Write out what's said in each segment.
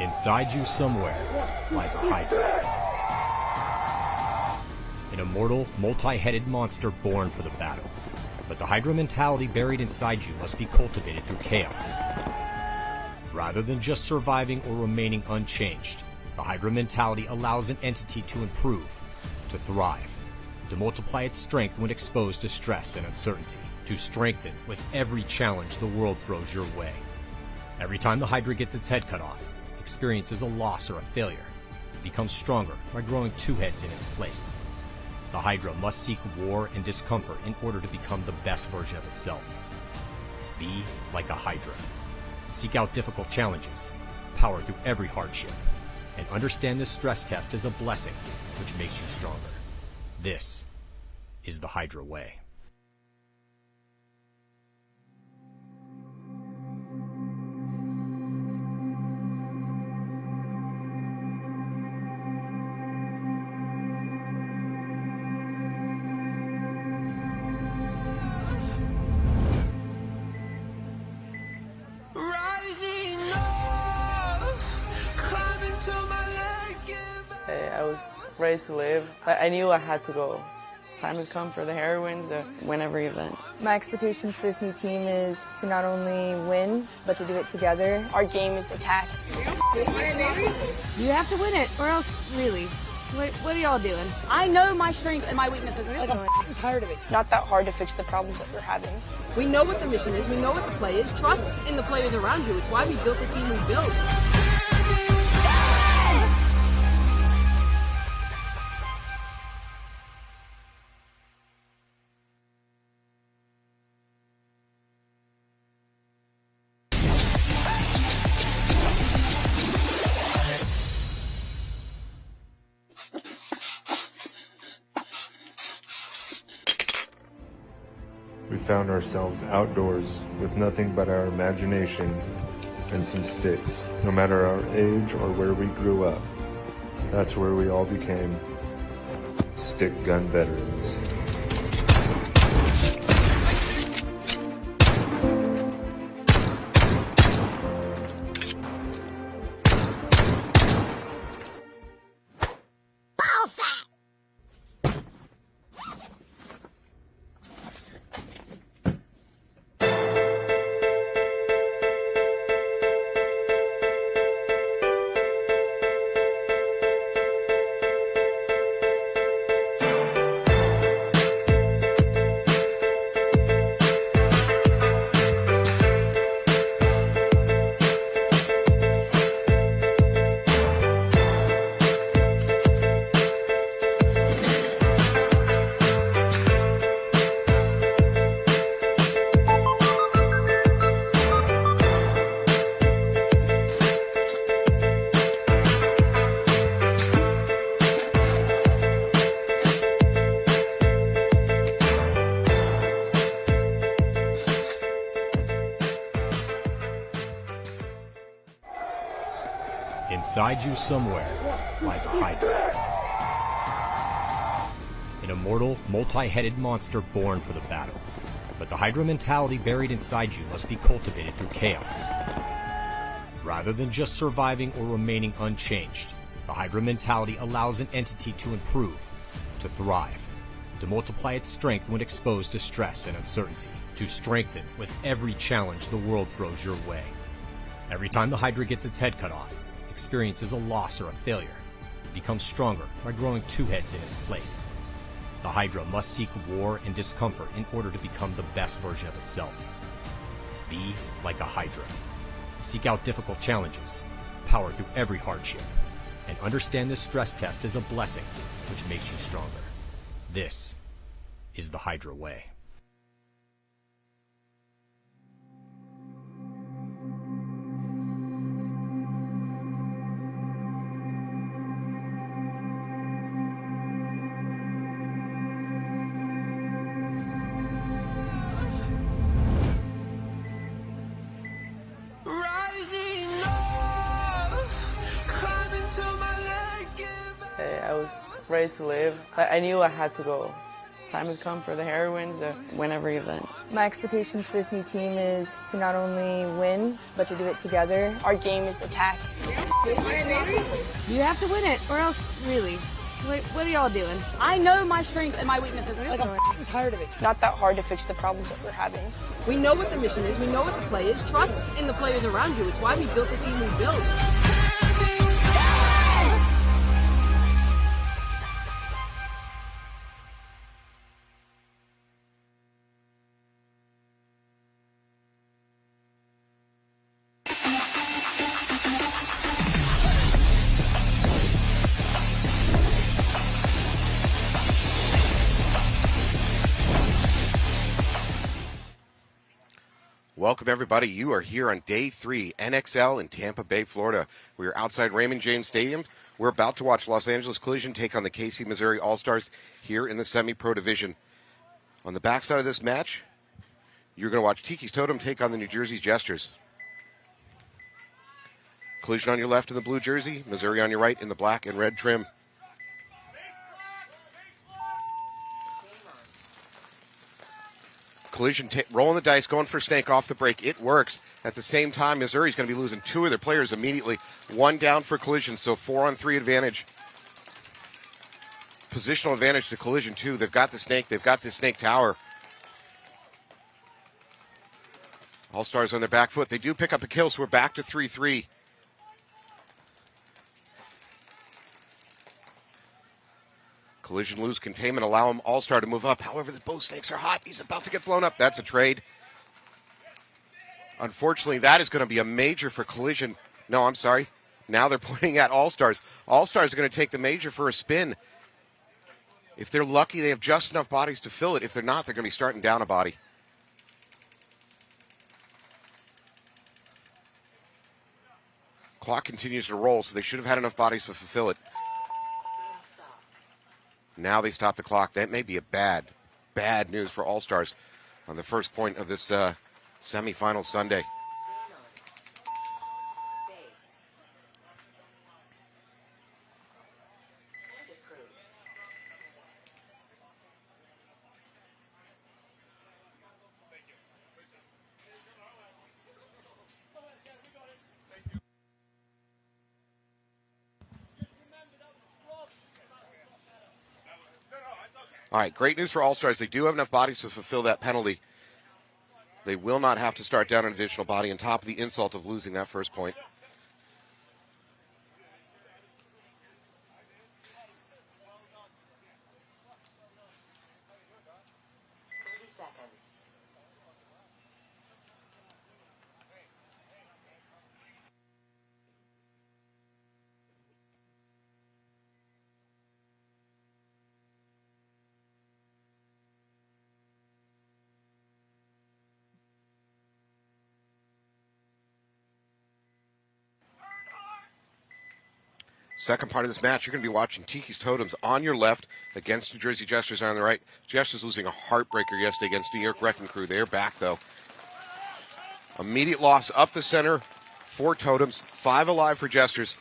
Inside you somewhere lies a Hydra. An immortal, multi-headed monster born for the battle. But the Hydra mentality buried inside you must be cultivated through chaos. Rather than just surviving or remaining unchanged, the Hydra mentality allows an entity to improve, to thrive, to multiply its strength when exposed to stress and uncertainty, to strengthen with every challenge the world throws your way. Every time the Hydra gets its head cut off, experiences a loss or a failure, it becomes stronger by growing two heads in its place. The Hydra must seek war and discomfort in order to become the best version of itself. Be like a Hydra. Seek out difficult challenges, power through every hardship, and understand this stress test is a blessing which makes you stronger. This is the Hydra way. I was ready to live. I knew I had to go. Time had come for the heroines to win every event. My expectations for this new team is to not only win, but to do it together. Our game is attack. You have to win it, or else, really, what are y'all doing? I know my strengths and my weaknesses. I'm tired of it. It's not that hard to fix the problems that we're having. We know what the mission is. We know what the play is. Trust in the players around you. It's why we built the team we built. We found ourselves outdoors with nothing but our imagination and some sticks. No matter our age or where we grew up, that's where we all became stick gun veterans. Inside you somewhere lies a Hydra. An immortal, multi-headed monster born for the battle. But the Hydra mentality buried inside you must be cultivated through chaos. Rather than just surviving or remaining unchanged, the Hydra mentality allows an entity to improve, to thrive, to multiply its strength when exposed to stress and uncertainty, to strengthen with every challenge the world throws your way. Every time the Hydra gets its head cut off, experiences a loss or a failure, it becomes stronger by growing two heads in its place. The Hydra must seek war and discomfort in order to become the best version of itself. Be like a Hydra. Seek out difficult challenges, power through every hardship, and understand this stress test is a blessing which makes you stronger. This is the Hydra way. I was ready to live. I knew I had to go. Time has come for the heroines to win every event. My expectations for this new team is to not only win, but to do it together. Our game is attack. You have to win it, or else, really, what are y'all doing? I know my strengths and my weaknesses. Like, I'm tired of it. It's not that hard to fix the problems that we're having. We know what the mission is. We know what the play is. Trust in the players around you. It's why we built the team we built. Welcome, everybody. You are here on Day 3, NXL in Tampa Bay, Florida. We are outside Raymond James Stadium. We're about to watch Los Angeles Collision take on the KC Missouri All-Stars here in the semi-pro division. On the backside of this match, you're going to watch Tiki's Totem take on the New Jersey Jesters. Collision on your left in the blue jersey, Missouri on your right in the black and red trim. Collision rolling the dice, going for snake off the break. It works. At the same time, Missouri's going to be losing 2 of their players immediately. 1 down for Collision, so 4-on-3 advantage. Positional advantage to Collision, too. They've got the snake. They've got the snake tower. All-Stars on their back foot. They do pick up a kill, so we're back to 3-3. Collision lose containment, allow him All-Star to move up. However, both snakes are hot. He's about to get blown up. That's a trade. Unfortunately, that is going to be a major for Collision. No, I'm sorry. Now they're pointing at All-Stars. All-Stars are going to take the major for a spin. If they're lucky, they have just enough bodies to fill it. If they're not, they're going to be starting down a body. Clock continues to roll, so they should have had enough bodies to fulfill it. Now they stop the clock. That may be a bad news for All-Stars on the first point of this semifinal Sunday. All right, great news for All-Stars. They do have enough bodies to fulfill that penalty. They will not have to start down an additional body on top of the insult of losing that first point. Second part of this match, you're going to be watching Tiki's Totems on your left against New Jersey Jesters on the right. Jesters losing a heartbreaker yesterday against New York Wrecking Crew. They're back, though. Immediate loss up the center for Totems. 5 alive for Jesters.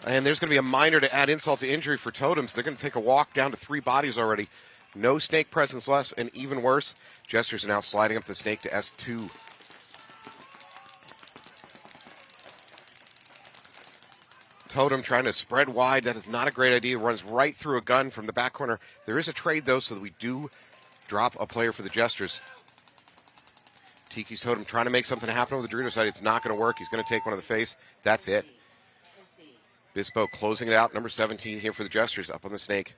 And there's going to be a minor to add insult to injury for Totems. They're going to take a walk down to 3 bodies already. No snake presence left, and even worse, Jesters are now sliding up the snake to S2. Totem trying to spread wide. That is not a great idea. Runs right through a gun from the back corner. There is a trade, though, so that we do drop a player for the Jesters. Tiki's Totem trying to make something happen with the Dorito side. It's not going to work. He's going to take one of the face. That's it. Bispo closing it out. Number 17 here for the Jesters up on the snake.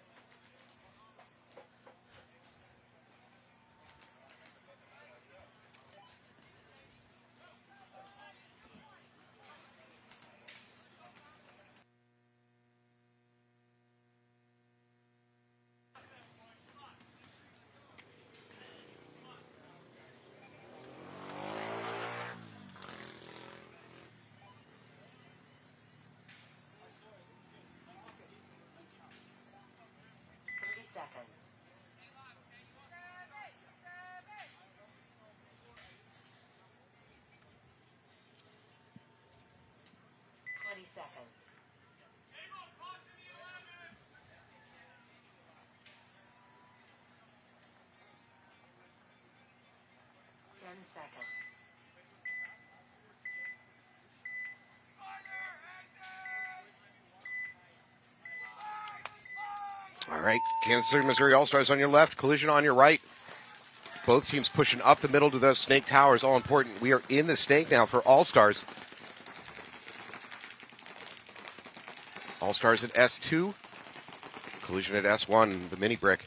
seconds. All right, Kansas City, Missouri All-Stars on your left, Collision on your right. Both teams pushing up the middle to those snake towers, all important. We are in the snake now for All-Stars. All-Stars at S2, Collision at S1, the mini brick.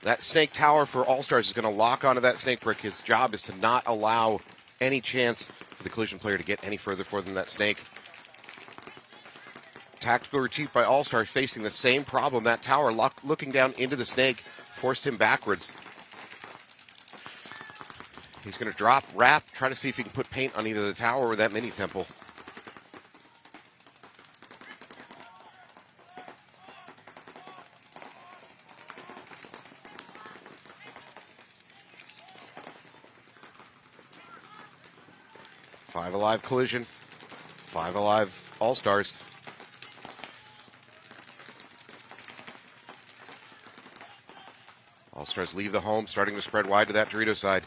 That snake tower for All-Stars is going to lock onto that snake brick. His job is to not allow any chance for the Collision player to get any further forward than that snake. Tactical retreat by All-Stars facing the same problem. That tower looking down into the snake forced him backwards. He's going to drop, wrap, try to see if he can put paint on either the tower or that mini temple. Five alive Collision, five alive All-Stars. All-Stars leave the home, starting to spread wide to that Dorito side.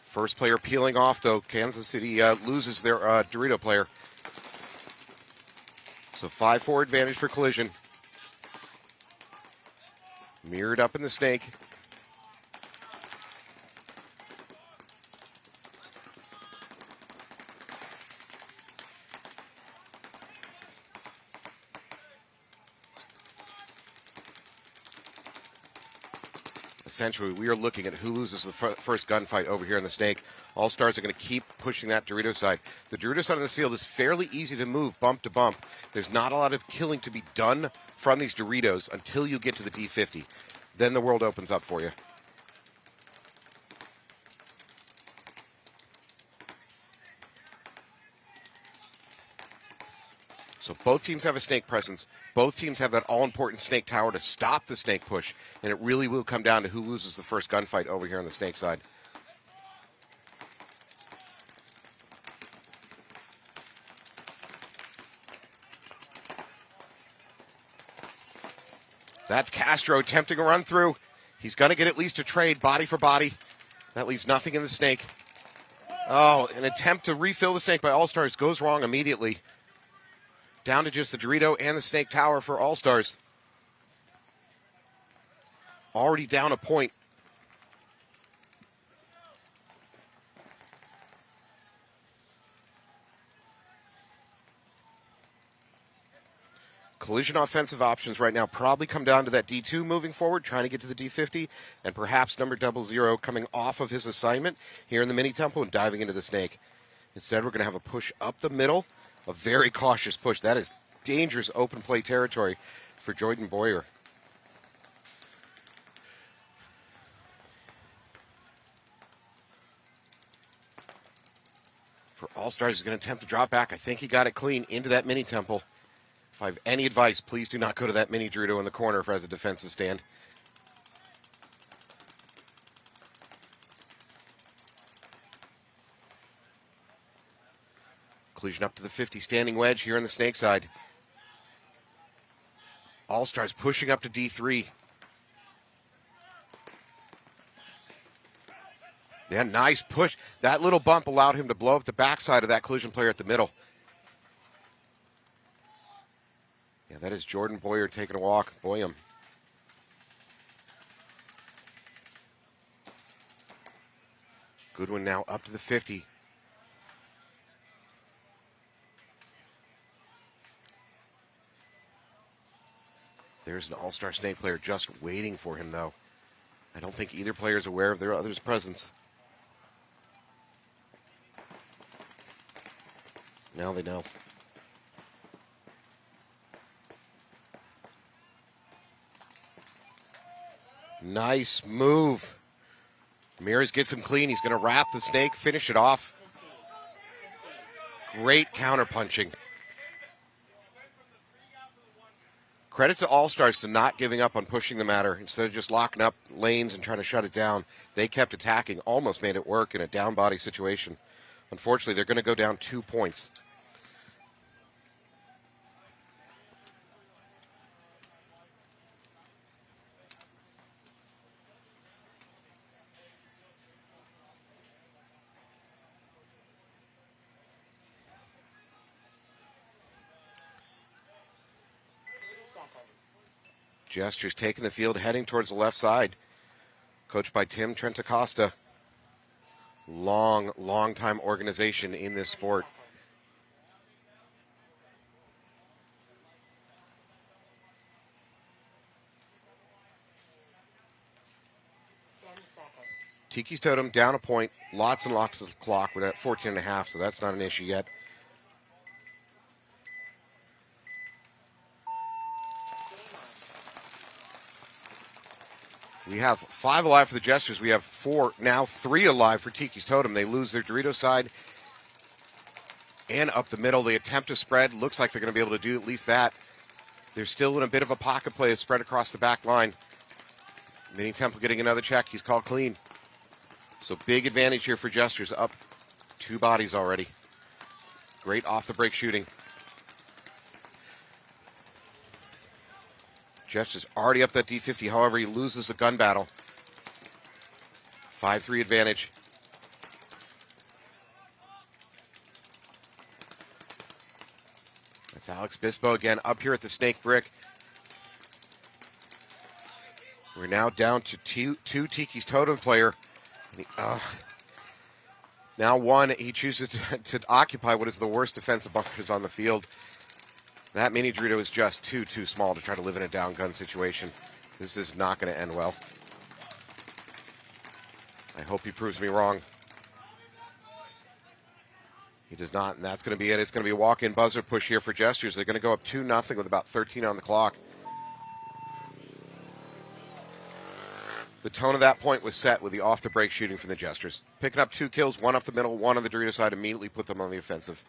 First player peeling off, though. Kansas City loses their Dorito player. So 5-4 advantage for Collision. Mirrored up in the snake. Essentially, we are looking at who loses the first gunfight over here in the snake. All-Stars are going to keep pushing that Dorito side. The Dorito side of this field is fairly easy to move bump to bump. There's not a lot of killing to be done from these Doritos until you get to the D50. Then the world opens up for you. So both teams have a snake presence. Both teams have that all-important snake tower to stop the snake push. And it really will come down to who loses the first gunfight over here on the snake side. That's Castro attempting a run through. He's going to get at least a trade, body for body. That leaves nothing in the snake. Oh, an attempt to refill the snake by All-Stars goes wrong immediately. Down to just the Dorito and the snake tower for All-Stars. Already down a point. Collision offensive options right now probably come down to that D2 moving forward, trying to get to the D50, and perhaps number 00 coming off of his assignment here in the mini temple and diving into the snake. Instead, we're going to have a push up the middle, a very cautious push. That is dangerous open play territory for Jordan Boyer. For All-Stars, he's going to attempt to drop back. I think he got it clean into that mini temple. If I have any advice, please do not go to that mini Dorito in the corner as a defensive stand. Collision up to the 50, standing wedge here on the snake side. All-Stars pushing up to D3. Yeah, nice push. That little bump allowed him to blow up the backside of that Collision player at the middle. Yeah, that is Jordan Boyer taking a walk. Boyum. Goodwin now up to the 50. There's an All-Star snake player just waiting for him, though. I don't think either player is aware of their other's presence. Now they know. Nice move. Ramirez gets him clean. He's going to wrap the snake, finish it off. Great counter-punching. Credit to All-Stars to not giving up on pushing the matter. Instead of just locking up lanes and trying to shut it down, they kept attacking, almost made it work in a down body situation. Unfortunately, they're going to go down 2 points. Jesters taking the field, heading towards the left side. Coached by Tim Trentacosta. Long time organization in this sport. Tiki's Totem down a point. Lots and lots of clock. We're at 14.5, so that's not an issue yet. We have 5 alive for the Jesters. We have 4, now 3 alive for Tiki's Totem. They lose their Dorito side and up the middle. They attempt to spread. Looks like they're going to be able to do at least that. They're still in a bit of a pocket play, spread across the back line. Mini Temple getting another check. He's called clean. So big advantage here for Jesters. Up 2 bodies already. Great off the break shooting. Jesters already up that D50. However, he loses the gun battle. 5-3 advantage. That's Alex Bispo again up here at the Snake Brick. We're now down to two Tiki's Totem player. Now one, he chooses to occupy what is the worst defensive bunkers on the field. That mini Dorito is just too small to try to live in a down gun situation. This is not going to end well. I hope he proves me wrong. He does not, and that's going to be it. It's going to be a walk-in buzzer push here for Jesters. They're going to go up 2-0 with about 13 on the clock. The tone of that point was set with the off-the-break shooting from the Jesters. Picking up 2 kills, 1 up the middle, 1 on the Dorito side, immediately put them on the offensive.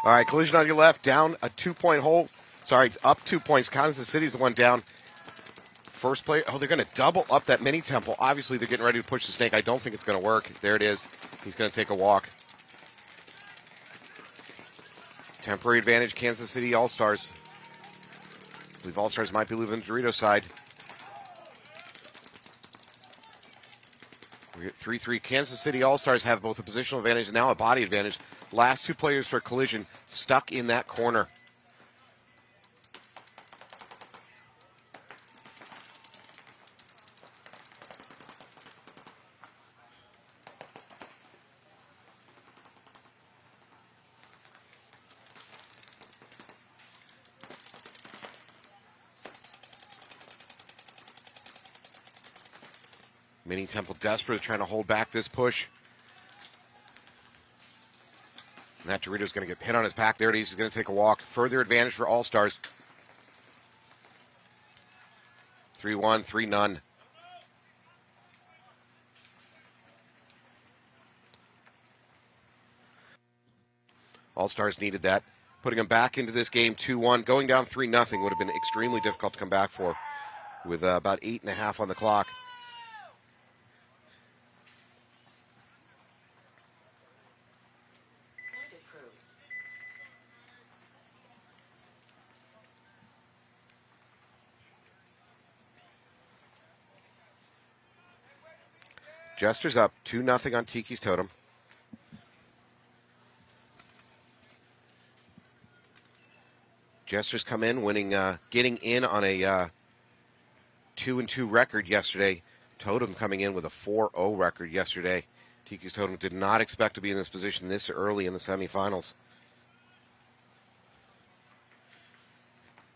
All right, Collision on your left, down a 2-point hole. Sorry, up 2 points. Kansas City's the one down. First player. Oh, they're going to double up that mini temple. Obviously, they're getting ready to push the snake. I don't think it's going to work. There it is. He's going to take a walk. Temporary advantage, Kansas City All-Stars. I believe All-Stars might be leaving the Dorito side. We're at 3-3. Kansas City All-Stars have both a positional advantage and now a body advantage. Last 2 players for Collision stuck in that corner. Mini Temple desperate, trying to hold back this push. And that Dorito's going to get hit on his back. There it is. He's going to take a walk. Further advantage for All-Stars. 3-1, 3-0. All-Stars needed that. Putting him back into this game 2-1. Going down 3-0 would have been extremely difficult to come back for with about 8.5 on the clock. Jesters up 2-0 on Tiki's Totem. Jesters come in winning, getting in on a 2-2 record yesterday. Totem coming in with a 4-0 record yesterday. Tiki's Totem did not expect to be in this position this early in the semifinals.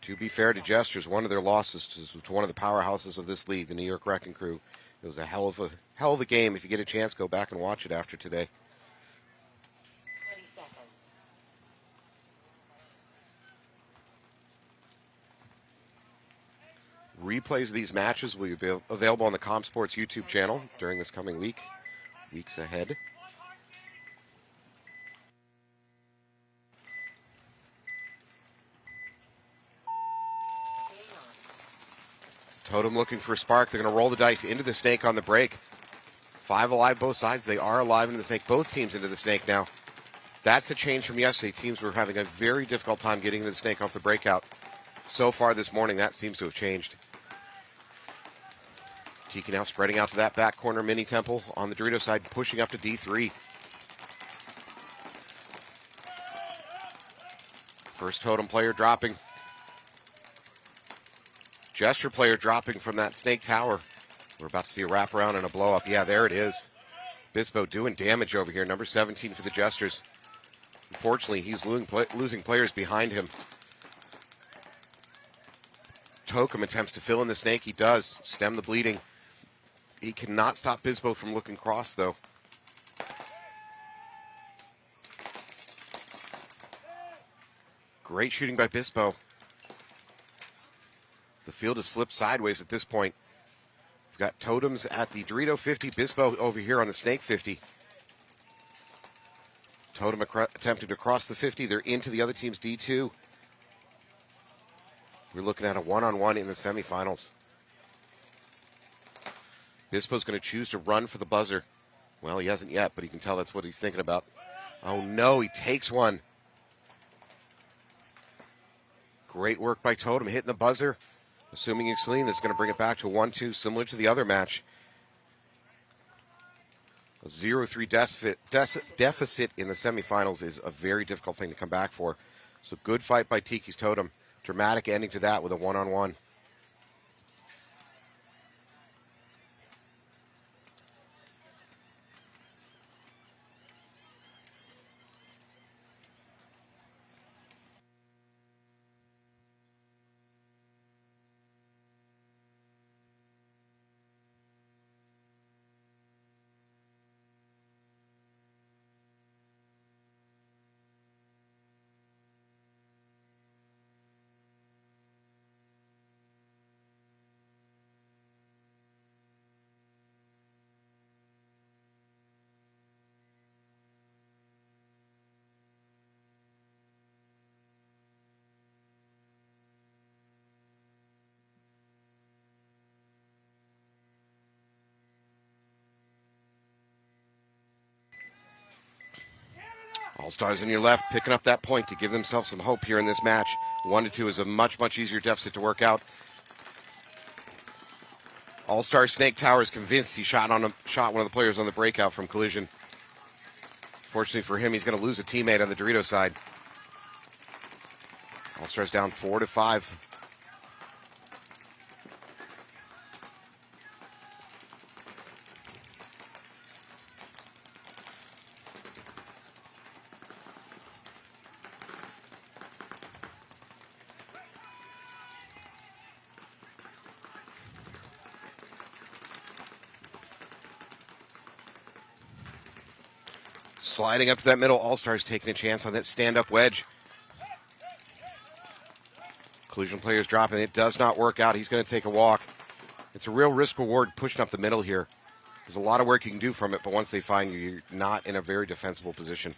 To be fair to Jesters, one of their losses to one of the powerhouses of this league, the New York Wrecking Crew, It was a hell of a game. If you get a chance, go back and watch it after today. 20 seconds. Replays of these matches will be available on the ComSports YouTube channel during this coming weeks ahead. Totem looking for a spark. They're going to roll the dice into the snake on the break. 5 alive both sides. They are alive into the snake. Both teams into the snake now. That's a change from yesterday. Teams were having a very difficult time getting into the snake off the breakout. So far this morning, that seems to have changed. Tiki now spreading out to that back corner mini temple on the Dorito side, pushing up to D3. First Totem player dropping. Jester player dropping from that snake tower. We're about to see a wraparound and a blow up. Yeah, there it is. Bispo doing damage over here. Number 17 for the Jesters. Unfortunately, he's losing players behind him. Totem attempts to fill in the snake. He does. Stem the bleeding. He cannot stop Bispo from looking cross, though. Great shooting by Bispo. The field is flipped sideways at this point. We've got Totems at the Dorito 50, Bispo over here on the Snake 50. Totem attempting to cross the 50. They're into the other team's D2. We're looking at a one-on-one in the semifinals. Bispo's going to choose to run for the buzzer. Well, he hasn't yet, but you can tell that's what he's thinking about. Oh, no, he takes one. Great work by Totem, hitting the buzzer. Assuming he's clean, that's going to bring it back to a 1-2, similar to the other match. A 0-3 deficit in the semifinals is a very difficult thing to come back for. So good fight by Tiki's Totem. Dramatic ending to that with a one-on-one. All-Stars on your left, picking up that point to give themselves some hope here in this match. 1-2 is a much, much easier deficit to work out. All-Star Snake Tower is convinced he shot one of the players on the breakout from collision. Fortunately for him, he's going to lose a teammate on the Dorito side. All-Stars down 4-5. Sliding up to that middle, All-Stars taking a chance on that stand-up wedge. Collision player's dropping. It does not work out. He's going to take a walk. It's a real risk-reward pushing up the middle here. There's a lot of work you can do from it, but once they find you, you're not in a very defensible position.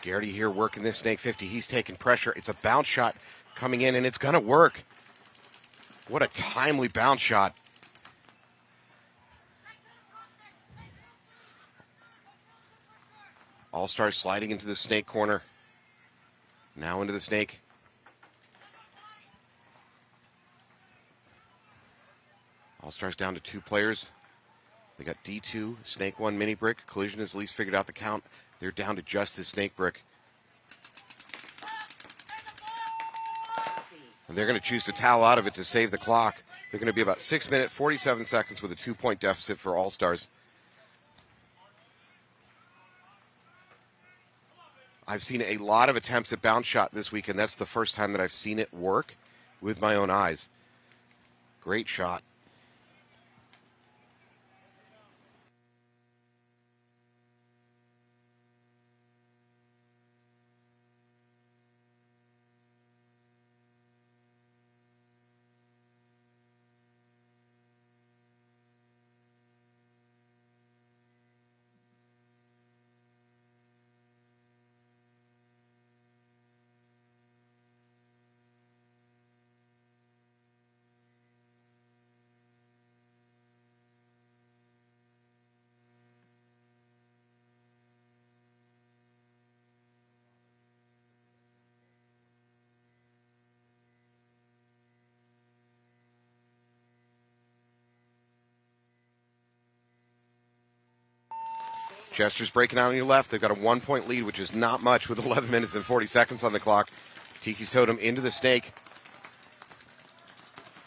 Garrity here working this Snake 50. He's taking pressure. It's a bounce shot coming in, and it's going to work. What a timely bounce shot. All-Stars sliding into the Snake corner. Now into the Snake. All-Stars down to 2 players. They got D2, Snake 1 mini brick. Collision has at least figured out the count. They're down to just the Snake brick. And they're going to choose to towel out of it to save the clock. They're going to be about 6 minutes, 47 seconds with a 2-point deficit for All-Stars. I've seen a lot of attempts at bounce shot this week, and that's the first time that I've seen it work with my own eyes. Great shot. Jesters breaking out on your left. They've got a 1-point lead, which is not much with 11 minutes and 40 seconds on the clock. Tiki's Totem into the snake.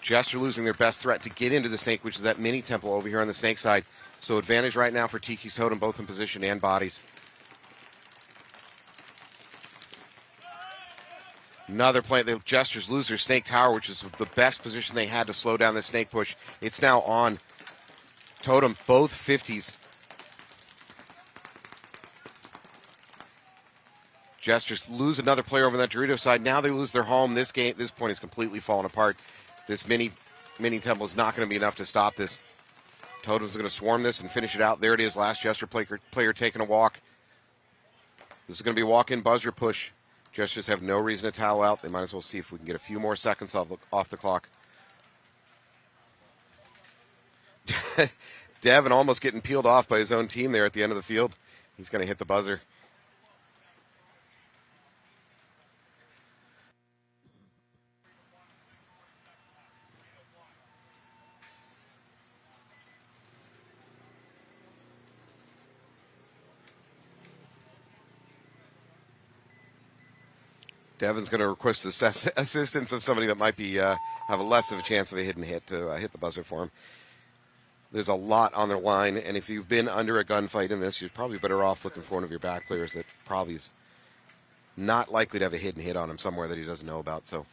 Jester losing their best threat to get into the snake, which is that mini temple over here on the snake side. So advantage right now for Tiki's Totem, both in position and bodies. Another play. The Jesters lose their snake tower, which is the best position they had to slow down the snake push. It's now on Totem, both 50s. Jesters lose another player over on that Dorito side. Now they lose their home. This point is completely falling apart. This mini temple is not going to be enough to stop this. Totem's going to swarm this and finish it out. There it is. Last Jester player taking a walk. This is going to be a walk-in buzzer push. Jesters have no reason to towel out. They might as well see if we can get a few more seconds off the clock. Devin almost getting peeled off by his own team there at the end of the field. He's going to hit the buzzer. Devin's going to request the assistance of somebody that might be have a less of a chance of a hidden hit to hit the buzzer for him. There's a lot on their line, and if you've been under a gunfight in this, you're probably better off looking for one of your back players that probably is not likely to have a hidden hit on him somewhere that he doesn't know about. So,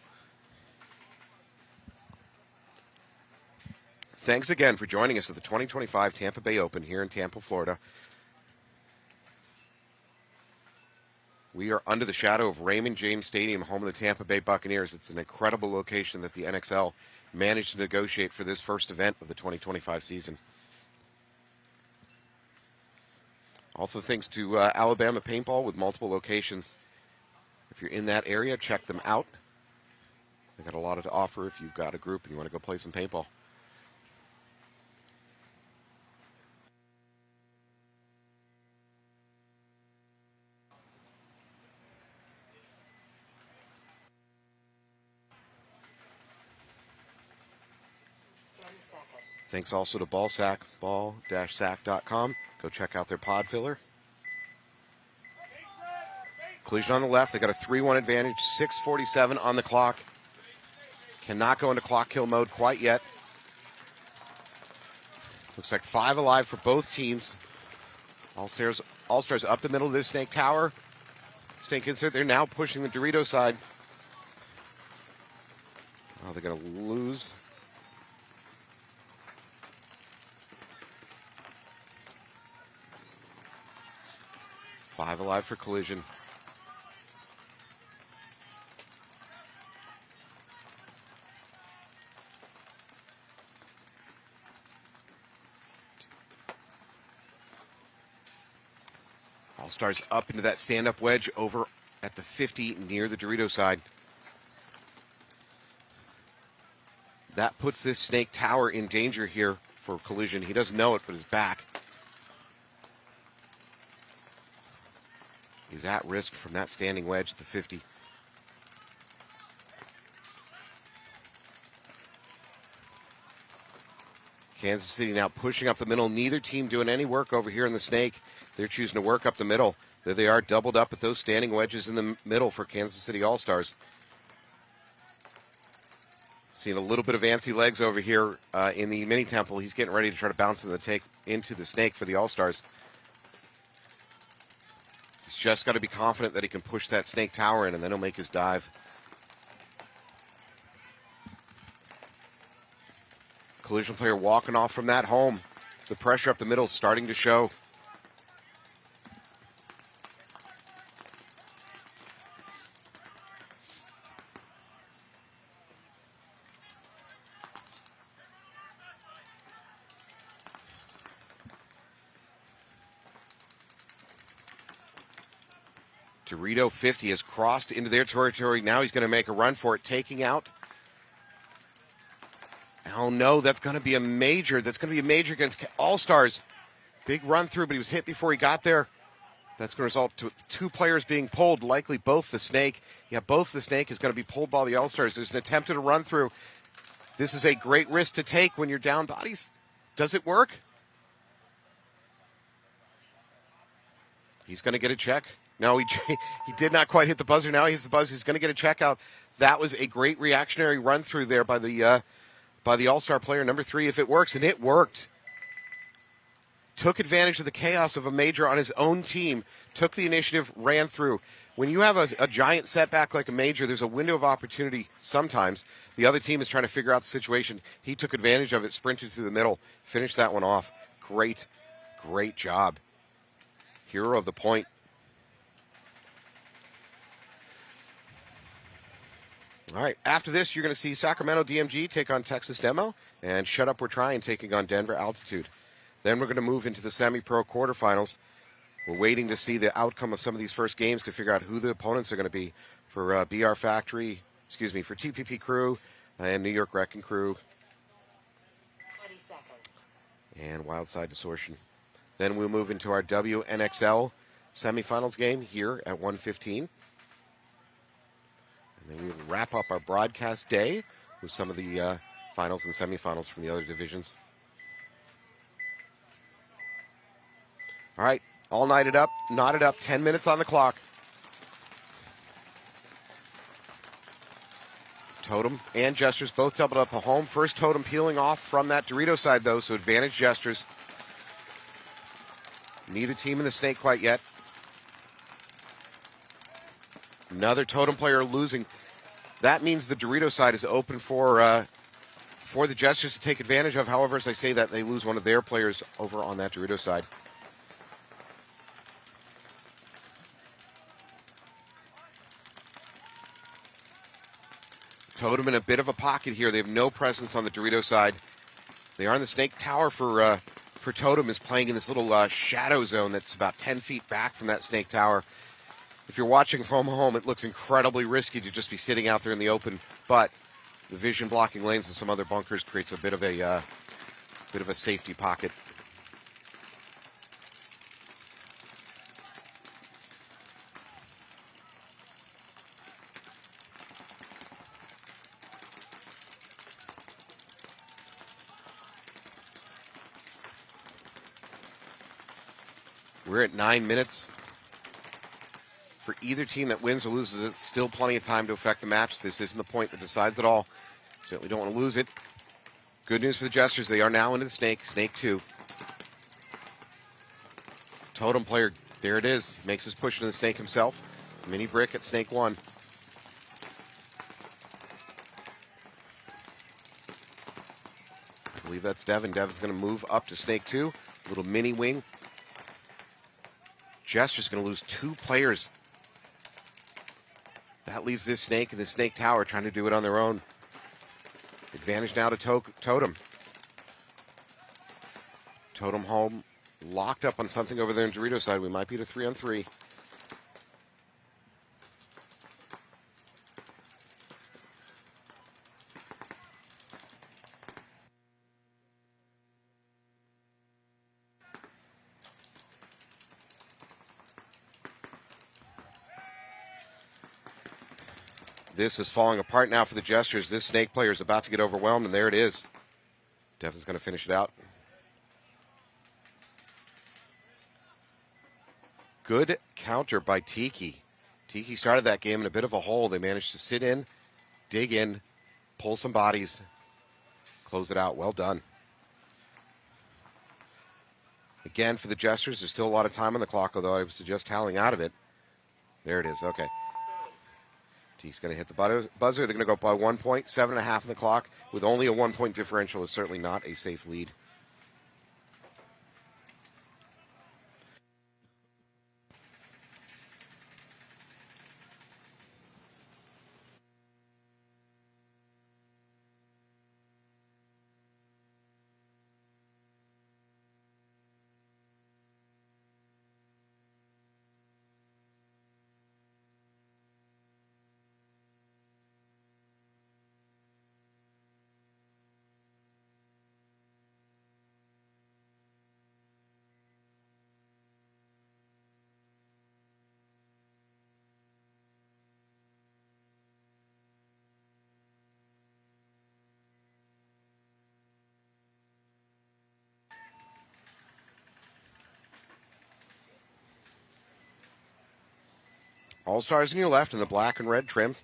thanks again for joining us at the 2025 Tampa Bay Open here in Tampa, Florida. We are under the shadow of Raymond James Stadium, home of the Tampa Bay Buccaneers. It's an incredible location that the NXL managed to negotiate for this first event of the 2025 season. Also thanks to Alabama Paintball with multiple locations. If you're in that area, check them out. They got a lot to offer if you've got a group and you want to go play some paintball. Thanks also to Ballsack, ball-sack.com. Go check out their pod filler. Collision on the left. They got a 3-1 advantage. 6:47 on the clock. Cannot go into clock kill mode quite yet. Looks like 5 alive for both teams. All-Stars up the middle of this snake tower. Snake insert. They're now pushing the Dorito side. Oh, they're going to lose. Five alive for Collision. All-Stars up into that stand-up wedge over at the 50 near the Dorito side. That puts this snake tower in danger here for Collision. He doesn't know it, but his back. He's at risk from that standing wedge at the 50. Kansas City now pushing up the middle. Neither team doing any work over here in the snake. They're choosing to work up the middle. There they are, doubled up at those standing wedges in the middle for Kansas City All-Stars. Seeing a little bit of antsy legs over here in the mini temple. He's getting ready to try to bounce into the snake for the All-Stars. just got to be confident that he can push that snake tower in, and then he'll make his dive. Collision player walking off from that home. The pressure up the middle is starting to show. Dorito 50 has crossed into their territory. Now he's going to make a run for it, taking out. Oh, no, that's going to be a major. That's going to be a major against All-Stars. Big run through, but he was hit before he got there. That's going to result to 2 players being pulled, likely both the snake. Yeah, both the snake is going to be pulled by the All-Stars. There's an attempt at a run through. This is a great risk to take when you're down bodies. Does it work? He's going to get a check. No, he did not quite hit the buzzer. Now he hits the buzzer. He's going to get a check out. That was a great reactionary run through there by the All-Star player number 3. If it works, and it worked. Took advantage of the chaos of a major on his own team. Took the initiative, ran through. When you have a giant setback like a major, there's a window of opportunity sometimes. The other team is trying to figure out the situation. He took advantage of it, sprinted through the middle, finished that one off. Great, great job. Hero of the point. All right, after this, you're going to see Sacramento DMG take on Texas Demo, and Shut Up We're Trying taking on Denver Altitude. Then we're going to move into the semi-pro quarterfinals. We're waiting to see the outcome of some of these first games to figure out who the opponents are going to be for BR Factory, for TPP Crew and New York Wrecking Crew. 20 seconds. And Wildside Distortion. Then we'll move into our WNXL semifinals game here at 1:15. And then we will wrap up our broadcast day with some of the finals and semifinals from the other divisions. All right, all knotted up, 10 minutes on the clock. Totem and Jesters both doubled up a home. First Totem peeling off from that Dorito side, though, so advantage Jesters. Neither team in the snake quite yet. Another Totem player losing. That means the Dorito side is open for the Jesters to take advantage of. However, as I say that, they lose one of their players over on that Dorito side. Totem in a bit of a pocket here. They have no presence on the Dorito side. They are in the snake tower for Totem, is playing in this little shadow zone that's about 10 feet back from that snake tower. If you're watching from home, it looks incredibly risky to just be sitting out there in the open, but the vision blocking lanes and some other bunkers creates a bit of a safety pocket. We're at 9 minutes. For either team that wins or loses, it's still plenty of time to affect the match. This isn't the point that decides it all. Certainly don't want to lose it. Good news for the Jesters. They are now into the snake. Snake 2. Totem player, there it is. Makes his push into the snake himself. Mini brick at snake 1. I believe that's Devin. Devin's going to move up to snake 2. Little mini wing. Jester's going to lose 2 players. That leaves this snake in the snake tower trying to do it on their own. Advantage now to Totem. Totem home locked up on something over there in Dorito side. We might be to 3-on-3. This is falling apart now for the Jesters. This snake player is about to get overwhelmed, and there it is. Devin's going to finish it out. Good counter by Tiki. Tiki started that game in a bit of a hole. They managed to sit in, dig in, pull some bodies, close it out. Well done. Again, for the Jesters, there's still a lot of time on the clock, although I would suggest toweling out of it. There it is. Okay. He's going to hit the buzzer. They're going to go up by 1 point, 7.5 on the clock. With only a 1 point differential is certainly not a safe lead. All-Stars on your left in the black and red trim.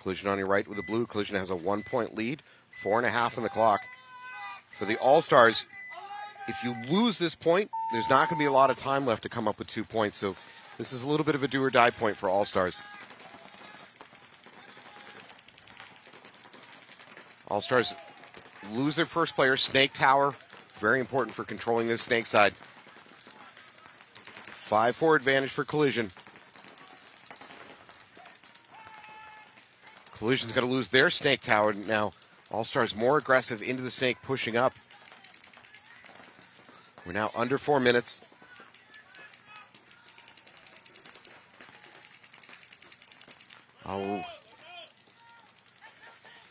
Collision on your right with the blue. Collision has a 1 point lead, 4.5 on the clock. For the All-Stars, if you lose this point, there's not going to be a lot of time left to come up with 2 points. So this is a little bit of a do-or-die point for All-Stars. All-Stars lose their first player, Snake Tower. Very important for controlling this snake side. 5-4 advantage for Collision. Collision's going to lose their Snake Tower now. All-Stars more aggressive into the snake, pushing up. We're now under 4 minutes. Oh.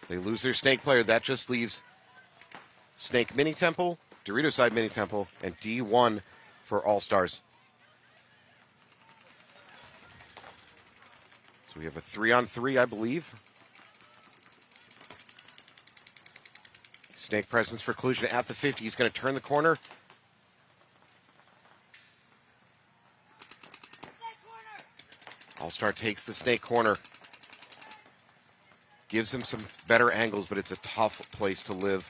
They lose their snake player. That just leaves Snake Mini Temple, Dorito Side Mini Temple, and D1 for All-Stars. So we have a 3-on-3, I believe. Snake presence for Collision at the 50. He's going to turn the corner. All-Star takes the snake corner. Gives him some better angles, but it's a tough place to live.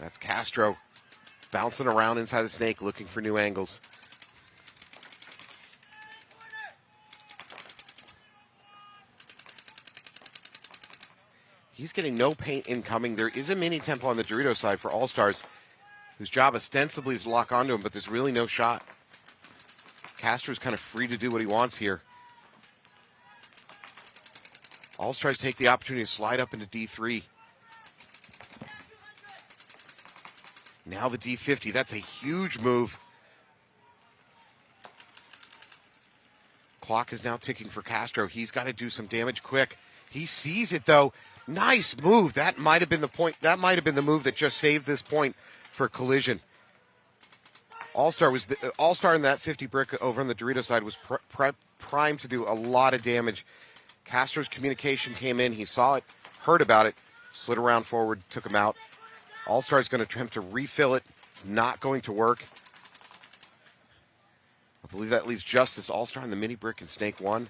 That's Castro bouncing around inside the snake, looking for new angles. He's getting no paint incoming. There is a mini tempo on the Dorito side for All-Stars, whose job ostensibly is to lock onto him, but there's really no shot. Castro's kind of free to do what he wants here. All-Stars take the opportunity to slide up into D3. Now the D50, that's a huge move. Clock is now ticking for Castro. He's got to do some damage quick. He sees it though. Nice move. That might have been the point. That might have been the move that just saved this point for Collision. All-Star in that 50 brick over on the Dorito side was primed to do a lot of damage. Castro's communication came in. He saw it, heard about it, slid around forward, took him out. All-Star's going to attempt to refill it. It's not going to work. I believe that leaves Justice, All-Star in the mini brick and Snake 1.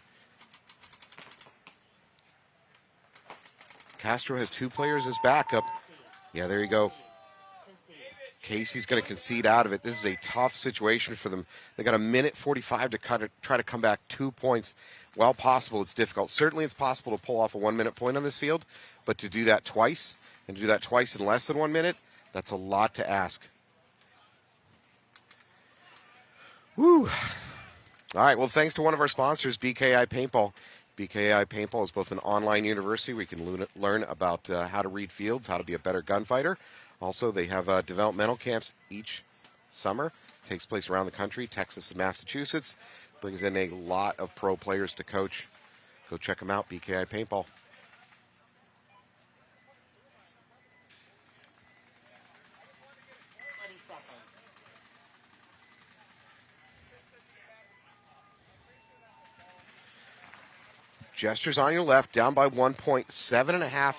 Castro has 2 players as backup. Yeah, there you go. Casey's going to concede out of it. This is a tough situation for them. They got a minute 45 to try to come back 2 points. While possible, it's difficult. Certainly it's possible to pull off a 1 minute point on this field, but to do that twice, and to do that twice in less than 1 minute, that's a lot to ask. Woo. All right, well, thanks to one of our sponsors, BKI Paintball. BKI Paintball is both an online university where you can learn about how to read fields, how to be a better gunfighter. Also, they have developmental camps each summer. It takes place around the country, Texas and Massachusetts. Brings in a lot of pro players to coach. Go check them out, BKI Paintball. Jesters on your left, down by 1 point, 7.5.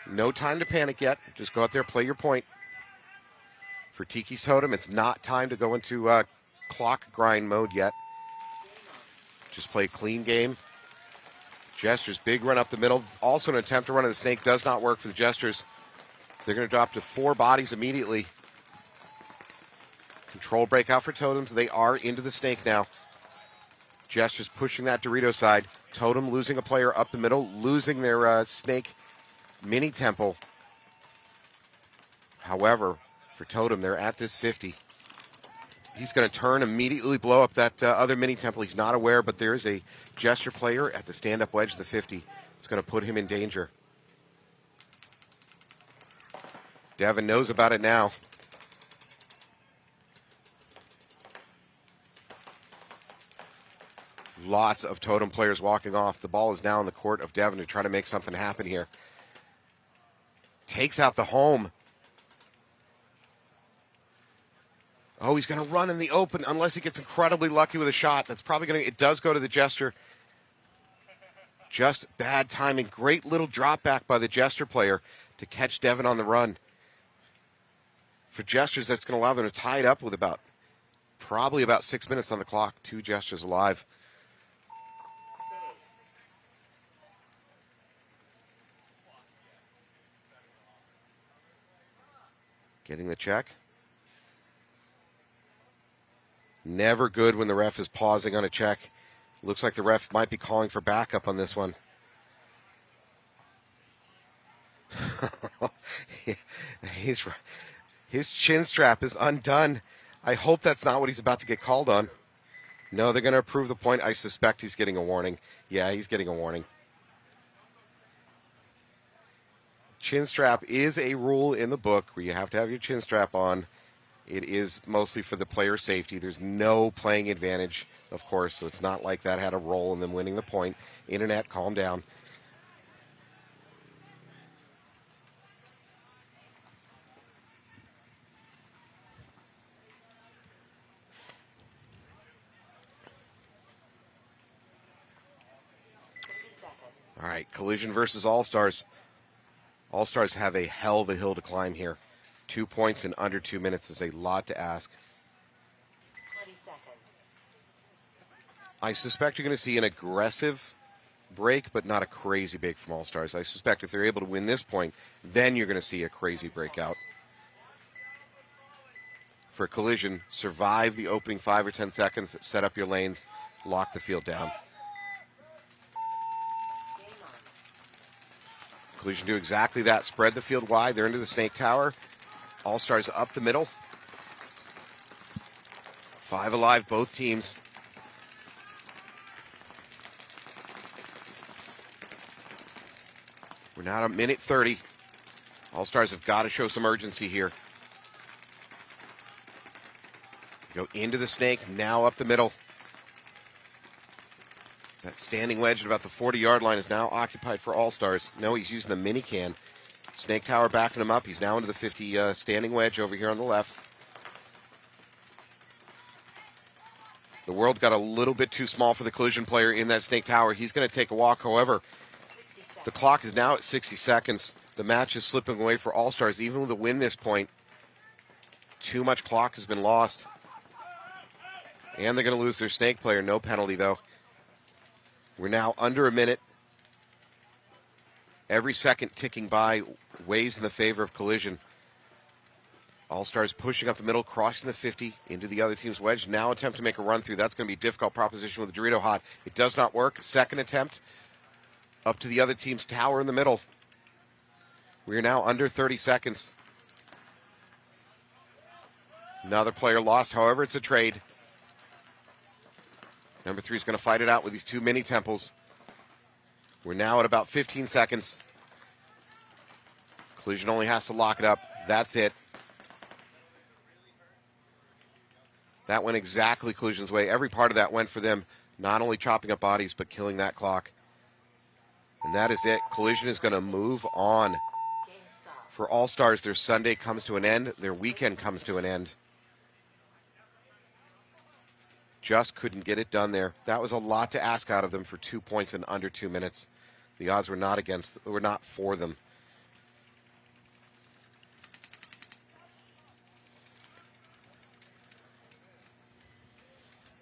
No time to panic yet. Just go out there, play your point. For Tiki's Totem, it's not time to go into clock grind mode yet. Just play a clean game. Jesters, big run up the middle. Also an attempt to run to the snake does not work for the Jesters. They're going to drop to 4 bodies immediately. Control breakout for Totems. They are into the snake now. Jesters pushing that Dorito side. Totem losing a player up the middle, losing their snake mini temple. However, for Totem, they're at this 50. He's going to turn, immediately blow up that other mini temple. He's not aware, but there is a Jester player at the stand-up wedge, the 50. It's going to put him in danger. Devin knows about it now. Lots of Totem players walking off. The ball is now in the court of Devin to try to make something happen here. Takes out the home. Oh, he's going to run in the open unless he gets incredibly lucky with a shot. That's probably going to, it does go to the Jester. Just bad timing. Great little drop back by the Jester player to catch Devin on the run. For Jesters, that's going to allow them to tie it up with probably about 6 minutes on the clock. 2 Jesters alive. Getting the check. Never good when the ref is pausing on a check. Looks like the ref might be calling for backup on this one. His chin strap is undone. I hope that's not what he's about to get called on. No, they're going to approve the point. I suspect he's getting a warning. Yeah, he's getting a warning. Chin strap is a rule in the book where you have to have your chin strap on. It is mostly for the player safety. There's no playing advantage, of course, so it's not like that had a role in them winning the point. Internet, calm down. All right, Collision versus All-Stars. All-Stars have a hell of a hill to climb here. 2 points in under 2 minutes is a lot to ask. 20 seconds. I suspect you're going to see an aggressive break, but not a crazy break from All-Stars. I suspect if they're able to win this point, then you're going to see a crazy breakout. For Collision, survive the opening 5 or 10 seconds, set up your lanes, lock the field down. Collision do exactly that. Spread the field wide. They're into the Snake Tower. All-Stars up the middle. 5 alive, both teams. We're now at minute 30. All-Stars have got to show some urgency here. Go into the snake, now up the middle. That standing wedge at about the 40-yard line is now occupied for All-Stars. No, he's using the mini can. Snake Tower backing him up. He's now into the 50 standing wedge over here on the left. The world got a little bit too small for the Collision player in that Snake Tower. He's going to take a walk. However, the clock is now at 60 seconds. The match is slipping away for All-Stars. Even with a win this point, too much clock has been lost. And they're going to lose their Snake player. No penalty, though. We're now under a minute. Every second ticking by weighs in the favor of Collision. All-Stars pushing up the middle, crossing the 50 into the other team's wedge. Now attempt to make a run through. That's going to be a difficult proposition with the Dorito Hot. It does not work. Second attempt up to the other team's tower in the middle. We are now under 30 seconds. Another player lost. However, it's a trade. Number 3 is going to fight it out with these 2 mini temples. We're now at about 15 seconds. Collision only has to lock it up. That's it. That went exactly Collision's way. Every part of that went for them, not only chopping up bodies, but killing that clock. And that is it. Collision is going to move on. For All-Stars, their Sunday comes to an end. Their weekend comes to an end. Just couldn't get it done there. That was a lot to ask out of them for 2 points in under 2 minutes. The odds were not for them.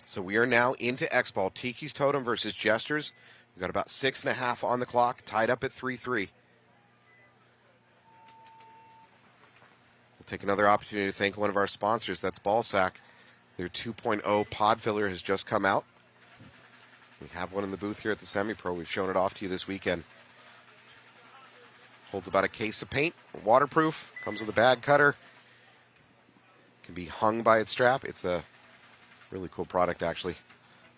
So we are now into X-Ball. Tiki's Totem versus Jesters. We've got about 6.5 on the clock, tied up at 3-3. We'll take another opportunity to thank one of our sponsors. That's Ballsack. Their 2.0 pod filler has just come out. We have one in the booth here at the Semi-Pro. We've shown it off to you this weekend. Holds about a case of paint, waterproof, comes with a bag cutter. Can be hung by its strap. It's a really cool product, actually.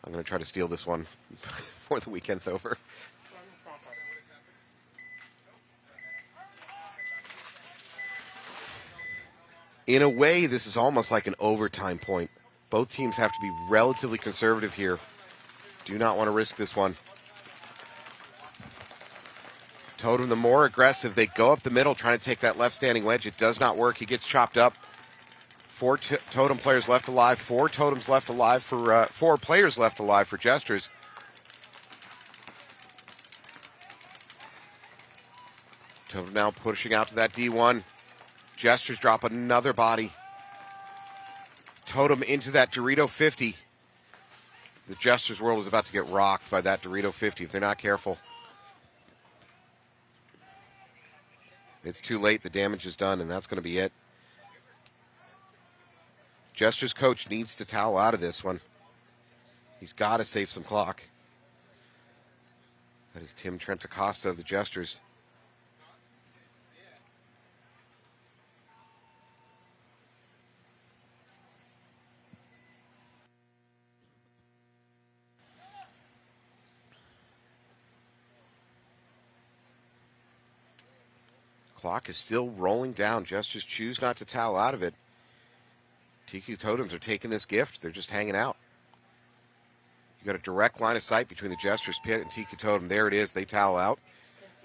I'm going to try to steal this one before the weekend's over. 10 seconds. In a way, this is almost like an overtime point. Both teams have to be relatively conservative here. Do not want to risk this one. Totem, the more aggressive, they go up the middle trying to take that left standing wedge. It does not work. He gets chopped up. 4 Totem players left alive. 4 Totems left alive for 4 players left alive for Jesters. Totem now pushing out to that D1. Jesters drop another body. Totem into that Dorito 50. The Jesters world is about to get rocked by that Dorito 50 if they're not careful. It's too late. The damage is done, and that's going to be it. Jesters coach needs to towel out of this one. He's got to save some clock. That is Tim Trentacosta of the Jesters. Clock is still rolling down. Jesters choose not to towel out of it. Tiki Totems are taking this gift. They're just hanging out. You got a direct line of sight between the Jesters pit and Tiki Totem. There it is. They towel out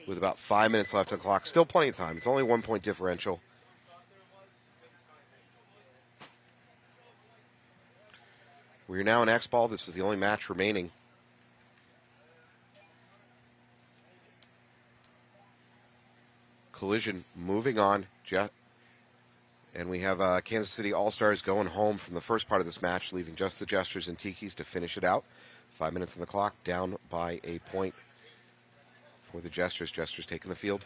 with about 5 minutes left on the clock. Still plenty of time. It's only 1 point differential. We're now in X-Ball. This is the only match remaining. Collision moving on. And we have Kansas City All-Stars going home from the first part of this match, leaving just the Jesters and Tikis to finish it out. 5 minutes on the clock, down by a point for the Jesters. Jesters taking the field.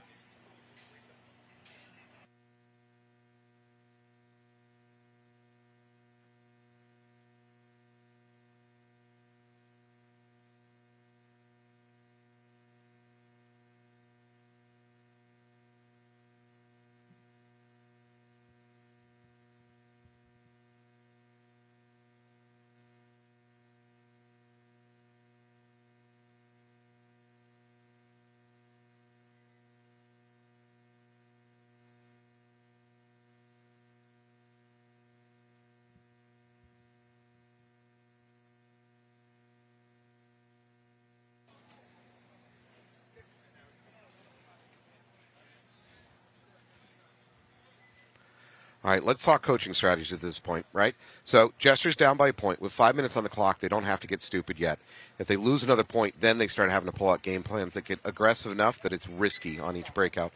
All right, let's talk coaching strategies at this point, right? So, Jesters down by a point. With 5 minutes on the clock, they don't have to get stupid yet. If they lose another point, then they start having to pull out game plans that get aggressive enough that it's risky on each breakout.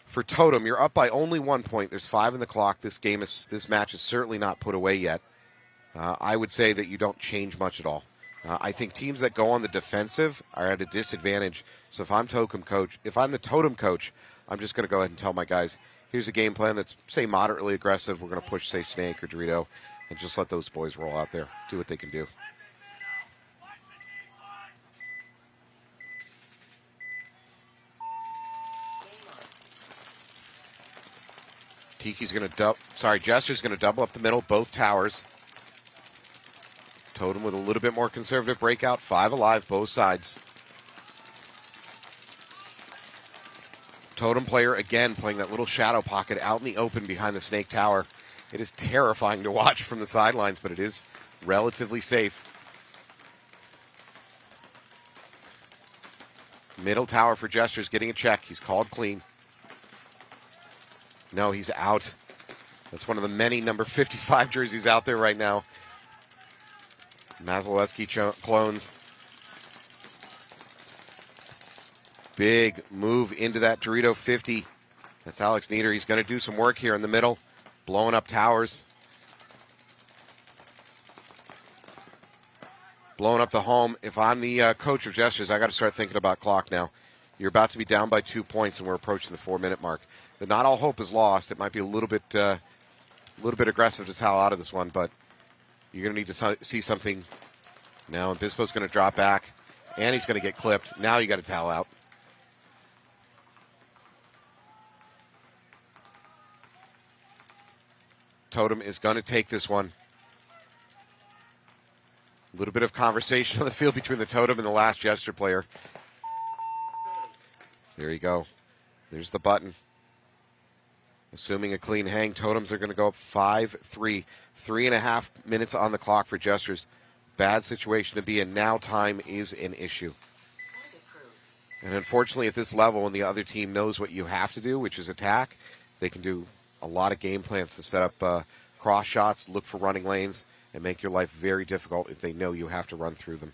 For Totem, you're up by only 1 point. There's 5 in the clock. This match is certainly not put away yet. I would say that you don't change much at all. I think teams that go on the defensive are at a disadvantage. So if I'm the Totem coach, I'm just going to go ahead and tell my guys, here's a game plan that's, say, moderately aggressive. We're going to push, say, Snake or Dorito, and just let those boys roll out there, do what they can do. Jester's going to double up the middle, both towers. Totem with a little bit more conservative breakout, 5 alive, both sides. Totem player, again, playing that little shadow pocket out in the open behind the Snake Tower. It is terrifying to watch from the sidelines, but it is relatively safe. Middle tower for Jesters getting a check. He's called clean. No, he's out. That's one of the many number 55 jerseys out there right now. Mazelewski clones. Big move into that Dorito 50. That's Alex Nieder. He's going to do some work here in the middle, blowing up towers. blowing up the home. If I'm the coach of Jesters, I got to start thinking about clock now. You're about to be down by 2 points, and we're approaching the 4-minute mark. But not all hope is lost. It might be a little bit aggressive to towel out of this one, but you're going to need to see something now. And Bispo's going to drop back, and he's going to get clipped. Now you got to towel out. Totem is going to take this one. A little bit of conversation on the field between the Totem and the last Jester player. There you go. There's the button. Assuming a clean hang, Totems are going to go up 5-3. 3.5 minutes on the clock for Jesters. Bad situation to be in. Now time is an issue. And unfortunately at this level, when the other team knows what you have to do, which is attack, they can do a lot of game plans to set up cross shots, look for running lanes, and make your life very difficult if they know you have to run through them.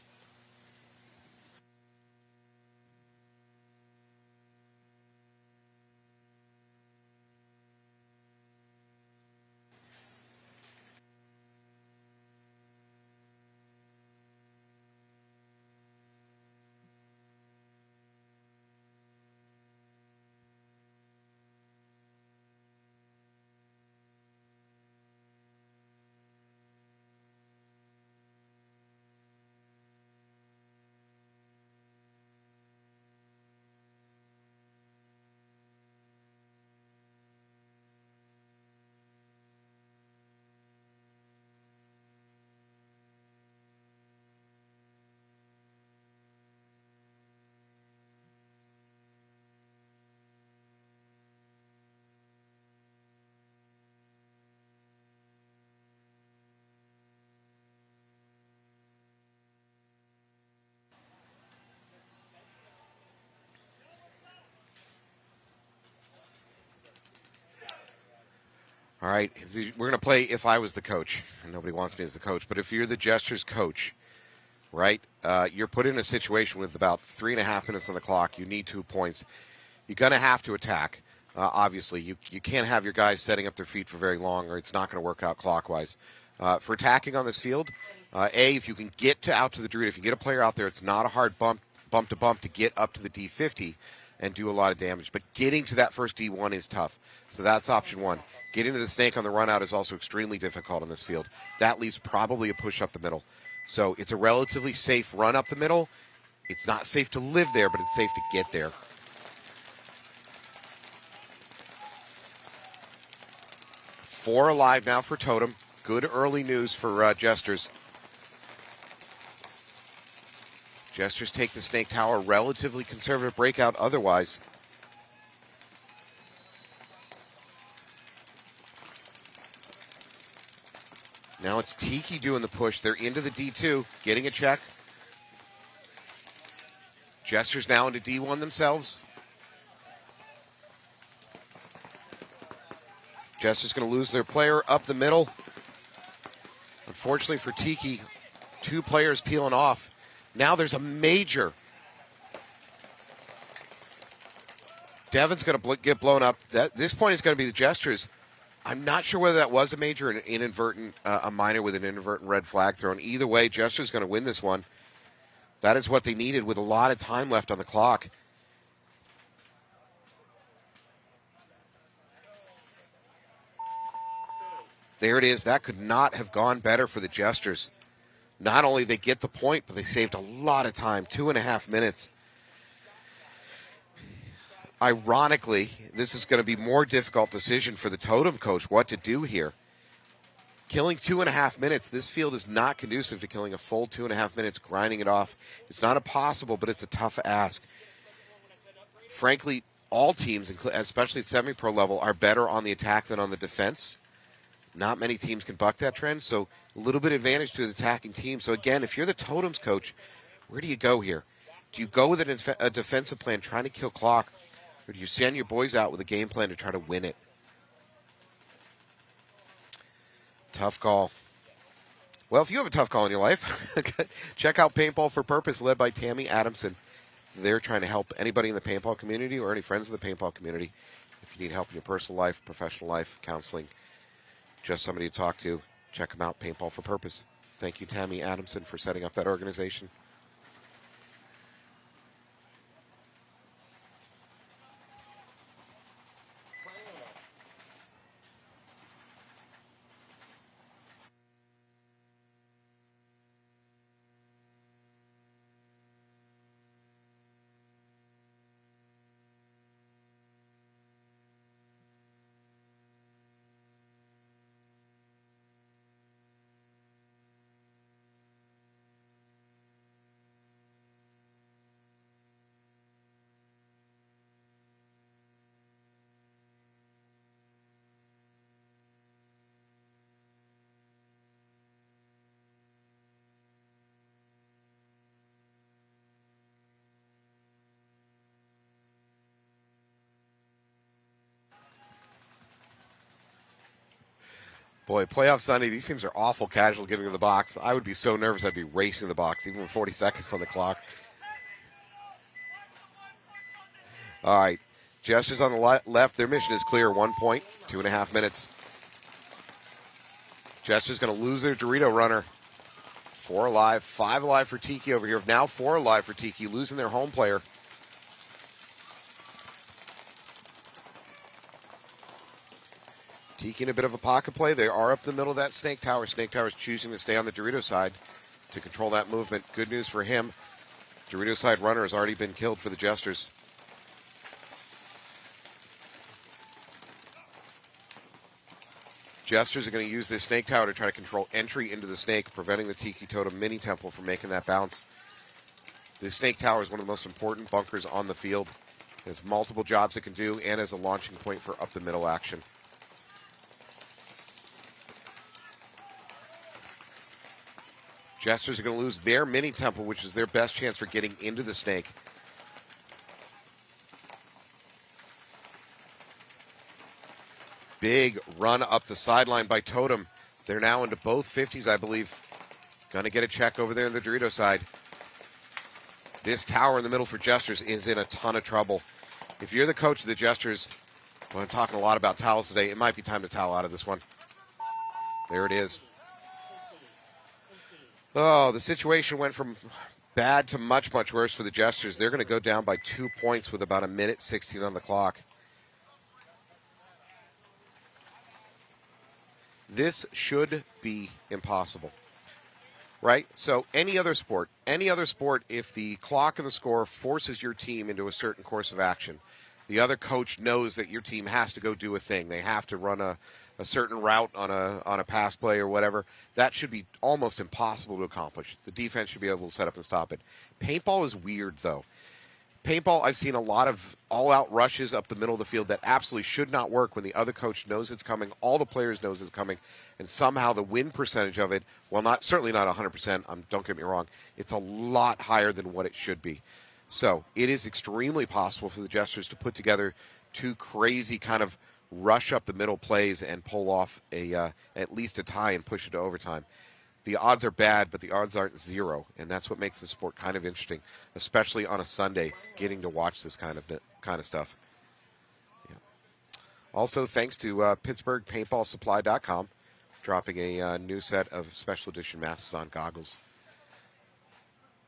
All right, we're going to play If I Was the Coach. And nobody wants me as the coach, but if you're the Jesters coach, right, you're put in a situation with about 3.5 minutes on the clock. You need 2 points. You're going to have to attack. Obviously, you can't have your guys setting up their feet for very long, or it's not going to work out clockwise. For attacking on this field, if you can get out to the Druid, if you get a player out there, it's not a hard bump to get up to the D50 and do a lot of damage. But getting to that first D1 is tough. So that's option one. Getting to the snake on the run out is also extremely difficult in this field. That leaves probably a push up the middle. So it's a relatively safe run up the middle. It's not safe to live there, but it's safe to get there. Four alive now for Totem. Good early news for Jesters. Jesters take the Snake Tower. Relatively conservative breakout otherwise. Now it's Tiki doing the push. They're into the D2, getting a check. Jesters now into D1 themselves. Jesters going to lose their player up the middle. Unfortunately for Tiki, 2 players peeling off. Now there's a major. Devon's going to get blown up. This point is going to be the Jesters. I'm not sure whether that was a major or an inadvertent, a minor with an inadvertent red flag thrown. Either way, Jesters going to win this one. That is what they needed with a lot of time left on the clock. There it is. That could not have gone better for the Jesters. Not only they get the point, but they saved a lot of time, 2.5 minutes. Ironically, this is going to be more difficult decision for the Totem coach, what to do here. Killing 2.5 minutes, this field is not conducive to killing a full 2.5 minutes, grinding it off. It's not impossible, but it's a tough ask. Frankly, all teams, especially at semi-pro level, are better on the attack than on the defense. Not many teams can buck that trend, so a little bit advantage to the attacking team. So again, if you're the Totems coach, where do you go here? Do you go with a defensive plan trying to kill clock, or do you send your boys out with a game plan to try to win it? Tough call. Well, if you have a tough call in your life, check out Paintball for Purpose, led by Tammy Adamson. They're trying to help anybody in the paintball community or any friends of the paintball community. If you need help in your personal life, professional life, counseling, just somebody to talk to, check them out, Paintball for Purpose. Thank you, Tammy Adamson, for setting up that organization. Boy, playoff Sunday, these teams are awful casual getting to the box. I would be so nervous I'd be racing the box, even with 40 seconds on the clock. All right, Jesters on the left, their mission is clear. 1 point, 2.5 minutes. Jesters going to lose their Dorito runner. 4 alive, 5 alive for Tiki over here. Now 4 alive for Tiki, losing their home player. Tiki in a bit of a pocket play. They are up the middle of that Snake Tower. Snake Tower is choosing to stay on the Dorito side to control that movement. Good news for him. Dorito side runner has already been killed for the Jesters. Jesters are going to use this Snake Tower to try to control entry into the Snake, preventing the Tiki Totem mini temple from making that bounce. The Snake Tower is one of the most important bunkers on the field. It has multiple jobs it can do and as a launching point for up the middle action. Jesters are going to lose their mini temple, which is their best chance for getting into the Snake. Big run up the sideline by Totem. They're now into both 50s, I believe. Going to get a check over there on the Dorito side. This tower in the middle for Jesters is in a ton of trouble. If you're the coach of the Jesters, well, I'm talking a lot about towels today, it might be time to towel out of this one. There it is. Oh, the situation went from bad to much, much worse for the Jesters. They're going to go down by 2 points with about 1:16 on the clock. This should be impossible, right? So any other sport, if the clock and the score forces your team into a certain course of action, the other coach knows that your team has to go do a thing. They have to run a certain route on a pass play or whatever. That should be almost impossible to accomplish. The defense should be able to set up and stop it. Paintball is weird, though. Paintball, I've seen a lot of all-out rushes up the middle of the field that absolutely should not work when the other coach knows it's coming, all the players knows it's coming, and somehow the win percentage of it, well, certainly not 100%, don't get me wrong, it's a lot higher than what it should be. So it is extremely possible for the Jesters to put together 2 crazy kind of rush up the middle plays and pull off at least a tie and push it to overtime. The odds are bad, but the odds aren't 0, and that's what makes the sport kind of interesting, especially on a Sunday, getting to watch this kind of stuff. Yeah. Also, thanks to PittsburghPaintballSupply.com, dropping a new set of special edition Mastodon goggles.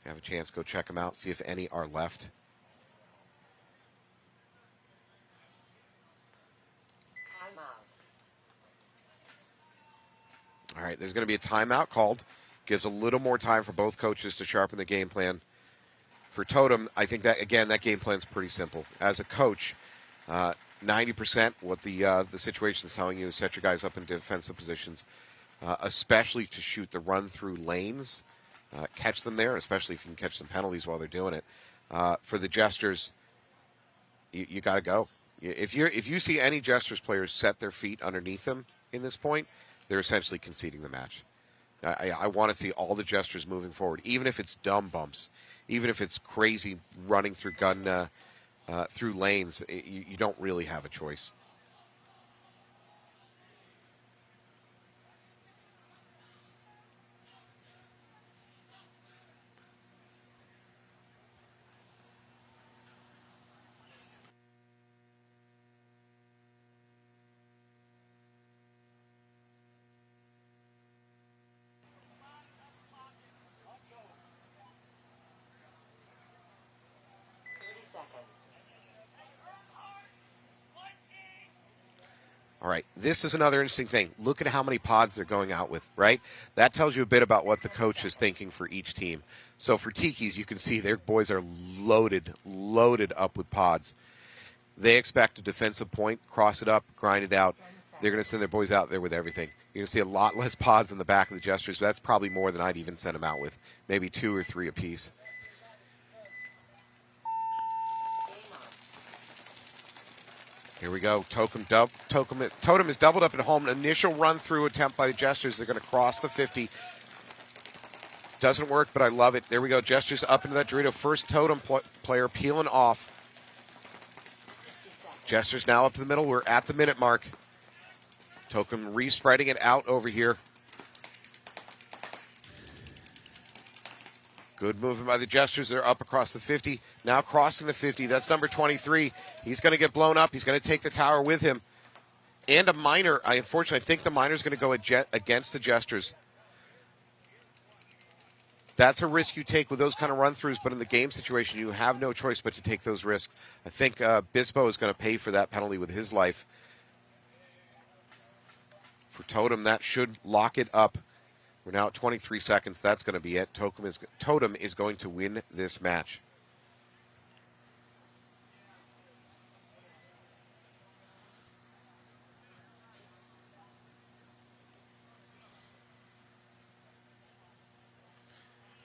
If you have a chance, go check them out, see if any are left. All right, there's going to be a timeout called. Gives a little more time for both coaches to sharpen the game plan. For Totem, I think that, again, that game plan is pretty simple. As a coach, 90% what the situation is telling you is set your guys up in defensive positions, especially to shoot the run-through lanes. Catch them there, especially if you can catch some penalties while they're doing it. For the Jesters, you got to go. If you see any Jesters players set their feet underneath them in this point, they're essentially conceding the match. I want to see all the Jesters moving forward, even if it's dumb bumps, even if it's crazy running through through lanes. You don't really have a choice. All right, this is another interesting thing. Look at how many pods they're going out with, right? That tells you a bit about what the coach is thinking for each team. So for Tiki's, you can see their boys are loaded up with pods. They expect a defensive point, cross it up, grind it out. They're going to send their boys out there with everything. You're going to see a lot less pods in the back of the Jesters. That's probably more than I'd even send them out with, maybe 2 or 3 apiece. Here we go. Totem is doubled up at home. An initial run-through attempt by the Jesters. They're going to cross the 50. Doesn't work, but I love it. There we go. Jesters up into that Dorito. First Totem player peeling off. Jesters now up to the middle. We're at the minute mark. Totem re-spreading it out over here. Good movement by the Jesters. They're up across the 50. Now crossing the 50. That's number 23. He's going to get blown up. He's going to take the tower with him. And a miner. Unfortunately, I think the miner's going to go against the Jesters. That's a risk you take with those kind of run-throughs, but in the game situation, you have no choice but to take those risks. I think Bispo is going to pay for that penalty with his life. For Totem, that should lock it up. We're now at 23 seconds. That's going to be it. Totem is going to win this match.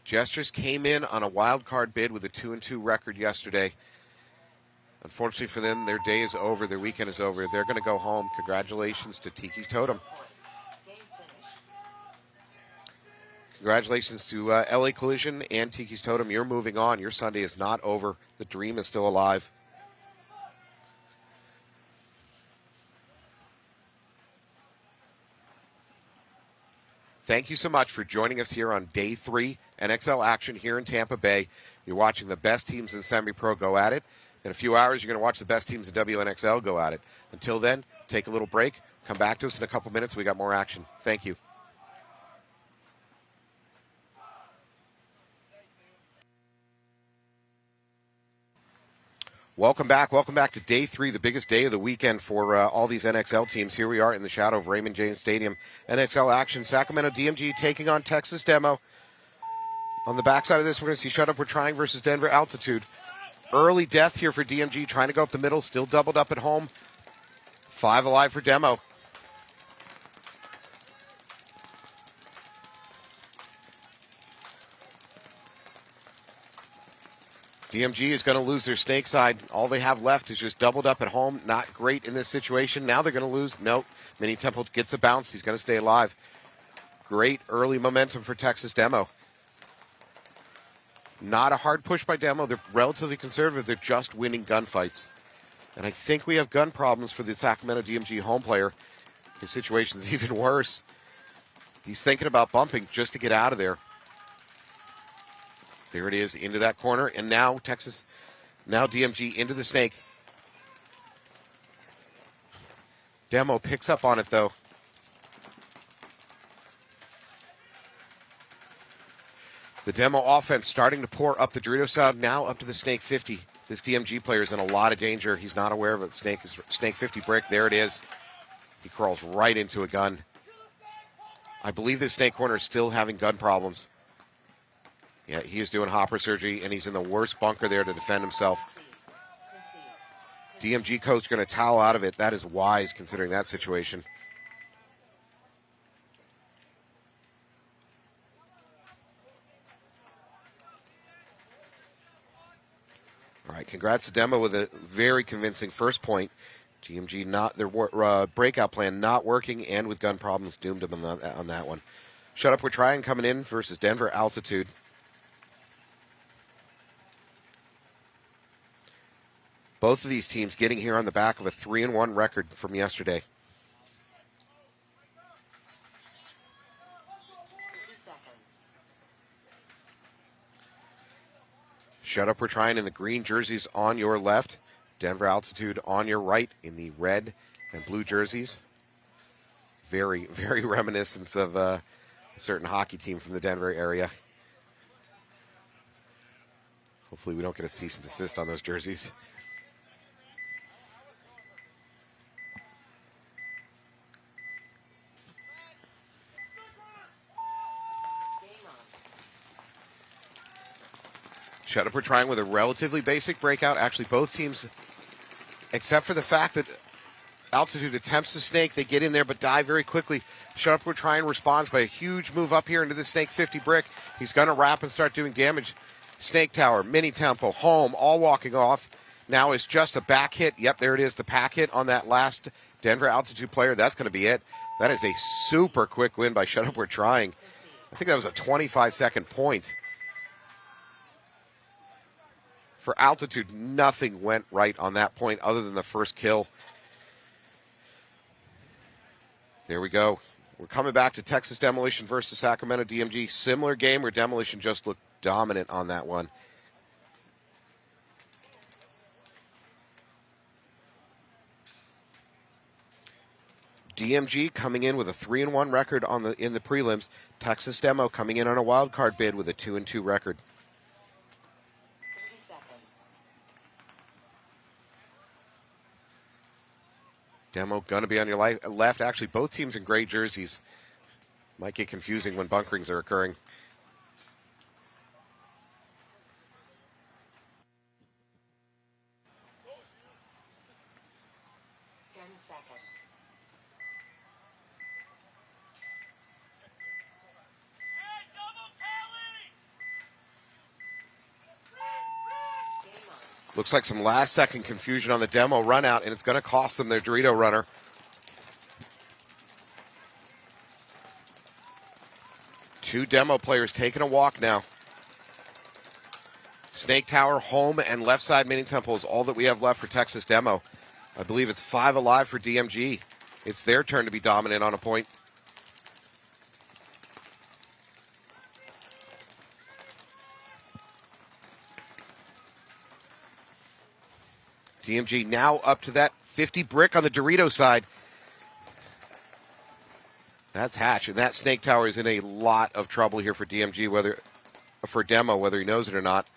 Jesters came in on a wild card bid with a 2-2 record yesterday. Unfortunately for them, their day is over. Their weekend is over. They're going to go home. Congratulations to Tiki's Totem. Congratulations to LA Collision and Tiki's Totem. You're moving on. Your Sunday is not over. The dream is still alive. Thank you so much for joining us here on Day 3 NXL action here in Tampa Bay. You're watching the best teams in semi-pro go at it. In a few hours, you're going to watch the best teams in WNXL go at it. Until then, take a little break. Come back to us in a couple minutes. We got more action. Thank you. Welcome back. Welcome back to Day 3, the biggest day of the weekend for all these NXL teams. Here we are in the shadow of Raymond James Stadium. NXL action. Sacramento DMG taking on Texas Demo. On the backside of this, we're going to see Shut Up We're Trying versus Denver Altitude. Early death here for DMG, trying to go up the middle, still doubled up at home. 5 alive for Demo. DMG is going to lose their snake side. All they have left is just doubled up at home. Not great in this situation. Now they're going to lose. Nope. Mini Temple gets a bounce. He's going to stay alive. Great early momentum for Texas Demo. Not a hard push by Demo. They're relatively conservative. They're just winning gunfights. And I think we have gun problems for the Sacramento DMG home player. His situation's even worse. He's thinking about bumping just to get out of there. There it is, into that corner. And now DMG into the snake. Demo picks up on it, though. The Demo offense starting to pour up the Dorito side, now up to the Snake 50. This DMG player is in a lot of danger. He's not aware of it. Snake 50 break. There it is. He crawls right into a gun. I believe this Snake corner is still having gun problems. Yeah, he is doing hopper surgery, and he's in the worst bunker there to defend himself. DMG coach going to towel out of it. That is wise considering that situation. All right, congrats to Demo with a very convincing first point. DMG not their breakout plan not working, and with gun problems doomed him on that one. Shut Up We're Trying coming in versus Denver Altitude. Both of these teams getting here on the back of a 3-1 record from yesterday. Shut Up We're Trying in the green jerseys on your left. Denver Altitude on your right in the red and blue jerseys. Very, very reminiscent of a certain hockey team from the Denver area. Hopefully we don't get a cease and desist on those jerseys. Shut Up, we're trying with a relatively basic breakout. Actually, both teams, except for the fact that Altitude attempts the snake, they get in there but die very quickly. Shut Up, we're trying responds by a huge move up here into the snake 50 brick. He's going to wrap and start doing damage. Snake Tower, Mini Temple, Home, all walking off. Now it's just a back hit. Yep, there it is, the pack hit on that last Denver Altitude player. That's going to be it. That is a super quick win by Shut Up, we're trying. I think that was a 25-second point. For Altitude, nothing went right on that point other than the first kill. There we go. We're coming back to Texas Demolition versus Sacramento DMG. Similar game where Demolition just looked dominant on that one. DMG coming in with a 3-1 record in the prelims. Texas Demo coming in on a wild card bid with a 2-2 record. 30 seconds. Demo going to be on your left. Actually, both teams in gray jerseys. Might get confusing when bunkerings are occurring. Looks like some last-second confusion on the Demo run out, and it's going to cost them their Dorito runner. Two Demo players taking a walk now. Snake Tower, Home, and left side Mini Temple is all that we have left for Texas Demo. I believe it's 5 alive for DMG. It's their turn to be dominant on a point. DMG now up to that 50 brick on the Dorito side. That's Hatch, and that Snake Tower is in a lot of trouble here for DMG, for Demo, whether he knows it or not.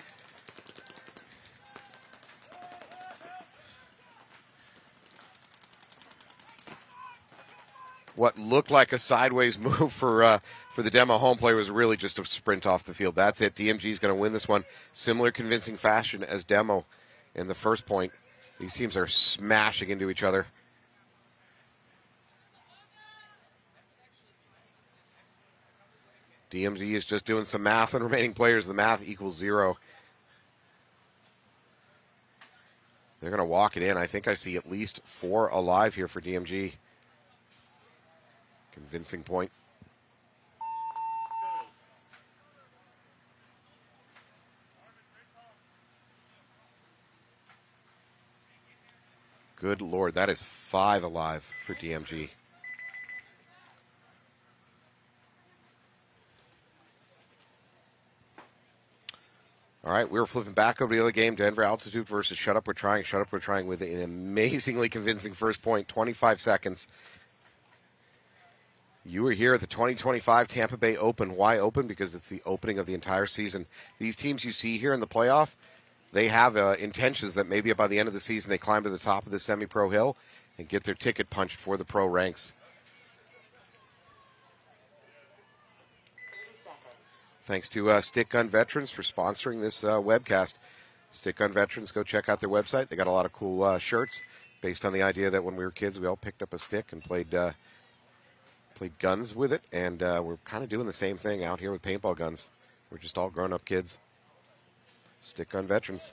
What looked like a sideways move for the Demo home player was really just a sprint off the field. That's it. DMG is going to win this one. Similar convincing fashion as Demo in the first point. These teams are smashing into each other. DMG is just doing some math on remaining players. The math equals 0. They're going to walk it in. I think I see at least 4 alive here for DMG. Convincing point. Good Lord, that is 5 alive for DMG. All right, we're flipping back over to the other game. Denver Altitude versus Shut Up, we're trying. Shut Up, we're trying with an amazingly convincing first point, 25 seconds. You were here at the 2025 Tampa Bay Open. Why open? Because it's the opening of the entire season. These teams you see here in the playoff, they have intentions that maybe by the end of the season they climb to the top of the semi-pro hill and get their ticket punched for the pro ranks. 30 seconds. Thanks to Stick Gun Veterans for sponsoring this webcast. Stick Gun Veterans, go check out their website. They got a lot of cool shirts based on the idea that when we were kids we all picked up a stick and played guns with it, and we're kind of doing the same thing out here with paintball guns. We're just all grown-up kids. Stick Gun Veterans.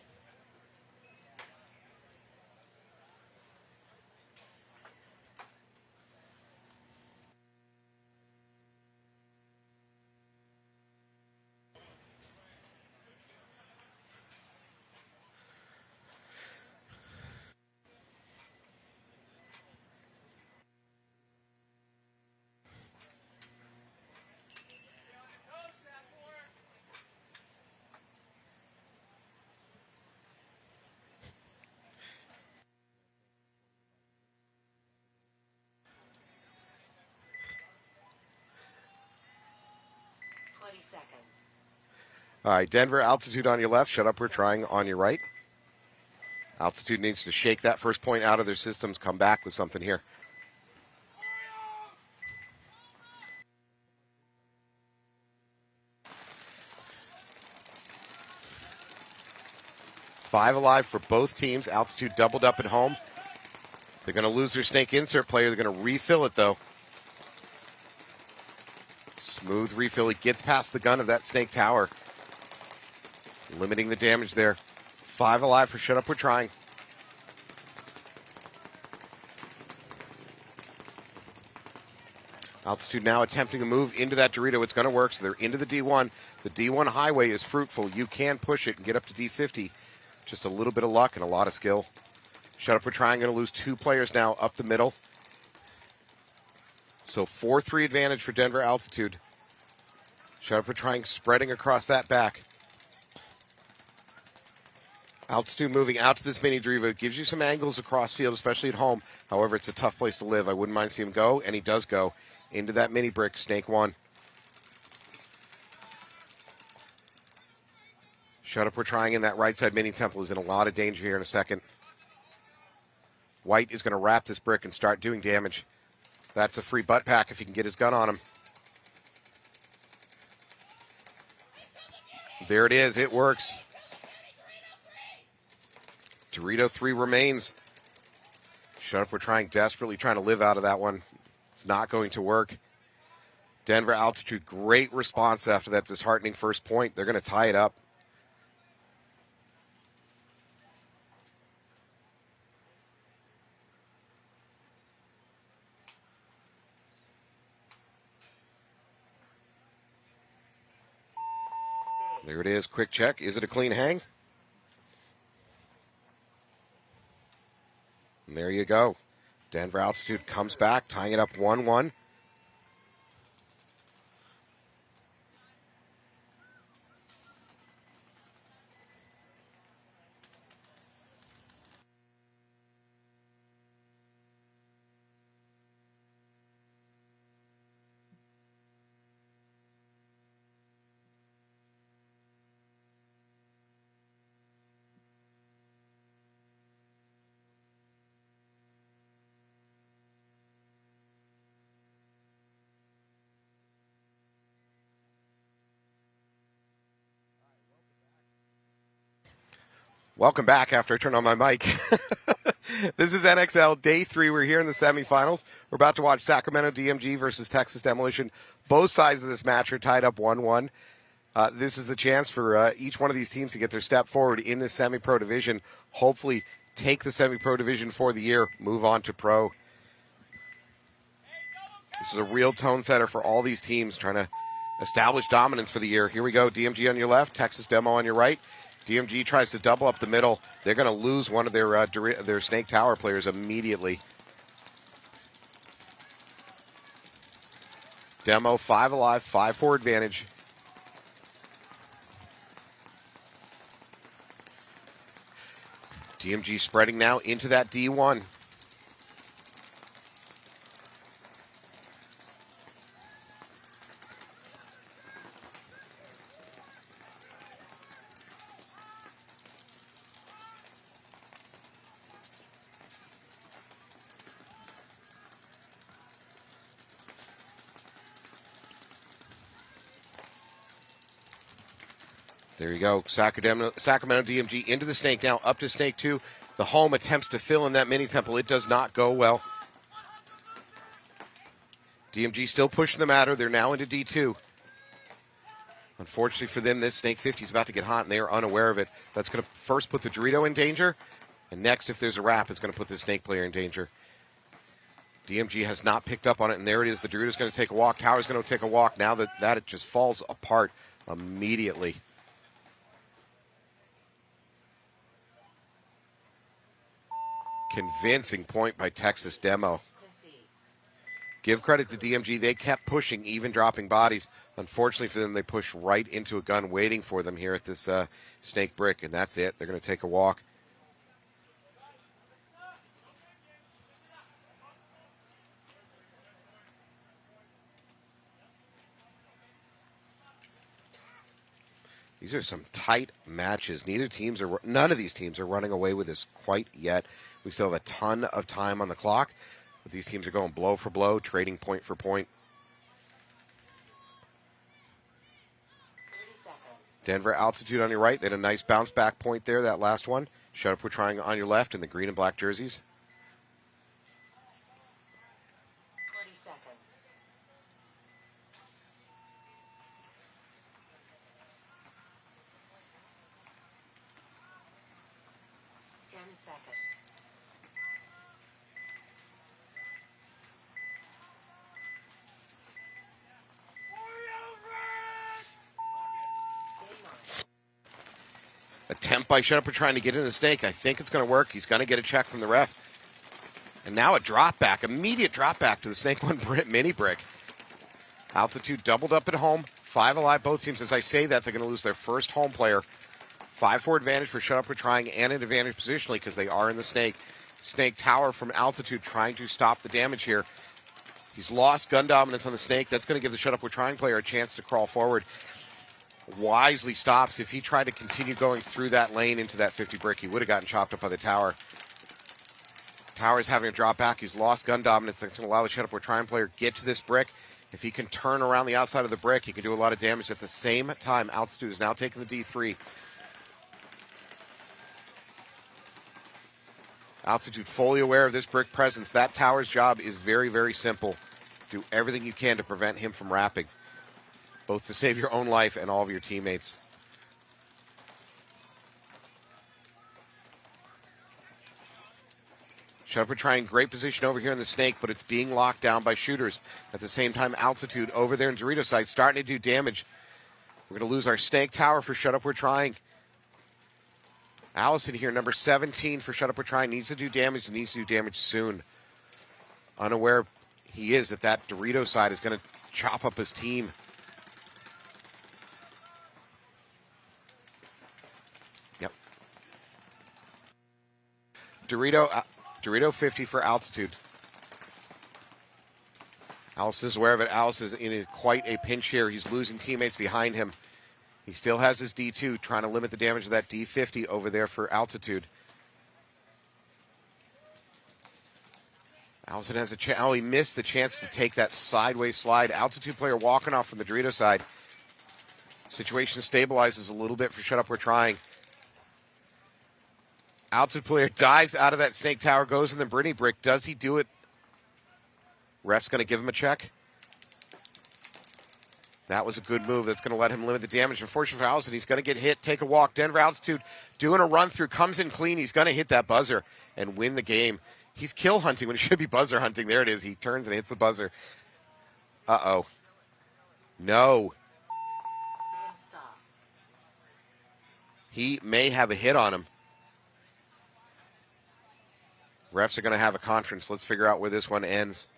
All right, Denver, Altitude on your left. Shut Up, we're trying on your right. Altitude needs to shake that first point out of their systems, come back with something here. 5 alive for both teams. Altitude doubled up at home. They're going to lose their snake insert player. They're going to refill it, though. Smooth refill. He gets past the gun of that snake tower. Limiting the damage there. 5 alive for Shut Up, We're Trying. Altitude now attempting to move into that Dorito. It's going to work, so they're into the D1. The D1 highway is fruitful. You can push it and get up to D50. Just a little bit of luck and a lot of skill. Shut Up, We're Trying. Going to lose 2 players now up the middle. So 4-3 advantage for Denver Altitude. Shut Up, We're Trying, spreading across that back. Altitude moving out to this mini Driva. It gives you some angles across field, especially at home. However, it's a tough place to live. I wouldn't mind seeing him go, and he does go into that mini brick. Snake 1. Shut Up, We're Trying in that right side mini temple is in a lot of danger here in a second. White is going to wrap this brick and start doing damage. That's a free butt pack if he can get his gun on him. There it is. It works. Dorito 3 remains. Shut Up, We're Trying, desperately trying to live out of that one. It's not going to work. Denver Altitude, great response after that disheartening first point. They're going to tie it up. There it is. Quick check. Is it a clean hang? And there you go. Denver Altitude comes back, tying it up 1-1. Welcome back after I turned on my mic. This is NXL Day 3. We're here in the semifinals. We're about to watch Sacramento DMG versus Texas Demolition. Both sides of this match are tied up 1-1. This is the chance for each one of these teams to get their step forward in this semi-pro division. Hopefully take the semi-pro division for the year, move on to pro. This is a real tone setter for all these teams trying to establish dominance for the year. Here we go. DMG on your left, Texas Demo on your right. DMG tries to double up the middle. They're going to lose one of their Snake Tower players immediately. Demo 5 alive, 5-4 advantage. DMG spreading now into that D1. There you go. Sacramento DMG into the Snake now, up to Snake 2. The home attempts to fill in that mini temple. It does not go well. DMG still pushing the matter. They're now into D2. Unfortunately for them, this Snake 50 is about to get hot, and they are unaware of it. That's going to first put the Dorito in danger, and next, if there's a wrap, it's going to put the Snake player in danger. DMG has not picked up on it, and there it is. The Dorito's going to take a walk. Tower's going to take a walk. Now that it just falls apart immediately. Convincing point by Texas Demo. Give credit to DMG. They kept pushing, even dropping bodies. Unfortunately for them, they pushed right into a gun waiting for them here at this Snake Brick, and that's it. They're going to take a walk. These are some tight matches. None of these teams are running away with this quite yet. We still have a ton of time on the clock, but these teams are going blow for blow, trading point for point. 30 seconds. Denver altitude on your right. They had a nice bounce back point there, that last one. Shut up, we're trying on your left in the green and black jerseys. 20 seconds. 10 seconds. Attempt by Shut Up, we're trying to get into the snake. I think it's going to work. He's going to get a check from the ref. And now a drop back, immediate drop back to the snake one mini brick. Altitude doubled up at home. 5 alive, both teams. As I say that, they're going to lose their first home player. 5-4 advantage for Shut Up, we're trying, and an advantage positionally because they are in the snake. Snake tower from altitude trying to stop the damage here. He's lost gun dominance on the snake. That's going to give the Shut Up, we're trying player a chance to crawl forward. Wisely stops. If he tried to continue going through that lane into that 50 brick, he would have gotten chopped up by the tower. Tower's having a drop back. He's lost gun dominance. That's going to allow the Shut Up, we're trying player get to this brick. If he can turn around the outside of the brick, he can do a lot of damage. At the same time, altitude is now taking the D3. Altitude fully aware of this brick presence. That tower's job is very, very simple. Do everything you can to prevent him from wrapping, both to save your own life and all of your teammates. Shut Up, we're trying great position over here in the snake, but it's being locked down by shooters. At the same time, altitude over there in Dorito side starting to do damage. We're going to lose our snake tower for Shut Up, we're trying. Allison here, number 17 for Shut Up, we're trying. Needs to do damage and needs to do damage soon. Unaware he is that Dorito side is going to chop up his team. Yep. Dorito 50 for altitude. Alice is aware of it. Alice is in quite a pinch here. He's losing teammates behind him. He still has his D2, trying to limit the damage of that D50 over there for altitude. Allison has a chance. Oh, he missed the chance to take that sideways slide. Altitude player walking off from the Dorito side. Situation stabilizes a little bit for Shut Up, we're trying. Altitude player dives out of that snake tower, goes in the Brittany brick. Does he do it? Ref's going to give him a check. That was a good move. That's going to let him limit the damage. Unfortunately for Allison, he's going to get hit, take a walk. Denver altitude doing a run through, comes in clean. He's going to hit that buzzer and win the game. He's kill hunting when he should be buzzer hunting. There it is. He turns and hits the buzzer. Uh-oh. No. He may have a hit on him. Refs are going to have a conference. Let's figure out where this one ends.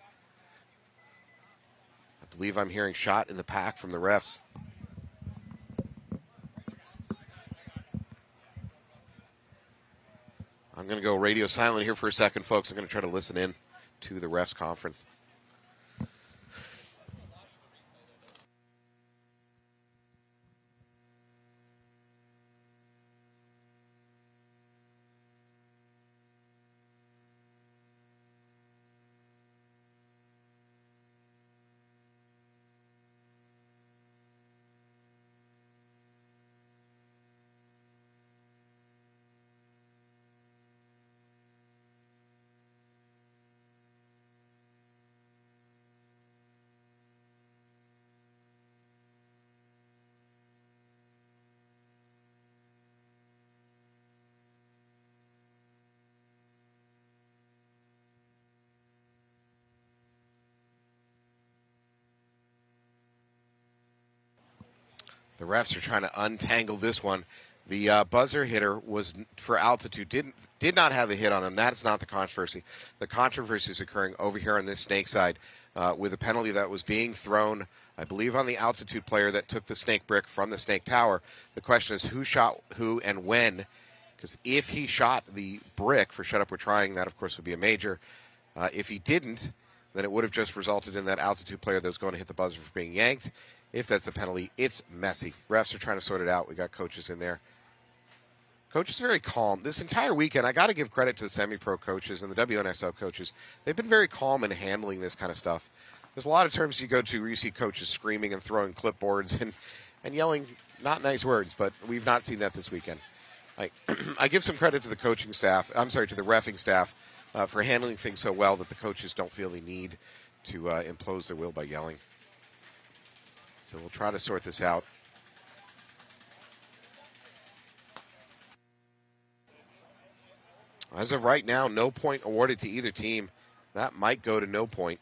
I believe I'm hearing shot in the pack from the refs. I'm going to go radio silent here for a second, folks. I'm going to try to listen in to the refs conference. The refs are trying to untangle this one. The buzzer hitter was for altitude, did not have a hit on him. That is not the controversy. The controversy is occurring over here on this snake side with a penalty that was being thrown, I believe, on the altitude player that took the snake brick from the snake tower. The question is who shot who and when, because if he shot the brick for Shut Up, We're Trying, that of course would be a major. If he didn't, then it would have just resulted in that altitude player that was going to hit the buzzer for being yanked. If that's a penalty, it's messy. Refs are trying to sort it out. We got coaches in there. Coach is very calm. This entire weekend, I got to give credit to the semi-pro coaches and the WNXL coaches. They've been very calm in handling this kind of stuff. There's a lot of terms you go to where you see coaches screaming and throwing clipboards and yelling, Not nice words, but we've not seen that this weekend. I give some credit to the coaching staff. I'm sorry, to the reffing staff for handling things so well that the coaches don't feel the need to impose their will by yelling. So we'll try to sort this out. As of right now, no point awarded to either team. That might go to no point.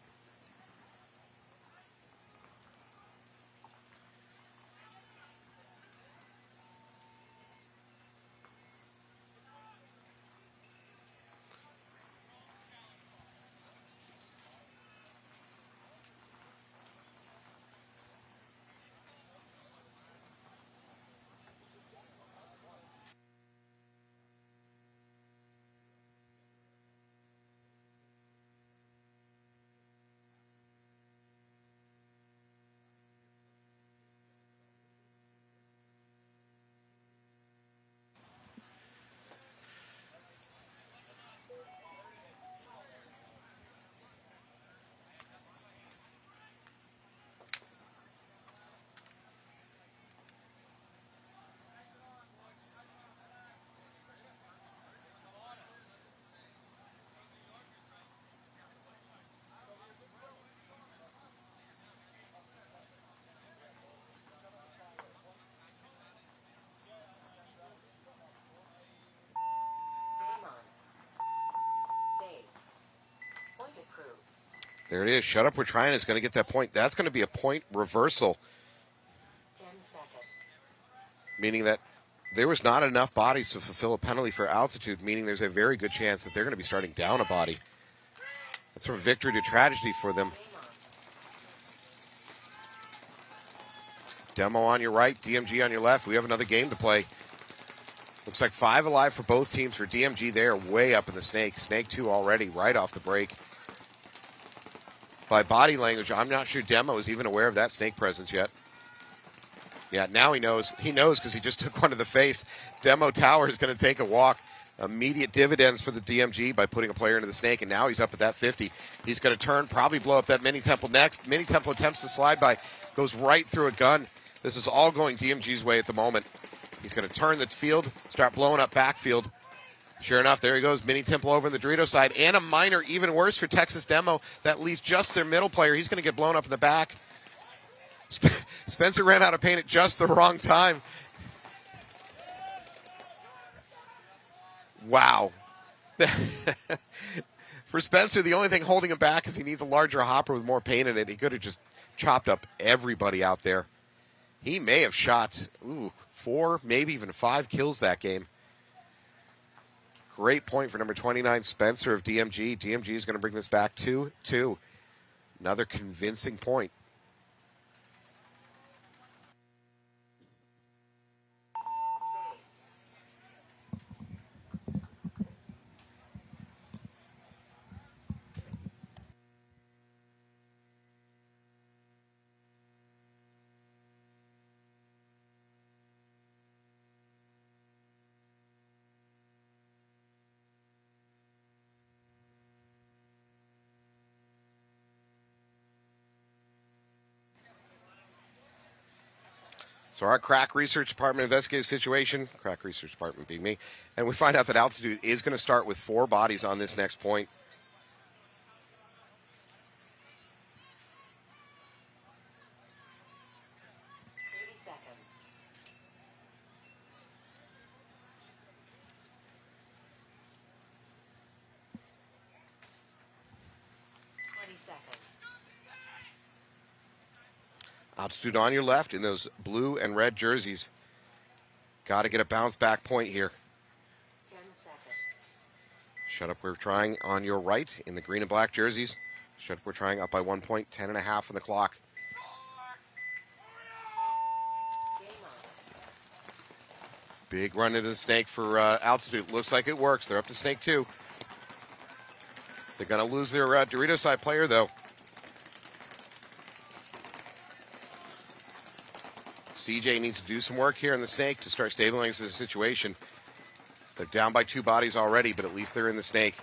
There it is. Shut up, we're trying. It's going to get that point. That's going to be a point reversal. 10 seconds. Meaning that there was not enough bodies to fulfill a penalty for altitude, meaning there's a very good chance that they're going to be starting down a body. That's from victory to tragedy for them. Demo on your right, DMG on your left. We have another game to play. Looks like 5 alive for both teams. For DMG, they are way up in the snake. Snake 2 already, right off the break. By body language, I'm not sure Demo is even aware of that snake presence yet. Yeah, now he knows. He knows because he just took one to the face. Demo Tower is going to take a walk. Immediate dividends for the DMG by putting a player into the snake, and now he's up at that 50. He's going to turn, probably blow up that Mini Temple next. Mini Temple attempts to slide by, goes right through a gun. This is all going DMG's way at the moment. He's going to turn the field, start blowing up backfield. Sure enough, there he goes. Mini Temple over on the Dorito side. And a minor, even worse for Texas Demo. That leaves just their middle player. He's going to get blown up in the back. Spencer ran out of paint at just the wrong time. Wow. For Spencer, the only thing holding him back is he needs a larger hopper with more paint in it. He could have just chopped up everybody out there. He may have shot 4, maybe even 5 kills that game. Great point for number 29, Spencer of DMG. DMG is going to bring this back 2-2. Another convincing point. So our crack research department investigates the situation, crack research department being me, and we find out that altitude is going to start with 4 bodies on this next point. Altitude on your left in those blue and red jerseys. Got to get a bounce back point here. 10 seconds. Shut up, we're trying on your right in the green and black jerseys. Shut up, we're trying up by 1 point, 10.5 on the clock. Big run into the snake for altitude. Looks like it works. They're up to snake 2. They're going to lose their Dorito side player, though. CJ needs to do some work here in the snake to start stabilizing the situation. They're down by 2 bodies already, but at least they're in the snake.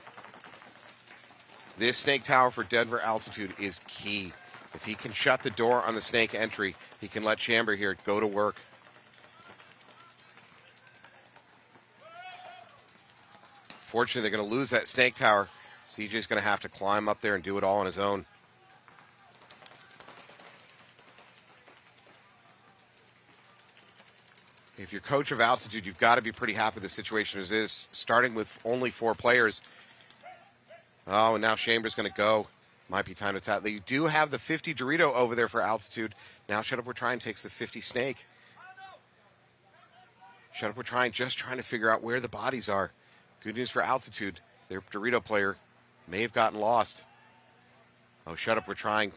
This snake tower for Denver altitude is key. If he can shut the door on the snake entry, he can let Chamber here go to work. Unfortunately, they're going to lose that snake tower. CJ's going to have to climb up there and do it all on his own. If you're coach of altitude, you've got to be pretty happy the situation as is. Starting with only 4 players. Oh, and now Chamber's going to go. Might be time to tap. They do have the 50 Dorito over there for altitude. Now Shut Up We're Trying takes the 50 snake. Shut Up We're Trying, just trying to figure out where the bodies are. Good news for altitude. Their Dorito player may have gotten lost. Oh, Shut Up We're Trying.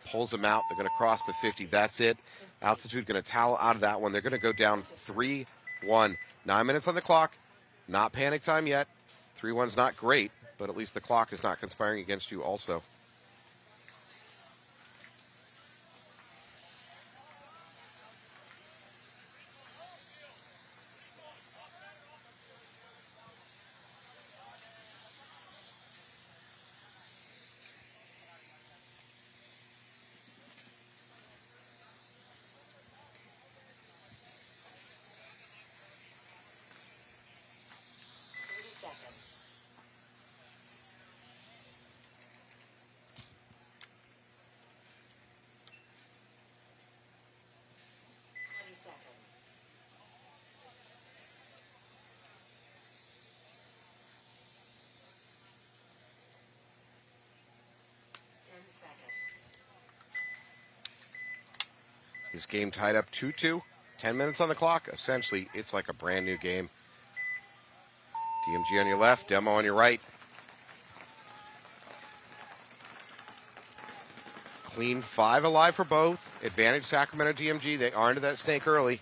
Pulls them out. They're going to cross the 50. That's it. Altitude going to towel out of that one. They're going to go down 3-1. 9 minutes on the clock. Not panic time yet. 3-1's not great, but at least the clock is not conspiring against you also. This game tied up 2-2. 10 minutes on the clock. Essentially, it's like a brand new game. DMG on your left, Demo on your right. Clean 5 alive for both. Advantage Sacramento DMG. They are into that snake early.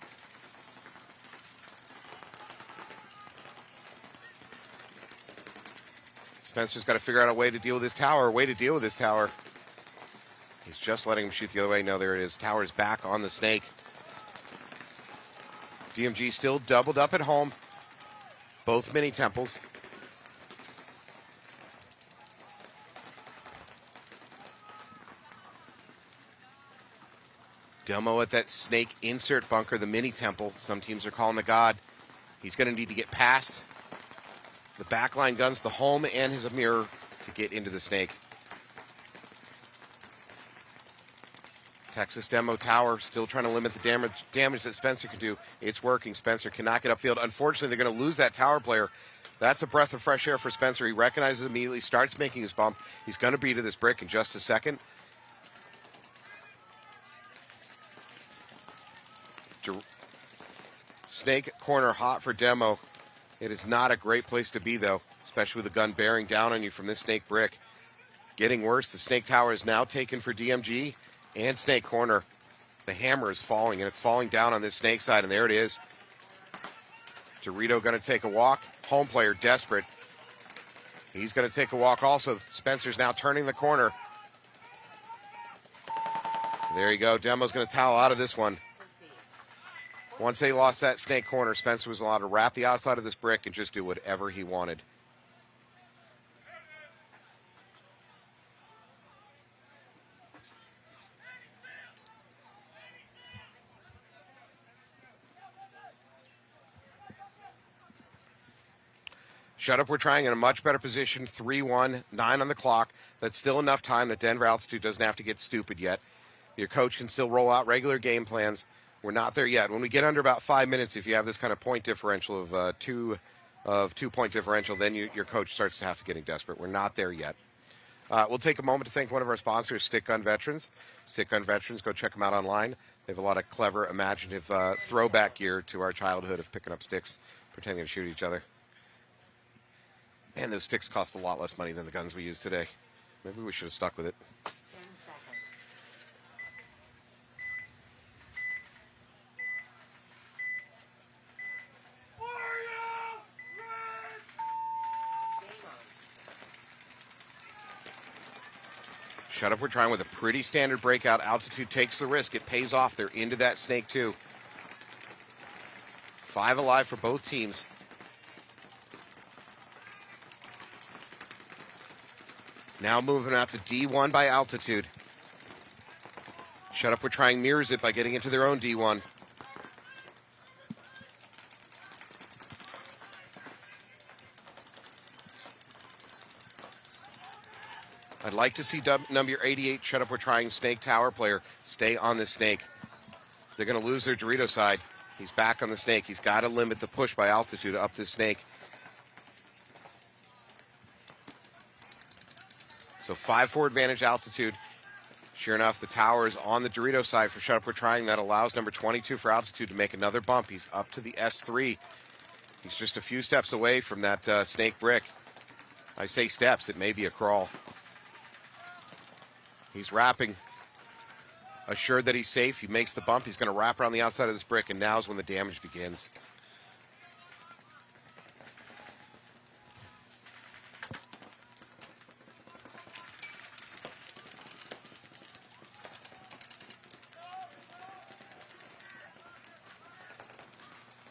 Spencer's got to figure out a way to deal with this tower. He's just letting him shoot the other way. No, there it is. Tower's back on the snake. DMG still doubled up at home. Both mini temples. Demo at that snake insert bunker, the mini temple. Some teams are calling the god. He's going to need to get past the backline guns, the home, and his mirror to get into the snake. Texas Demo Tower still trying to limit the damage that Spencer can do. It's working. Spencer cannot get upfield. Unfortunately, they're going to lose that tower player. That's a breath of fresh air for Spencer. He recognizes it immediately, starts making his bump. He's going to be to this brick in just a second. Snake corner hot for Demo. It is not a great place to be, though, especially with the gun bearing down on you from this snake brick. Getting worse. The snake tower is now taken for DMG. And snake corner. The hammer is falling, and it's falling down on this snake side, and there it is. Dorito going to take a walk. Home player desperate. He's going to take a walk also. Spencer's now turning the corner. There you go. Demo's going to towel out of this one. Once they lost that snake corner, Spencer was allowed to wrap the outside of this brick and just do whatever he wanted. Shut Up We're Trying in a much better position. 3-1, 9 on the clock. That's still enough time that Denver Altitude doesn't have to get stupid yet. Your coach can still roll out regular game plans. We're not there yet. When we get under about 5 minutes, if you have this kind of point differential of 2-point differential, then your coach starts to have to getting desperate. We're not there yet. We'll take a moment to thank one of our sponsors, Stick Gun Veterans. Stick Gun Veterans, go check them out online. They have a lot of clever, imaginative throwback gear to our childhood of picking up sticks, pretending to shoot each other. Man, those sticks cost a lot less money than the guns we use today. Maybe we should have stuck with it. 10 seconds. Shut Up We're Trying with a pretty standard breakout. Altitude takes the risk. It pays off. They're into that snake, too. 5 alive for both teams. Now moving out to D1 by Altitude. Shut Up We're Trying mirrors it by getting into their own D1. like to see number 88, shut up, we're trying snake tower player, stay on the snake. They're going to lose their Dorito side. He's back on the snake. He's got to limit the push by altitude up this snake. So 5-4 advantage altitude. Sure enough, the tower is on the Dorito side for shut up, we're trying. That allows number 22 for altitude to make another bump. He's up to the S3. He's just a few steps away from that snake brick. I say steps, it may be a crawl. He's wrapping. Assured that he's safe, he makes the bump. He's going to wrap around the outside of this brick, and now's when the damage begins.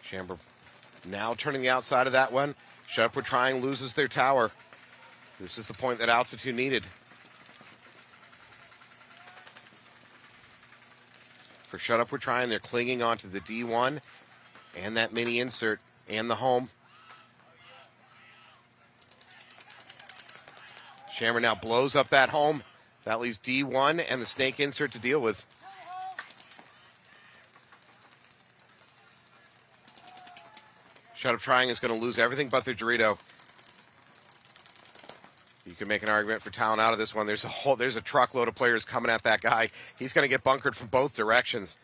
Chamber now turning the outside of that one. Shut up, we're trying, loses their tower. This is the point that altitude needed. For shut up, we're trying, they're clinging onto the D1 and that mini insert and the home. Shammer now blows up that home. That leaves D1 and the snake insert to deal with. Shut up trying is going to lose everything but their Dorito. You can make an argument for Talon out of this one. There's a truckload of players coming at that guy. He's going to get bunkered from both directions.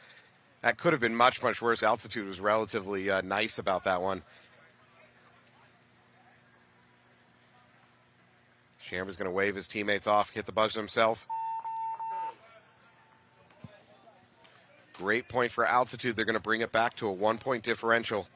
That could have been much, much worse. Altitude was relatively nice about that one. Shamber's going to wave his teammates off, hit the buzzer himself. Great point for altitude. They're going to bring it back to a 1-point differential.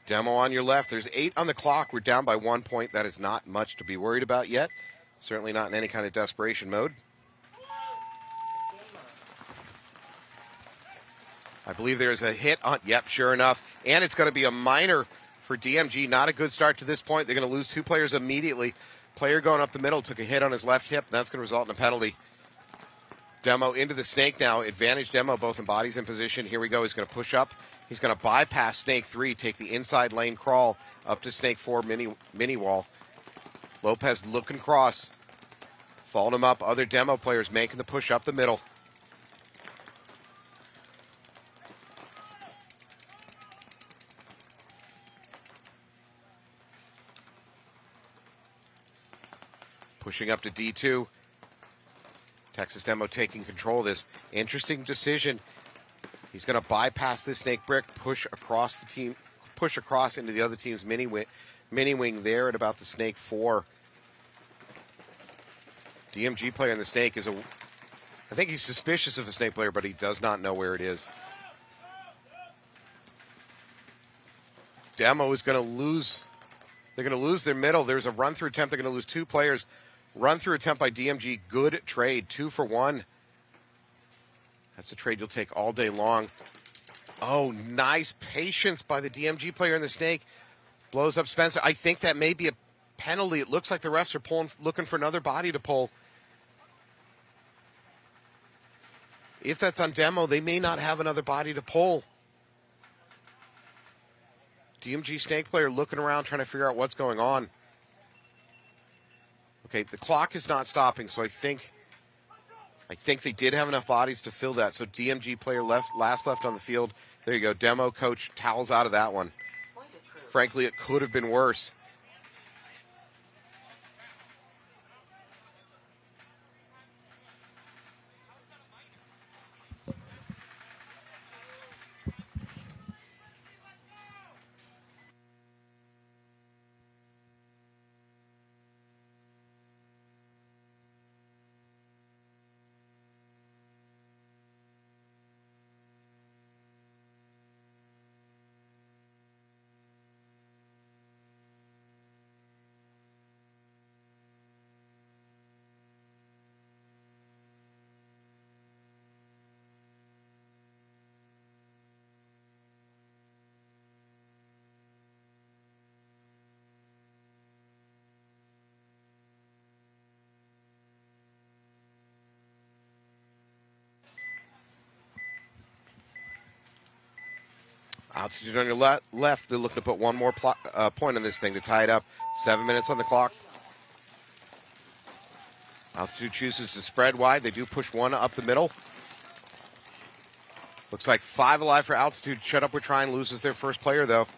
Demo on your left. There's 8 on the clock. We're down by 1 point. That is not much to be worried about yet. Certainly not in any kind of desperation mode. I believe there's a hit on, yep, sure enough. And it's going to be a minor for DMG. Not a good start to this point. They're going to lose 2 players immediately. Player going up the middle took a hit on his left hip. That's going to result in a penalty. Demo into the snake now. Advantage Demo, both in bodies in position. Here we go. He's going to push up. He's going to bypass Snake 3, take the inside lane crawl up to Snake 4 mini wall. Lopez looking cross. Followed him up. Other Demo players making the push up the middle. Pushing up to D2. Texas Demo taking control of this. Interesting decision. He's going to bypass this snake brick, push across the team, push across into the other team's mini wing there at about the snake 4. DMG player in the snake is I think he's suspicious of a snake player, but he does not know where it is. Demo is going to lose. They're going to lose their middle. There's a run-through attempt. They're going to lose 2 players. Run-through attempt by DMG. Good trade. 2 for 1. That's a trade you'll take all day long. Oh, nice patience by the DMG player in the snake. Blows up Spencer. I think that may be a penalty. It looks like the refs are looking for another body to pull. If that's on Demo, they may not have another body to pull. DMG snake player looking around trying to figure out what's going on. Okay, the clock is not stopping, so I think they did have enough bodies to fill that. So DMG player last left on the field. There you go. Demo coach towels out of that one. Frankly, it could have been worse. Altitude on your left, they're looking to put one more point on this thing to tie it up. 7 minutes on the clock. Altitude chooses to spread wide. They do push one up the middle. Looks like 5 alive for Altitude. Shut Up, We're Trying loses their first player, though.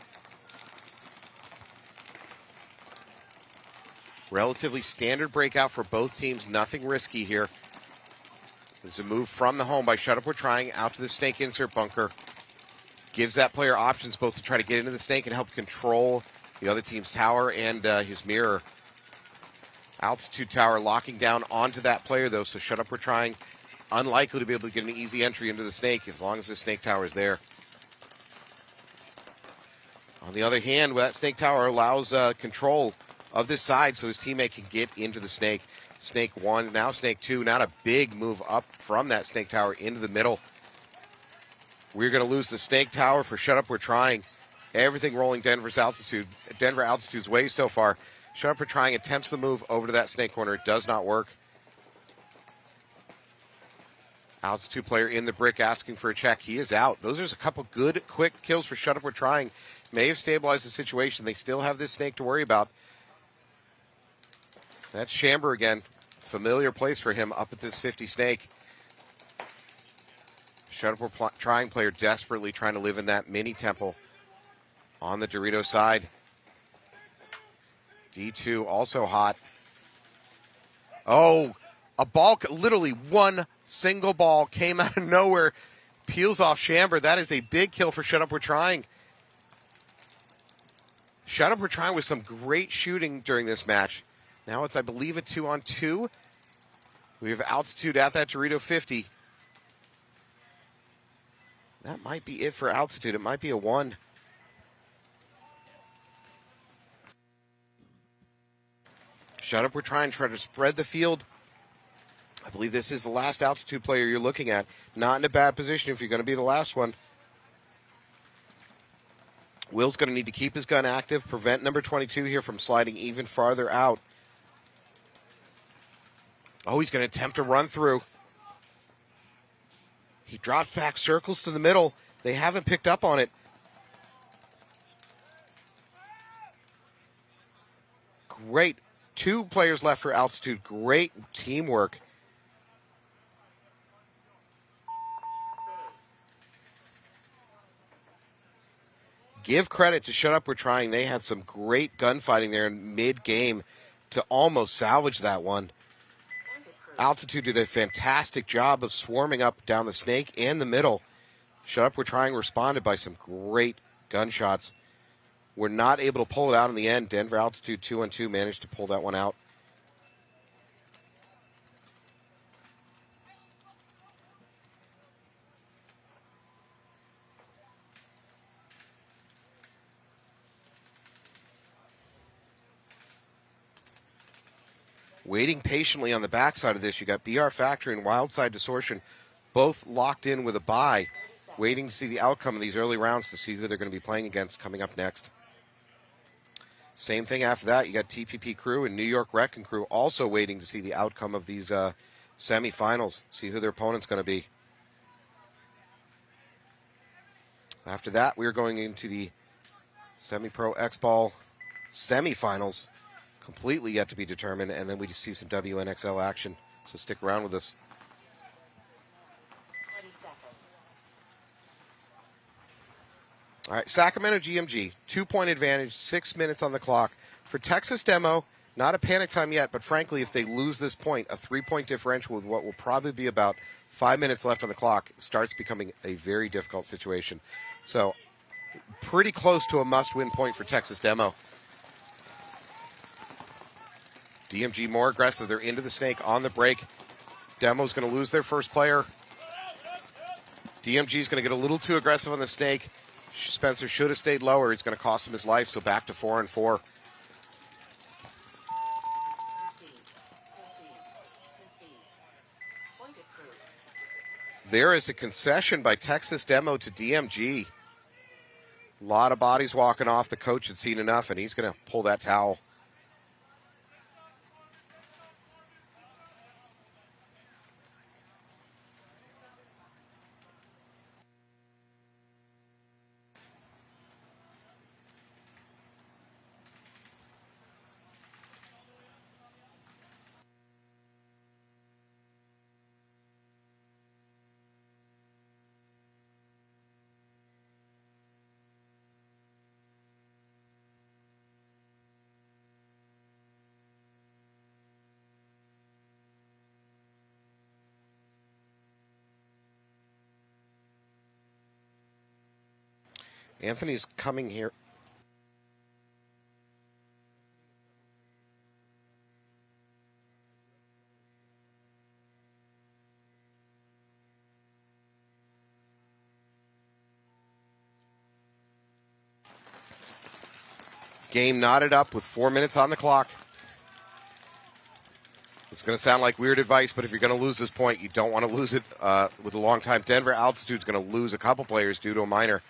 Relatively standard breakout for both teams. Nothing risky here. There's a move from the home by Shut Up, We're Trying out to the snake insert bunker. Gives that player options both to try to get into the snake and help control the other team's tower and his mirror. Altitude tower locking down onto that player, though, so Shut Up, We're Trying. Unlikely to be able to get an easy entry into the snake as long as the snake tower is there. On the other hand, that snake tower allows control of this side so his teammate can get into the snake. Snake 1, now snake 2. Not a big move up from that snake tower into the middle. We're going to lose the snake tower for Shut Up, We're Trying. Everything rolling Denver Altitude's way so far. Shut Up, We're Trying attempts the move over to that snake corner. It does not work. Altitude player in the brick asking for a check. He is out. Those are a couple good, quick kills for Shut Up, We're Trying. May have stabilized the situation. They still have this snake to worry about. That's Chamber again. Familiar place for him up at this 50 snake. Shut Up, We're Trying player desperately trying to live in that mini temple on the Dorito side. D2 also hot. Oh, a ball, literally one single ball came out of nowhere. Peels off Chamber. That is a big kill for Shut Up, We're Trying. Shut Up, We're Trying with some great shooting during this match. Now it's, I believe, a 2-on-2. We have Altitude at that Dorito 50. That might be it for Altitude. It might be a 1. Shut Up, We're Trying to spread the field. I believe this is the last Altitude player you're looking at. Not in a bad position if you're going to be the last one. Will's going to need to keep his gun active, prevent number 22 here from sliding even farther out. Oh, he's going to attempt a run through. He drops back, circles to the middle. They haven't picked up on it. Great. 2 players left for Altitude. Great teamwork. Give credit to Shut Up, We're Trying. They had some great gunfighting there in mid-game to almost salvage that one. Altitude did a fantastic job of swarming up down the snake and the middle. Shut Up, We're Trying responded by some great gunshots. We're not able to pull it out in the end. Denver Altitude 2-on-2 managed to pull that one out. Waiting patiently on the backside of this, you got BR Factory and Wildside Distortion both locked in with a bye, waiting to see the outcome of these early rounds to see who they're going to be playing against coming up next. Same thing after that. You got TPP Crew and New York Wrecking Crew also waiting to see the outcome of these semifinals, see who their opponent's going to be. After that, we're going into the Semi-Pro X-Ball semifinals. Completely yet to be determined, and then we just see some WNXL action. So stick around with us. 20 seconds. All right, Sacramento GMG, 2-point advantage, 6 minutes on the clock. For Texas Demo, not a panic time yet, but frankly, if they lose this point, a 3-point differential with what will probably be about 5 minutes left on the clock starts becoming a very difficult situation. So pretty close to a must-win point for Texas Demo. DMG more aggressive. They're into the snake on the break. Demo's going to lose their first player. DMG's going to get a little too aggressive on the snake. Spencer should have stayed lower. It's going to cost him his life, so back to 4-on-4. There is a concession by Texas Demo to DMG. A lot of bodies walking off. The coach had seen enough, and he's going to pull that towel. Anthony's coming here. Game knotted up with 4 minutes on the clock. It's going to sound like weird advice, but if you're going to lose this point, you don't want to lose it with a long time. Denver Altitude's going to lose a couple players due to a minor.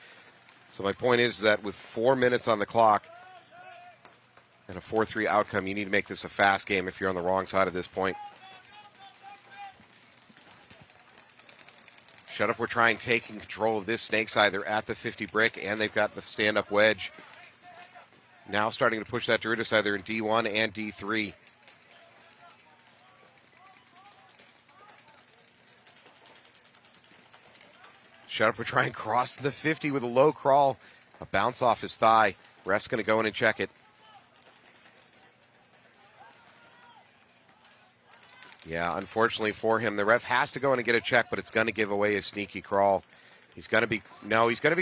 So my point is that with 4 minutes on the clock and a 4-3 outcome, you need to make this a fast game if you're on the wrong side of this point. Shut Up, We're Trying, taking control of this snake side. They're at the 50 brick, and they've got the stand-up wedge. Now starting to push that Dorito side. They're in D1 and D3. Shut Up, We're Trying, crossing the 50 with a low crawl. A bounce off his thigh. Ref's going to go in and check it. Yeah, unfortunately for him, the ref has to go in and get a check, but it's going to give away a sneaky crawl. He's going to be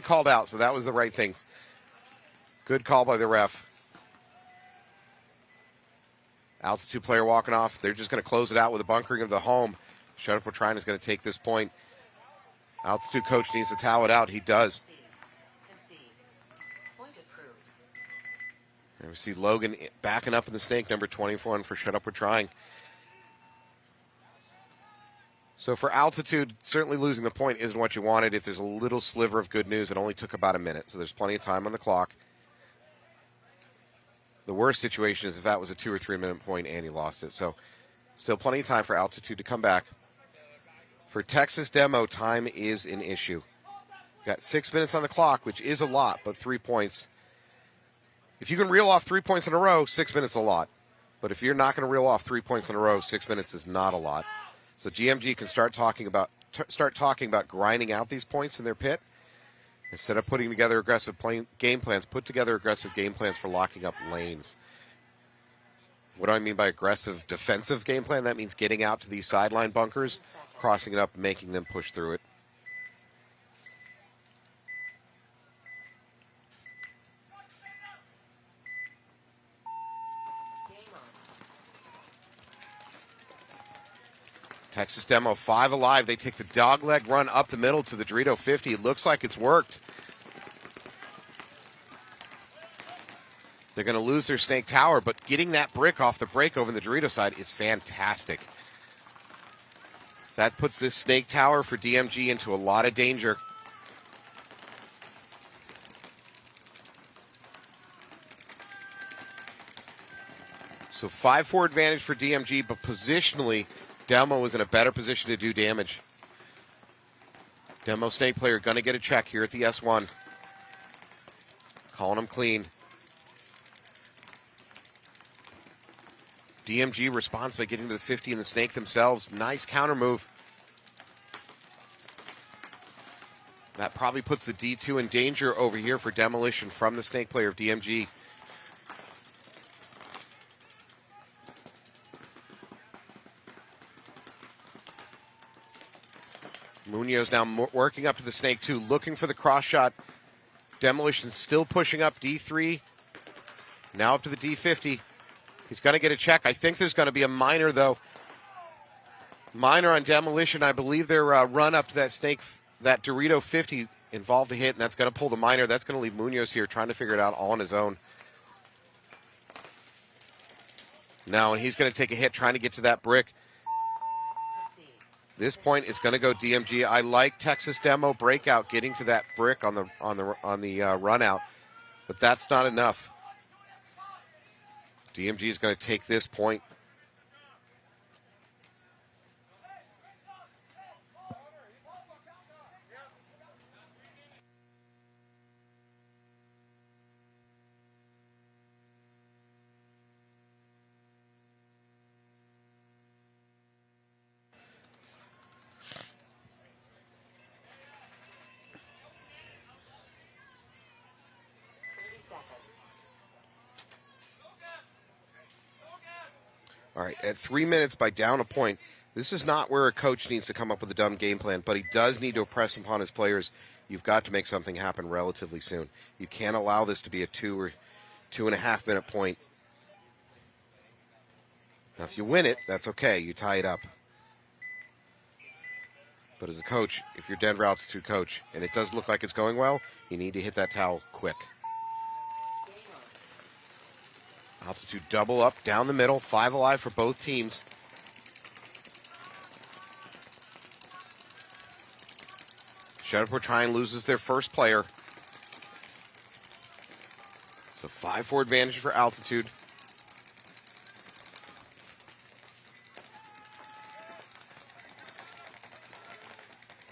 called out, so that was the right thing. Good call by the ref. Altitude player walking off. They're just going to close it out with a bunkering of the home. Shut Up, We're Trying is going to take this point. Altitude coach needs to towel it out. He does. And we see Logan backing up in the snake, number 24 for Shut Up, We're Trying. So for Altitude, certainly losing the point isn't what you wanted. If there's a little sliver of good news, it only took about a minute. So there's plenty of time on the clock. The worst situation is if that was a 2 or 3 minute point and he lost it. So still plenty of time for Altitude to come back. For Texas Demo, time is an issue. Got 6 minutes on the clock, which is a lot, but 3 points. If you can reel off 3 points in a row, 6 minutes is a lot. But if you're not going to reel off 3 points in a row, 6 minutes is not a lot. So GMG can start talking about grinding out these points in their pit. Instead of putting together aggressive game plans, put together aggressive game plans for locking up lanes. What do I mean by aggressive defensive game plan? That means getting out to these sideline bunkers, crossing it up, making them push through it. Texas Demo 5 alive. They take the dogleg run up the middle to the Dorito 50. It looks like it's worked. They're going to lose their snake tower, but getting that brick off the break over the Dorito side is fantastic. That puts this snake tower for DMG into a lot of danger. So 5-4 advantage for DMG, but positionally, Demo is in a better position to do damage. Demo snake player going to get a check here at the S1. Calling him clean. DMG responds by getting to the 50 and the snake themselves. Nice counter move. That probably puts the D2 in danger over here for demolition from the snake player of DMG. Munoz now working up to the snake 2, looking for the cross shot. Demolition still pushing up D3. Now up to the D50. He's going to get a check. I think there's going to be a minor, though. Minor on Demolition. I believe their run up to that snake, that Dorito 50, involved a hit, and that's going to pull the minor. That's going to leave Munoz here trying to figure it out all on his own. Now, and he's going to take a hit trying to get to that brick. This point is going to go DMG. I like Texas Demo breakout getting to that brick on the run out, but that's not enough. DMG is going to take this point. All right, at 3 minutes by down a point, This is not where a coach needs to come up with a dumb game plan, but he does need to impress upon his players. You've got to make something happen relatively soon. You can't allow this to be a 2 or 2.5 minute point. Now, if you win it, that's okay. You tie it up. But as a coach, if you're Denver Altitude coach, and it does look like it's going well, you need to hit that towel quick. Altitude double up down the middle, 5 alive for both teams. Shut Up We're Trying loses their first player. So 5-4 advantage for Altitude.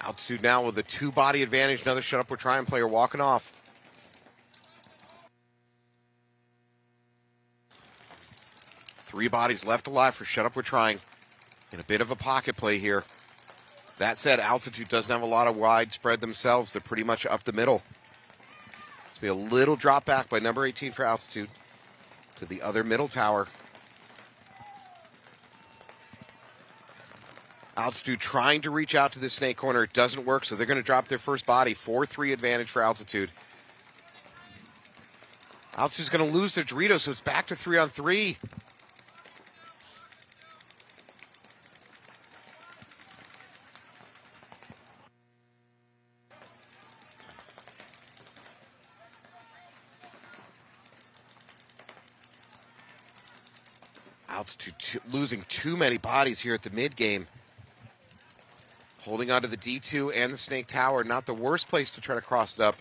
Altitude now with a 2-body advantage. Another Shut Up We're Trying player walking off. Three bodies left alive for Shut Up We're Trying. In a bit of a pocket play here. That said, Altitude doesn't have a lot of widespread themselves. They're pretty much up the middle. It's be a little drop back by number 18 for Altitude to the other middle tower. Altitude trying to reach out to the snake corner. It doesn't work, so they're going to drop their first body. 4-3 advantage for Altitude. Altitude's going to lose their Dorito, so it's back to 3-on-3. Altitude losing too many bodies here at the mid-game. Holding on to the D2 and the Snake Tower. Not the worst place to try to cross it up.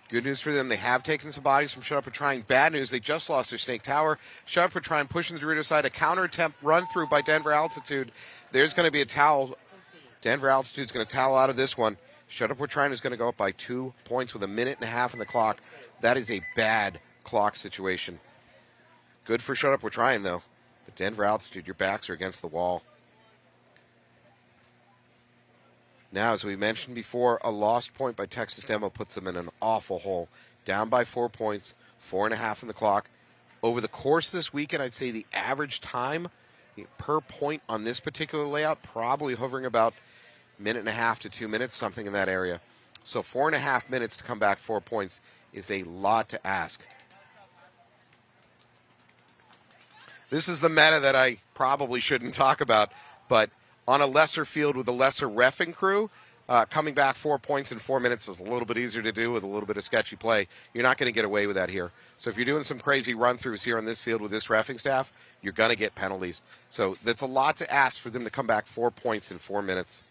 Good news for them. They have taken some bodies from Shut Up and Trying. Bad news, they just lost their Snake Tower. Shut Up and Trying pushing the Dorito side. A counter attempt run through by Denver Altitude. There's going to be a towel. Denver Altitude's going to towel out of this one. Shut Up We're Trying is going to go up by 2 points with 1.5 minutes on the clock. That is a bad clock situation. Good for Shut Up We're Trying, though. But Denver Altitude, your backs are against the wall. Now, as we mentioned before, a lost point by Texas Demo puts them in an awful hole. Down by 4 points, 4.5 on the clock. Over the course of this weekend, I'd say the average time per point on this particular layout probably hovering about 1.5 minutes to 2 minutes, something in that area. So 4.5 minutes to come back 4 points is a lot to ask. This is the meta that I probably shouldn't talk about, but on a lesser field with a lesser reffing crew, coming back 4 points in 4 minutes is a little bit easier to do with a little bit of sketchy play. You're not going to get away with that here. So if you're doing some crazy run-throughs here on this field with this reffing staff, you're going to get penalties. So that's a lot to ask for them to come back 4 points in 4 minutes.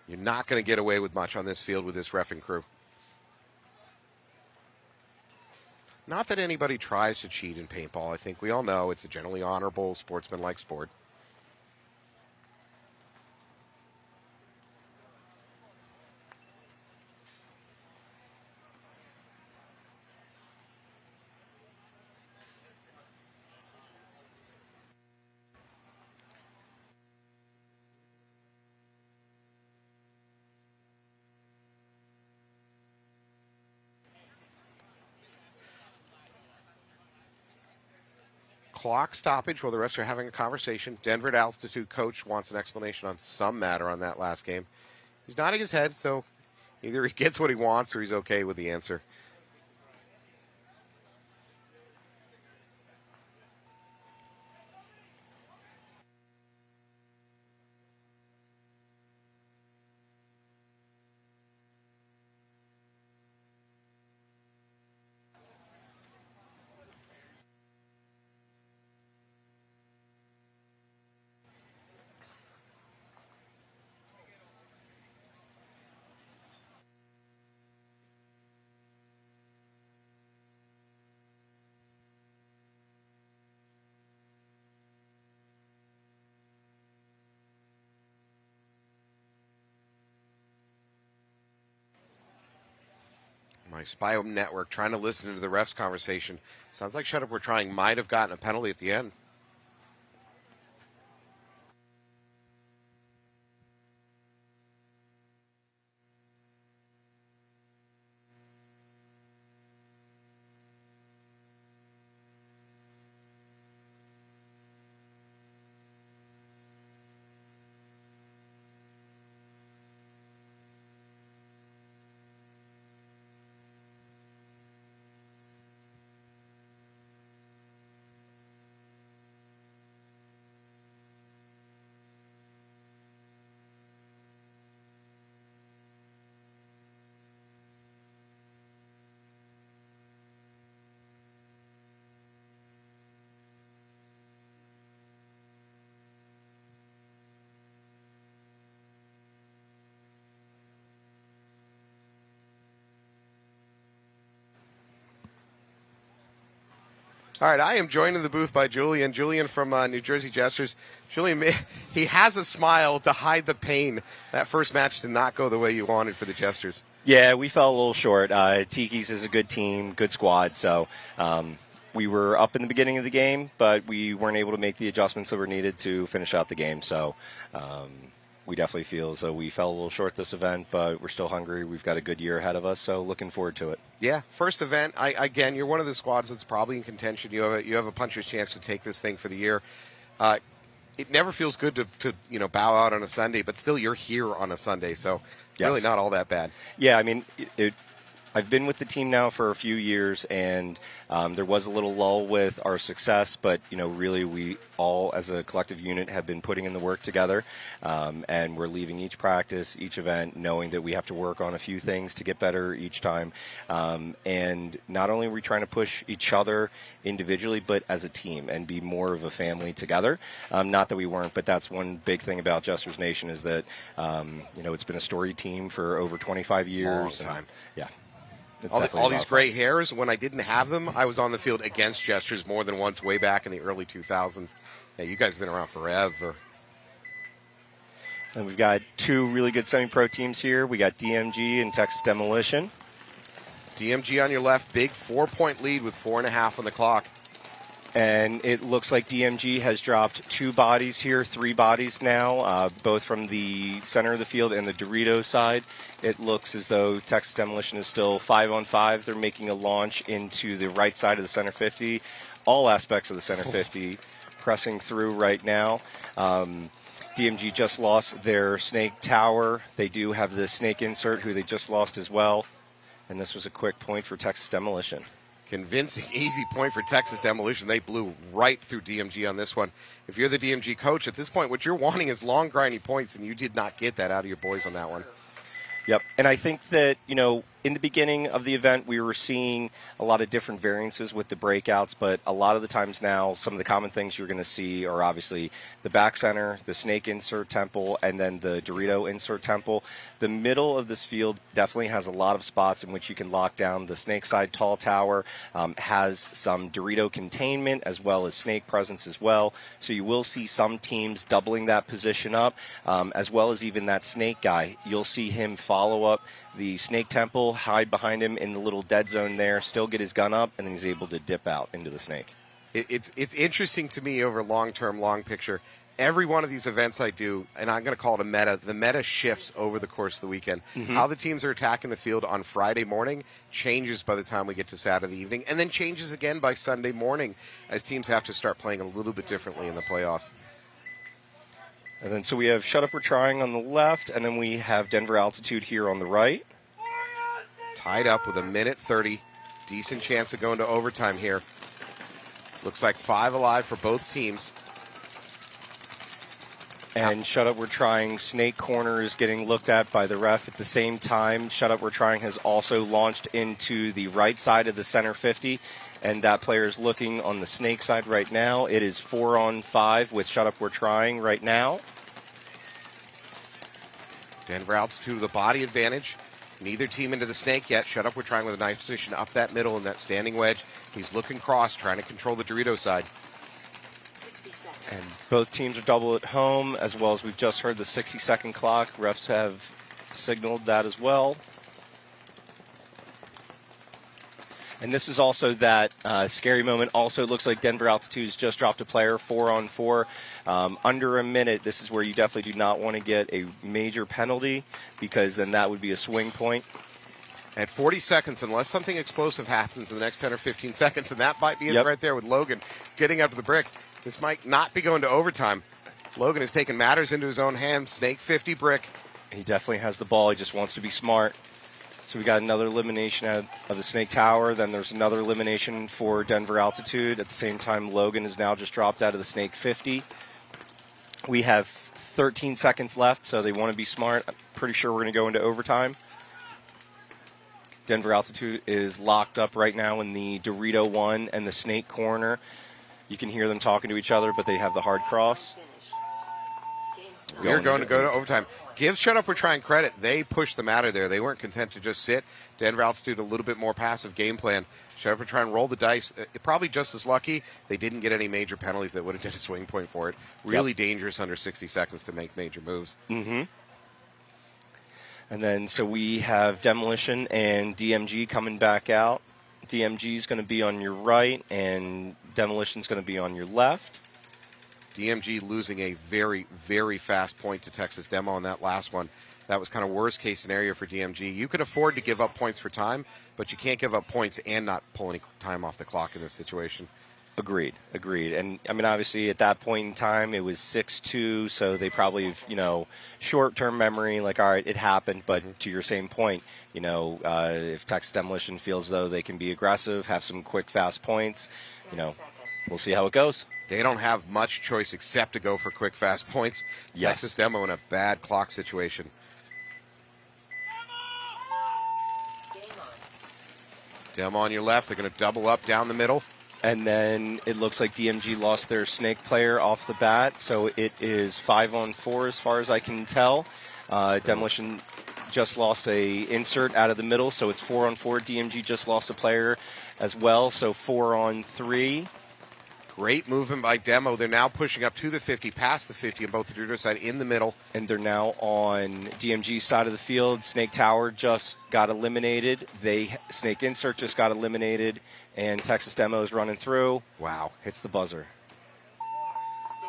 You're not going to get away with much on this field with this reffing crew. Not that anybody tries to cheat in paintball. I think we all know it's a generally honorable, sportsmanlike sport. Clock stoppage while the rest are having a conversation. Denver at Altitude coach wants an explanation on some matter on that last game. He's nodding his head, so either he gets what he wants or he's okay with the answer. My spy network trying to listen to the refs conversation. Sounds like Shut Up We're Trying might have gotten a penalty at the end. All right, I am joined in the booth by Julian. Julian from New Jersey Jesters. Julian, he has a smile to hide the pain. That first match did not go the way you wanted for the Jesters. Yeah, we fell a little short. Tiki's is a good team, good squad, so we were up in the beginning of the game, but we weren't able to make the adjustments that were needed to finish out the game. So we definitely feel as though we fell a little short this event, but we're still hungry. We've got a good year ahead of us, so looking forward to it. Yeah, first event. Again, you're one of the squads that's probably in contention. You have a puncher's chance to take this thing for the year. It never feels good to bow out on a Sunday, but still you're here on a Sunday, so Yes. really not all that bad. Yeah, I mean, I've been with the team now for a few years, and there was a little lull with our success, but, really we all as a collective unit have been putting in the work together, and we're leaving each practice, each event, knowing that we have to work on a few things to get better each time. And not only are we trying to push each other individually, but as a team and be more of a family together. Not that we weren't, but that's one big thing about Jesters Nation is that, it's been a storied team for over 25 years. Long time. Yeah. All these gray hairs, when I didn't have them, I was on the field against Jesters more than once way back in the early 2000s. Yeah, you guys have been around forever. And we've got two really good semi-pro teams here. We got DMG and Texas Demolition. DMG on your left, big 4-point lead with 4.5 on the clock. And it looks like DMG has dropped 2 bodies here, 3 bodies now, both from the center of the field and the Dorito side. It looks as though Texas Demolition is still 5-on-5. They're making a launch into the right side of the center 50, all aspects of the center 50, pressing through right now. DMG just lost their Snake Tower. They do have the Snake Insert, who they just lost as well. And this was a quick point for Texas Demolition. Convincing, easy point for Texas Demolition. They blew right through DMG on this one. If you're the DMG coach at this point, what you're wanting is long, grindy points, and you did not get that out of your boys on that one. Yep, and I think that, in the beginning of the event, we were seeing a lot of different variances with the breakouts, but a lot of the times now, some of the common things you're going to see are obviously the back center, the Snake Insert Temple, and then the Dorito Insert Temple. The middle of this field definitely has a lot of spots in which you can lock down. The Snake Side Tall Tower has some Dorito containment as well as Snake presence as well, so you will see some teams doubling that position up, as well as even that Snake guy. You'll see him follow up the Snake Temple, hide behind him in the little dead zone there, still get his gun up, and then he's able to dip out into the Snake. It's interesting to me over long-term, long picture. Every one of these events I do, and I'm going to call it a meta, the meta shifts over the course of the weekend. Mm-hmm. How the teams are attacking the field on Friday morning changes by the time we get to Saturday evening, and then changes again by Sunday morning as teams have to start playing a little bit differently in the playoffs. And then so we have Shut Up We're Trying on the left, and then we have Denver Altitude here on the right. Tied up with 1:30. Decent chance of going to overtime here. Looks like 5 alive for both teams. And Shut Up We're Trying, Snake Corner is getting looked at by the ref at the same time. Shut Up We're Trying has also launched into the right side of the center 50, and that player is looking on the Snake side right now. It is 4-on-5 with Shut Up We're Trying right now. Denver Altitude with a body advantage. Neither team into the Snake yet. Shut Up We're Trying with a nice position up that middle in that standing wedge. He's looking cross, trying to control the Dorito side. And both teams are double at home, as well as we've just heard the 60-second clock. Refs have signaled that as well. And this is also that scary moment. Also, it looks like Denver Altitude's just dropped a player, 4-on-4. Under a minute, this is where you definitely do not want to get a major penalty, because then that would be a swing point. At 40 seconds, unless something explosive happens in the next 10 or 15 seconds, and that might be it right there with Logan getting up to the brick, this might not be going to overtime. Logan has taken matters into his own hands. Snake 50 brick. He definitely has the ball. He just wants to be smart. So we got another elimination out of the Snake Tower. Then there's another elimination for Denver Altitude. At the same time, Logan is now just dropped out of the Snake 50. We have 13 seconds left, so they want to be smart. I'm pretty sure we're going to go into overtime. Denver Altitude is locked up right now in the Dorito 1 and the Snake Corner. You can hear them talking to each other, but they have the hard cross. We're going to go to overtime. Give Shut Up We're Trying credit. They pushed them out of there. They weren't content to just sit. Denver Altitude, a little bit more passive game plan. Shut Up We're Trying, roll the dice. Probably just as lucky. They didn't get any major penalties that would have did a swing point for it. Really dangerous under 60 seconds to make major moves. Mm-hmm. And then, so we have Demolition and DMG coming back out. DMG is going to be on your right, and Demolition is going to be on your left. DMG losing a very, very fast point to Texas Demo on that last one. That was kind of worst case scenario for DMG. You could afford to give up points for time, but you can't give up points and not pull any time off the clock in this situation. Agreed. And, I mean, obviously, at that point in time, it was 6-2, so they probably, short-term memory, like, all right, it happened, but to your same point, if Texas Demolition feels though they can be aggressive, have some quick, fast points, we'll see how it goes. They don't have much choice except to go for quick, fast points. Yes. Texas Demo in a bad clock situation. Demo on your left. They're going to double up down the middle. And then it looks like DMG lost their snake player off the bat, so it is 5-on-4 as far as I can tell. Demolition just lost a insert out of the middle, so it's 4-on-4. DMG just lost a player as well, so 4-on-3. Great movement by Demo. They're now pushing up to the 50, past the 50 on both the Hydra side in the middle. And they're now on DMG's side of the field. Snake Tower just got eliminated. Snake Insert just got eliminated. And Texas Demo is running through. Wow. Hits the buzzer.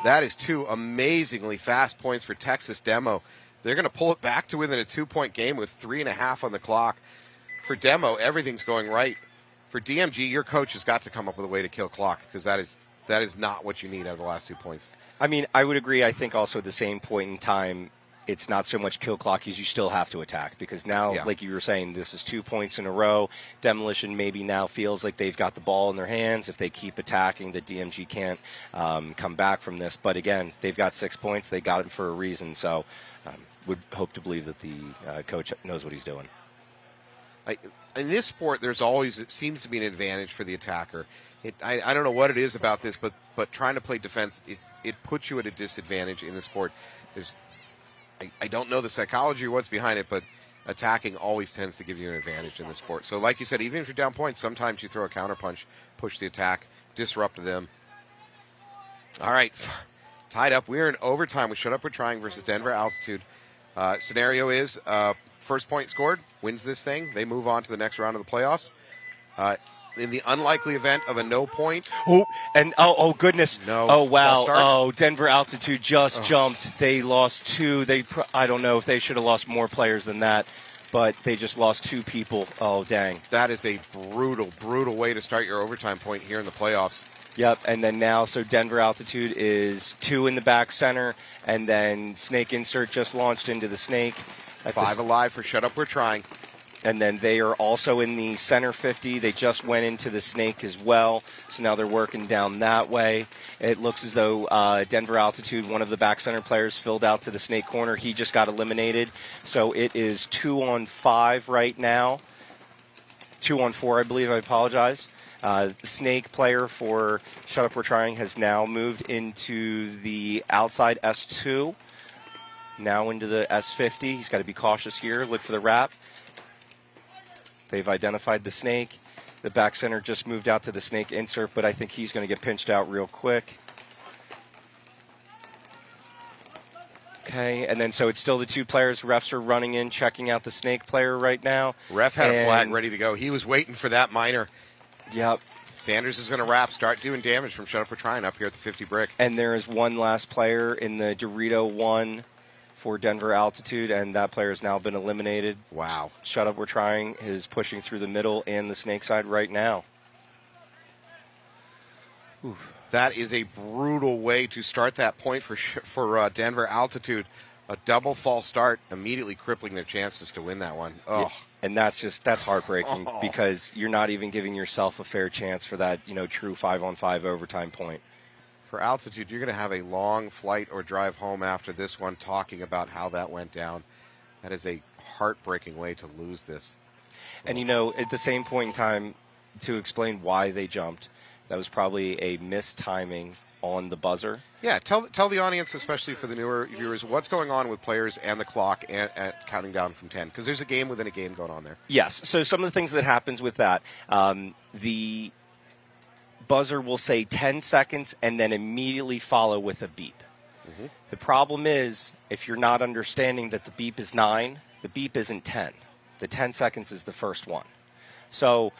That is 2 amazingly fast points for Texas Demo. They're going to pull it back to within a 2-point game with 3.5 on the clock. For Demo, everything's going right. For DMG, your coach has got to come up with a way to kill clock, because that is not what you need out of the last 2 points. I mean, I would agree. I think also at the same point in time, it's not so much kill clock as you still have to attack, because now, like you were saying, this is 2 points in a row. Demolition maybe now feels like they've got the ball in their hands. If they keep attacking, the DMG can't come back from this. But again, they've got 6 points. They got it for a reason. So would hope to believe that the coach knows what he's doing. In this sport, it seems to be an advantage for the attacker. I don't know what it is about this, but trying to play defense, it puts you at a disadvantage in the sport. I don't know the psychology or what's behind it, but attacking always tends to give you an advantage in the sport. So like you said, even if you're down points, sometimes you throw a counterpunch, push the attack, disrupt them. All right, tied up. We're in overtime. We Shut Up We're Trying versus Denver Altitude. Scenario is first point scored, wins this thing. They move on to the next round of the playoffs. In the unlikely event of a no point. Oh goodness. No. Oh, wow. Oh, Denver Altitude just jumped. They lost 2. I don't know if they should have lost more players than that, but they just lost 2 people. Oh, dang. That is a brutal, brutal way to start your overtime point here in the playoffs. Yep, and then now, so Denver Altitude is 2 in the back center, and then Snake Insert just launched into the Snake. 5 alive for Shut Up We're Trying. And then they are also in the center 50. They just went into the Snake as well, so now they're working down that way. It looks as though Denver Altitude, one of the back center players, filled out to the Snake corner. He just got eliminated, so it is 2-on-5 right now. 2-on-4, I believe. I apologize. The Snake player for Shut Up We're Trying has now moved into the outside S2, now into the S50. He's got to be cautious here. Look for the wrap. They've identified the Snake. The back center just moved out to the Snake Insert, but I think he's going to get pinched out real quick. Okay, and then so it's still the 2 players. Refs are running in, checking out the Snake player right now. Ref had a flag ready to go. He was waiting for that minor. Yep. Sanders is going to wrap, start doing damage from Shut Up We're Trying up here at the 50 brick. And there is one last player in the Dorito 1 for Denver Altitude, and that player has now been eliminated. Wow. Shut Up We're Trying is pushing through the middle and the Snake side right now. Oof. That is a brutal way to start that point for Denver Altitude. A double false start, immediately crippling their chances to win that one. Oh. Yeah. And that's heartbreaking because you're not even giving yourself a fair chance for that, true 5-on-5 overtime point. For Altitude, you're going to have a long flight or drive home after this one talking about how that went down. That is a heartbreaking way to lose this. And, at the same point in time, to explain why they jumped, That was probably a mistiming on the buzzer. Yeah, tell the audience, especially for the newer viewers, what's going on with players and the clock and counting down from 10, because there's a game within a game going on there. Yes, so some of the things that happens with that, the buzzer will say 10 seconds and then immediately follow with a beep. Mm-hmm. The problem is, if you're not understanding that the beep is 9, the beep isn't 10. The 10 seconds is the first one. So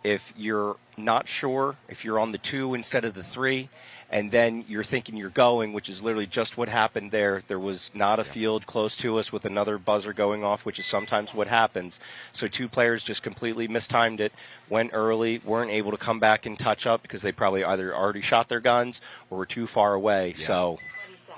if you're not sure, if you're on the 2 instead of the 3, and then you're thinking you're going, which is literally just what happened there. There was not a field close to us with another buzzer going off, which is sometimes what happens. So 2 players just completely mistimed it, went early, weren't able to come back and touch up because they probably either already shot their guns or were too far away. Yeah. So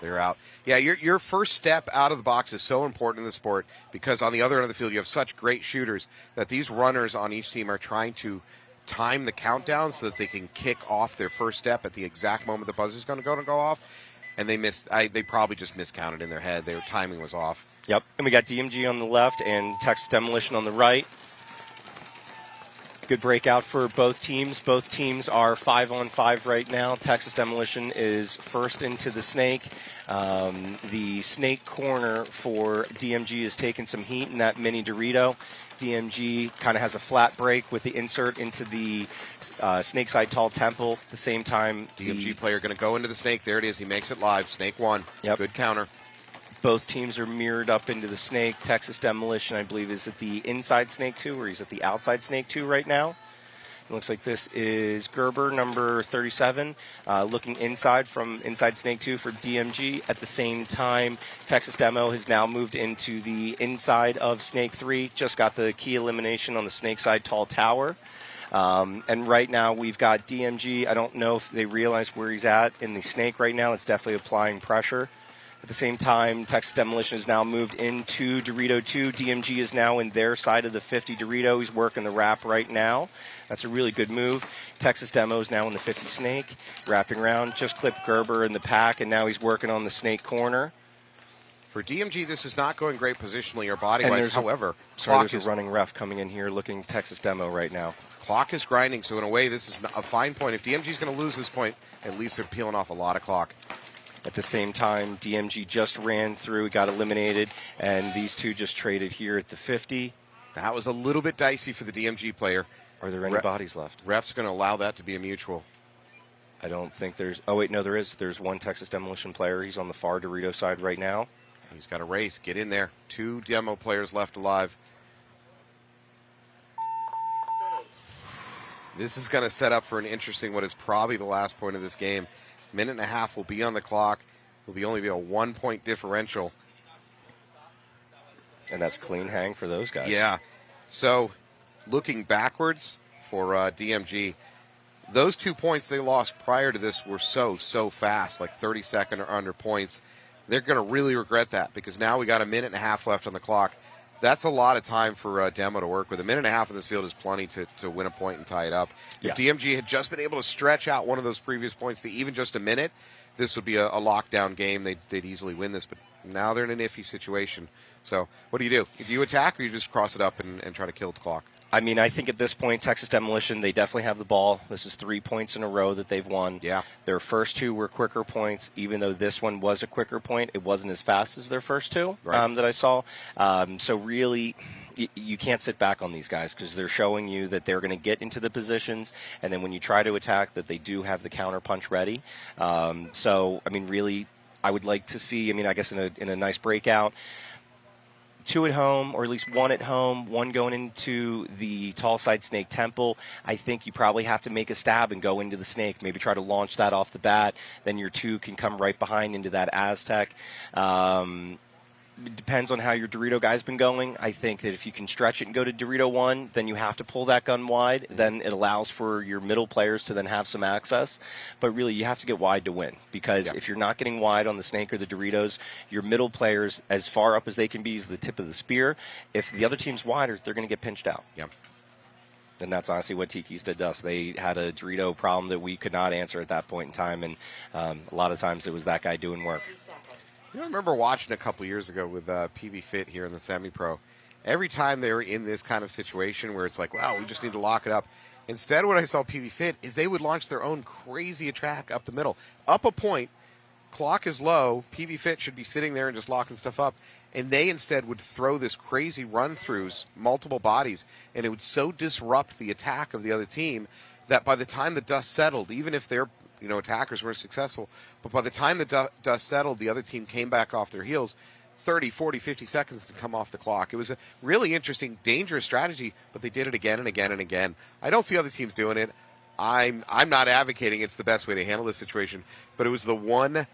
they're out. Yeah, your first step out of the box is so important in the sport, because on the other end of the field you have such great shooters that these runners on each team are trying to time the countdown so that they can kick off their first step at the exact moment the buzzer's going to go off, and they missed. They probably just miscounted in their head. Their timing was off. Yep, and we got DMG on the left and Texas Demolition on the right. Good breakout for both teams. Both teams are 5-on-5 right now. Texas Demolition is first into the snake. The snake corner for DMG is taking some heat in that mini Dorito. DMG kind of has a flat break with the insert into the snake side tall temple. At the same time, DMG player going to go into the snake. There it is. He makes it live. Snake 1. Yep. Good counter. Both teams are mirrored up into the snake. Texas Demolition, I believe, is at the inside snake 2, or he's at the outside snake 2 right now. It looks like this is Gerber, number 37, looking inside from inside snake 2 for DMG. At the same time, Texas Demo has now moved into the inside of snake 3. Just got the key elimination on the snake side tall tower. And right now we've got DMG. I don't know if they realize where he's at in the snake right now. It's definitely applying pressure. At the same time, Texas Demolition has now moved into Dorito 2. DMG is now in their side of the 50 Dorito. He's working the wrap right now. That's a really good move. Texas Demo is now in the 50 snake, wrapping around. Just clipped Gerber in the pack, and now he's working on the snake corner. For DMG, this is not going great positionally or body-wise. However, there's a running ref coming in here looking Texas Demo right now. Clock is grinding, so in a way, this is a fine point. If DMG is going to lose this point, at least they're peeling off a lot of clock. At the same time, DMG just ran through, got eliminated, and these two just traded here at the 50. That was a little bit dicey for the DMG player. Are there any bodies left? Ref's going to allow that to be a mutual. I don't think there's... Oh, wait, no, there is. There's one Texas Demolition player. He's on the far Dorito side right now. He's got a race. Get in there. 2 demo players left alive. This is going to set up for an interesting, what is probably the last point of this game. Minute and a half will be on the clock. Will be only be a 1-point differential. And that's clean hang for those guys. Yeah. So, looking backwards for DMG, those 2 points they lost prior to this were so fast, like 30-second or under points. They're going to really regret that, because now we got a minute and a half left on the clock. That's a lot of time for Demo to work with. A minute and a half in this field is plenty to win a point and tie it up. If DMG had just been able to stretch out one of those previous points to even just a minute, this would be a lockdown game. They'd easily win this, but now they're in an iffy situation. So what do? Do you attack, or you just cross it up and try to kill the clock? I mean, I think at this point, Texas Demolition, they definitely have the ball. This is 3 points in a row that they've won. Yeah. Their first 2 were quicker points. Even though this one was a quicker point, it wasn't as fast as their first 2 that I saw. So really, you can't sit back on these guys, because they're showing you that they're going to get into the positions, and then when you try to attack, that they do have the counter punch ready. So, I mean, really, I would like to see, I guess in a nice breakout, 2 at home, or at least 1 at home, 1 going into the tall side snake temple. I think you probably have to make a stab and go into the snake, maybe try to launch that off the bat. Then your 2 can come right behind into that Aztec. It depends on how your Dorito guy's been going. I think that if you can stretch it and go to Dorito 1, then you have to pull that gun wide. Then it allows for your middle players to then have some access. But really, you have to get wide to win, because if you're not getting wide on the snake or the Doritos, your middle players, as far up as they can be, is the tip of the spear. If the other team's wider, they're going to get pinched out. Yep. And that's honestly what Tiki's did to us. They had a Dorito problem that we could not answer at that point in time, and a lot of times it was that guy doing work. I remember watching a couple years ago with PB Fit here in the semi-pro, every time they were in this kind of situation where it's like, wow, we just need to lock it up. Instead, what I saw PB Fit is they would launch their own crazy attack up the middle. Up a point, clock is low, PB Fit should be sitting there and just locking stuff up. And they instead would throw this crazy run-throughs, multiple bodies, and it would so disrupt the attack of the other team that by the time the dust settled, even if their attackers were successful, but by the time the dust settled, the other team came back off their heels, 30, 40, 50 seconds to come off the clock. It was a really interesting, dangerous strategy, but they did it again and again and again. I don't see other teams doing it. I'm not advocating it's the best way to handle this situation, but it was the one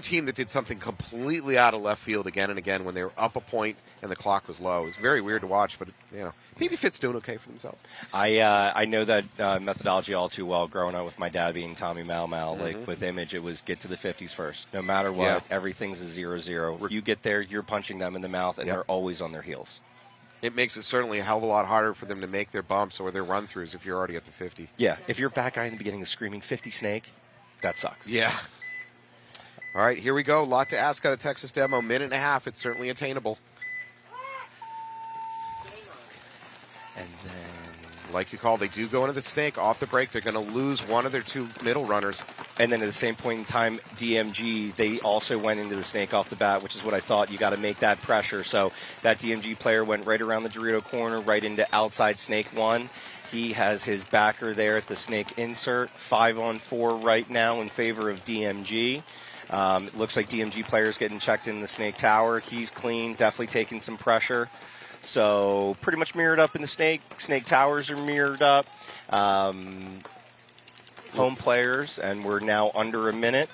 team that did something completely out of left field again and again when they were up a point and the clock was low. It was very weird to watch, but PB Fit's doing okay for themselves. I know that methodology all too well. Growing up with my dad being Tommy Mal, like with Image, it was get to the 50s first. No matter what, everything's a 0-0. If you get there, you're punching them in the mouth, and they're always on their heels. It makes it certainly a hell of a lot harder for them to make their bumps or their run-throughs if you're already at the 50. Yeah, if your back guy in the beginning is screaming 50 snake, that sucks. Yeah. All right, here we go. A lot to ask out of Texas Demo. Minute and a half. It's certainly attainable. And then, like you call, they do go into the snake. Off the break, they're going to lose one of their two middle runners. And then at the same point in time, DMG, they also went into the snake off the bat, which is what I thought. You got to make that pressure. So that DMG player went right around the Dorito corner, right into outside snake 1. He has his backer there at the snake insert. 5-on-4 right now in favor of DMG. It looks like DMG players getting checked in the snake tower. He's clean, definitely taking some pressure. So pretty much mirrored up in the snake. Snake towers are mirrored up. Home players, and we're now under a minute.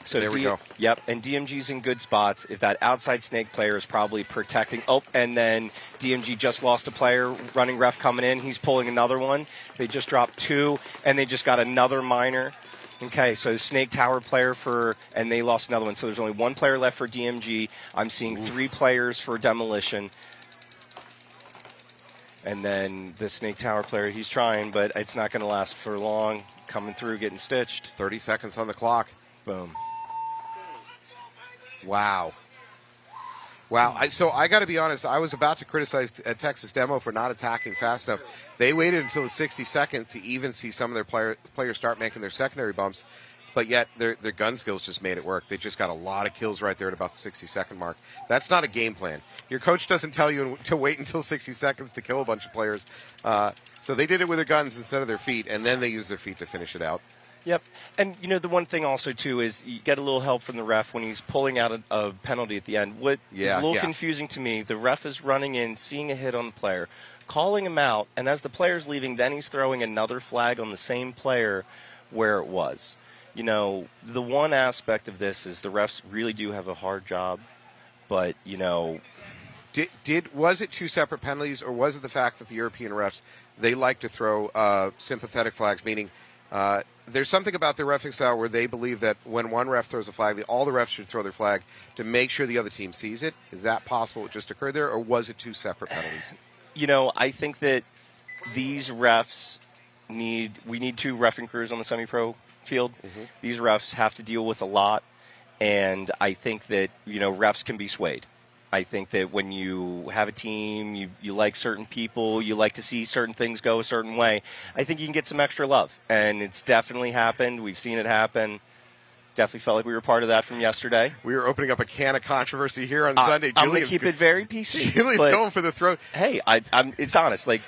So there we go. Yep, and DMG's in good spots. If that outside snake player is probably protecting. Oh, and then DMG just lost a player. Running ref coming in. He's pulling another one. They just dropped 2, and they just got another minor. Okay, so snake tower player and they lost another one. So there's only 1 player left for DMG. I'm seeing 3 players for demolition. And then the snake tower player, he's trying, but it's not going to last for long. Coming through, getting stitched. 30 seconds on the clock. Boom. Wow. So I got to be honest. I was about to criticize Texas Demo for not attacking fast enough. They waited until the 62nd to even see some of their players start making their secondary bumps, but yet their gun skills just made it work. They just got a lot of kills right there at about the 60-second mark. That's not a game plan. Your coach doesn't tell you to wait until 60 seconds to kill a bunch of players. So they did it with their guns instead of their feet, and then they used their feet to finish it out. Yep. And, the one thing also, too, is you get a little help from the ref when he's pulling out a penalty at the end. What is a little confusing to me, the ref is running in, seeing a hit on the player, calling him out, and as the player's leaving, then he's throwing another flag on the same player where it was. The one aspect of this is the refs really do have a hard job, but, Was it 2 separate penalties, or was it the fact that the European refs, they like to throw sympathetic flags, meaning there's something about their reffing style where they believe that when one ref throws a flag, all the refs should throw their flag to make sure the other team sees it. Is that possible? It just occurred there, or was it 2 separate penalties? I think that these refs we need 2 reffing crews on the semi-pro field. Mm-hmm. These refs have to deal with a lot, and I think that, refs can be swayed. I think that when you have a team, you like certain people, you like to see certain things go a certain way, I think you can get some extra love. And it's definitely happened. We've seen it happen. Definitely felt like we were part of that from yesterday. We were opening up a can of controversy here on Sunday. I'm going to keep it very PC. Julian's going for the throat. Hey, it's honest. Like,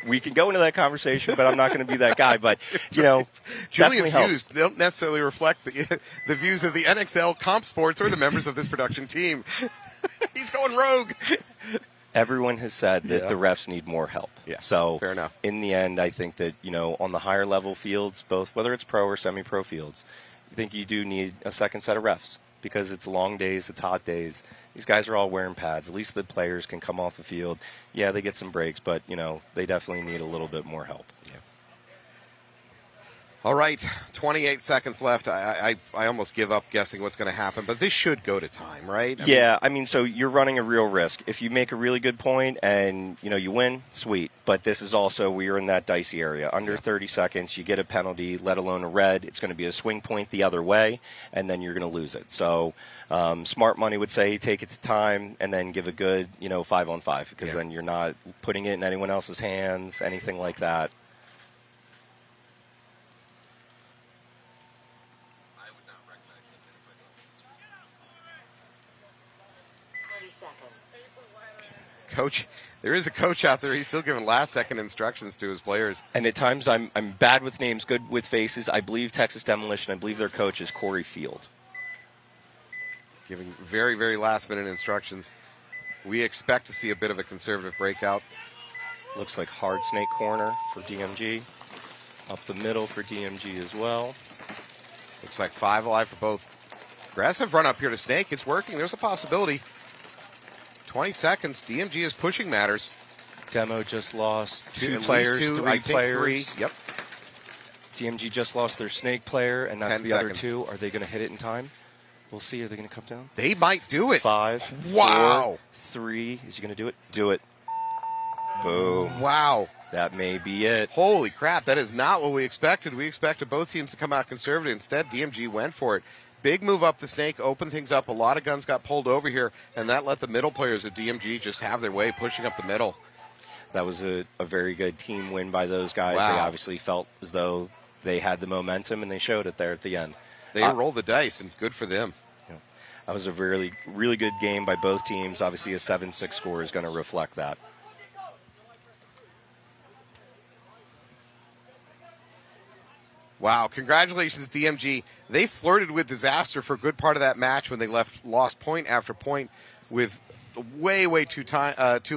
we can go into that conversation, but I'm not going to be that guy. But, Julian's views don't necessarily reflect the views of the NXL Comp Sports or the members of this production team. He's going rogue. Everyone has said that the refs need more help. Yeah, so fair enough. In the end, I think that, on the higher level fields, both whether it's pro or semi-pro fields, I think you do need a second set of refs because it's long days, it's hot days. These guys are all wearing pads. At least the players can come off the field. Yeah, they get some breaks, but, they definitely need a little bit more help. Yeah. All right, 28 seconds left. I almost give up guessing what's going to happen, but this should go to time, right? I mean, so you're running a real risk. If you make a really good point and, you win, sweet. But this is also, we are in that dicey area. Under 30 seconds, you get a penalty, let alone a red. It's going to be a swing point the other way, and then you're going to lose it. So smart money would say take it to time and then give a good, 5-on-5, because then you're not putting it in anyone else's hands, anything like that. Coach, there is a coach out there. He's still giving last-second instructions to his players. And at times I'm bad with names, good with faces. I believe Texas Demolition, I believe their coach is Corey Field. Giving very, very last-minute instructions. We expect to see a bit of a conservative breakout. Looks like hard snake corner for DMG. Up the middle for DMG as well. Looks like 5 alive for both. Aggressive run up here to snake. It's working. There's a possibility. 20 seconds. DMG is pushing matters. Demo just lost Two players, two, 3 players. 3. Yep. DMG just lost their snake player, and that's 10 the seconds. other 2. Are they going to hit it in time? We'll see. Are they going to come down? They might do it. 5. Wow. 4, 3. Is he going to do it? Do it. Boom. Wow. That may be it. Holy crap. That is not what we expected. We expected both teams to come out conservative. Instead, DMG went for it. Big move up the snake, opened things up. A lot of guns got pulled over here, and that let the middle players of DMG just have their way, pushing up the middle. That was a very good team win by those guys. Wow. They obviously felt as though they had the momentum, and they showed it there at the end. They rolled the dice, and good for them. Yeah. That was a really, really good game by both teams. Obviously, a 7-6 score is going to reflect that. Wow, congratulations, DMG. They flirted with disaster for a good part of that match when they lost point after point with way too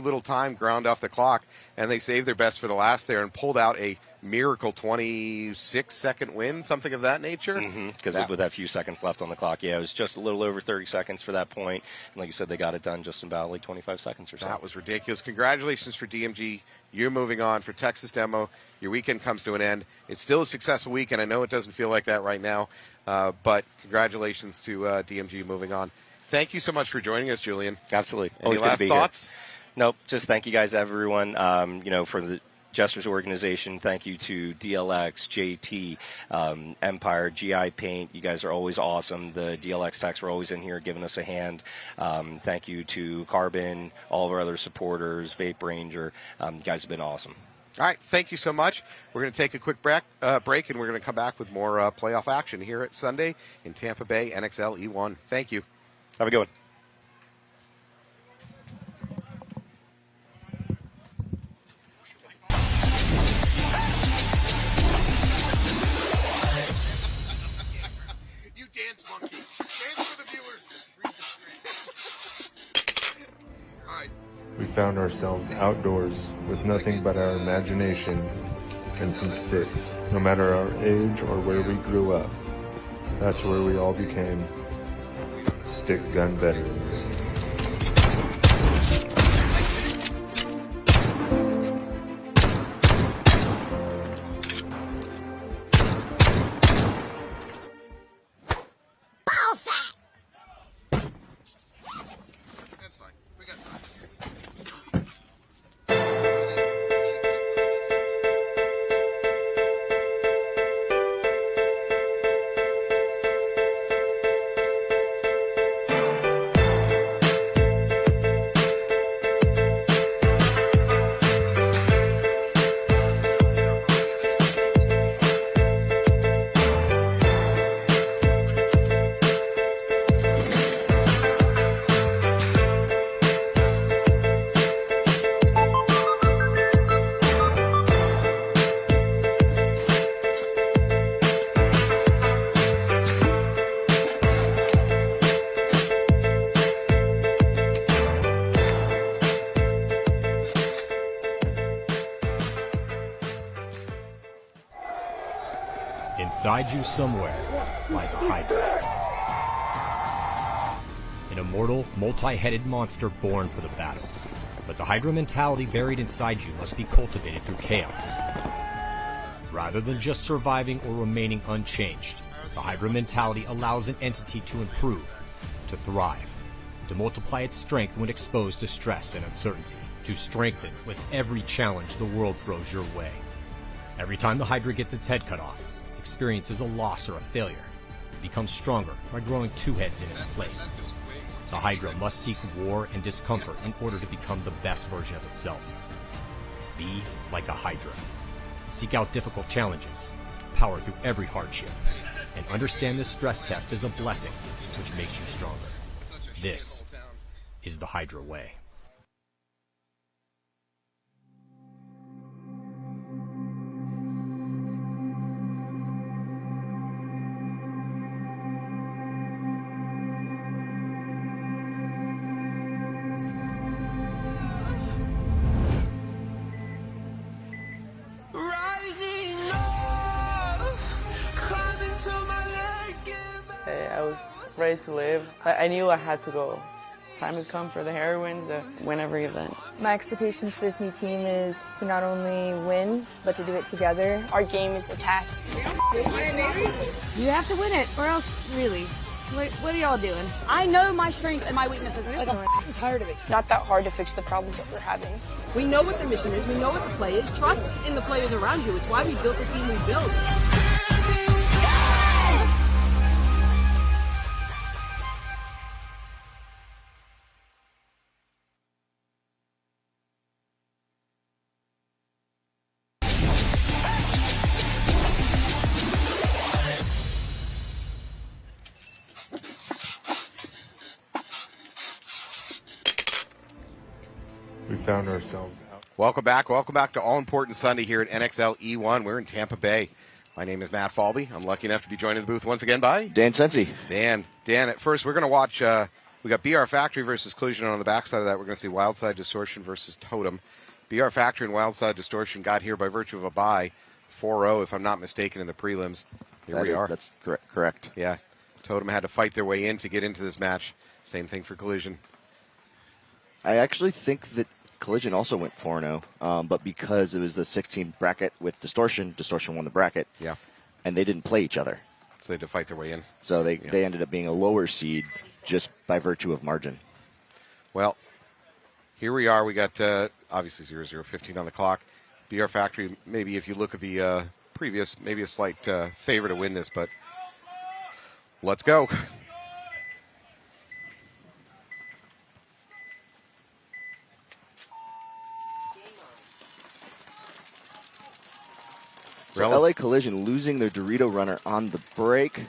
little time ground off the clock, and they saved their best for the last there and pulled out a miracle 26-second win, something of that nature. Because with that few seconds left on the clock, it was just a little over 30 seconds for that point. And like you said, they got it done just about like 25 seconds or so. That was ridiculous. Congratulations for DMG. You're moving on. For Texas Demo, your weekend comes to an end. It's still a successful weekend. I know it doesn't feel like that right now, but congratulations to DMG moving on. Thank you so much for joining us, Julian. Absolutely. Any Always good last to be thoughts? Here. Nope. Just thank you guys, everyone. From the Jesters organization, thank you to DLX, JT, Empire, GI Paint. You guys are always awesome. The DLX techs were always in here giving us a hand. Thank you to Carbon, all of our other supporters, Vape Ranger. You guys have been awesome. All right, thank you so much. We're going to take a quick break, and we're going to come back with more playoff action here at Sunday in Tampa Bay, NXL E1. Thank you. Have a good one. You dance, monkey. Dance for the viewers. All right. We found ourselves outdoors with nothing but our imagination and some sticks. No matter our age or where we grew up, that's where we all became stick gun veterans. That's fine. We got time. Inside you somewhere lies a Hydra. An immortal, multi-headed monster born for the battle. But the Hydra mentality buried inside you must be cultivated through chaos. Rather than just surviving or remaining unchanged, the Hydra mentality allows an entity to improve, to thrive, to multiply its strength when exposed to stress and uncertainty, to strengthen with every challenge the world throws your way. Every time the Hydra gets its head cut off, experiences a loss or a failure, it becomes stronger by growing two heads in its place. The Hydra must seek war and discomfort in order to become the best version of itself. Be like a Hydra. Seek out difficult challenges, power through every hardship, and understand this stress test is a blessing which makes you stronger. This is the Hydra way. I was ready to live. I knew I had to go. Time had come for the heroines to win every event. My expectations for this new team is to not only win, but to do it together. Our game is attack. You have to win it, or else, really, what are y'all doing? I know my strengths and my weaknesses. Like, I'm tired of it. It's not that hard to fix the problems that we're having. We know what the mission is. We know what the play is. Trust in the players around you. It's why we built the team we built. We found ourselves out. Welcome back to All Important Sunday here at NXL E1. We're in Tampa Bay. My name is Matt Falby. I'm lucky enough to be joined in the booth once again by Dan Sensi. Dan, at first we're going to watch, we got BR Factory versus Collision. On the backside of that, we're going to see Wildside Distortion versus Totem. BR Factory and Wildside Distortion got here by virtue of a bye, 4-0, if I'm not mistaken, in the prelims. Here we are. That's correct. Yeah. Totem had to fight their way in to get into this match. Same thing for Collision. I actually think that Collision also went 4-0, but because it was the 16th bracket with Distortion, Distortion won the bracket. Yeah. And they didn't play each other. So they had to fight their way in. So they ended up being a lower seed just by virtue of margin. Well, here we are. We got, obviously, 0-0-15 on the clock. BR Factory, maybe if you look at the previous, maybe a slight favor to win this, but let's go. So LA Collision losing their Dorito runner on the break.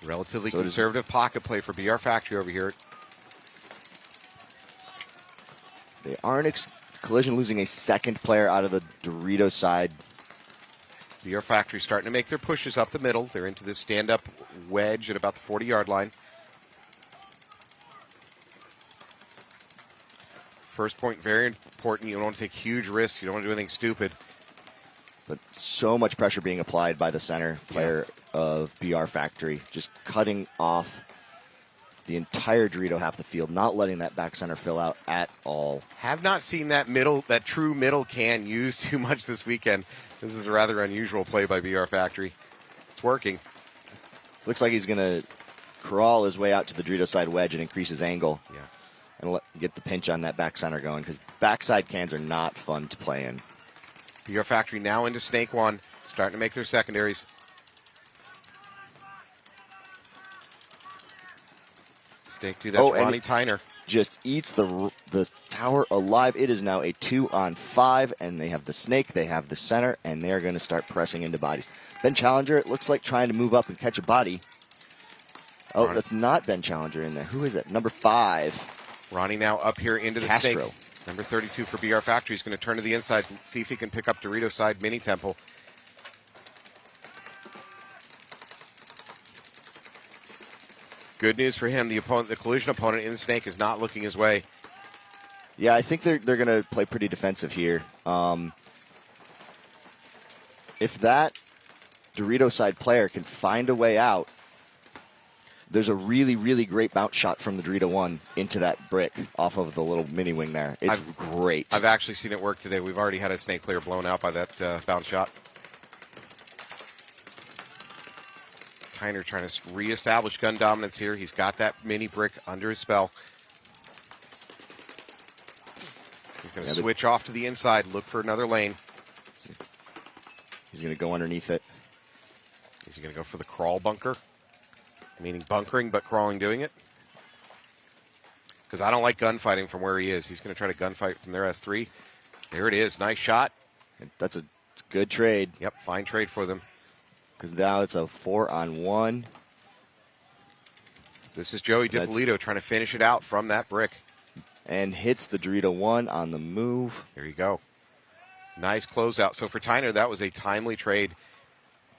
Relatively conservative pocket play for BR Factory over here. They aren't Collision losing a second player out of the Dorito side. BR Factory starting to make their pushes up the middle. They're into this stand-up wedge at about the 40-yard line. First point, very important. You don't want to take huge risks. You don't want to do anything stupid. But so much pressure being applied by the center player of BR Factory, just cutting off the entire Dorito half the field, not letting that back center fill out at all. Have not seen that true middle can used too much this weekend. This is a rather unusual play by BR Factory. It's working. Looks like he's going to crawl his way out to the Dorito side wedge and increase his angle. Yeah. And get the pinch on that back center going, because backside cans are not fun to play in. BR Factory now into Snake One, starting to make their secondaries. Snake 2, that's Ronnie Tyner. Just eats the tower alive. It is now a 2-on-5, and they have the Snake, they have the center, and they're going to start pressing into bodies. Ben Challenger, it looks like trying to move up and catch a body. Oh, Ronnie. That's not Ben Challenger in there. Who is it? Number 5. Ronnie now up here into the Castro. Snake. Number 32 for BR Factory is going to turn to the inside, see if he can pick up Dorito side mini temple. Good news for him. The Collision opponent in the Snake is not looking his way. Yeah, I think they're going to play pretty defensive here. If that Dorito side player can find a way out, there's a really, really great bounce shot from the Dorito 1 into that brick off of the little mini wing there. It's great. I've actually seen it work today. We've already had a Snake player blown out by that bounce shot. Tyner trying to reestablish gun dominance here. He's got that mini brick under his spell. He's going to switch off to the inside, look for another lane. He's going to go underneath it. Is he going to go for the crawl bunker? Meaning bunkering, but crawling doing it? Because I don't like gunfighting from where he is. He's going to try to gunfight from their S3. There it is. Nice shot. That's a good trade. Yep, fine trade for them. Because now it's a 4-on-1. This is Joey DiPolito trying to finish it out from that brick. And hits the Dorito 1 on the move. There you go. Nice closeout. So for Tyner, that was a timely trade.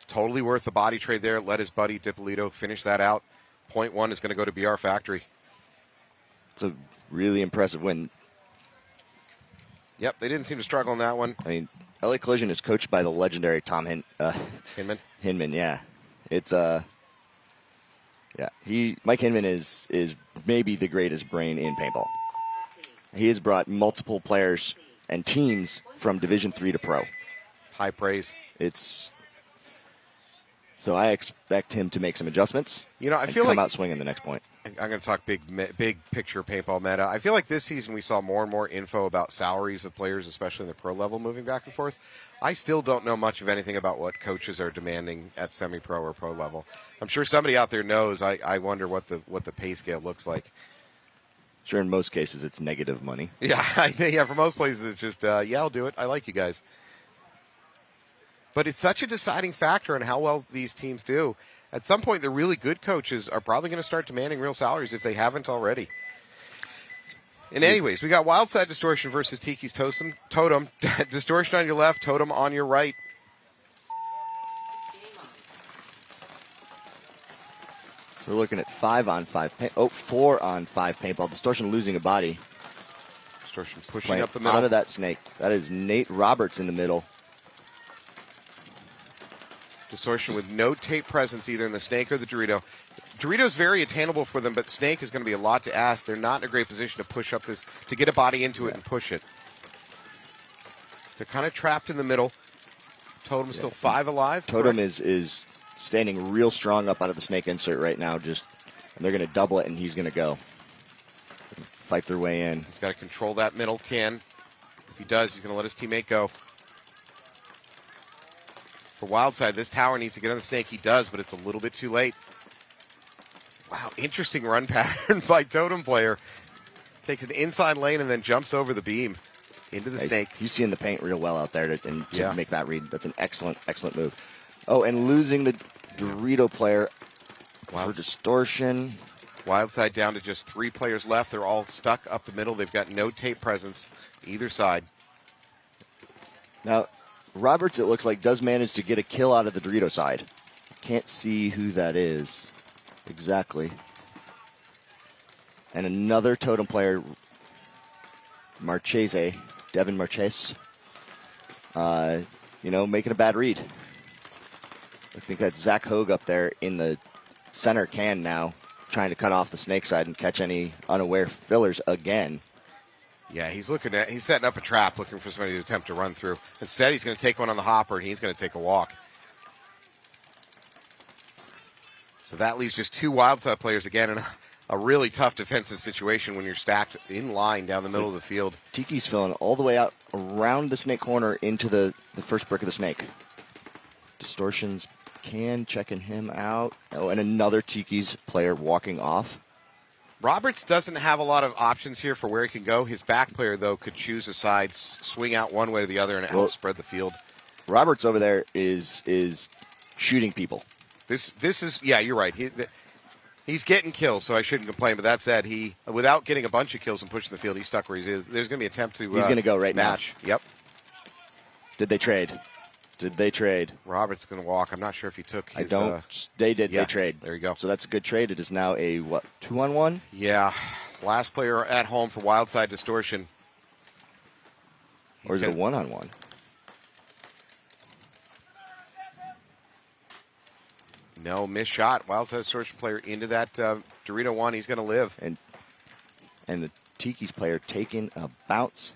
Totally worth the body trade there. Let his buddy DiPolito finish that out. Point 1 is going to go to BR Factory. It's a really impressive win. Yep, they didn't seem to struggle on that one. I mean, LA Collision is coached by the legendary Tom Hinman. Hinman, yeah. It's Mike Hinman is maybe the greatest brain in paintball. He has brought multiple players and teams from Division 3 to Pro. High praise. So I expect him to make some adjustments. I feel come out swinging the next point. I'm going to talk big picture paintball meta. I feel like this season we saw more and more info about salaries of players, especially in the pro level, moving back and forth. I still don't know much of anything about what coaches are demanding at semi-pro or pro level. I'm sure somebody out there knows. I wonder what the pay scale looks like. Sure, in most cases it's negative money. Yeah, for most places it's just, I'll do it. I like you guys. But it's such a deciding factor on how well these teams do. At some point, the really good coaches are probably going to start demanding real salaries if they haven't already. And anyways, we got Wildside Distortion versus Tiki's Totem. Distortion on your left, Totem on your right. We're looking at 4-on-5 paintball. Distortion losing a body. Distortion pushing Playing up the middle. out of that snake. That is Nate Roberts in the middle. Distortion with no tape presence either in the snake or the Dorito. Dorito's very attainable for them, but snake is going to be a lot to ask. They're not in a great position to push up this, to get a body into it and push it. They're kind of trapped in the middle. Totem's still 5 alive. Totem is standing real strong up out of the snake insert right now. And they're going to double it, and he's going to go. Fight their way in. He's got to control that middle can. If he does, he's going to let his teammate go. For Wildside, this tower needs to get on the snake. He does, but it's a little bit too late. Wow, interesting run pattern by Totem player. Takes an inside lane and then jumps over the beam into the snake. He's seeing the paint real well out there to make that read. That's an excellent move. Oh, and losing the Dorito player for Distortion. Wildside down to just 3 players left. They're all stuck up the middle. They've got no tape presence either side. Now, Roberts, it looks like, does manage to get a kill out of the Dorito side. Can't see who that is exactly. And another Totem player, Marchese, Devin Marchese, making a bad read. I think that's Zach Hogue up there in the center can now, trying to cut off the snake side and catch any unaware fillers again. Yeah, he's setting up a trap, looking for somebody to attempt to run through. Instead, he's going to take one on the hopper, and he's going to take a walk. So that leaves just 2 Wildside players again in a really tough defensive situation when you're stacked in line down the middle of the field. Tiki's filling all the way out around the snake corner into the first brick of the snake. Distortion's can checking him out. Oh, and another Tiki's player walking off. Roberts doesn't have a lot of options here for where he can go. His back player, though, could choose a side, swing out one way or the other, and help spread the field. Roberts over there is shooting people. This is, yeah, you're right. He's getting kills, so I shouldn't complain. But that said, without getting a bunch of kills and pushing the field, he's stuck where he is. There's going to be an attempt to he's going to go right match. now. Yep. Did they trade? Roberts going to walk. I'm not sure if he took his... They did. Yeah, they trade. There you go. So that's a good trade. It is now a, 2-on-1? Yeah. Last player at home for Wildside Distortion. Or is it a 1-on-1? No, missed shot. Wildside Distortion player into that Dorito 1. He's going to live. And the Tiki's player taking a bounce.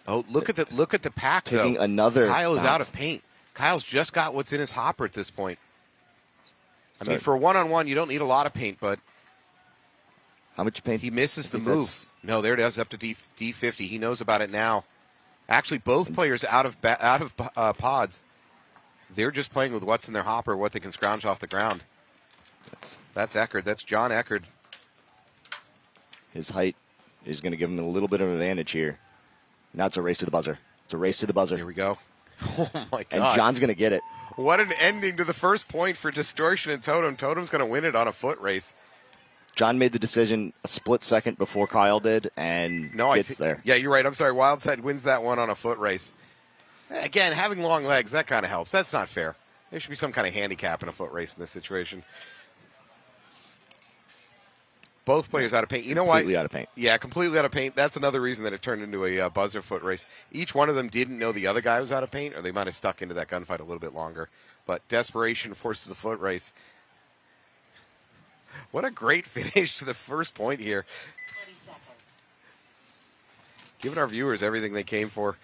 Oh, look at the pack, taking though. another Kyle is bounce. out of paint. Kyle's just got what's in his hopper at this point. I mean, for a one-on-one, you don't need a lot of paint, but how much paint? He misses the move. No, there it is, up to D50. He knows about it now. Actually, both players out of pods. They're just playing with what's in their hopper, what they can scrounge off the ground. That's Eckerd. That's John Eckerd. His height is going to give him a little bit of an advantage here. Now it's a race to the buzzer. It's a race to the buzzer. Here we go. Oh, my God. And John's going to get it. What an ending to the first point for Distortion and Totem. Totem's going to win it on a foot race. John made the decision a split second before Kyle did, and gets there. Yeah, you're right. I'm sorry. Wildside wins that one on a foot race. Again, having long legs, that kind of helps. That's not fair. There should be some kind of handicap in a foot race in this situation. Both players out of paint. You know why? Completely out of paint. Yeah, completely out of paint. That's another reason that it turned into a buzzer foot race. Each one of them didn't know the other guy was out of paint, or they might have stuck into that gunfight a little bit longer. But desperation forces a foot race. What a great finish to the first point here. 20 seconds. Giving our viewers everything they came for.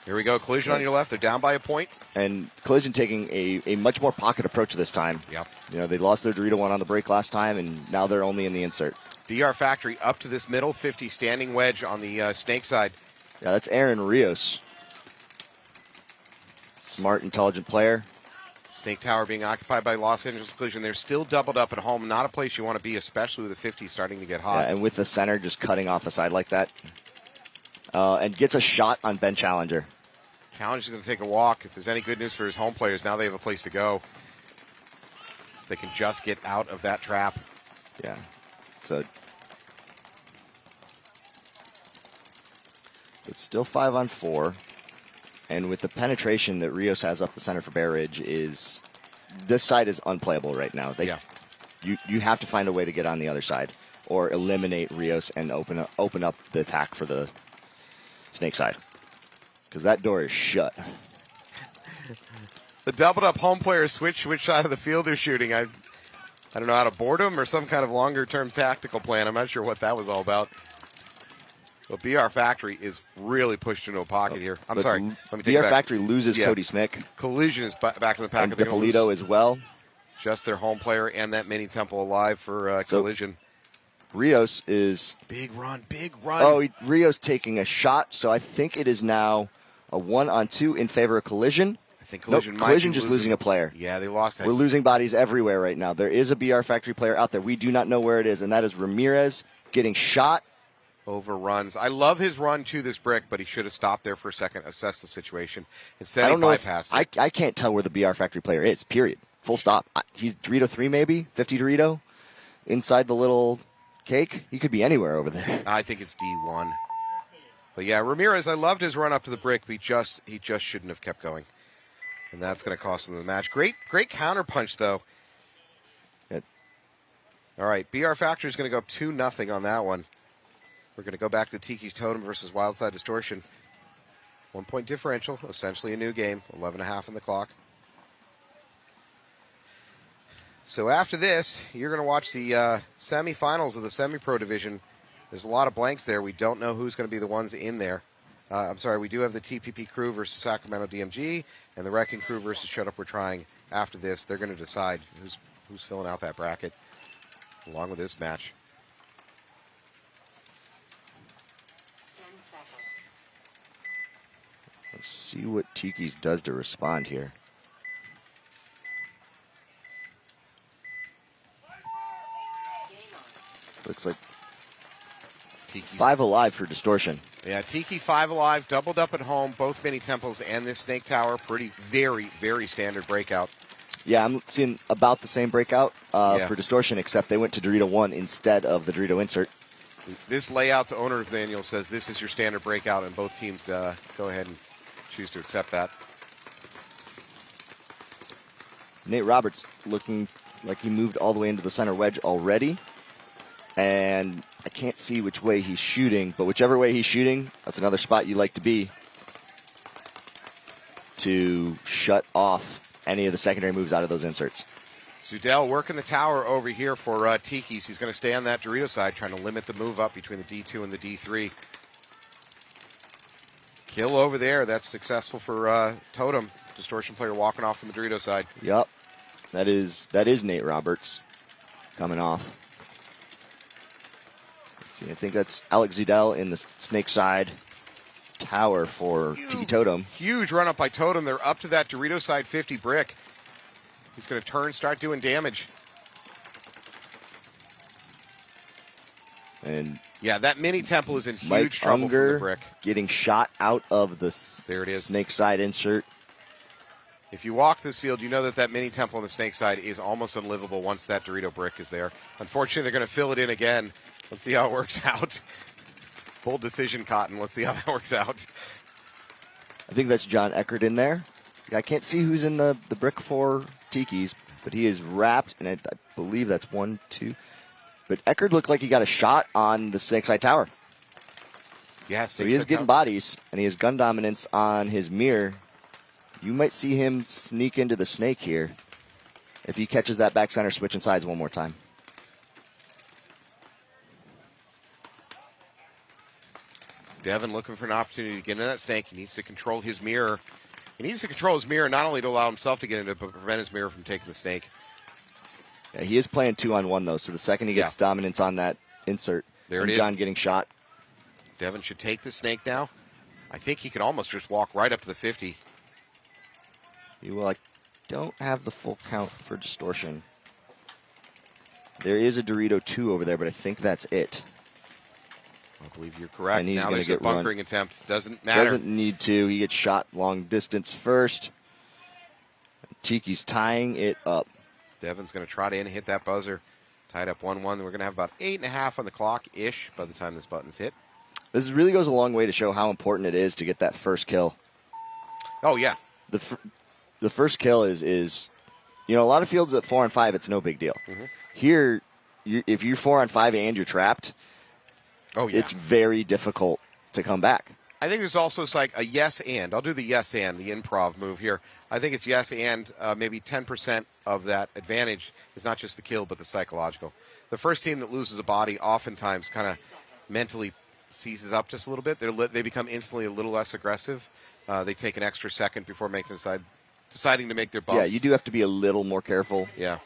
Here we go. Collision on your left. They're down by a point. And Collision taking a much more pocket approach this time. Yeah. You know, they lost their Dorito one on the break last time, and now they're only in the insert. BR Factory up to this middle 50 standing wedge on the snake side. Yeah, that's Aaron Rios. Smart, intelligent player. Snake Tower being occupied by Los Angeles Collision. They're still doubled up at home. Not a place you want to be, especially with the 50 starting to get hot. Yeah, and with the center just cutting off the side like that. And gets a shot on Ben Challenger. Challenger's going to take a walk. If there's any good news for his home players, now they have a place to go. They can just get out of that trap. Yeah. So it's still 5-on-4. And with the penetration that Rios has up the center for Bear Ridge, this side is unplayable right now. You have to find a way to get on the other side or eliminate Rios and open up the attack for the snake side. Because that door is shut. The doubled up home players switch which side of the field they're shooting. I don't know how to board them or some kind of longer term tactical plan. I'm not sure what that was all about. But BR Factory is really pushed into a pocket here. I'm sorry. Let me take BR it back. Factory loses Cody Smick. Collision is back in the pack. And DiPolito as well. Just their home player and that mini temple alive for Collision. Rios is... Big run. Oh, Rios taking a shot, so I think it is now a 1-on-2 in favor of Collision. I think Collision might Collision be just losing a player. Yeah, they lost that. We're losing bodies everywhere right now. There is a BR Factory player out there. We do not know where it is, and that is Ramirez getting shot. Overruns. I love his run to this brick, but he should have stopped there for a second, assessed the situation. Instead, he bypassed it. I can't tell where the BR Factory player is, period. Full stop. He's Dorito 3 maybe, 50 Dorito, inside the little cake. He could be anywhere over there. I think it's D1. But yeah, Ramirez, I loved his run up to the brick, but he just shouldn't have kept going. And that's going to cost him the match. Great counter punch, though. Good. All right, BR Factory is going to go up 2-0 on that one. We're going to go back to Tiki's Totem versus Wildside Distortion. 1 point differential, essentially a new game. 11.5 on the clock. So after this, you're going to watch the semifinals of the semi-pro division. There's a lot of blanks there. We don't know who's going to be the ones in there. I'm sorry, we do have the TPP crew versus Sacramento DMG and the Wrecking crew versus Shut Up We're Trying. After this, they're going to decide who's filling out that bracket along with this match. 10 seconds. Let's see what Tiki's does to respond here. Looks like Tiki's 5 alive for Distortion. Yeah, Tiki 5 alive, doubled up at home, both mini temples and this snake tower. Very, very standard breakout. Yeah, I'm seeing about the same breakout for Distortion, except they went to Dorito 1 instead of the Dorito insert. This layout's owner's manual says this is your standard breakout, and both teams go ahead and choose to accept that. Nate Roberts looking like he moved all the way into the center wedge already. And I can't see which way he's shooting, but whichever way he's shooting, that's another spot you like to be to shut off any of the secondary moves out of those inserts. Zudel working the tower over here for Tikis. He's going to stay on that Dorito side, trying to limit the move up between the D2 and the D3. Kill over there. That's successful for Totem. Distortion player walking off from the Dorito side. Yup. That is Nate Roberts coming off. Let's see, I think that's Alex Zudel in the snake side tower for Tiki Totem. Huge run up by Totem. They're up to that Dorito side 50 brick. He's going to turn, start doing damage. And yeah, that mini temple is in huge Mike trouble Unger from the brick. Getting shot out of the there it is. snake side insert. If you walk this field, you know that mini temple on the snake side is almost unlivable once that Dorito brick is there. Unfortunately, they're going to fill it in again. Let's see how it works out. Bold decision, Cotton. Let's see how that works out. I think that's John Eckert in there. I can't see who's in the brick for Tiki's, but he is wrapped, and I believe that's 1, 2. But Eckert looked like he got a shot on the snake side tower. Yeah, so he is getting bodies, and he has gun dominance on his mirror. You might see him sneak into the snake here if he catches that back center switching sides one more time. Devin looking for an opportunity to get into that snake. He needs to control his mirror. He needs to control his mirror not only to allow himself to get into it, but prevent his mirror from taking the snake. Yeah, he is playing 2-on-1, though, so the second he gets dominance on that insert, there it is. John getting shot. Devin should take the snake now. I think he can almost just walk right up to the 50. I don't have the full count for distortion. There is a Dorito 2 over there, but I think that's it. I believe you're correct. And he's now going there's to get a bunkering attempt. Doesn't matter. Doesn't need to. He gets shot long distance first. Tiki's tying it up. Devin's going to try to hit that buzzer. Tied up 1-1. We're going to have about 8.5 on the clock-ish by the time this button's hit. This really goes a long way to show how important it is to get that first kill. Oh, yeah. The first kill is a lot of fields at 4-on-5, it's no big deal. Mm-hmm. Here, if you're 4-on-5 and you're trapped, it's very difficult to come back. I think there's also like a yes and. I'll do the yes and, the improv move here. I think it's yes and maybe 10% of that advantage is not just the kill, but the psychological. The first team that loses a body oftentimes kind of mentally seizes up just a little bit. They become instantly a little less aggressive. They take an extra second before deciding to make their bumps. Yeah, you do have to be a little more careful. Yeah.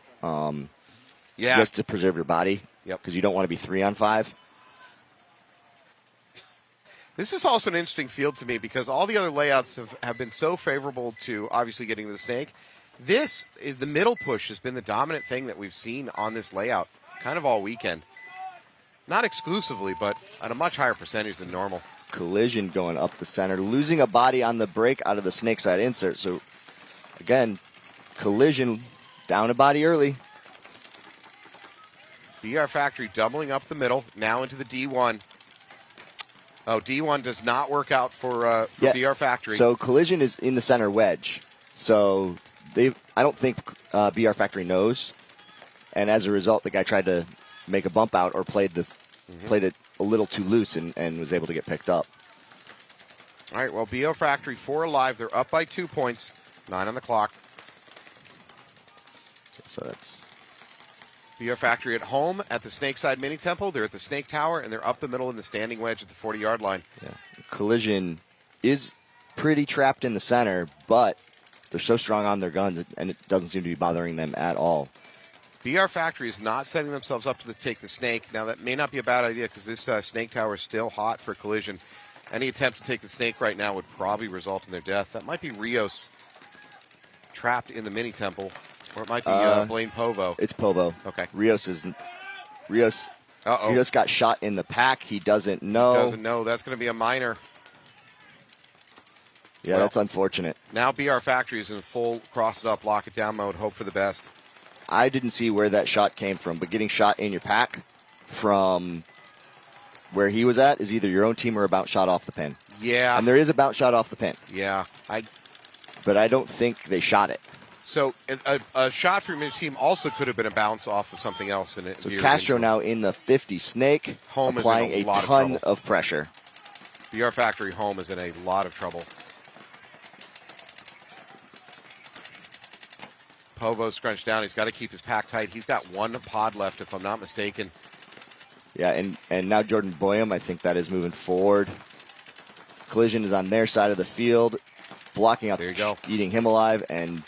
Just to preserve your body. Yep. Because you don't want to be 3-on-5. This is also an interesting field to me because all the other layouts have been so favorable to obviously getting to the snake. The middle push has been the dominant thing that we've seen on this layout kind of all weekend. Not exclusively, but at a much higher percentage than normal. Collision going up the center, losing a body on the break out of the snake side insert. So, again, Collision down a body early. BR Factory doubling up the middle, now into the D1. Oh, D1 does not work out for BR Factory. So Collision is in the center wedge. So I don't think BR Factory knows. And as a result, the guy tried to make a bump out or played it a little too loose and was able to get picked up. All right, well, BR Factory 4 alive. They're up by 2 points. 9 on the clock. So that's BR Factory at home at the Snake Side Mini Temple. They're at the Snake Tower, and they're up the middle in the standing wedge at the 40-yard line. Yeah. Collision is pretty trapped in the center, but they're so strong on their guns, and it doesn't seem to be bothering them at all. BR Factory is not setting themselves up to take the Snake. Now, that may not be a bad idea because this Snake Tower is still hot for Collision. Any attempt to take the Snake right now would probably result in their death. That might be Rios trapped in the Mini Temple. Or it might be Blaine Povo. It's Povo. Okay. Rios got shot in the pack. He doesn't know. That's going to be a minor. Yeah, that's unfortunate. Now BR Factory is in full cross it up, lock it down mode, hope for the best. I didn't see where that shot came from, but getting shot in your pack from where he was at is either your own team or a bounce shot off the pin. Yeah. And there is a bounce shot off the pin. Yeah. But I don't think they shot it. So a shot from your team also could have been a bounce off of something else. So Castro now in the 50. Snake Home applying is in a ton of pressure. BR Factory Home is in a lot of trouble. Povo scrunched down. He's got to keep his pack tight. He's got one pod left, if I'm not mistaken. Yeah, and now Jordan Boyum, I think that is moving forward. Collision is on their side of the field, blocking out, there you go, eating him alive, and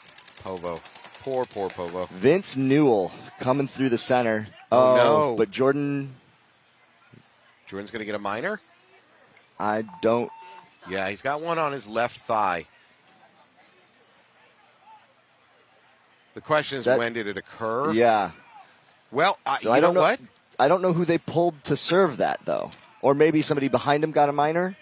Povo. Poor Povo. Vince Newell coming through the center. Oh, no. But Jordan's going to get a minor? I don't. Yeah, he's got one on his left thigh. The question is, when did it occur? Yeah. Well, so you know what? I don't know who they pulled to serve that, though. Or maybe somebody behind him got a minor?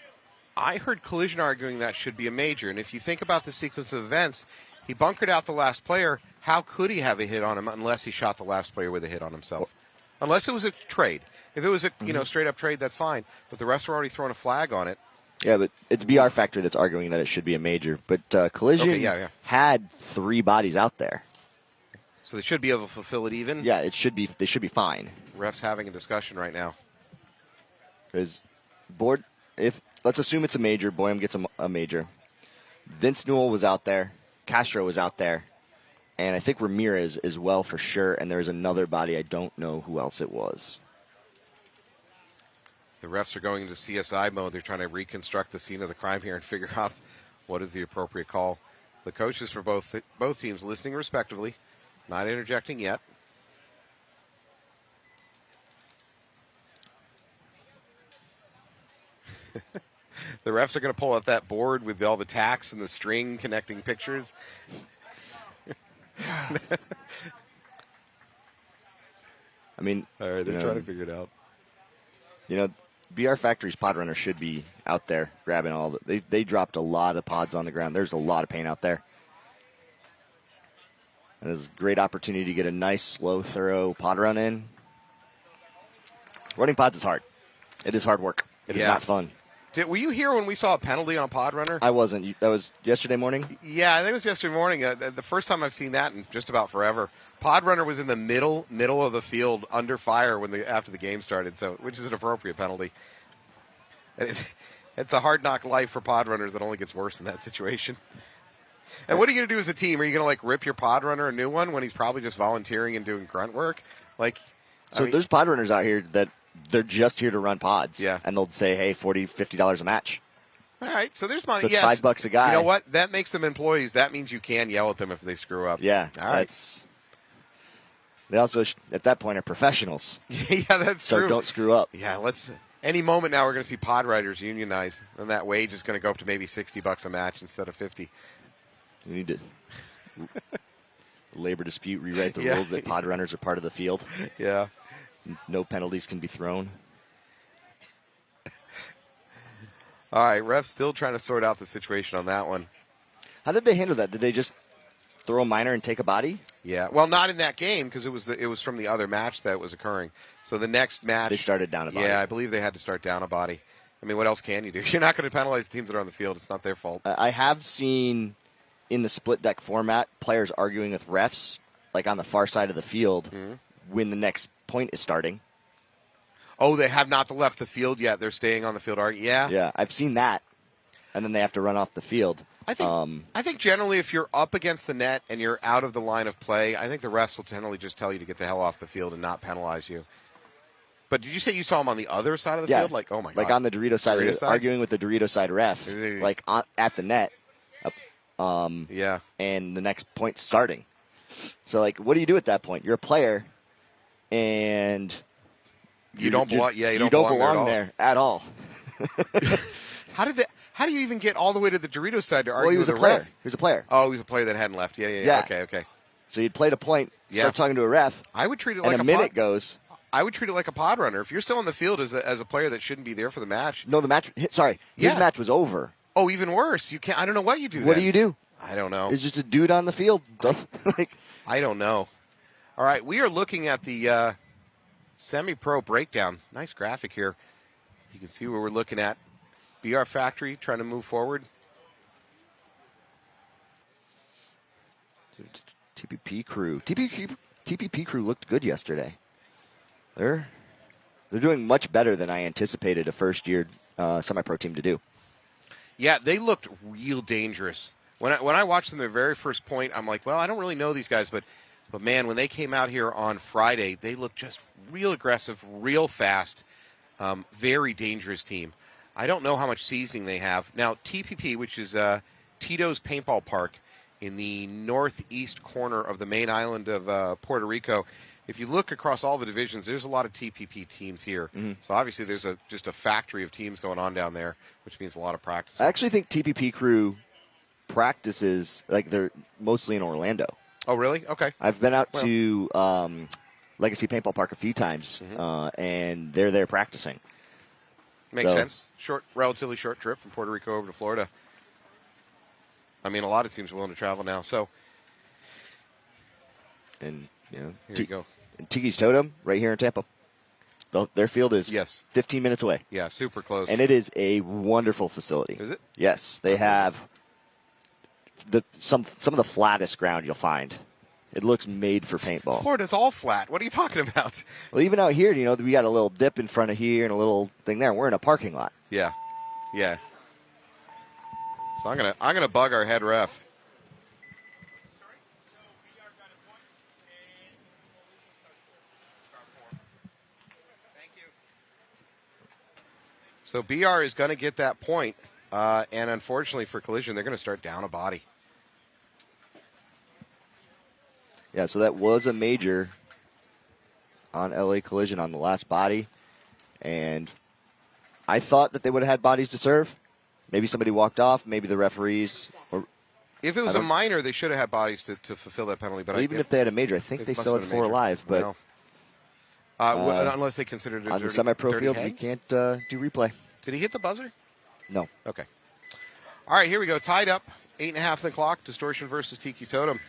I heard Collision arguing that should be a major. And if you think about the sequence of events, he bunkered out the last player. How could he have a hit on him unless he shot the last player with a hit on himself? Unless it was a trade. If it was a straight up trade, that's fine. But the refs were already throwing a flag on it. Yeah, but it's BR Factory that's arguing that it should be a major. But Collision had 3 bodies out there. So they should be able to fulfill it even? Yeah, it should be. They should be fine. Refs having a discussion right now. Because let's assume it's a major, Boyum gets a major. Vince Newell was out there. Castro was out there. And I think Ramirez as well for sure. And there's another body. I don't know who else it was. The refs are going into CSI mode. They're trying to reconstruct the scene of the crime here and figure out what is the appropriate call. The coaches for both teams listening respectively, not interjecting yet. The refs are going to pull out that board with all the tacks and the string connecting pictures. I mean, all right, they're trying to figure it out. You know, BR Factory's pod runner should be out there grabbing all of it. They dropped a lot of pods on the ground. There's a lot of paint out there. And there's a great opportunity to get a nice, slow, thorough pod run in. Running pods is hard. It is hard work. It is not fun. Were you here when we saw a penalty on a pod runner? I wasn't. That was yesterday morning? Yeah, I think it was yesterday morning. The first time I've seen that in just about forever. Pod runner was in the middle of the field under fire after the game started, which is an appropriate penalty. It's a hard knock life for pod runners that only gets worse in that situation. And what are you going to do as a team? Are you going to rip your pod runner a new one when he's probably just volunteering and doing grunt work? There's pod runners out here that they're just here to run pods. Yeah. And they'll say, hey, $40, $50 a match. All right, so there's money. So it's $5 a guy. You know what? That makes them employees. That means you can yell at them if they screw up. Yeah. All right. They also, at that point, are professionals. Yeah, that's true. So don't screw up. Yeah, any moment now we're going to see pod riders unionize, and that wage is going to go up to maybe $60 a match instead of $50. We need to labor dispute, rewrite the rules that pod runners are part of the field. Yeah. No penalties can be thrown. All right, refs still trying to sort out the situation on that one. How did they handle that? Did they just throw a minor and take a body? Yeah, well, not in that game because it was from the other match that was occurring. So the next match, they started down a body. Yeah, I believe they had to start down a body. I mean, what else can you do? You're not going to penalize the teams that are on the field. It's not their fault. I have seen in the split deck format players arguing with refs, on the far side of the field, when the next point is starting. Oh, they have not left the field yet. They're staying on the field. Yeah, I've seen that, and then they have to run off the field. I think generally if you're up against the net and you're out of the line of play, I think the refs will generally just tell you to get the hell off the field and not penalize you. But did you say you saw him on the other side of the field? Oh my God. On the Dorito side, arguing with the Dorito side ref, at the net. Yeah. And the next point starting. So, what do you do at that point? You're a player, and you don't belong there at all. How do you even get all the way to the Dorito side to argue with a player? ref? He was a player. Oh, he was a player that hadn't left. Yeah. Okay. So you'd played a point, start talking to a ref. I would treat it like a minute goes. I would treat it like a pod runner. If you're still on the field as a player that shouldn't be there for the match. No, the match. Sorry, his match was over. Oh, even worse. You can't. I don't know what you do. What do you do? I don't know. It's just a dude on the field. I don't know. All right, we are looking at the semi-pro breakdown. Nice graphic here. You can see what we're looking at. BR Factory trying to move forward. TPP crew. TPP crew looked good yesterday. They're doing much better than I anticipated a first-year semi-pro team to do. Yeah, they looked real dangerous. When I watched them their very first point, I'm like, well, I don't really know these guys, but man, when they came out here on Friday, they looked just real aggressive, real fast, very dangerous team. I don't know how much seasoning they have. Now, TPP, which is Tito's Paintball Park in the northeast corner of the main island of Puerto Rico, if you look across all the divisions, there's a lot of TPP teams here. Mm-hmm. So obviously there's just a factory of teams going on down there, which means a lot of practice. I actually think TPP crew practices, like, they're mostly in Orlando. Oh, really? Okay. I've been out to Legacy Paintball Park a few times, and they're there practicing. Makes sense. Relatively short trip from Puerto Rico over to Florida. I mean, a lot of teams are willing to travel now. So, and here you go. And Tiki's Totem right here in Tampa. Their field is 15 minutes away. Yeah, super close. And it is a wonderful facility. Is it? Yes, they have some of the flattest ground you'll find. It looks made for paintball. Florida's all flat. What are you talking about? Well, even out here, we got a little dip in front of here and a little thing there. We're in a parking lot. Yeah. So I'm gonna bug our head ref. So BR is going to get that point, and unfortunately for Collision, they're going to start down a body. Yeah, so that was a major on LA Collision on the last body, and I thought that they would have had bodies to serve. Maybe somebody walked off, maybe the referees. Or if it was a minor, they should have had bodies to fulfill that penalty. But even if they had a major, I think they still had 4 alive. But unless they considered it on the semi-pro field, you can't do replay. Did he hit the buzzer? No. Okay. All right, here we go. Tied up, 8.5 on the clock. Distortion versus Tiki's Totem.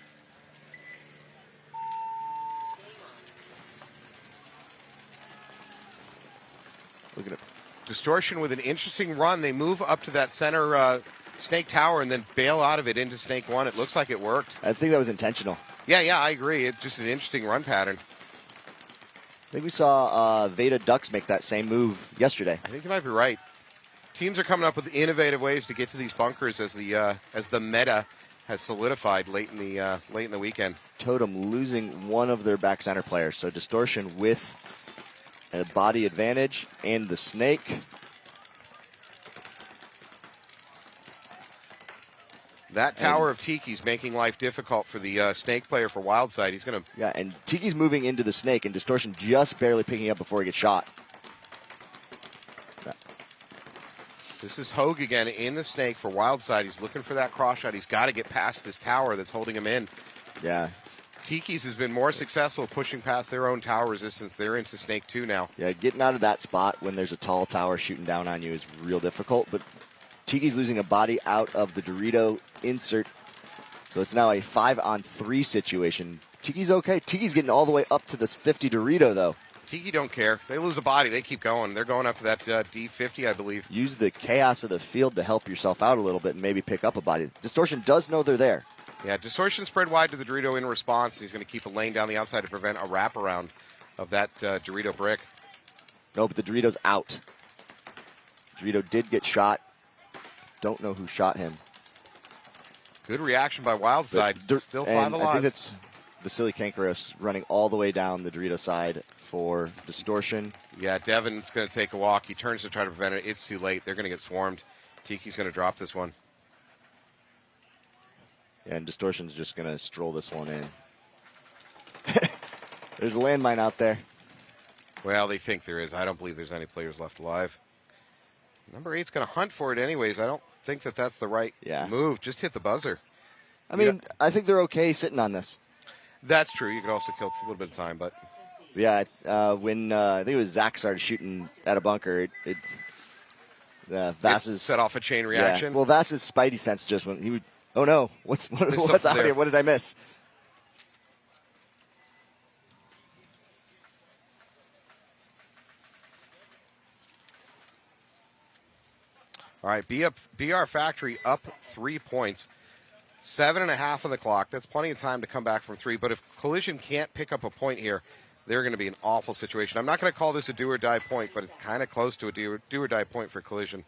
Look at it. Distortion with an interesting run. They move up to that center snake tower and then bail out of it into snake 1. It looks like it worked. I think that was intentional. Yeah, I agree. It's just an interesting run pattern. I think we saw Veda Ducks make that same move yesterday. I think you might be right. Teams are coming up with innovative ways to get to these bunkers as the meta has solidified late in the weekend. Totem losing one of their back center players, so Distortion with a body advantage and the snake. That tower of Tiki's making life difficult for the snake player for Wildside. He's going to... Yeah, and Tiki's moving into the snake, and Distortion just barely picking up before he gets shot. This is Hogue again in the snake for Wildside. He's looking for that cross shot. He's got to get past this tower that's holding him in. Yeah. Tiki's has been more successful pushing past their own tower resistance. They're into snake 2 now. Yeah, getting out of that spot when there's a tall tower shooting down on you is real difficult, but Tiki's losing a body out of the Dorito insert. So it's now a 5-on-3 situation. Tiki's okay. Tiki's getting all the way up to this 50 Dorito, though. Tiki don't care. They lose a body. They keep going. They're going up to that D50, I believe. Use the chaos of the field to help yourself out a little bit and maybe pick up a body. Distortion does know they're there. Yeah, Distortion spread wide to the Dorito in response. He's going to keep a lane down the outside to prevent a wraparound of that Dorito brick. No, but the Dorito's out. Dorito did get shot. Don't know who shot him. Good reaction by Wildside. Still 5 alive. I think it's Vasily Kankaros running all the way down the Dorito side for Distortion. Yeah, Devin's going to take a walk. He turns to try to prevent it. It's too late. They're going to get swarmed. Tiki's going to drop this one. Yeah, and Distortion's just going to stroll this one in. There's a landmine out there. Well, they think there is. I don't believe there's any players left alive. Number 8's going to hunt for it anyways. I don't think that's the right move. Just hit the buzzer. I mean, I think they're okay sitting on this. That's true. You could also kill a little bit of time, but... Yeah, when I think it was Zach started shooting at a bunker, Vass's... set off a chain reaction? Yeah. Well, Vass's spidey sense just went... He would, oh no, what's out here? What did I miss? All right, BR Factory up 3 points. 7.5 on the clock. That's plenty of time to come back from 3. But if Collision can't pick up a point here, they're going to be in an awful situation. I'm not going to call this a do-or-die point, but it's kind of close to a do-or-die point for Collision.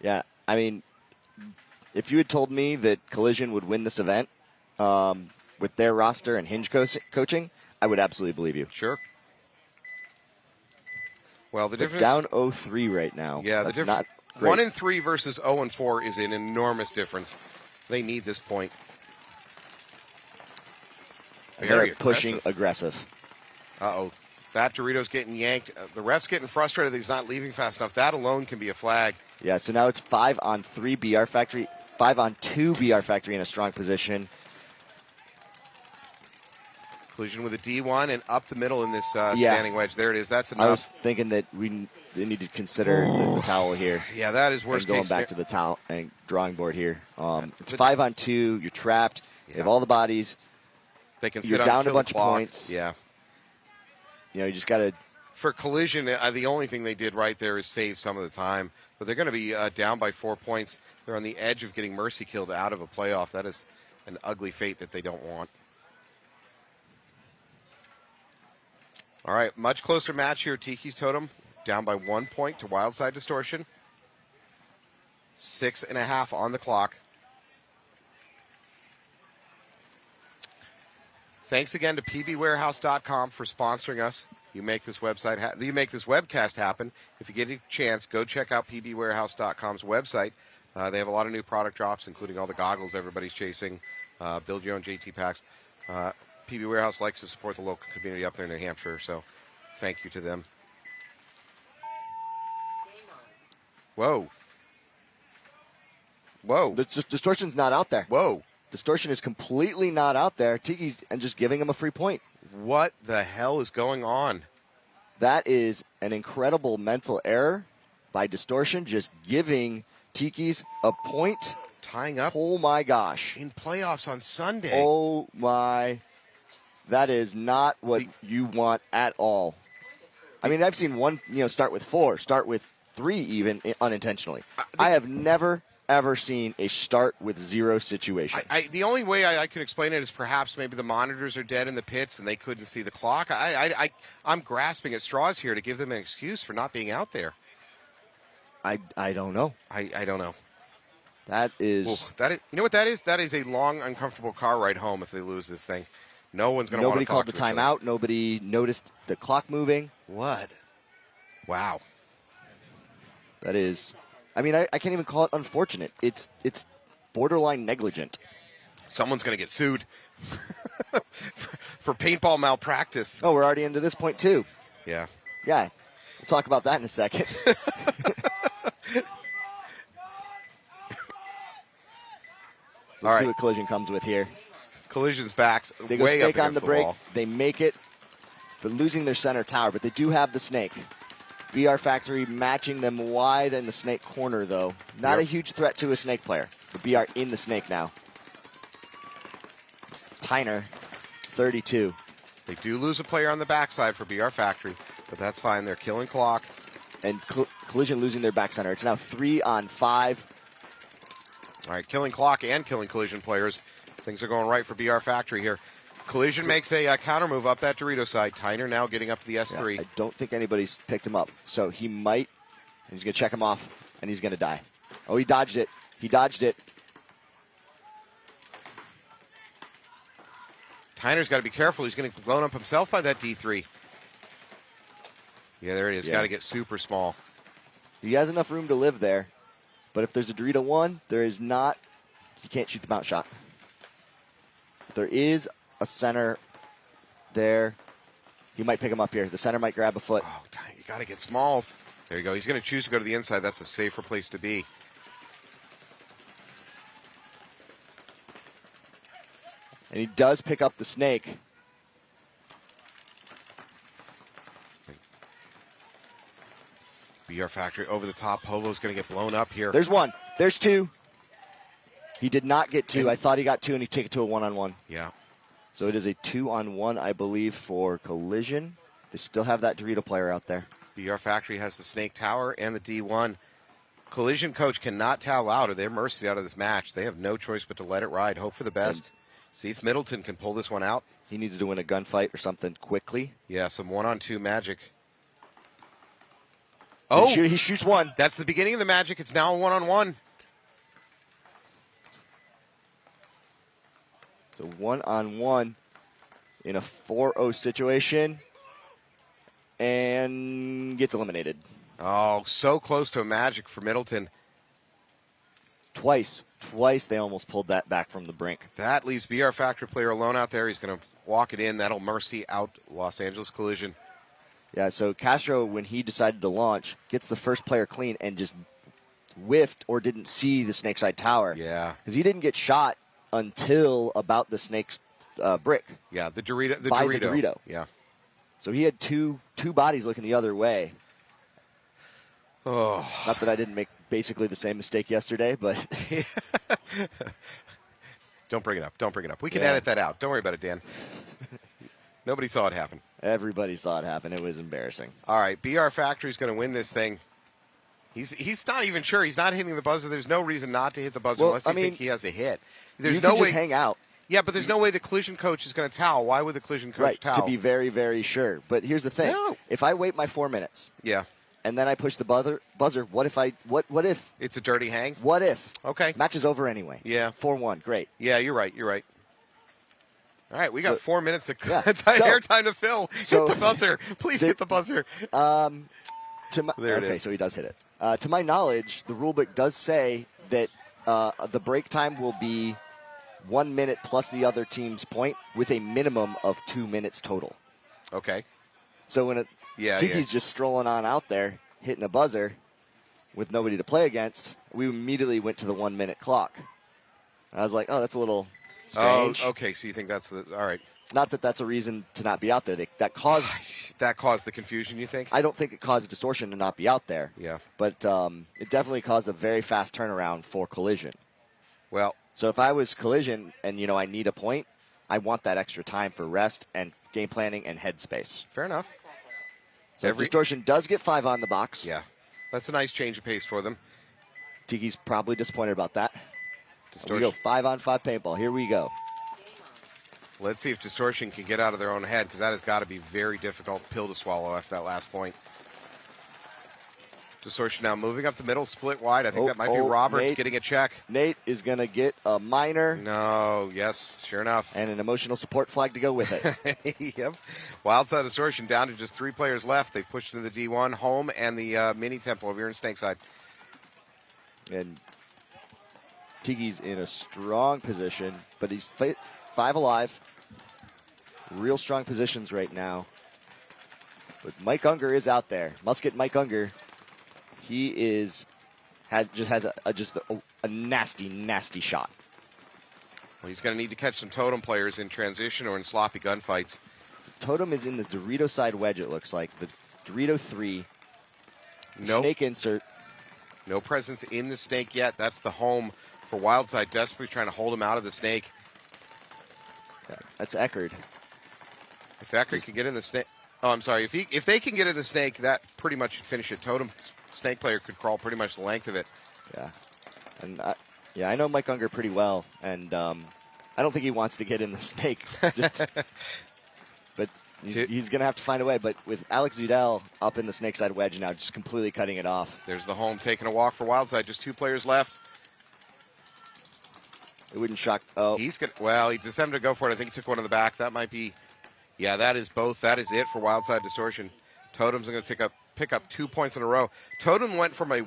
Yeah, I mean, if you had told me that Collision would win this event with their roster and Hinge coaching, I would absolutely believe you. Sure. Well, the difference down 0-3 right now. Yeah, that's the difference. not great. 1-3 versus 0-4 is an enormous difference. They need this point. They're pushing aggressive. Uh-oh. That Dorito's getting yanked. The ref's getting frustrated that he's not leaving fast enough. That alone can be a flag. Yeah, so now it's 5-on-3 BR Factory, 5-on-2 BR Factory in a strong position. Collision with a D1 and up the middle in this standing wedge. There it is. That's enough. I was thinking that we need to consider the towel here. Yeah, that is worst going case. Back to the towel and drawing board here. It's 5-on-2. You're trapped. Yeah. You have all the bodies. They can You're sit down on a bunch of points. Yeah. You know, you just got to. For Collision, the only thing they did right there is save some of the time. But they're going to be down by 4 points. They're on the edge of getting mercy killed out of a playoff. That is an ugly fate that they don't want. All right, much closer match here. Tiki's Totem down by 1 point to Wildside Distortion. 6.5 on the clock. Thanks again to pbwarehouse.com for sponsoring us. You make this website, you make this webcast happen. If you get a chance, go check out pbwarehouse.com's website. They have a lot of new product drops, including all the goggles everybody's chasing. Build your own JT packs. PB Warehouse likes to support the local community up there in New Hampshire, so thank you to them. Whoa. Whoa. The Distortion's not out there. Whoa. Distortion is completely not out there. Tiki's and just giving him a free point. What the hell is going on? That is an incredible mental error by Distortion, just giving Tiki's a point. Tying up. Oh, my gosh. In playoffs on Sunday. Oh, my. That is not what you want at all. I mean, I've seen one, start with 4, start with 3 even unintentionally. I have never, ever seen a start with 0 situation. The only way I could explain it is perhaps maybe the monitors are dead in the pits and they couldn't see the clock. I'm grasping at straws here to give them an excuse for not being out there. I don't know. I don't know. That is... Ooh, you know what that is? That is a long, uncomfortable car ride home if they lose this thing. No one's going to want to talk to Nobody called the timeout. Nobody noticed the clock moving. What? Wow. That is... I mean, I can't even call it unfortunate. It's borderline negligent. Someone's going to get sued for paintball malpractice. Oh, we're already into this point, too. Yeah. Yeah. We'll talk about that in a second. Let's see what Collision comes with here. Collision's backs they go way snake up on the the break. wall. They make it. They're losing their center tower, but they do have the snake. BR Factory matching them wide in the snake corner, though. Not a huge threat to a snake player. The BR in the snake now. Tyner, 32. They do lose a player on the backside for BR Factory, but that's fine. They're killing clock. And Collision losing their back center. It's now 3-on-5. All right, killing clock and killing Collision players. Things are going right for BR Factory here. Collision makes a counter move up that Dorito side. Tyner now getting up to the S3. Yeah, I don't think anybody's picked him up. So he might. He's going to check him off, and he's going to die. Oh, he dodged it. He dodged it. Tyner's got to be careful. He's going to get blown up himself by that D3. Yeah, there it is. Got to get super small. He has enough room to live there. But if there's a Dorito 1, there is not. You can't shoot the bounce shot. There is a center there. He might pick him up here. The center might grab a foot. Oh, you got to get small. There you go. He's going to choose to go to the inside. That's a safer place to be. And he does pick up the snake. BR Factory over the top. Polo's going to get blown up here. There's 1. There's 2. He did not get 2. I thought he got 2, and he took it to a 1-on-1. Yeah. So it is a 2-on-1, I believe, for Collision. They still have that Dorito player out there. BR Factory has the Snake Tower and the D1. Collision coach cannot towel out or they're mercied out of this match. They have no choice but to let it ride. Hope for the best. See if Middleton can pull this one out. He needs to win a gunfight or something quickly. Yeah, some 1-on-2 magic. Oh, he shoots one. That's the beginning of the magic. It's now a 1-on-1. So 1-on-1 in a 4-0 situation and gets eliminated. Oh, so close to a magic for Middleton. Twice they almost pulled that back from the brink. That leaves VR Factor player alone out there. He's going to walk it in. That'll mercy out Los Angeles Collision. Yeah, so Castro, when he decided to launch, gets the first player clean and just whiffed or didn't see the Snakeside Tower. Yeah. Because he didn't get shot until about the Snake's brick. Yeah, the Dorito. The Dorito. Yeah. So he had two bodies looking the other way. Oh. Not that I didn't make basically the same mistake yesterday, but... Don't bring it up. Don't bring it up. We can edit that out. Don't worry about it, Dan. Nobody saw it happen. Everybody saw it happen. It was embarrassing. All right, BR Factory's going to win this thing. He's not even sure. He's not hitting the buzzer. There's no reason not to hit the buzzer unless you think he has a hit. There's no way. Just hang out. Yeah, but there's no way the collision coach is going to towel. Why would the collision coach towel? To be very, very sure. But here's the thing. No. If I wait my 4 minutes. Yeah. And then I push the buzzer, what if? It's a dirty hang? What if? Okay. Match is over anyway. Yeah. 4-1. Great. Yeah, you're right. All right, we got 4 minutes of airtime to fill. Hit the buzzer. Please hit the buzzer. There it is. So he does hit it. To my knowledge, the rulebook does say that the break time will be 1 minute plus the other team's point with a minimum of 2 minutes total. Okay. So when Tiki's just strolling on out there, hitting a buzzer with nobody to play against, we immediately went to the 1 minute clock. And I was like, oh, that's a little strange. Oh, okay. So you think that's all right. Not that that's a reason to not be out there. That caused the confusion, you think? I don't think it caused distortion to not be out there. Yeah. But it definitely caused a very fast turnaround for Collision. Well. So if I was Collision and, I need a point, I want that extra time for rest and game planning and headspace. Fair enough. So distortion does get 5 on the box. Yeah. That's a nice change of pace for them. Tiki's probably disappointed about that. Distortion. We go 5-on-5 paintball. Here we go. Let's see if Distortion can get out of their own head, because that has got to be very difficult pill to swallow after that last point. Distortion now moving up the middle, split wide. I think that might be Roberts getting a check. Nate is going to get a minor. No, yes, sure enough. And an emotional support flag to go with it. Yep. Wildside Distortion down to just 3 players left. They pushed into the D1, home, and the mini temple over here in Snakeside. And Tiki's in a strong position, but he's 5 alive. Real strong positions right now. But Mike Unger is out there. Musket Mike Unger. He has a nasty, nasty shot. Well, he's going to need to catch some Totem players in transition or in sloppy gunfights. Totem is in the Dorito side wedge, it looks like. The Dorito 3. Nope. Snake insert. No presence in the snake yet. That's the home for Wildside, desperately trying to hold him out of the snake. Yeah, that's Eckerd. If Eckerd can get in the snake... Oh, I'm sorry. If they can get in the snake, that pretty much should finish it. Totem snake player could crawl pretty much the length of it. Yeah. And I know Mike Unger pretty well, and I don't think he wants to get in the snake. But he's going to have to find a way. But with Alex Zudel up in the snake side wedge now, just completely cutting it off. There's the home taking a walk for Wildside. Just 2 players left. It wouldn't shock. Oh, he decided to go for it. I think he took one in the back. That might be. Yeah, that is both. That is it for Wildside Distortion. Totem's going to pick up 2 points in a row. Totem went from a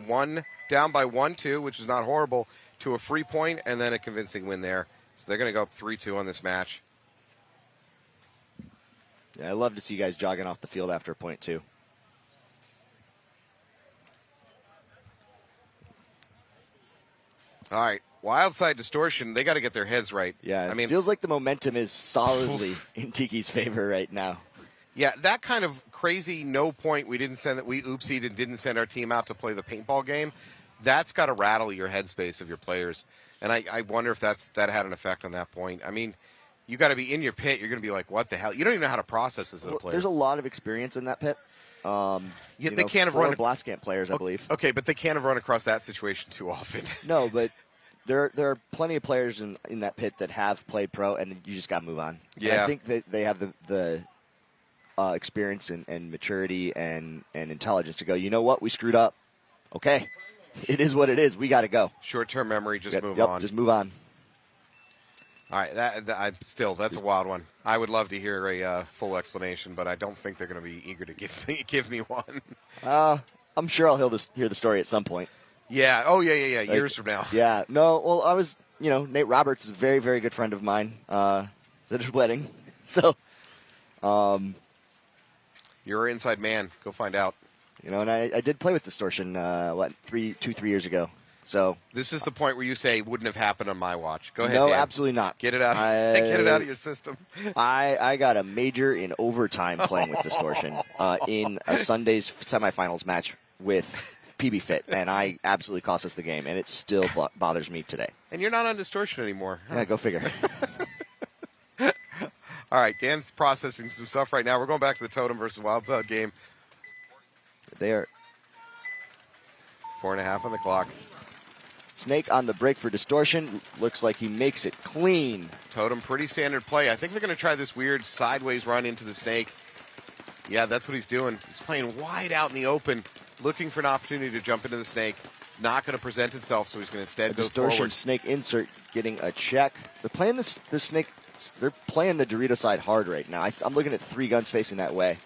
down by 1-2, which is not horrible, to a free point and then a convincing win there. So they're going to go up 3-2 on this match. Yeah, I love to see guys jogging off the field after a point too. All right. Wildside Distortion, they got to get their heads right. Yeah, it feels like the momentum is solidly in Tiki's favor right now. Yeah, that kind of crazy no point we oopsied and didn't send our team out to play the paintball game, that's got to rattle your headspace of your players. And I wonder if that had an effect on that point. I mean, you got to be in your pit. You're going to be like, what the hell? You don't even know how to process this as a player. There's a lot of experience in that pit. They can't have run blast camp players, I believe. Okay, but they can't have run across that situation too often. No, but there are plenty of players in that pit that have played pro, and you just got to move on. Yeah, and I think that they have the experience and maturity and intelligence to go, you know what, we screwed up. Okay, it is what it is. We got to go. Short-term memory, move on. Just move on. All right, that's a wild one. I would love to hear a full explanation, but I don't think they're going to be eager to give me one. I'm sure I'll hear the story at some point. Yeah. Oh, yeah. Years from now. Yeah. No. Well, Nate Roberts is a very, very good friend of mine. At his wedding, so. You're an inside man. Go find out. And I did play with Distortion. 3 years ago. So this is the point where you say wouldn't have happened on my watch. Go ahead. No, Dan. absolutely not. Get it out. Get it out of your system. I got a major in overtime playing with Distortion in a Sunday's semifinals match with PB Fit, and I absolutely cost us the game, and it still bothers me today. And you're not on Distortion anymore. Huh? Yeah, go figure. All right, Dan's processing some stuff right now. We're going back to the Totem versus Wildside game. They are 4.5 on the clock. Snake on the break for Distortion. Looks like he makes it clean. Totem, pretty standard play. I think they're going to try this weird sideways run into the Snake. Yeah, that's what he's doing. He's playing wide out in the open, looking for an opportunity to jump into the Snake. It's not going to present itself, so he's going to instead go Distortion forward. Snake insert getting a check. They're playing the Snake. They're playing the Dorito side hard right now. I'm looking at 3 guns facing that way,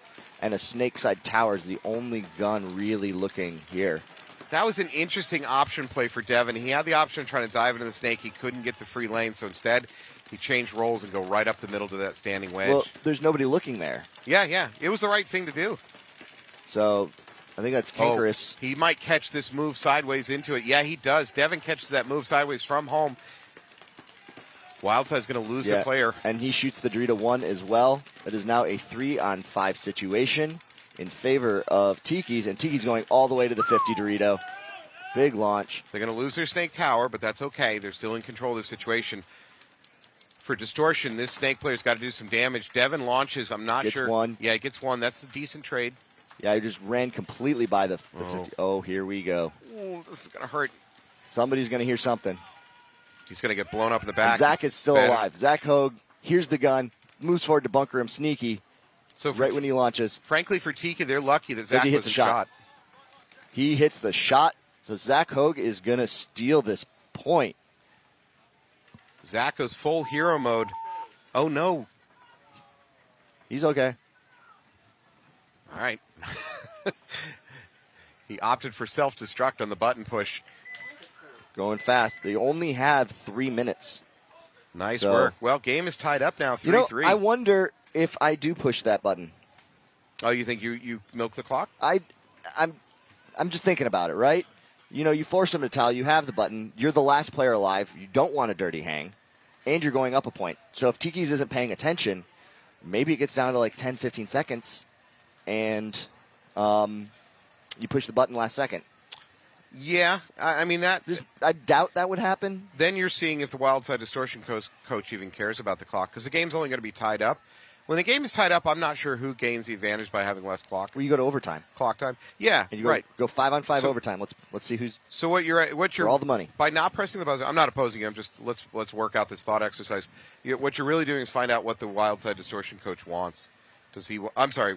and a Snake side tower is the only gun really looking here. That was an interesting option play for Devin. He had the option of trying to dive into the Snake. He couldn't get the free lane, so instead he changed roles and go right up the middle to that standing wedge. Well, there's nobody looking there. Yeah. It was the right thing to do. So I think that's cankerous. He might catch this move sideways into it. Yeah, he does. Devin catches that move sideways from home. Wildside's going to lose the player. And he shoots the Dorito 1 as well. It is now a 3-on-5 situation in favor of Tiki's, and Tiki's going all the way to the 50 Dorito. Big launch. They're going to lose their Snake tower, but that's okay. They're still in control of the situation. For Distortion, this Snake player's got to do some damage. Devin launches. I'm not sure. Gets one. Yeah, he gets one. That's a decent trade. Yeah, he just ran completely by the 50. Oh, here we go. Ooh, this is going to hurt. Somebody's going to hear something. He's going to get blown up in the back. And Zach is still alive. Zach Hogue hears the gun, moves forward to bunker him sneaky. So right when he launches. Frankly, for Tiki, they're lucky that Zach hits was shot. He hits the shot, so Zach Hogue is going to steal this point. Zach goes full hero mode. Oh, no. He's okay. All right. He opted for self-destruct on the button push. Going fast. They only have 3 minutes. Nice work. Well, game is tied up now, 3-3. I wonder if I do push that button. Oh, you think you milk the clock? I'm just thinking about it, right? You force them to tell you have the button. You're the last player alive. You don't want a dirty hang. And you're going up a point. So if Tiki's isn't paying attention, maybe it gets down to like 10, 15 seconds, and you push the button last second. Yeah, I mean that. I doubt that would happen. Then you're seeing if the Wildside Distortion coach even cares about the clock, because the game's only going to be tied up. When the game is tied up, I'm not sure who gains the advantage by having less clock. Well, you go to overtime. Clock time. Yeah, and you go 5-on-5 overtime. Let's see who's. So what you're for all the money by not pressing the buzzer. I'm not opposing you. I'm just let's work out this thought exercise. What you're really doing is find out what the Wildside Distortion coach wants. Does he? I'm sorry.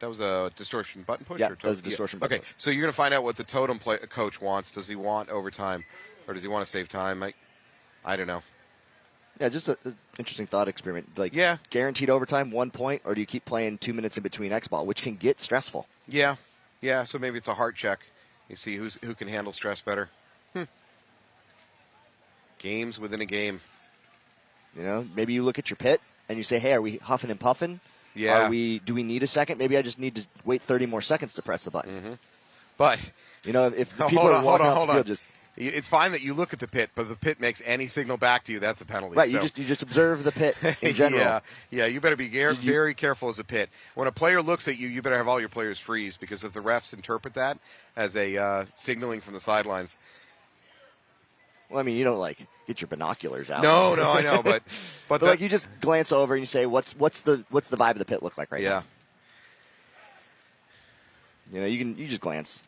That was a Distortion button push? Yeah, that was a Distortion button push. Okay, so you're going to find out what the Totem coach wants. Does he want overtime, or does he want to save time? I don't know. Yeah, just an interesting thought experiment. Guaranteed overtime, 1 point, or do you keep playing 2 minutes in between X ball, which can get stressful? Yeah. So maybe it's a heart check. You see who can handle stress better. Games within a game. Maybe you look at your pit and you say, "Hey, are we huffing and puffing? Yeah. Do we need a second? Maybe I just need to wait 30 more seconds to press the button." Mm-hmm. But if people are walking off the field, just. It's fine that you look at the pit, but if the pit makes any signal back to you, that's a penalty. Right, you just observe the pit in general. Yeah, you better be very careful as a pit. When a player looks at you, you better have all your players freeze, because if the refs interpret that as a signaling from the sidelines. Well, I mean, you don't get your binoculars out. No, I know, but But like you just glance over and you say, what's the vibe of the pit look like right now? You know, you just glance.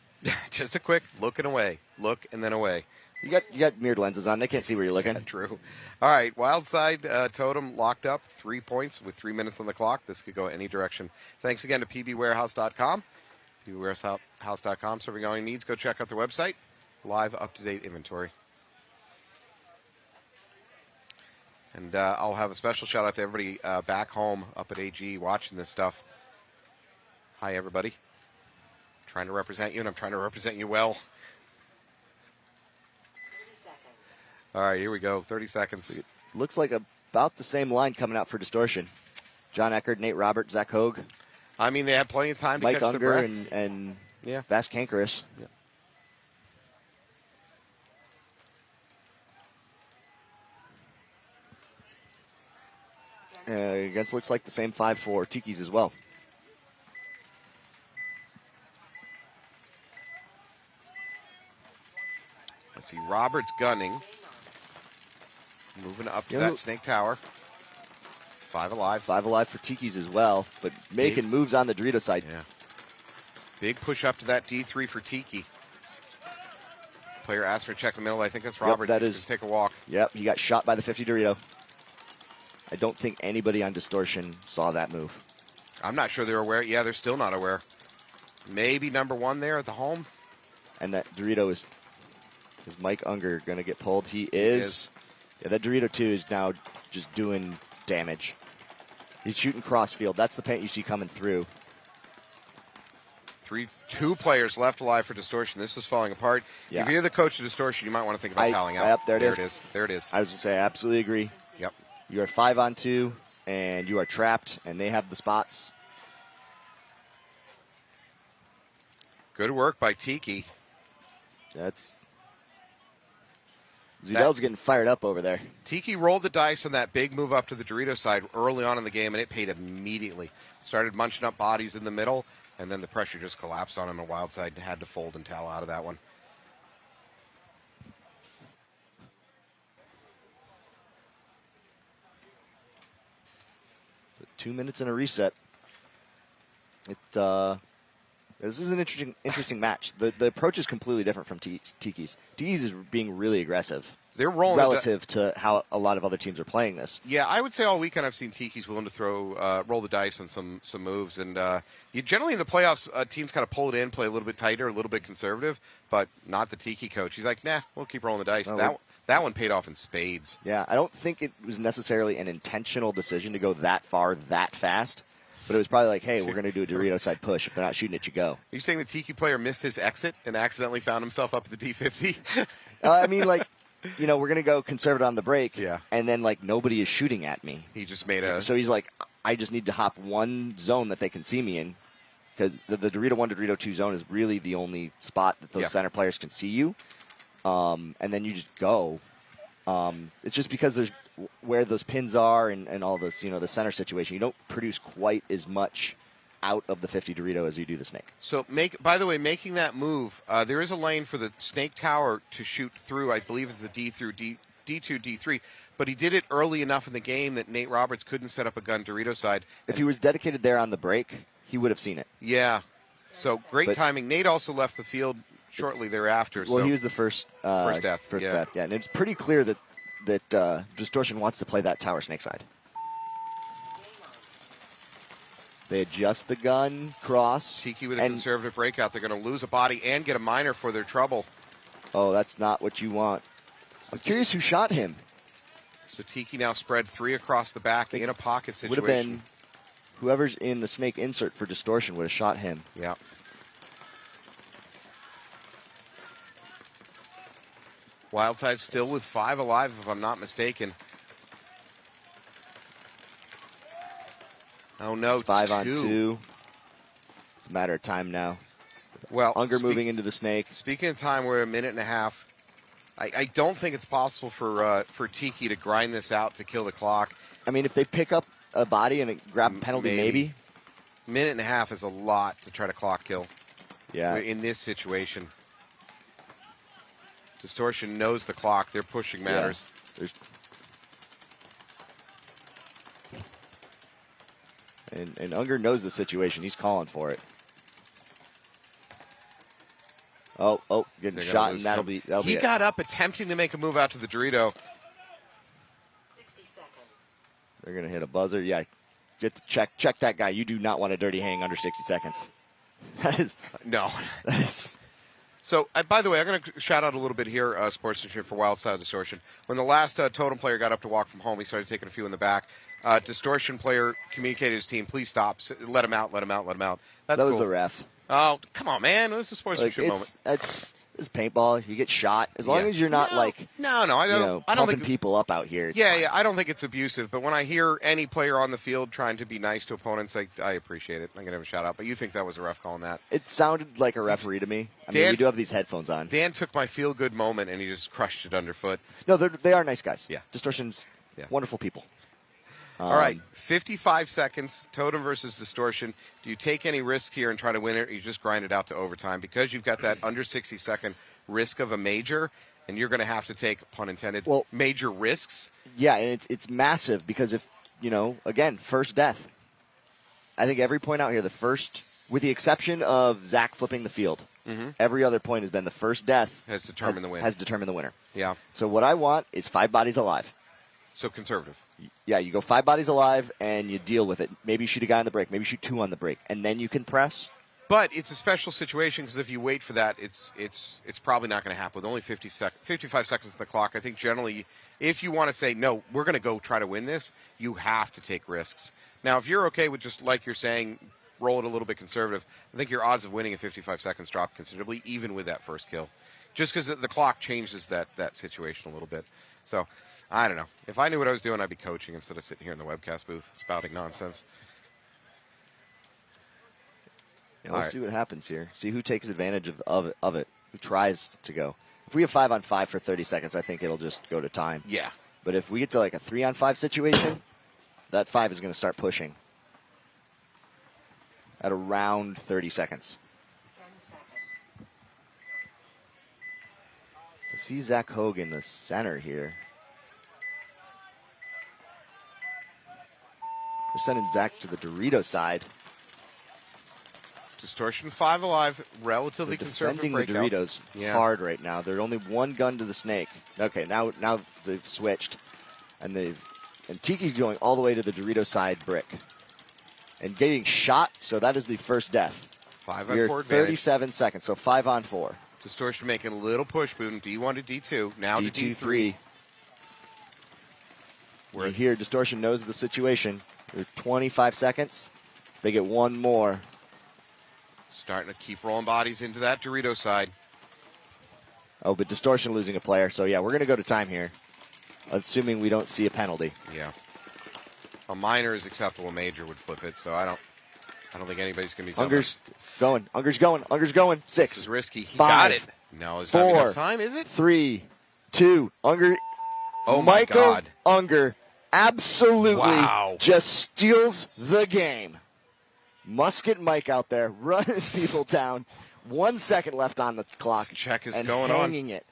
Just a quick look and away. Look and then away. You got mirrored lenses on. They can't see where you're looking. True. All right, wild side totem locked up, 3 points with 3 minutes on the clock. This could go any direction. Thanks again to pbwarehouse.com. pbwarehouse.com, serving all your needs. Go check out their website. Live, up-to-date inventory. And I'll have a special shout-out to everybody back home up at AG watching this stuff. Hi, everybody. Trying to represent you, and I'm trying to represent you well. 30 seconds. All right, here we go. 30 seconds. It looks like about the same line coming out for Distortion. John Eckert, Nate Roberts, Zach Hogue. I mean, they had plenty of time to Mike catch Unger their breath. and yeah. Vas Kankaris. Yeah. Against looks like the same 5 for Tiki's as well. I see Roberts gunning. Moving up to that snake tower. 5 alive. 5 alive for Tiki's as well, but making moves on the Dorito side. Yeah. Big push up to that D3 for Tiki. Player asked for a check in the middle. I think that's Roberts. Yep, that is. Take a walk. Yep, he got shot by the 50 Dorito. I don't think anybody on Distortion saw that move. I'm not sure they're aware. Yeah, they're still not aware. Maybe number 1 there at the home. And that Dorito is Mike Unger going to get pulled? He is. Yeah, that Dorito 2 is now just doing damage. He's shooting crossfield. That's the paint you see coming through. 2 players left alive for Distortion. This is falling apart. Yeah. If you're the coach of Distortion, you might want to think about toweling out. Yep, there it is. There it is. I was going to say, I absolutely agree. Yep. You are 5 on 2, and you are trapped, and they have the spots. Good work by Tiki. Zudel's getting fired up over there. Tiki rolled the dice on that big move up to the Dorito side early on in the game, and it paid immediately. Started munching up bodies in the middle, and then the pressure just collapsed on him, and wild side had to fold and towel out of that one. So 2 minutes and a reset. This is an interesting match. The approach is completely different from Tiki's. Tiki's is being really aggressive. They're rolling relative to how a lot of other teams are playing this. Yeah, I would say all weekend I've seen Tiki's willing to roll the dice on some moves, and you generally in the playoffs teams kind of pull it in, play a little bit tighter, a little bit conservative, but not the Tiki coach. He's like, nah, we'll keep rolling the dice. That one paid off in spades. Yeah, I don't think it was necessarily an intentional decision to go that far that fast. But it was probably like, hey, we're going to do a Dorito side push. If they're not shooting it, you go. Are you saying the Tiki player missed his exit and accidentally found himself up at the D50? I mean, like, we're going to go conservative on the break. Yeah. And then, like, nobody is shooting at me. He just made a... So he's like, I just need to hop one zone that they can see me in. Because the Dorito 1 to Dorito 2 zone is really the only spot that those center players can see you. And then you just go. It's just because there's where those pins are and all this, the center situation. You don't produce quite as much out of the 50 Dorito as you do the snake. So, by the way, making that move, there is a lane for the snake tower to shoot through. I believe it's the D through D2, D3. But he did it early enough in the game that Nate Roberts couldn't set up a gun Dorito side. If he was dedicated there on the break, he would have seen it. Yeah. So, great timing. Nate also left the field shortly thereafter. Well, he was the first death. Yeah, and it's pretty clear that Distortion wants to play that tower snake side. They adjust the gun, cross. Tiki with a conservative breakout. They're going to lose a body and get a minor for their trouble. Oh, that's not what you want. I'm curious who shot him. So Tiki now spread 3 across the back in a pocket situation. Would have been whoever's in the snake insert for Distortion would have shot him. Yeah. Wildside still with 5 alive, if I'm not mistaken. Oh, no, it's 5 on 2. It's a matter of time now. Well, Unger moving into the snake. Speaking of time, we're at a minute and a half. I don't think it's possible for Tiki to grind this out to kill the clock. I mean, if they pick up a body and grab a penalty, maybe. Minute and a half is a lot to try to clock kill. Yeah. In this situation. Distortion knows the clock. They're pushing matters. Yeah. And Unger knows the situation. He's calling for it. Oh, getting shot, and that'll be He got up attempting to make a move out to the Dorito. 60 seconds. They're going to hit a buzzer. Yeah, get to check that guy. You do not want a dirty hang under 60 seconds. No. So, by the way, I'm going to shout out a little bit here, sportsmanship for Wild Side Distortion. When the last Totem player got up to walk from home, he started taking a few in the back. Distortion player communicated to his team, please stop. Let him out, let him out, let him out. That's that was cool. a ref. Oh, come on, man. It was a sportsmanship moment. It's paintball. You get shot. As long as you're not I don't pumping think people up out here. Yeah, I don't think it's abusive. But when I hear any player on the field trying to be nice to opponents, I appreciate it. I'm going to have a shout out. But you think that was a ref calling that? It sounded like a referee to me. I mean, we do have these headphones on. Dan took my feel good moment and he just crushed it underfoot. No, they are nice guys. Yeah. Distortion's wonderful people. All right, 55 seconds, Totem versus Distortion. Do you take any risk here and try to win it, or you just grind it out to overtime? Because you've got that under 60-second risk of a major, and you're going to have to take, pun intended, major risks. Yeah, and it's massive because if, again, first death. I think every point out here, the first, with the exception of Zach flipping the field, every other point has been the first death. Has determined the win. Has determined the winner. Yeah. So what I want is 5 bodies alive. So conservative. Yeah, you go 5 bodies alive, and you deal with it. Maybe you shoot a guy on the break. Maybe you shoot 2 on the break. And then you can press. But it's a special situation because if you wait for that, it's probably not going to happen. With only 55 seconds on the clock, I think generally if you want to say, no, we're going to go try to win this, you have to take risks. Now, if you're okay with just, like you're saying, roll it a little bit conservative, I think your odds of winning in 55 seconds drop considerably, even with that first kill. Just because the clock changes that situation a little bit. So, I don't know. If I knew what I was doing, I'd be coaching instead of sitting here in the webcast booth spouting nonsense. Yeah, let's see what happens here. See who takes advantage of it, who tries to go. If we have 5-on-5 for 30 seconds, I think it'll just go to time. Yeah. But if we get to like a 3-on-5 situation, that 5 is going to start pushing at around 30 seconds. 10 seconds. So see Zach Hogue in the center here. We're sending Zach to the Dorito side. Distortion 5 alive, relatively conservative defending breakout. the Doritos hard right now. They're only 1 gun to the snake. Okay, now they've switched, and Tiki's going all the way to the Dorito side brick, and getting shot. So that is the first death. 5-on-4 advantage. 37 seconds. So 5-on-4. Distortion making a little push boom. D1 to D2. Now to D3. We're here. Distortion knows the situation. There's 25 seconds. They get 1 more. Starting to keep rolling bodies into that Dorito side. Oh, but Distortion losing a player. So, yeah, we're going to go to time here, assuming we don't see a penalty. Yeah. A minor is acceptable. A major would flip it, so I don't think anybody's going to be Unger's going. Unger's going. Unger's going. 6. This is risky. He 5, got it. No, is that enough time, is it? 3, 2. Unger. Oh, my Michael God. Unger absolutely just steals the game. Musket Mike out there running people down. 1 second left on the clock. Check is and going hanging on. It.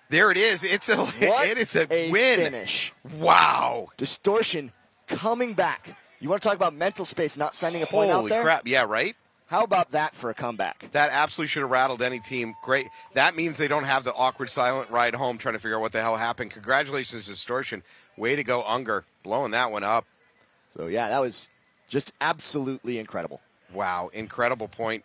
There it is. It is a win. Finish. Wow. Distortion coming back. You want to talk about mental space, not sending a point out there? Holy crap. Yeah, right? How about that for a comeback? That absolutely should have rattled any team. Great. That means they don't have the awkward, silent ride home trying to figure out what the hell happened. Congratulations, Distortion. Way to go, Unger. Blowing that one up. So, yeah, that was just absolutely incredible. Wow. Incredible point.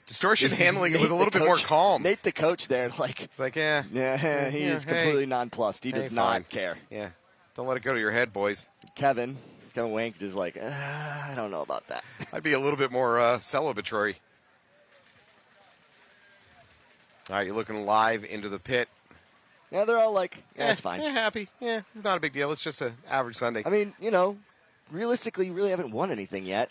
Distortion handling it with a little bit more calm. Nate, the coach there, it's like, yeah, he is completely nonplussed. He does not care. Yeah. Don't let it go to your head, boys. Kevin Wank is like, I don't know about that. I'd be a little bit more celebratory. All right, you're looking live into the pit. Yeah, they're all like, it's fine. Yeah, happy. Yeah, it's not a big deal. It's just an average Sunday. I mean, realistically, you really haven't won anything yet.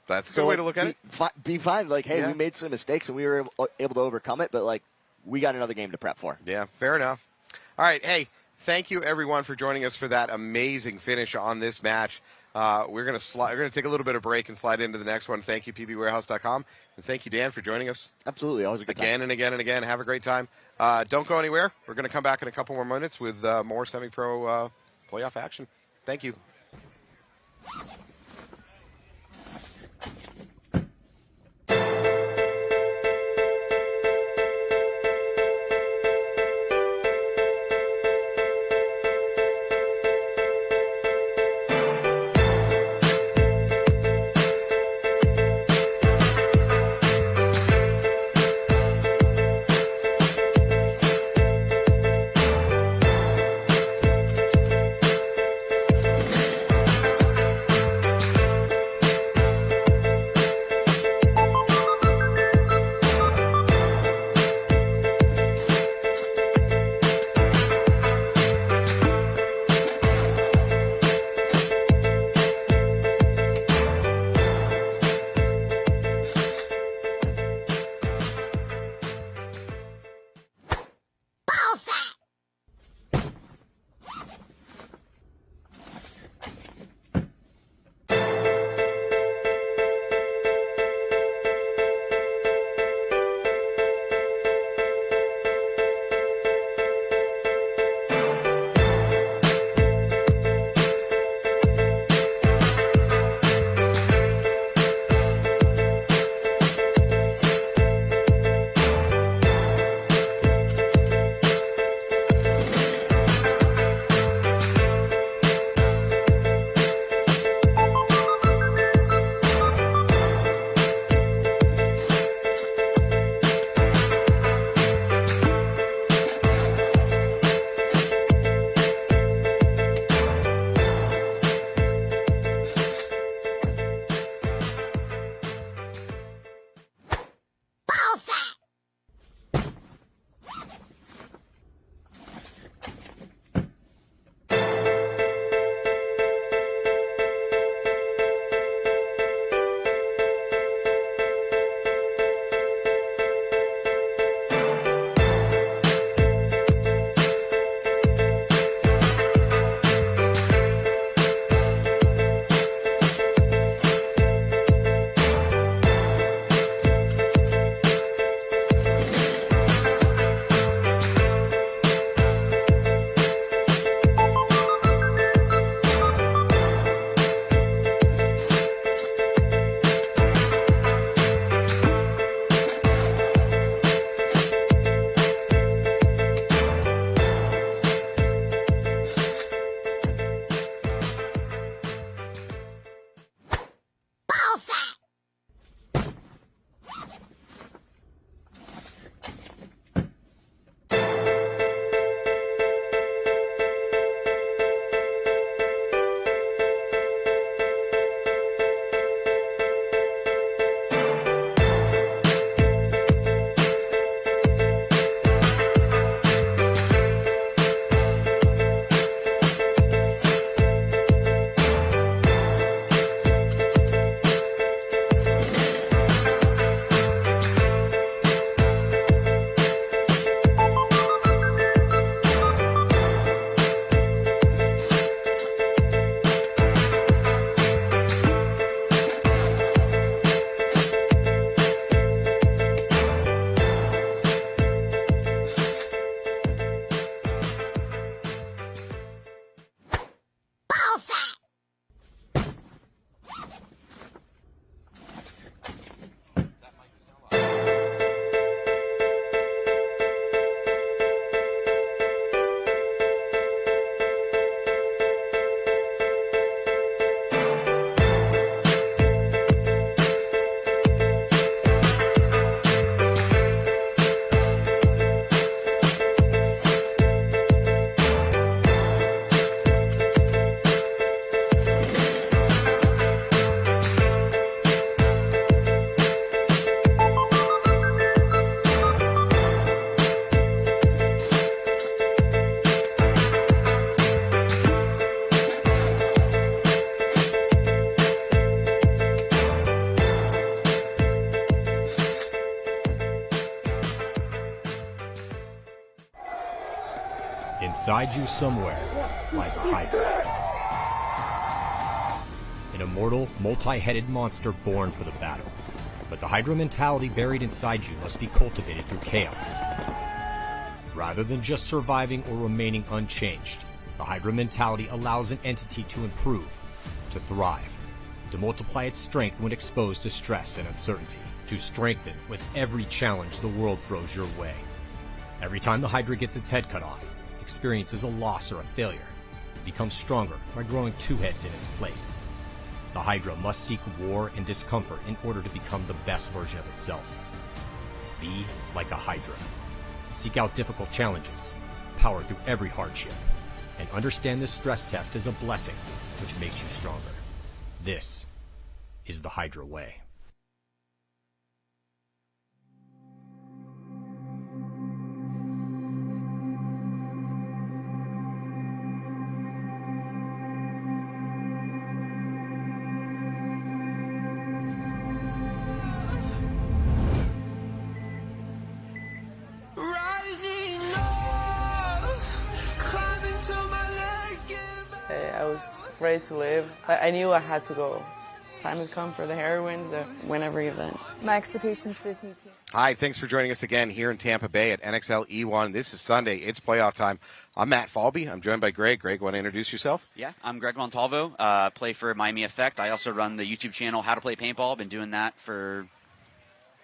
That's a good way to look at it. Be fine. Like, hey, we made some mistakes and we were able to overcome it, but, like, we got another game to prep for. Yeah, fair enough. All right, hey, thank you, everyone, for joining us for that amazing finish on this match. We're going to take a little bit of break and slide into the next one. Thank you, pbwarehouse.com. And thank you, Dan, for joining us. Absolutely. Always a good time. Again and again and again. Have a great time. Don't go anywhere. We're going to come back in a couple more minutes with more semi-pro playoff action. Thank you. Inside you somewhere lies a Hydra. An immortal, multi-headed monster born for the battle. But the Hydra mentality buried inside you must be cultivated through chaos. Rather than just surviving or remaining unchanged, the Hydra mentality allows an entity to improve, to thrive, to multiply its strength when exposed to stress and uncertainty, to strengthen with every challenge the world throws your way. Every time the Hydra gets its head cut off, experiences a loss or a failure, it becomes stronger by growing two heads in its place. The Hydra must seek war and discomfort in order to become the best version of itself. Be like a Hydra. Seek out difficult challenges, power through every hardship, and understand this stress test is a blessing which makes you stronger. This is the Hydra way. I was ready to live. I knew I had to go. Time has come for the heroines to win every event. My expectations for this new team. Hi, thanks for joining us again here in Tampa Bay at NXL E1. This is Sunday. It's playoff time. I'm Matt Falby. I'm joined by Greg. Greg, want to introduce yourself? Yeah, I'm Greg Montalvo. Play for Miami Effect. I also run the YouTube channel How to Play Paintball. Been doing that for,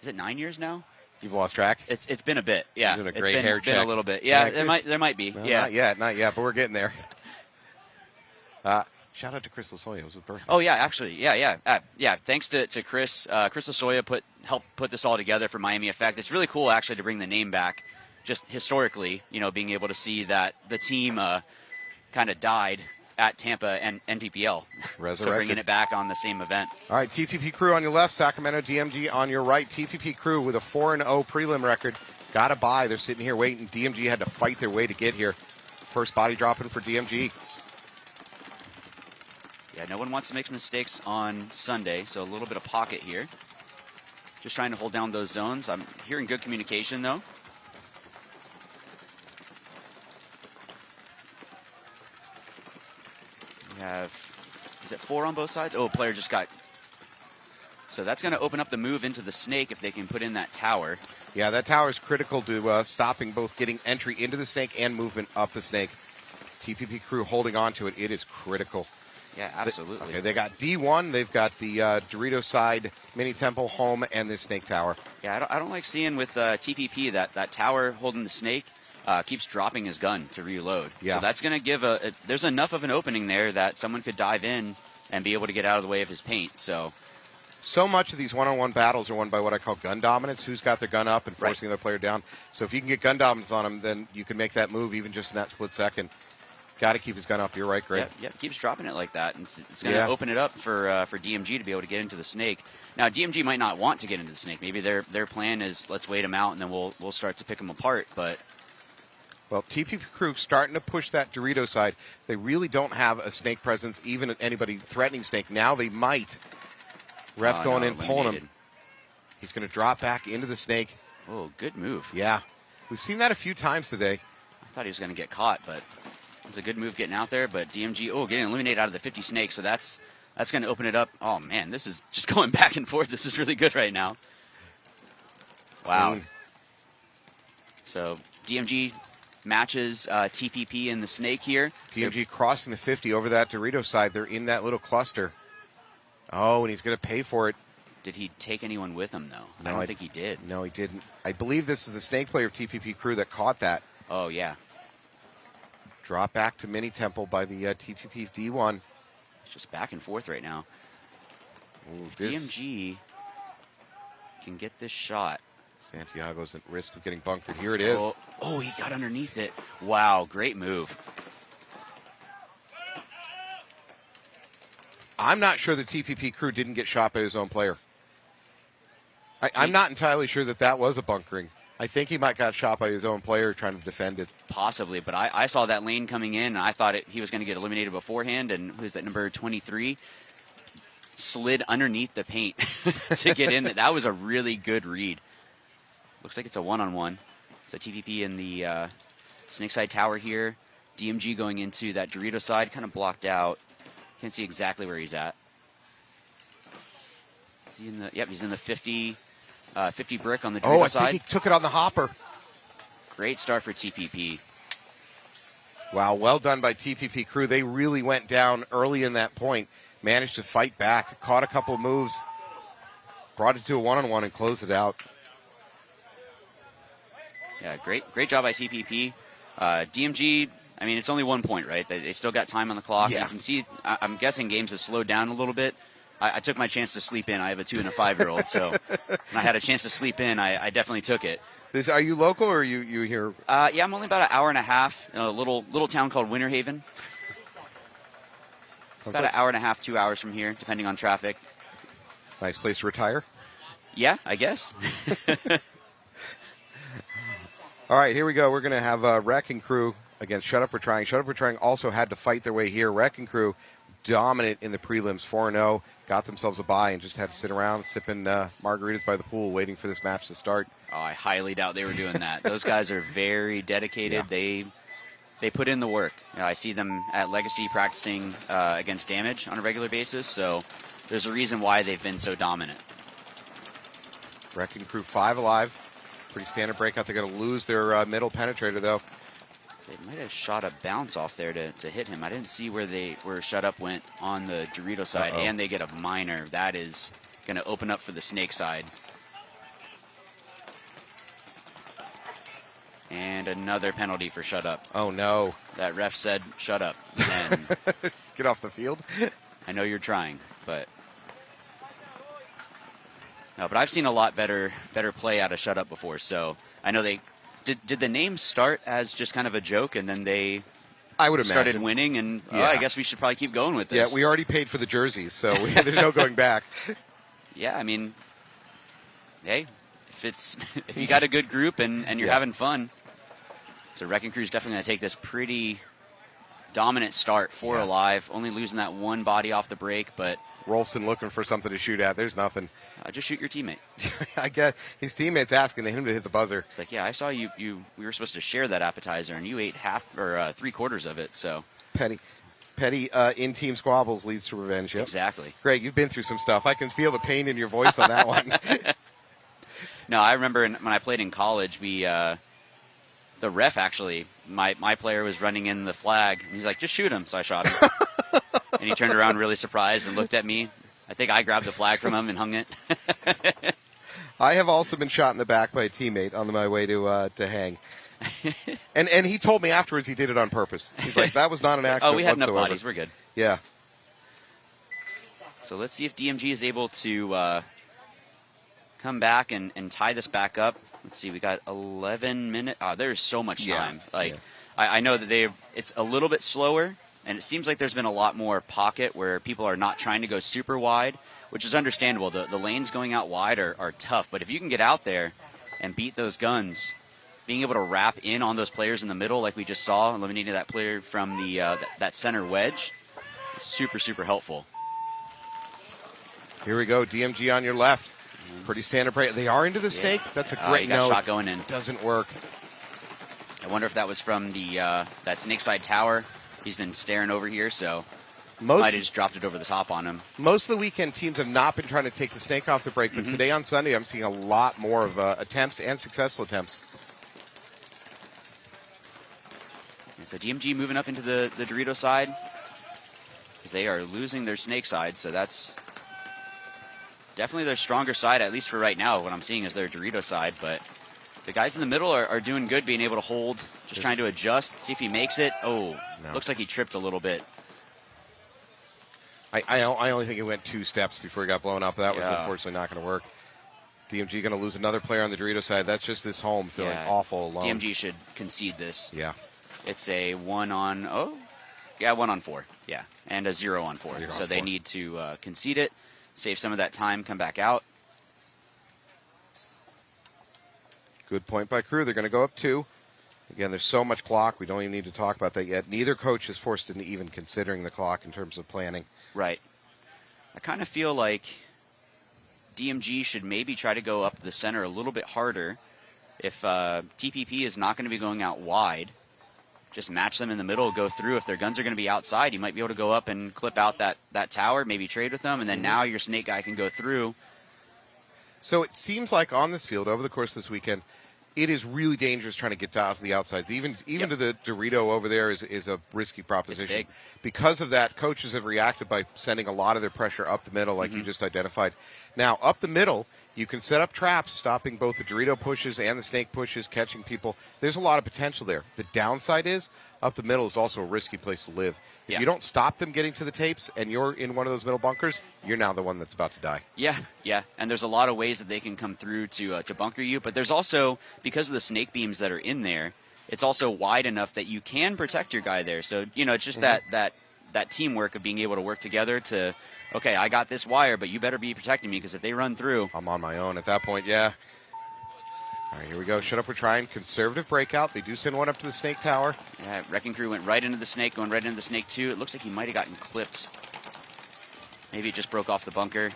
is it 9 years now? You've lost track? It's been a bit, yeah. You're doing a gray hair check. Been a little bit. Yeah, there might be. Well, yeah. Not yet, but we're getting there. Shout out to Chris Lasoya. It was his birthday. Oh yeah, actually, yeah. Thanks to Chris. Chris Lasoya helped put this all together for Miami Effect. It's really cool actually to bring the name back. Just historically, being able to see that the team kind of died at Tampa and NPPL. Resurrected. So bringing it back on the same event. All right, TPP Crew on your left, Sacramento DMG on your right. TPP Crew with a 4-0 prelim record. Got to buy. They're sitting here waiting. DMG had to fight their way to get here. First body dropping for DMG. Yeah, no one wants to make mistakes on Sunday, so a little bit of pocket here. Just trying to hold down those zones. I'm hearing good communication, though. We have, is it 4 on both sides? Oh, player just got. So that's going to open up the move into the snake if they can put in that tower. Yeah, that tower is critical to stopping both getting entry into the snake and movement up the snake. TPP Crew holding on to it. It is critical. Yeah, absolutely. Okay, they got D1. They've got the Dorito side, mini temple, home, and the snake tower. Yeah, I don't like seeing with TPP that tower holding the snake keeps dropping his gun to reload. Yeah. So that's going to give there's enough of an opening there that someone could dive in and be able to get out of the way of his paint. So much of these one-on-one battles are won by what I call gun dominance. Who's got their gun up and forcing the other player down. So if you can get gun dominance on them, then you can make that move even just in that split second. Got to keep his gun up. You're right, Greg. Yeah, keeps dropping it like that. And it's going to open it up for DMG to be able to get into the snake. Now, DMG might not want to get into the snake. Maybe their plan is let's wait him out and then we'll start to pick him apart. But well, TPP Crew starting to push that Dorito side. They really don't have a snake presence, even anybody threatening snake. Now they might. Ref going in, pulling him. He's going to drop back into the snake. Oh, good move. Yeah. We've seen that a few times today. I thought he was going to get caught, but it's a good move getting out there. But DMG, getting eliminated out of the 50 snakes, so that's going to open it up. Oh, man, this is just going back and forth. This is really good right now. Wow. So DMG matches TPP in the snake here. DMG crossing the 50 over that Dorito side. They're in that little cluster. Oh, and he's going to pay for it. Did he take anyone with him, though? No, I don't think he did. No, he didn't. I believe this is the snake player of TPP Crew that caught that. Oh, yeah. Drop back to Mini Temple by the TPP's D1. It's just back and forth right now. Ooh, DMG can get this shot. Santiago's at risk of getting bunkered. Here it is. Oh, he got underneath it. Wow, great move. I'm not sure the TPP Crew didn't get shot by his own player. I'm not entirely sure that was a bunkering. I think he might got shot by his own player trying to defend it. Possibly, but I saw that lane coming in, and I thought he was going to get eliminated beforehand, and who's that, number 23? Slid underneath the paint to get in. That was a really good read. Looks like it's a one-on-one. So TPP in the snake side tower here. DMG going into that Dorito side, kind of blocked out. Can't see exactly where he's at. Is he in the? Yep, he's in the 50 brick on the Dorito side. I think he took it on the hopper. Great start for TPP. Wow, well done by TPP Crew. They really went down early in that point. managed to fight back, caught a couple of moves, brought it to a one-on-one and closed it out. Yeah, great job by TPP. DMG, I mean, it's only 1 point, right? They still got time on the clock. Yeah. You can see, I'm guessing games have slowed down a little bit. I took my chance to sleep in. I have a 2 and a 5-year-old, so when I had a chance to sleep in, I definitely took it. Are you local or are you here? Yeah, I'm only about an hour and a half in a little town called Winter Haven. About an hour and a half, 2 hours from here, depending on traffic. Nice place to retire. Yeah, I guess. All right, here we go. We're going to have Wrecking Crew against Shut Up We're Trying. Shut Up We're Trying also had to fight their way here. Wrecking Crew dominant in the prelims, 4-0, got themselves a bye and just had to sit around sipping margaritas by the pool waiting for this match to start. Oh, I highly doubt they were doing that. Those guys are very dedicated. Yeah. They put in the work. You know, I see them at Legacy practicing against Damage on a regular basis, so there's a reason why they've been so dominant. Wrecking Crew 5 alive. Pretty standard breakout. They're going to lose their middle penetrator, though. They might have shot a bounce off there to hit him. I didn't see where Shut Up went on the Dorito side, and they get a minor. That is going to open up for the Snake side. And another penalty for Shut Up. Oh, no. That ref said, shut up. And get off the field. I know you're trying, but... No, but I've seen a lot better play out of Shut Up before, so I know they... Did the name start as just kind of a joke, and then they started winning, and I guess we should probably keep going with this. Yeah, we already paid for the jerseys, so there's no going back. Yeah, I mean, hey, if you got a good group and you're having fun, so Wrecking Crew's definitely going to take this pretty dominant start, 4 alive, only losing that one body off the break, but... Rolfson looking for something to shoot at. There's nothing. Just shoot your teammate. I guess his teammate's asking him to hit the buzzer. It's like, yeah, I saw you. We were supposed to share that appetizer, and you ate half or 3/4 of it. So petty in-team squabbles leads to revenge. Yep. Exactly. Greg, you've been through some stuff. I can feel the pain in your voice on that one. No, I remember when I played in college, the ref actually, my player was running in the flag, and he's like, just shoot him. So I shot him. And he turned around really surprised and looked at me. I think I grabbed the flag from him and hung it. I have also been shot in the back by a teammate on my way to hang. And he told me afterwards he did it on purpose. He's like, that was not an accident we had whatsoever. enough bodies. We're good. Yeah. So let's see if DMG is able to come back and tie this back up. Let's see. We got 11 minutes. Oh, there's so much time. I know that it's a little bit slower. And it seems like there's been a lot more pocket where people are not trying to go super wide, which is understandable. The lanes going out wide are tough. But if you can get out there and beat those guns, being able to wrap in on those players in the middle like we just saw, eliminating that player from the that center wedge, is super, super helpful. Here we go. DMG on your left. Pretty standard break. They are into the snake. That's a great note. Shot going in. Doesn't work. I wonder if that was from the that snake side tower. He's been staring over here, so might have just dropped it over the top on him. Most of the weekend teams have not been trying to take the snake off the break, but today on Sunday I'm seeing a lot more of attempts and successful attempts. And so DMG moving up into the Dorito side because they are losing their snake side, so that's definitely their stronger side, at least for right now. What I'm seeing is their Dorito side, but the guys in the middle are doing good, being able to hold, just trying to adjust, see if he makes it. Oh, no. Looks like he tripped a little bit. I only think he went 2 steps before he got blown up. That was unfortunately not going to work. DMG going to lose another player on the Dorito side. That's just this home feeling awful alone. DMG should concede this. Yeah. It's a 1 on 4. Yeah, and a 0 on 4. So they need to concede it, save some of that time, come back out. Good point by Crew. They're going to go up 2. Again, there's so much clock. We don't even need to talk about that yet. Neither coach is forced into even considering the clock in terms of planning. Right. I kind of feel like DMG should maybe try to go up the center a little bit harder. If TPP is not going to be going out wide, just match them in the middle, go through. If their guns are going to be outside, you might be able to go up and clip out that tower, maybe trade with them, and then now your snake guy can go through. So it seems like on this field, over the course of this weekend, it is really dangerous trying to get out to the outsides. Even to the Dorito over there is a risky proposition. Because of that, coaches have reacted by sending a lot of their pressure up the middle, like you just identified. Now, up the middle, you can set up traps, stopping both the Dorito pushes and the snake pushes, catching people. There's a lot of potential there. The downside is, up the middle is also a risky place to live. If you don't stop them getting to the tapes and you're in one of those middle bunkers, you're now the one that's about to die. Yeah. And there's a lot of ways that they can come through to bunker you. But there's also, because of the snake beams that are in there, it's also wide enough that you can protect your guy there. So, it's just that teamwork of being able to work together to, okay, I got this wire, but you better be protecting me because if they run through. I'm on my own at that point, yeah. All right, here we go. Shut up, we're trying. Conservative breakout. They do send one up to the snake tower. Yeah, Wrecking Crew went right into the snake, going right into the snake too. It looks like he might have gotten clipped. Maybe it just broke off the bunker.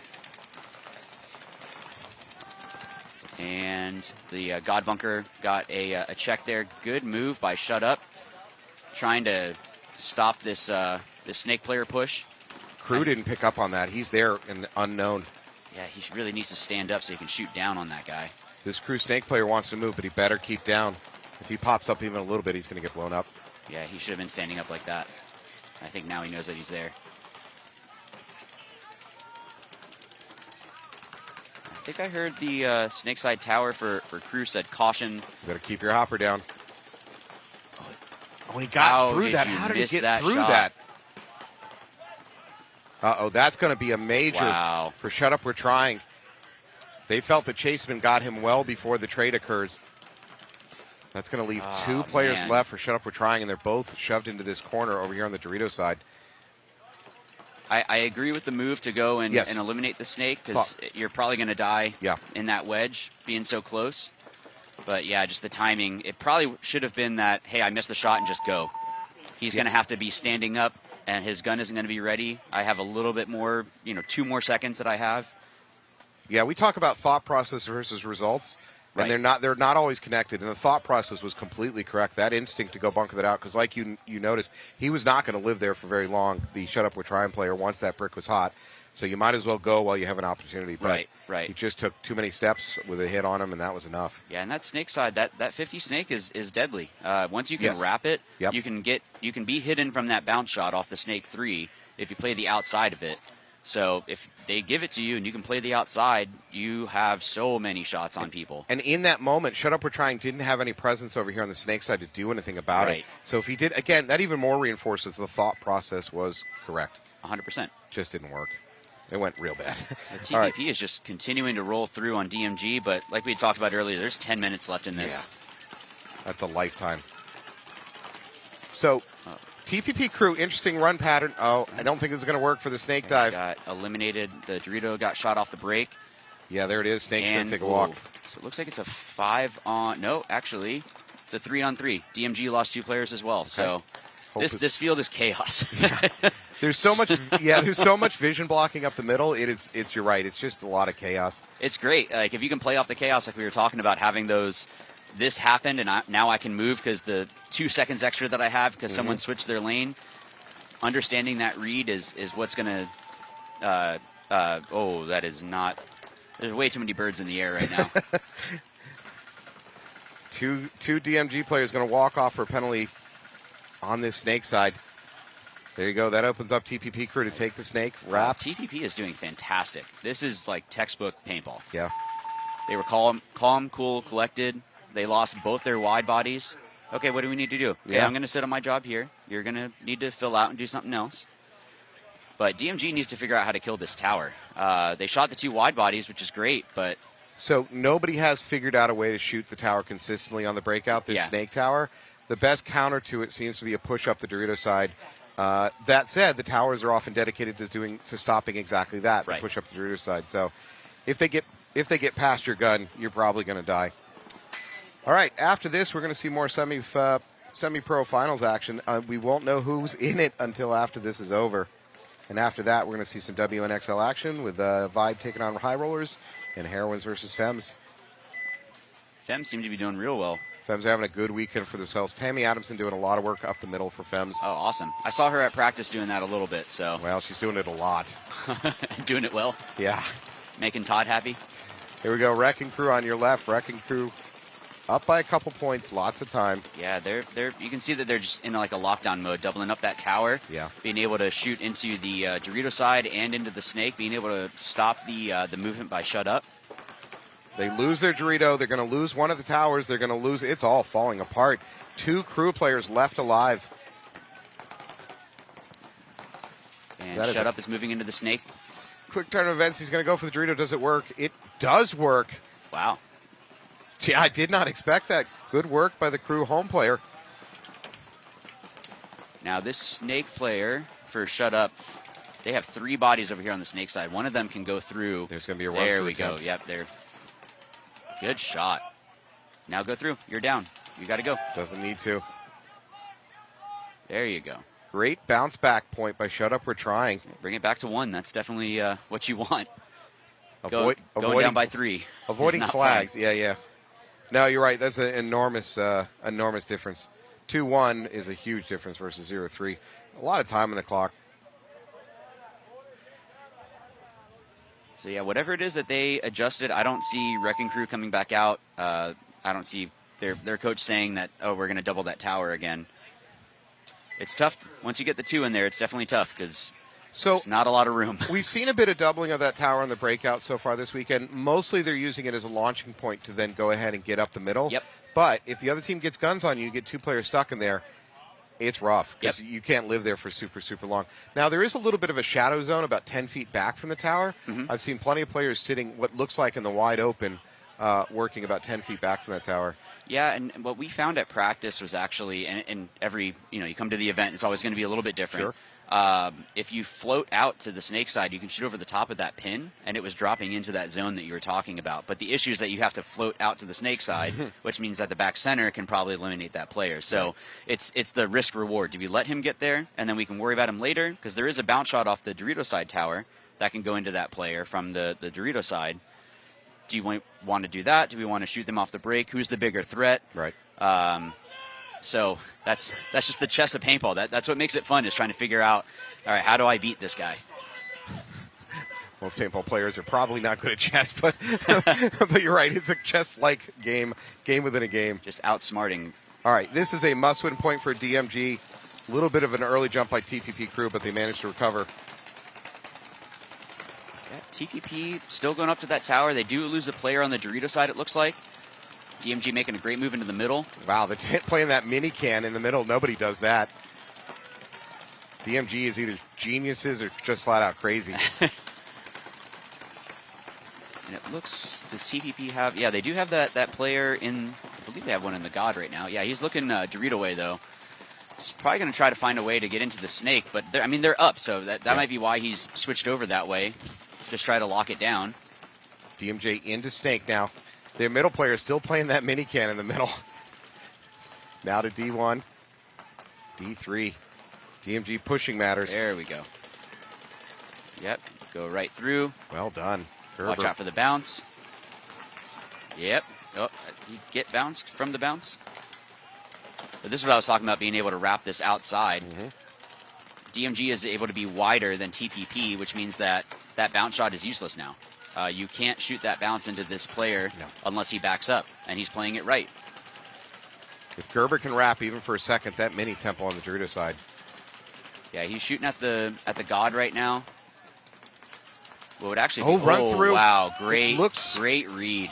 And the God Bunker got a check there. Good move by Shut Up, trying to stop this snake player push. Crew didn't pick up on that. He's there and unknown. Yeah, he really needs to stand up so he can shoot down on that guy. This Crew snake player wants to move, but he better keep down. If he pops up even a little bit, he's going to get blown up. Yeah, he should have been standing up like that. I think now he knows that he's there. I think I heard the Snakeside Tower for Crew said caution. You better keep your hopper down. Oh, he got through that. How did he get through that? Uh-oh, that's going to be a major for Shut Up, We're Trying. They felt the Chaseman got him well before the trade occurs. That's going to leave two players left for Shut Up, We're Trying, and they're both shoved into this corner over here on the Dorito side. I agree with the move to go and eliminate the snake because you're probably going to die in that wedge being so close. But, yeah, just the timing. It probably should have been that, hey, I missed the shot and just go. He's going to have to be standing up, and his gun isn't going to be ready. I have a little bit more, 2 more seconds that I have. Yeah, we talk about thought process versus results, and they're not always connected. And the thought process was completely correct. That instinct to go bunker that out, because like you noticed, he was not going to live there for very long. The Shut Up, We're Trying player, once that brick was hot, so you might as well go while you have an opportunity. But right. He just took too many steps with a hit on him, and that was enough. Yeah, and that snake side, that 50 snake is deadly. Once you can wrap it, you can be hidden from that bounce shot off the snake 3 if you play the outside of it. So if they give it to you and you can play the outside, you have so many shots on people. And in that moment, Shut Up, We're Trying didn't have any presence over here on the snake side to do anything about it. So if he did, again, that even more reinforces the thought process was correct. 100%. Just didn't work. It went real bad. The TPP is just continuing to roll through on DMG, but like we talked about earlier, there's 10 minutes left in this. Yeah. That's a lifetime. So... TPP Crew, interesting run pattern. Oh, I don't think this is going to work for the snake dive. Got eliminated. The Dorito got shot off the break. Yeah, there it is. Snake's going to take a walk. So it looks like it's a 5-on. No, actually, it's a 3-on-3. DMG lost 2 players as well. Okay. So this field is chaos. There's so much. There's so much vision blocking up the middle. It's you're right. It's just a lot of chaos. It's great. Like if you can play off the chaos, like we were talking about, having those. This happened, and now I can move because the 2 seconds extra that I have because someone switched their lane. Understanding that read is what's going to that is not... There's way too many birds in the air right now. Two DMG players going to walk off for a penalty on this snake side. There you go. That opens up TPP Crew to take the snake. Wrap. TPP is doing fantastic. This is like textbook paintball. Yeah. They were calm, cool, collected. They lost both their wide bodies. Okay, what do we need to do? Yeah, okay, I'm going to sit on my job here. You're going to need to fill out and do something else. But DMG needs to figure out how to kill this tower. They shot the 2 wide bodies, which is great, but... So nobody has figured out a way to shoot the tower consistently on the breakout, this snake tower. The best counter to it seems to be a push up the Dorito side. That said, the towers are often dedicated to stopping exactly that, push up the Dorito side. So if they get past your gun, you're probably going to die. All right, after this, we're going to see more semi-pro finals action. We won't know who's in it until after this is over. And after that, we're going to see some WNXL action with Vibe taking on High Rollers and Heroines versus Femmes. Femmes seem to be doing real well. Femmes are having a good weekend for themselves. Tammy Adamson doing a lot of work up the middle for Femmes. Oh, awesome. I saw her at practice doing that a little bit. So. Well, she's doing it a lot. Doing it well? Yeah. Making Todd happy? Here we go. Wrecking Crew on your left. Wrecking Crew Up by a couple points, lots of time. Yeah, they're you can see that they're just in like a lockdown mode, doubling up that tower. Yeah. Being able to shoot into the Dorito side and into the snake, being able to stop the movement by shut up. They lose their Dorito. They're going to lose one of the towers. They're going to lose. It's all falling apart. 2 crew players left alive. And shut up is moving into the snake. Quick turn of events. He's going to go for the Dorito. Does it work? It does work. Wow. Yeah, I did not expect that. Good work by the crew home player. Now this snake player for shut up, they have 3 bodies over here on the snake side. One of them can go through. There's going to be a run. There we go. Yep, there. Good shot. Now go through. You're down. You got to go. Doesn't need to. There you go. Great bounce back point by Shut Up. We're trying. Bring it back to 1. That's definitely what you want. Going down by 3. Avoiding flags. Fun. Yeah. No, you're right. That's an enormous difference. 2-1 is a huge difference versus 0-3. A lot of time on the clock. So yeah, whatever it is that they adjusted, I don't see Wrecking Crew coming back out. I don't see their coach saying that, oh, we're going to double that tower again. It's tough. Once you get the 2 in there, it's definitely tough because there's not a lot of room. We've seen a bit of doubling of that tower on the breakout so far this weekend. Mostly they're using it as a launching point to then go ahead and get up the middle. Yep. But if the other team gets guns on you, you get 2 players stuck in there, it's rough because you can't live there for super, super long. Now, there is a little bit of a shadow zone about 10 feet back from the tower. Mm-hmm. I've seen plenty of players sitting what looks like in the wide open, working about 10 feet back from that tower. Yeah, and what we found at practice was actually, and every, you come to the event, it's always going to be a little bit different. Sure. If you float out to the snake side, you can shoot over the top of that pin, and it was dropping into that zone that you were talking about. But the issue is that you have to float out to the snake side, which means that the back center can probably eliminate that player. So it's the risk reward. Do we let him get there, and then we can worry about him later? Because there is a bounce shot off the Dorito side tower that can go into that player from the Dorito side. Do you want to do that? Do we want to shoot them off the break? Who's the bigger threat? Right. So that's just the chess of paintball. That's what makes it fun, is trying to figure out, all right, how do I beat this guy? Most paintball players are probably not good at chess, but but you're right. It's a chess-like game within a game. Just outsmarting. All right, this is a must-win point for DMG. A little bit of an early jump by TPP crew, but they managed to recover. Yeah, TPP still going up to that tower. They do lose a player on the Dorito side, it looks like. DMG making a great move into the middle. Wow, they're playing that mini can in the middle. Nobody does that. DMG is either geniuses or just flat out crazy. And it looks, does TPP have, yeah, they do have that player in, I believe they have one in the God right now. Yeah, he's looking Dorito way, though. He's probably going to try to find a way to get into the snake, but they're up, so that might be why he's switched over that way. Just try to lock it down. DMJ into snake now. Their middle player is still playing that mini can in the middle. Now to D1, D3. DMG pushing matters. There we go. Yep, go right through. Well done. Gerber. Watch out for the bounce. Yep. Oh, you get bounced from the bounce. But this is what I was talking about, being able to wrap this outside. Mm-hmm. DMG is able to be wider than TPP, which means that bounce shot is useless now. You can't shoot that bounce into this player unless he backs up, and he's playing it right. If Gerber can wrap even for a second, that mini tempo on the Dorito side. Yeah, he's shooting at the God right now. Well, it actually run through. Wow, great read.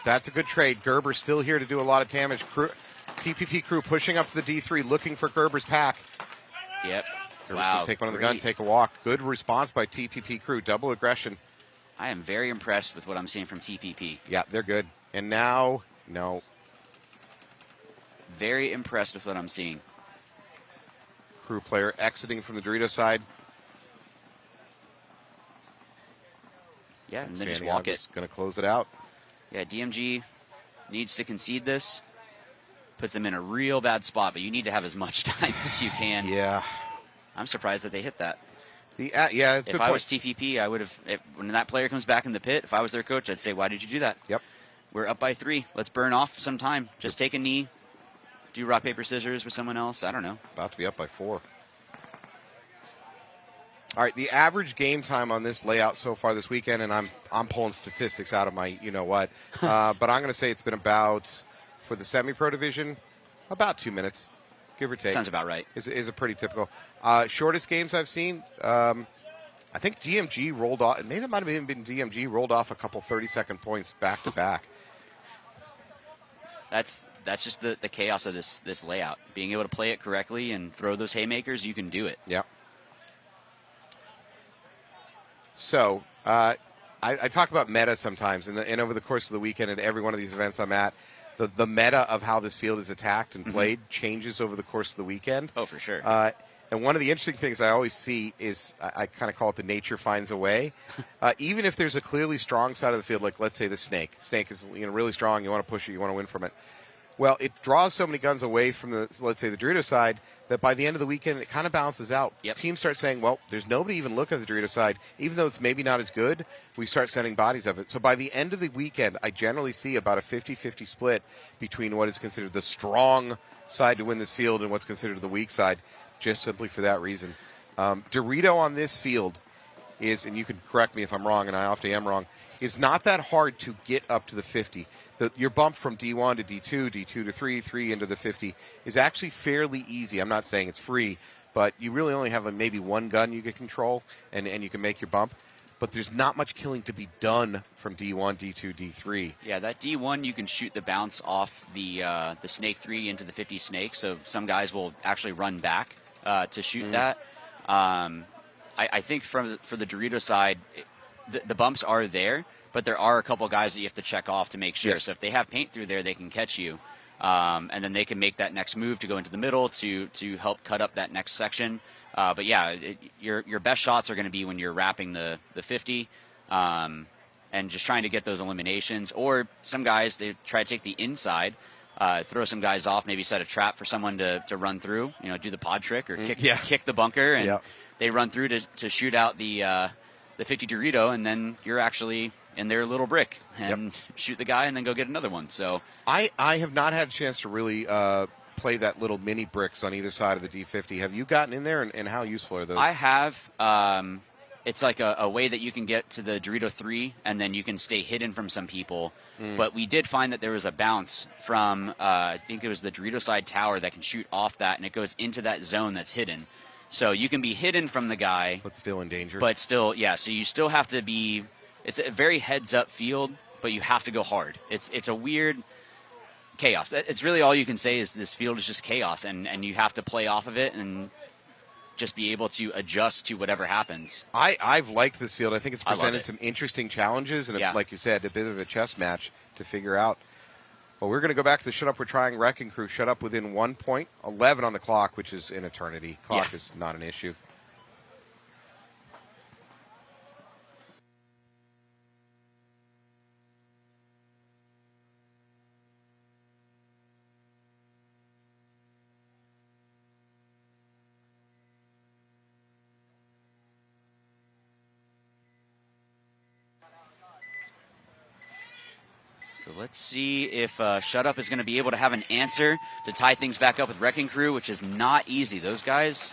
That's a good trade. Gerber's still here to do a lot of damage. TPP crew pushing up to the D3, looking for Gerber's pack. Yep. Gerber's gonna take one on the gun, take a walk. Good response by TPP crew. Double aggression. I am very impressed with what I'm seeing from TPP. Yeah, they're good. And now, no. Very impressed with what I'm seeing. Crew player exiting from the Dorito side. Yeah, and then just walk it. Going to close it out. Yeah, DMG needs to concede this. Puts them in a real bad spot, but you need to have as much time as you can. Yeah. I'm surprised that they hit that. Yeah, it's if I was TPP, I would have, when that player comes back in the pit, if I was their coach, I'd say, why did you do that? Yep. We're up by 3. Let's burn off some time. Just take a knee. Do rock, paper, scissors with someone else. I don't know. About to be up by 4. All right, the average game time on this layout so far this weekend, and I'm pulling statistics out of my you-know-what, but I'm going to say it's been about, for the semi-pro division, about 2 minutes, give or take. Sounds about right. Is a pretty typical. Shortest games I've seen, I think DMG rolled off, maybe it might have even been DMG rolled off a couple 30-second points back-to-back. That's just the chaos of this layout. Being able to play it correctly and throw those haymakers, you can do it. Yeah. So, I talk about meta sometimes, and over the course of the weekend at every one of these events I'm at, the meta of how this field is attacked and played changes over the course of the weekend. Oh, for sure. And one of the interesting things I always see is, I kind of call it the nature finds a way. Even if there's a clearly strong side of the field, like let's say the snake. Snake is really strong, you want to push it, you want to win from it. Well, it draws so many guns away from let's say the Dorito side, that by the end of the weekend, it kind of balances out. Yep. Teams start saying, well, there's nobody even looking at the Dorito side. Even though it's maybe not as good, we start sending bodies of it. So by the end of the weekend, I generally see about a 50-50 split between what is considered the strong side to win this field and what's considered the weak side, just simply for that reason. Dorito on this field is, and you can correct me if I'm wrong, and I often am wrong, is not that hard to get up to the 50. Your bump from D1 to D2, D2 to 3, 3 into the 50 is actually fairly easy. I'm not saying it's free, but you really only have maybe one gun you can control, and you can make your bump. But there's not much killing to be done from D1, D2, D3. Yeah, that D1, you can shoot the bounce off the Snake 3 into the 50 Snake, so some guys will actually run back to shoot that. I think for the Dorito side, the bumps are there, but there are a couple of guys that you have to check off to make sure. Yes. So if they have paint through there, they can catch you. And then they can make that next move to go into the middle to help cut up that next section. But yeah, your best shots are going to be when you're wrapping the 50 and just trying to get those eliminations. Or some guys, they try to take the inside, throw some guys off, maybe set a trap for someone to run through, do the pod trick or kick the bunker, and they run through to shoot out the 50 Dorito, and then you're actually in their little brick and shoot the guy and then go get another one. So I have not had a chance to really play that little mini bricks on either side of the D50. Have you gotten in there, and how useful are those? I have. It's like a way that you can get to the Dorito 3, and then you can stay hidden from some people. But we did find that there was a bounce from, I think it was the Dorito side tower that can shoot off that, and it goes into that zone that's hidden. So you can be hidden from the guy. But still in danger. But still, yeah, so you still have to be, it's a very heads-up field, but you have to go hard. It's a weird chaos. It's really all you can say is this field is just chaos, and you have to play off of it and just be able to adjust to whatever happens. I've liked this field. I think it's presented some interesting challenges, and like you said, a bit of a chess match to figure out. Well, we're going to go back to the Shut Up We're Trying Wrecking Crew. Shut up within 1 point, 11 on the clock, which is an eternity. Clock is not an issue. So let's see if Shut Up is going to be able to have an answer to tie things back up with Wrecking Crew, which is not easy. Those guys,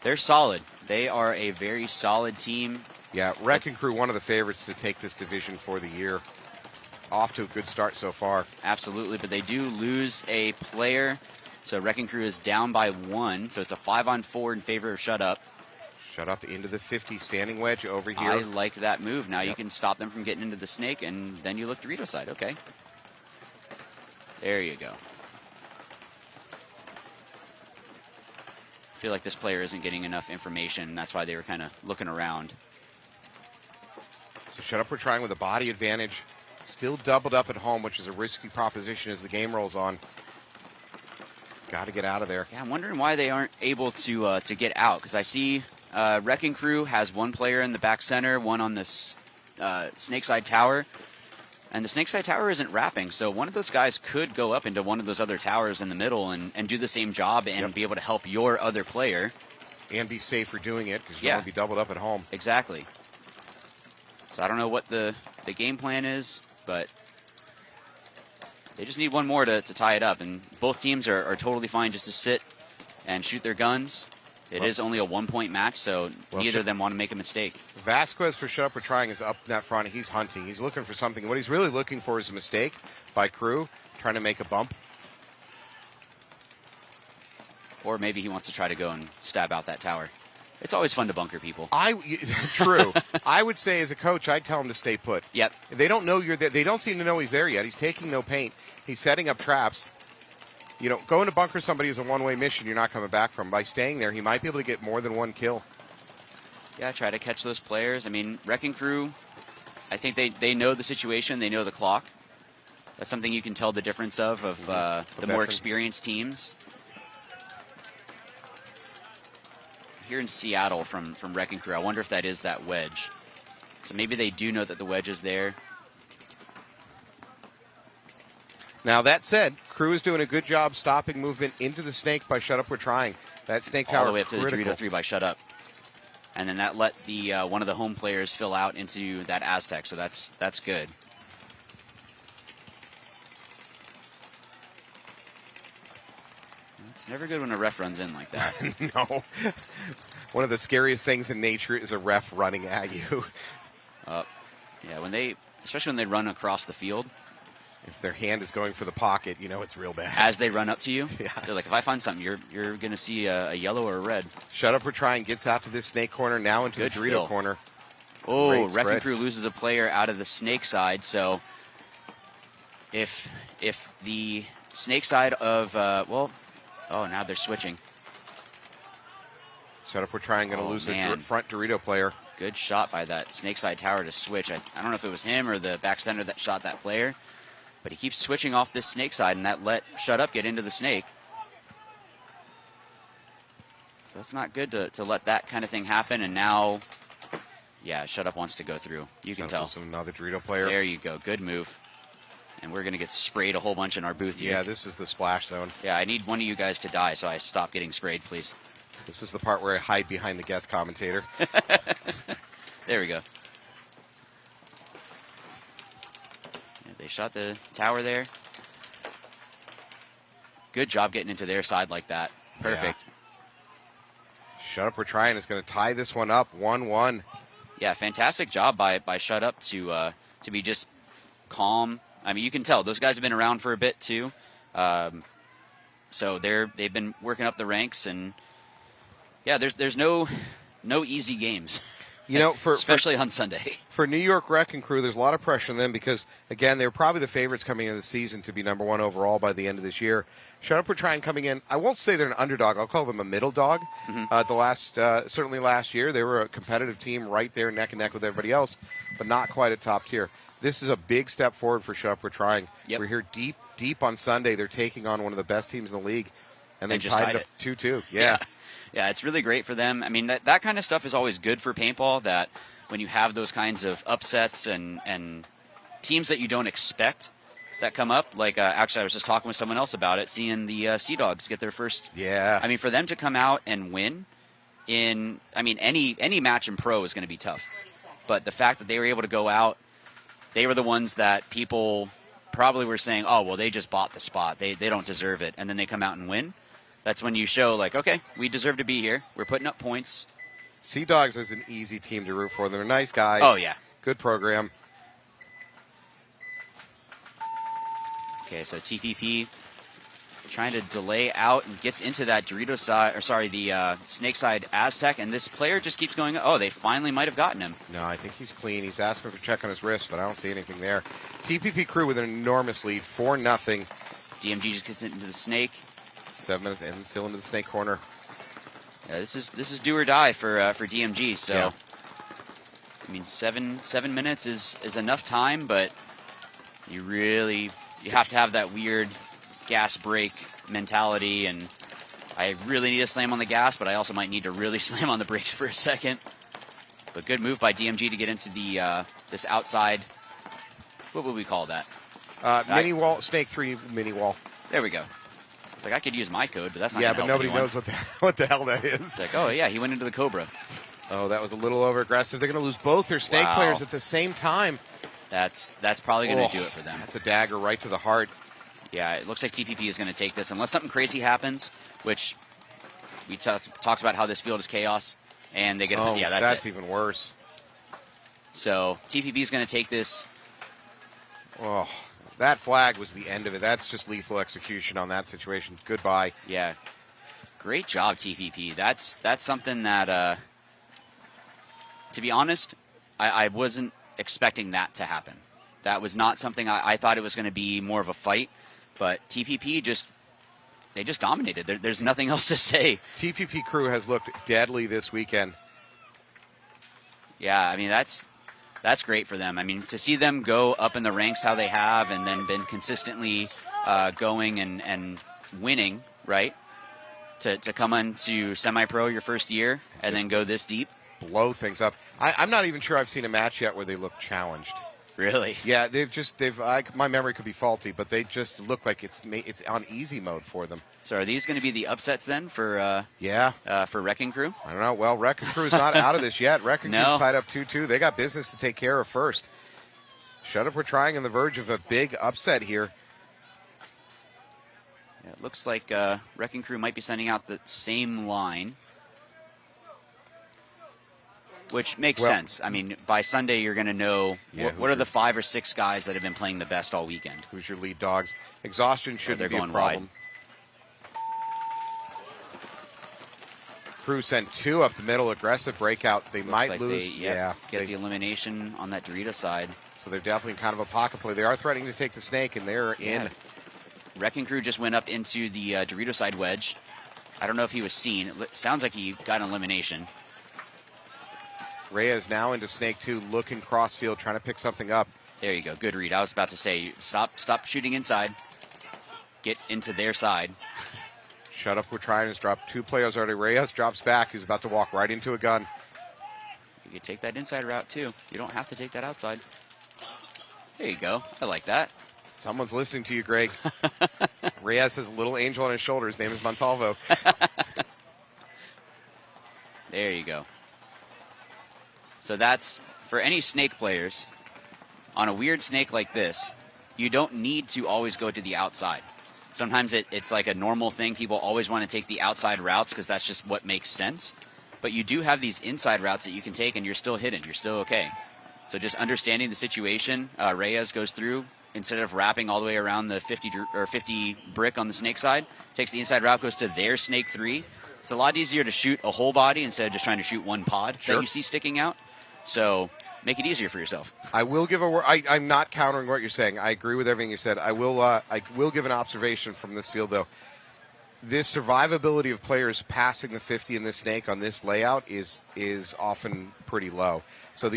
they're solid. They are a very solid team. Yeah, Wrecking Crew, one of the favorites to take this division for the year. Off to a good start so far. Absolutely, but they do lose a player. So Wrecking Crew is down by 1, so it's a 5-on-4 in favor of Shut Up. Shut Up into the 50, standing wedge over here. I like that move. Now you can stop them from getting into the snake, and then you look Dorito side. Okay. There you go. I feel like this player isn't getting enough information. That's why they were kind of looking around. So Shut Up, we're trying with a body advantage. Still doubled up at home, which is a risky proposition as the game rolls on. Got to get out of there. Yeah, I'm wondering why they aren't able to get out, because I see Wrecking Crew has one player in the back center, one on this Snakeside Tower, and the Snakeside Tower isn't wrapping, so one of those guys could go up into one of those other towers in the middle and do the same job and be able to help your other player. And be safe for doing it, because you don't want to be doubled up at home. Exactly. So I don't know what the game plan is, but they just need one more to tie it up, and both teams are totally fine just to sit and shoot their guns It is only a 1-point match, so neither of them want to make a mistake. Vasquez for Shut Up We're Trying is up in that front. He's hunting. He's looking for something. What he's really looking for is a mistake by Crew, trying to make a bump. Or maybe he wants to try to go and stab out that tower. It's always fun to bunker people. True. I would say as a coach, I'd tell him to stay put. Yep. They don't know you're there. They don't seem to know he's there yet. He's taking no paint. He's setting up traps. You know, going to bunker somebody is a one-way mission you're not coming back from. By staying there, he might be able to get more than one kill. Yeah, try to catch those players. I mean, Wrecking Crew, I think they know the situation. They know the clock. That's something you can tell the difference of the more experienced teams. Here in Seattle from Wrecking Crew, I wonder if that is that wedge. So maybe they do know that the wedge is there. Now, that said, Crew is doing a good job stopping movement into the snake by Shut Up We're Trying. That snake tower all the way up to critical. the Dorito 3 by Shut Up. And then that let the one of the home players fill out into that Aztec, so that's good. It's never good when a ref runs in like that. No. One of the scariest things in nature is a ref running at you. Yeah, especially when they run across the field. If their hand is going for the pocket, you know it's real bad. As they run up to you, yeah. They're like, if I find something, you're going to see a yellow or a red. Shut Up We're Trying gets out to this snake corner, now into Good the Dorito fill. corner. Oh, Wrecking Crew loses a player out of the snake side, so if the snake side of, now they're switching. Shut Up We're Trying going to lose man. the front Dorito player. Good shot by that snake side tower to switch. I don't know if it was him or the back center that shot that player, but he keeps switching off this snake side, and that let Shut Up get into the snake. So that's not good to let that kind of thing happen, and now, yeah, Shut Up wants to go through. You can tell. Another Dorito player. There you go. Good move. And we're going to get sprayed a whole bunch in our booth here. Yeah, this is the splash zone. Yeah, I need one of you guys to die so I stop getting sprayed, please. This is the part where I hide behind the guest commentator. There we go. Yeah, they shot the tower there. Good job getting into their side like that. Perfect. Yeah. Shut Up We're Trying is going to tie this one up 1-1. Yeah, fantastic job by Shut Up to be just calm. I mean, you can tell those guys have been around for a bit too. So they've been working up the ranks, and yeah, there's no easy games. You know, especially on Sunday. For New York Wrecking Crew, there's a lot of pressure on them because, again, they're probably the favorites coming into the season to be number one overall by the end of this year. Shut Up We're Trying coming in. I won't say they're an underdog. I'll call them a middle dog. Mm-hmm. Certainly last year, they were a competitive team right there neck and neck with everybody else, but not quite at top tier. This is a big step forward for Shut Up We're Trying. Yep. We're here deep on Sunday. They're taking on one of the best teams in the league, and they just tied it up 2-2. Yeah. Yeah, it's really great for them. I mean, that kind of stuff is always good for paintball, that when you have those kinds of upsets and teams that you don't expect that come up. Like, actually, I was just talking with someone else about it, seeing the Sea Dogs get their first. Yeah. I mean, for them to come out and win any match in pro is going to be tough. But the fact that they were able to go out, they were the ones that people probably were saying, oh, well, they just bought the spot. They don't deserve it. And then they come out and win. That's when you show, like, okay, we deserve to be here. We're putting up points. Sea Dogs is an easy team to root for. They're nice guys. Oh, yeah. Good program. Okay, so TPP trying to delay out and gets into that Dorito side, the snake side Aztec, and this player just keeps going, oh, they finally might have gotten him. No, I think he's clean. He's asking for a check on his wrist, but I don't see anything there. TPP Crew with an enormous lead, 4-0. DMG just gets into the snake. 7 minutes and fill into the snake corner. Yeah, this is do or die for DMG. So, yeah. I mean, 7 minutes is enough time, but you have to have that weird gas brake mentality. And I really need to slam on the gas, but I also might need to really slam on the brakes for a second. But good move by DMG to get into the this outside. What would we call that? Mini wall, snake 3 mini wall. There we go. It's like I could use my code, but that's not. Yeah, but nobody anyone. knows what the hell that is. It's like, oh yeah, he went into the Cobra. Oh, that was a little over aggressive. They're going to lose both their snake players at the same time. That's probably going to do it for them. That's a dagger right to the heart. Yeah, it looks like TPP is going to take this unless something crazy happens, which We talked about how this field is chaos, and they get yeah, that's it. Even worse. So TPP is going to take this. Oh, that flag was the end of it. That's just lethal execution on that situation. Goodbye. Yeah, great job, TPP. That's something that, to be honest, I wasn't expecting that to happen. That was not something I thought it was going to be more of a fight, but TPP just dominated. There's nothing else to say. TPP crew has looked deadly this weekend. Yeah, I mean, that's great for them. I mean, to see them go up in the ranks how they have and then been consistently going and winning, right? To come into semi-pro your first year and then go this deep. Blow things up. I'm not even sure I've seen a match yet where they look challenged. Really? Yeah, my memory could be faulty, but they just look like it's on easy mode for them. So are these going to be the upsets then for for Wrecking Crew? I don't know. Well, Wrecking Crew's not out of this yet. Wrecking Crew's tied up 2-2. They got business to take care of first. Shut Up, we're trying on the verge of a big upset here. Yeah, it looks like Wrecking Crew might be sending out the same line. Which makes sense. I mean, by Sunday, you're going to know what are the 5 or 6 guys that have been playing the best all weekend. Who's your lead dogs? Exhaustion shouldn't be a problem. Wide. Crew sent 2 up the middle, aggressive breakout. They might lose. Get the elimination on that Dorito side. So they're definitely kind of a pocket play. They are threatening to take the snake, and they're in. Wrecking Crew just went up into the Dorito side wedge. I don't know if he was seen. It sounds like he got an elimination. Reyes now into Snake 2, looking crossfield, trying to pick something up. There you go. Good read. I was about to say, stop shooting inside. Get into their side. Shut Up, we're trying. Has dropped 2 players already. Reyes drops back. He's about to walk right into a gun. You can take that inside route, too. You don't have to take that outside. There you go. I like that. Someone's listening to you, Greg. Reyes has a little angel on his shoulder. His name is Montalvo. There you go. So that's, for any snake players, on a weird snake like this, you don't need to always go to the outside. Sometimes it's like a normal thing. People always want to take the outside routes because that's just what makes sense. But you do have these inside routes that you can take, and you're still hidden. You're still okay. So just understanding the situation, Reyes goes through. Instead of wrapping all the way around the 50 brick on the snake side, takes the inside route, goes to their snake 3. It's a lot easier to shoot a whole body instead of just trying to shoot one pod that you see sticking out. So make it easier for yourself. I will give a word. I'm not countering what you're saying. I agree with everything you said. I will give an observation from this field, though. This survivability of players passing the 50 in this snake on this layout is often pretty low. So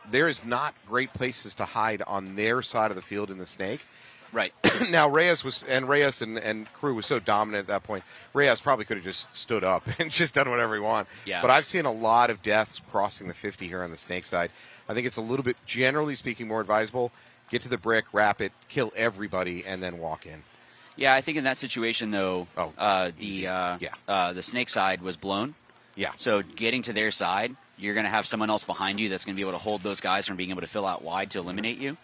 there is not great places to hide on their side of the field in the snake. Right. Now, Reyes and Crew was so dominant at that point. Reyes probably could have just stood up and just done whatever he wanted. Yeah. But I've seen a lot of deaths crossing the 50 here on the snake side. I think it's a little bit, generally speaking, more advisable. Get to the brick, wrap it, kill everybody, and then walk in. Yeah, I think in that situation, though, the snake side was blown. Yeah. So getting to their side, you're going to have someone else behind you that's going to be able to hold those guys from being able to fill out wide to eliminate you.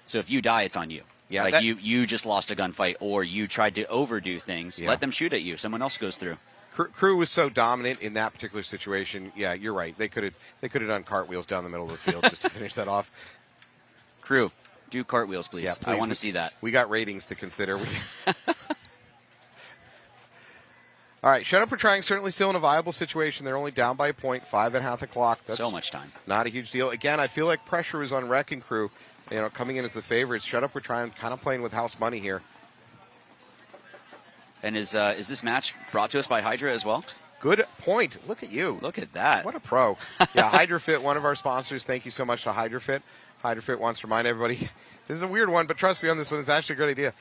So if you die, it's on you. Yeah, like you just lost a gunfight, or you tried to overdo things. Yeah. Let them shoot at you. Someone else goes through. Crew was so dominant in that particular situation. Yeah, you're right. They could have done cartwheels down the middle of the field just to finish that off. Crew, do cartwheels, please. Yeah, please. I want to see that. We got ratings to consider. All right, Shut Up, we're trying. Certainly still in a viable situation. They're only down by a point, 5.5 o'clock. That's so much time. Not a huge deal. Again, I feel like pressure is on Wrecking Crew. Coming in as the favorites. Shut Up, we're trying, kind of playing with house money here. And is this match brought to us by Hydra as well? Good point. Look at you. Look at that. What a pro. Yeah, HydraFit, one of our sponsors. Thank you so much to HydraFit. HydraFit wants to remind everybody, this is a weird one, but trust me on this one, it's actually a great idea.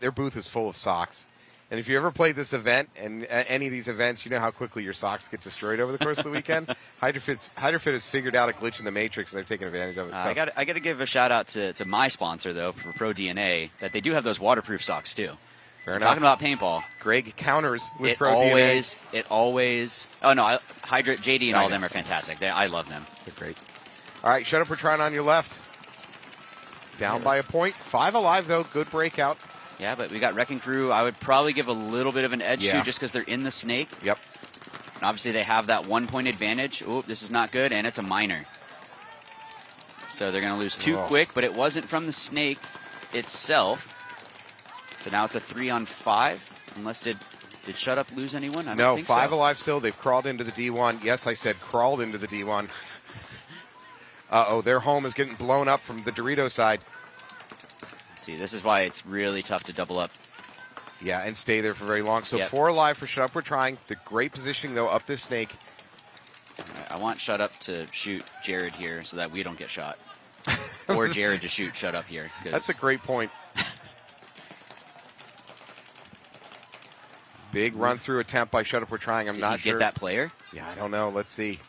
Their booth is full of socks. And if you ever played this event and any of these events, you know how quickly your socks get destroyed over the course of the weekend. HydraFit has figured out a glitch in the matrix, and they've taken advantage of it. I got to give a shout out to my sponsor though for Pro DNA that they do have those waterproof socks too. Fair enough. Talking about paintball, Greg counters with Pro DNA. It always. Oh no, Hydra, JD, and all of them are fantastic. I love them. They're great. All right, Shut Up, we're trying on your left. Down by a point, 5 alive though. Good breakout. Yeah, but we got Wrecking Crew. I would probably give a little bit of an edge to just because they're in the snake. Yep. Obviously, they have that 1 point advantage. Oh, this is not good, and it's a minor. So they're going to lose 2 quick, but it wasn't from the snake itself. So now it's a 3-on-5. Unless did Shut Up lose anyone? I don't think 5 so. alive still. They've crawled into the D1. Yes, I said crawled into the D1. Uh-oh, their home is getting blown up from the Dorito side. See, this is why it's really tough to double up. Yeah, and stay there for very long. So Yep. 4 alive for Shut Up. We're trying. The great positioning, though, up this snake. I want Shut Up to shoot Jared here so that we don't get shot. Or Jared to shoot Shut Up here. That's a great point. Big run-through attempt by Shut Up. We're trying. I'm not sure. Get that player? Yeah, I don't know. Let's see.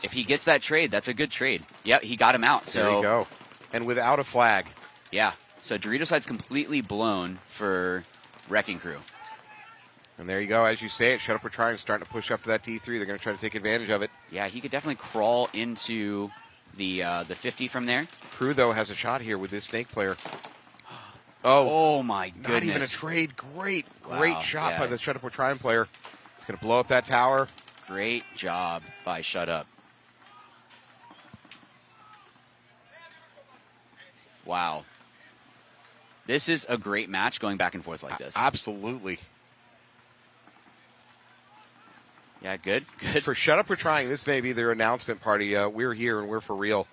If he gets that trade, that's a good trade. Yep, he got him out. So there you go. And without a flag. Yeah. So Dorito side's completely blown for Wrecking Crew. And there you go. As you say it, Shut Up. We're trying. Starting to push up to that D3. They're going to try to take advantage of it. Yeah, he could definitely crawl into the 50 from there. Crew, though, has a shot here with this snake player. Oh my goodness. Not even a trade. Great Wow, shot yeah. by the Shut Up. We're trying player. He's going to blow up that tower. Great job by Shut Up. Wow. This is a great match going back and forth like this. Absolutely. Yeah, good. Good. For Shut Up, we're trying. This may be their announcement party. We're here and we're for real.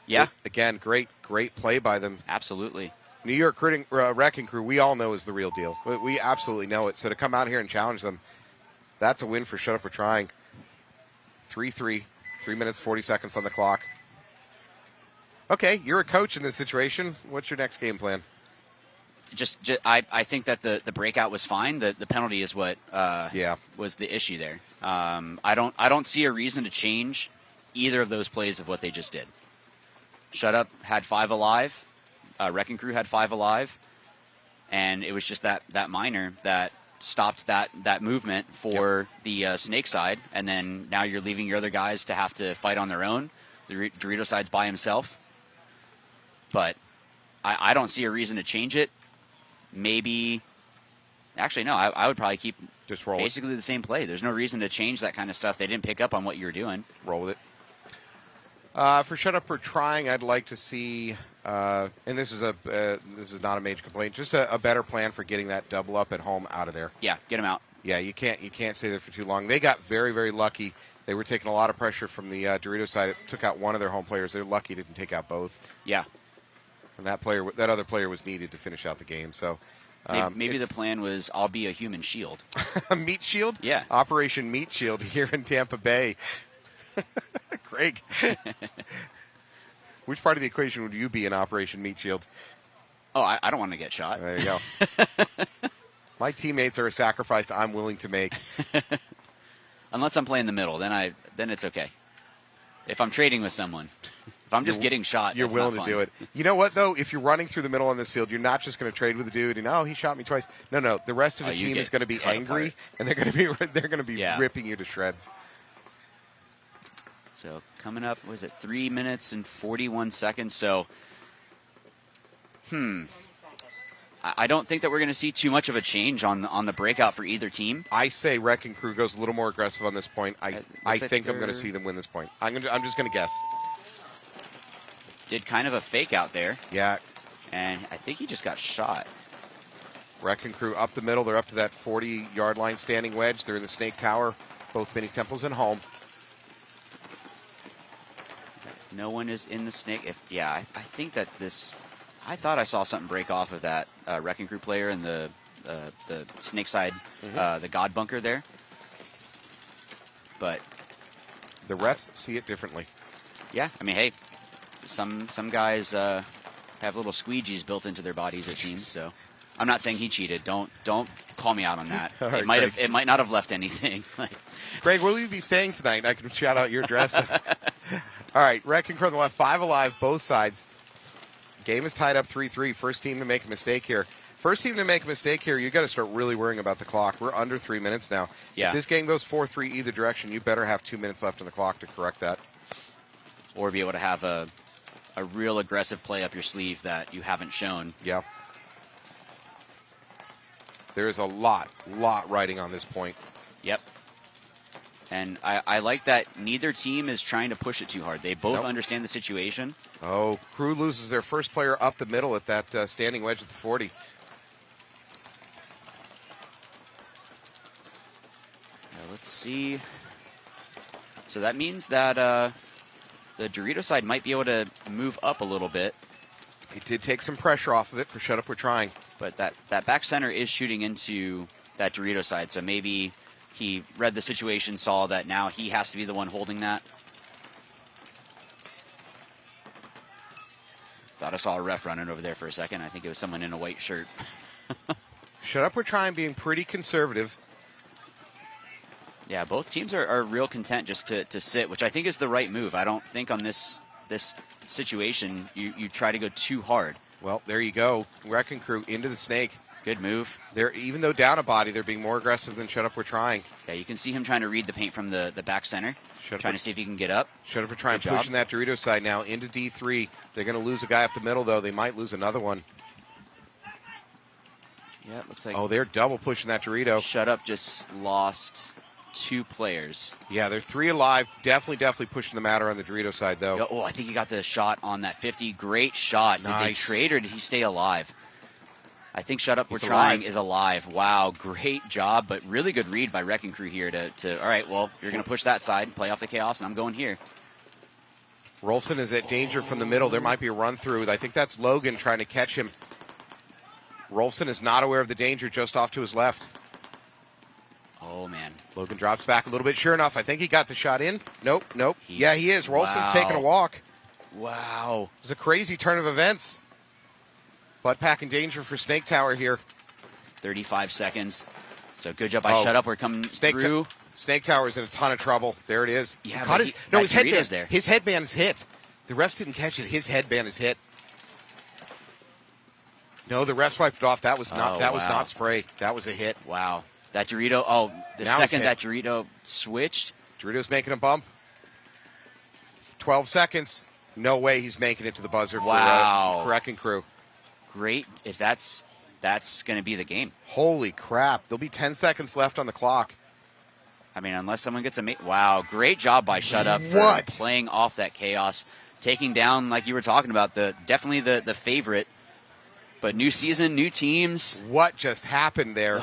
Yeah. Again, great play by them. Absolutely. New York Wrecking Crew, we all know is the real deal. We absolutely know it. So to come out here and challenge them, that's a win for Shut Up. We're trying. 3-3. 3 minutes, 40 seconds on the clock. Okay, you're a coach in this situation. What's your next game plan? I think that the breakout was fine. The penalty is what was the issue there. I don't see a reason to change either of those plays of what they just did. Shut Up had 5 alive. Wrecking Crew had 5 alive, and it was just that minor that stopped that movement for the snake side, and then now you're leaving your other guys to have to fight on their own. The Dorito side's by himself, but I don't see a reason to change it. Maybe, actually no, I would probably keep just roll basically the same play. There's no reason to change that kind of stuff. They didn't pick up on what you were doing. Roll with it. For Shut Up, we're trying. I'd like to see, and this is not a major complaint, just a better plan for getting that double up at home out of there. Yeah, get them out. Yeah, you can't stay there for too long. They got very, very lucky. They were taking a lot of pressure from the Dorito side. It took out one of their home players. They're lucky didn't take out both. Yeah. And that other player was needed to finish out the game. So maybe the plan was I'll be a human shield. A meat shield? Yeah. Operation Meat Shield here in Tampa Bay. Greg. Which part of the equation would you be in Operation Meat Shield? Oh, I don't want to get shot. There you go. My teammates are a sacrifice I'm willing to make. Unless I'm playing the middle, then it's okay. If I'm trading with someone, if I'm just getting shot, you're that's willing not to fun. do it. You know what though? If you're running through the middle on this field, you're not just going to trade with the dude and he shot me twice. No. The rest of his team is going to be angry apart. and they're going to be ripping you to shreds. So coming up, was it 3 minutes and 41 seconds? So, I don't think that we're going to see too much of a change on the breakout for either team. I say Wrecking Crew goes a little more aggressive on this point. I think I'm going to see them win this point. I'm just going to guess. Did kind of a fake out there. Yeah. And I think he just got shot. Wrecking Crew up the middle. They're up to that 40-yard line standing wedge. They're in the Snake Tower, both mini temples and home. No one is in the snake. I think that I thought I saw something break off of that Wrecking Crew player in the snake side, the God bunker there. But the refs see it differently. Yeah, I mean, hey, some guys have little squeegees built into their bodies, it seems. So I'm not saying he cheated. Don't call me out on that. Right, it might not have left anything. Greg, will you be staying tonight? I can shout out your address. All right, Wrecking Crew on the left, 5 alive, both sides. Game is tied up 3-3. First team to make a mistake here. You got to start really worrying about the clock. We're under 3 minutes now. Yeah. If this game goes 4-3 either direction, you better have 2 minutes left on the clock to correct that. Or be able to have a real aggressive play up your sleeve that you haven't shown. Yeah. There is a lot riding on this point. Yep. And I like that neither team is trying to push it too hard. They both understand the situation. Oh, Crew loses their first player up the middle at that standing wedge at the 40. Let's see. So that means that the Dorito side might be able to move up a little bit. It did take some pressure off of it for Shut Up We're Trying. But that back center is shooting into that Dorito side, so maybe he read the situation, saw that now he has to be the one holding that. Thought I saw a ref running over there for a second. I think it was someone in a white shirt. Shut Up We're Trying being pretty conservative. Yeah, both teams are real content just to sit, which I think is the right move. I don't think on this situation you try to go too hard. Well, there you go. Wrecking Crew into the snake. Good move. They're, even though down a body, they're being more aggressive than Shut Up We're Trying. Yeah, you can see him trying to read the paint from the back center. Trying to see if he can get up. Shut Up We're Trying, pushing that Dorito side now into D3. They're going to lose a guy up the middle, though. They might lose another one. Yeah, it looks like... Oh, they're double pushing that Dorito. Shut Up just lost 2 players. Yeah, they're 3 alive. Definitely pushing the matter on the Dorito side, though. Oh, I think he got the shot on that 50. Great shot. Nice. Did they trade or did he stay alive? I think Shut Up We're Trying is alive. Wow, great job, but really good read by Wrecking Crew here to all right, well, you're going to push that side, play off the chaos, and I'm going here. Rolfson is at danger from the middle. There might be a run-through. I think that's Logan trying to catch him. Rolfson is not aware of the danger just off to his left. Oh, man. Logan drops back a little bit. Sure enough, I think he got the shot in. Nope. Yeah, he is. Rolfson's taking a walk. Wow. It's a crazy turn of events. Butt pack in danger for Snake Tower here. 35 seconds. So good job by Shut Up. We're coming through. Snake Tower's in a ton of trouble. There it is. Yeah, his headband. There. His headband is hit. The refs didn't catch it. His headband is hit. No, the refs wiped it off. That was not. Was not spray. That was a hit. Wow. That Dorito. Oh, the second that Dorito switched. Dorito's making a bump. 12 seconds. No way he's making it to the buzzer for Wrecking Crew. Great. If that's going to be the game. Holy crap. There'll be 10 seconds left on the clock. I mean, unless someone gets a... Wow, great job by Shut Up for playing off that chaos. Taking down, like you were talking about, definitely the favorite. But new season, new teams. What just happened there?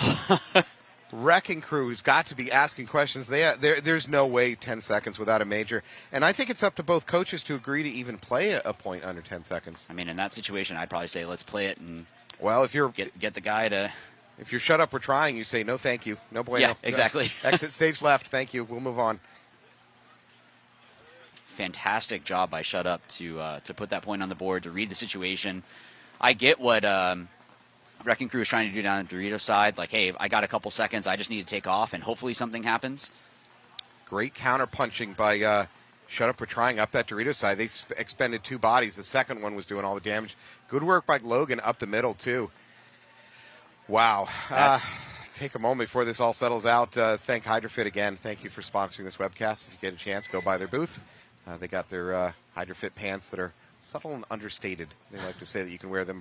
Wrecking Crew's got to be asking questions. There's no way 10 seconds without a major. And I think it's up to both coaches to agree to even play a point under 10 seconds. I mean, in that situation, I'd probably say let's play it and if you're get the guy to... If you're Shut Up, we're trying, you say no thank you. No bueno. Yeah, exactly. Exit stage left. Thank you. We'll move on. Fantastic job by Shut Up to put that point on the board, to read the situation. I get what... Wrecking Crew is trying to do down the Dorito side. Like, hey, I got a couple seconds. I just need to take off, and hopefully something happens. Great counter-punching by Shut Up, we're trying up that Dorito side. They expended 2 bodies. The second one was doing all the damage. Good work by Logan up the middle, too. Wow. Take a moment before this all settles out. Thank HydraFit again. Thank you for sponsoring this webcast. If you get a chance, go by their booth. They got their HydraFit pants that are subtle and understated. They like to say that you can wear them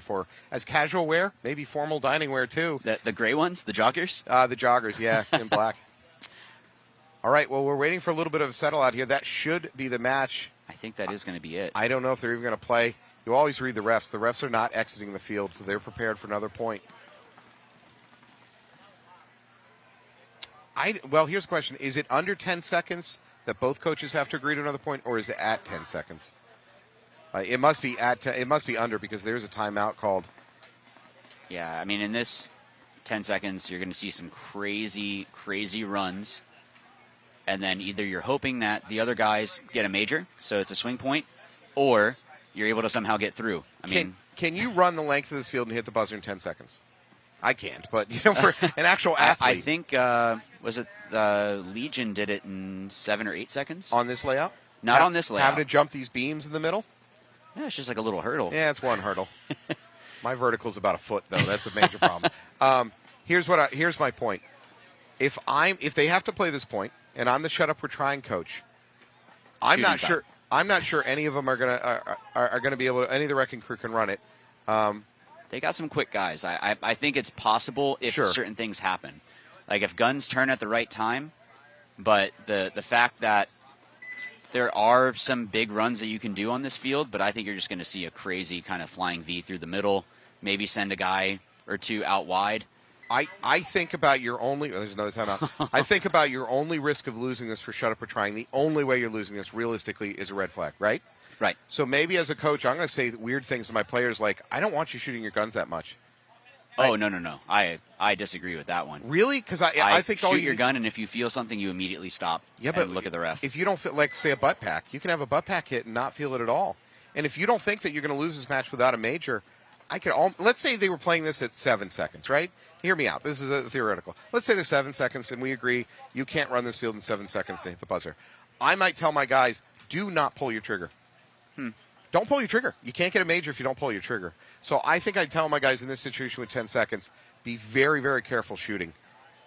as casual wear, maybe formal dining wear too. The gray ones, the joggers? The joggers, yeah, in black. All right, well, we're waiting for a little bit of a settle out here. That should be the match. I think that is going to be it. I don't know if they're even going to play. You always read the refs. The refs are not exiting the field, so they're prepared for another point. Well, here's the question. Is it under 10 seconds that both coaches have to agree to another point, or is it at 10 seconds? It must be it must be under, because there's a timeout called. Yeah, I mean, in this 10 seconds, you're going to see some crazy, crazy runs. And then either you're hoping that the other guys get a major, so it's a swing point, or you're able to somehow get through. I mean, can you run the length of this field and hit the buzzer in 10 seconds? I can't, but for an actual athlete. I think, was it Legion did it in 7 or 8 seconds? On this layout? Not on this layout. Having to jump these beams in the middle? Yeah, it's just like a little hurdle. Yeah, it's one hurdle. My vertical's about a foot, though. That's a major problem. Here's my point. If they have to play this point, and I'm the Shut Up, we're trying coach, I'm not sure any of them are gonna be able to. Any of the Wrecking Crew can run it. They got some quick guys. I think it's possible if certain things happen. Like if guns turn at the right time, But the fact that there are some big runs that you can do on this field, but I think you're just going to see a crazy kind of flying V through the middle, maybe send a guy or two out wide. I think about your only... there's another timeout. I think about your only risk of losing this for shut up or trying. The only way you're losing this realistically is a red flag, right? Right. So maybe as a coach, I'm going to say weird things to my players like, I don't want you shooting your guns that much. Oh, no. I disagree with that one. Really? Because I think shoot your gun, and if you feel something, you immediately stop and look at the ref. If you don't feel like, say, a butt pack, you can have a butt pack hit and not feel it at all. And if you don't think that you're going to lose this match without a major, let's say they were playing this at 7 seconds, right? Hear me out. This is a theoretical. Let's say there's 7 seconds, and we agree you can't run this field in 7 seconds to hit the buzzer. I might tell my guys, do not pull your trigger. Don't pull your trigger. You can't get a major if you don't pull your trigger. So I think I'd tell my guys in this situation with 10 seconds, be very, very careful shooting.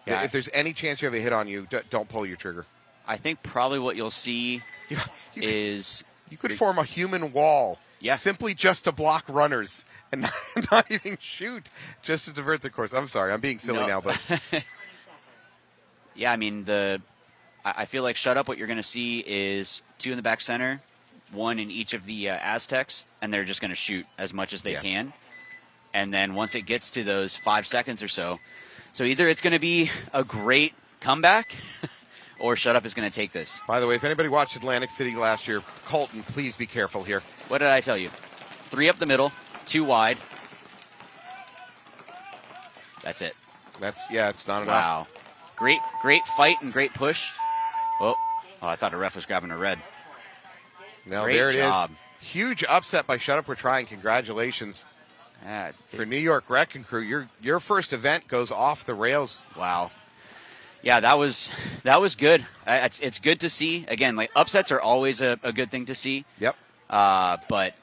Yeah. If there's any chance you have a hit on you, don't pull your trigger. I think probably what you'll see is... You could form a human wall simply just to block runners and not even shoot, just to divert the course. I'm sorry, I'm being silly now, but... Yeah, I mean, I feel like shut up, what you're going to see is 2 in the back center, 1 in each of the Aztecs, and they're just going to shoot as much as they can. And then once it gets to those 5 seconds or so either it's going to be a great comeback or shut up is going to take this. By the way, if anybody watched Atlantic City last year, Colton, please be careful here. What did I tell you? 3 up the middle, 2 wide. That's it. It's not enough. Wow. Great fight and great push. Oh, I thought a ref was grabbing a red. No, great there it job. is. Huge upset by Shut Up We're Trying. Congratulations. For New York Wrecking Crew, your first event goes off the rails. Wow. Yeah, that was good. It's good to see. Again, like upsets are always a good thing to see. Yep. But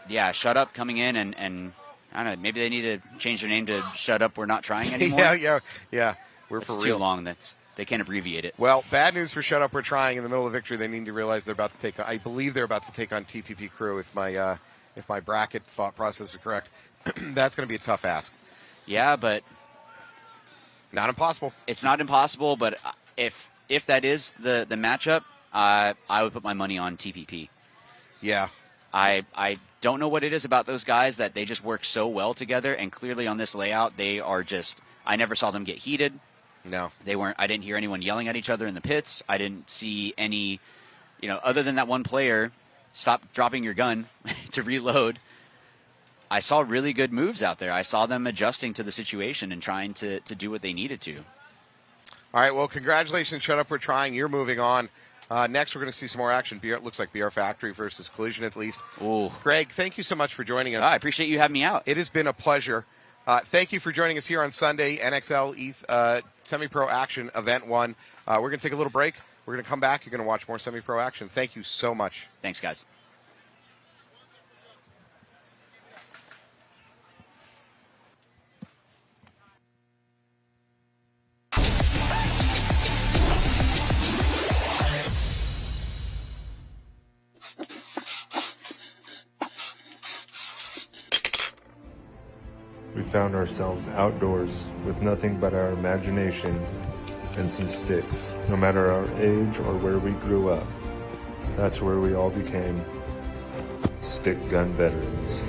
yeah, Shut Up coming in and I don't know, maybe they need to change their name to Shut Up We're Not Trying anymore. Yeah. We're for real. Too long. They can't abbreviate it. Well, bad news for Shut Up We're Trying. In the middle of victory, they need to realize they're about to take. I believe they're about to take on TPP Crew. If my bracket thought process is correct, that's going to be a tough ask. Yeah, but not impossible. It's not impossible, but if that is the matchup, I would put my money on TPP. Yeah. I don't know what it is about those guys that they just work so well together, and clearly on this layout they are just. I never saw them get heated. No. They weren't. I didn't hear anyone yelling at each other in the pits. I didn't see any, other than that one player, stop dropping your gun to reload. I saw really good moves out there. I saw them adjusting to the situation and trying to do what they needed to. All right, well, congratulations, Shut Up We're Trying. You're moving on. Next, we're going to see some more action. It looks like BR Factory versus Collision, at least. Ooh. Greg, thank you so much for joining us. I appreciate you having me out. It has been a pleasure. Thank you for joining us here on Sunday, NXL ETH Semi-Pro Action Event 1. We're going to take a little break. We're going to come back. You're going to watch more Semi-Pro action. Thank you so much. Thanks, guys. We found ourselves outdoors with nothing but our imagination and some sticks. No matter our age or where we grew up, that's where we all became stick gun veterans.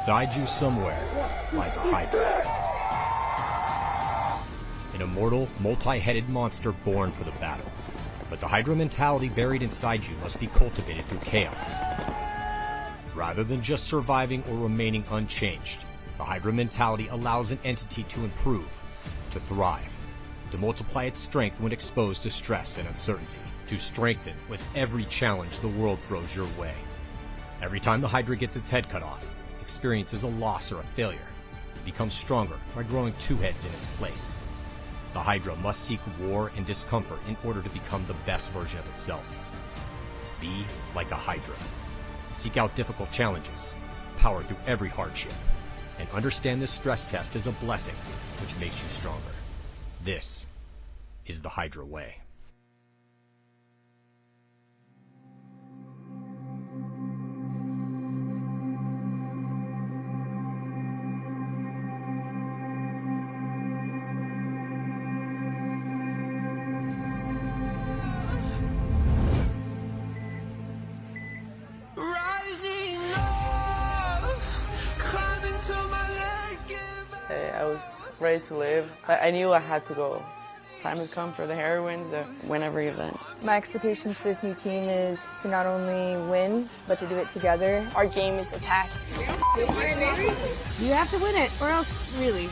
Inside you somewhere lies a Hydra. An immortal, multi-headed monster born for the battle. But the Hydra mentality buried inside you must be cultivated through chaos. Rather than just surviving or remaining unchanged, the Hydra mentality allows an entity to improve, to thrive, to multiply its strength when exposed to stress and uncertainty, to strengthen with every challenge the world throws your way. Every time the Hydra gets its head cut off, experiences a loss or a failure, it becomes stronger by growing two heads in its place. The Hydra must seek war and discomfort in order to become the best version of itself. Be like a Hydra. Seek out difficult challenges, power through every hardship, and understand this stress test is a blessing which makes you stronger. This is the Hydra way. I was ready to live. I knew I had to go. Time has come for the heroines to win every event. My expectations for this new team is to not only win, but to do it together. Our game is attack. You have to win it, or else, really,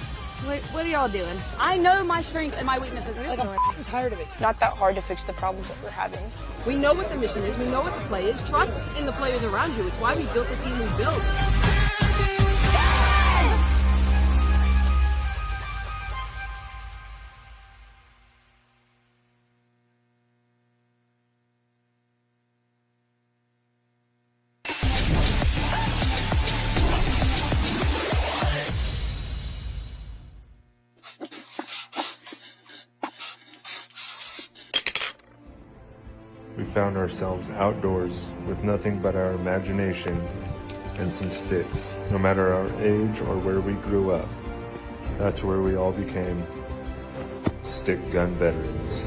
what are y'all doing? I know my strengths and my weaknesses. Like, I'm tired of it. It's not that hard to fix the problems that we're having. We know what the mission is. We know what the play is. Trust in the players around you. It's why we built the team we built. We found ourselves outdoors with nothing but our imagination and some sticks. No matter our age or where we grew up, that's where we all became stick gun veterans.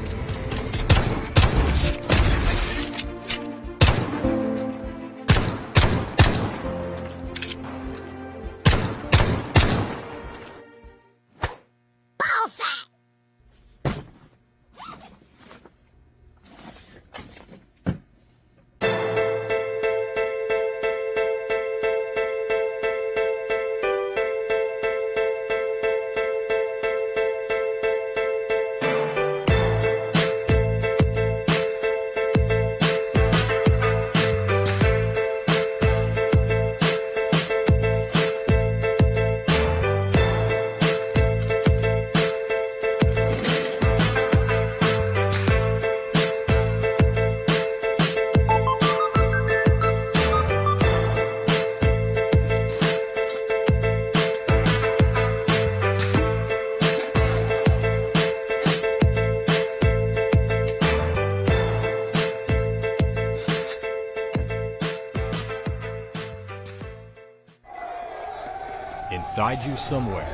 Inside you somewhere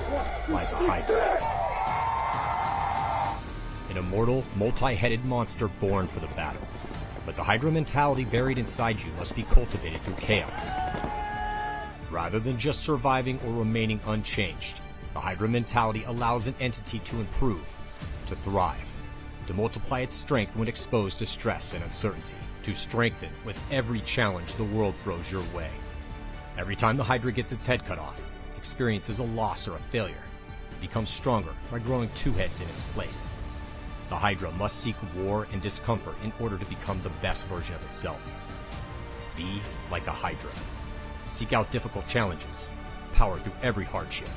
lies a Hydra. An immortal, multi-headed monster born for the battle. But the Hydra mentality buried inside you must be cultivated through chaos. Rather than just surviving or remaining unchanged, the Hydra mentality allows an entity to improve, to thrive, to multiply its strength when exposed to stress and uncertainty, to strengthen with every challenge the world throws your way. Every time the Hydra gets its head cut off, experiences a loss or a failure, it becomes stronger by growing two heads in its place. The Hydra must seek war and discomfort in order to become the best version of itself. Be like a Hydra. Seek out difficult challenges, power through every hardship,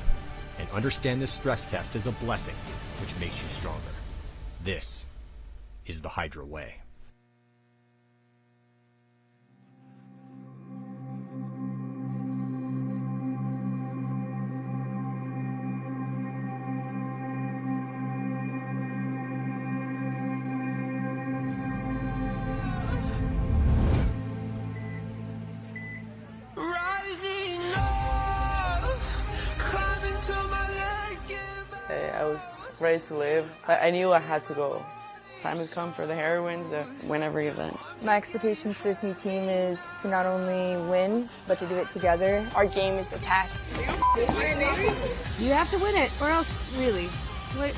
and understand this stress test is a blessing which makes you stronger. This is the Hydra way. I was ready to live. I knew I had to go. Time has come for the heroines to win every event. My expectations for this new team is to not only win, but to do it together. Our game is attack. You have to win it, or else, really,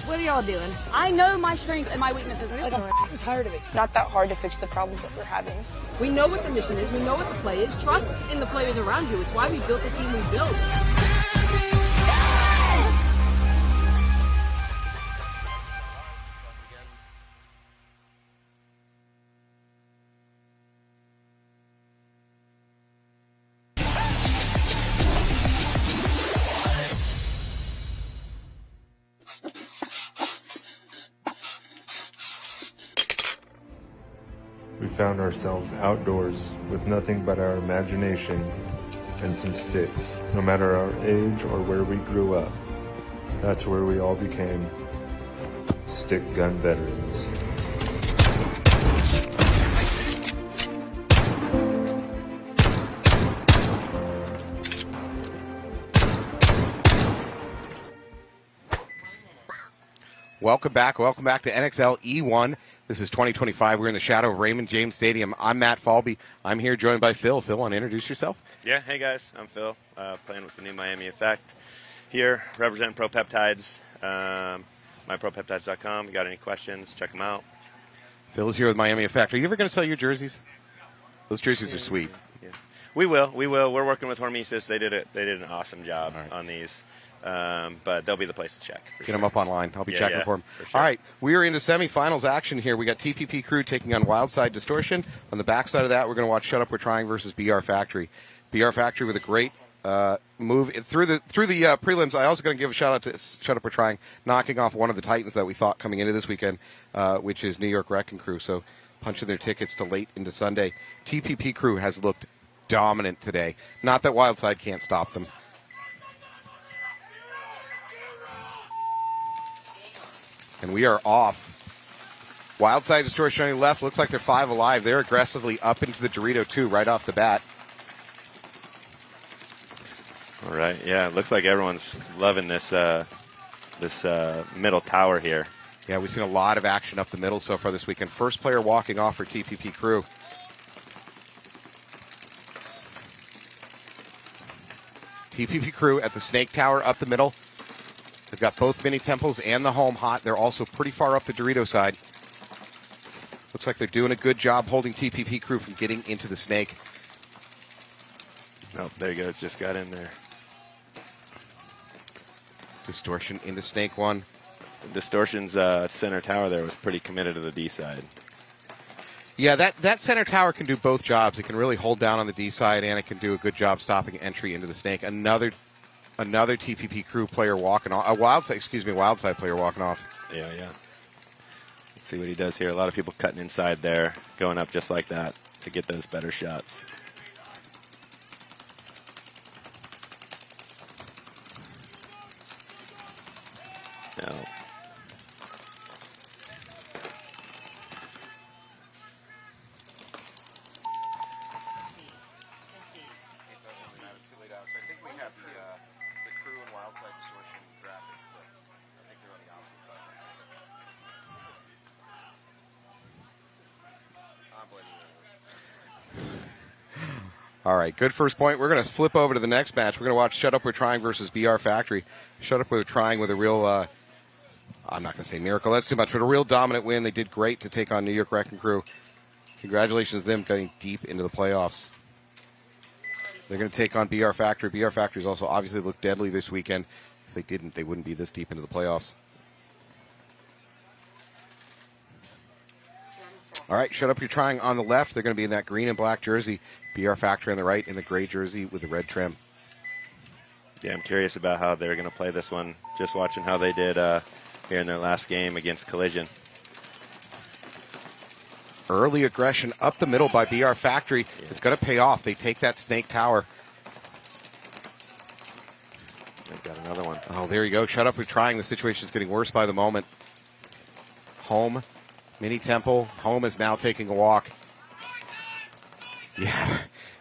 what are y'all doing? I know my strengths and my weaknesses. Like, I'm tired of it. It's not that hard to fix the problems that we're having. We know what the mission is. We know what the play is. Trust in the players around you. It's why we built the team we built. We found ourselves outdoors with nothing but our imagination and some sticks. No matter our age or where we grew up, that's where we all became stick gun veterans. Welcome back to NXL E1. This is 2025. We're in the shadow of Raymond James Stadium. I'm Matt Falby. I'm here joined by Phil. Phil, want to introduce yourself? Yeah, hey guys, I'm Phil, playing with the new Miami Effect here, representing ProPeptides, mypropeptides.com. You got any questions, check them out. Phil is here with Miami Effect. Are you ever going to sell your jerseys? Those jerseys are sweet. Yeah. We will. We're working with Hormesis. They did an awesome job on these. But they'll be the place to check. Get them up online. I'll be checking for them. For sure. All right, we are into semifinals action here. We got TPP Crew taking on Wildside Distortion. On the backside of that, we're going to watch Shut Up We're Trying versus BR Factory. BR Factory with a great move through the prelims. I also going to give a shout out to Shut Up We're Trying, knocking off one of the Titans that we thought coming into this weekend, which is New York Wrecking Crew. So punching their tickets to late into Sunday. TPP Crew has looked dominant today. Not that Wildside can't stop them. And we are off. Wildside Distortion on your left. Looks like they're 5 alive. They're aggressively up into the Dorito 2 right off the bat. All right, yeah, it looks like everyone's loving this middle tower here. Yeah, we've seen a lot of action up the middle so far this weekend. First player walking off for TPP Crew. TPP Crew at the Snake Tower up the middle. They've got both mini temples and the home hot. They're also pretty far up the Dorito side. Looks like they're doing a good job holding TPP Crew from getting into the Snake. Oh, there he goes. Just got in there. Distortion into Snake 1. Distortion's center tower there was pretty committed to the D side. Yeah, that center tower can do both jobs. It can really hold down on the D side, and it can do a good job stopping entry into the Snake. Another TPP Crew player walking off. Wildside player walking off. Yeah. Let's see what he does here. A lot of people cutting inside there, going up just like that to get those better shots. No. All right, good first point. We're going to flip over to the next match. We're going to watch Shut Up We're Trying versus BR Factory. Shut Up We're Trying with a real, I'm not going to say miracle, that's too much, but a real dominant win. They did great to take on New York Wrecking Crew. Congratulations to them getting deep into the playoffs. They're going to take on BR Factory. BR Factory's also obviously looked deadly this weekend. If they didn't, they wouldn't be this deep into the playoffs. All right, Shut Up You're Trying on the left. They're going to be in that green and black jersey. BR Factory on the right in the gray jersey with the red trim. Yeah, I'm curious about how they're going to play this one. Just watching how they did here in their last game against Collision. Early aggression up the middle by BR Factory. Yeah. It's going to pay off. They take that Snake Tower. They've got another one. Oh, there you go. Shut Up You're Trying. The situation is getting worse by the moment. Home. Mini Temple. Home is now taking a walk. Yeah.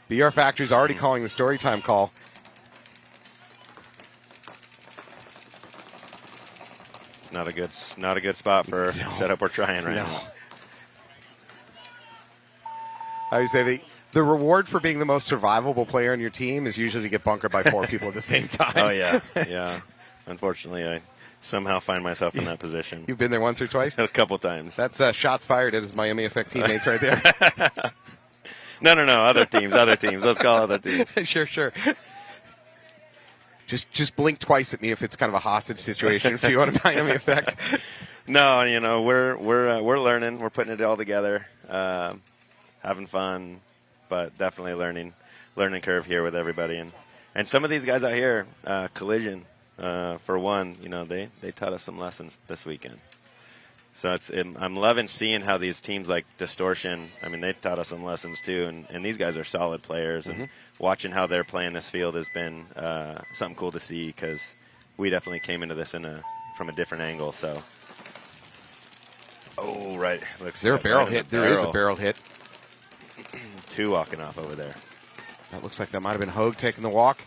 BR Factory's already calling the story time call. It's not a good spot for Shut Up, We're Trying right now. I would say the reward for being the most survivable player on your team is usually to get bunkered by 4 people at the same time. Oh, yeah. Yeah. Unfortunately, I somehow find myself in that position. You've been there once or twice? A couple times. That's shots fired at his Miami Effect teammates right there. No. Other teams. Let's call other teams. Sure. Just blink twice at me if it's kind of a hostage situation if you want to Miami Effect. No, we're learning. We're putting it all together. Having fun, but definitely learning curve here with everybody. And some of these guys out here, Collision, for one, they taught us some lessons this weekend. So I'm loving seeing how these teams like Distortion, I mean, they taught us some lessons too, and these guys are solid players. And watching how they're playing this field has been something cool to see, because we definitely came into this from a different angle. So, right. Is there a barrel hit? There is a barrel hit. 2 walking off over there. That looks like that might have been Hogue taking the walk.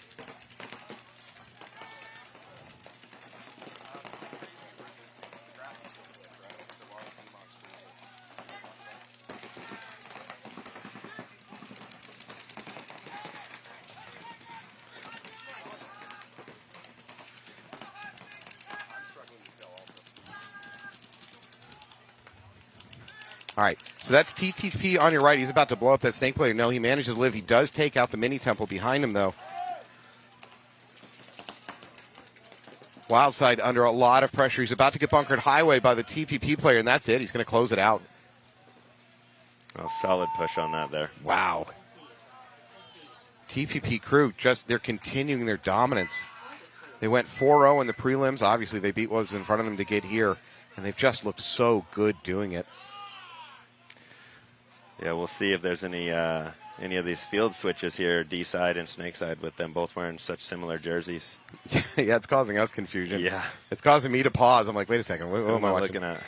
All right, so that's TTP on your right. He's about to blow up that snake player. No, he manages to live. He does take out the mini temple behind him, though. Wildside under a lot of pressure. He's about to get bunkered highway by the TPP player, and that's it. He's going to close it out. A solid push on that there. Wow. TPP crew, they're continuing their dominance. They went 4-0 in the prelims. Obviously, they beat what was in front of them to get here, and they've just looked so good doing it. Yeah, we'll see if there's any of these field switches here, D side and snake side, with them both wearing such similar jerseys. Yeah, it's causing us confusion. Yeah. It's causing me to pause. I'm like, wait a second, what am I looking at?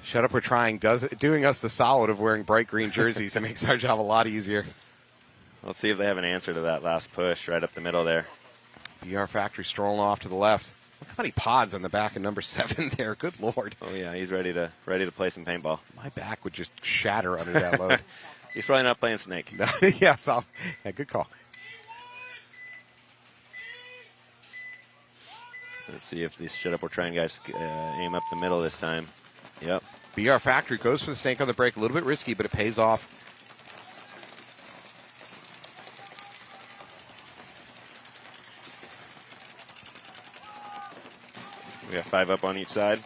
Shut Up, We're Trying doing us the solid of wearing bright green jerseys. It makes our job a lot easier. Let's see if they have an answer to that last push right up the middle there. BR Factory strolling off to the left. Look how many pods on the back of number 7 there. Good Lord. Oh, yeah, he's ready to play some paintball. My back would just shatter under that load. He's probably not playing snake. Yes, good call. Let's see if these Shut Up, We're Trying guys aim up the middle this time. Yep. BR Factory goes for the snake on the break. A little bit risky, but it pays off. We got 5 up on each side.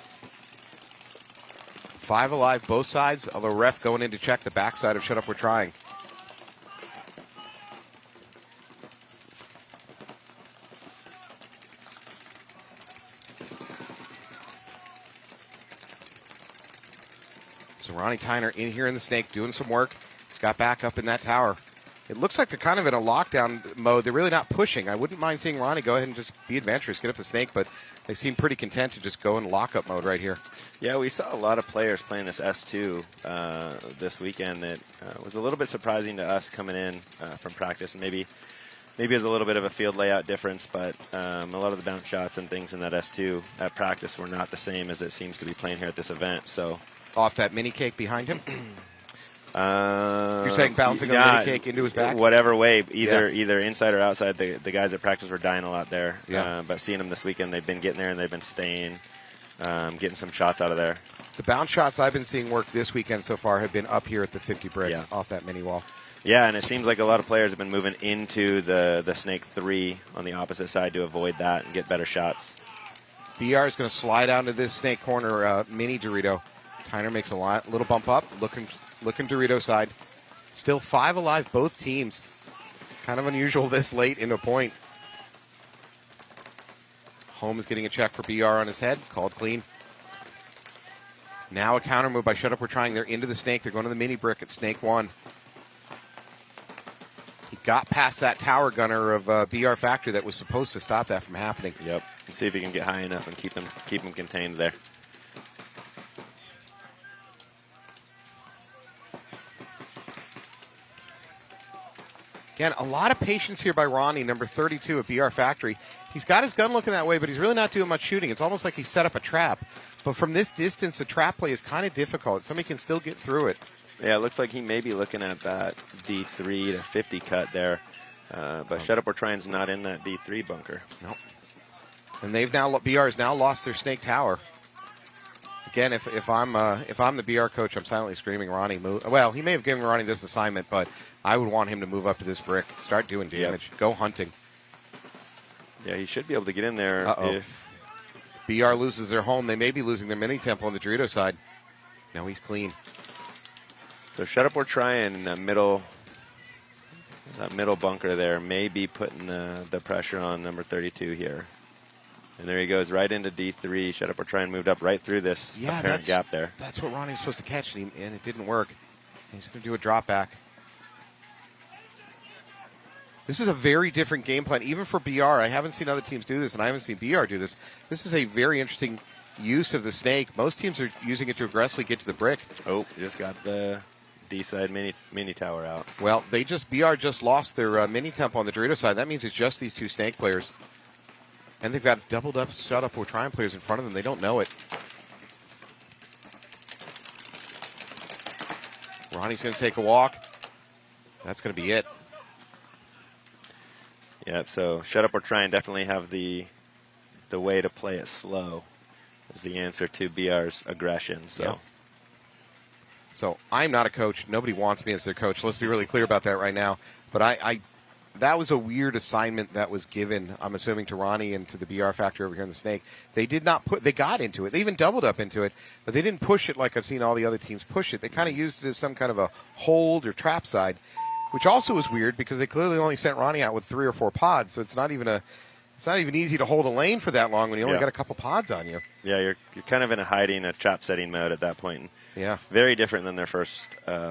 5 alive, both sides. Although ref going in to check the backside of Shut Up, We're Trying. So Ronnie Tyner in here in the snake doing some work. He's got back up in that tower. It looks like they're kind of in a lockdown mode. They're really not pushing. I wouldn't mind seeing Ronnie go ahead and just be adventurous, get up the snake, but they seem pretty content to just go in lockup mode right here. Yeah, we saw a lot of players playing this S2 this weekend. It was a little bit surprising to us coming in from practice, and maybe it was a little bit of a field layout difference, but a lot of the bounce shots and things in that S2 at practice were not the same as it seems to be playing here at this event. So off that mini cake behind him? You're saying bouncing a mini cake into his back? Whatever way, either inside or outside. The guys at practice were dying a lot there. Yeah. But seeing them this weekend, they've been getting there and they've been staying, getting some shots out of there. The bounce shots I've been seeing work this weekend so far have been up here at the 50 brick off that mini wall. Yeah, and it seems like a lot of players have been moving into the Snake 3 on the opposite side to avoid that and get better shots. BR is going to slide out into this snake corner mini Dorito. Tyner makes a little bump up, looking Dorito side. Still 5 alive, both teams. Kind of unusual this late in a point. Holmes getting a check for BR on his head, called clean. Now a counter move by Shut Up, We're Trying. They're into the snake. They're going to the mini brick at snake 1. He got past that tower gunner of BR Factory that was supposed to stop that from happening. Yep. Let's see if he can get high enough and keep him contained there. Again, a lot of patience here by Ronnie, number 32 at BR Factory. He's got his gun looking that way, but he's really not doing much shooting. It's almost like he set up a trap. But from this distance, a trap play is kind of difficult. Somebody can still get through it. Yeah, it looks like he may be looking at that D3 to 50 cut there. But Shut Up or Trying's not in that D3 bunker. Nope. And BR has now lost their Snake Tower. Again, if I'm the BR coach, I'm silently screaming, Ronnie, move. Well, he may have given Ronnie this assignment, but I would want him to move up to this brick, start doing damage, go hunting. Yeah, he should be able to get in there. If BR loses their home, they may be losing their mini temple on the Dorito side. No, he's clean. So Shut Up or Trying in that middle bunker there may be putting the pressure on number 32 here. And there he goes, right into D3. Shut Up or Try and moved up right through this apparent gap there. That's what Ronnie was supposed to catch, and it didn't work. He's going to do a drop back. This is a very different game plan, even for BR. I haven't seen other teams do this, and I haven't seen BR do this. This is a very interesting use of the snake. Most teams are using it to aggressively get to the brick. Oh, just got the D-side mini tower out. Well, BR just lost their mini temple on the Dorito side. That means it's just these two snake players. And they've got doubled up, Shut Up or Trying players in front of them. They don't know it. Ronnie's going to take a walk. That's going to be it. Yeah, so Shut Up or Trying definitely have the way to play it slow is the answer to BR's aggression. So I'm not a coach. Nobody wants me as their coach. Let's be really clear about that right now. But that was a weird assignment that was given, I'm assuming, to Ronnie and to the BR Factory over here in the Snake. They got into it. They even doubled up into it, but they didn't push it like I've seen all the other teams push it. They kind of used it as some kind of a hold or trap side, which also was weird because they clearly only sent Ronnie out with 3 or 4 pods, so it's not even easy to hold a lane for that long when you only got a couple pods on you. Yeah, you're kind of in a trap setting mode at that point. Yeah. Very different than their first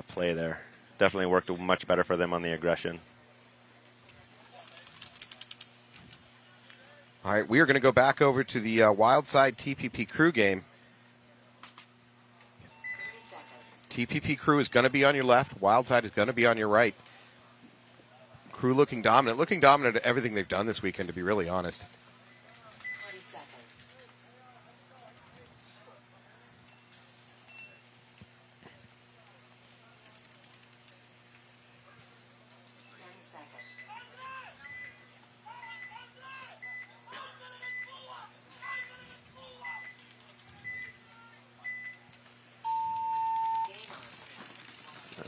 play there. Definitely worked much better for them on the aggression. All right, we are going to go back over to the Wildside TPP Crew game. TPP Crew is going to be on your left. Wildside is going to be on your right. Crew looking dominant at everything they've done this weekend, to be really honest. 20 seconds.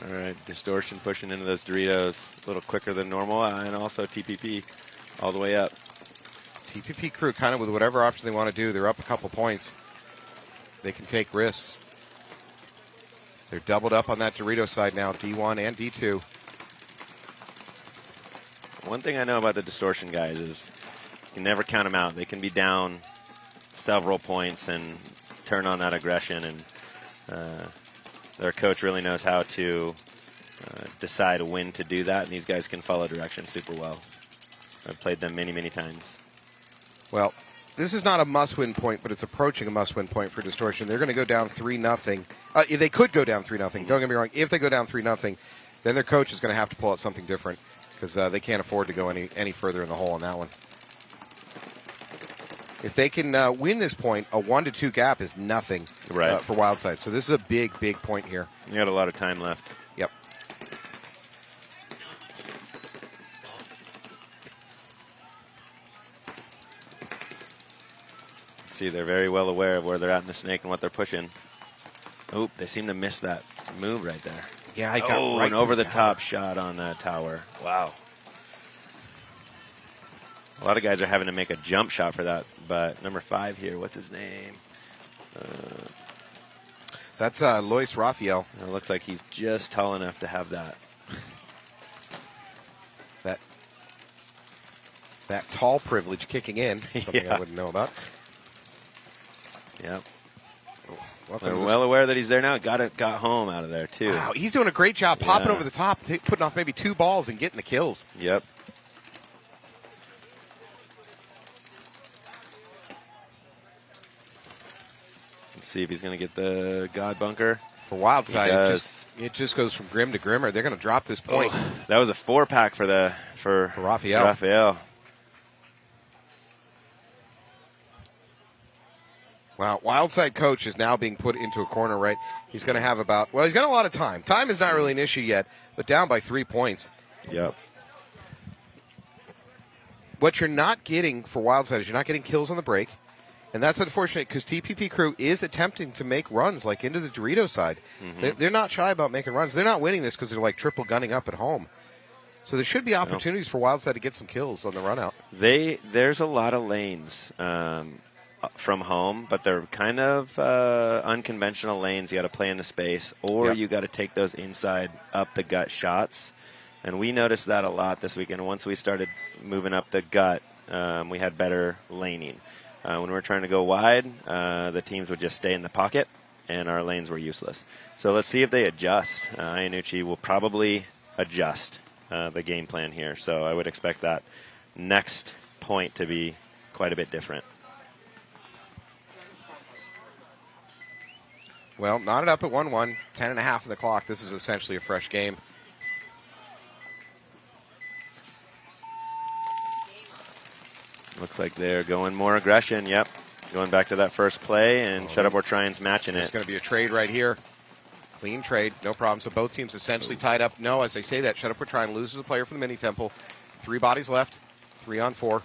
All right, Distortion pushing into those Doritos a little quicker than normal, and also TPP all the way up. TPP Crew kind of with whatever option they want to do. They're up a couple points. They can take risks. They're doubled up on that Dorito side now, D1 and D2. One thing I know about the Distortion guys is you can never count them out. They can be down several points and turn on that aggression, and their coach really knows how to decide when to do that, and these guys can follow direction super well. I've played them many, many times. Well, this is not a must-win point, but it's approaching a must-win point for Distortion. They're going to go down 3-0. They could go down 3-0. Don't get me wrong. If they go down 3-0, then their coach is going to have to pull out something different because they can't afford to go any further in the hole on that one. If they can win this point, a 1-2 gap is nothing for Wildside. So this is a big, big point here. You got a lot of time left. Yep. See, they're very well aware of where they're at in the Snake and what they're pushing. Oop, they seem to miss that move right there. Yeah, I got right an over-the-top shot on that tower. Wow. A lot of guys are having to make a jump shot for that, but number 5 here, what's his name? That's Lois Raphael. It looks like he's just tall enough to have that. That tall privilege kicking in, something I wouldn't know about. Yep. They're well aware that he's there now. Got home out of there, too. Wow, he's doing a great job popping over the top, putting off maybe 2 balls and getting the kills. Yep. Let's see if he's going to get the God Bunker. For Wildside, It just goes from grim to grimmer. They're going to drop this point. Oh, that was a 4-pack for Raphael. Wow, Wildside coach is now being put into a corner, right? He's going to have he's got a lot of time. Time is not really an issue yet, but down by 3 points. Yep. What you're not getting for Wildside is you're not getting kills on the break, and that's unfortunate because TPP Crew is attempting to make runs, like into the Dorito side. Mm-hmm. They're not shy about making runs. They're not winning this because they're like triple gunning up at home. So there should be opportunities for Wildside to get some kills on the run out. There's a lot of lanes from home, but they're kind of unconventional lanes. You got to play in the space, or you got to take those inside up the gut shots. And we noticed that a lot this weekend. Once we started moving up the gut, we had better laning. When we were trying to go wide, the teams would just stay in the pocket, and our lanes were useless. So let's see if they adjust. Iannucci will probably adjust the game plan here. So I would expect that next point to be quite a bit different. Well, knotted up at 1-1, 10 and a half of the clock. This is essentially a fresh game. Looks like they're going more aggression. Yep. Going back to that first play, and Shut Up or Trying's matching it. It's going to be a trade right here. Clean trade, no problem. So both teams essentially tied up. No, as they say that, Shut Up or Trying loses a player for the mini temple. 3 bodies left, 3 on 4.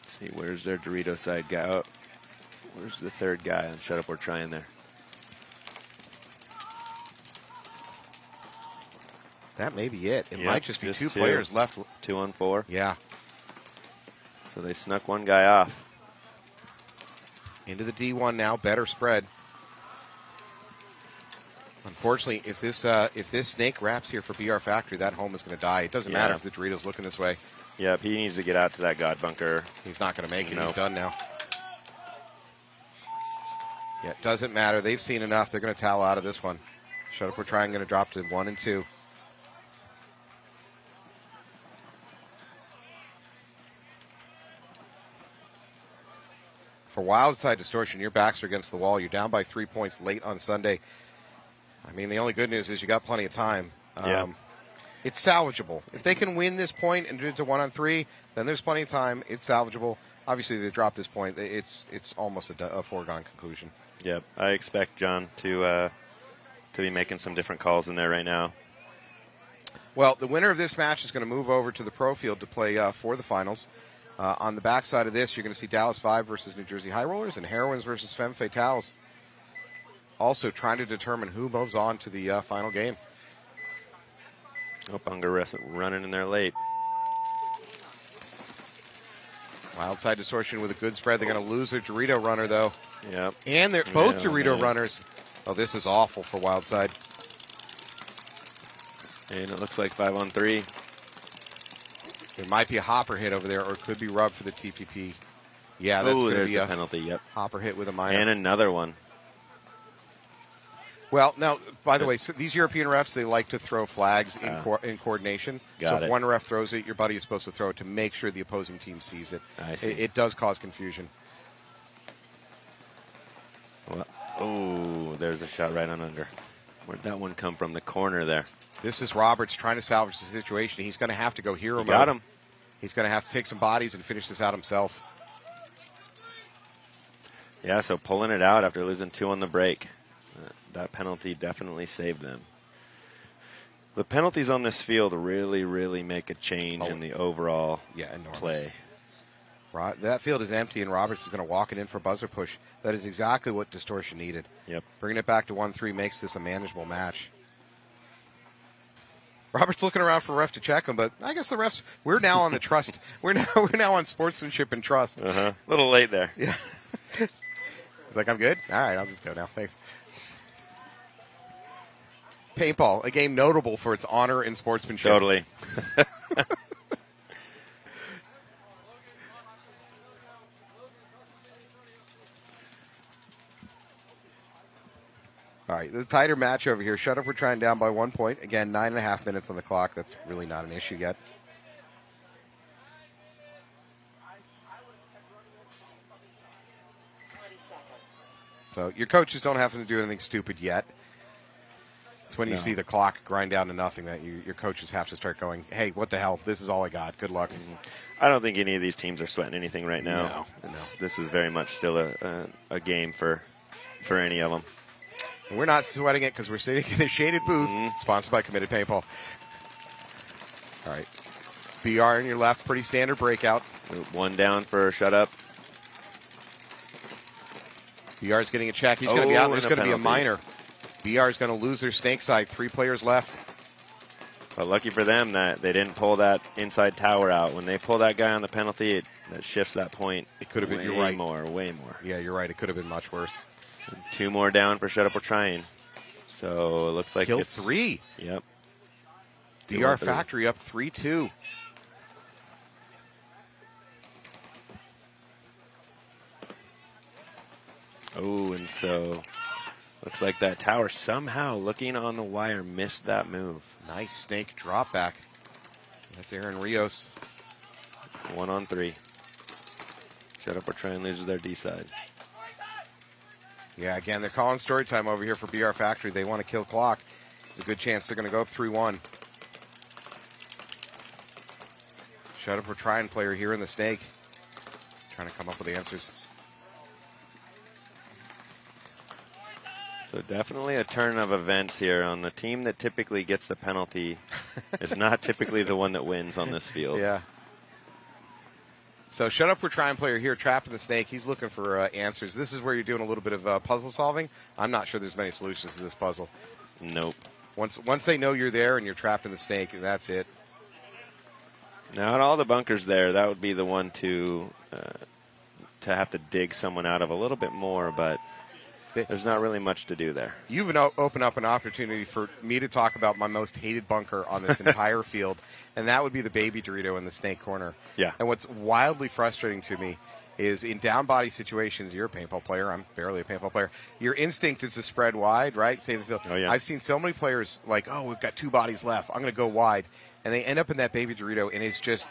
See, where's their Dorito side guy? Oh, where's the third guy on Shut Up or Trying there? That may be it. It might just be two two players left. 2 on 4. Yeah. So they snuck one guy off. Into the D1 now, better spread. Unfortunately, if this snake wraps here for BR Factory, that home is going to die. It doesn't matter if the Doritos looking this way. Yep, he needs to get out to that God bunker. He's not going to make it. He's done now. Yeah, it doesn't matter. They've seen enough. They're going to towel out of this one. Shut Up, we're trying. Going to drop to 1 and 2. For Wildside Distortion, your backs are against the wall. You're down by 3 points late on Sunday. I mean, the only good news is you got plenty of time. It's salvageable. If they can win this point and do it to 1 on 3, then there's plenty of time. It's salvageable. Obviously, they drop this point. It's almost a foregone conclusion. Yep, I expect John to be making some different calls in there right now. Well, the winner of this match is going to move over to the pro field to play for the finals. On the backside of this, you're going to see Dallas 5 versus New Jersey High Rollers and Heroines versus Femme Fatales. Also trying to determine who moves on to the final game. Oh, Unger running in there late. Wildside Distortion with a good spread. They're going to lose their Dorito runner, though. Yep. And they're both Dorito runners. Oh, this is awful for Wildside. And it looks like 5 on 3. There might be a hopper hit over there, or it could be rubbed for the TPP. Yeah, that's going to be a a penalty. Yep. Hopper hit with a minor. And another one. Well, now, by the way, so these European refs, they like to throw flags in coordination. So if one ref throws it, your buddy is supposed to throw it to make sure the opposing team sees it. I see. It does cause confusion. Well, oh, there's a shot right on under. Where'd that one come from? The corner there. This is Roberts trying to salvage the situation. He's going to have to go hero mode. Got him. He's going to have to take some bodies and finish this out himself. Yeah, so pulling it out after losing 2 on the break. That penalty definitely saved them. The penalties on this field really, really make a change in the overall play. That field is empty, and Roberts is going to walk it in for buzzer push. That is exactly what Distortion needed. Yep. Bringing it back to 1-3 makes this a manageable match. Roberts looking around for a ref to check him, but I guess the refs, we're now on the trust. We're now on sportsmanship and trust. A little late there. Yeah. He's like, I'm good? All right, I'll just go now. Thanks. Paintball, a game notable for its honor and sportsmanship. Totally. All right, the tighter match over here. Shut Up, we're trying down by 1 point. Again, 9.5 minutes on the clock. That's really not an issue yet. So your coaches don't have to do anything stupid yet. It's when you see the clock grind down to nothing that your coaches have to start going, hey, what the hell? This is all I got. Good luck. I don't think any of these teams are sweating anything right now. No. This is very much still a game for any of them. And we're not sweating it because we're sitting in a shaded booth sponsored by Committed Paintball. All right. BR in your left, pretty standard breakout. One down for shut up. BR's getting a check. He's going to be out. There's going to be a minor. BR is going to lose their snake side. 3 players left. But lucky for them that they didn't pull that inside tower out. When they pull that guy on the penalty, that shifts that point. It could have been, way more. Yeah, you're right. It could have been much worse. 2 more down for shut up. We're trying. So it looks like Kill it's 3. Yep. DR Factory up 3-2. Oh, and so looks like that tower somehow looking on the wire missed that move. Nice snake drop back. That's Aaron Rios. 1 on 3. Shut up or try and lose their D side. Yeah, again, they're calling story time over here for BR Factory. They want to kill clock. There's a good chance they're going to go up 3-1. Shut up or try and player here in the snake. Trying to come up with answers. So definitely a turn of events here on the team that typically gets the penalty is not typically the one that wins on this field. Yeah. So shut up, we're trying player here, trapped in the snake. He's looking for answers. This is where you're doing a little bit of puzzle solving. I'm not sure there's many solutions to this puzzle. Nope. Once they know you're there and you're trapped in the snake, that's it. Now at all the bunkers there, that would be the one to have to dig someone out of a little bit more, but there's not really much to do there. You've opened up an opportunity for me to talk about my most hated bunker on this entire field, and that would be the baby Dorito in the snake corner. Yeah. And what's wildly frustrating to me is in down body situations, you're a paintball player, I'm barely a paintball player, your instinct is to spread wide, right? Save the field. Oh, yeah. I've seen so many players like, oh, we've got 2 bodies left, I'm going to go wide, and they end up in that baby Dorito, and it's just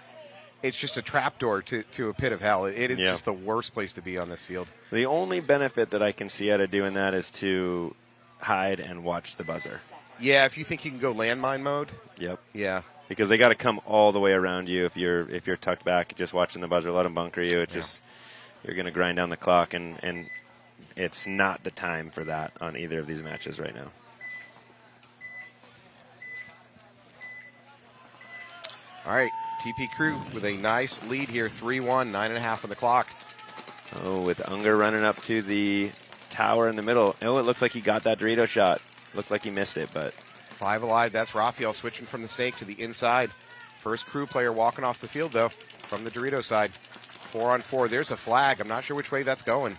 a trapdoor to a pit of hell. It is just the worst place to be on this field. The only benefit that I can see out of doing that is to hide and watch the buzzer. Yeah, if you think you can go landmine mode. Yep. Yeah. Because they got to come all the way around you. If you're tucked back, just watching the buzzer, let them bunker you. It's just you're going to grind down the clock, and it's not the time for that on either of these matches right now. All right. TP Crew with a nice lead here, 3-1, 9.5 on the clock. Oh, with Unger running up to the tower in the middle. Oh, it looks like he got that Dorito shot. Looked like he missed it, but 5 alive. That's Raphael switching from the snake to the inside. First crew player walking off the field, though, from the Dorito side. 4 on 4. There's a flag. I'm not sure which way that's going.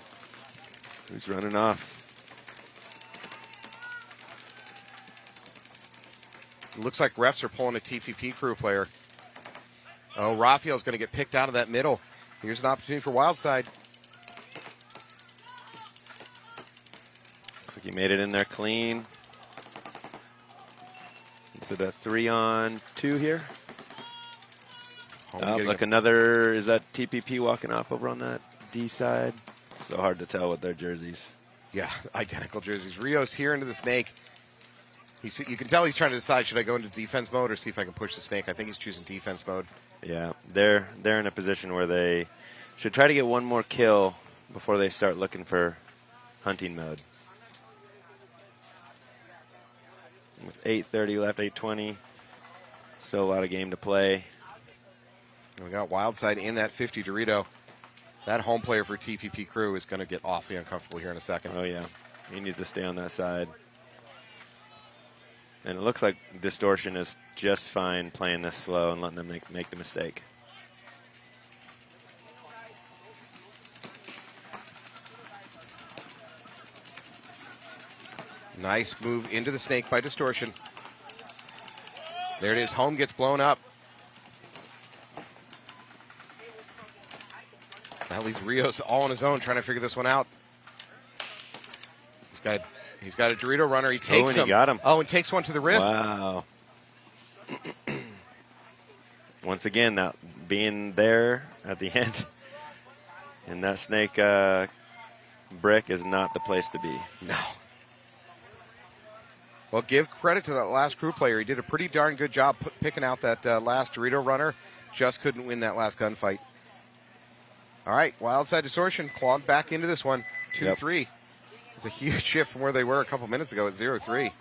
Who's running off? It looks like refs are pulling a TPP crew player. Oh, Raphael's going to get picked out of that middle. Here's an opportunity for Wildside. Looks like he made it in there clean. Is it a 3-on-2 here? Look, another, is that TPP walking off over on that D side? So hard to tell with their jerseys. Yeah, identical jerseys. Rios here into the snake. You can tell he's trying to decide, should I go into defense mode or see if I can push the snake? I think he's choosing defense mode. Yeah, they're in a position where they should try to get one more kill before they start looking for hunting mode. With 8:30 left, 8:20, still a lot of game to play. And we got Wildside in that 50 Dorito. That home player for TPP Crew is going to get awfully uncomfortable here in a second. Oh yeah, he needs to stay on that side. And it looks like Distortion is just fine playing this slow and letting them make the mistake. Nice move into the snake by Distortion. There it is. Home gets blown up. That leaves Rios all on his own trying to figure this one out. He's got a Dorito runner. He takes he got him. Oh, and takes one to the wrist. Wow. Once again, that being there at the end. And that snake brick is not the place to be. No. Well, give credit to that last crew player. He did a pretty darn good job picking out that last Dorito runner. Just couldn't win that last gunfight. All right, Wild Side Distortion clawed back into this one, 2-3. It's a huge shift from where they were a couple minutes ago at 0-3.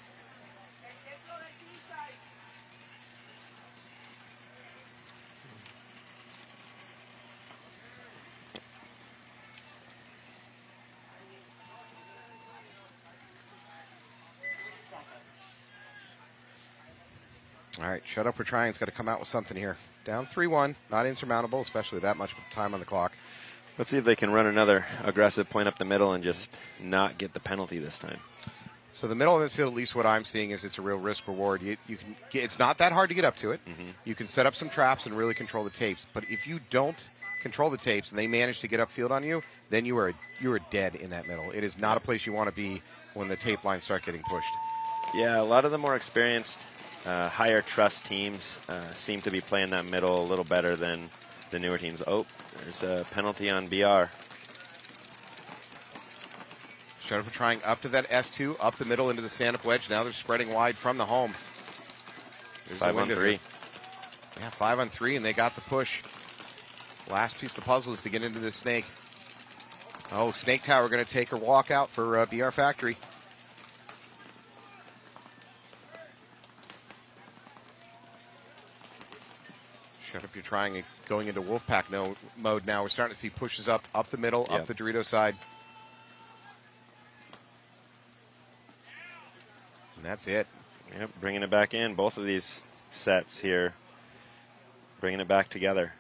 All right, Shut Up or Trying's got to come out with something here. Down 3-1, not insurmountable, especially with that much time on the clock. Let's see if they can run another aggressive point up the middle and just not get the penalty this time. So the middle of this field, at least what I'm seeing, is it's a real risk reward. You can get, it's not that hard to get up to it. Mm-hmm. You can set up some traps and really control the tapes. But if you don't control the tapes and they manage to get upfield on you, then you are dead in that middle. It is not a place you want to be when the tape lines start getting pushed. Yeah, a lot of the more experienced, higher trust teams seem to be playing that middle a little better than the newer teams. Oh, there's a penalty on BR. Shut Up for Trying up to that S2, up the middle into the stand-up wedge. Now they're spreading wide from the home. There's 5-on-3. Yeah, 5-on-3, and they got the push. Last piece of the puzzle is to get into this snake. Oh, Snake Tower going to take her walk out for BR Factory. Shut Up, you're trying going into Wolfpack mode now. We're starting to see pushes up the middle, up the Dorito side. And that's it. Yep, bringing it back in. Both of these sets here, bringing it back together.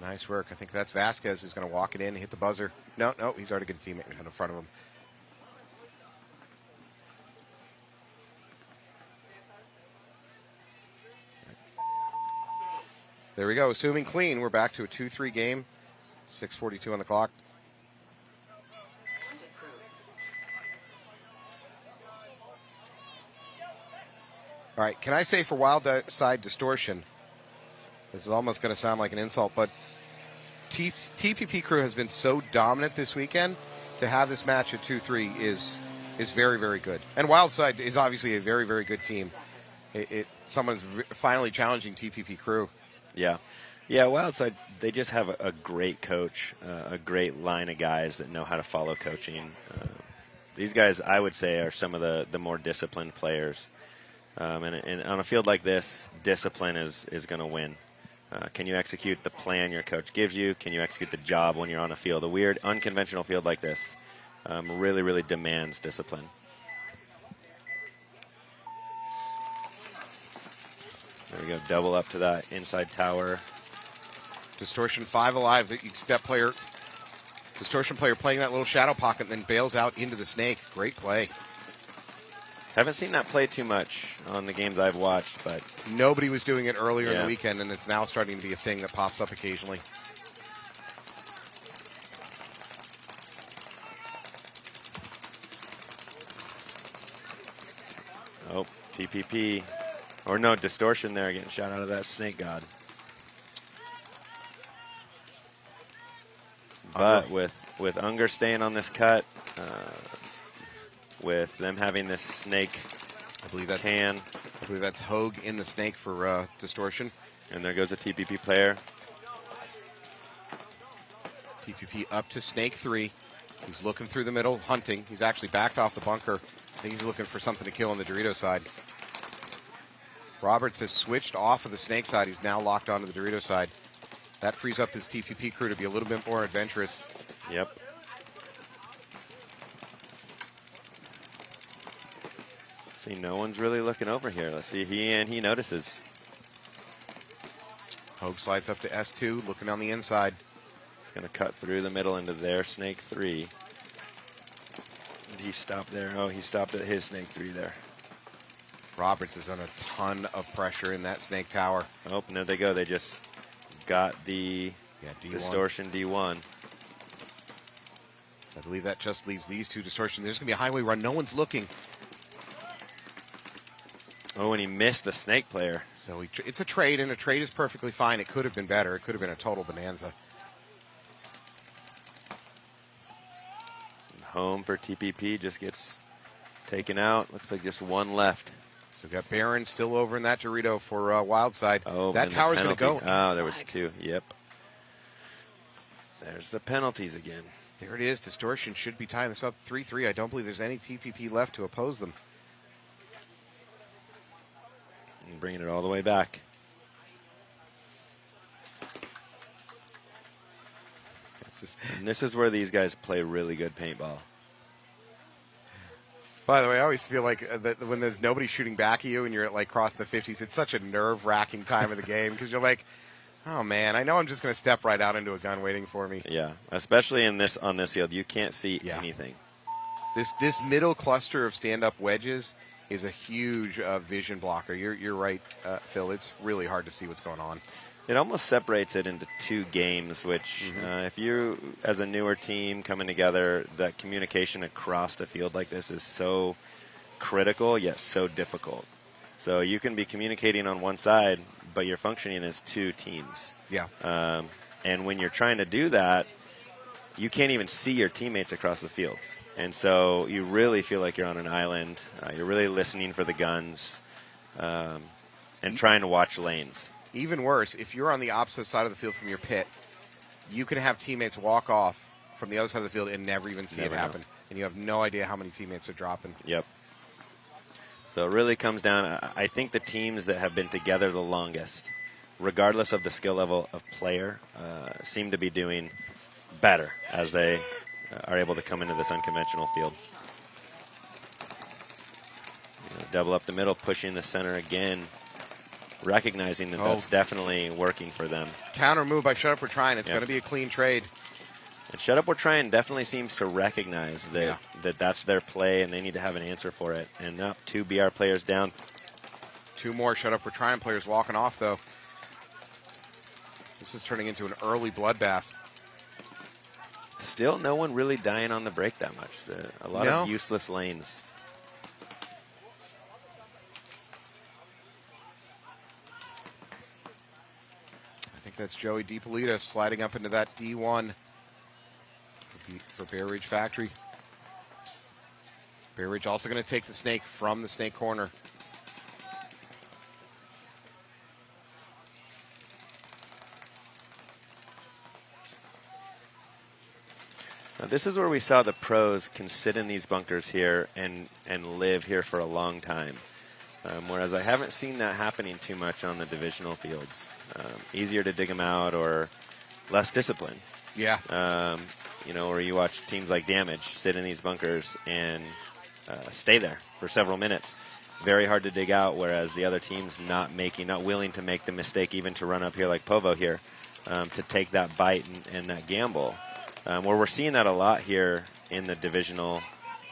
Nice work. I think that's Vasquez who's going to walk it in and hit the buzzer. No, he's already got a teammate in front of him. There we go. Assuming clean, we're back to a 2-3 game. 6:42 on the clock. All right, can I say for Wild Side Distortion, this is almost going to sound like an insult, but TPP Crew has been so dominant this weekend. To have this match at 2-3 is very, very good. And Wild Side is obviously a very, very good team. Someone's finally challenging TPP Crew. Yeah, Wildside, they just have a great coach, a great line of guys that know how to follow coaching. These guys, I would say, are some of the more disciplined players. And on a field like this, discipline is going to win. Can you execute the plan your coach gives you? Can you execute the job when you're on a field? A weird, unconventional field like this really, really demands discipline. There we go, double up to that inside tower. Distortion 5 alive. Distortion player playing that little shadow pocket and then bails out into the snake. Great play. Haven't seen that play too much on the games I've watched, but nobody was doing it earlier in the weekend, and it's now starting to be a thing that pops up occasionally. Oh, TPP. Or no, Distortion there getting shot out of that Snake God. But with Unger staying on this cut, with them having this snake, I believe that's Hogue in the snake for Distortion. And there goes a TPP player. TPP up to snake 3. He's looking through the middle, hunting. He's actually backed off the bunker. I think he's looking for something to kill on the Dorito side. Roberts has switched off of the snake side. He's now locked onto the Dorito side. That frees up this TPP crew to be a little bit more adventurous. Yep. See, no one's really looking over here. Let's see, he notices. Hogue slides up to S2, looking on the inside. He's going to cut through the middle into their snake 3. Did he stop there? Oh, he stopped at his snake 3 there. Roberts is under a ton of pressure in that snake tower. Oh, and there they go. They just got the D1. Distortion D1. So I believe that just leaves these two Distortion. There's going to be a highway run. No one's looking. Oh, and he missed the snake player. So it's a trade, and a trade is perfectly fine. It could have been better. It could have been a total bonanza. home for TPP just gets taken out. Looks like just one left. So we've got Baron still over in that Dorito for Wildside. Oh, that tower's going to go. Oh, there was two. Yep. There's the penalties again. There it is. Distortion should be tying this up 3-3. I don't believe there's any TPP left to oppose them. And bringing it all the way back. And this is where these guys play really good paintball. By the way, I always feel like that when there's nobody shooting back at you and you're at like crossing the 50s, it's such a nerve-wracking time of the game because you're like, oh man, I know I'm just going to step right out into a gun waiting for me. Yeah, especially on this field, you can't see anything. This middle cluster of stand-up wedges is a huge vision blocker. You're right, Phil. It's really hard to see what's going on. It almost separates it into two games, which if you, as a newer team coming together, that communication across the field like this is so critical, yet so difficult. So you can be communicating on one side, but you're functioning as two teams. Yeah. And when you're trying to do that, you can't even see your teammates across the field. And so you really feel like you're on an island. You're really listening for the guns and trying to watch lanes. Even worse, if you're on the opposite side of the field from your pit, you can have teammates walk off from the other side of the field and never even see it happen. And you have no idea how many teammates are dropping. Yep. So it really comes down, I think the teams that have been together the longest, regardless of the skill level of player, seem to be doing better as they are able to come into this unconventional field. Double up the middle, pushing the center again. Recognizing that that's definitely working for them. Counter move by Shut Up We're Trying. It's going to be a clean trade. And Shut Up We're Trying definitely seems to recognize that, that's their play and they need to have an answer for it. And now 2 BR players down. 2 more Shut Up We're Trying players walking off, though. This is turning into an early bloodbath. Still no one really dying on the break that much. A lot of useless lanes. That's Joey DiPolita sliding up into that D1 for Bear Ridge Factory. Bear Ridge also going to take the snake from the snake corner. Now this is where we saw the pros can sit in these bunkers here and live here for a long time. Whereas I haven't seen that happening too much on the divisional fields. Easier to dig them out or less discipline. Yeah. Where you watch teams like Damage sit in these bunkers and stay there for several minutes. Very hard to dig out, whereas the other team's not willing to make the mistake even to run up here like Povo here to take that bite and that gamble. Where we're seeing that a lot here in the divisional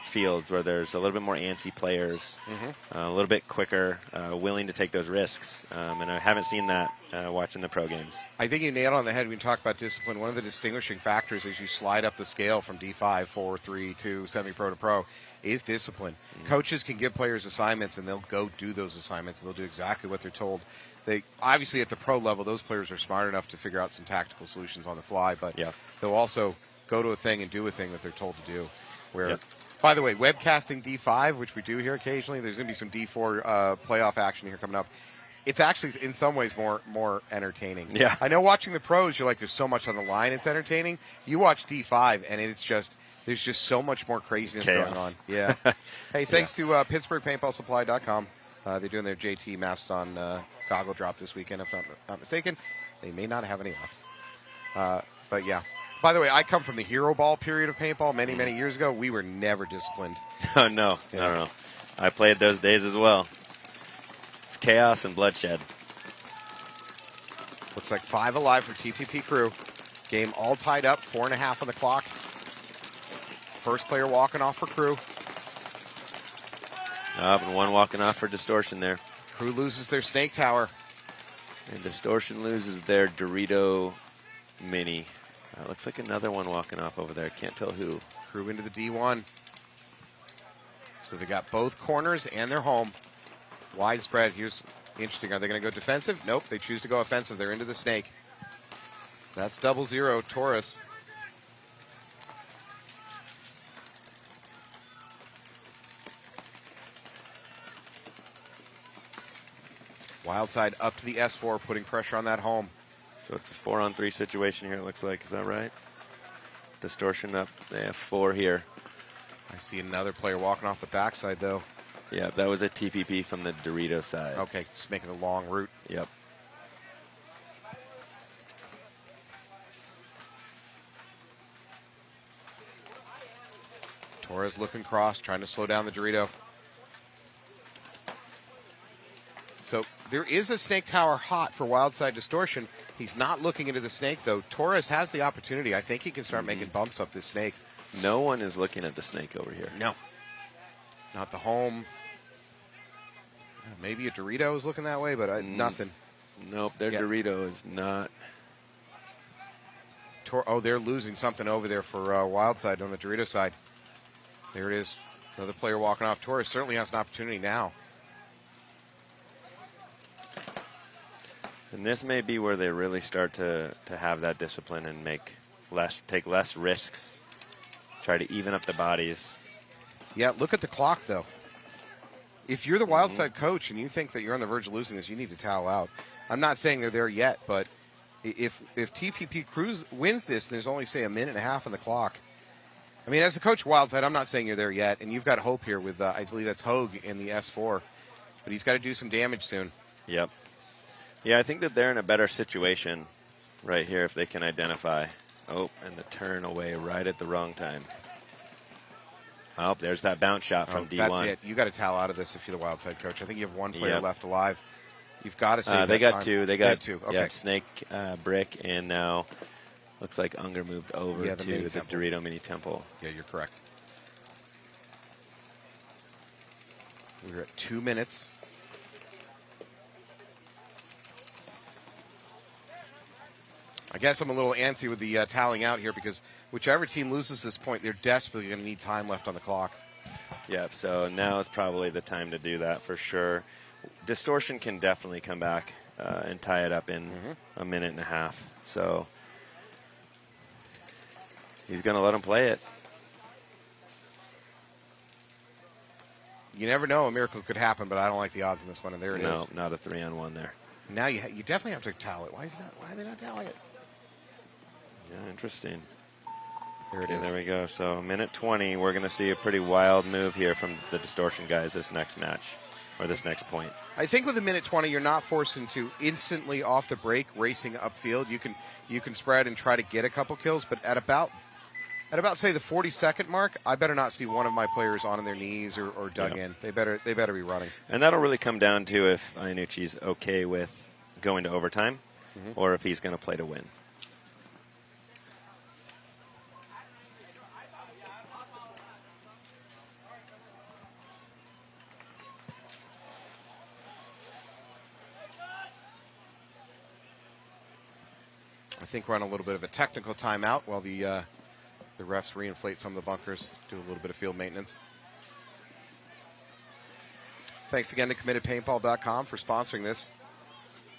fields where there's a little bit more antsy players, a little bit quicker, willing to take those risks. And I haven't seen that watching the pro games. I think you nailed it on the head when you talk about discipline. One of the distinguishing factors as you slide up the scale from D5, 4, 3 to semi-pro to pro is discipline. Coaches can give players assignments and they'll go do those assignments and they'll do exactly what they're told. They obviously at the pro level, those players are smart enough to figure out some tactical solutions on the fly, but they'll also go to a thing and do a thing that they're told to do. By the way, webcasting D5, which we do here occasionally, there's going to be some D4 playoff action here coming up. It's actually, in some ways, more entertaining. Yeah. I know watching the pros, you're like, there's so much on the line, it's entertaining. You watch D5, and it's just, there's just so much more craziness going on. Yeah. Hey, thanks to PittsburghPaintballSupply.com. They're doing their JT Mastodon goggle drop this weekend, if I'm not mistaken. They may not have any left. But yeah. By the way, I come from the hero ball period of paintball many, many years ago. We were never disciplined. Oh, no. No. I played those days as well. It's chaos and bloodshed. Looks like 5 alive for TPP crew. Game all tied up, 4.5 on the clock. First player walking off for crew. And one walking off for Distortion there. Crew loses their snake tower. And Distortion loses their Dorito Mini. Looks like another one walking off over there. Can't tell who. Crew into the D1. So they got both corners and they're home. Widespread. Here's interesting. Are they going to go defensive? Nope. They choose to go offensive. They're into the snake. That's 0-0 Taurus. Wild side up to the S4, putting pressure on that home. So it's a 4-on-3 situation here, it looks like. Is that right? Distortion up. They have 4 here. I see another player walking off the backside, though. Yeah, that was a TPP from the Dorito side. Okay, just making a long route. Yep. Torres looking cross, trying to slow down the Dorito. So there is a snake tower hot for wild side distortion. He's not looking into the snake, though. Torres has the opportunity. I think he can start making bumps up this snake. No one is looking at the snake over here. No. Not the home. Maybe a Dorito is looking that way, but nothing. Nope, their Dorito is not. Oh, they're losing something over there for wild side on the Dorito side. There it is. Another player walking off. Torres certainly has an opportunity now. And this may be where they really start to have that discipline and take less risks. Try to even up the bodies. Yeah, look at the clock, though. If you're the wild side coach and you think that you're on the verge of losing this, you need to towel out. I'm not saying they're there yet, but if TPP Cruz wins this, there's only, say, a minute and a half on the clock. I mean, as a coach of wild side, I'm not saying you're there yet, and you've got hope here with, I believe that's Hogue in the S4. But he's got to do some damage soon. Yep. Yeah, I think that they're in a better situation right here if they can identify. Oh, and the turn away right at the wrong time. Oh, there's that bounce shot from D1. That's it. You got to towel out of this if you're the wild side coach. I think you have one player left alive. You've got to save They that got time. two. They got two. Okay. Yeah, Snake, Brick, and now looks like Unger moved over to the Dorito Mini Temple. Yeah, you're correct. We're at 2 minutes. I guess I'm a little antsy with the toweling out here because whichever team loses this point, they're desperately going to need time left on the clock. Yeah, so now is probably the time to do that for sure. Distortion can definitely come back and tie it up in a minute and a half. So he's going to let him play it. You never know. A miracle could happen, but I don't like the odds in this one, and there it is. No, not a 3-on-1 there. Now you definitely have to towel it. Why are they not toweling it? Yeah, interesting. There it is. There we go. So minute 20, we're going to see a pretty wild move here from the Distortion guys this next match, or this next point. I think with a minute 20, you're not forced into instantly off the break racing upfield. You can spread and try to get a couple kills, but at about say the 40-second mark, I better not see one of my players on their knees or dug in. They better be running. And that'll really come down to if Iannucci's okay with going to overtime, or if he's going to play to win. I think we're on a little bit of a technical timeout while the refs reinflate some of the bunkers, do a little bit of field maintenance. Thanks again to CommittedPaintball.com for sponsoring this.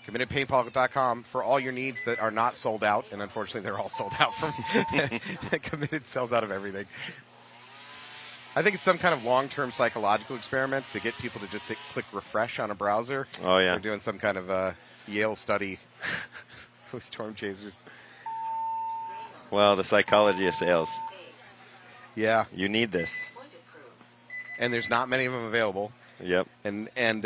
CommittedPaintball.com for all your needs that are not sold out, and unfortunately they're all sold out from Committed sells out of everything. I think it's some kind of long-term psychological experiment to get people to just click refresh on a browser. Oh, yeah. They're doing some kind of Yale study with storm chasers. Well, the psychology of sales. Yeah. You need this. And there's not many of them available. Yep. And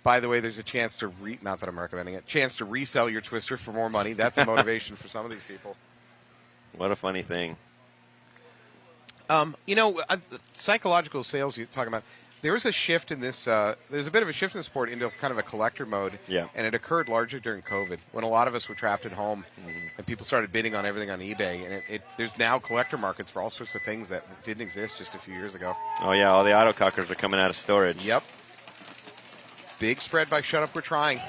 by the way, there's a chance to not that I'm recommending it, chance to resell your twister for more money. That's a motivation for some of these people. What a funny thing. Psychological sales you're talking about. There is a shift in this. There's a bit of a shift in the sport into kind of a collector mode. Yeah. And it occurred largely during COVID when a lot of us were trapped at home and people started bidding on everything on eBay. And there's now collector markets for all sorts of things that didn't exist just a few years ago. Oh, yeah. All the autocockers are coming out of storage. Yep. Big spread by Shut Up, We're Trying.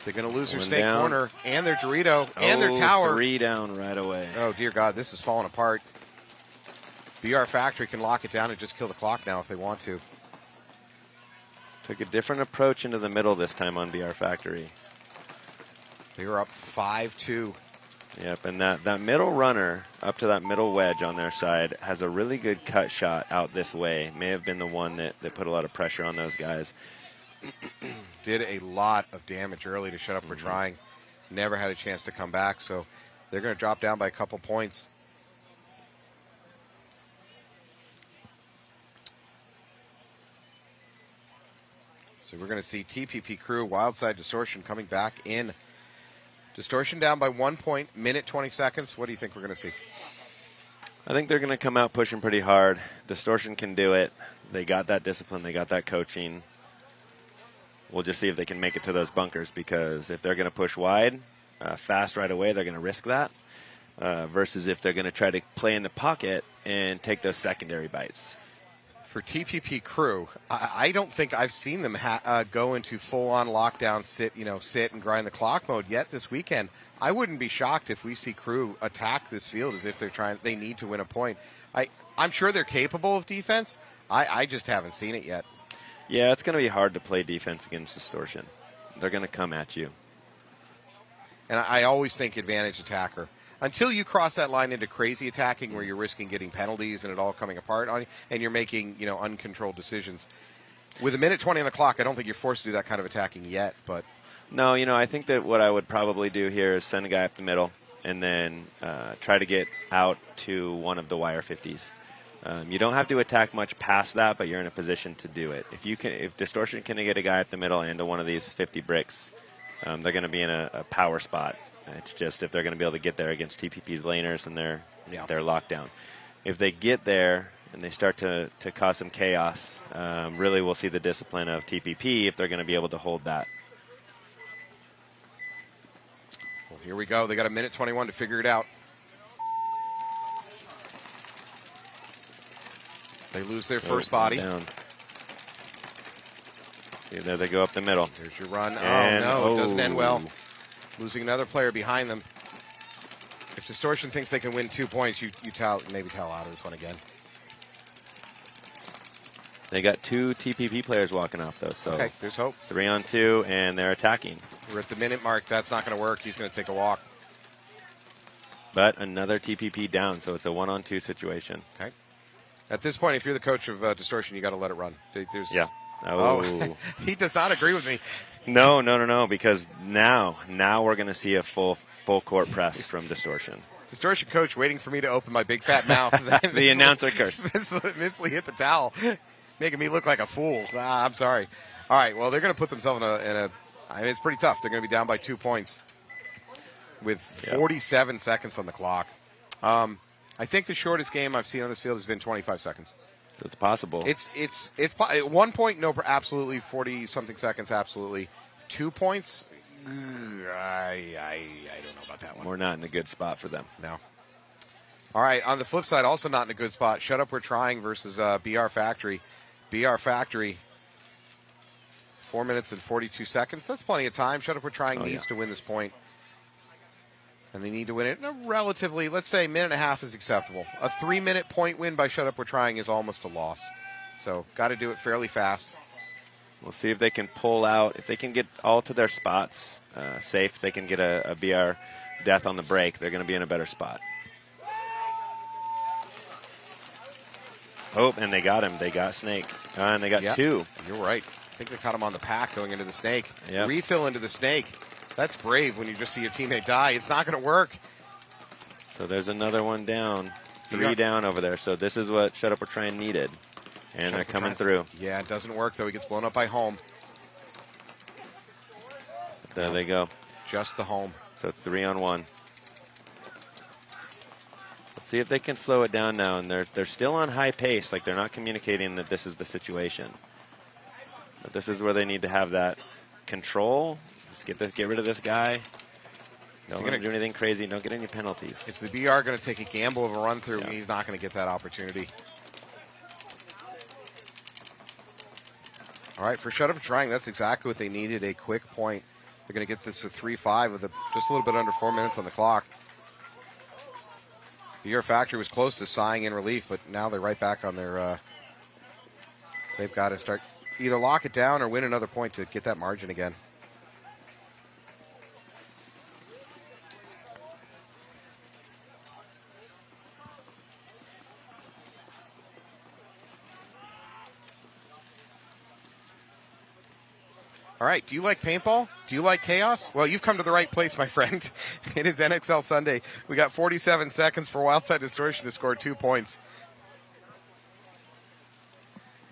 They're going to lose their snake corner and their Dorito and their tower. 3 down right away. Oh, dear God. This is falling apart. BR Factory can lock it down and just kill the clock now if they want to. Took a different approach into the middle this time on BR Factory. They were up 5-2. Yep, and that middle runner up to that middle wedge on their side has a really good cut shot out this way. May have been the one that put a lot of pressure on those guys. Did a lot of damage early to shut up for trying. Never had a chance to come back, so they're going to drop down by a couple points. So we're going to see TPP Crew, Wildside Distortion coming back in. Distortion down by 1 point, minute 20 seconds. What do you think we're going to see? I think they're going to come out pushing pretty hard. Distortion can do it. They got that discipline. They got that coaching. We'll just see if they can make it to those bunkers, because if they're going to push wide, fast right away, they're going to risk that. Versus if they're going to try to play in the pocket and take those secondary bites. For TPP Crew, I don't think I've seen them go into full-on lockdown, sit and grind the clock mode yet this weekend. I wouldn't be shocked if we see Crew attack this field as if they need to win a point. I'm sure they're capable of defense. I just haven't seen it yet. Yeah, it's going to be hard to play defense against Distortion. They're going to come at you. And I always think advantage attacker. Until you cross that line into crazy attacking where you're risking getting penalties and it all coming apart on you, and you're making, uncontrolled decisions. With a minute 20 on the clock, I don't think you're forced to do that kind of attacking yet. But no, I think that what I would probably do here is send a guy up the middle and then try to get out to one of the wire 50s. You don't have to attack much past that, but you're in a position to do it. If Distortion can get a guy up the middle into one of these 50 bricks, they're going to be in a power spot. It's just if they're going to be able to get there against TPP's laners and they're locked down. If they get there and they start to cause some chaos, really we'll see the discipline of TPP if they're going to be able to hold that. Well, here we go. They got a minute 21 to figure it out. They lose their first body. Down. See, there they go up the middle. There's your run. And, it doesn't end well. Losing another player behind them. If Distortion thinks they can win 2 points, you maybe towel out of this one again. They got 2 TPP players walking off, though. So okay, there's hope. 3 on 2, and they're attacking. We're at the minute mark. That's not going to work. He's going to take a walk. But another TPP down, so it's a 1-on-2 situation. Okay. At this point, if you're the coach of Distortion, you got to let it run. Yeah. Oh, he does not agree with me. No, because now we're going to see a full court press from Distortion. Distortion coach waiting for me to open my big fat mouth. The announcer curse. Mentally hit the towel, making me look like a fool. I'm sorry. All right, well, they're going to put themselves in a it's pretty tough. They're going to be down by 2 points with 47 seconds on the clock. I think the shortest game I've seen on this field has been 25 seconds. So it's possible. It's 1 point, no, absolutely. 40-something seconds, absolutely. 2 points, I don't know about that one. We're not in a good spot for them. No. All right, on the flip side, also not in a good spot. Shut Up, We're Trying versus BR Factory. BR Factory, 4 minutes and 42 seconds. That's plenty of time. Shut Up, We're Trying needs to win this point. And they need to win it in a relatively, let's say, minute and a half is acceptable. A 3-minute point win by Shut Up, We're Trying is almost a loss. So, got to do it fairly fast. We'll see if they can pull out, if they can get all to their spots safe, if they can get a BR death on the break, they're going to be in a better spot. Oh, and they got him. They got Snake. And they got 2. You're right. I think they caught him on the pack going into the Snake. Yep. Refill into the Snake. That's brave when you just see your teammate die. It's not going to work. So there's another one down. 3 down over there. So this is what Shut Up We're Trying needed. And they're coming through. Yeah, it doesn't work, though. He gets blown up by home. There they go. Just the home. So 3 on 1. Let's see if they can slow it down now. And they're still on high pace. Like they're not communicating that this is the situation. But this is where they need to have that control. Just get rid of this guy. Don't let him do anything crazy. Don't get any penalties. It's the BR going to take a gamble of a run through, and he's not going to get that opportunity. All right, for Shut Up Trying, that's exactly what they needed, a quick point. They're going to get this to 3-5 with just a little bit under 4 minutes on the clock. BR Factory was close to sighing in relief, but now they're right back on their... they've got to start either lock it down or win another point to get that margin again. All right, do you like paintball? Do you like chaos? Well, you've come to the right place, my friend. It is NXL Sunday. We got 47 seconds for Wildside Distortion to score 2 points.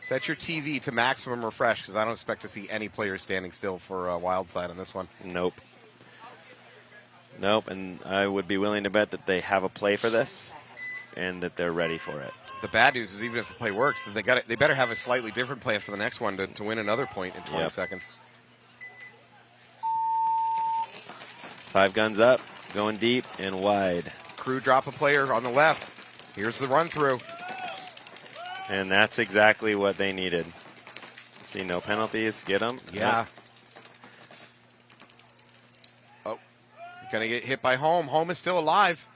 Set your TV to maximum refresh, because I don't expect to see any players standing still for Wildside on this one. Nope. Nope, and I would be willing to bet that they have a play for this and that they're ready for it. The bad news is even if the play works, then they better have a slightly different plan for the next one to win another point in 20 seconds. 5 guns up, going deep and wide. Crew drop a player on the left. Here's the run through. And that's exactly what they needed. See, no penalties. Get them. Yeah. Oh, going to get hit by Home. Home is still alive.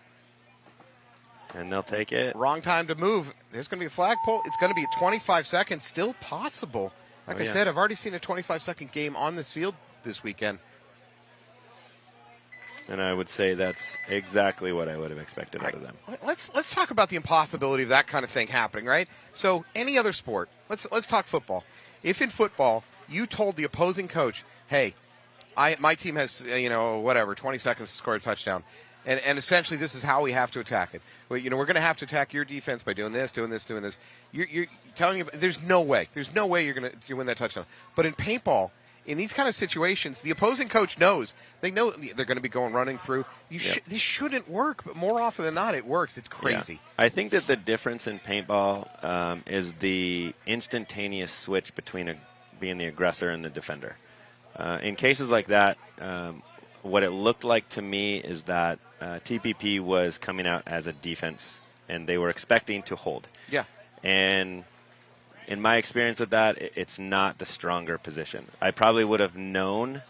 And they'll take it. Wrong time to move. There's going to be a flagpole. It's going to be 25 seconds. Still possible. Like I said, I've already seen a 25-second game on this field this weekend. And I would say that's exactly what I would have expected out of them. Let's talk about the impossibility of that kind of thing happening, right? So any other sport, let's talk football. If in football you told the opposing coach, "Hey, my team has 20 seconds to score a touchdown," and essentially this is how we have to attack it. Well, we're going to have to attack your defense by doing this, doing this, doing this. You're telling him there's no way you're going to win that touchdown. But in paintball, in these kind of situations, the opposing coach knows. They know they're going to be running through. This shouldn't work, but more often than not, it works. It's crazy. Yeah. I think that the difference in paintball is the instantaneous switch between being the aggressor and the defender. In cases like that, what it looked like to me is that TPP was coming out as a defense, and they were expecting to hold. Yeah. And in my experience with that, it's not the stronger position. I probably would have known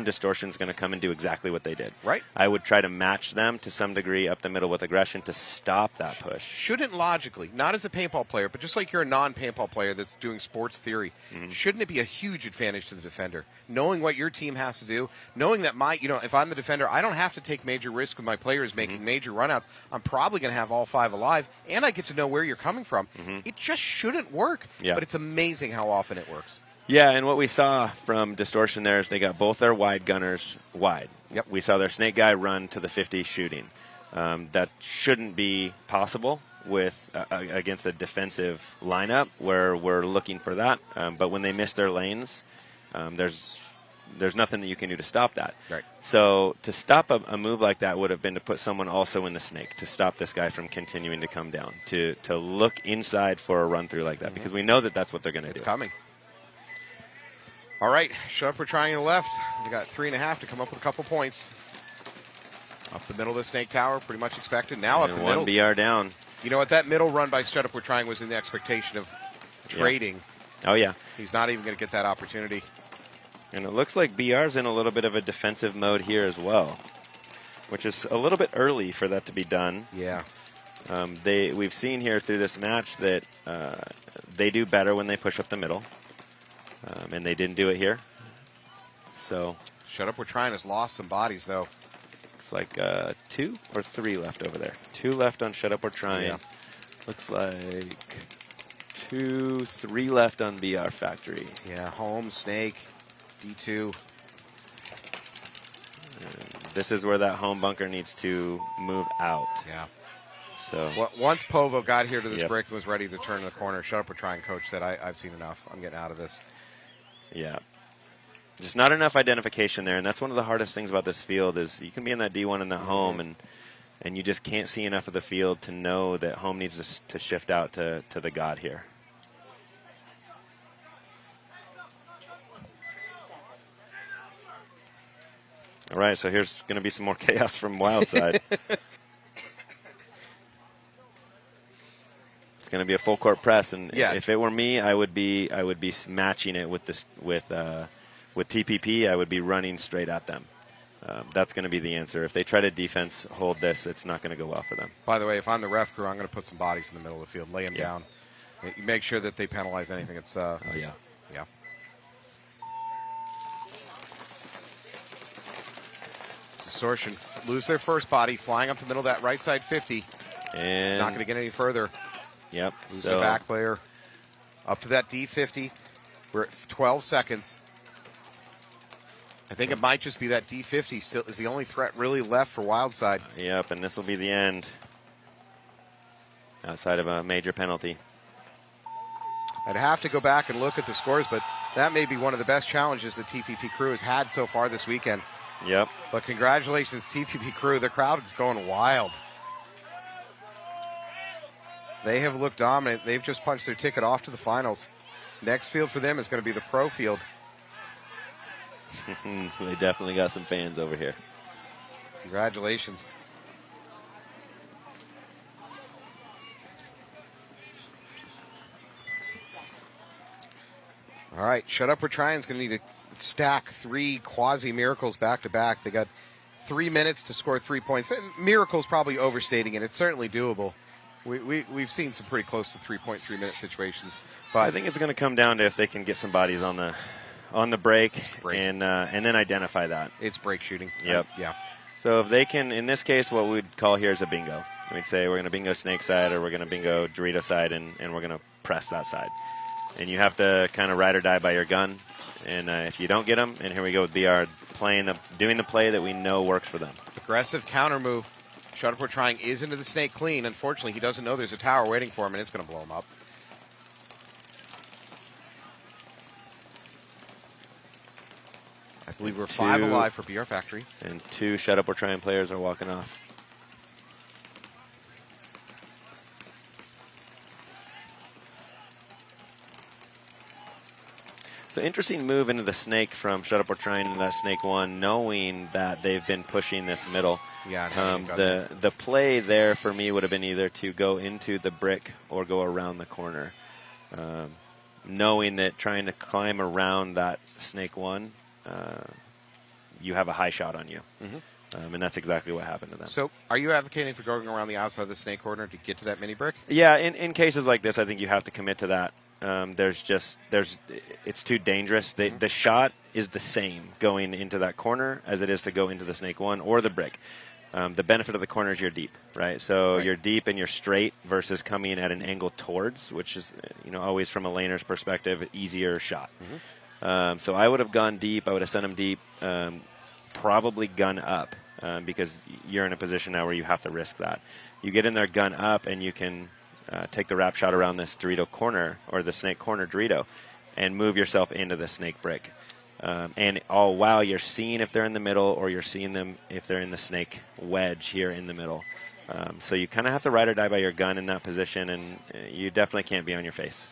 Distortion's going to come and do exactly what they did. Right. I would try to match them to some degree up the middle with aggression to stop that push. Shouldn't logically, not as a paintball player, but just like you're a non-paintball player that's doing sports theory, shouldn't it be a huge advantage to the defender? Knowing what your team has to do, knowing that if I'm the defender, I don't have to take major risks with my players making major runouts. I'm probably going to have all 5 alive, and I get to know where you're coming from. It just shouldn't work, but it's amazing how often it works. Yeah, and what we saw from Distortion there is they got both their wide gunners wide. Yep. We saw their snake guy run to the 50 shooting. That shouldn't be possible with against a defensive lineup where we're looking for that. But when they miss their lanes, there's nothing that you can do to stop that. Right. So to stop a move like that would have been to put someone also in the snake to stop this guy from continuing to come down, to look inside for a run through like that, because we know that that's what they're going to do. It's coming. All right, shut up, we're trying to the left. We got 3.5 to come up with a couple points. Up the middle of the snake tower, pretty much expected. Now up the middle. One BR down. You know what? That middle run by Shut Up, We're Trying was in the expectation of trading. Yeah. Oh, yeah. He's not even going to get that opportunity. And it looks like BR's in a little bit of a defensive mode here as well, which is a little bit early for that to be done. Yeah. We've seen here through this match that they do better when they push up the middle. And they didn't do it here. So Shut Up, We're Trying has lost some bodies, though. Looks like 2 or 3 left over there. 2 left on Shut Up, We're Trying. Yeah. Looks like 2, 3 left on BR Factory. Yeah, Home, Snake, D2. This is where that home bunker needs to move out. Yeah. So once Povo got here to this break and was ready to turn the corner, Shut Up, We're Trying coach said, I've seen enough. I'm getting out of this. Yeah. Just not enough identification there, and that's one of the hardest things about this field is you can be in that D1 in that home, and you just can't see enough of the field to know that home needs to shift out to the God here. All right, so here's going to be some more chaos from Wildside. Going to be a full court press, and if it were me, I would be matching it with TPP. I would be running straight at them. That's going to be the answer. If they try to defense hold this, it's not going to go well for them. By the way, if I'm the ref crew, I'm going to put some bodies in the middle of the field, lay them down. You make sure that they penalize anything. It's yeah. Distortion lose their first body, flying up the middle of that right side 50. And it's not going to get any further. Yep. Lose the back player. Up to that D50. We're at 12 seconds. I think it might just be that D50 still is the only threat really left for Wildside. Yep, and this will be the end. Outside of a major penalty. I'd have to go back and look at the scores, but that may be one of the best challenges the TPP crew has had so far this weekend. Yep. But congratulations, TPP crew. The crowd is going wild. They have looked dominant. They've just punched their ticket off to the finals. Next field for them is going to be the pro field. They definitely got some fans over here. Congratulations. All right, Shut Up, We're Trying is going to need to stack 3 quasi-miracles back-to-back. They got 3 minutes to score 3 points. And miracles probably overstating it. It's certainly doable. We've seen some pretty close to 3.3-minute situations. But I think it's going to come down to if they can get some bodies on the break and then identify that. It's break shooting. Yep. Yeah. So if they can, in this case, what we'd call here is a bingo. We'd say we're going to bingo snake side or we're going to bingo Dorito side and we're going to press that side. And you have to kind of ride or die by your gun. And if you don't get them, and here we go with BR doing the play that we know works for them. Aggressive counter move. Shut Up, We're Trying is into the snake clean. Unfortunately, he doesn't know there's a tower waiting for him, and it's going to blow him up. I believe we're 5 alive for BR Factory. And 2 Shut Up, We're Trying players are walking off. So interesting move into the snake from Shut Up, We're Trying into that snake 1, knowing that they've been pushing this middle. Yeah. The play there for me would have been either to go into the brick or go around the corner. Knowing that trying to climb around that snake 1, you have a high shot on you. Mm-hmm. And that's exactly what happened to them. So are you advocating for going around the outside of the snake corner to get to that mini brick? Yeah, in cases like this, I think you have to commit to that. It's too dangerous. The shot is the same going into that corner as it is to go into the snake 1 or the brick. The benefit of the corner is you're deep, right? So you're deep and you're straight versus coming at an angle towards, which is, always from a laner's perspective, easier shot. Mm-hmm. So I would have gone deep. I would have sent him deep, probably gun up, because you're in a position now where you have to risk that. You get in there gun up and you can take the wrap shot around this Dorito corner or the snake corner Dorito and move yourself into the snake brick. And all while you're seeing if they're in the middle or you're seeing them if they're in the snake wedge here in the middle. So you kind of have to ride or die by your gun in that position, and you definitely can't be on your face,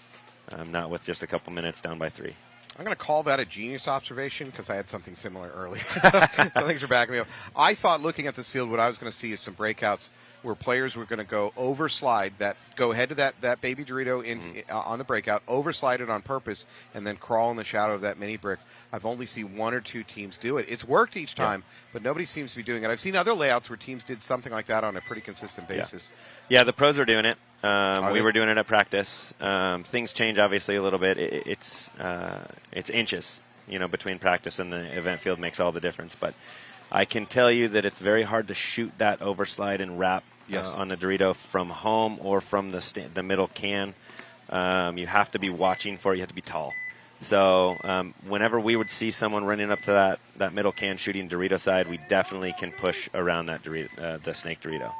not with just a couple minutes down by 3. I'm going to call that a genius observation because I had something similar earlier. So thanks for backing me up. I thought looking at this field, what I was going to see is some breakouts where players were going to go overslide that, go ahead to that baby Dorito on the breakout, overslide it on purpose, and then crawl in the shadow of that mini brick. I've only seen 1 or 2 teams do it. It's worked each time, but nobody seems to be doing it. I've seen other layouts where teams did something like that on a pretty consistent basis. Yeah, the pros are doing it. We were doing it at practice. Things change obviously a little bit. It's inches, between practice and the event field makes all the difference. But I can tell you that it's very hard to shoot that overslide and wrap on the Dorito from home or from the middle can. You have to be watching for it. You have to be tall. So whenever we would see someone running up to that middle can shooting Dorito side, we definitely can push around that the snake Dorito.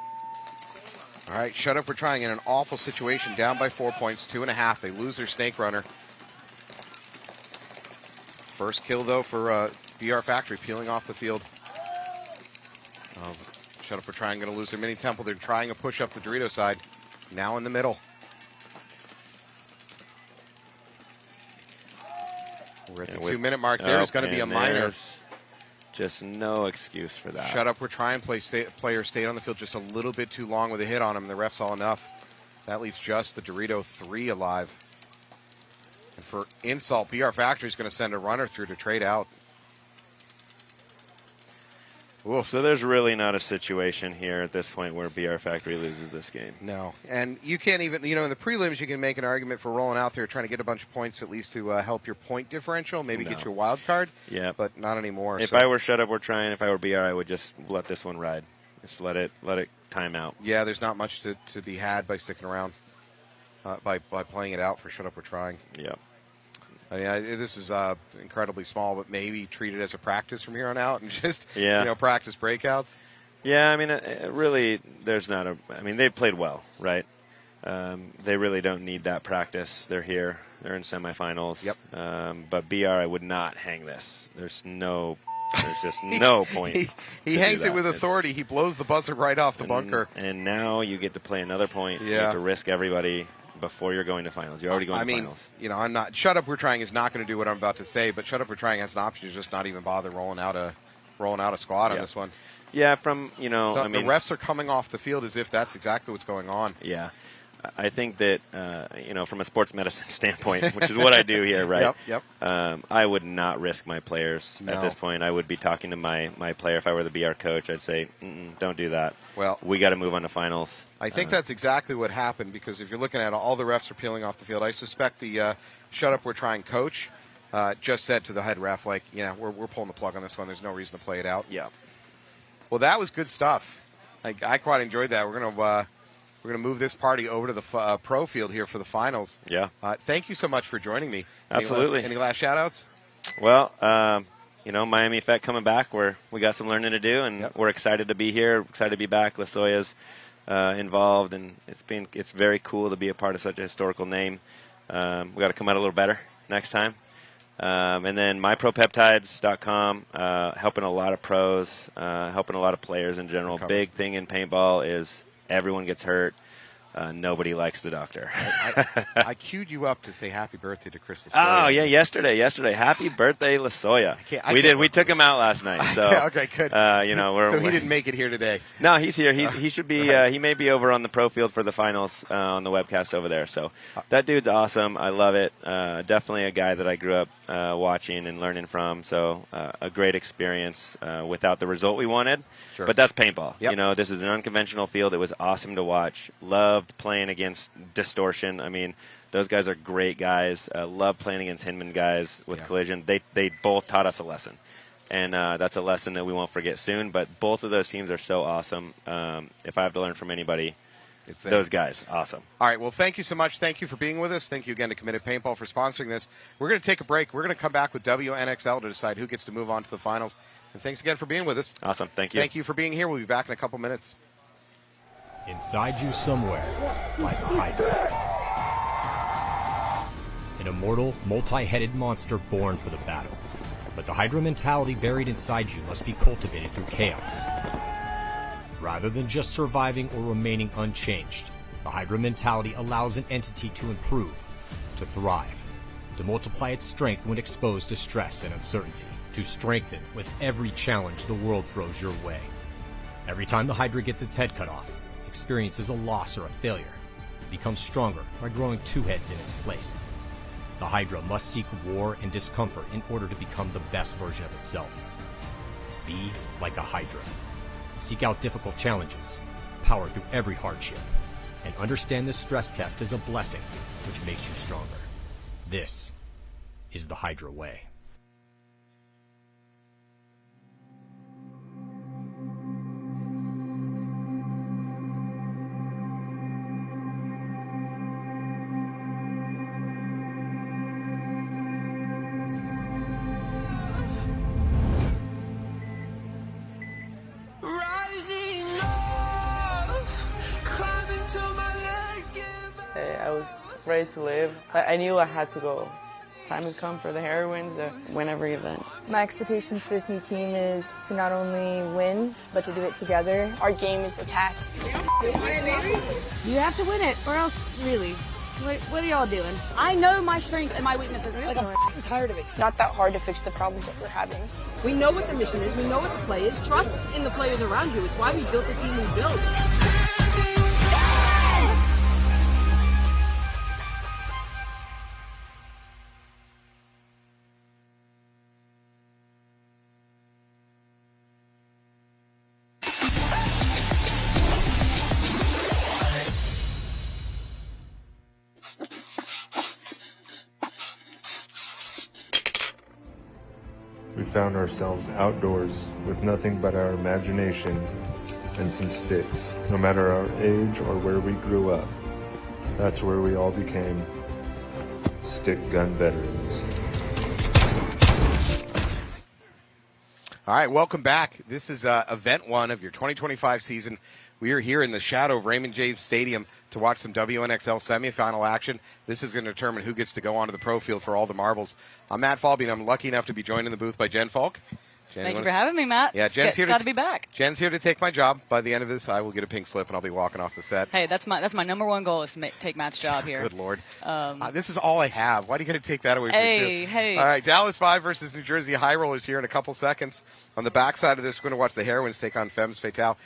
All right, Shut Up, We're Trying in an awful situation, down by 4 points, 2.5. They lose their snake runner. First kill, though, for BR Factory, peeling off the field. Shut Up, We're Trying, going to lose their mini temple. They're trying to push up the Dorito side, now in the middle. We're at the 2-minute mark. There's going to be a minor. Just no excuse for that. Shut Up, We're Trying. Player stayed on the field just a little bit too long with a hit on him. The ref saw enough. That leaves just the Dorito 3 alive. And for insult, BR Factory is going to send a runner through to trade out. Oof. So there's really not a situation here at this point where BR Factory loses this game. No. And you can't even, in the prelims, you can make an argument for rolling out there, trying to get a bunch of points at least to help your point differential, maybe get your wild card. Yeah. But not anymore. If I were Shut Up, We're Trying, if I were BR, I would just let this one ride. Just let it time out. Yeah, there's not much to be had by sticking around, by playing it out for Shut Up, We're Trying. Yeah. I mean, this is incredibly small, but maybe treat it as a practice from here on out and just practice breakouts. Yeah, I mean, really, there's not a. I mean, they played well, right? They really don't need that practice. They're here. They're in semifinals. Yep. But BR, I would not hang this. There's just no point. He hangs it with authority. He blows the buzzer right off the bunker. And now you get to play another point. Yeah. You have to risk everybody before you're going to finals. You're already going to finals. I'm not. Shut Up, We're Trying is not going to do what I'm about to say, but Shut Up, We're Trying has an option to just not even bother rolling out a squad on this one. Yeah, the refs are coming off the field as if that's exactly what's going on. Yeah. I think that, from a sports medicine standpoint, which is what I do here, right? Yep. I would not risk my players at this point. I would be talking to my player. If I were the BR coach, I'd say, don't do that. Well, we got to move on to finals. I think that's exactly what happened, because if you're looking at all the refs are peeling off the field, I suspect the Shut Up, We're Trying coach just said to the head ref, we're pulling the plug on this one. There's no reason to play it out. Yeah. Well, that was good stuff. I quite enjoyed that. We're going to move this party over to the pro field here for the finals. Yeah. Thank you so much for joining me. Absolutely. Any last shout-outs? Well, Miami Effect coming back. We got some learning to do, and we're excited to be here. Excited to be back. Lasoya's involved, and it's very cool to be a part of such a historical name. We got to come out a little better next time. And then mypropeptides.com, helping a lot of pros, helping a lot of players in general. Big thing in paintball is everyone gets hurt. Nobody likes the doctor. I queued you up to say happy birthday to Chris Lasoya. Oh, yeah, yesterday. Happy birthday, Lasoya. We took him out last night. So, okay, good. So he didn't make it here today. No, he's here. He should be. He may be over on the pro field for the finals on the webcast over there. So that dude's awesome. I love it. Definitely a guy that I grew up watching and learning from. So a great experience without the result we wanted. Sure. But that's paintball. Yep. This is an unconventional field. It was awesome to watch. Loved playing against Distortion. I mean, those guys are great guys. Love playing against Hinman guys with Collision. They both taught us a lesson. And that's a lesson that we won't forget soon. But both of those teams are so awesome. If I have to learn from anybody, it's those guys. Awesome. All right. Well, thank you so much. Thank you for being with us. Thank you again to Committed Paintball for sponsoring this. We're going to take a break. We're going to come back with WNXL to decide who gets to move on to the finals. And thanks again for being with us. Awesome. Thank you. Thank you for being here. We'll be back in a couple minutes. Inside you somewhere lies a Hydra. An immortal, multi-headed monster born for the battle. But the Hydra mentality buried inside you must be cultivated through chaos. Rather than just surviving or remaining unchanged, the Hydra mentality allows an entity to improve, to thrive, to multiply its strength when exposed to stress and uncertainty, to strengthen with every challenge the world throws your way. Every time the Hydra gets its head cut off, experiences a loss or a failure, it becomes stronger by growing two heads in its place. The Hydra must seek war and discomfort in order to become the best version of itself. Be like a Hydra. Seek out difficult challenges, power through every hardship, and understand this stress test is a blessing which makes you stronger. This is the Hydra way. I was ready to live. I knew I had to go. Time had come for the heroines to win every event. My expectations for this new team is to not only win, but to do it together. Our game is attack. You have to win it, or else, really, what are y'all doing? I know my strength and my weaknesses. Like, I'm tired of it. It's not that hard to fix the problems that we're having. We know what the mission is. We know what the play is. Trust in the players around you. It's why we built the team we built. We found ourselves outdoors with nothing but our imagination and some sticks. No matter our age or where we grew up, that's where we all became stick gun veterans. All right, welcome back. This is event 1 of your 2025 season. We are here in the shadow of Raymond James Stadium to watch some WNXL semifinal action. This is going to determine who gets to go onto the pro field for all the marbles. I'm Matt Falby, and I'm lucky enough to be joined in the booth by Jen Falk. Jen, Thank you for having me, Matt. Yeah, Jen's here to be back. Jen's here to take my job. By the end of this, I will get a pink slip, and I'll be walking off the set. Hey, that's my number one goal is to take Matt's job here. Good Lord. This is all I have. Why do you got to take that away from me, too? Hey. All right, Dallas 5 versus New Jersey High Rollers here in a couple seconds. On the backside of this, we're going to watch the Heroines take on Femmes Fatale.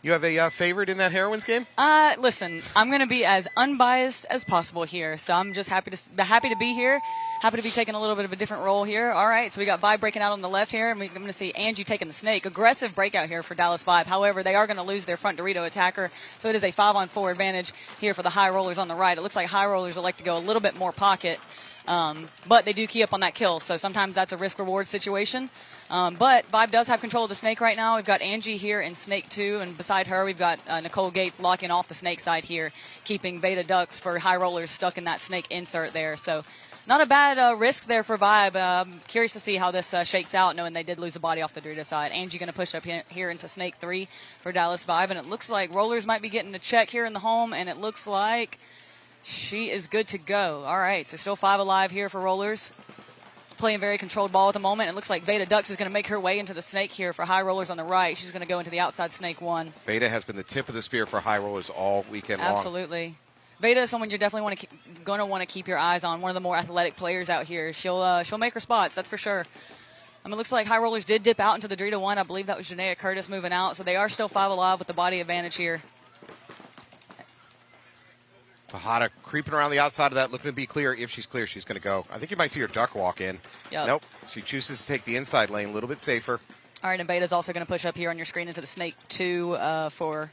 You have a favorite in that Heroines game? Listen, I'm going to be as unbiased as possible here, so I'm just happy to be here. Happy to be taking a little bit of a different role here. All right, so we got Vibe breaking out on the left here, and I'm going to see Angie taking the snake. Aggressive breakout here for Dallas Vibe. However, they are going to lose their front Dorito attacker, so it is a 5-on-4 advantage here for the High Rollers on the right. It looks like High Rollers would like to go a little bit more pocket, but they do key up on that kill, so sometimes that's a risk-reward situation. But Vibe does have control of the snake right now. We've got Angie here in snake 2, and beside her we've got Nicole Gates locking off the snake side here, keeping Beta Ducks for High Rollers stuck in that snake insert there. So not a bad risk there for Vibe. Curious to see how this shakes out, knowing they did lose a body off the Dorito side. Angie going to push up here into snake 3 for Dallas Vibe, and it looks like Rollers might be getting a check here in the home, and it looks like she is good to go. All right, so still 5 alive here for Rollers. Playing very controlled ball at the moment. It looks like Beta Ducks is going to make her way into the snake here for High Rollers on the right. She's going to go into the outside snake 1. Beta has been the tip of the spear for High Rollers all weekend long. Absolutely. Beta is someone you're definitely going to want to keep your eyes on. One of the more athletic players out here. She'll make her spots, that's for sure. It looks like High Rollers did dip out into the Dorito 1. I believe that was Janaea Curtis moving out. So they are still 5 alive with the body advantage here. Tejada creeping around the outside of that, looking to be clear. If she's clear, she's going to go. I think you might see her duck walk in. Yep. Nope. She chooses to take the inside lane, a little bit safer. All right, and Beta's also going to push up here on your screen into the snake 2 for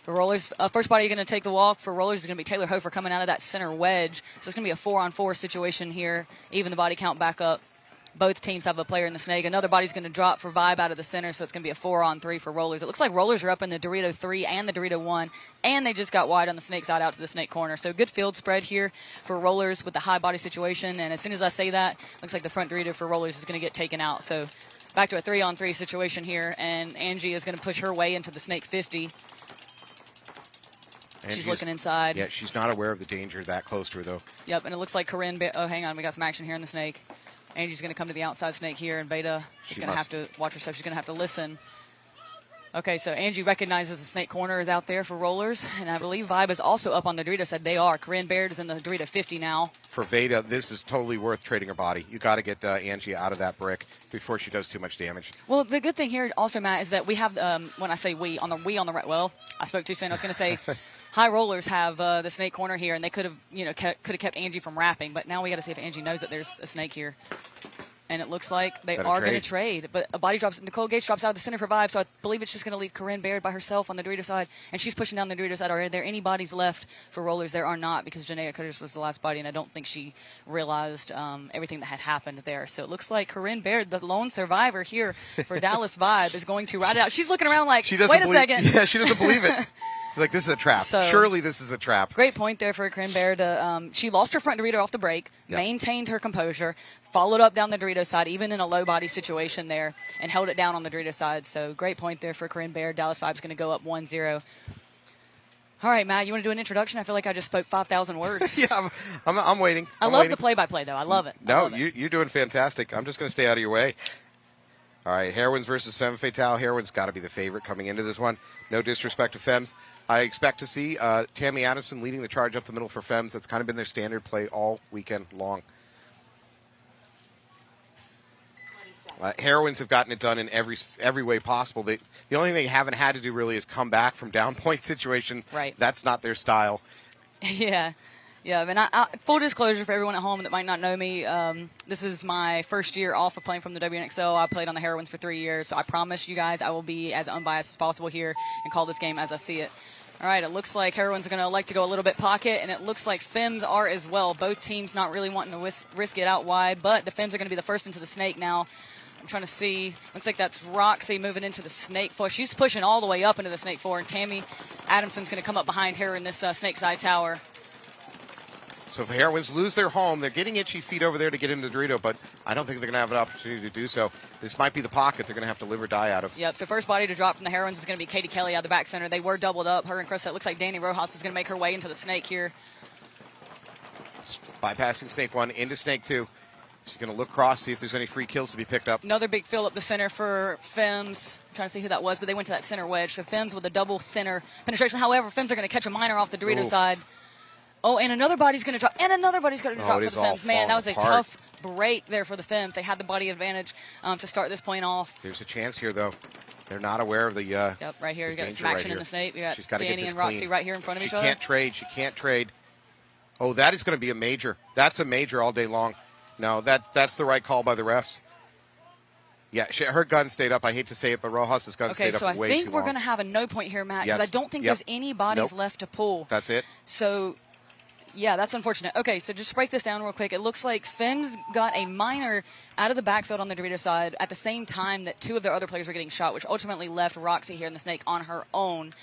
Rollers. First body you're going to take the walk for Rollers is going to be Taylor Hofer coming out of that center wedge. So it's going to be a 4-on-4 situation here. Even the body count back up. Both teams have a player in the snake. Another body's going to drop for Vibe out of the center, so it's going to be a 4-on-3 for Rollers. It looks like Rollers are up in the Dorito 3 and the Dorito 1, and they just got wide on the snake side out to the snake corner. So good field spread here for Rollers with the high body situation, and as soon as I say that, looks like the front Dorito for Rollers is going to get taken out. So back to a 3-on-3 situation here, and Angie is going to push her way into the snake 50. She's looking inside. Yeah, she's not aware of the danger that close to her, though. Yep, and it looks like Corinne... Oh, hang on. We got some action here in the snake. Angie's going to come to the outside snake here, and Beta is going to have to watch herself. She's going to have to listen. Okay, so Angie recognizes the snake corner is out there for Rollers, and I believe Vibe is also up on the Dorito side. They are. Corinne Baird is in the Dorito 50 now. For Beta, this is totally worth trading her body. You got to get Angie out of that brick before she does too much damage. Well, the good thing here also, Matt, is that we have, when I say we on the right, well, I spoke too soon. I was going to say High Rollers have the snake corner here, and they could have, kept Angie from wrapping, but now we got to see if Angie knows that there's a snake here. And it looks like they are going to trade. But a body drops. Nicole Gates drops out of the center for Vibe, so I believe it's just going to leave Corinne Baird by herself on the Dorito side. And she's pushing down the Dorito side. Are there any bodies left for Rollers? There are not, because Janaea Curtis was the last body, and I don't think she realized everything that had happened there. So it looks like Corinne Baird, the lone survivor here for Dallas Vibe, is going to ride it out. She's looking around like, wait a second. Yeah, she doesn't believe it. She's like, this is a trap. So, surely this is a trap. Great point there for Corinne Baird. She lost her front Dorito off the break, maintained her composure, followed up down the Dorito side, even in a low body situation there, and held it down on the Dorito side. So great point there for Corinne Baird. Dallas Vibe's going to go up 1-0. All right, Matt, you want to do an introduction? I feel like I just spoke 5,000 words. Yeah, I'm waiting. I love the play-by-play, though. I love it. No, you're doing fantastic. I'm just going to stay out of your way. All right, Heroines versus Femme Fatale. Heroines got to be the favorite coming into this one. No disrespect to Femmes. I expect to see Tammy Adamson leading the charge up the middle for Femmes. That's kind of been their standard play all weekend long. Heroines have gotten it done in every way possible. The only thing they haven't had to do really is come back from down point situation. Right. That's not their style. Yeah. I mean, full disclosure for everyone at home that might not know me, this is my first year off of playing from the WNXL. I played on the Heroines for 3 years, so I promise you guys I will be as unbiased as possible here and call this game as I see it. All right, it looks like Heroines are going to like to go a little bit pocket, and it looks like Femmes are as well. Both teams not really wanting to risk it out wide, but the Femmes are going to be the first into the snake now. I'm trying to see. Looks like that's Roxy moving into the snake 4. She's pushing all the way up into the snake 4, and Tammy Adamson's going to come up behind her in this snake side tower. So if the Heroines lose their home, they're getting itchy feet over there to get into Dorito, but I don't think they're going to have an opportunity to do so. This might be the pocket they're going to have to live or die out of. Yep, so first body to drop from the Heroines is going to be Katie Kelly out of the back center. They were doubled up. Her and Krista. It looks like Danny Rojas is going to make her way into the snake here. Bypassing snake 1 into snake 2. She's going to look across, see if there's any free kills to be picked up. Another big fill up the center for Femmes. I'm trying to see who that was, but they went to that center wedge. So Femmes with a double center penetration. However, Femmes are going to catch a minor off the Dorito side. Oh, and another body's going to drop. And another body's going to drop for the Femmes. Man, that was a tough break there for the Femmes. They had the body advantage to start this point off. There's a chance here, though. They're not aware of the Yep, right here. You got some action in the snake. You got Danny and Roxy right here in front of each other. She can't trade. She can't trade. Oh, that is going to be a major. That's a major all day long. No, that's the right call by the refs. Yeah, her gun stayed up. I hate to say it, but Rojas' gun stayed up way too long. Okay, so I think we're going to have a no point here, Matt, because I don't think there's any bodies left to pull. That's it. So, yeah, that's unfortunate. Okay, so just break this down real quick. It looks like Femmes got a minor out of the backfield on the Dorito side at the same time that two of their other players were getting shot, which ultimately left Roxy here in the snake on her own.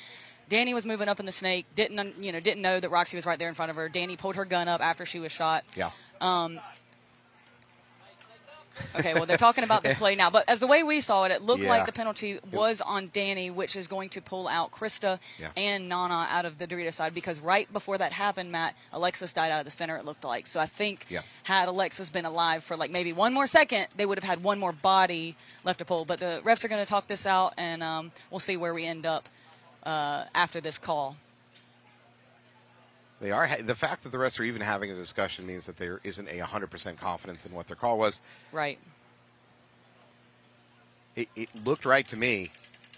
Danny was moving up in the snake, didn't know that Roxy was right there in front of her. Danny pulled her gun up after she was shot. Yeah. Okay, well, they're talking about the play now. But as the way we saw it, it looked like the penalty was on Danny, which is going to pull out Krista and Nana out of the Dorito side, because right before that happened, Matt, Alexis died out of the center, it looked like. So I think had Alexis been alive for like maybe one more second, they would have had one more body left to pull. But the refs are going to talk this out, and we'll see where we end up after this call. They are. The fact that the refs are even having a discussion means that there isn't a 100% confidence in what their call was. Right. It looked right to me,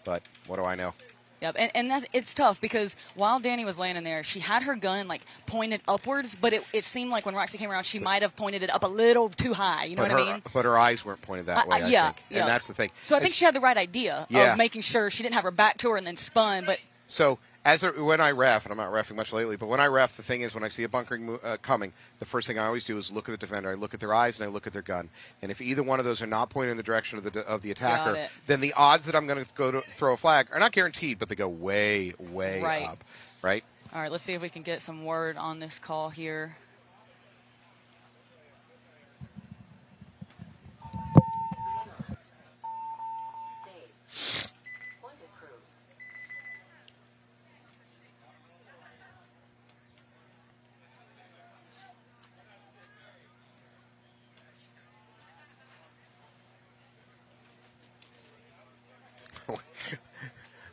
but what do I know? Yep, and it's tough because while Danny was laying in there, she had her gun like pointed upwards, but it seemed like when Roxy came around, she might have pointed it up a little too high. You know what I mean? But her eyes weren't pointed that way. I think. And that's the thing. So I think she had the right idea of making sure she didn't have her back to her and then spun. But so when I ref, and I'm not reffing much lately, but when I ref, the thing is when I see a bunkering coming, the first thing I always do is look at the defender. I look at their eyes and I look at their gun. And if either one of those are not pointing in the direction of the attacker, then the odds that I'm going to go to throw a flag are not guaranteed, but they go way, way up. Right? All right, let's see if we can get some word on this call here.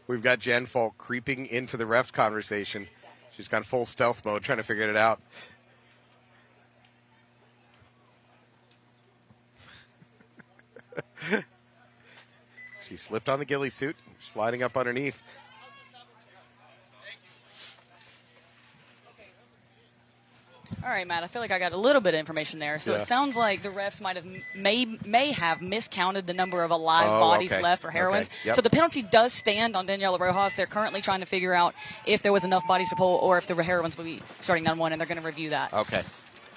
We've got Jen Falk creeping into the refs conversation. She's gone full stealth mode trying to figure it out. She slipped on the ghillie suit, sliding up underneath. All right, Matt, I feel like I got a little bit of information there. So it sounds like the refs may have miscounted the number of alive bodies left for Heroines. Okay. Yep. So the penalty does stand on Daniela Rojas. They're currently trying to figure out if there was enough bodies to pull or if the Heroines will be starting on one, and they're going to review that. Okay.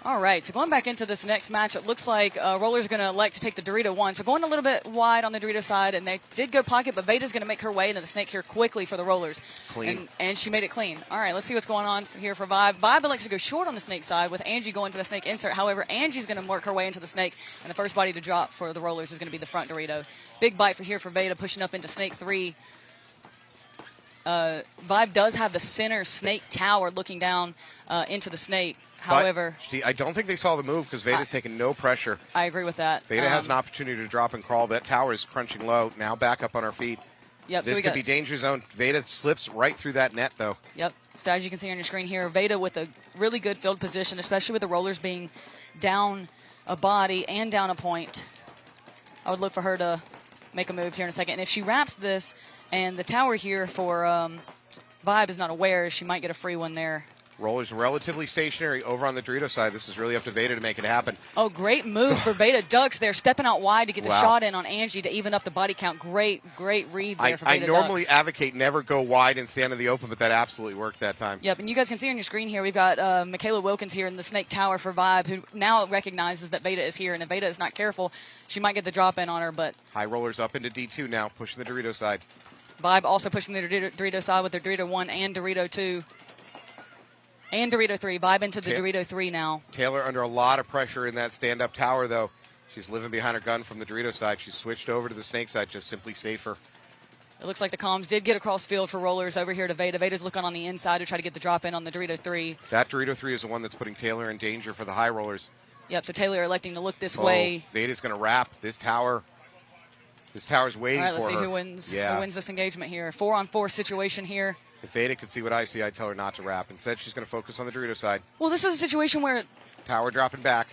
All right, so going back into this next match, it looks like Roller's going to elect to take the Dorito one. So going a little bit wide on the Dorito side, and they did go pocket, but Veda's going to make her way into the snake here quickly for the Rollers. Clean. And she made it clean. All right, let's see what's going on here for Vibe. Vibe elects to go short on the snake side with Angie going to the snake insert. However, Angie's going to work her way into the snake, and the first body to drop for the Rollers is going to be the front Dorito. Big bite for Veda, pushing up into snake 3. Vibe does have the center snake tower looking down into the snake. However, I don't think they saw the move because Veda's taking no pressure. I agree with that. Veda has an opportunity to drop and crawl. That tower is crunching low. Now back up on her feet. Yep, this could be danger zone. Veda slips right through that net, though. Yep. So as you can see on your screen here, Veda with a really good field position, especially with the Rollers being down a body and down a point. I would look for her to make a move here in a second. And if she wraps this and the tower here for Vibe is not aware, she might get a free one there. Rollers relatively stationary over on the Dorito side. This is really up to Veda to make it happen. Oh, great move for Veda. Ducks there, stepping out wide to get the shot in on Angie to even up the body count. Great read there for Veda. I normally advocate never go wide and stand in the open, but that absolutely worked that time. Yep, and you guys can see on your screen here, we've got Michaela Wilkins here in the Snake Tower for Vibe, who now recognizes that Veda is here, and if Veda is not careful, she might get the drop in on her, but... High Rollers up into D2 now, pushing the Dorito side. Vibe also pushing the Dorito side with their Dorito 1 and Dorito 2. And Dorito 3. Vibe into the Dorito 3 now. Taylor under a lot of pressure in that stand-up tower, though. She's living behind her gun from the Dorito side. She's switched over to the Snake side, just simply safer. It looks like the comms did get across field for rollers over here to Veda. Veda's looking on the inside to try to get the drop in on the Dorito 3. That Dorito 3 is the one that's putting Taylor in danger for the high rollers. Yep, so Taylor electing to look this way. Veda's going to wrap this tower. This tower's waiting for her. All right, let's see who wins. Yeah. Who wins this engagement here? 4-on-4 situation here. If Veda could see what I see, I'd tell her not to wrap. Instead, she's going to focus on the Dorito side. Well, this is a situation where... Tower dropping back.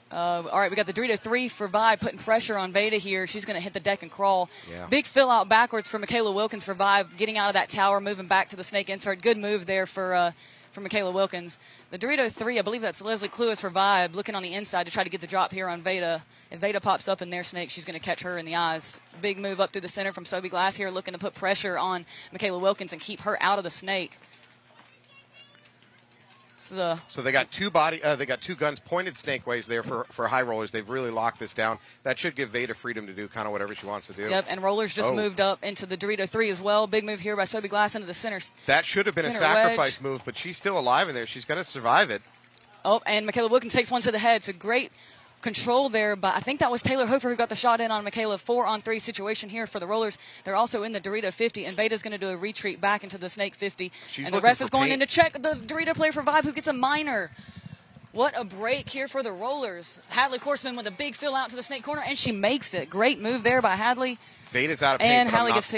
All right, we got the Dorito 3 for Vibe putting pressure on Veda here. She's going to hit the deck and crawl. Yeah. Big fill out backwards for Michaela Wilkins for Vibe, getting out of that tower, moving back to the Snake insert. Good move there for Michaela Wilkins. The Dorito 3, I believe that's Leslie Cluis for Vibe, looking on the inside to try to get the drop here on Veda. If Veda pops up in their Snake, she's going to catch her in the eyes. Big move up through the center from Sobe Glass here, looking to put pressure on Michaela Wilkins and keep her out of the Snake. So they got two guns pointed snake ways there for high rollers. They've really locked this down. That should give Veda freedom to do kind of whatever she wants to do. Yep, and rollers just moved up into the Dorito 3 as well. Big move here by Sobe Glass into the center. That should have been a sacrifice move, but she's still alive in there. She's going to survive it. Oh, and Michaela Wilkins takes one to the head. So great control there, but I think that was Taylor Hofer who got the shot in on Michaela. 4-on-3 situation here for the rollers. They're also in the Dorito 50, and Veda's going to do a retreat back into the Snake 50. And the ref is going in to check the Dorito player for Vibe, who gets a minor. What a break here for the rollers. Hadley Horseman with a big fill out to the Snake corner, and she makes it. Great move there by Hadley. Veda's out of paint, and Hadley gets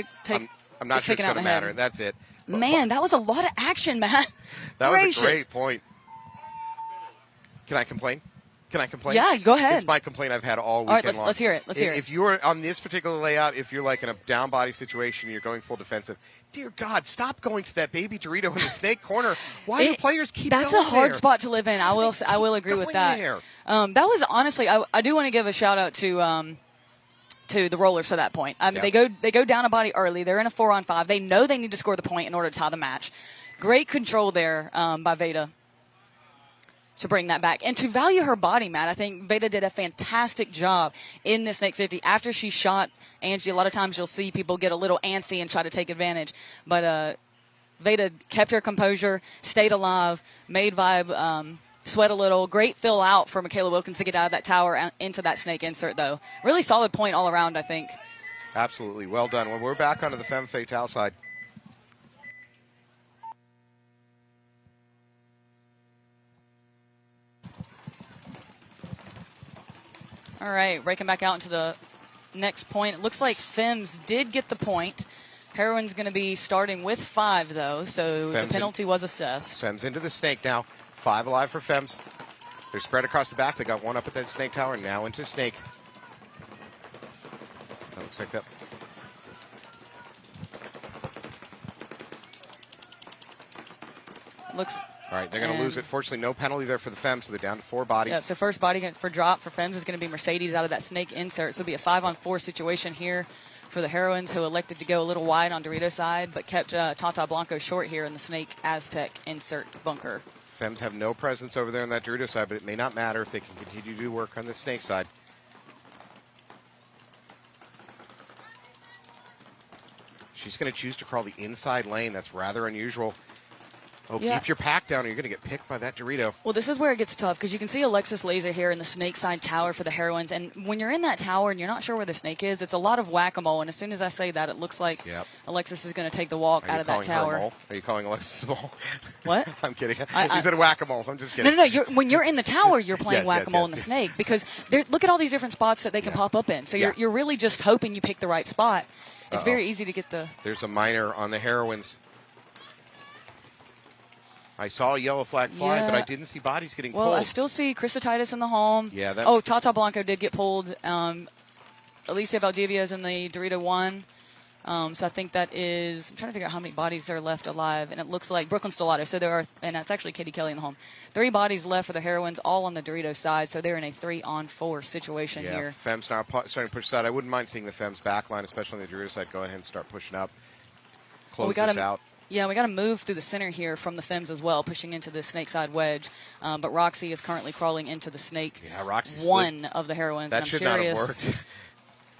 I'm not sure it's going to matter. That's it. Man, that was a lot of action, Matt. That was a great point. Can I complain? Yeah, go ahead. It's my complaint I've had all weekend long. Let's hear it. If you're on this particular layout, if you're like in a down body situation, you're going full defensive. Dear God, stop going to that baby Dorito in the Snake corner. Why do players keep going there? That's a hard spot to live in. I will agree with that. That was honestly, I do want to give a shout out to the rollers for that point. I mean, they go down a body early. They're in a 4-on-5. They know they need to score the point in order to tie the match. Great control there by Veda to bring that back. And to value her body, Matt, I think Veda did a fantastic job in this Snake 50. After she shot Angie, a lot of times you'll see people get a little antsy and try to take advantage. But Veda kept her composure, stayed alive, made Vibe sweat a little. Great fill out for Michaela Wilkins to get out of that tower into that Snake insert, though. Really solid point all around, I think. Absolutely. Well done. Well, we're back onto the Femme Fatale side. All right, breaking back out into the next point. It looks like Femmes did get the point. Heroine's going to be starting with 5, though, so the penalty was assessed. Femmes into the Snake now. 5 alive for Femmes. They're spread across the back. They got one up at that Snake tower, now into Snake. That looks like that. All right, they're going to lose it. Fortunately, no penalty there for the Femmes, so they're down to 4 bodies. Yeah, so first body for drop for Femmes is going to be Mercedes out of that Snake insert. So it'll be a 5-on-4 situation here for the Heroines, who elected to go a little wide on Dorito's side, but kept Tata Blanco short here in the Snake Aztec insert bunker. Femmes have no presence over there on that Dorito side, but it may not matter if they can continue to do work on the Snake side. She's going to choose to crawl the inside lane. That's rather unusual. Oh, keep your pack down or you're going to get picked by that Dorito. Well, this is where it gets tough because you can see Alexis Laser here in the Snake side tower for the Heroines. And when you're in that tower and you're not sure where the Snake is, it's a lot of whack-a-mole. And as soon as I say that, it looks like Alexis is going to take the walk out of that tower. Are you calling Alexis a mole? What? I'm kidding. You said whack-a-mole. I'm just kidding. No. When you're in the tower, you're playing whack-a-mole in the Snake because look at all these different spots that they can pop up in. So you're really just hoping you pick the right spot. It's very easy to get the... There's a minor on the Heroines. I saw a yellow flag fly, but I didn't see bodies getting pulled. Well, I still see Chrisatitis in the home. Yeah. Tata Blanco did get pulled. Alicia Valdivia is in the Dorito 1. So I think that is... I'm trying to figure out how many bodies are left alive. And it looks like Brooklyn Stellato. So there are... And that's actually Katie Kelly in the home. 3 bodies left for the Heroines, all on the Dorito side. So they're in a 3-on-4 situation here. Yeah, Femmes now starting to push side. I wouldn't mind seeing the Femmes back line, especially on the Dorito side. Go ahead and start pushing up. Close this out. Yeah, we got to move through the center here from the Femmes as well, pushing into the Snake side wedge. But Roxy is currently crawling into the Snake. Yeah, Roxy one of the Heroines. That should not have worked.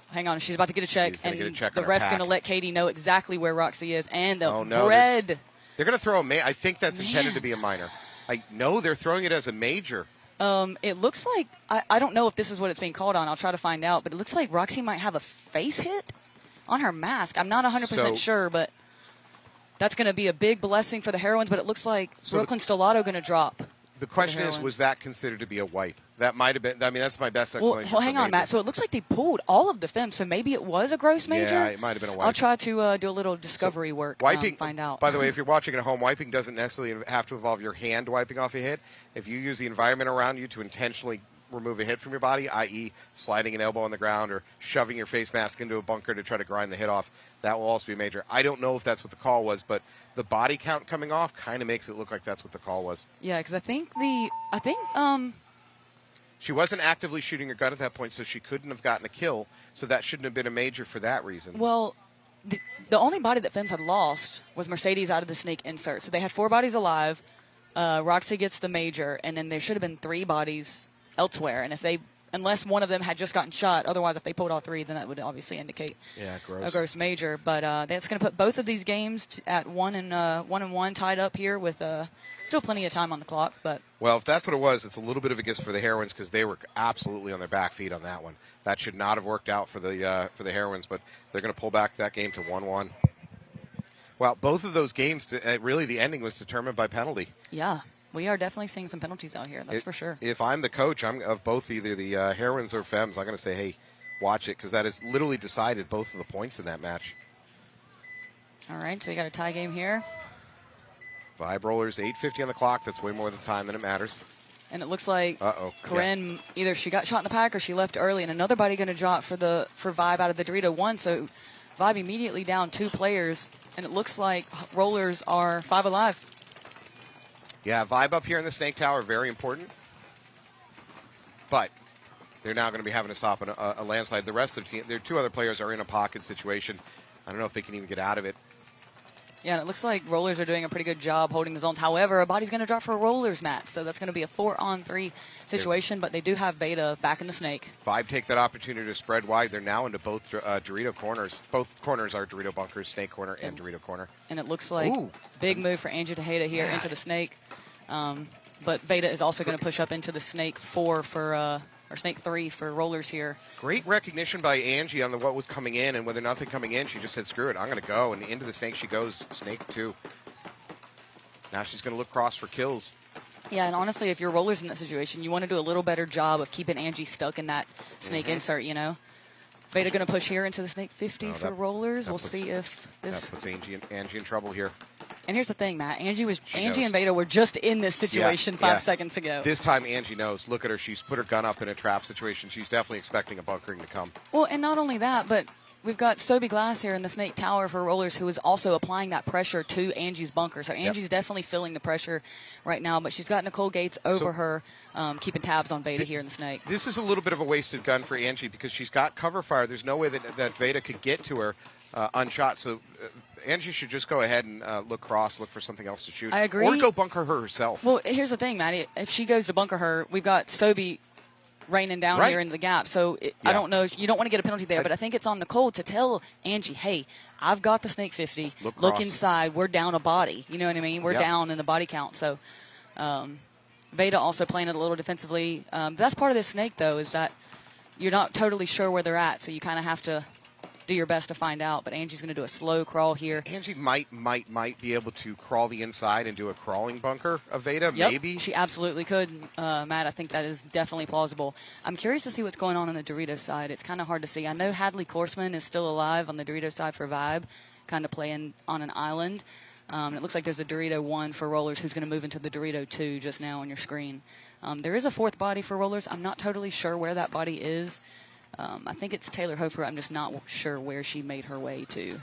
Hang on, she's about to get a check, and the ref's going to let Katie know exactly where Roxy is. And the bread. They're going to throw I think that's intended to be a minor. I know they're throwing it as a major. It looks like, I don't know if this is what it's being called on. I'll try to find out. But it looks like Roxy might have a face hit on her mask. I'm not 100% sure, but that's going to be a big blessing for the heroines. But it looks like Brooklyn Stellato going to drop. The question is, was that considered to be a wipe? That might have been. I mean, that's my best explanation. Well, hang on, Matt. So it looks like they pulled all of the femmes. So maybe it was a gross major. Yeah, it might have been a wipe. I'll try to do a little discovery work. Wiping, find out. By the way, if you're watching at home, wiping doesn't necessarily have to involve your hand wiping off a hit. If you use the environment around you to intentionally remove a hit from your body, i.e., sliding an elbow on the ground or shoving your face mask into a bunker to try to grind the hit off, that will also be a major. I don't know if that's what the call was, but the body count coming off kind of makes it look like that's what the call was. Yeah, because I think she wasn't actively shooting her gun at that point, so she couldn't have gotten a kill. So that shouldn't have been a major for that reason. Well, the only body that femmes had lost was Mercedes out of the snake insert. So they had 4 bodies alive. Roxy gets the major, and then there should have been 3 bodies elsewhere. And unless one of them had just gotten shot, otherwise if they pulled all 3, then that would obviously indicate a gross major. But that's going to put both of these games at 1-1 tied up here with still plenty of time on the clock. But well, if that's what it was, it's a little bit of a gift for the heroines because they were absolutely on their back feet on that one. That should not have worked out for the heroines, but they're going to pull back that game to 1-1. Well, both of those games, really the ending was determined by penalty. Yeah. We are definitely seeing some penalties out here. That's for sure. If I'm the coach of both either the heroines or femmes, I'm going to say, hey, watch it, because that has literally decided both of the points in that match. All right, so we got a tie game here. Vibe rollers, 8:50 on the clock. That's way more of the time than it matters. And it looks like Corinne, either she got shot in the pack or she left early, and another body going to drop for Vibe out of the Dorito 1. So Vibe immediately down 2 players, and it looks like rollers are 5 alive. Yeah, Vibe up here in the Snake Tower, very important. But they're now going to be having to stop a landslide. The rest of the team, their 2 other players are in a pocket situation. I don't know if they can even get out of it. Yeah, and it looks like rollers are doing a pretty good job holding the zones. However, a body's going to drop for a rollers match, so that's going to be a 4-on-3 situation, but they do have Beta back in the Snake. Vibe take that opportunity to spread wide. They're now into both Dorito corners. Both corners are Dorito bunkers, Snake corner and Dorito corner. And it looks like big move for Angie Tejeda here into the Snake. But Beta is also going to push up into the Snake 4 or Snake 3 for rollers here. Great recognition by Angie on what was coming in, and whether nothing coming in, she just said, screw it, I'm going to go. And into the Snake she goes, Snake 2. Now she's going to look cross for kills. Yeah, and honestly, if you're rollers in that situation, you want to do a little better job of keeping Angie stuck in that Snake insert, you know. Beta going to push here into the Snake 50 for rollers. We'll see if this... That puts Angie in trouble here. And here's the thing, Matt. Angie and Beta were just in this situation 5 seconds ago. This time Angie knows. Look at her. She's put her gun up in a trap situation. She's definitely expecting a bunkering to come. Well, and not only that, but we've got Sobe Glass here in the Snake Tower for rollers, who is also applying that pressure to Angie's bunker. So Angie's definitely feeling the pressure right now, but she's got Nicole Gates over her, keeping tabs on Beta here in the Snake. This is a little bit of a wasted gun for Angie because she's got cover fire. There's no way that Beta could get to her unshot. So Angie should just go ahead and look for something else to shoot. I agree. Or go bunker her herself. Well, here's the thing, Maddie. If she goes to bunker her, we've got Sobe raining down here in the gap. So I don't know. You don't want to get a penalty there, but I think it's on Nicole to tell Angie, hey, I've got the Snake 50. Look inside. We're down a body. You know what I mean? We're down in the body count. So Veda also playing it a little defensively. That's part of this Snake, though, is that you're not totally sure where they're at. So you kind of have to do your best to find out, but Angie's going to do a slow crawl here. Angie might be able to crawl the inside and do a crawling bunker of Veda, yep, maybe. She absolutely could, Matt. I think that is definitely plausible. I'm curious to see what's going on the Dorito side. It's kind of hard to see. I know Hadley Korsman is still alive on the Dorito side for Vibe, kind of playing on an island. It looks like there's a Dorito 1 for rollers who's going to move into the Dorito 2 just now on your screen. There is a 4th body for rollers. I'm not totally sure where that body is. I think it's Taylor Hofer. I'm just not sure where she made her way to.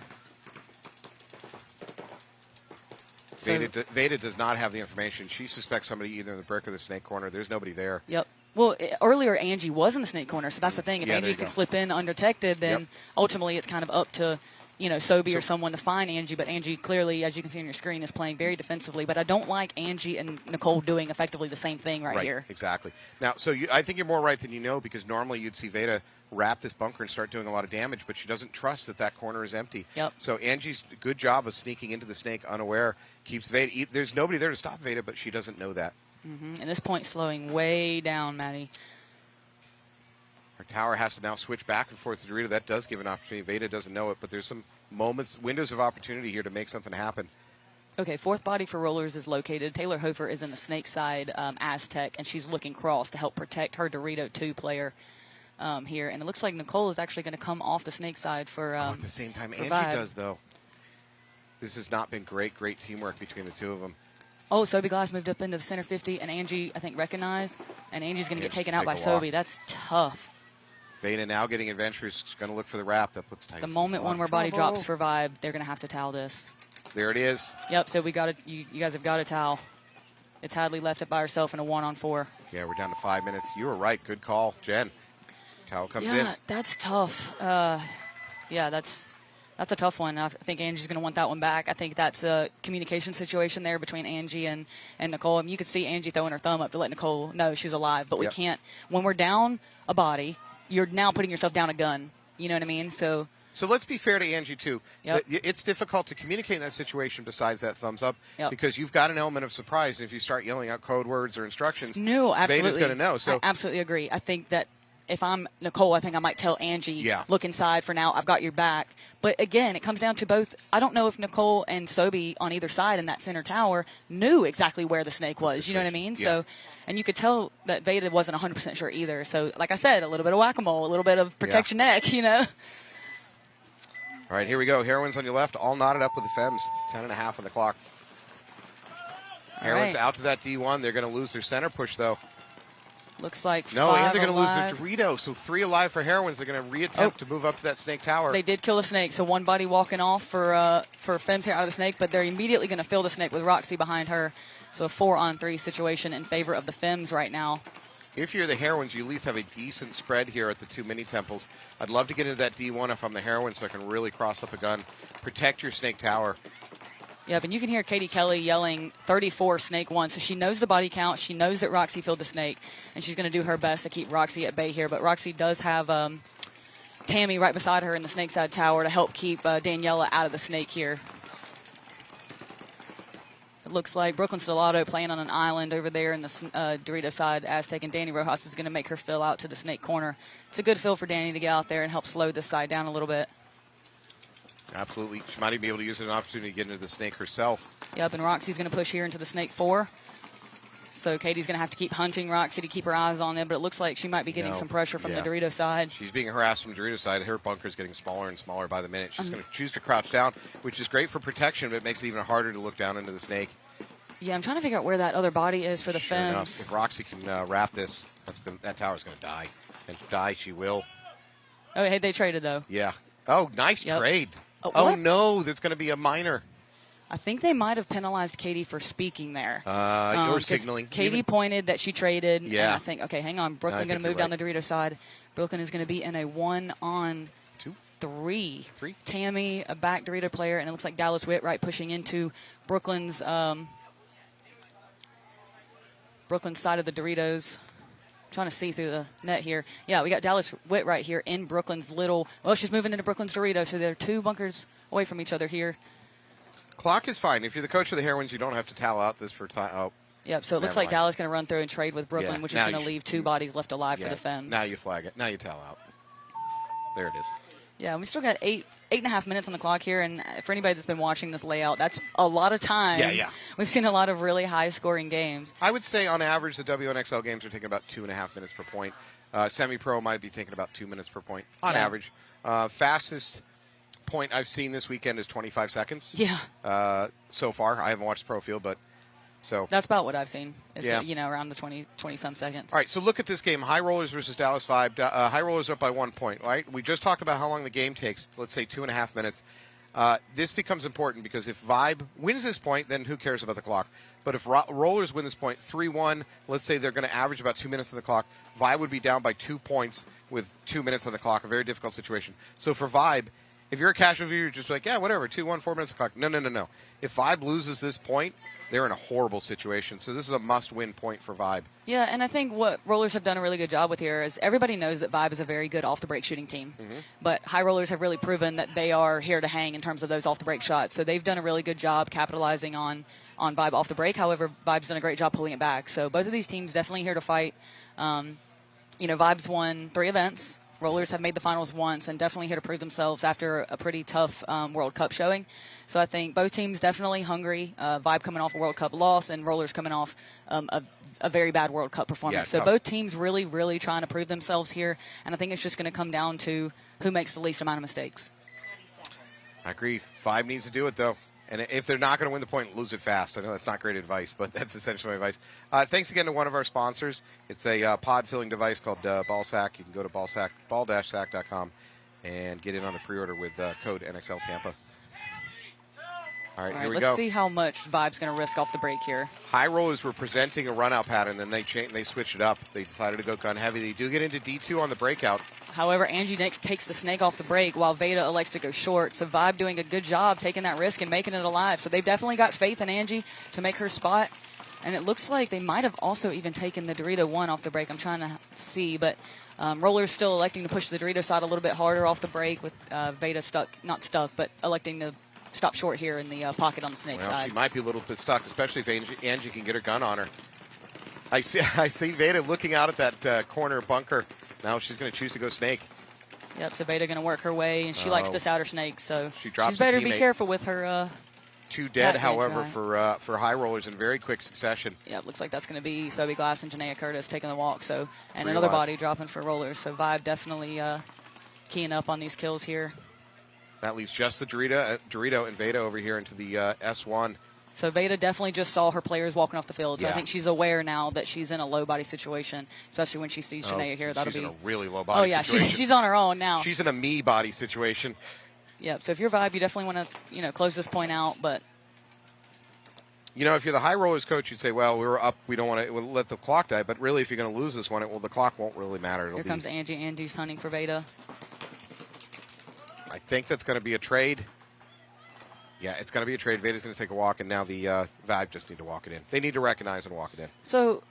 Veda does not have the information. She suspects somebody either in the brick or the Snake corner. There's nobody there. Yep. Well, earlier Angie was in the Snake corner, so that's the thing. If Angie could slip in undetected, then ultimately it's kind of up to Sobe or someone to find Angie. But Angie clearly, as you can see on your screen, is playing very defensively. But I don't like Angie and Nicole doing effectively the same thing right here. Exactly. Now, I think you're more right than you know, because normally you'd see Veda wrap this bunker and start doing a lot of damage, but she doesn't trust that that corner is empty. Yep. So Angie's good job of sneaking into the snake unaware keeps Veda. There's nobody there to stop Veda, but she doesn't know that. And this point slowing way down, Maddie. Her tower has to now switch back and forth to Dorito. That does give an opportunity. Veda doesn't know it, but there's some moments, windows of opportunity here to make something happen. Okay, fourth body for rollers is located. Taylor Hofer is in the snake side Aztec, and she's looking cross to help protect her Dorito 2 player here. And it looks like Nicole is actually going to come off the snake side for at the same time, Angie does, though. This has not been great teamwork between the two of them. Oh, Sobe Glass moved up into the center 50, and Angie, I think, recognized. And Angie's going to get taken out by Sobe. That's tough. Veda now getting adventurous. She's going to look for the wrap. That puts Tyson the moment one where body drops for Vibe, they're going to have to towel this. There it is. Yep, so we got it. You guys have got a towel. It's Hadley left it by herself in a 1-on-4. Yeah, we're down to 5 minutes. You were right. Good call, Jen. Towel comes in. Yeah, that's tough. Yeah, that's a tough one. I think Angie's going to want that one back. I think that's a communication situation there between Angie and Nicole. I mean, you could see Angie throwing her thumb up to let Nicole know she's alive, but we can't. When we're down a body, you're now putting yourself down a gun. You know what I mean? So let's be fair to Angie, too. Yep. It's difficult to communicate in that situation besides that thumbs up because you've got an element of surprise. And if you start yelling out code words or instructions, no, absolutely. Veda's going to know. So I absolutely agree. I think that if I'm Nicole, I think I might tell Angie, look inside for now. I've got your back. But again, it comes down to both. I don't know if Nicole and Sobe on either side in that center tower knew exactly where the snake was. You know what I mean? Yeah. So, and you could tell that Veda wasn't 100% sure either. So, like I said, a little bit of whack-a-mole, a little bit of protect your neck, you know? All right, here we go. Heroines on your left, all knotted up with the Fems. 10.5 on the clock. Heroines out to that D1. They're going to lose their center push, though. Looks like no, and they're going to lose their Dorito. So 3 alive for Heroines. They're going to reattempt to move up to that snake tower. They did kill a snake, so one body walking off for Fems here out of the snake, but they're immediately going to fill the snake with Roxy behind her. So a 4-on-3 situation in favor of the Fems right now. If you're the Heroines, you at least have a decent spread here at the 2 mini temples. I'd love to get into that D1 if I'm the Heroines so I can really cross up a gun. Protect your snake tower. Yep, and you can hear Katie Kelly yelling 34 snake 1, so she knows the body count. She knows that Roxy filled the snake, and she's going to do her best to keep Roxy at bay here. But Roxy does have Tammy right beside her in the snake side tower to help keep Daniela out of the snake here. It looks like Brooklyn Stellato playing on an island over there in the Dorito side. Aztec and Danny Rojas is going to make her fill out to the snake corner. It's a good fill for Danny to get out there and help slow this side down a little bit. Absolutely. She might even be able to use it as an opportunity to get into the snake herself. Yep, and Roxy's going to push here into the snake 4. So Katie's going to have to keep hunting Roxy to keep her eyes on them, but it looks like she might be getting some pressure from the Dorito side. She's being harassed from the Dorito side. Her bunker's getting smaller and smaller by the minute. She's going to choose to crouch down, which is great for protection, but it makes it even harder to look down into the snake. Yeah, I'm trying to figure out where that other body is for the Sure Fems. enough, if Roxy can wrap this, that tower's going to die. And die she will. Oh, hey, they traded, though. Yeah. Oh, nice trade. Oh, no, there's going to be a minor. I think they might have penalized Katie for speaking there. Or signaling. Katie pointed that she traded. Yeah. And I think, okay, hang on. Brooklyn going to move down the Dorito side. Brooklyn is going to be in a 1-on-3. Tammy, a back Dorito player, and it looks like Dallas Whitright pushing into Brooklyn's side of the Doritos. Trying to see through the net here. Yeah, we got Dallas Whitright here in Brooklyn's little. Well, she's moving into Brooklyn's Dorito, so they're 2 bunkers away from each other here. Clock is fine. If you're the coach of the Heroines, you don't have to towel out this for time. Oh. Yep, so it looks like Dallas going to run through and trade with Brooklyn, which is going to leave 2 bodies left alive for the Fems. Now you flag it. Now you towel out. There it is. Yeah, we still got 8.5 minutes on the clock here, and for anybody that's been watching this layout, that's a lot of time. Yeah. We've seen a lot of really high-scoring games. I would say, on average, the WNXL games are taking about 2.5 minutes per point. Semi-pro might be taking about 2 minutes per point, on average. Fastest point I've seen this weekend is 25 seconds. Yeah. So far. I haven't watched Pro Field, but so. That's about what I've seen. It's, around the 20-some seconds. All right, so look at this game. High Rollers versus Dallas 5. High Rollers up by 1 point, right? We just talked about how long the game takes. Let's say 2.5 minutes. This becomes important because if Vibe wins this point, then who cares about the clock? But if Rollers win this point 3-1, let's say they're going to average about 2 minutes on the clock, Vibe would be down by 2 points with 2 minutes on the clock, a very difficult situation. So for Vibe, If you're a casual viewer, you're just like, yeah, whatever, 2-1, 4 minutes clock. No. If Vibe loses this point, they're in a horrible situation. So this is a must-win point for Vibe. Yeah, and I think what Rollers have done a really good job with here is everybody knows that Vibe is a very good off-the-break shooting team. But High Rollers have really proven that they are here to hang in terms of those off-the-break shots. So they've done a really good job capitalizing on Vibe off the break. However, Vibe's done a great job pulling it back. So both of these teams definitely here to fight. Vibe's won 3 events. Rollers have made the finals once and definitely here to prove themselves after a pretty tough World Cup showing. So I think both teams definitely hungry. Vibe coming off a World Cup loss and Rollers coming off a very bad World Cup performance. So both teams really, really trying to prove themselves here. And I think it's just going to come down to who makes the least amount of mistakes. I agree. Vibe needs to do it, though. And if they're not going to win the point, lose it fast. I know that's not great advice, but that's essentially my advice. Thanks again to one of our sponsors. It's a pod-filling device called Ball-Sack. You can go to ball-sack.com and get in on the pre-order with code NXL Tampa. All right, here we go. Let's see how much Vibe's going to risk off the break here. High Rollers were presenting a run-out pattern, then they switched it up. They decided to go gun heavy. They do get into D2 on the breakout. However, Angie next takes the snake off the break while Veda elects to go short. So Vibe doing a good job taking that risk and making it alive. So they've definitely got faith in Angie to make her spot. And it looks like they might have also even taken the Dorito 1 off the break. I'm trying to see, but Rollers still electing to push the Dorito side a little bit harder off the break with Veda not stuck, but electing to stop short here in the pocket on the snake side. She might be a little bit stuck, especially if Angie can get her gun on her. I see Veda looking out at that corner bunker. Now she's going to choose to go snake. Yep, so Veda going to work her way, and she likes this outer snake, so she drops she's better be careful with her. 2 dead, however, for High Rollers in very quick succession. Yeah, looks like that's going to be Sobe Glass and Janaea Curtis taking the walk. So, and another body dropping for Rollers. So Vibe definitely keying up on these kills here. That leaves just the Dorito and Veda over here into the S1. So Veda definitely just saw her players walking off the field. So I think she's aware now that she's in a low body situation, especially when she sees Janaea here. That'll she's be in a really low body situation. She's on her own now. She's in a me body situation. Yep. So if you're Vibe, you definitely want to close this point out. But if you're the High Rollers coach, you'd say, well, we were up. We don't want to let the clock die. But really, if you're going to lose this one, the clock won't really matter. Here comes Angie. Angie's hunting for Veda. I think that's going to be a trade. Yeah, it's going to be a trade. Veda's going to take a walk, and now the Vibe just need to walk it in. They need to recognize and walk it in. So,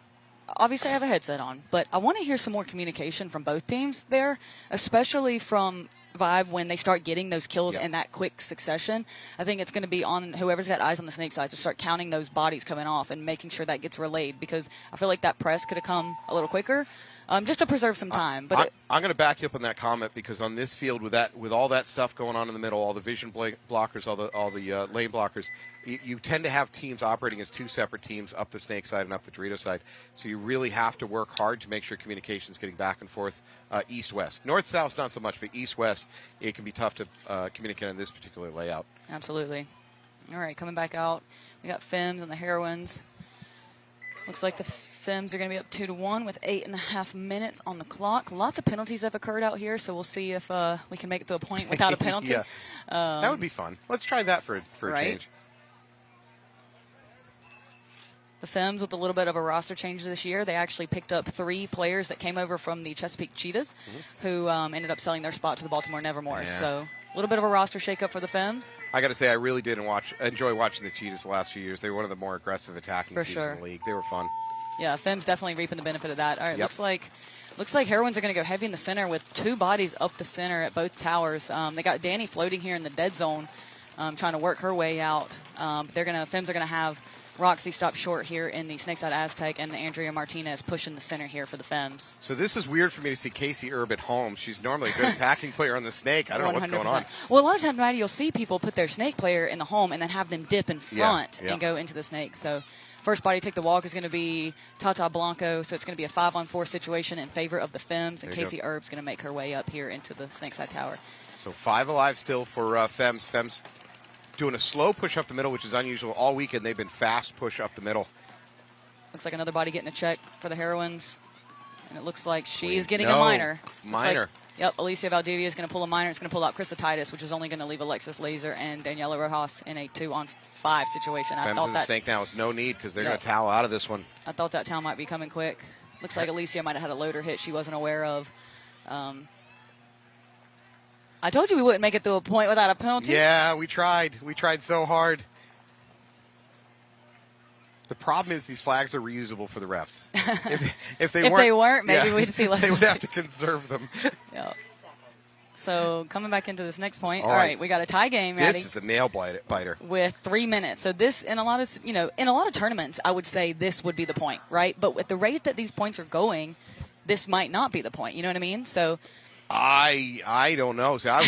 obviously I have a headset on, but I want to hear some more communication from both teams there, especially from Vibe when they start getting those kills in that quick succession. I think it's going to be on whoever's got eyes on the snake side to start counting those bodies coming off and making sure that gets relayed, because I feel like that press could have come a little quicker. Just to preserve some time. But I'm going to back you up on that comment, because on this field with all that stuff going on in the middle, all the vision blockers, all the lane blockers, you tend to have teams operating as 2 separate teams up the snake side and up the Dorito side. So you really have to work hard to make sure communication's getting back and forth, east-west. North-south, not so much, but east-west, it can be tough to communicate on this particular layout. Absolutely. All right, coming back out, we got Femmes and the Heroines. Looks like the Femmes are going to be up 2-1 with 8.5 minutes on the clock. Lots of penalties have occurred out here, so we'll see if we can make it to a point without a penalty. That would be fun. Let's try that for a change. The Femmes with a little bit of a roster change this year. They actually picked up 3 players that came over from the Chesapeake Cheetahs, who ended up selling their spot to the Baltimore Nevermores. Yeah. So a little bit of a roster shakeup for the Femmes. I got to say, I really did enjoy watching the Cheetahs the last few years. They were one of the more aggressive attacking teams in the league. They were fun. Yeah, Femmes definitely reaping the benefit of that. All right, looks like Heroines are going to go heavy in the center with 2 bodies up the center at both towers. They got Danny floating here in the dead zone, trying to work her way out. Femmes are going to have Roxy stop short here in the Snakeside Aztec, and Andrea Martinez pushing the center here for the Femmes. So this is weird for me to see Casey Erb at home. She's normally a good attacking player on the snake. I don't know what's going on. Well, a lot of times, Maddie, you'll see people put their snake player in the home and then have them dip in front and go into the snake. So first body to take the walk is going to be Tata Blanco, so it's going to be a 5-on-4 situation in favor of the Femmes, and Casey Erb's going to make her way up here into the Snakeside Tower. So 5 alive still for Femmes. Femmes doing a slow push up the middle, which is unusual. All weekend they've been fast push up the middle. Looks like another body getting a check for the Heroines, and it looks like she's getting a minor. Yep, Alicia Valdivia is going to pull a minor. It's going to pull out Krista Titus, which is only going to leave Alexis Laser and Daniela Rojas in a 2-on-5 situation. Femmes in the snake now is no need, because they're going to towel out of this one. I thought that towel might be coming quick. Looks like Alicia might have had a loader hit she wasn't aware of. I told you we wouldn't make it through a point without a penalty. Yeah, we tried. We tried so hard. The problem is these flags are reusable for the refs. If they weren't, maybe we'd see less. They would have to conserve them. Yeah. So coming back into this next point. All right, we got a tie game. This is a nail biter with 3 minutes. So this, in a lot of tournaments, I would say this would be the point, right? But with the rate that these points are going, this might not be the point. You know what I mean? So I don't know. So I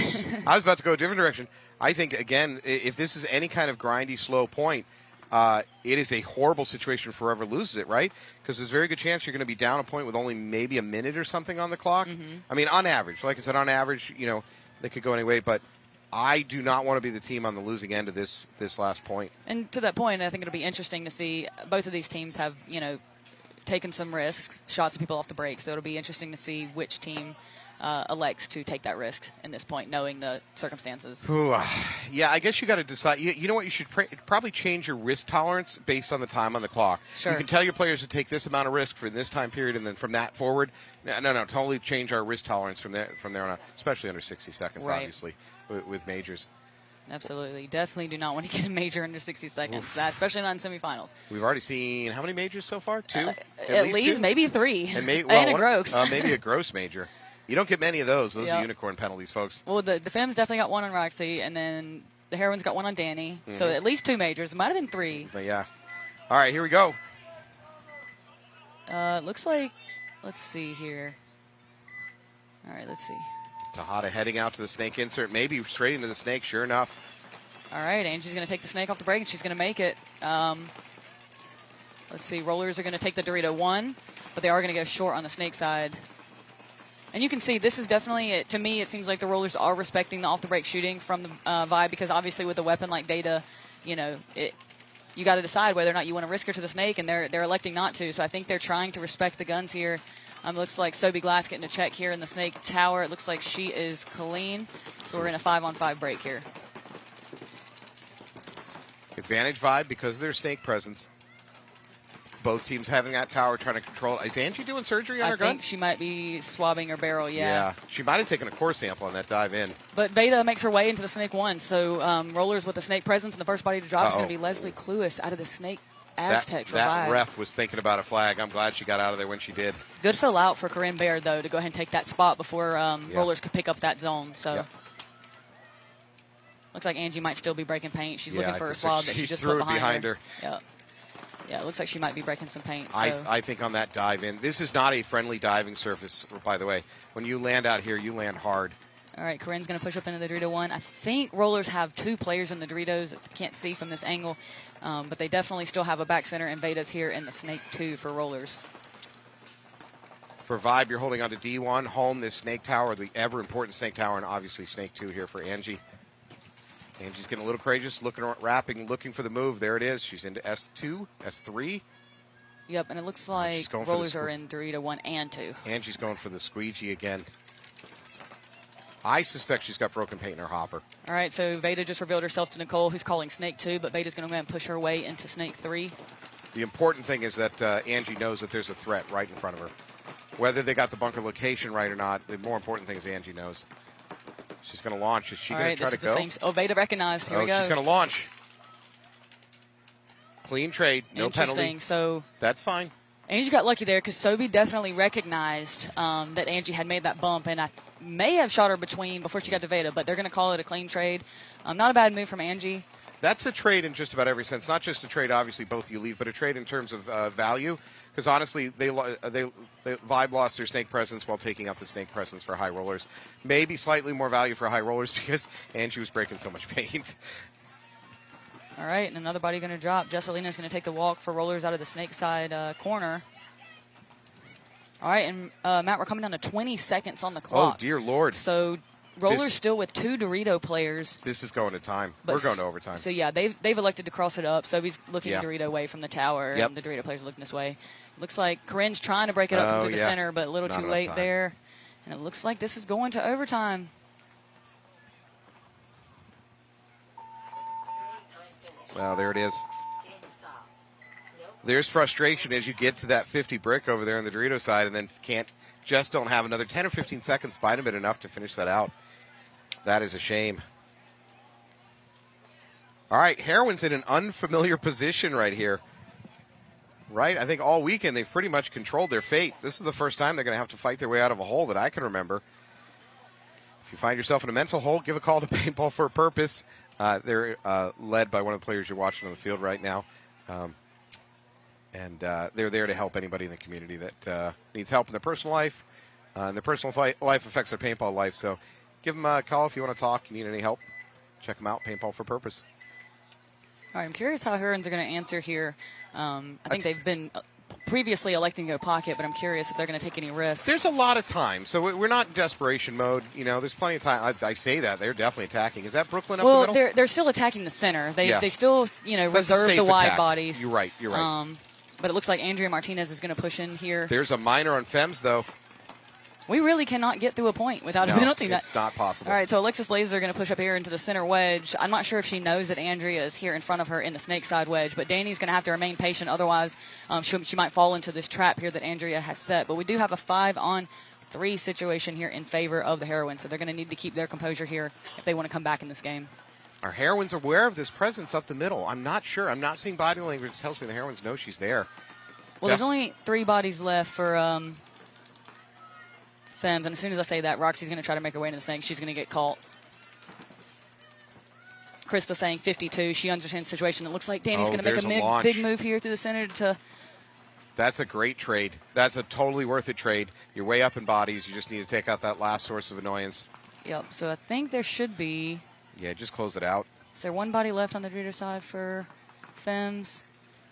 was about to go a different direction. I think again, if this is any kind of grindy, slow point, it is a horrible situation for whoever loses it, right? Because there's a very good chance you're going to be down a point with only maybe a minute or something on the clock. Mm-hmm. I mean, on average, like I said, on average, they could go anyway. But I do not want to be the team on the losing end of this last point. And to that point, I think it'll be interesting to see both of these teams have, taken some risks, shots of people off the break. So it'll be interesting to see which team elects to take that risk in this point, knowing the circumstances. Yeah, I guess you got to decide. You know what? You should probably change your risk tolerance based on the time on the clock. Sure. You can tell your players to take this amount of risk for this time period, and then from that forward, no, totally change our risk tolerance from there on out, especially under 60 seconds, right. Obviously, with majors. Absolutely. Definitely do not want to get a major under 60 seconds, especially not in semifinals. We've already seen how many majors so far? 2? At least two? Maybe 3. And a gross. Maybe a gross major. You don't get many of those. Those are unicorn penalties, folks. Well, the Femmes definitely got one on Roxy, and then the Heroines got one on Danny. Mm-hmm. So at least 2 majors. It might have been 3. But yeah. All right, here we go. Looks like, let's see here. All right, let's see. Tejada heading out to the snake insert, maybe straight into the snake, sure enough. All right, Angie's going to take the snake off the break, and she's going to make it. Let's see, rollers are going to take the Dorito 1, but they are going to go short on the snake side. And you can see this is definitely, to me, it seems like the rollers are respecting the off-the-break shooting from the Vibe, because obviously with a weapon like Data, you got to decide whether or not you want to risk her to the snake, and they're electing not to. So I think they're trying to respect the guns here. Looks like Sobe Glass getting a check here in the snake tower. It looks like she is clean. So we're in a 5-on-5 break here. Advantage Vibe because of their snake presence. Both teams having that tower trying to control it. Is Angie doing surgery on her gun? I think she might be swabbing her barrel, yeah. She might have taken a core sample on that dive in. But Beta makes her way into the snake 1. So rollers with the snake presence, and the first body to drop is going to be Leslie Cluis out of the snake Aztec for that Vibe. Ref was thinking about a flag. I'm glad she got out of there when she did. Good fill out for Corinne Baird, though, to go ahead and take that spot before rollers could pick up that zone. So looks like Angie might still be breaking paint. She's looking for a swab that she just put behind her. Yeah, it looks like she might be breaking some paint. So. I think on that dive in, this is not a friendly diving surface, by the way. When you land out here, you land hard. All right, Corinne's going to push up into the Dorito 1. I think rollers have 2 players in the Doritos. Can't see from this angle, but they definitely still have a back center and Betas here in the snake 2 for rollers. For Vibe, you're holding on to D1, home this snake tower, the ever-important snake tower, and obviously snake 2 here for Angie. Angie's getting a little courageous, wrapping, looking for the move. There it is. She's into S2, S3. Yep, and it looks like rollers are in Dorito 1 and 2. Angie's going for the squeegee again. I suspect she's got broken paint in her hopper. All right, so Veda just revealed herself to Nicole, who's calling snake 2, but Veda's going to go ahead and push her way into snake 3. The important thing is that Angie knows that there's a threat right in front of her. Whether they got the bunker location right or not, the more important thing is Angie knows. She's going to launch. Is she going to try to go? Veda recognized. Here we go. She's going to launch. Clean trade. No penalty. So that's fine. Angie got lucky there because Sobe definitely recognized that Angie had made that bump, and I may have shot her before she got to Veda, but they're going to call it a clean trade. Not a bad move from Angie. That's a trade in just about every sense. Not just a trade, obviously, both you leave, but a trade in terms of value. Because honestly, they Vibe lost their snake presence while taking out the snake presence for high rollers. Maybe slightly more value for high rollers because Angie was breaking so much paint. All right, and another body going to drop. Jesselina's going to take the walk for rollers out of the snake side corner. All right, and Matt, we're coming down to 20 seconds on the clock. Oh, dear Lord. So rollers still with 2 Dorito players. This is going to time. We're going to overtime. So, yeah, they've elected to cross it up. So he's looking Dorito away from the tower, and the Dorito players are looking this way. Looks like Corinne's trying to break it up through the center, but a little too late there. And it looks like this is going to overtime. Well, there it is. There's frustration as you get to that 50 brick over there on the Dorito side and then don't have another 10 or 15 seconds by them enough to finish that out. That is a shame. All right, Heroines in an unfamiliar position right here. Right? I think all weekend they've pretty much controlled their fate. This is the first time they're going to have to fight their way out of a hole that I can remember. If you find yourself in a mental hole, give a call to Paintball for a Purpose. They're led by one of the players you're watching on the field right now. And they're there to help anybody in the community that needs help in their personal life. And their personal life affects their paintball life. So give them a call if you want to talk, you need any help. Check them out, Paintball for Purpose. All right, I'm curious how Heroines are going to answer here. I think they've been previously electing to go pocket, but I'm curious if they're going to take any risks. There's a lot of time, so we're not in desperation mode. You know, there's plenty of time. I say that. They're definitely attacking. Is that Brooklyn up the middle? Well, they're still attacking the center. They still, reserve the wide bodies. You're right. But it looks like Andrea Martinez is going to push in here. There's a minor on Fems, though. We really cannot get through a point without a penalty. It's not possible. All right, so Alexis Laser are going to push up here into the center wedge. I'm not sure if she knows that Andrea is here in front of her in the snake side wedge, but Danny's going to have to remain patient. Otherwise, she might fall into this trap here that Andrea has set. But we do have a 5-on-3 situation here in favor of the Heroines, so they're going to need to keep their composure here if they want to come back in this game. Are Heroines aware of this presence up the middle? I'm not sure. I'm not seeing body language that tells me the Heroines know she's there. Well, there's only 3 bodies left for Fems, and as soon as I say that, Roxy's going to try to make her way into the snake. She's going to get caught. Krista saying 52. She understands the situation. It looks like Danny's going to make a big move here through the center to... That's a great trade. That's a totally worth it trade. You're way up in bodies. You just need to take out that last source of annoyance. Yep, so I think there should be... Yeah, just close it out. Is there one body left on the Dorito side for Fems?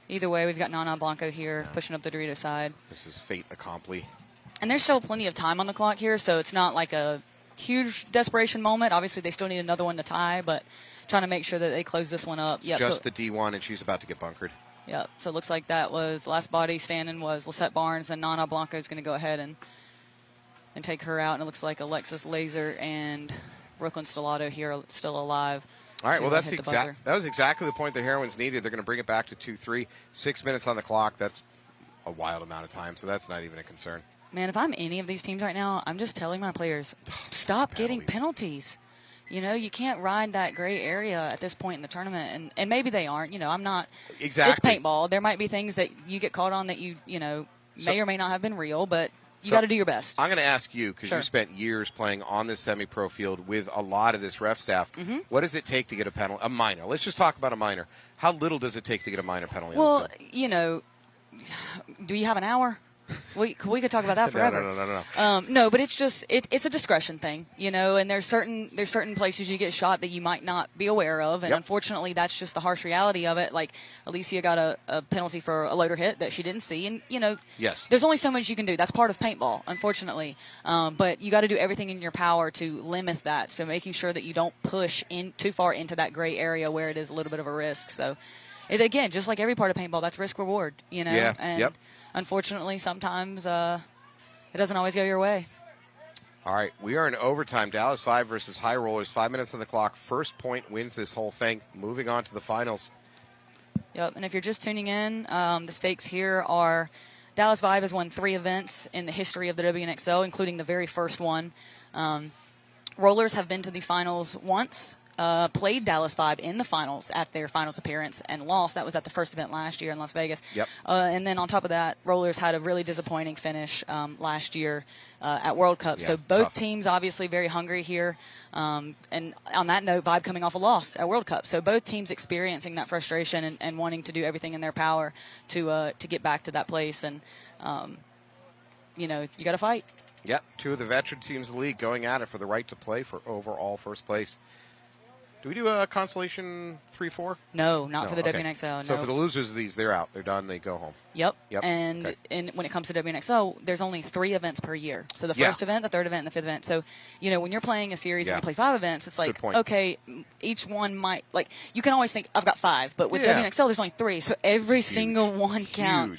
Either way, we've got Nana Blanco here pushing up the Dorito side. This is fate accompli. And there's still plenty of time on the clock here, so it's not like a huge desperation moment. Obviously, they still need another one to tie, but trying to make sure that they close this one up. Yep, just the D1, and she's about to get bunkered. Yep, so it looks like that was last body standing was Lisette Barnes, and Nana Blanco is going to go ahead and take her out. And it looks like Alexis Laser and Brooklyn Stellato here are still alive. All right, well, that was exactly the point the Heroines needed. They're going to bring it back to 2-3. 6 minutes on the clock. That's a wild amount of time, so that's not even a concern. Man, if I'm any of these teams right now, I'm just telling my players, stop getting penalties. You know, you can't ride that gray area at this point in the tournament, and maybe they aren't. You know, I'm not. Exactly. It's paintball. There might be things that you get caught on that may or may not have been real, but you got to do your best. I'm going to ask you, because you spent years playing on this semi-pro field with a lot of this ref staff. Mm-hmm. What does it take to get a penalty? A minor. Let's just talk about a minor. How little does it take to get a minor penalty? Well, do you have an hour? We could talk about that forever. No. But it's just it's a discretion thing, and there's certain places you get shot that you might not be aware of, and unfortunately that's just the harsh reality of it. Like Alicia got a penalty for a loader hit that she didn't see, and yes, there's only so much you can do. That's part of paintball, unfortunately. But you got to do everything in your power to limit that. So making sure that you don't push in too far into that gray area where it is a little bit of a risk. So again, just like every part of paintball, that's risk reward, Yeah. And unfortunately, sometimes it doesn't always go your way. All right, we are in overtime. Dallas 5 versus High Rollers. 5 minutes on the clock. First point wins this whole thing. Moving on to the finals. Yep, and if you're just tuning in, the stakes here are Dallas Vibe has won 3 events in the history of the WNXL, including the very first one. Rollers have been to the finals once. Played Dallas Vibe in the finals at their finals appearance and lost. That was at the first event last year in Las Vegas. Yep. And then on top of that, Rollers had a really disappointing finish last year at World Cup. Yeah, so both tough. teams obviously very hungry here. And on that note, Vibe coming off a loss at World Cup. So both teams experiencing that frustration and wanting to do everything in their power to get back to that place. And, you got to fight. Yep, 2 of the veteran teams in the league going at it for the right to play for overall first place. Do we do a consolation 3-4? No, not for the WNXL. So no. for the losers of these, they're out. They're done. They go home. Yep. And when it comes to WNXL, there's only 3 events per year. So the first event, the third event, and the 5th event. So, when you're playing a series and you play 5 events, it's like, okay, each one might, like, you can always think, I've got 5. But with WNXL, there's only 3. So every single one counts,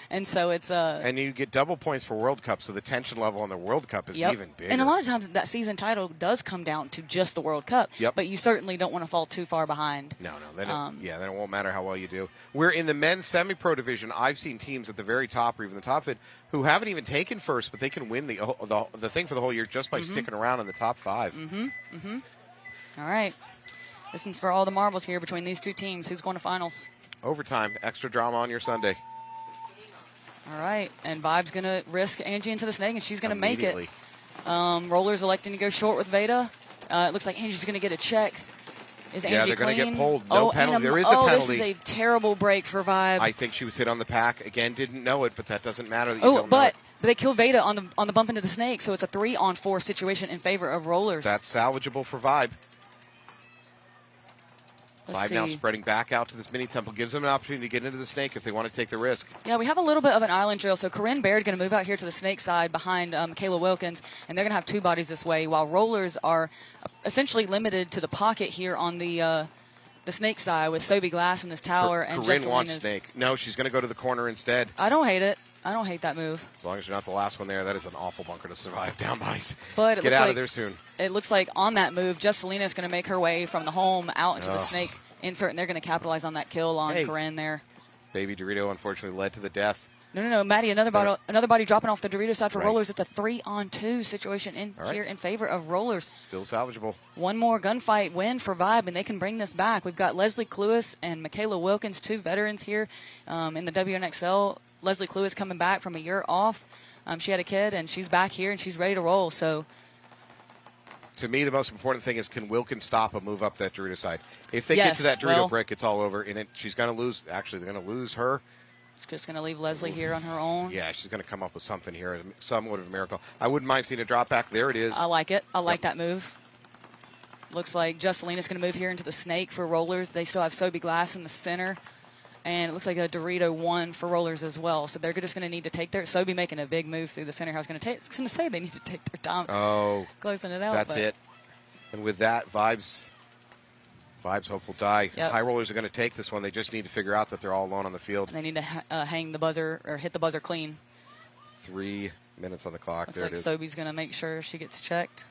And so it's and you get double points for World Cup, so the tension level on the World Cup is even bigger. And a lot of times that season title does come down to just the World Cup. Yep. But you certainly don't want to fall too far behind. No. Then it won't matter how well you do. We're in the men's semi-pro division. I've seen teams at the very top or even the top of it who haven't even taken first, but they can win the thing for the whole year just by sticking around in the top 5. All right. This one's for all the marbles here between these two teams. Who's going to finals? Overtime. Extra drama on your Sunday. All right. And Vibe's going to risk Angie into the snake, and she's going to make it. Roller's electing to go short with Veda. It looks like Angie's going to get a check. Is Angie they're going to get pulled. No penalty. There is a penalty. This is a terrible break for Vibe. I think she was hit on the pack. Again, didn't know it, but that doesn't matter. But they kill Veda on the bump into the snake, so it's a 3-on-4 situation in favor of Rollers. That's salvageable for Vibe. Vibe now spreading back out to this mini temple. Gives them an opportunity to get into the snake if they want to take the risk. Yeah, we have a little bit of an island drill. So Corinne Baird going to move out here to the snake side behind Michaela Wilkins, and they're going to have 2 bodies this way, while Rollers are essentially limited to the pocket here on the snake side with Sobe Glass in this tower. And Corinne wants snake. No, she's going to go to the corner instead. I don't hate it. I don't hate that move. As long as you're not the last one there, that is an awful bunker to survive. Down bodies. But get out of there soon. It looks like on that move, Jesselina is going to make her way from the home out into the snake insert, and they're going to capitalize on that kill on Corinne there. Baby Dorito unfortunately led to the death. No, Maddie, another body dropping off the Dorito side for Rollers. It's a 3-on-2 situation here in favor of Rollers. Still salvageable. One more gunfight win for Vibe, and they can bring this back. We've got Leslie Cluis and Michaela Wilkins, 2 veterans here in the WNXL. Leslie Cluis coming back from a year off. She had a kid, and she's back here, and she's ready to roll. So, to me, the most important thing is, can Wilkins stop a move up that Dorito side? If they get to that Dorito brick, it's all over. And she's going to lose. Actually, they're going to lose her. It's just going to leave Leslie here on her own. Yeah, she's going to come up with something here, somewhat of a miracle. I wouldn't mind seeing a drop back. There it is. I like it. I like that move. Looks like Jesselina's going to move here into the snake for Rollers. They still have Sobe Glass in the center. And it looks like a Dorito 1 for Rollers as well. So they're just going to need to take their... Sobe making a big move through the center. I was going to say they need to take their time. Closing it out. That's it. And with that, Vibe's hope will die. Yep. High Rollers are going to take this one. They just need to figure out that they're all alone on the field. And they need to hang the buzzer or hit the buzzer clean. 3 minutes on the clock. Looks there like it is. Sobe's going to make sure she gets checked.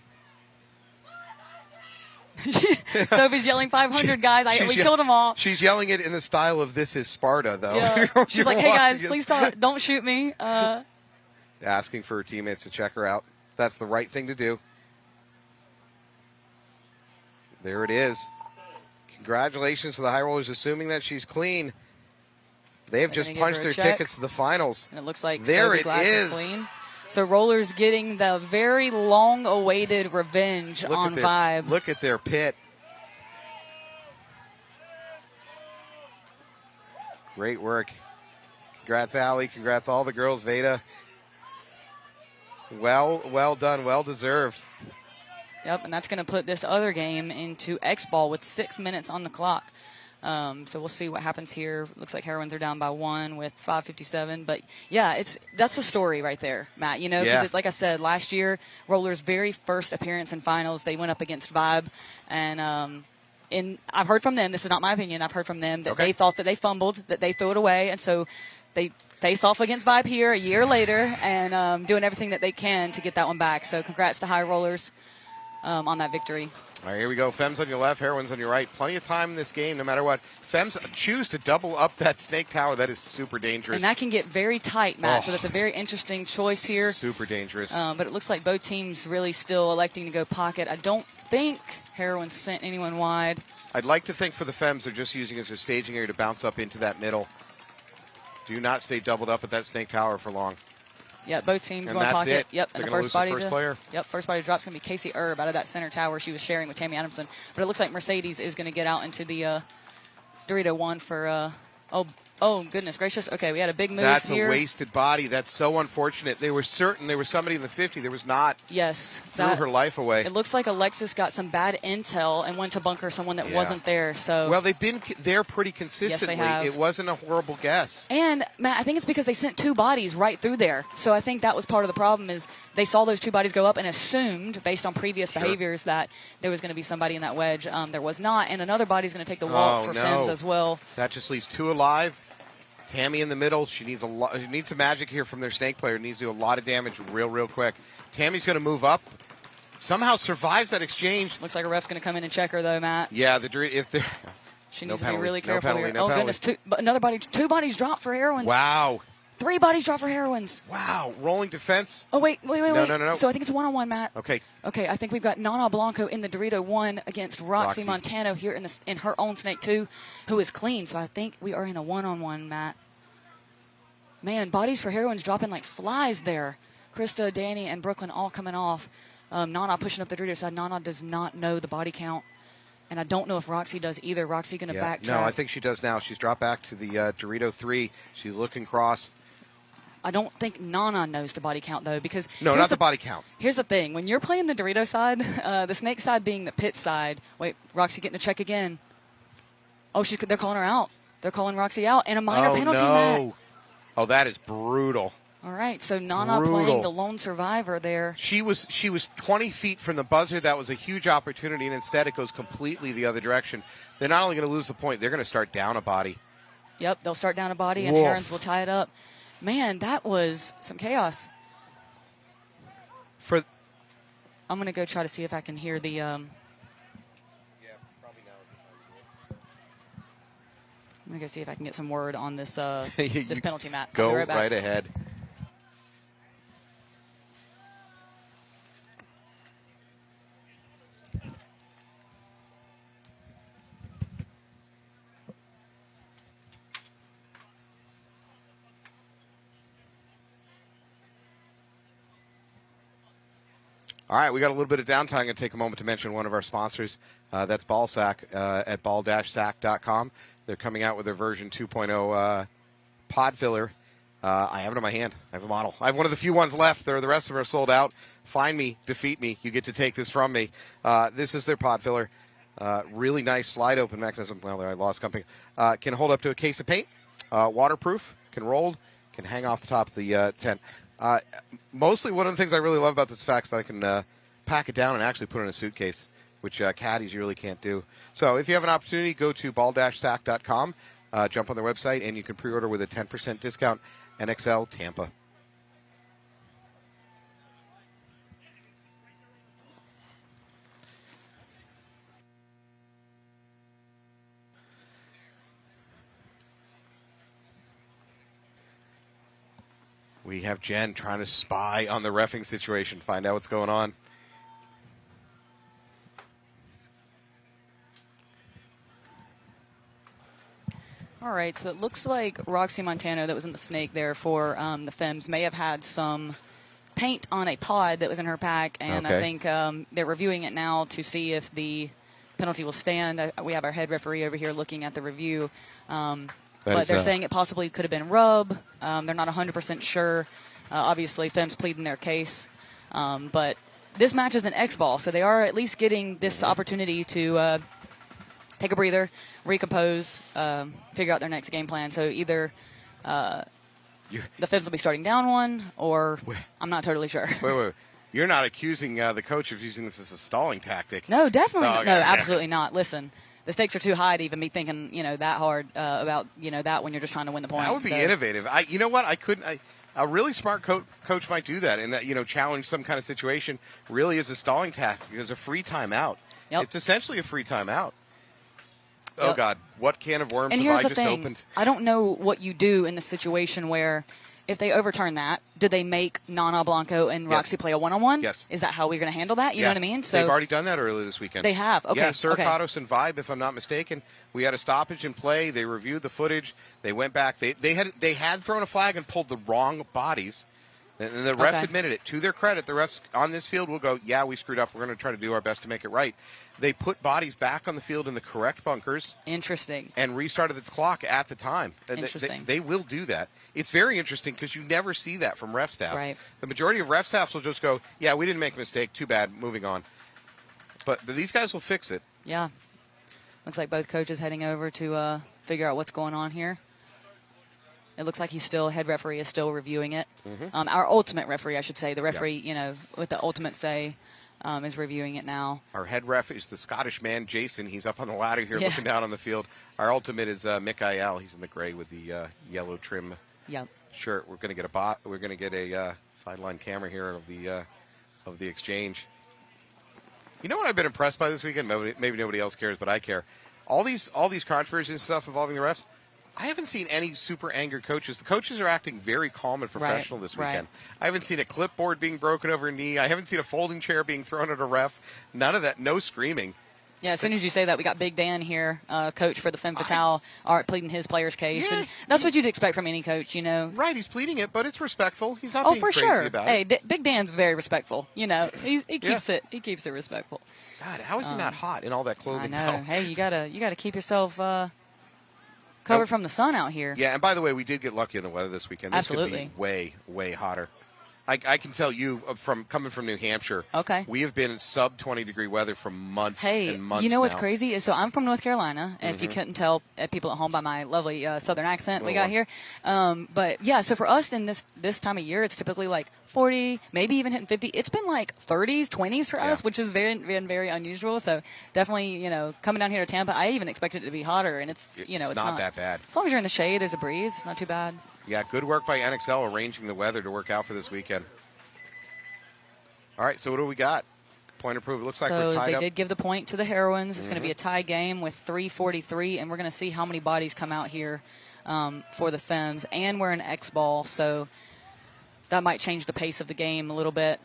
Sobe's yelling 500, guys. We killed them all. She's yelling it in the style of "This is Sparta," though. Yeah. She's like, "Hey guys, please don't shoot me." Asking for her teammates to check her out. That's the right thing to do. There it is. Congratulations to the High Rollers, assuming that she's clean. They have just punched their tickets to the finals. And it looks like there it is. Clean. So Rollers getting the very long-awaited revenge on Vibe. Look at their pit. Great work. Congrats, Allie. Congrats, all the girls. Veda. Well done. Well deserved. Yep, and that's going to put this other game into X-Ball with 6 minutes on the clock. So we'll see what happens here. Looks like Heroines are down by 1 with 5:57. But, yeah, that's the story right there, Matt. You know, like I said, last year, Rollers' very first appearance in finals, they went up against Vibe. And I've heard from them, this is not my opinion, I've heard from them that they thought that they fumbled, that they threw it away. And so they face off against Vibe here a year later and doing everything that they can to get that one back. So congrats to High Rollers on that victory. All right, here we go. Femmes on your left, Heroines on your right. Plenty of time in this game, no matter what. Femmes choose to double up that snake tower. That is super dangerous. And that can get very tight, Matt. So that's a very interesting choice here. Super dangerous. But it looks like both teams really still electing to go pocket. I don't think Heroines sent anyone wide. I'd like to think for the Femmes, they're just using it as a staging area to bounce up into that middle. Do not stay doubled up at that snake tower for long. Yep, both teams and going that's pocket. It. Yep, they're and going to lose the first player. Yep, first body drop's going to be Casey Erb out of that center tower she was sharing with Tammy Adamson. But it looks like Mercedes is going to get out into the Dorito 1 for oh, goodness gracious. Okay, we had a big move here. That's a wasted body. That's so unfortunate. They were certain there was somebody in the 50. There was not. Yes. Threw her life away. It looks like Alexis got some bad intel and went to bunker someone that wasn't there. So well, they've been there pretty consistently. Yes, they have. It wasn't a horrible guess. And, Matt, I think it's because they sent 2 bodies right through there. So I think that was part of the problem is they saw those 2 bodies go up and assumed, based on previous behaviors, that there was going to be somebody in that wedge. There was not. And another body's going to take the walk for Femmes as well. That just leaves 2 alive. Tammy in the middle. She needs some magic here from their snake player. Needs to do a lot of damage real quick. Tammy's going to move up. somehow survives that exchange. Looks like a ref's going to come in and check her, though, Matt. Yeah, if the she no needs penalty, to be really no careful penalty, here. no Oh, penalty. goodness. Two bodies dropped for heroines. Wow. 3 bodies dropped for heroines. Wow. Rolling defense. Oh, wait. No. So I think it's a one-on-one, Matt. Okay. Okay, I think we've got Nana Blanco in the Dorito 1 against Roxy Montano here in her own Snake 2, who is clean. So I think we are in a one-on-one, Matt. Man, bodies for heroines dropping like flies there. Krista, Danny, and Brooklyn all coming off. Nana pushing up the Dorito side. Nana does not know the body count. And I don't know if Roxy does either. Roxy going to backtrack. No, I think she does now. She's dropped back to the Dorito 3. She's looking cross. I don't think Nana knows the body count, though, because... No, not the body count. Here's the thing. When you're playing the Dorito side, the Snake side being the pit side... Wait, Roxy getting a check again. Oh, they're calling her out. They're calling Roxy out. And a minor penalty, Matt. Oh, that is brutal. All right, so Nana playing the lone survivor there. She was 20 feet from the buzzer. That was a huge opportunity, and instead it goes completely the other direction. They're not only going to lose the point, they're going to start down a body. Yep, they'll start down a body, and Aaron's will tie it up. Man, that was some chaos. I'm going to go try to see if I can hear the... Yeah, probably now is the time to do it. I'm going to go see if I can get some word on this this penalty, Matt. Go right back. right ahead. All right, we got a little bit of downtime. I'm going to take a moment to mention one of our sponsors. That's Ballsack at ball-sack.com. They're coming out with their version 2.0 pod filler. I have it in my hand. I have a model. I have one of the few ones left. The rest of them are sold out. Find me, defeat me. You get to take this from me. This is their pod filler. Really nice slide open mechanism. Well, I lost company. Can hold up to a case of paint. Waterproof. Can roll. Can hang off the top of the tent. Mostly one of the things I really love about this fact is that I can pack it down and actually put it in a suitcase, which caddies really can't do. So if you have an opportunity, go to ball-sack.com, jump on their website, and you can pre-order with a 10% discount. NXL Tampa. We have Jen trying to spy on the reffing situation, find out what's going on. All right, so it looks like Roxy Montano, that was in the Snake there for the Femmes, may have had some paint on a pod that was in her pack, and I think they're reviewing it now to see if the penalty will stand. We have our head referee over here looking at the review. But they're saying it possibly could have been rub. They're not 100% sure. Obviously, Femmes pleading their case. But this match is an X-ball, so they are at least getting this opportunity to take a breather, recompose, figure out their next game plan. So either the Femmes will be starting down one, or I'm not totally sure. Wait. You're not accusing the coach of using this as a stalling tactic. No, definitely not. Okay. No, absolutely not. Listen. The stakes are too high to even be thinking, that hard about, that when you're just trying to win the point. That would be innovative. You know what? A really smart coach might do that, and that, challenge some kind of situation really is a stalling tactic, because a free timeout. Yep. It's essentially a free timeout. Yep. Oh, God. What can of worms have I just opened? I don't know what you do in the situation where, if they overturn that, do they make Nana Blanco and Roxy play a one-on-one? Yes. Is that how we're going to handle that? You know what I mean? So they've already done that earlier this weekend. They have? Okay. Yeah, Siricatos and Vibe, if I'm not mistaken. We had a stoppage in play. They reviewed the footage. They went back. They had thrown a flag and pulled the wrong bodies. And the refs admitted it. To their credit, the refs on this field will go, yeah, we screwed up. We're going to try to do our best to make it right. They put bodies back on the field in the correct bunkers. Interesting. And restarted the clock at the time. Interesting. They will do that. It's very interesting because you never see that from ref staff. Right. The majority of ref staffs will just go, yeah, we didn't make a mistake. Too bad. Moving on. But these guys will fix it. Yeah. Looks like both coaches heading over to figure out what's going on here. It looks like head referee is still reviewing it. Mm-hmm. Our ultimate referee, I should say. The referee, with the ultimate say, is reviewing it now. Our head ref is the Scottish man, Jason. He's up on the ladder here looking down on the field. Our ultimate is Mikael. He's in the gray with the yellow trim shirt. We're going to get a sideline camera here of the exchange. You know what I've been impressed by this weekend? Maybe nobody else cares, but I care. All these controversies and stuff involving the refs, I haven't seen any super angered coaches. The coaches are acting very calm and professional this weekend. I haven't seen a clipboard being broken over a knee. I haven't seen a folding chair being thrown at a ref. None of that. No screaming. Yeah, as soon as you say that, we got Big Dan here, coach for the Femme Fatale, pleading his player's case. Yeah, and that's what you'd expect from any coach, you know. Right, he's pleading it, but it's respectful. He's not being for crazy sure. about it. Hey, Big Dan's very respectful. You know, he keeps it respectful. God, how is he not hot in all that clothing? I know. Though? Hey, you gotta keep yourself covered from the sun out here. Yeah, and by the way, we did get lucky in the weather this weekend. This Absolutely. could be way, way hotter. I can tell you from coming from New Hampshire. Okay. We have been in sub 20-degree weather for months and months. You know what's now. crazy is I'm from North Carolina. And if you couldn't tell people at home by my lovely Southern accent we got here, but yeah. So for us in this time of year, it's typically like 40, maybe even hitting 50. It's been like 30s, 20s for us, which is very, very, very unusual. So definitely, coming down here to Tampa, I even expected it to be hotter, and it's not that bad. As long as you're in the shade, there's a breeze. It's not too bad. Yeah, good work by NXL arranging the weather to work out for this weekend. All right, so what do we got? Point approved. It looks like we're tied they up. did give the point to the Heroines. It's going to be a tie game with 3:43, and we're going to see how many bodies come out here for the Femmes. And we're an X ball, so that might change the pace of the game a little bit.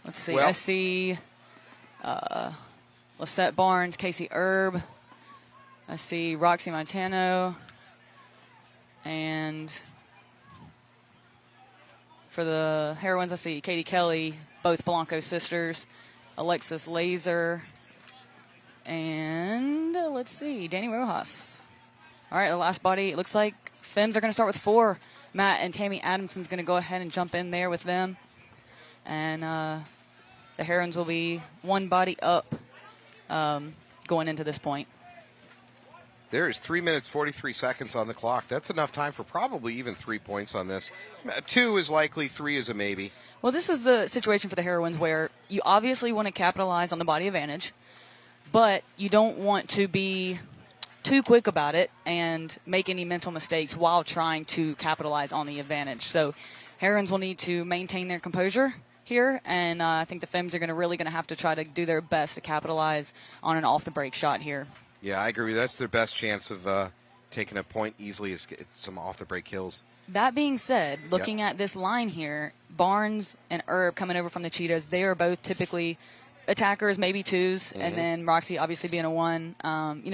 Let's see. I see Lisette Barnes, Casey Erb. I see Roxy Montano. And for the Heroines, I see Katie Kelly, both Blanco sisters, Alexis Laser, and let's see, Danny Rojas. All right, the last body, it looks like Femmes are going to start with 4. Matt and Tammy Adamson's going to go ahead and jump in there with them. And the Heroines will be 1 body up going into this point. There is 3 minutes, 43 seconds on the clock. That's enough time for probably even 3 points on this. 2 is likely, 3 is a maybe. Well, this is the situation for the Heroines where you obviously want to capitalize on the body advantage, but you don't want to be too quick about it and make any mental mistakes while trying to capitalize on the advantage. So Heroines will need to maintain their composure here, and I think the Femmes are really going to have to try to do their best to capitalize on an off-the-break shot here. Yeah, I agree. That's their best chance of taking a point easily is some off-the-break kills. That being said, looking at this line here, Barnes and Erb coming over from the Cheetos, they are both typically attackers, maybe 2s, and then Roxy obviously being a 1.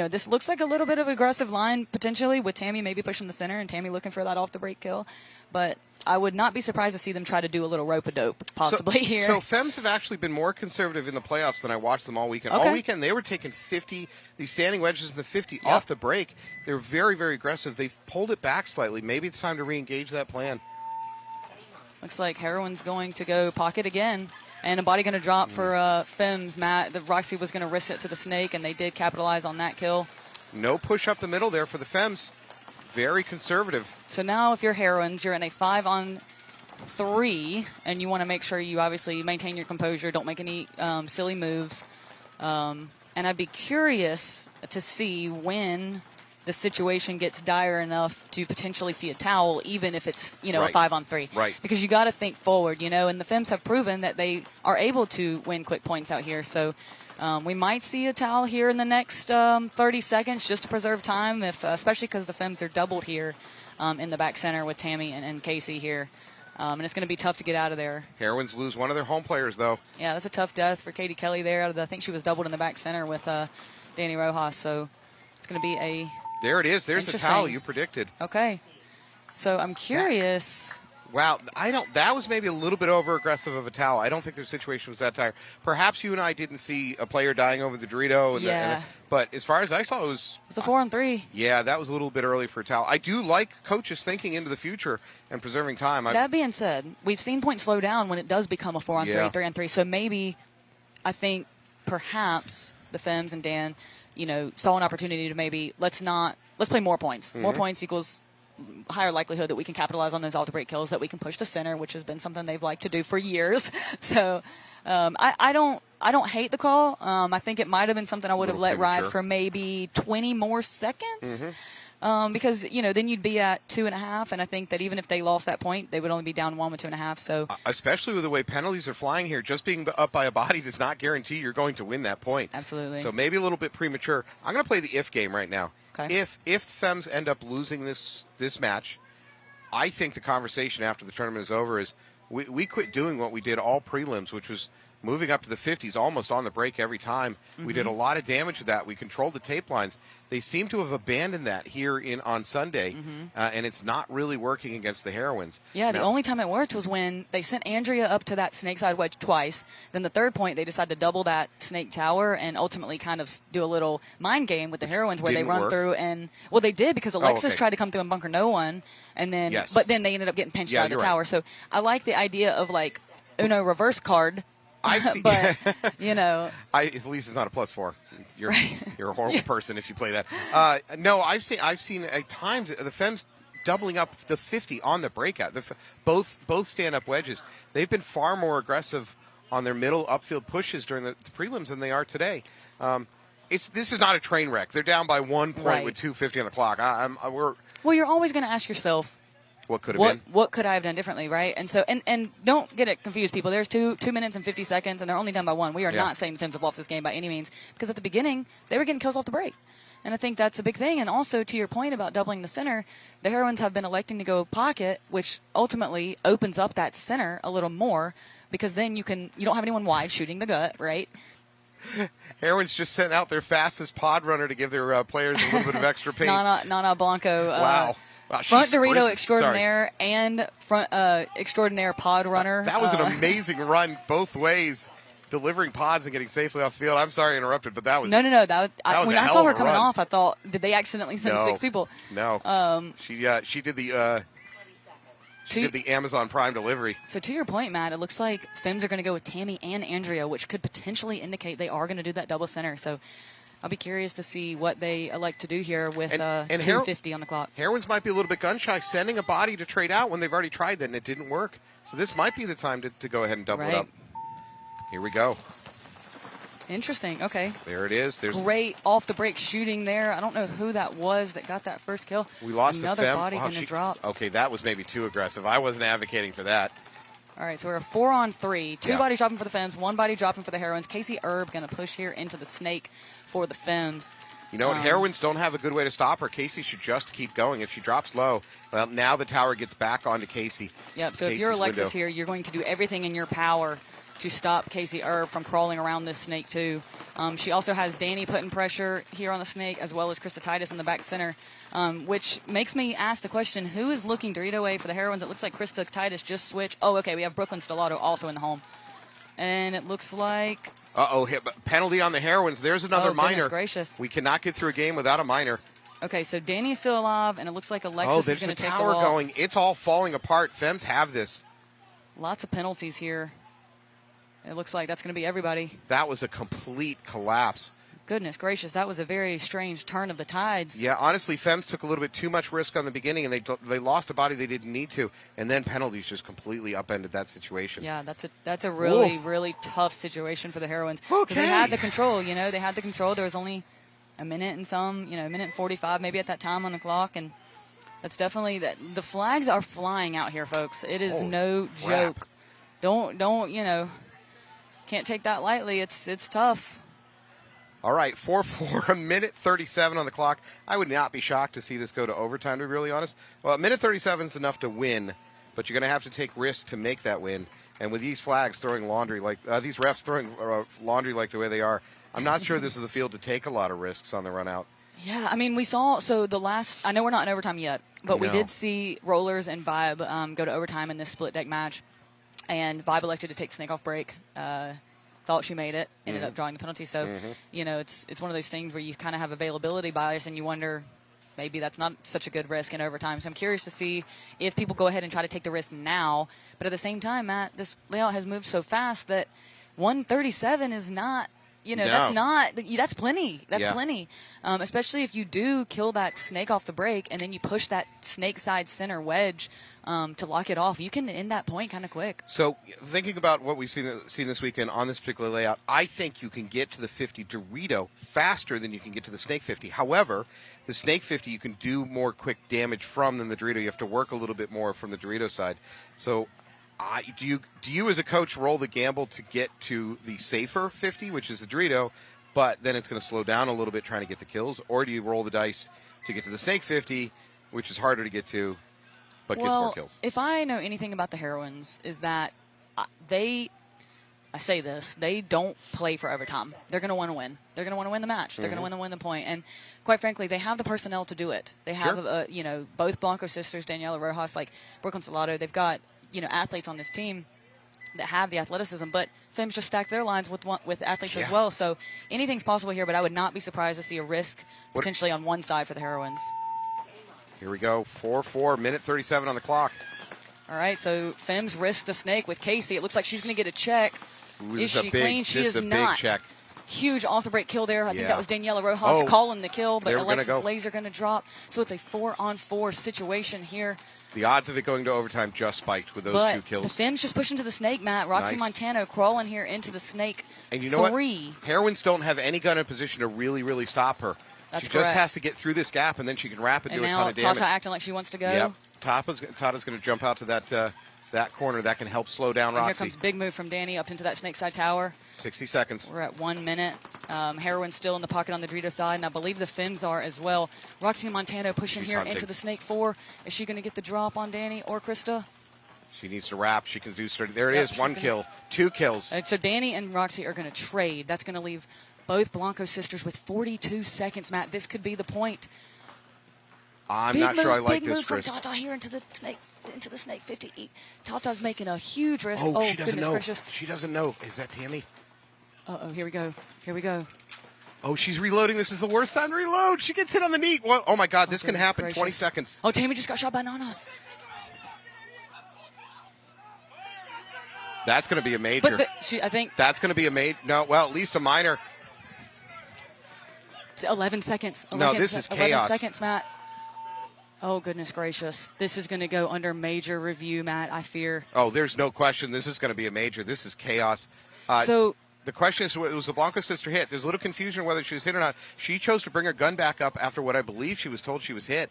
This looks like a little bit of aggressive line potentially with Tammy maybe pushing the center and Tammy looking for that off-the-break kill. But I would not be surprised to see them try to do a little rope-a-dope possibly here. So Femmes have actually been more conservative in the playoffs than I watched them all weekend. Okay. All weekend they were taking 50, these standing wedges in the 50 off the break. They were very, very aggressive. They've pulled it back slightly. Maybe it's time to re-engage that plan. Looks like Heroine's going to go pocket again. And a body going to drop for Femmes, Matt. The Roxy was going to risk it to the snake, and they did capitalize on that kill. No push up the middle there for the Femmes. Very conservative. So now if you're Heroines, you're in a 5-on-3, and you want to make sure you obviously maintain your composure, don't make any silly moves. And I'd be curious to see when the situation gets dire enough to potentially see a towel, even if it's, a 5-on-3. Right. Because you got to think forward, and the Femmes have proven that they are able to win quick points out here. So we might see a towel here in the next 30 seconds just to preserve time, especially because the Femmes are doubled here in the back center with Tammy and Casey here. And it's going to be tough to get out of there. Heroines lose one of their home players, though. Yeah, that's a tough death for Katie Kelly there. I think she was doubled in the back center with Danny Rojas. So it's going to be a... There it is. There's the towel you predicted. Okay. So I'm curious. Wow, that was maybe a little bit over-aggressive of a towel. I don't think their situation was that dire. Perhaps you and I didn't see a player dying over the Dorito. But as far as I saw, it was a 4-on-3. Yeah, that was a little bit early for a towel. I do like coaches thinking into the future and preserving time. That being said, we've seen points slow down when it does become a 4-on-3, 3-on-3. So maybe, I think, perhaps the Femmes and Dan, saw an opportunity to maybe let's play more points. More points equals higher likelihood that we can capitalize on those off-the-break kills, that we can push the center, which has been something they've liked to do for years. So I don't hate the call. I think it might have been something I would have let ride for maybe 20 more seconds. because, then you'd be at 2.5, and I think that even if they lost that point, they would only be down 1 with 2.5. So, especially with the way penalties are flying here, just being up by a body does not guarantee you're going to win that point. Absolutely. So maybe a little bit premature. I'm going to play the if game right now. Okay. If Femmes end up losing this match, I think the conversation after the tournament is over is we quit doing what we did all prelims, which was moving up to the 50s almost on the break every time. We did a lot of damage with that. We controlled the tape lines. They seem to have abandoned that here on Sunday, and it's not really working against the Heroines. Yeah, the only time it worked was when they sent Andrea up to that snake side wedge twice. Then the third point, they decided to double that snake tower and ultimately kind of do a little mind game with the Heroines where they run through. And, well, they did because Alexis tried to come through and bunker no one. And then, but then they ended up getting pinched out of the tower. So I like the idea of like Uno reverse card. I've seen, but at least it's not a +4. You're a horrible person if you play that. No, I've seen at times the Femmes doubling up the 50 on the breakout. Both stand-up wedges. They've been far more aggressive on their middle upfield pushes during the prelims than they are today. This is not a train wreck. They're down by 1 point with 2:50 on the clock. Well, you're always going to ask yourself, what could have been? What could I have done differently, right? And so, and don't get it confused, people. There's 2 minutes and 50 seconds, and they're only done by 1. We are not saying the Femmes have lost this game by any means, because at the beginning, they were getting kills off the break. And I think that's a big thing. And also, to your point about doubling the center, the Heroines have been electing to go pocket, which ultimately opens up that center a little more, because then you don't have anyone wide shooting the gut, right? Heroines just sent out their fastest pod runner to give their players a little bit of extra paint. Nana Blanco. Wow. Front Dorito extraordinaire and front extraordinaire pod runner. That was an amazing run both ways, delivering pods and getting safely off the field. I'm sorry I interrupted, but that was no. When I saw her coming run. off, I thought, did they accidentally send 6 people? No. She did the Amazon Prime delivery. So to your point, Matt, it looks like Femmes are going to go with Tammy and Andrea, which could potentially indicate they are going to do that double center. So I'll be curious to see what they elect to do here with 2:50 on the clock. Heroines might be a little bit gun-shy, sending a body to trade out when they've already tried that and it didn't work. So this might be the time to go ahead and double it up. Here we go. Interesting. Okay. There it is. There's great off-the-break shooting there. I don't know who that was that got that first kill. We lost another body going to drop. Okay, that was maybe too aggressive. I wasn't advocating for that. All right, so we're 4-on-3. 2 bodies dropping for the Femmes, 1 body dropping for the Heroines. Casey Erb going to push here into the snake for the Femmes. You know what? Heroines don't have a good way to stop her. Casey should just keep going. If she drops low, well, now the tower gets back onto Casey. Yep, so if you're Alexis here, you're going to do everything in your power to stop Casey Erb from crawling around this snake, too. She also has Danny putting pressure here on the snake, as well as Krista Titus in the back center, which makes me ask the question, who is looking Dorito away for the Heroines? It looks like Krista Titus just switched. Oh, okay, we have Brooklyn Stellato also in the home. And it looks like... penalty on the Heroines. There's another minor. Goodness gracious. We cannot get through a game without a minor. Okay, so Danny's still alive, and it looks like Alexis is going to take the tower wall. going. It's all falling apart. Femmes have this. Lots of penalties here. It looks like that's going to be everybody. That was a complete collapse. Goodness gracious, that was a very strange turn of the tides. Yeah, honestly, Femmes took a little bit too much risk on the beginning, and they lost a body they didn't need to, and then penalties just completely upended that situation. Yeah, that's a really, really tough situation for the Heroines. Okay. They had the control, they had the control. There was only a minute and some, a minute and 45 maybe at that time on the clock, and that's definitely that. The flags are flying out here, folks. It is no joke. Don't can't take that lightly. It's tough. All right, 4-4, a minute 37 on the clock. I would not be shocked to see this go to overtime, to be really honest. Well, a minute 37 is enough to win, but you're going to have to take risks to make that win. And with these flags throwing laundry like these refs throwing laundry like the way they are, I'm not sure this is the field to take a lot of risks on the run out. Yeah, I mean, we saw, I know we're not in overtime yet, but we did see Rollers and Vibe go to overtime in this split deck match. And Vibe elected to take snake off break. Thought she made it, ended up drawing the penalty. So, it's one of those things where you kind of have availability bias and you wonder maybe that's not such a good risk in overtime. So I'm curious to see if people go ahead and try to take the risk now. But at the same time, Matt, this layout has moved so fast that 137 is not, You know, No. that's plenty. That's Yeah. plenty. Especially if you do kill that snake off the break and then you push that snake side center wedge to lock it off. You can end that point kind of quick. So thinking about what we've seen this weekend on this particular layout, I think you can get to the 50 Dorito faster than you can get to the Snake 50. However, the Snake 50 you can do more quick damage from than the Dorito. You have to work a little bit more from the Dorito side. So do you as a coach roll the gamble to get to the safer 50, which is the Dorito, but then it's going to slow down a little bit trying to get the kills? Or do you roll the dice to get to the Snake 50, which is harder to get to, but gets more kills? If I know anything about the heroines, is that they don't play for overtime. They're going to want to win. They're going to want to win the match. They're going to want to win the point. And quite frankly, they have the personnel to do it. They have, both Blanco sisters, Daniela Rojas, like Brooklyn Salado. They've got, athletes on this team that have the athleticism, but Femmes just stack their lines with athletes as well. So anything's possible here, but I would not be surprised to see a risk potentially on one side for the heroines. Here we go, 4-4, minute 37 on the clock. All right, so Femmes risk the snake with Casey. It looks like she's going to get a check. Ooh, is she clean? She is not. Big check. Huge off-the-break kill there. I think that was Daniela Rojas calling the kill, but Alexis Laser going to drop. So it's a 4-on-4 situation here. The odds of it going to overtime just spiked with those two kills. The Femmes just pushing to the snake, Matt. Roxy Montano crawling here into the snake. And you know what? Heroines don't have any gun in position to really, really stop her. That's she correct. just has to get through this gap, and then she can wrap it, do a ton of damage. And now Tata acting like she wants to go. Yep. Tata's going to jump out to that corner. That can help slow down Roxy. Here comes a big move from Danny up into that snake side tower. 60 seconds. We're at 1 minute. Heroin's still in the pocket on the Dorito side, and I believe the Femmes are as well. Roxy Montano pushing here into the snake 4. Is she going to get the drop on Danny or Krista? She needs to wrap. She can do – there it is, 1 kill, 2 kills. So Danny and Roxy are going to trade. That's going to leave both Blanco sisters with 42 seconds, Matt. This could be the point. I'm not sure I like this, Chris. Big move from Tata here into the snake 50. Tata's making a huge risk. Oh, she doesn't know. Gracious. She doesn't know. Is that Tammy? Uh-oh, here we go. Here we go. Oh, she's reloading. This is the worst time to reload. She gets hit on the knee. Well, oh, my God. This can happen. Gracious. 20 seconds. Oh, Tammy just got shot by Nana. That's going to be a major. But I think that's going to be a major. No, well, at least a minor. It's 11 seconds. No, this is chaos. 11 seconds, Matt. Oh, goodness gracious. This is going to go under major review, Matt, I fear. Oh, there's no question. This is going to be a major. This is chaos. So the question is, was the Blanco sister hit? There's a little confusion whether she was hit or not. She chose to bring her gun back up after what I believe she was told she was hit.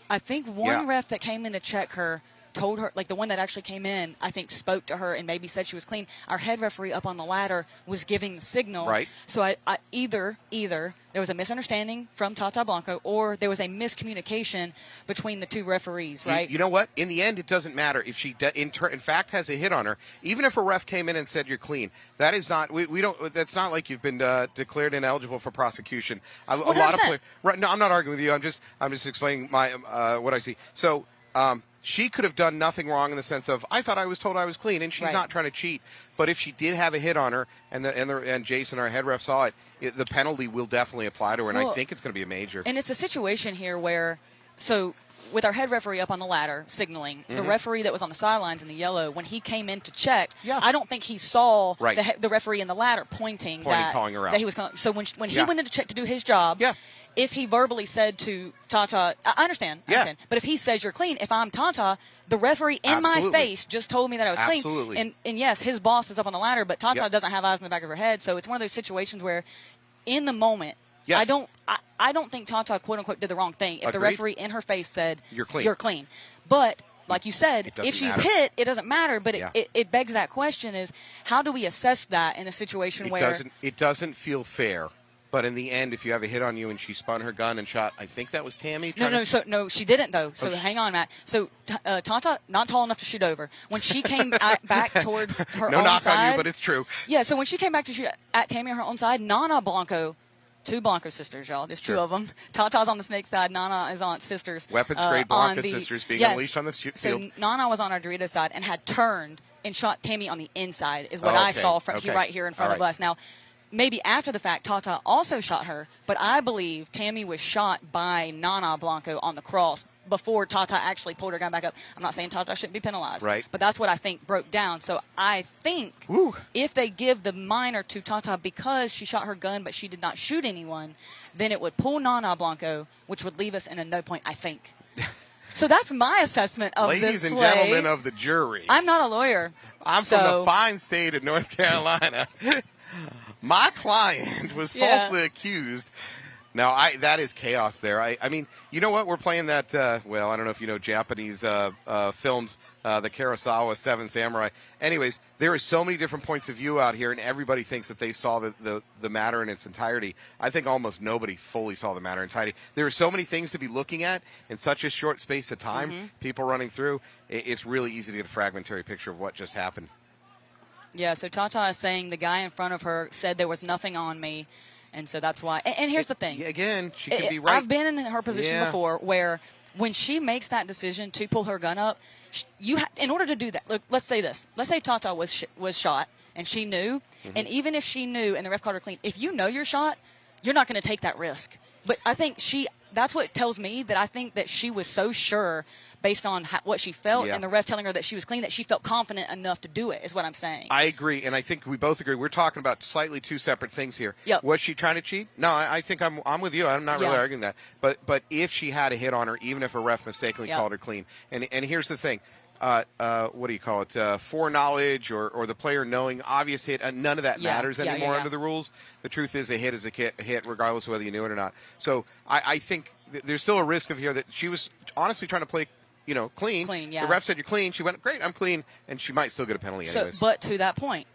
I think one ref that came in to check her told her, like the one that actually came in, I think spoke to her and maybe said she was clean. Our head referee up on the ladder was giving the signal. Right. So I either there was a misunderstanding from Tata Blanco or there was a miscommunication between the two referees, right? You know what? In the end, it doesn't matter if she in fact has a hit on her. Even if a ref came in and said you're clean, that is not we don't. That's not like you've been declared ineligible for prosecution. A lot of players. Right, no, I'm not arguing with you. I'm just explaining my what I see. So. She could have done nothing wrong in the sense of I thought I was told I was clean, and she's not trying to cheat. But if she did have a hit on her, and Jason, our head ref, saw it, the penalty will definitely apply to her, and I think it's going to be a major. And it's a situation here where, so with our head referee up on the ladder signaling, the referee that was on the sidelines in the yellow, when he came in to check, I don't think he saw the referee in the ladder pointing calling her out. That he was calling. So when he went in to check to do his job. If he verbally said to Tata, I understand, but if he says you're clean, if I'm Tata, the referee in my face just told me that I was clean. And yes, his boss is up on the ladder, but Tata doesn't have eyes in the back of her head. So it's one of those situations where in the moment, I don't think Tata, quote unquote, did the wrong thing. If the referee in her face said you're clean. But like you said, if she's hit, it doesn't matter. But it begs that question is how do we assess that in a situation where it doesn't feel fair. But in the end, if you have a hit on you and she spun her gun and shot, I think that was Tammy. No, she didn't though. So hang on, Matt. So Tata not tall enough to shoot over. When she came back towards her no own knock side, on you, but it's true. Yeah. So when she came back to shoot at Tammy on her own side, Nana Blanco, two Blanco sisters, y'all. There's two of them. Tata's on the snake side. Nana is on sisters. Weapons grade Blanco sisters being unleashed on the field. So Nana was on our Dorito side and had turned and shot Tammy on the inside. Is what I saw from right here in front of us now. Maybe after the fact, Tata also shot her, but I believe Tammy was shot by Nana Blanco on the cross before Tata actually pulled her gun back up. I'm not saying Tata shouldn't be penalized. Right. But that's what I think broke down. So I think if they give the minor to Tata because she shot her gun but she did not shoot anyone, then it would pull Nana Blanco, which would leave us in a no point, I think. So that's my assessment of Ladies this and play. gentlemen of the jury. I'm not a lawyer. I'm from the fine state of North Carolina. My client was falsely accused. Now, that is chaos there. I mean, you know what? We're playing that, well, I don't know if you know Japanese films, the Kurosawa Seven Samurai. Anyways, there are so many different points of view out here, and everybody thinks that they saw the matter in its entirety. I think almost nobody fully saw the matter in entirety. There are so many things to be looking at in such a short space of time, people running through. It's really easy to get a fragmentary picture of what just happened. Yeah, so Tata is saying the guy in front of her said there was nothing on me. And so that's why. And here's the thing. Again, she could be right. I've been in her position before where when she makes that decision to pull her gun up, in order to do that, look, let's say this. Let's say Tata was shot and she knew. And even if she knew and the ref called her clean, if you know you're shot, you're not going to take that risk. But I think that's what tells me that I think that she was so sure based on what she felt and the ref telling her that she was clean, that she felt confident enough to do it, is what I'm saying. I agree, and I think we both agree. We're talking about slightly two separate things here. Yep. Was she trying to cheat? No, I think I'm with you. I'm not really arguing that. But if she had a hit on her, even if a ref mistakenly called her clean, and here's the thing. What do you call it? Foreknowledge or the player knowing obvious hit. None of that matters anymore under the rules. The truth is a hit is a hit regardless of whether you knew it or not. So I think there's still a risk of here that she was honestly trying to play clean. Clean, yeah. The ref said you're clean. She went, great, I'm clean, and she might still get a penalty anyways. But to that point,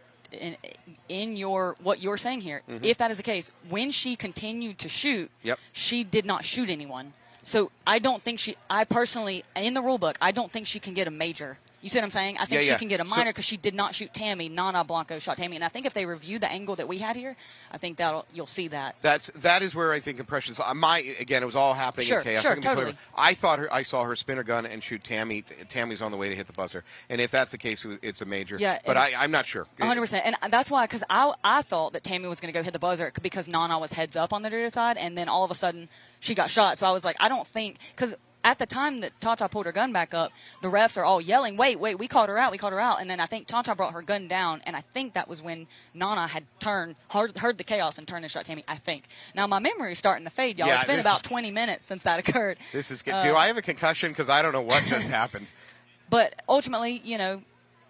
in what you're saying here, if that is the case, when she continued to shoot, she did not shoot anyone. So I don't think I personally, in the rule book, I don't think she can get a major. You see what I'm saying? I think she can get a minor because she did not shoot Tammy. Nana Blanco shot Tammy. And I think if they review the angle that we had here, I think you'll see that. That is where I think impressions. Again, it was all happening in chaos. Sure, totally. I saw her spin her gun and shoot Tammy. Tammy's on the way to hit the buzzer. And if that's the case, it's a major. Yeah, but I'm not sure. 100%. And that's why, because I thought that Tammy was going to go hit the buzzer because Nana was heads up on the Hydra side, and then all of a sudden she got shot. So I was like, I don't think, because at the time that Tata pulled her gun back up, the refs are all yelling, wait, we called her out. And then I think Tata brought her gun down, and I think that was when Nana had heard the chaos and turned and shot Tammy, I think. Now, my memory is starting to fade, y'all. It's been about 20 minutes since that occurred. This is good. Do I have a concussion? Because I don't know what just happened. But ultimately,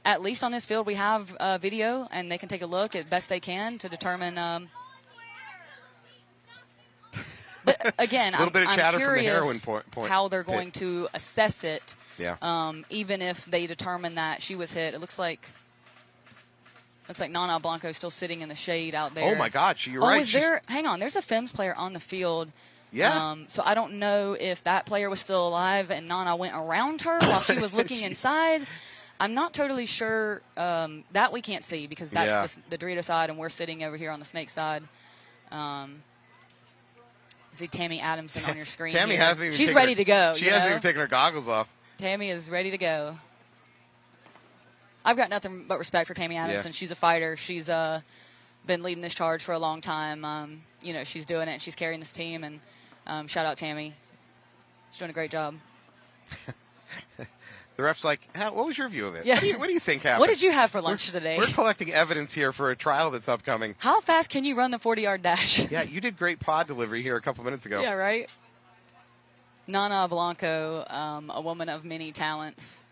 at least on this field, we have video, and they can take a look as best they can to determine but again, I'm curious how they're going to assess it. Yeah. Even if they determine that she was hit, it looks like Nana Blanco is still sitting in the shade out there. Oh my God, you're right. Hang on, there's a FEMS player on the field. Yeah. So I don't know if that player was still alive and Nana went around her while she was looking inside. I'm not totally sure. That we can't see because that's the Dorito side, and we're sitting over here on the Snake side. See Tammy Adamson on your screen. Tammy hasn't even. She's ready to go. She hasn't even taken her goggles off. Tammy is ready to go. I've got nothing but respect for Tammy Adamson. Yeah. She's a fighter. She's been leading this charge for a long time. She's doing it. She's carrying this team. And shout out Tammy. She's doing a great job. The ref's like, what was your view of it? Yeah. What do you think happened? What did you have for lunch today? We're collecting evidence here for a trial that's upcoming. How fast can you run the 40-yard dash? Yeah, you did great pod delivery here a couple minutes ago. Yeah, right? Nana Blanco, a woman of many talents.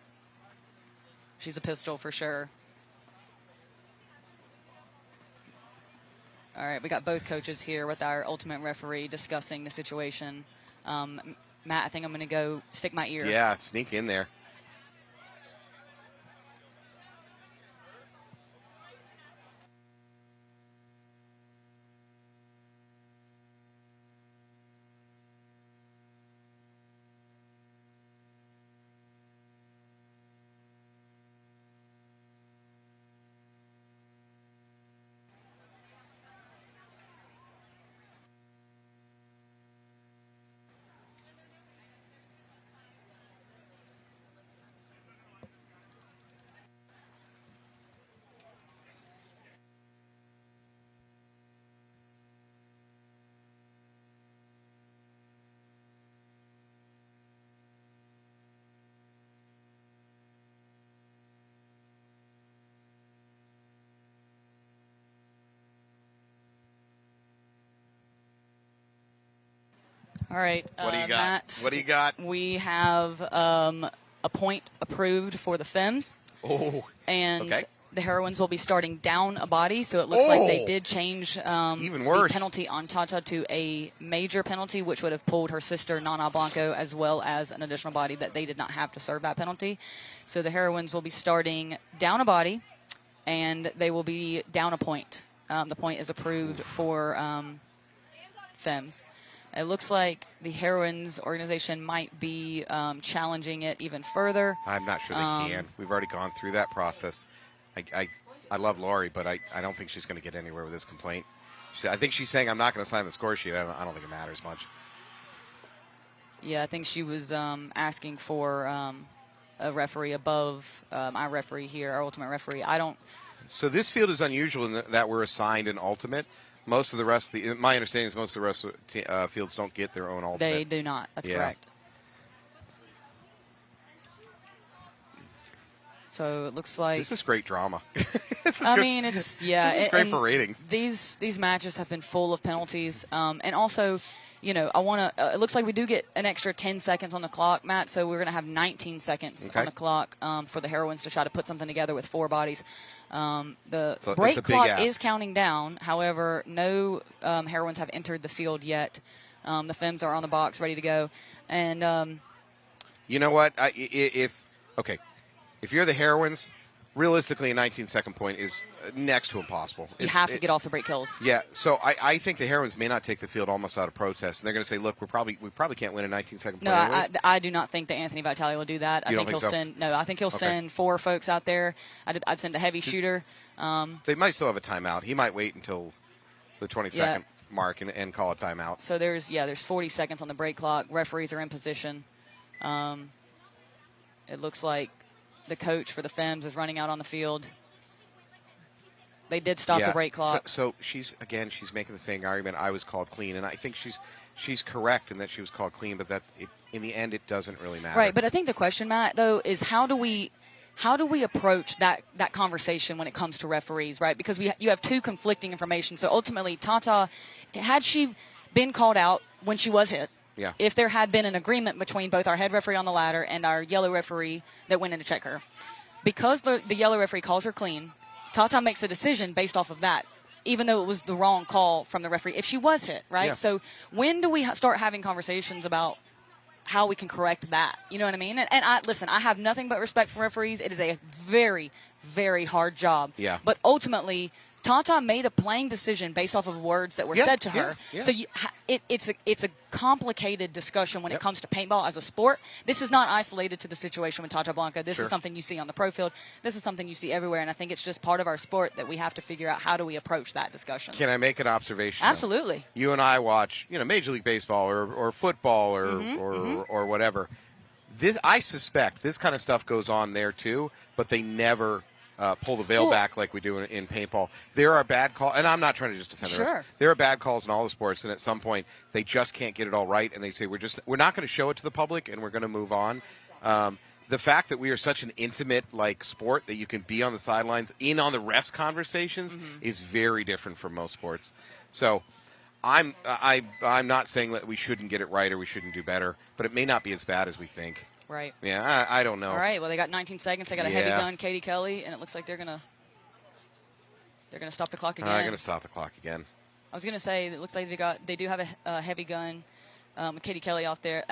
She's a pistol for sure. All right, we got both coaches here with our ultimate referee discussing the situation. Matt, I think I'm going to go stick my ear. Yeah, sneak in there. All right. What do you got? Matt, What do you got? We have a point approved for the femmes. Oh. And okay. the heroines will be starting down a body, so it looks like they did change even worse. The penalty on Tata to a major penalty, which would have pulled her sister Nana Blanco as well as an additional body that they did not have to serve that penalty. So the heroines will be starting down a body, and they will be down a point. The point is approved for femmes. It looks like the heroines organization might be challenging it even further. I'm not sure they can. We've already gone through that process. I love Laurie, but I don't think she's going to get anywhere with this complaint. I think she's saying, I'm not going to sign the score sheet. I don't think it matters much. Yeah, I think she was asking for a referee above my referee here, our ultimate referee. So this field is unusual in that we're assigned an ultimate. Most of the rest, my understanding is most of the rest of fields don't get their own ultimate. They do not. That's correct. So it looks like this is great drama. This is great for ratings. These matches have been full of penalties, and also, I want to. It looks like we do get an extra 10 seconds on the clock, Matt. So we're going to have 19 seconds on the clock for the heroines to try to put something together with 4 bodies. The break clock is counting down. However, no heroines have entered the field yet. The femmes are on the box, ready to go. And you know what? If you're the heroines, realistically, a 19-second point is next to impossible. You have to get off the break kills. Yeah, so I think the heroines may not take the field almost out of protest, and they're going to say, "Look, we probably can't win a 19-second point." No, I do not think that Anthony Vitale will do that. I think he'll send. No, I think he'll send 4 folks out there. I'd send a heavy shooter. They might still have a timeout. He might wait until the 20-second mark and call a timeout. So there's 40 seconds on the break clock. Referees are in position. It looks like the coach for the femmes is running out on the field. They did stop the break clock. So she's making the same argument. I was called clean, and I think she's correct in that she was called clean, but in the end it doesn't really matter. Right, but I think the question, Matt, though, is how do we approach that conversation when it comes to referees, right? Because you have 2 conflicting information. So ultimately, Tata, had she been called out when she was hit? Yeah. If there had been an agreement between both our head referee on the ladder and our yellow referee that went in to check her, because the yellow referee calls her clean, Tata makes a decision based off of that, even though it was the wrong call from the referee if she was hit, right? Yeah. So when do we start having conversations about how we can correct that? You know what I mean? And I have nothing but respect for referees. It is a very, very hard job. Yeah. But ultimately, Tata made a playing decision based off of words that were said to her. Yeah. So it's a complicated discussion when it comes to paintball as a sport. This is not isolated to the situation with Tata Blanca. This is something you see on the pro field. This is something you see everywhere, and I think it's just part of our sport that we have to figure out how do we approach that discussion. Can I make an observation? Absolutely. Though? You and I watch, Major League Baseball or football or whatever. I suspect this kind of stuff goes on there too, but they never pull the veil back like we do in paintball. There are bad calls, and I'm not trying to just defend the refs. There are bad calls in all the sports, and at some point they just can't get it all right, and they say we're not going to show it to the public, and we're going to move on. The fact that we are such an intimate sport that you can be on the sidelines in on the refs conversations is very different from most sports. So I'm not saying that we shouldn't get it right or we shouldn't do better, but it may not be as bad as we think. Right. Yeah, I don't know. All right. Well, they got 19 seconds. They got a heavy gun, Katie Kelly, and it looks like they're gonna stop the clock again. They're gonna stop the clock again. I was gonna say it looks like they do have a heavy gun. Katie Kelly out there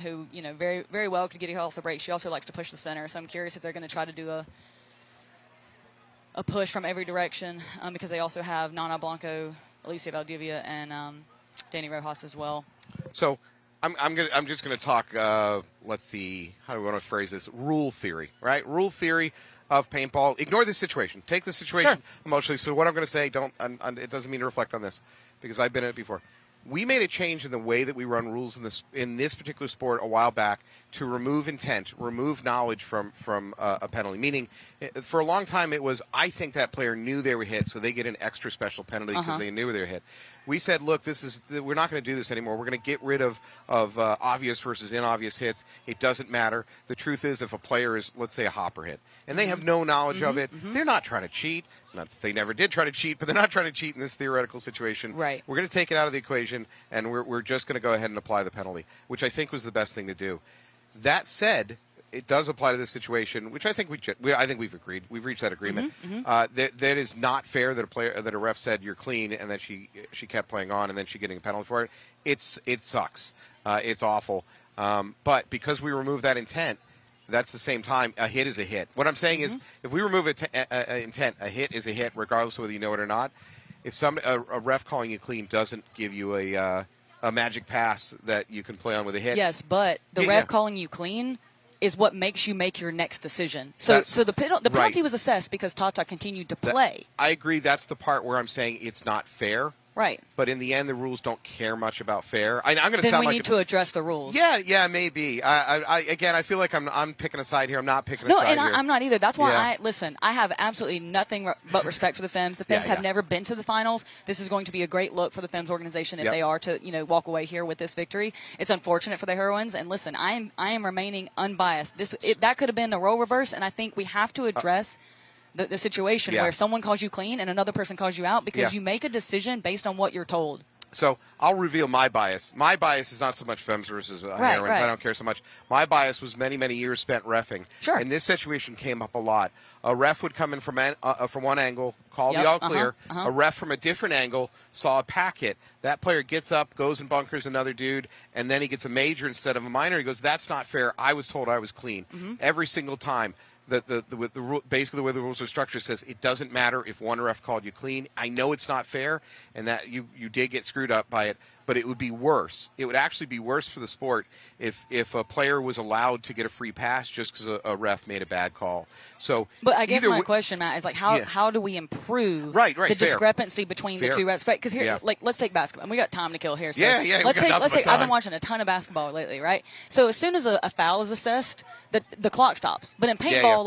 who very very well could get it off the break. She also likes to push the center, so I'm curious if they're going to try to do a push from every direction because they also have Nana Blanco, Alicia Valdivia, and Danny Rojas as well. So. I'm just gonna talk. Let's see, how do we want to phrase this? Rule theory, right? Rule theory of paintball. Ignore the situation. Take the situation emotionally. So what I'm going to say, it doesn't mean to reflect on this because I've been in it before. We made a change in the way that we run rules in this particular sport a while back to remove intent, remove knowledge from a penalty. Meaning, for a long time it was, I think that player knew they were hit, so they get an extra special penalty because they knew they were hit. We said, look, we're not going to do this anymore. We're going to get rid of obvious versus inobvious hits. It doesn't matter. The truth is, if a player is, let's say, a hopper hit, and they have no knowledge of it, they're not trying to cheat. Not that they never did try to cheat, but they're not trying to cheat in this theoretical situation. Right. We're going to take it out of the equation, and we're just going to go ahead and apply the penalty, which I think was the best thing to do. That said, it does apply to this situation, which I think we've agreed. We've reached that agreement. That is not fair that a ref said you're clean and that she kept playing on and then she getting a penalty for it. It sucks. It's awful. But because we remove that intent, that's the same time a hit is a hit. What I'm saying is, if we remove intent, a hit is a hit, regardless of whether you know it or not. If a ref calling you clean doesn't give you a magic pass that you can play on with a hit. Yes, but the ref calling you clean is what makes you make your next decision. So the penalty was assessed because Tata continued to play. I agree. That's the part where I'm saying it's not fair. Right. But in the end, the rules don't care much about fair. I'm going to then sound we like need to address the rules. Yeah, maybe. I feel like I'm picking a side here. I'm not picking a side here. No, and I'm not either. That's why I have absolutely nothing but respect for the Femmes. The Femmes have never been to the finals. This is going to be a great look for the Femmes organization if they are to, walk away here with this victory. It's unfortunate for the heroines. And listen, I am remaining unbiased. That could have been the role reverse, and I think we have to address the situation where someone calls you clean and another person calls you out because you make a decision based on what you're told. So I'll reveal my bias. My bias is not so much Femmes versus heroines. I don't care so much. My bias was many, many years spent reffing. Sure. And this situation came up a lot. A ref would come in from one angle, call the all clear. A ref from a different angle saw a pack hit. That player gets up, goes and bunkers another dude, and then he gets a major instead of a minor. He goes, that's not fair. I was told I was clean. Every single time. Basically the way the rules are structured says it doesn't matter if one ref called you clean. I know it's not fair, and that you did get screwed up by it, but it would be worse. It would actually be worse for the sport if a player was allowed to get a free pass just because a ref made a bad call. So, but I guess my question, Matt, is like how do we improve the discrepancy between the two refs? Right? Because here, let's take basketball, and we got time to kill here. So let's take. I've been watching a ton of basketball lately, right? So as soon as a foul is assessed, the clock stops. But in paintball,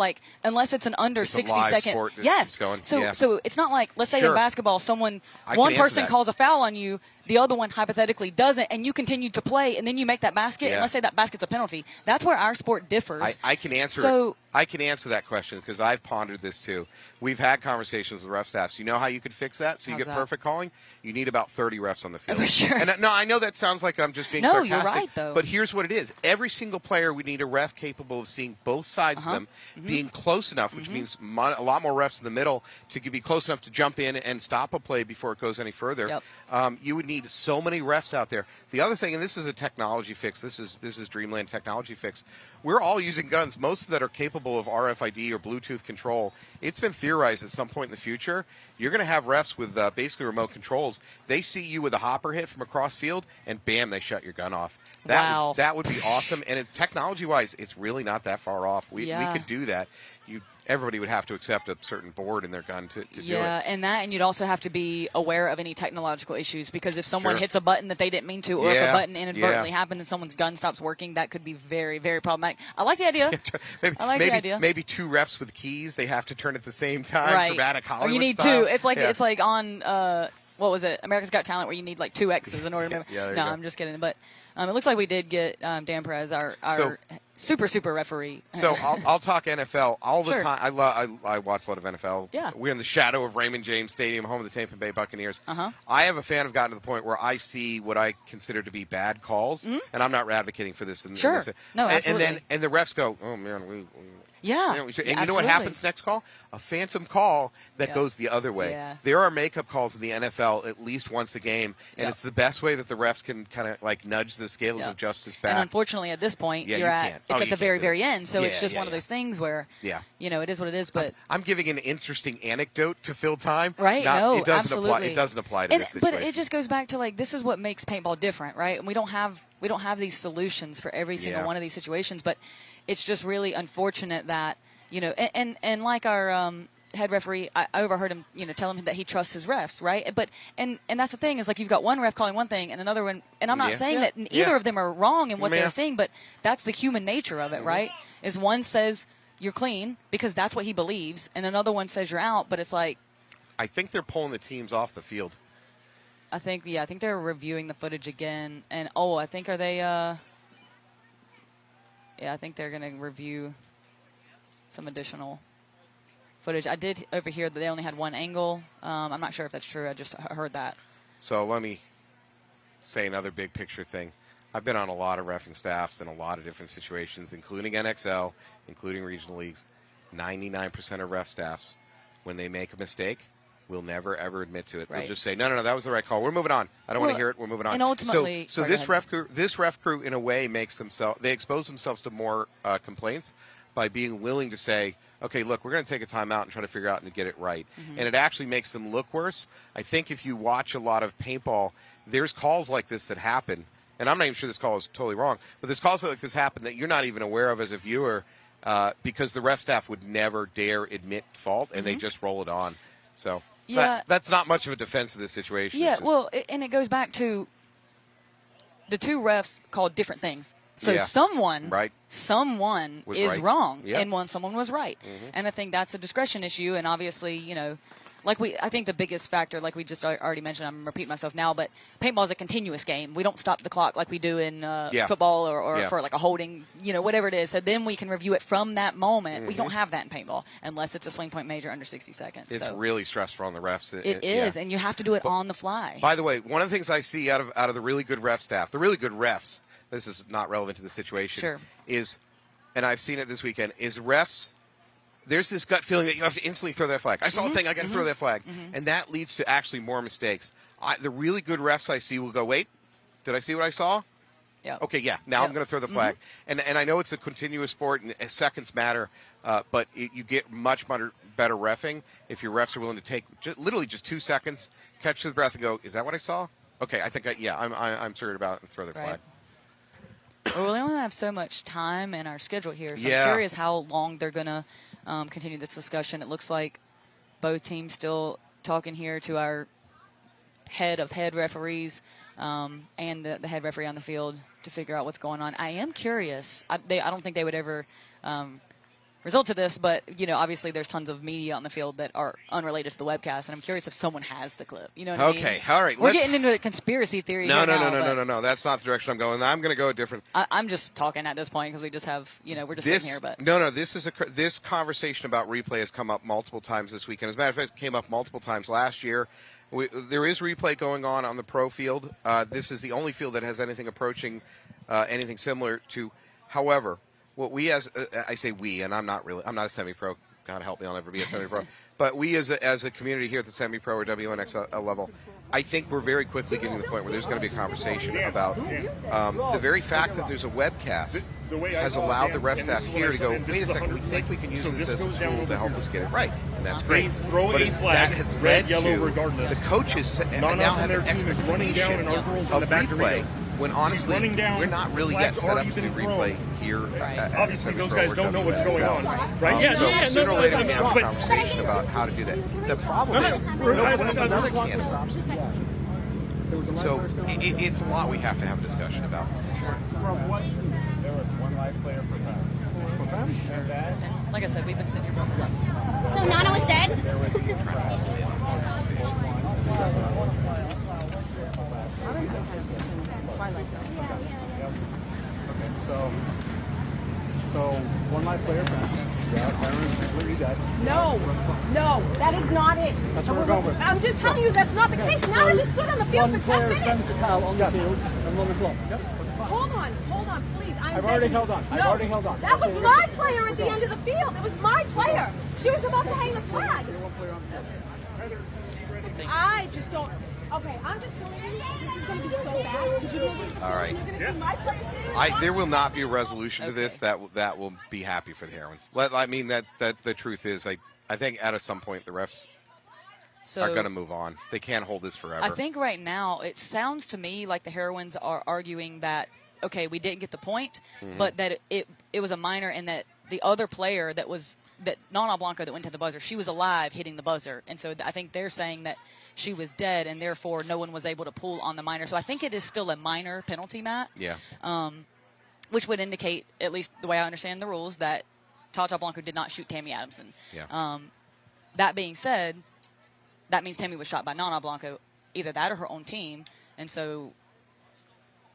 unless it's an under 60-second, so it's not like, let's say in basketball, one person calls a foul on you, the other one hypothetically doesn't, and you continue to play, and then you make that basket, and let's say that basket's a penalty. That's where our sport differs. I can answer I can answer that question because I've pondered this too. We've had conversations with ref staffs. You know how you could fix that so you get perfect calling? You need about 30 refs on the field. Sure. And no, I know that sounds like I'm just being sarcastic. No, you're right, though. But here's what it is. Every single player, we need a ref capable of seeing both sides of them, being close enough, which means a lot more refs in the middle to be close enough to jump in and stop a play before it goes any further. You would need so many refs out there. The other thing, and this is a technology fix, this is Dreamland technology fix, we're all using guns, most that are capable of RFID or Bluetooth control. It's been theorized at some point in the future, you're going to have refs with basically remote controls. They see you with a hopper hit from across field, and bam, they shut your gun off. That would be awesome. And technology-wise, it's really not that far off. We could do that. Everybody would have to accept a certain board in their gun to do it. Yeah, and you'd also have to be aware of any technological issues because if someone hits a button that they didn't mean to, or if a button inadvertently happened and someone's gun stops working, that could be very, very problematic. I like the idea. The idea. Maybe two refs with keys, they have to turn at the same time. Dramatic Hollywood or you need style. two. It's like on what was it? America's Got Talent, where you need like two X's in order to. No, I'm just kidding. But it looks like we did get Dan Perez, our super referee. So I'll talk NFL all the time. I watch a lot of NFL. Yeah. We're in the shadow of Raymond James Stadium, home of the Tampa Bay Buccaneers. I have a fan have gotten to the point where I see what I consider to be bad calls, and I'm not advocating for this. No, absolutely. And the refs go, oh man, we and you know what happens next call? A phantom call that goes the other way. Yeah. There are makeup calls in the NFL at least once a game, and it's the best way that the refs can kind of like nudge the scales of justice back. And unfortunately, at this point, it's at the very, very end, so it's just one of those things where, it is what it is. But I'm giving an interesting anecdote to fill time. Right? It doesn't absolutely. apply. It doesn't apply to this situation. But it just goes back to this is what makes paintball different, right? And we don't have these solutions for every single one of these situations, but it's just really unfortunate that. And like our head referee, I overheard him, telling him that he trusts his refs, right? But and that's the thing is you've got one ref calling one thing and another one, and I'm not saying that either of them are wrong in what they're saying, but that's the human nature of it, right? Is one says you're clean because that's what he believes, and another one says you're out, but it's like. I think they're pulling the teams off the field. I think they're reviewing the footage again, and I think are they? I think they're going to review some additional footage. I did overhear that they only had one angle. I'm not sure if that's true. I just heard that. So let me say another big picture thing. I've been on a lot of reffing staffs in a lot of different situations, including NXL, including regional leagues. 99% of ref staffs, when they make a mistake, will never, ever admit to it. Right. They'll just say, no, that was the right call. We're moving on. I don't want to hear it. We're moving on. And ultimately, so this ref crew, in a way, they expose themselves to more complaints by being willing to say, okay, look, we're going to take a timeout and try to figure out and get it right. Mm-hmm. And it actually makes them look worse. I think if you watch a lot of paintball, there's calls like this that happen. And I'm not even sure this call is totally wrong, but there's calls like this happen that you're not even aware of as a viewer because the ref staff would never dare admit fault, and they just roll it on. So that's not much of a defense of this situation. Yeah, and it goes back to the two refs called different things. So someone is right. wrong, Yep. and someone was right. Mm-hmm. And I think that's a discretion issue, and obviously, I think the biggest factor, like we just already mentioned, I'm repeating myself now, but paintball is a continuous game. We don't stop the clock like we do in football or for like a holding, whatever it is. So then we can review it from that moment. Mm-hmm. We don't have that in paintball unless it's a swing point major under 60 seconds. It's really stressful on the refs. It is, and you have to do it on the fly. By the way, one of the things I see out of the really good ref staff, the really good refs, this is not relevant to the situation, is, and I've seen it this weekend, is refs. There's this gut feeling that you have to instantly throw that flag. I saw a thing, I got to throw that flag. Mm-hmm. And that leads to actually more mistakes. The really good refs I see will go, wait, did I see what I saw? Yeah. Okay, now I'm going to throw the flag. And I know it's a continuous sport and seconds matter, but you get much better reffing if your refs are willing to take literally just 2 seconds, catch the breath and go, is that what I saw? Okay, I think I'm certain about it and throw the flag. Well, we only have so much time in our schedule here, so I'm curious how long they're going to continue this discussion. It looks like both teams still talking here to our head referees and the head referee on the field to figure out what's going on. I am curious. I don't think they would ever result to this, but obviously there's tons of media on the field that are unrelated to the webcast, and I'm curious if someone has the clip. You know what I mean? Okay, all right. We're getting into a conspiracy theory. No. That's not the direction I'm going. I'm going to go a different. I'm just talking at this point because we just have, we're just sitting here. But no. This conversation about replay has come up multiple times this weekend. As a matter of fact, it came up multiple times last year. There is replay going on the pro field. This is the only field that has anything approaching anything similar to. However, what we I say we, and I'm not a semi-pro. God help me, I'll never be a semi-pro. But we as a community here at the semi-pro or WNXL level, I think we're very quickly getting to the point where there's going to be a conversation about the very fact that there's a webcast has allowed the ref staff here to go, wait a second, we think we can use this as a tool to help us get it right. And that's great. But that has led to the coaches now have an expectation of replay when honestly we're not really yet set up to do replay here. Obviously those guys don't know what's going on, right? So sooner or later we can have a conversation about how to do that. The problem is another can of worms. So it's a lot we have to have a discussion about. From what there was one live player per time. Like I said, we've been sitting here for months. So Nana was dead? So one live player No, that is not it. That's what we're going with. I'm just telling you that's not the case. Nana just stood on the field for 10 minutes. The towel on the field and on the clock. Yep. Hold on, please. I've already held on. That was my player at the end of the field. It was my player. She was about to hang the flag. I just don't. Okay, I'm just telling you, this is going to be so bad. All right. You're going to see my player standing. There will not be a resolution to this that will be happy for the heroines. I mean that the truth is, I think at some point the refs are going to move on. They can't hold this forever. I think right now it sounds to me like the heroines are arguing that okay, we didn't get the point, but that it was a minor, and that the other player that Nana Blanco that went to the buzzer, she was alive hitting the buzzer, and so I think they're saying that she was dead, and therefore no one was able to pull on the minor. So I think it is still a minor penalty, Matt. Yeah. Which would indicate, at least the way I understand the rules, that Tata Blanco did not shoot Tammy Adamson. Yeah. That being said, that means Tammy was shot by Nana Blanco either that or her own team. And so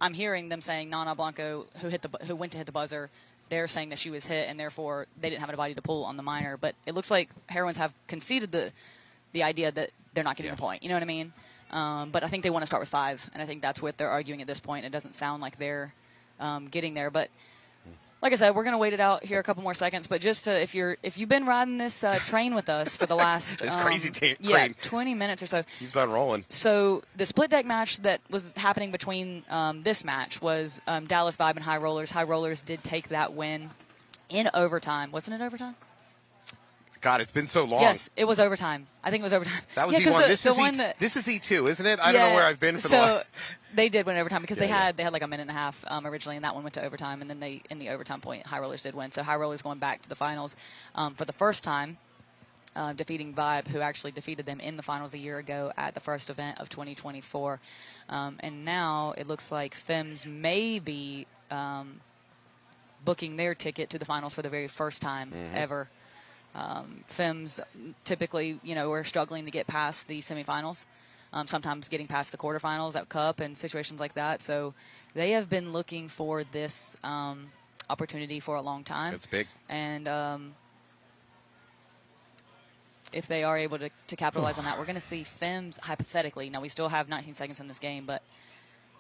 I'm hearing them saying Nana Blanco, who went to hit the buzzer, they're saying that she was hit, and therefore they didn't have anybody to pull on the minor. But it looks like Heroines have conceded the idea that they're not getting a point. You know what I mean? But I think they want to start with 5, and I think that's what they're arguing at this point. It doesn't sound like they're getting there. But like I said, we're going to wait it out here a couple more seconds. But just if you've been riding this train with us for the last this crazy train, 20 minutes or so, keeps on rolling. So the split deck match that was happening between this match was Dallas Vibe and High Rollers. High Rollers did take that win in overtime. Wasn't it overtime? God, it's been so long. Yes, it was overtime. I think it was overtime. That was E1. This is E2, isn't it? I don't know where I've been for the last. They did win overtime because they had like a minute and a half originally, and that one went to overtime. And then in the overtime point, High Rollers did win. So High Rollers going back to the finals for the first time, defeating Vibe, who actually defeated them in the finals a year ago at the first event of 2024. And now it looks like Femmes may be booking their ticket to the finals for the very first time ever. Femmes typically, are struggling to get past the semifinals, sometimes getting past the quarterfinals at Cup and situations like that. So they have been looking for this opportunity for a long time. It's big. And if they are able to capitalize on that, we're going to see Femmes, hypothetically. Now, we still have 19 seconds in this game, but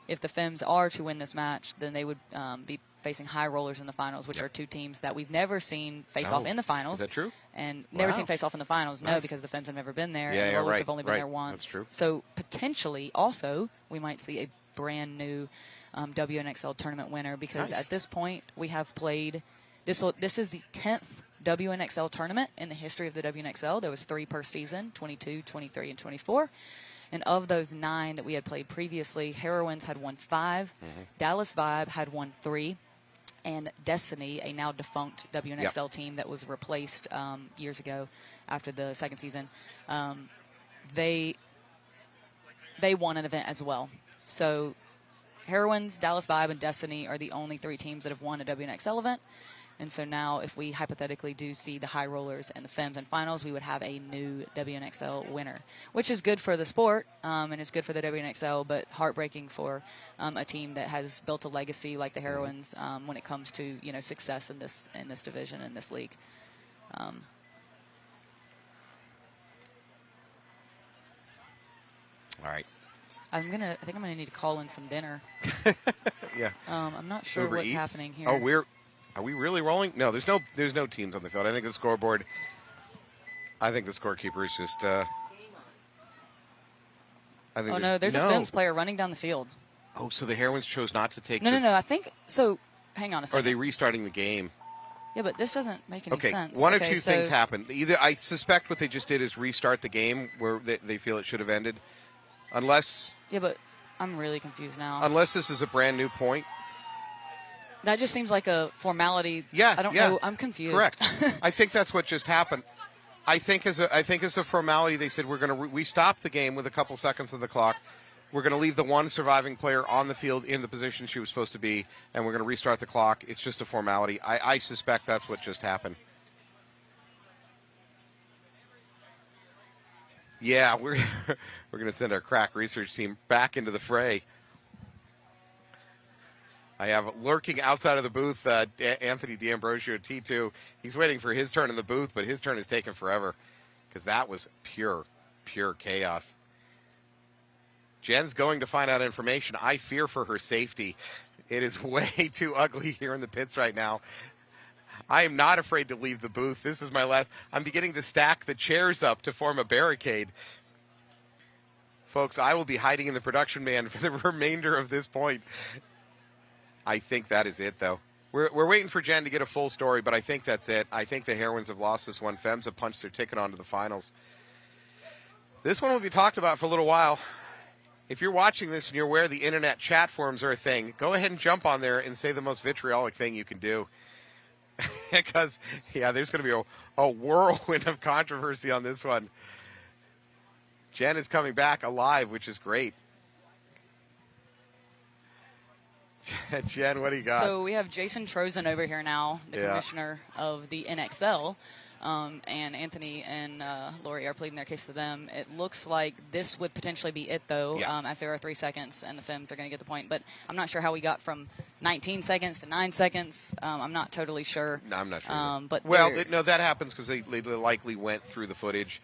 if the Femmes are to win this match, then they would be facing High Rollers in the finals, which are two teams that we've never seen face off in the finals. Is that true? And never seen face off in the finals, no, because the Femmes have never been there, and the Rollers have only been there once. That's true. So potentially, also, we might see a brand new WNXL tournament winner, because at this point, we have played, this is the 10th WNXL tournament in the history of the WNXL. There was 3 per season, 22, 23, and 24. And of those 9 that we had played previously, Heroines had won 5, Dallas Vibe had won 3, and Destiny, a now defunct WNXL team that was replaced years ago after the second season, they won an event as well. So Heroines, Dallas Vibe, and Destiny are the only 3 teams that have won a WNXL event. And so now, if we hypothetically do see the High Rollers and the Femmes in finals, we would have a new WNXL winner, which is good for the sport and it's good for the WNXL, but heartbreaking for a team that has built a legacy like the Heroines when it comes to success in this division, in this league. All right. I think I'm gonna need to call in some dinner. Yeah. I'm not sure Uber what's Eats? happening here. Oh, are we really rolling? No, there's no teams on the field. I think the scoreboard. I think the scorekeeper is just. There's a Femmes player running down the field. Oh, so the Heroines chose not to take. No. I think so. Hang on a second. Are they restarting the game? Yeah, but this doesn't make any sense. One of two things happened. Either I suspect what they just did is restart the game where they feel it should have ended, unless. Yeah, but I'm really confused now. Unless this is a brand new point. That just seems like a formality. Yeah, I don't know. I'm confused. Correct. I think that's what just happened. I think as a formality, they said we stopped the game with a couple seconds of the clock. We're going to leave the one surviving player on the field in the position she was supposed to be, and we're going to restart the clock. It's just a formality. I suspect that's what just happened. Yeah, we're going to send our crack research team back into the fray. I have lurking outside of the booth Anthony D'Ambrosio, T2. He's waiting for his turn in the booth, but his turn is taking forever because that was pure chaos. Jen's going to find out information. I fear for her safety. It is way too ugly here in the pits right now. I am not afraid to leave the booth. This is my last. I'm beginning to stack the chairs up to form a barricade. Folks, I will be hiding in the production man for the remainder of this point. I think that is it, though. We're waiting for Jen to get a full story, but I think that's it. I think the Heroines have lost this one. Femmes have punched their ticket onto the finals. This one will be talked about for a little while. If you're watching this and you're aware the internet chat forums are a thing, go ahead and jump on there and say the most vitriolic thing you can do. Because, there's going to be a whirlwind of controversy on this one. Jen is coming back alive, which is great. Jen, what do you got? So we have Jason Trozen over here now, the commissioner of the NXL. and Anthony and Lori are pleading their case to them. It looks like this would potentially be it, though, as there are 3 seconds, and the Femmes are going to get the point. But I'm not sure how we got from 19 seconds to 9 seconds. I'm not totally sure. No, I'm not sure. But no, that happens because they likely went through the footage,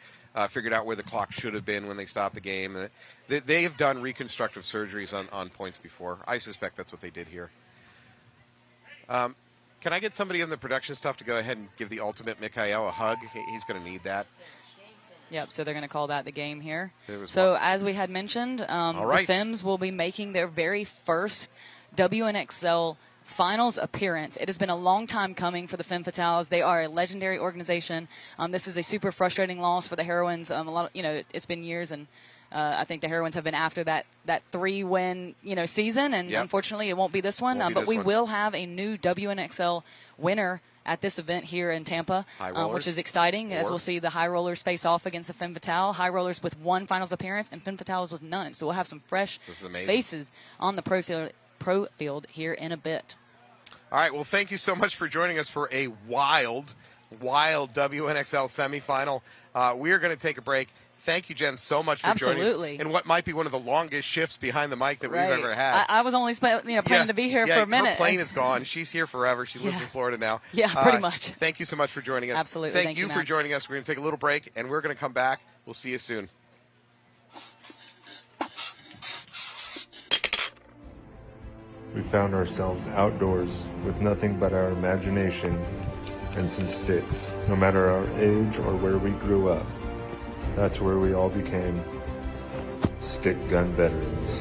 figured out where the clock should have been when they stopped the game. They have done reconstructive surgeries on points before. I suspect that's what they did here. Can I get somebody in the production stuff to go ahead and give the ultimate Mikhail a hug? He's going to need that. Yep, so they're going to call that the game here. So as we had mentioned, right. The Femmes will be making their very first WNXL finals appearance. It has been a long time coming for the Femme Fatales. They are a legendary organization. This is a super frustrating loss for the Heroines. It's been years, and I think the Heroines have been after that 3-win season, and unfortunately it won't be this one. But we will have a new WNXL winner at this event here in Tampa, which is exciting, as we'll see the High Rollers face off against the Femme Fatale. High Rollers with 1 finals appearance and Femme Fatales with none. So we'll have some fresh faces on the pro field here in a bit. All right, well, thank you so much for joining us for a wild WNXL semifinal. We are going to take a break. Thank you, Jen, so much for joining us in what might be one of the longest shifts behind the mic that we've ever had. I was only planning to be here for a minute. Her plane is gone. She's here forever. She lives in Florida now. Yeah, pretty much. Thank you so much for joining us. Absolutely. Thank you for joining us. We're going to take a little break, and we're going to come back. We'll see you soon. We found ourselves outdoors with nothing but our imagination and some sticks. No matter our age or where we grew up, that's where we all became stick gun veterans.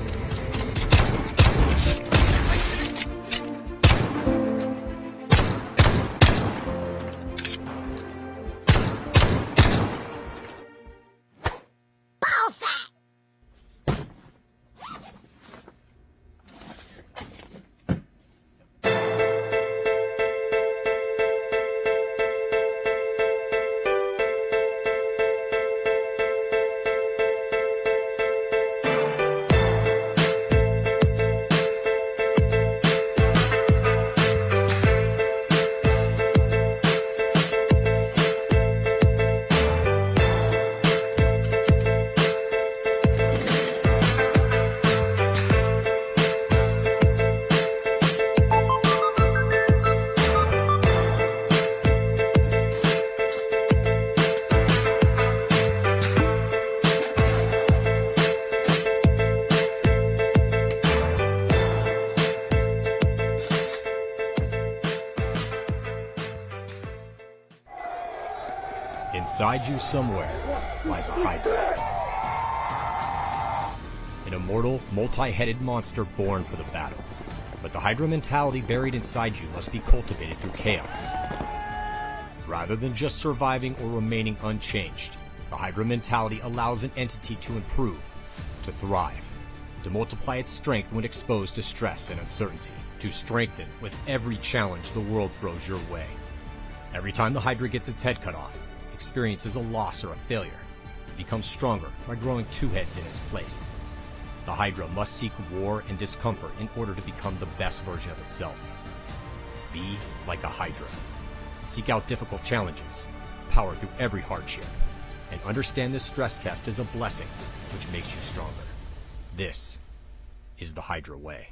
Inside you somewhere lies a Hydra. An immortal, multi-headed monster born for the battle. But the Hydra mentality buried inside you must be cultivated through chaos. Rather than just surviving or remaining unchanged, the Hydra mentality allows an entity to improve, to thrive, to multiply its strength when exposed to stress and uncertainty, to strengthen with every challenge the world throws your way. Every time the Hydra gets its head cut off, experiences a loss or a failure, it becomes stronger by growing 2 heads in its place. The Hydra must seek war and discomfort in order to become the best version of itself. Be like a Hydra. Seek out difficult challenges, power through every hardship, and understand this stress test is a blessing which makes you stronger. This is the Hydra way.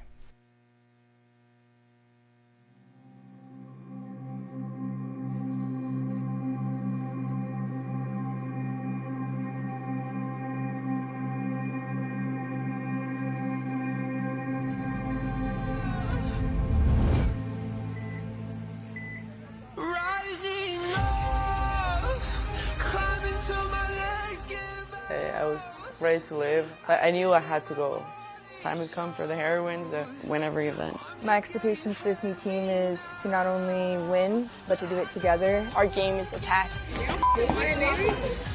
I was ready to live. I knew I had to go. Time had come for the Heroines to win every event. My expectations for this new team is to not only win, but to do it together. Our game is attack.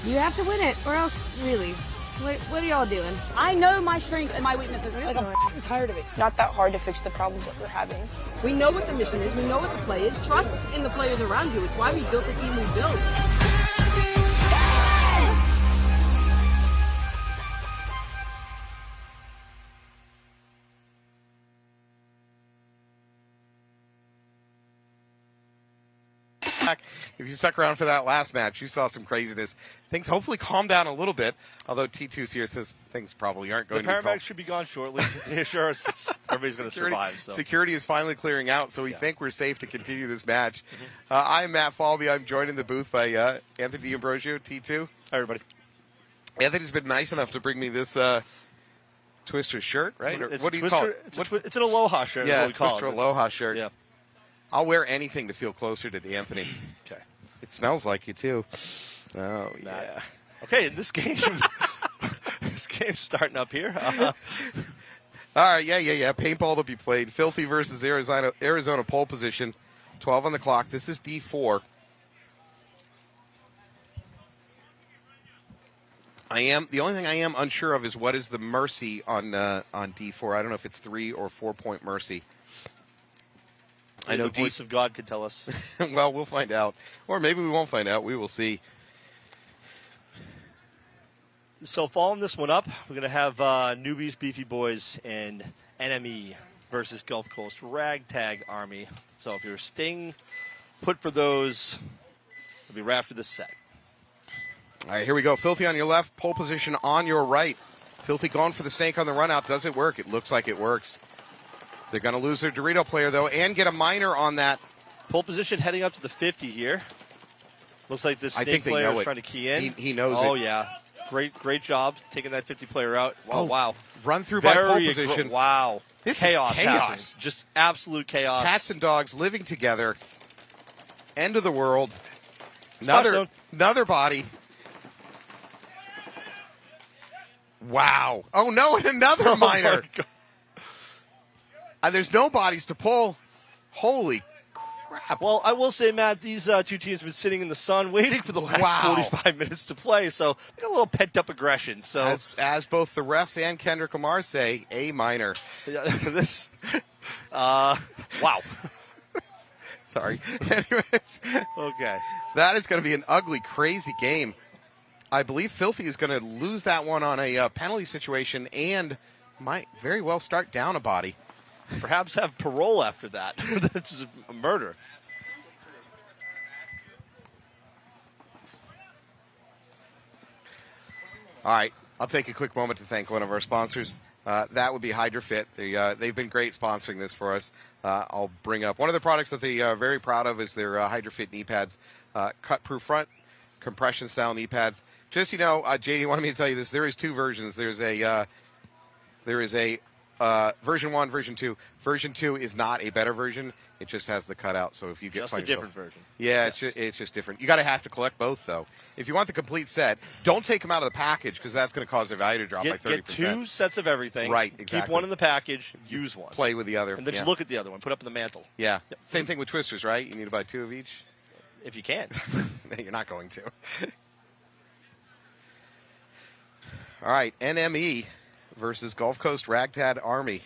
You have to win it, or else, really, what are y'all doing? I know my strengths and my weaknesses. Like, I'm tired of it. It's not that hard to fix the problems that we're having. We know what the mission is. We know what the play is. Trust in the players around you. It's why we built the team we built. If you stuck around for that last match, you saw some craziness. Things hopefully calm down a little bit, although T2's here says things probably aren't going to be calm. The paramedics should be gone shortly. Sure, everybody's going to survive. So. Security is finally clearing out, so we think we're safe to continue this match. I'm Matt Falby. I'm joined in the booth by Anthony D'Ambrosio, T2. Hi, everybody. Anthony's been nice enough to bring me this Twister shirt, right? Or what do you call it? It's an Aloha shirt. Yeah, is what we call Twister it. Aloha shirt. Yeah. I'll wear anything to feel closer to Anthony. Okay. It smells like you, too. Oh, yeah. Okay, this game, this game's starting up here. All right, yeah. Paintball to be played. Filthy versus Arizona pole position. 12 on the clock. This is D4. The only thing I am unsure of is what is the mercy on D4. I don't know if it's 3 or 4 point mercy. I know the voice of God could tell us. Well, we'll find out. Or maybe we won't find out. We will see. So following this one up, we're going to have Newbies, Beefy Boys, and NME versus Gulf Coast Ragtag Army. So if you're staying put for those, it'll be right after this set. All right, here we go. Filthy on your left, pole position on your right. Filthy going for the snake on the run out. Does it work? It looks like it works. They're going to lose their Dorito player, though, and get a minor on that. Pole position heading up to the 50 here. Looks like this snake player is trying to key in. He knows it. Oh, yeah. Great job taking that 50 player out. Wow, wow. Run through by pole position. Wow. This chaos is chaos. Happens. Just absolute chaos. Cats and dogs living together. End of the world. Another body. Wow. Oh, no, and another minor. There's no bodies to pull. Holy crap. Well, I will say, Matt, these two teams have been sitting in the sun waiting for the last 45 minutes to play, so they got a little pent-up aggression. So, as both the refs and Kendrick Lamar say, a minor. Wow. Sorry. Anyways. Okay. That is going to be an ugly, crazy game. I believe Filthy is going to lose that one on a penalty situation and might very well start down a body. Perhaps have parole after that. That's a murder. All right. I'll take a quick moment to thank one of our sponsors. That would be Hydra Fit. They've been great sponsoring this for us. I'll bring up one of the products that they are very proud of is their Hydra Fit knee pads. Cut-proof front, compression-style knee pads. Just, JD wanted me to tell you this. There is two versions. There is a version 1, version 2. Version 2 is not a better version. It just has the cutout. So if you get just a different version. Yeah, yes. It's just different. You got to have to collect both though. If you want the complete set, don't take them out of the package because that's going to cause their value to drop by 30%. Get 2 sets of everything. Right, exactly. Keep one in the package. Use one. Play with the other. And then just look at the other one. Put it up in the mantle. Yeah. Yep. Same thing with Twisters, right? You need to buy 2 of each. If you can. You're not going to. All right, NME versus Gulf Coast Ragtag Army.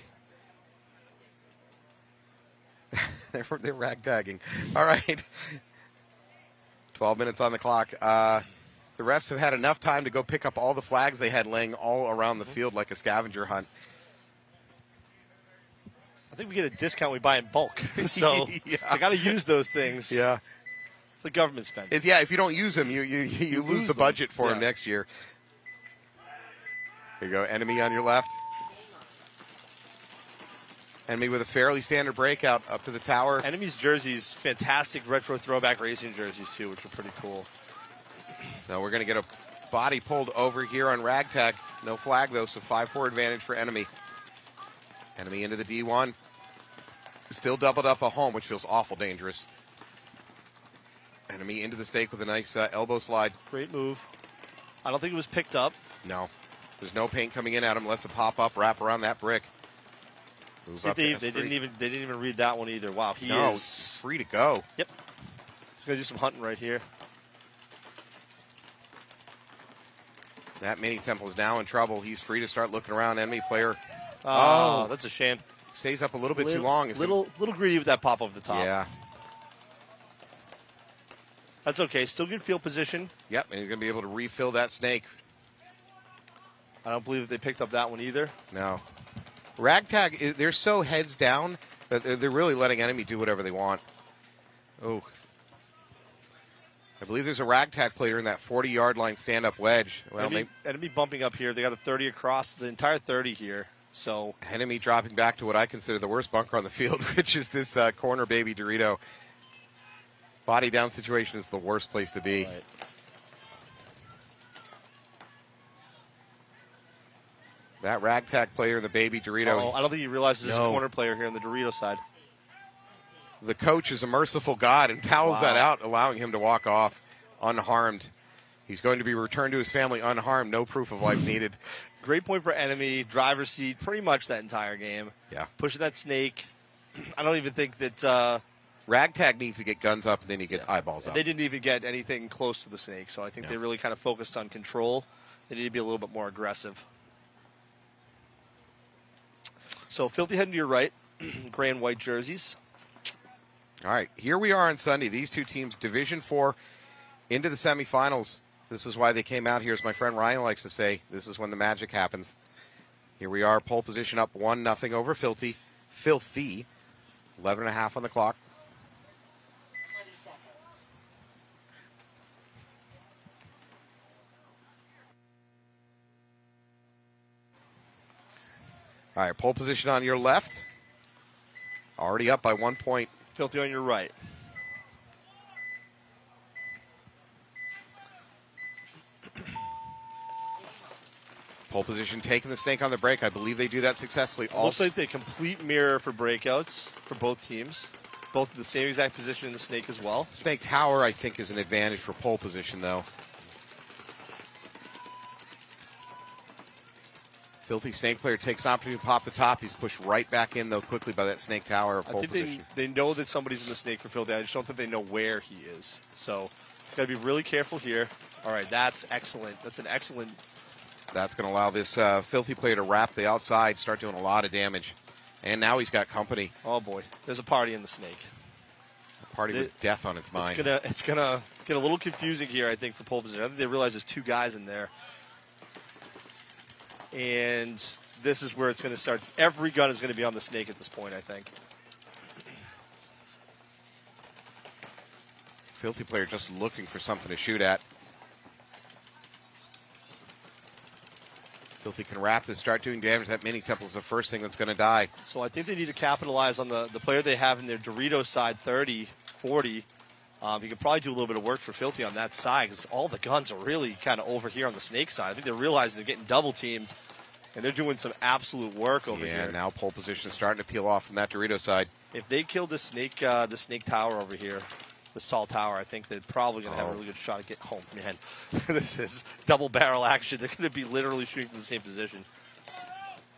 they're ragtagging. All right. 12 minutes on the clock. The refs have had enough time to go pick up all the flags they had laying all around the field like a scavenger hunt. I think we get a discount when we buy in bulk. So I got to use those things. Yeah. It's a government spend. If you don't use them, you lose the budget for them next year. Here you go. Enemy on your left. Enemy with a fairly standard breakout up to the tower. Enemy's jerseys, fantastic retro throwback racing jerseys too, which are pretty cool. Now we're going to get a body pulled over here on Ragtag. No flag though, so 5-4 advantage for Enemy. Enemy into the D1. Still doubled up a home, which feels awful dangerous. Enemy into the stake with a nice elbow slide. Great move. I don't think it was picked up. No. There's no paint coming in at him. Lets it pop up, wrap around that brick. See, they didn't even read that one either. Wow, he is free to go. Yep. He's gonna do some hunting right here. That mini temple is now in trouble. He's free to start looking around. Enemy player. Oh, that's a shame. Stays up a little bit too long. Little greedy with that pop over the top. Yeah. That's okay. Still good field position. Yep, and he's going to be able to refill that snake. I don't believe that they picked up that one either. No. Ragtag, they're so heads down that they're really letting Enemy do whatever they want. Oh. I believe there's a ragtag player in that 40-yard line stand-up wedge. Well, enemy bumping up here. They got a 30 across the entire 30 here. So enemy dropping back to what I consider the worst bunker on the field, which is this corner baby Dorito. Body down situation is the worst place to be. Right. That ragtag player in the baby Dorito. Oh, I don't think he realizes this corner player here on the Dorito side. The coach is a merciful God and towels that out, allowing him to walk off unharmed. He's going to be returned to his family unharmed, no proof of life needed. Great point for enemy, driver's seat, pretty much that entire game. Yeah. Pushing that snake. I don't even think that... ragtag needs to get guns up, and then you get eyeballs up. They didn't even get anything close to the snake, so I think they really kind of focused on control. They need to be a little bit more aggressive. So Filthy heading to your right, gray and white jerseys. All right, here we are on Sunday. These two teams, Division 4, into the semifinals. This is why they came out here, as my friend Ryan likes to say. This is when the magic happens. Here we are, pole position up 1-0 over Filthy. 11.5 on the clock. All right, pole position on your left. Already up by 1 point. Filthy on your right. Pole position taking the snake on the break. I believe they do that successfully. Looks like the complete mirror for breakouts for both teams. Both in the same exact position in the snake as well. Snake tower, I think, is an advantage for pole position, though. Filthy snake player takes an opportunity to pop the top. He's pushed right back in, though, quickly by that snake tower. I think they know that somebody's in the snake for Filthy. I just don't think they know where he is. So he's got to be really careful here. All right, that's excellent. That's an excellent... That's going to allow this Filthy player to wrap the outside, start doing a lot of damage. And now he's got company. Oh, boy. There's a party in the snake. A party with death on its mind. It's gonna get a little confusing here, I think, for pole position. I think they realize there's two guys in there. And this is where it's going to start. Every gun is going to be on the snake at this point, I think. Filthy player just looking for something to shoot at. Filthy can wrap this, start doing damage. That mini temple is the first thing that's going to die. So I think they need to capitalize on the player they have in their Dorito side, 30, 40. You could probably do a little bit of work for Filthy on that side because all the guns are really kind of over here on the snake side. I think they're realizing they're getting double teamed, and they're doing some absolute work over here. Yeah, now pole position is starting to peel off from that Dorito side. If they kill the snake tower over here, this tall tower, I think they're probably going to have a really good shot at getting home. Man, this is double barrel action. They're going to be literally shooting from the same position.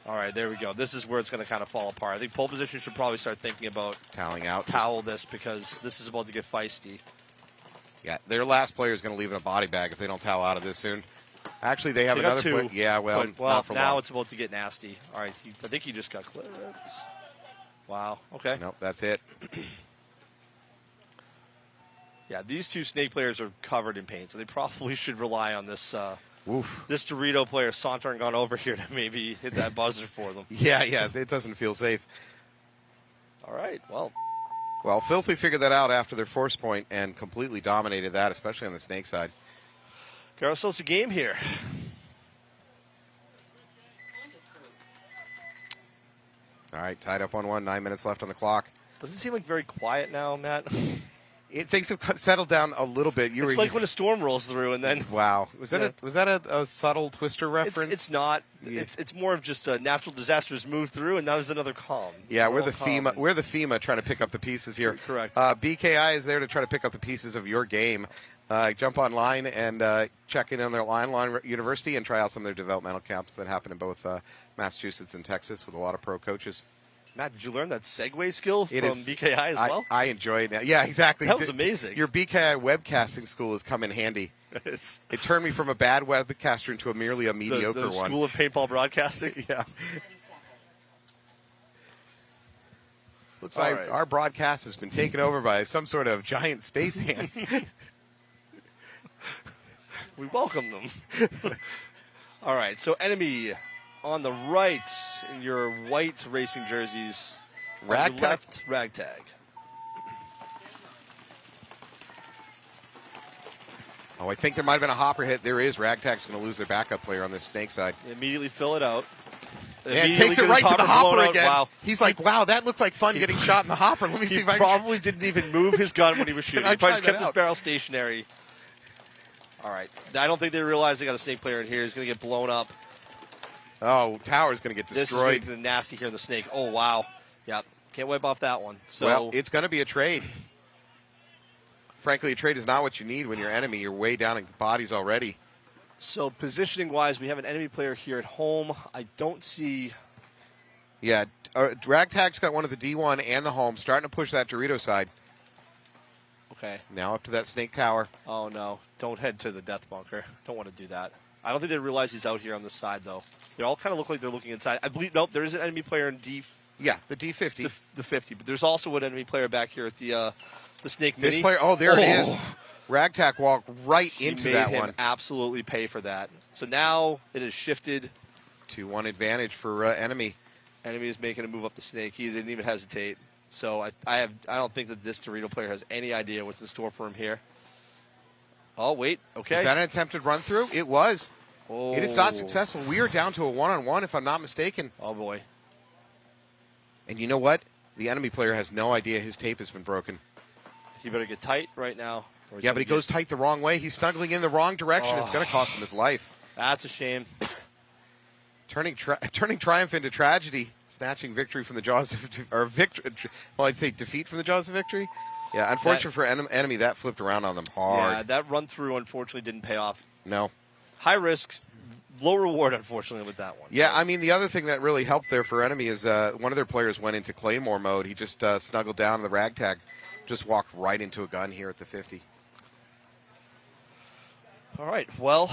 All right, there we go. This is where it's going to kind of fall apart. I think pole position should probably start thinking about towel this because this is about to get feisty. Yeah, their last player is going to leave in a body bag if they don't towel out of this soon. Actually, they have another player. Yeah, well, not for now long. It's about to get nasty. All right, I think he just got clipped. Wow. Okay. Nope, that's it. Yeah, these two snake players are covered in paint, so they probably should rely on this this Dorito player sauntering on over here to maybe hit that buzzer for them. Yeah, it doesn't feel safe. All right, well, Filthy figured that out after their force point and completely dominated that, especially on the snake side. Got ourselves a game here. All right, tied up on 1, 9 minutes left on the clock. Doesn't seem like very quiet now, Matt. Things have settled down a little bit. It's like when a storm rolls through and then... Wow. Was that a subtle Twister reference? It's not. Yeah. It's more of just a natural disasters move through, and now there's another calm. Yeah, we're the FEMA trying to pick up the pieces here. Correct. BKI is there to try to pick up the pieces of your game. Jump online and check in on their online university and try out some of their developmental camps that happen in both Massachusetts and Texas with a lot of pro coaches. Matt, did you learn that segue skill from BKI as well? I enjoy it now. Yeah, exactly. That was amazing. Your BKI webcasting school has come in handy. It turned me from a bad webcaster into merely a mediocre the one. School of Paintball Broadcasting? Yeah. Looks like our broadcast has been taken over by some sort of giant space ants. We welcome them. All right, so enemy on the right in your white racing jerseys. Ragtag. On your left, ragtag. Oh, I think there might have been a hopper hit. There is. Ragtag's going to lose their backup player on this snake side. Immediately fill it out. And takes it right to the hopper again. Wow. He's like, wow, that looked like fun getting shot in the hopper. Let me see if I can. He probably didn't even move his gun when he was shooting. He probably just kept his barrel stationary. All right. I don't think they realize they got a snake player in here. He's going to get blown up. Oh, tower's going to get destroyed. This is nasty here in the snake. Oh, wow. Yep. Can't wipe off that one. So well, it's going to be a trade. Frankly, a trade is not what you need when you're enemy. You're way down in bodies already. So positioning-wise, we have an enemy player here at home. I don't see... Yeah, Ragtag's got one at the D1 and the home, starting to push that Dorito side. Okay. Now up to that snake tower. Oh, no. Don't head to the death bunker. Don't want to do that. I don't think they realize he's out here on this side, though. They all kind of look like they're looking inside. I believe, nope, there is an enemy player in D... Yeah, the D50. The 50. But there's also an enemy player back here at the snake this mini. Player, oh, there it is. Ragtag walked right into that one. one. Absolutely pay for that. So now it has shifted. 2-1 advantage for enemy. Enemy is making a move up the snake. He didn't even hesitate. So I don't think that this Dorito player has any idea what's in store for him here. Oh, wait. Okay. Was that an attempted run through? It was. Oh. It is not successful. We are down to a one-on-one, if I'm not mistaken. Oh, boy. And you know what? The enemy player has no idea his tape has been broken. He better get tight right now. Yeah, but he goes tight the wrong way. He's snuggling in the wrong direction. It's going to cost him his life. That's a shame. Turning triumph into tragedy, snatching victory from the jaws of I'd say defeat from the jaws of victory. Yeah, unfortunate for enemy, that flipped around on them hard. Yeah, that run through unfortunately didn't pay off. No. High risk, low reward, unfortunately, with that one. Yeah, I mean, the other thing that really helped there for enemy is one of their players went into Claymore mode. He just snuggled down in the Ragtag, just walked right into a gun here at the 50. All right, well,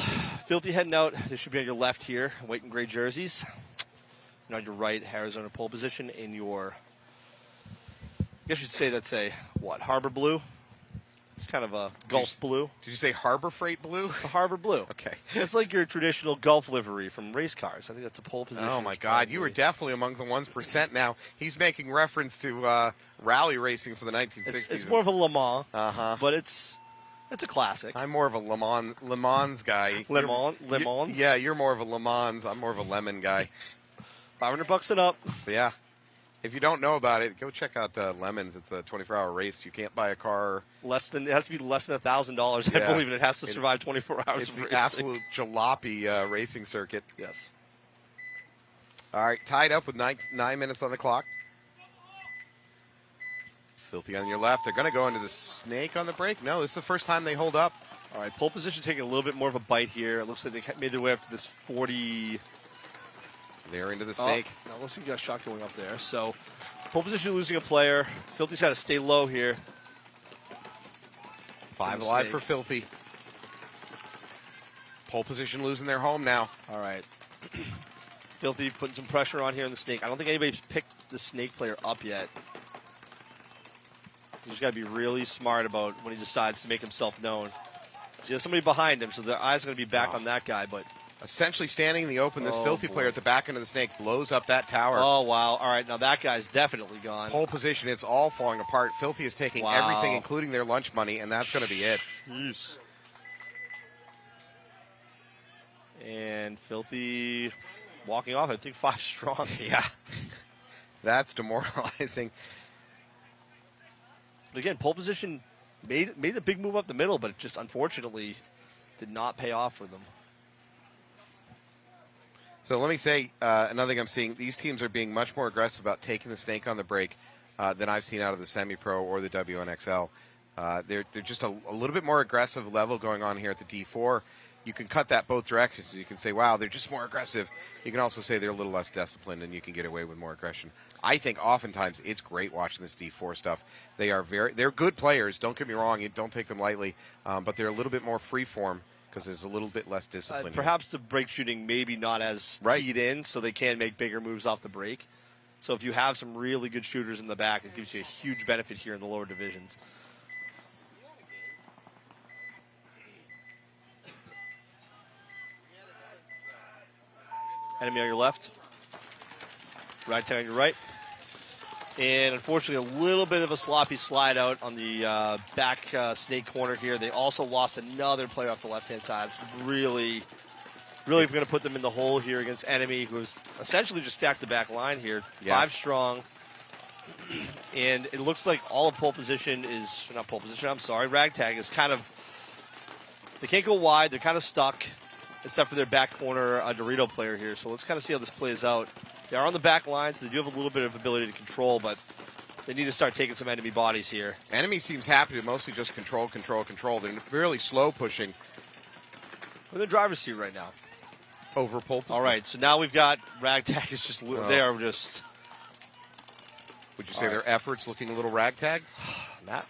Filthy heading out. They should be on your left here, white and gray jerseys. And on your right, Arizona pole position in your, I guess you'd say that's a, what, Harbor Blue? It's kind of a Gulf Blue. Did you say Harbor Freight Blue? A Harbor Blue. Okay. It's like your traditional Gulf livery from race cars. I think that's a pole position. Oh, my God. You were definitely among the 1% now. He's making reference to rally racing for the 1960s. It's more of a Le Mans, but it's a classic. I'm more of a Le Mans guy. Le Mans? Yeah, you're more of a Le Mans. I'm more of a lemon guy. $500 and up. Yeah. If you don't know about it, go check out Lemons. It's a 24-hour race. You can't buy a car. It has to be less than $1,000, I believe, and it has to survive 24 hours it's of the racing. absolute jalopy racing circuit. Yes. All right, tied up with 9 minutes on the clock. Filthy on your left. They're going to go into the snake on the break. No, this is the first time they hold up. All right, pole position taking a little bit more of a bite here. It looks like they made their way up to this 40. They're into the snake. No, looks like you got a shot going up there. So, pole position losing a player. Filthy's got to stay low here. 5 alive for Filthy. Pole position losing their home now. All right. Filthy putting some pressure on here in the snake. I don't think anybody's picked the snake player up yet. He's just got to be really smart about when he decides to make himself known. So there's somebody behind him, so their eyes are going to be back on that guy, but... Essentially standing in the open, this Filthy player at the back end of the snake blows up that tower. Oh, wow. All right, now that guy's definitely gone. Pole position, it's all falling apart. Filthy is taking everything, including their lunch money, and that's going to be it. Jeez. And Filthy walking off, I think 5 strong. Yeah. That's demoralizing. But again, pole position made a big move up the middle, but it just unfortunately did not pay off for them. So let me say another thing I'm seeing. These teams are being much more aggressive about taking the snake on the break than I've seen out of the semi-pro or the WNXL. They're just a little bit more aggressive level going on here at the D4. You can cut that both directions. You can say, wow, they're just more aggressive. You can also say they're a little less disciplined and you can get away with more aggression. I think oftentimes it's great watching this D4 stuff. They're good players. Don't get me wrong. Don't take them lightly. But they're a little bit more free-form because there's a little bit less discipline. Perhaps the break shooting maybe not as keyed in, so they can make bigger moves off the break. So if you have some really good shooters in the back, it gives you a huge benefit here in the lower divisions. Enemy on your left. Ragtag on your right. And unfortunately, a little bit of a sloppy slide out on the back snake corner here. They also lost another player off the left-hand side. It's really going to put them in the hole here against Enemy, who's essentially just stacked the back line here. Yeah. 5 strong. And it looks like all of pole position is, not pole position, I'm sorry, Ragtag is kind of, they can't go wide. They're kind of stuck, except for their back corner Dorito player here. So let's kind of see how this plays out. They are on the back line, so they do have a little bit of ability to control, but they need to start taking some enemy bodies here. Enemy seems happy to mostly just control. They're really slow pushing. We're in the driver's seat right now. Over pole position. All right, so now we've got Ragtag is just, they are just. Would you say their efforts looking a little ragtag? Matt?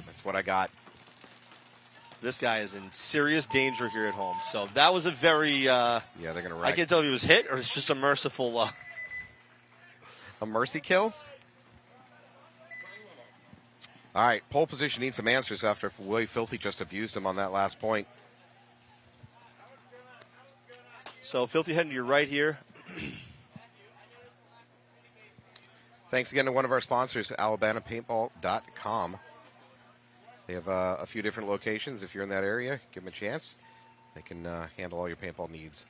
That's what I got. This guy is in serious danger here at home. So that was a very. Yeah, they're going to I can't tell if he was hit or it's just a merciful. A mercy kill? All right, pole position needs some answers after Willie Filthy just abused him on that last point. So Filthy heading to your right here. Thanks again to one of our sponsors, AlabamaPaintball.com. They have a few different locations. If you're in that area, give them a chance. They can handle all your paintball needs.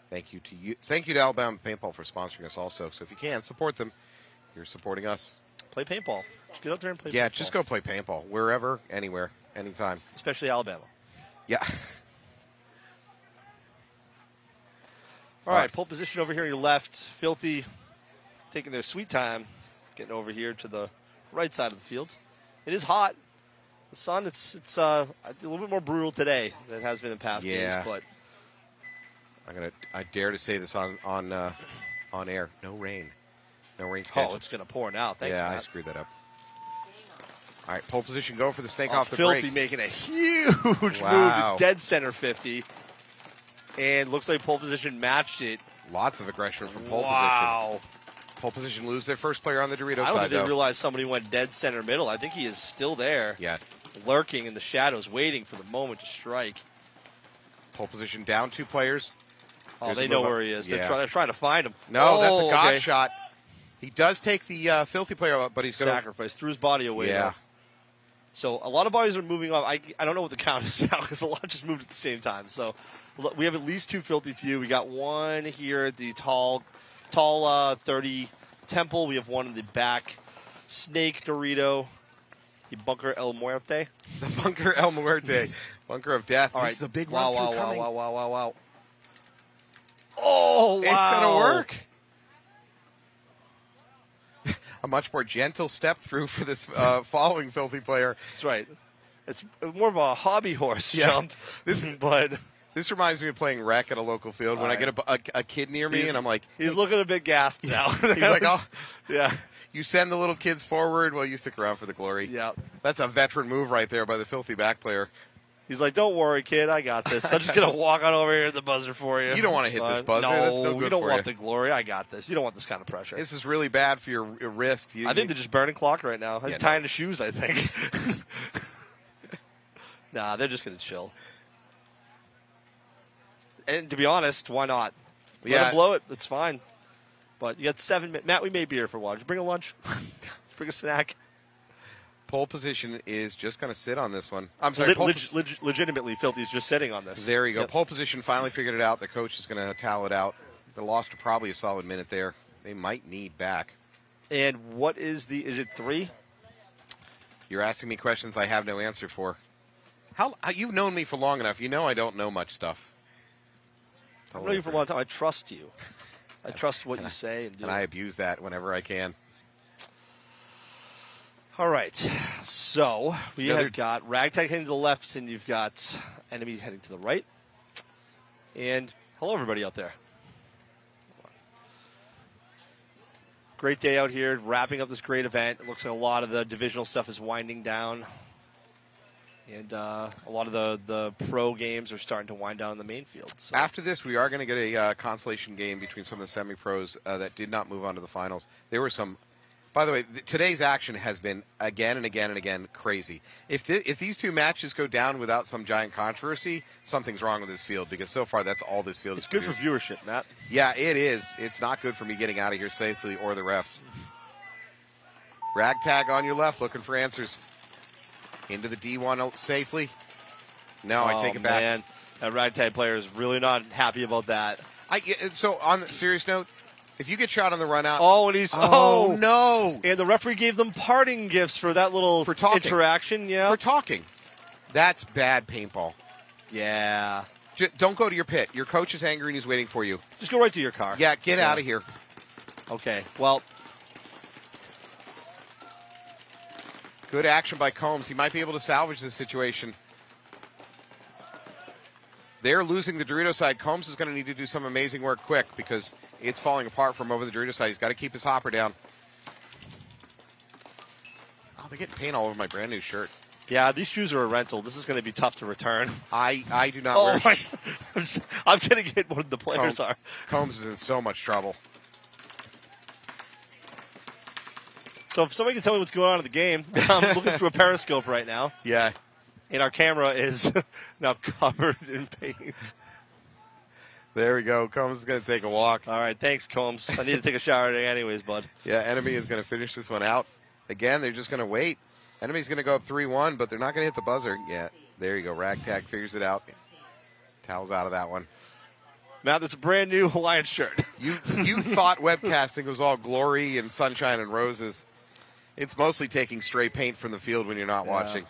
Thank you to Alabama Paintball for sponsoring us also. So if you can, support them. You're supporting us. Play paintball. Just get out there and play paintball. Yeah, just go play paintball. Wherever, anywhere, anytime. Especially Alabama. Yeah. All right, pole position over here on your left. Filthy taking their sweet time, getting over here to the right side of the field. It is hot. The sun, it's a little bit more brutal today than it has been in past days, but I dare to say this on air. No rain. No rain scheduled. Oh, it's gonna pour now. Thanks, yeah, Matt. I screwed that up. All right, pole position go for the snake off the Filthy break. making a huge move to dead center 50. And looks like pole position matched it. Lots of aggression from pole position. Wow. Pole position lose their first player on the Dorito I don't side, think they realized somebody went dead center middle. I think he is still there. Yeah. Lurking in the shadows, waiting for the moment to strike. Pole position down 2 players. Oh, There's they a know move where up. he is. Yeah. They're trying to find him. No, that's a God okay. shot. He does take the Filthy player up, but he's going to sacrifice. Threw his body away. Yeah. Though. So a lot of bodies are moving up. I don't know what the count is now because a lot just moved at the same time. So we have at least 2 Filthy few. We got one here at the tall 30 Temple. We have one in the back. Snake Dorito. The Bunker El Muerte. The Bunker El Muerte. Bunker of Death. All right. This is a big wow, run wow, through wow, coming. wow. Oh, wow. It's going to work. A much more gentle step through for this following Filthy player. That's right. It's more of a hobby horse jump. This reminds me of playing rec at a local field when I get a kid near me and I'm like... He's looking a bit gassed now. He's like, oh, yeah. You send the little kids forward, well, you stick around for the glory. Yeah. That's a veteran move right there by the Filthy back player. He's like, don't worry, kid, I got this. I'm just going to walk on over here at the buzzer for you. You don't want to hit this buzzer. No, That's no good you don't for want the glory. I got this. You don't want this kind of pressure. This is really bad for your wrist. I think they're just burning clock right now. They're tying the shoes, I think. Nah, they're just going to chill. And to be honest, why not? Let them blow it. It's fine. But you got 7 minutes. Matt, we made beer for a while. Just bring a lunch. Just bring a snack. Pole position is just going to sit on this one. I'm sorry. Legitimately, Filthy's just sitting on this. There you go. Yep. Pole position finally figured it out. The coach is going to towel it out. They lost probably a solid minute there. They might need back. And what is it 3? You're asking me questions I have no answer for. How you've known me for long enough. You know I don't know much stuff. I've known you for a long time. I trust you. I trust what you say and do. And I abuse that whenever I can. All right. So we have got Ragtag heading to the left, and you've got Enemy heading to the right. And hello, everybody out there. Great day out here, wrapping up this great event. It looks like a lot of the divisional stuff is winding down. And a lot of the pro games are starting to wind down in the main field. So. After this, we are going to get a consolation game between some of the semi-pros that did not move on to the finals. There were some... By the way, today's action has been again and again and again crazy. If these 2 matches go down without some giant controversy, something's wrong with this field, because so far that's all this field is good for viewership, Matt. Yeah, it is. It's not good for me getting out of here safely or the refs. Ragtag on your left, looking for answers. Into the D1 safely. No, I take it back. Man. That Ragtag player is really not happy about that. So on a serious note, if you get shot on the run out. Oh, and he's. Oh, no. And the referee gave them parting gifts for that little interaction. Yeah. For talking. That's bad paintball. Yeah. Don't go to your pit. Your coach is angry and he's waiting for you. Just go right to your car. Yeah, get out of here. Okay, well. Good action by Combs. He might be able to salvage this situation. They're losing the Dorito side. Combs is going to need to do some amazing work quick because it's falling apart from over the Dorito side. He's got to keep his hopper down. Oh, they're getting paint all over my brand new shirt. Yeah, these shoes are a rental. This is going to be tough to return. I do not wear. I'm going to get what the players are. Combs is in so much trouble. So if somebody can tell me what's going on in the game, I'm looking through a periscope right now. Yeah. And our camera is now covered in paint. There we go. Combs is going to take a walk. All right, thanks, Combs. I need to take a shower today anyways, bud. Yeah, Enemy is going to finish this one out. Again, they're just going to wait. Enemy's going to go up 3-1, but they're not going to hit the buzzer. Yeah, there you go. Ragtag figures it out. Towels out of that one. Matt, that's a brand new Hawaiian shirt. You thought webcasting was all glory and sunshine and roses. It's mostly taking stray paint from the field when you're not watching.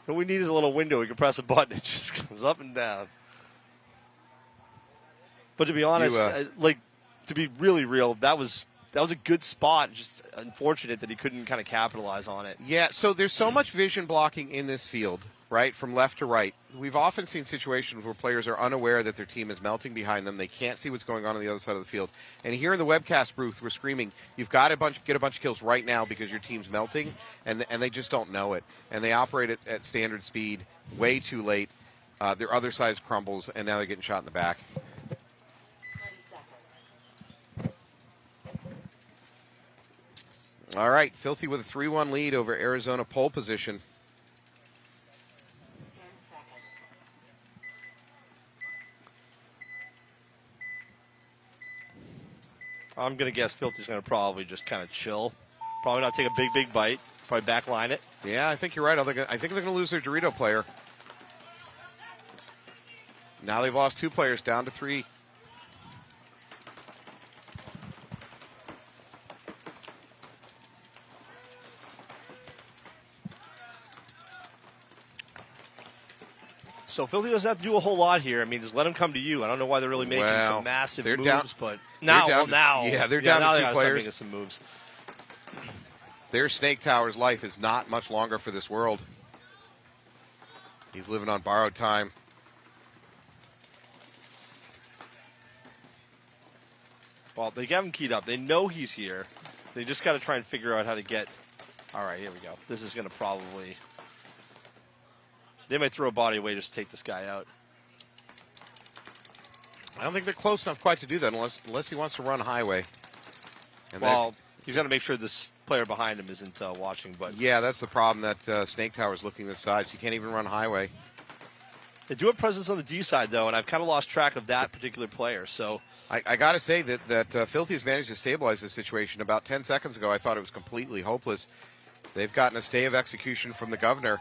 What we need is a little window. We can press a button. It just goes up and down. But to be honest, to be really real, that was a good spot. Just unfortunate that he couldn't kind of capitalize on it. Yeah, so there's so much vision blocking in this field, right, from left to right. We've often seen situations where players are unaware that their team is melting behind them. They can't see what's going on the other side of the field. And here in the webcast booth, we're screaming, you've got to get a bunch of kills right now because your team's melting, and they just don't know it. And they operate at standard speed way too late. Their other side crumbles, and now they're getting shot in the back. All right, Filthy with a 3-1 lead over Arizona pole position. I'm going to guess Filthy's going to probably just kind of chill. Probably not take a big bite. Probably backline it. Yeah, I think you're right. I think they're going to lose their Dorito player. Now they've lost 2 players down to 3. So Filthy doesn't have to do a whole lot here. I mean, just let him come to you. I don't know why they're really making some massive moves, but now. Yeah, they're down to 2 players. Making some moves. Their Snake Tower's life is not much longer for this world. He's living on borrowed time. Well, they have him keyed up. They know he's here. They just got to try and figure out how to get. All right, here we go. This is going to probably. They might throw a body away just to take this guy out. I don't think they're close enough quite to do that unless he wants to run highway. And well, he's got to make sure this player behind him isn't watching. But yeah, that's the problem. That Snake Tower's looking this side, so you can't even run highway. They do have presence on the D side, though, and I've kind of lost track of that particular player. So I got to say that Filthy has managed to stabilize this situation. About 10 seconds ago, I thought it was completely hopeless. They've gotten a stay of execution from the governor.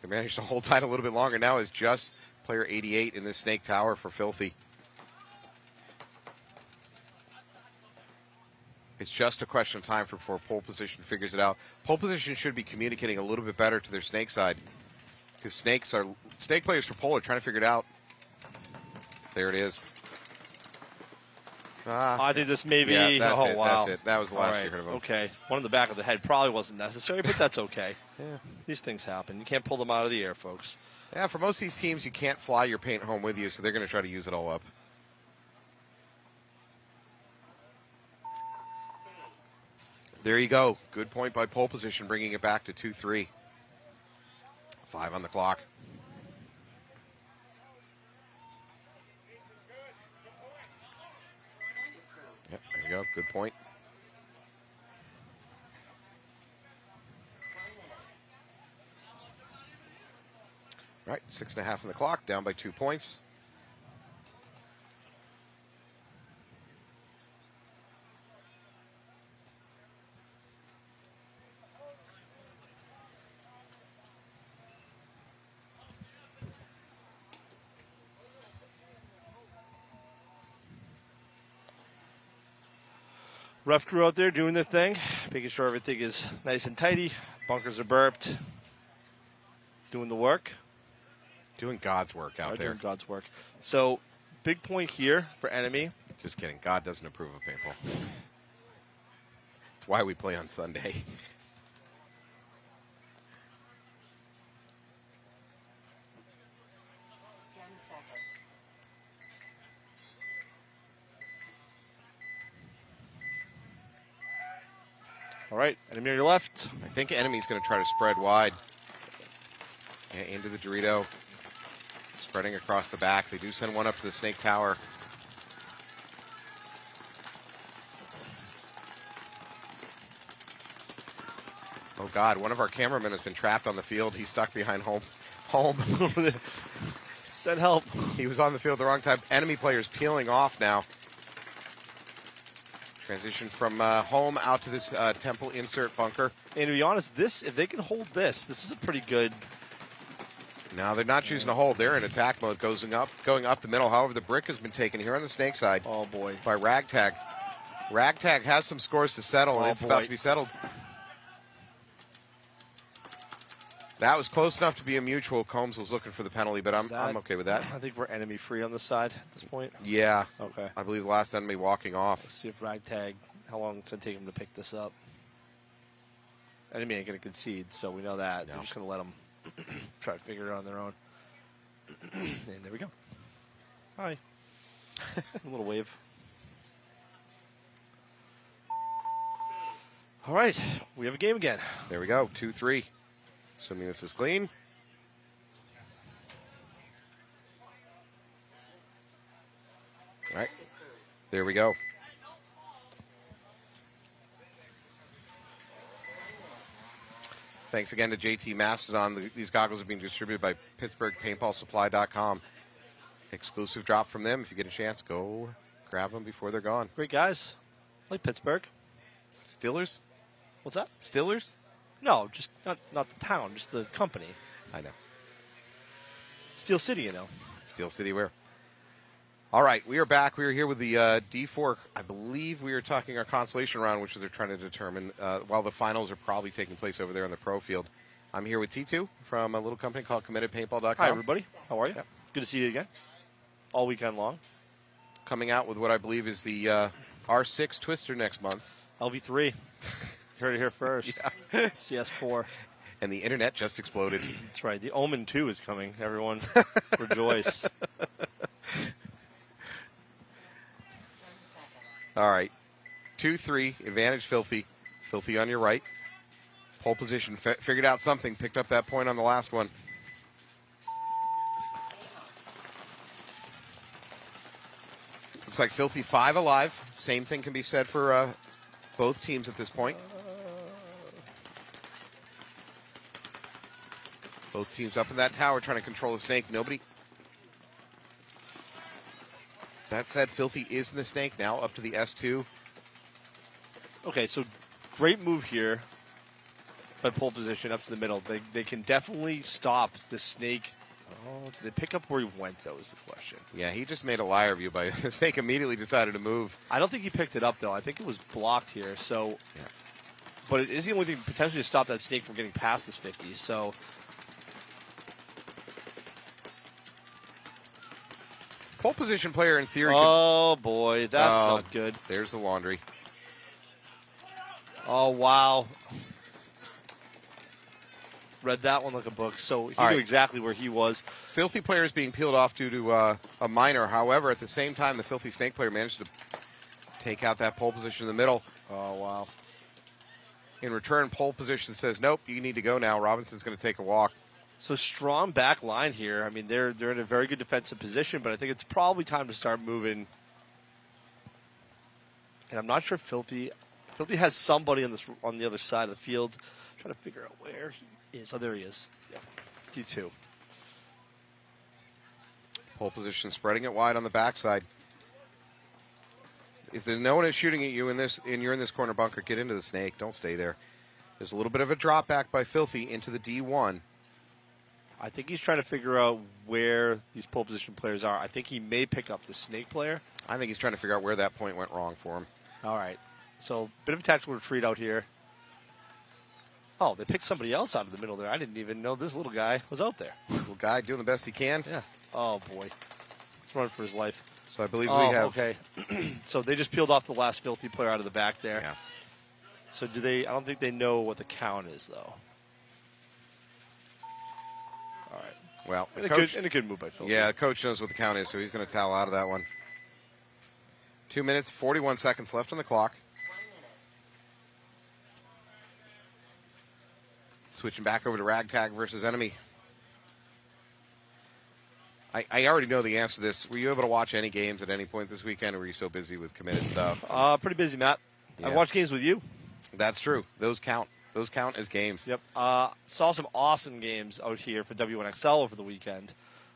They managed to hold tight a little bit longer. Now is just player 88 in this Snake Tower for Filthy. It's just a question of time before pole position figures it out. Pole position should be communicating a little bit better to their Snake side. Because Snake players for pole are trying to figure it out. There it is. I think this may be. Yeah, that's it. Wow. That's it. That was the last you heard of him. Okay. One in the back of the head probably wasn't necessary, but that's okay. Yeah. These things happen. You can't pull them out of the air, folks. Yeah, for most of these teams, you can't fly your paint home with you, so they're going to try to use it all up. There you go. Good point by pole position, bringing it back to 2-3. 5 on the clock. Yep, there you go. Good point. All right, 6.5 on the clock, down by 2 points. Ref crew out there doing their thing, making sure everything is nice and tidy. Bunkers are burped. Doing the work. Doing God's work out there. Doing God's work. So, big point here for enemy. Just kidding. God doesn't approve of paintball. That's why we play on Sunday. All right, enemy on your left. I think enemy's going to try to spread wide. Yeah, into the Dorito. Spreading across the back. They do send one up to the Snake Tower. Oh, God. One of our cameramen has been trapped on the field. He's stuck behind home. Send help. He was on the field at the wrong time. Enemy players peeling off now. Transition from home out to this temple insert bunker. And to be honest, if they can hold this is a pretty good. No, they're not choosing to hold. They're in attack mode, going up the middle. However, the brick has been taken here on the Snake side. Oh, boy. By Ragtag. Ragtag has some scores to settle, and it's about to be settled. That was close enough to be a mutual. Combs was looking for the penalty, but I'm okay with that. I think we're enemy free on this side at this point. Yeah. Okay. I believe the last enemy walking off. Let's see if Ragtag, how long it's going to take him to pick this up. Enemy ain't going to concede, so we know that. No. They're just going to let them try to figure it out on their own. And there we go. Hi. A little wave. All right. We have a game again. There we go. 2-3. Assuming this is clean. All right. There we go. Thanks again to JT Mastodon. These goggles are being distributed by PittsburghPaintballSupply.com. Exclusive drop from them. If you get a chance, go grab them before they're gone. Great guys. I like Pittsburgh. Steelers? What's that? Steelers? No, just not the town, just the company. I know. Steel City, you know. Steel City where? All right, we are back. We are here with the D4. I believe we are talking our consolation round, which is they're trying to determine while the finals are probably taking place over there on the pro field. I'm here with T2 from a little company called CommittedPaintball.com. Hi, everybody. How are you? Yep. Good to see you again. All weekend long. Coming out with what I believe is the R6 Twister next month. LV3. You heard it here first. Yeah. CS4. And the internet just exploded. That's right. The Omen 2 is coming. Everyone rejoice. All right. 2-3. Advantage Filthy. Filthy on your right. Pole position. Figured out something. Picked up that point on the last one. Looks like Filthy 5 alive. Same thing can be said for both teams at this point. Both teams up in that tower trying to control the snake. Nobody. That said, Filthy is in the snake now, up to the S2. Okay, so great move here. But pole position up to the middle. They can definitely stop the snake. Oh, did they pick up where he went, though, is the question. Yeah, he just made a liar of you by the snake immediately decided to move. I don't think he picked it up, though. I think it was blocked here. So, yeah. But it is the only thing potentially to stop that snake from getting past this 50. So, pole position player in theory. Oh, boy. That's not good. There's the laundry. Oh, wow. Read that one like a book, so he knew exactly where he was. Filthy player is being peeled off due to a minor. However, at the same time, the Filthy Snake player managed to take out that pole position in the middle. Oh, wow. In return, pole position says, nope, you need to go now. Robinson's going to take a walk. So strong back line here. I mean, they're in a very good defensive position, but I think it's probably time to start moving. And I'm not sure Filthy has somebody on the other side of the field. I'm trying to figure out where he is. Oh, there he is. Yeah. D2. Pole position, spreading it wide on the backside. If there's no one is shooting at you you're in this corner bunker, get into the snake. Don't stay there. There's a little bit of a drop back by Filthy into the D1. I think he's trying to figure out where these pole position players are. I think he may pick up the snake player. I think he's trying to figure out where that point went wrong for him. All right. So, bit of a tactical retreat out here. Oh, they picked somebody else out of the middle there. I didn't even know this little guy was out there. Little guy doing the best he can. Yeah. Oh, boy. He's running for his life. So I believe we have... okay. So they just peeled off the last filthy player out of the back there. Yeah. So do they... I don't think they know what the count is, though. All right. Well, and a good move by Filthy. Yeah, the coach knows what the count is, so he's going to towel out of that one. 2 minutes, 41 seconds left on the clock. Switching back over to Ragtag versus Enemy. I already know the answer to this. Were you able to watch any games at any point this weekend, or were you so busy with committed stuff? Pretty busy, Matt. Yeah. I watched games with you. That's true. Those count. Those count as games. Yep. Saw some awesome games out here for WNXL over the weekend.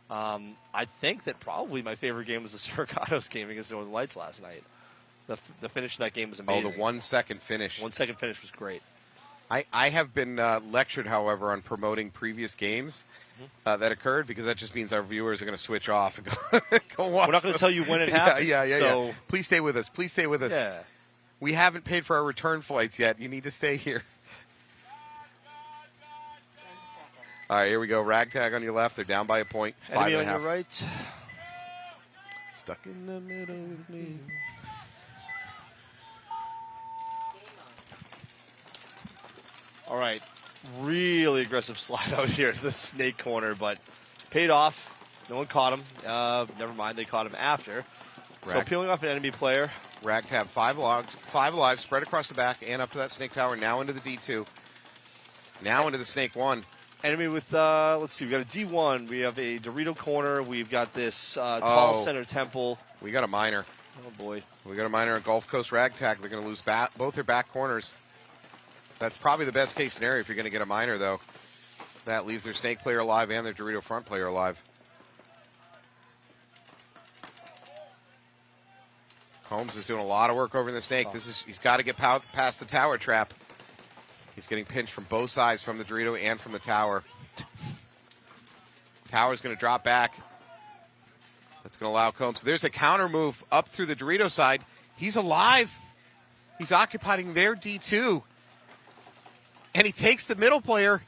I think that probably my favorite game was the Suricatos game against Northern Lights last night. The finish of that game was amazing. Oh, the 1 second finish. 1 second finish was great. I have been lectured, however, on promoting previous games that occurred, because that just means our viewers are going to switch off and go watch. We're not going to tell you when it happened. Yeah. Please stay with us. Please stay with us. Yeah. We haven't paid for our return flights yet. You need to stay here. All right, here we go. Ragtag on your left. They're down by a point. Enemy 5.5. on your right. Stuck in the middle with me. All right. Really aggressive slide out here to the snake corner, but paid off. No one caught him. Never mind, they caught him after. So peeling off an enemy player. Ragtag, 5 alive, spread across the back and up to that snake tower. Now into the D2. Now into the snake 1. Enemy with, let's see, we got a D1. We have a Dorito corner. We've got this tall center temple. We got a miner. Oh, boy. We got a miner on Gulf Coast Ragtag. They're going to lose both their back corners. That's probably the best case scenario if you're going to get a miner, though. That leaves their snake player alive and their Dorito front player alive. Holmes is doing a lot of work over in the snake. He's got to get past the tower trap. He's getting pinched from both sides, from the Dorito and from the tower. Tower's going to drop back. That's going to allow Combs. There's a counter move up through the Dorito side. He's alive. He's occupying their D2. And he takes the middle player.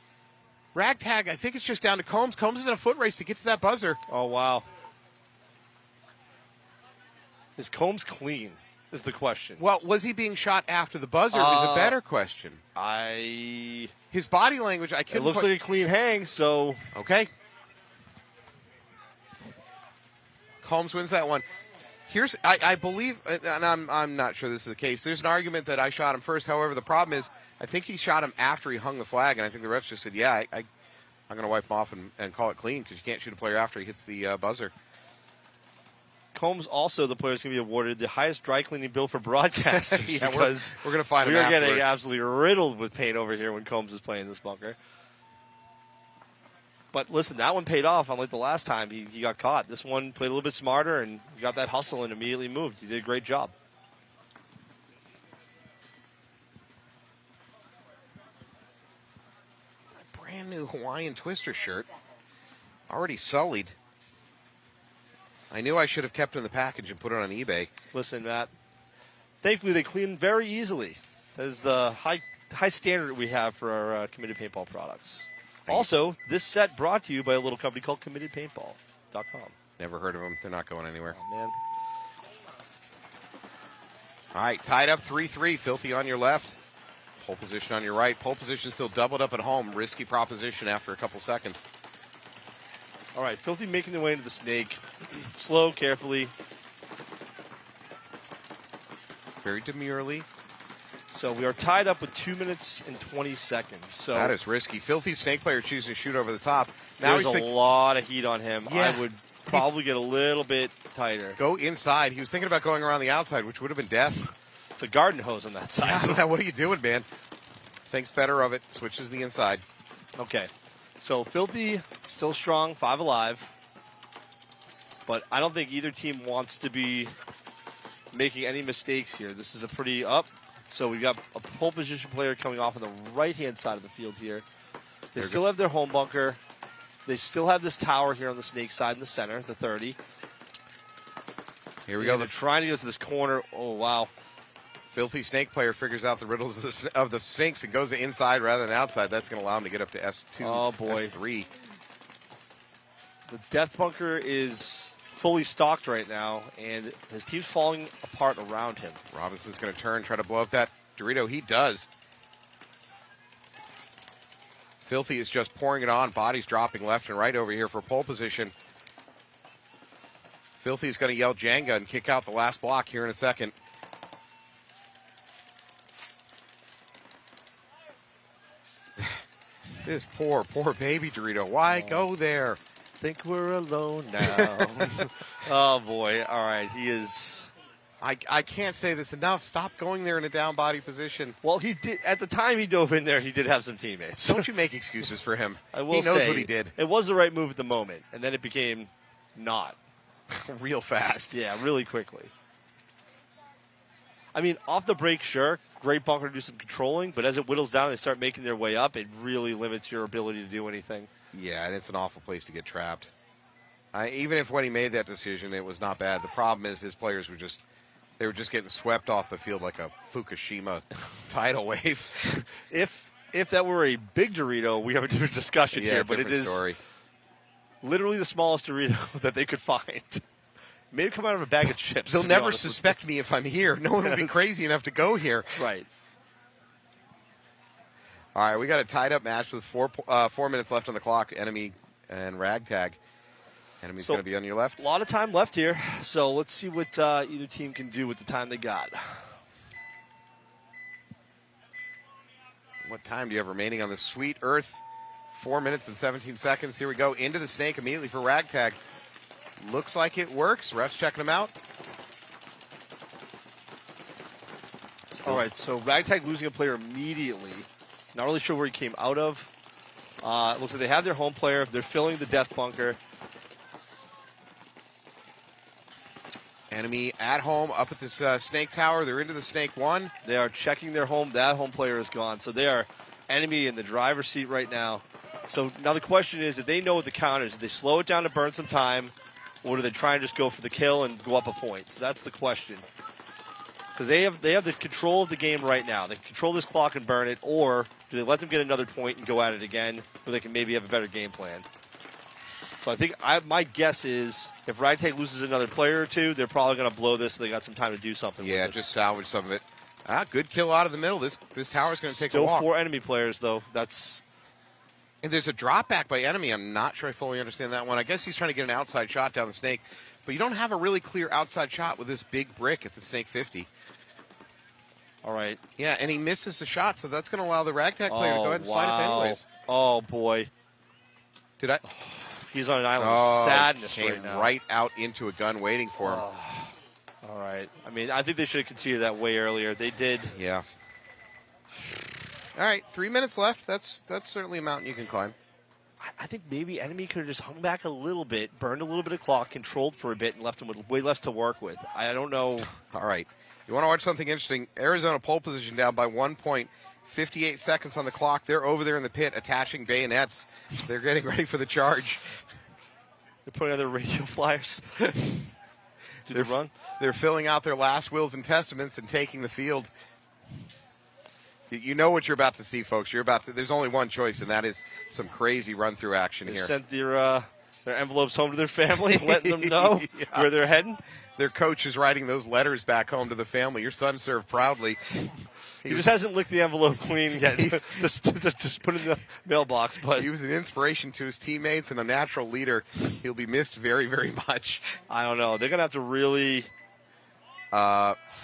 Ragtag, I think it's just down to Combs. Combs is in a foot race to get to that buzzer. Oh, wow. Is Combs clean, is the question. Well, was he being shot after the buzzer is a better question. His body language, I couldn't. It looks like a clean hang, so. Okay. Combs wins that one. Here's, I believe, and I'm not sure this is the case. There's an argument that I shot him first. However, the problem is, I think he shot him after he hung the flag, and I think the refs just said, yeah, I'm going to wipe him off and call it clean, because you can't shoot a player after he hits the buzzer. Combs also, the players can be awarded the highest dry cleaning bill for broadcasters. Yeah, because we're going to find him we are afterwards. getting absolutely riddled with paint over here when Combs is playing this bunker. But listen, that one paid off, unlike the last time he got caught. This one played a little bit smarter and got that hustle and immediately moved. He did a great job. A brand new Hawaiian Twister shirt. Already sullied. I knew I should have kept it in the package and put it on eBay. Listen, Matt, thankfully they clean very easily. That is the high standard we have for our committed paintball products. Also, this set brought to you by a little company called CommittedPaintball.com. Never heard of them. They're not going anywhere. Oh, man. All right, tied up 3-3. Filthy on your left. Pole position on your right. Pole position still doubled up at home. Risky proposition after a couple seconds. All right, Filthy making their way into the snake. Slow, carefully. Very demurely. So we are tied up with 2 minutes and 20 seconds. So that is risky. Filthy snake player choosing to shoot over the top. Now there's a lot of heat on him. Yeah. I would probably get a little bit tighter. Go inside. He was thinking about going around the outside, which would have been death. It's a garden hose on that side. Yeah, what are you doing, man? Thinks better of it. Switches the inside. Okay. So Filthy still strong, 5 alive. But I don't think either team wants to be making any mistakes here. This is a pretty up. So we've got a pole position player coming off on the right-hand side of the field here. They still have their home bunker. They still have this tower here on the snake side in the center, the 30. Here we go. They're trying to get to this corner. Oh, wow. Filthy Snake player figures out the riddles of the Sphinx and goes to inside rather than outside. That's going to allow him to get up to S2, Oh, boy. S3. The Death Bunker is fully stocked right now, and his team's falling apart around him. Robinson's going to turn, try to blow up that Dorito. He does. Filthy is just pouring it on. Bodies dropping left and right over here for pole position. Filthy's going to yell Jenga and kick out the last block here in a second. This poor baby Dorito. Why go there? Think we're alone now. Oh, boy. All right. He is... I can't say this enough. Stop going there in a down body position. Well, he did. At the time he dove in there, he did have some teammates. Don't you make excuses for him. I will he knows say, what he did. It was the right move at the moment, and then it became not. Real fast. Yeah, really quickly. I mean, off the break, sure, great bunker to do some controlling, but as it whittles down and they start making their way up, it really limits your ability to do anything. Yeah, and it's an awful place to get trapped. Even if when he made that decision, it was not bad. The problem is his players were just getting swept off the field like a Fukushima tidal wave. If that were a big Dorito, we have a different discussion here, but it is story. Literally the smallest Dorito that they could find. Maybe come out of a bag of chips. They'll never suspect me if I'm here. No one will be crazy enough to go here. Right. All right, we got a tied-up match with 4 minutes left on the clock. Enemy and Ragtag. Enemy's going to be on your left. A lot of time left here, so let's see what either team can do with the time they got. What time do you have remaining on the sweet earth? 4 minutes and 17 seconds. Here we go. Into the snake immediately for Ragtag. Looks like it works. Ref's checking him out. All right, so Ragtag losing a player immediately. Not really sure where he came out of. It looks like they have their home player. They're filling the death bunker. Enemy at home up at this snake tower. They're into the snake one. They are checking their home. That home player is gone. So they are enemy in the driver's seat right now. So now the question is, if they know what the counter is, do they slow it down to burn some time, or do they try and just go for the kill and go up a point? So that's the question. Because they have the control of the game right now. They can control this clock and burn it, or do they let them get another point and go at it again, where they can maybe have a better game plan? So I think my guess is if Ragtag loses another player or two, they're probably going to blow this so they got some time to do something with it. Just salvage some of it. Good kill out of the middle. This tower's going to take a walk. Still 4 enemy players, though. And there's a drop back by enemy. I'm not sure I fully understand that one. I guess he's trying to get an outside shot down the snake. But you don't have a really clear outside shot with this big brick at the snake 50. All right. Yeah, and he misses the shot, so that's going to allow the Ragtag player to go ahead and slide up anyways. Oh, boy. Did I? He's on an island of sadness came right now. Right out into a gun waiting for him. All right. I mean, I think they should have conceded that way earlier. They did. Yeah. All right, 3 minutes left. That's certainly a mountain you can climb. I think maybe enemy could have just hung back a little bit, burned a little bit of clock, controlled for a bit, and left him with way less to work with. I don't know. All right. You want to watch something interesting? Arizona pole position down by 1 point. 58 seconds on the clock. They're over there in the pit attaching bayonets. They're getting ready for the charge. They're putting on their radio flyers. They run? They're filling out their last wills and testaments and taking the field. You know what you're about to see, folks. There's only one choice, and that is some crazy run-through action They here. sent their envelopes home to their family, letting them know where they're heading. Their coach is writing those letters back home to the family. Your son served proudly. He just hasn't licked the envelope clean yet. just put it in the mailbox. But he was an inspiration to his teammates and a natural leader. He'll be missed very, very much. I don't know. They're going to have to really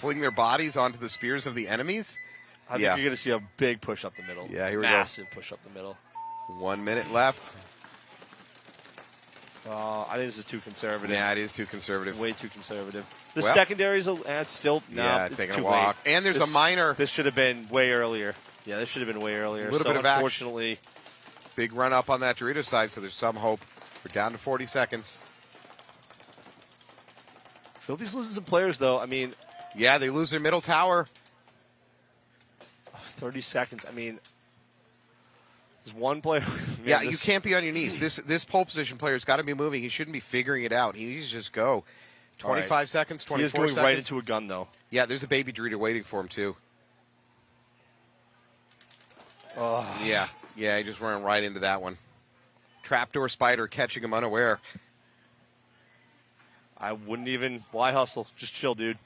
fling their bodies onto the spears of the enemies. I think you're going to see a big push up the middle. Yeah, here we go. Massive push up the middle. 1 minute left. I think this is too conservative. Yeah, it is too conservative. Way too conservative. The secondaries, it's still it's taking too a walk. late. And there's a minor. This should have been way earlier. Yeah, this should have been way earlier. A little bit of unfortunately, action. Big run up on that Dorito side, so there's some hope. We're down to 40 seconds. Filthy's losing some players, though. I mean, yeah, they lose their middle tower. 30 seconds. I mean, there's one player. Man, you can't be on your knees. This pole position player's got to be moving. He shouldn't be figuring it out. He needs to just go. 25 seconds, 24 He is going seconds. right into a gun, though. Yeah, there's a baby Dorito waiting for him, too. Oh. Yeah, he just ran right into that one. Trapdoor spider catching him unaware. I wouldn't even. Why hustle? Just chill, dude.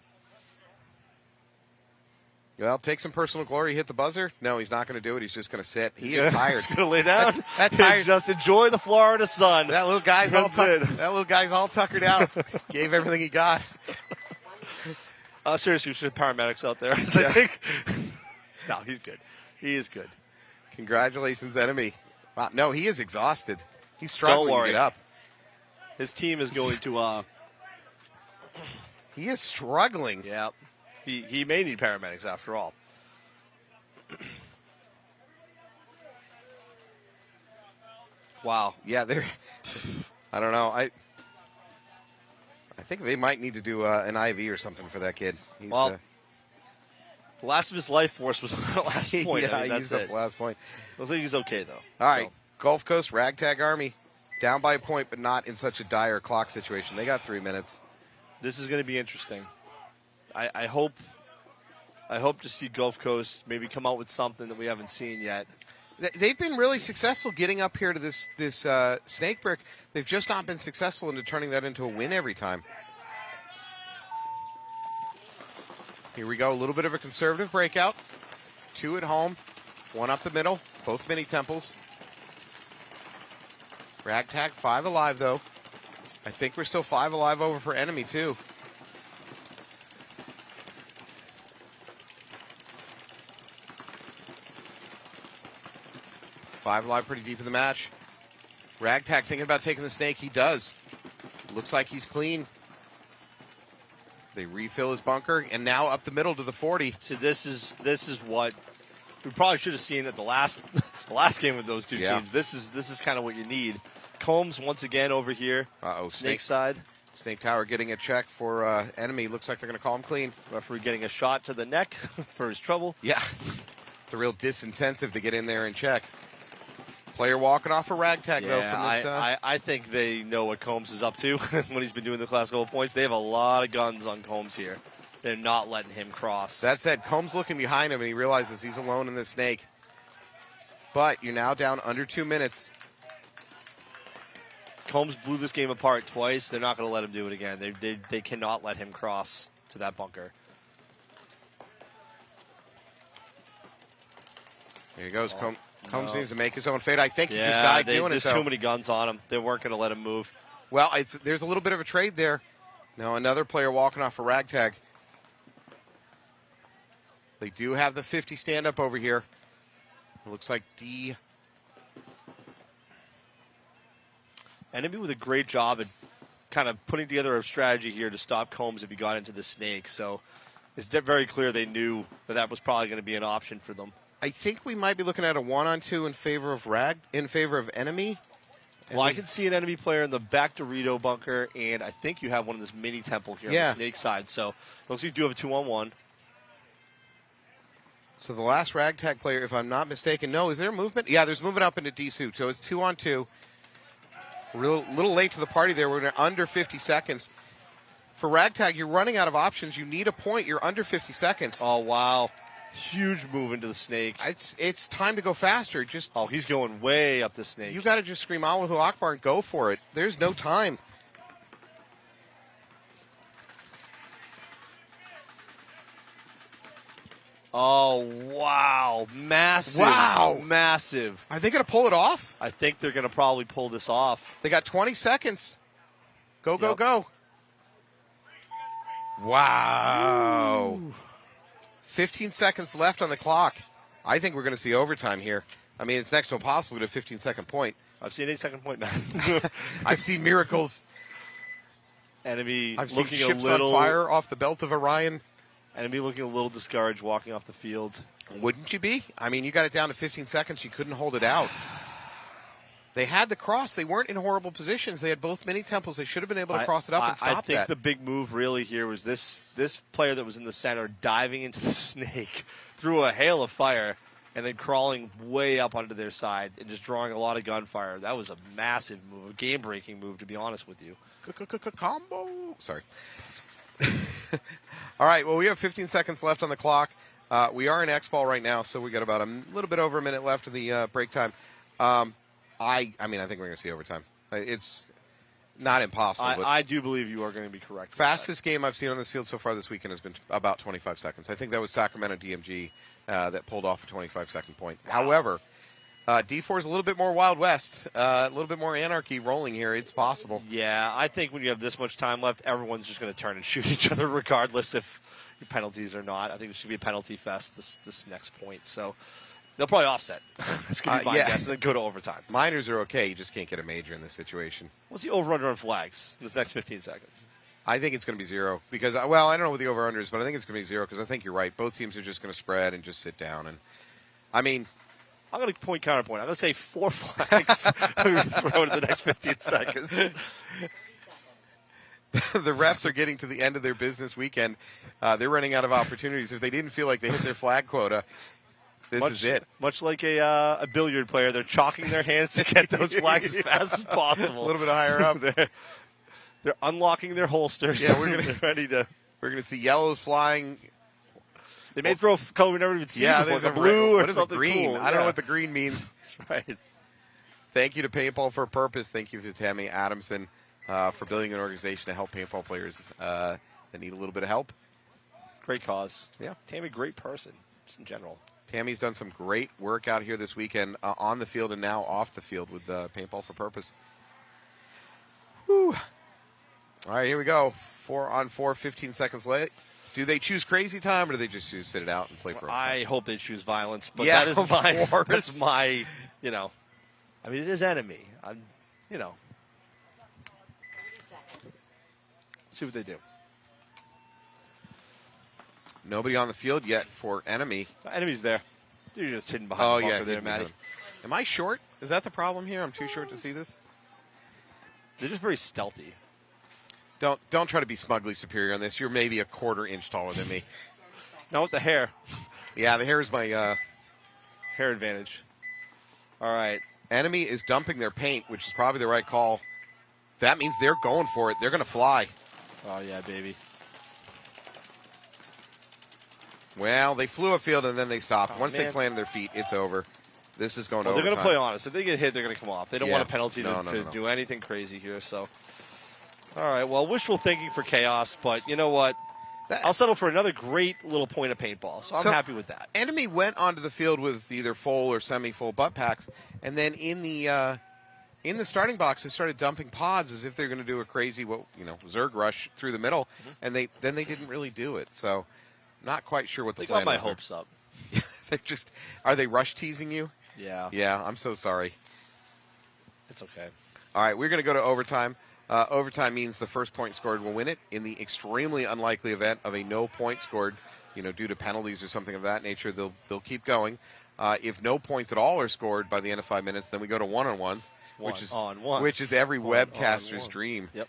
Well, take some personal glory. Hit the buzzer. No, he's not going to do it. He's just going to sit. He is tired. He's going to lay down. That's tired. Just enjoy the Florida sun. That little guy's all tuckered out. Gave everything he got. Seriously, we should have paramedics out there. I think. No, he's good. He is good. Congratulations, enemy. Wow, no, he is exhausted. He's struggling to get up. His team is going to. He is struggling. Yeah. He may need paramedics after all. Wow. Yeah, they're. I don't know. I think they might need to do an IV or something for that kid. He's, well, the last of his life force was on the last point. Yeah, I mean, he's up the last point. I think he's okay, though. All right. Gulf Coast Ragtag Army. Down by a point, but not in such a dire clock situation. They got 3 minutes. This is going to be interesting. I hope to see Gulf Coast maybe come out with something that we haven't seen yet. They've been really successful getting up here to this snake brick. They've just not been successful into turning that into a win every time. Here we go, a little bit of a conservative breakout. 2 at home, 1 up the middle, both mini temples. Ragtag 5 alive though. I think we're still 5 alive over for enemy too. Five alive pretty deep in the match. Ragtag thinking about taking the snake. He does. Looks like he's clean. They refill his bunker, and now up the middle to the 40. So this is what we probably should have seen at the last game with those two teams. This is kind of what you need. Combs once again over here. Snake side. Snake Tower getting a check for enemy. Looks like they're going to call him clean. Referee getting a shot to the neck for his trouble. Yeah. It's a real disincentive to get in there and check. Player walking off a Ragtag, though. From this, I think they know what Combs is up to when he's been doing the last couple of points. They have a lot of guns on Combs here. They're not letting him cross. That said, Combs looking behind him, and he realizes he's alone in the snake. But you're now down under 2 minutes. Combs blew this game apart twice. They're not going to let him do it again. They cannot let him cross to that bunker. There he goes. Combs needs to make his own fate. I think he just Yeah, died doing it. there's too many guns on him. They weren't going to let him move. Well, there's a little bit of a trade there. Now another player walking off a Ragtag. They do have the 50 stand-up over here. It looks like D. Enemy with a great job at kind of putting together a strategy here to stop Combs if he got into the snake. So it's very clear they knew that was probably going to be an option for them. I think we might be looking at a 1-on-2 in favor of enemy. Well, I can see an enemy player in the back Dorito bunker, and I think you have one in this mini temple here on the snake side. So it looks like you do have a 2-on-1. So the last Ragtag player, if I'm not mistaken, is there movement? Yeah, there's movement up into D-suit. So it's 2-on-2. Little late to the party there. We're under 50 seconds. For Ragtag, you're running out of options. You need a point. You're under 50 seconds. Oh, wow. Huge move into the snake. It's time to go faster. He's going way up the snake. You got to just scream Allahu Akbar and go for it. There's no time. Oh, wow. Massive. Wow. Massive. Are they going to pull it off? I think they're going to probably pull this off. They got 20 seconds. Go, go. Wow. Ooh. 15 seconds left on the clock. I think we're going to see overtime here. I mean, it's next to impossible to get a 15-second point. I've seen 8-second point, man. I've seen miracles. Enemy I've looking seen ships a little on fire off the belt of Orion. Enemy looking a little discouraged walking off the field. Wouldn't you be? I mean, you got it down to 15 seconds. You couldn't hold it out. They had the cross. They weren't in horrible positions. They had both mini temples. They should have been able to cross it up and stop that. I think the big move really here was this player that was in the center diving into the snake through a hail of fire. and then crawling way up onto their side and just drawing a lot of gunfire. That was a massive move, a game-breaking move, to be honest with you. Combo. Sorry. All right, well, we have 15 seconds left on the clock. We are in X-Ball right now, so we got about a little bit over a minute left of the break time. I think we're going to see overtime. It's not impossible. But I do believe you are going to be correct. Fastest game I've seen on this field so far this weekend has been about 25 seconds. I think that was Sacramento DMG that pulled off a 25-second point. Wow. However, D4 is a little bit more Wild West, a little bit more anarchy rolling here. It's possible. Yeah, I think when you have this much time left, everyone's just going to turn and shoot each other regardless if penalties or not. I think it should be a penalty fest this next point. So they'll probably offset. It's going to be my guess, and then go to overtime. Minors are okay. You just can't get a major in this situation. What's the over-under on flags in this next 15 seconds? I think it's going to be 0 because, well, I don't know what the over-under is, but I think it's going to be 0 because I think you're right. Both teams are just going to spread and just sit down. And I mean, I'm going to counterpoint. I'm going to say 4 flags throw in the next 15 seconds. The refs are getting to the end of their business weekend. They're running out of opportunities. If they didn't feel like they hit their flag quota, this is it. Much like a billiard player, they're chalking their hands to get those flags as fast as possible. A little bit higher up. They're unlocking their holsters. Yeah, we're gonna see yellows flying. They may throw a color we never even seen before. There's a blue or something green. cool. I don't know what the green means. That's right. Thank you to Paintball for a Purpose. Thank you to Tammy Adamson for building an organization to help paintball players that need a little bit of help. Great cause. Yeah. Tammy, great person, just in general. Tammy's done some great work out here this weekend on the field and now off the field with Paintball for Purpose. Whew. All right, here we go. 4-on-4, 15 seconds late. Do they choose crazy time or do they just choose sit it out and play for I hope they choose violence, but yeah, that's my, I mean, it is enemy. Let's see what they do. Nobody on the field yet for enemy. Enemy's there. You're just hidden behind the bunker there, Matty. Am I short? Is that the problem here? I'm too short to see this? They're just very stealthy. Don't try to be smugly superior on this. You're maybe a quarter inch taller than me. Not with the hair. Yeah, the hair is my hair advantage. All right. Enemy is dumping their paint, which is probably the right call. That means they're going for it. They're going to fly. Oh, yeah, baby. Well, they flew a field and then they stopped. Oh, Once man. they planted their feet, it's over. This is going to They're overtime. going to play honest. If they get hit, they're going to come off. They don't want a penalty to No. do anything crazy here. So, all right. Well, wishful thinking for chaos, but you know what? I'll settle for another great little point of paintball. So I'm happy with that. Enemy went onto the field with either full or semi-full butt packs, and then in the starting box, they started dumping pods as if they're going to do a crazy, Zerg rush through the middle, and they didn't really do it. So, not quite sure what the plan is. They got my hopes up. Are they rush teasing you? Yeah. Yeah, I'm so sorry. It's okay. All right, we're going to go to overtime. Overtime means the first point scored will win it. In the extremely unlikely event of a no point scored, due to penalties or something of that nature, they'll keep going. If no points at all are scored by the end of 5 minutes, then we go to one-on-ones, which is every webcaster's dream. Yep.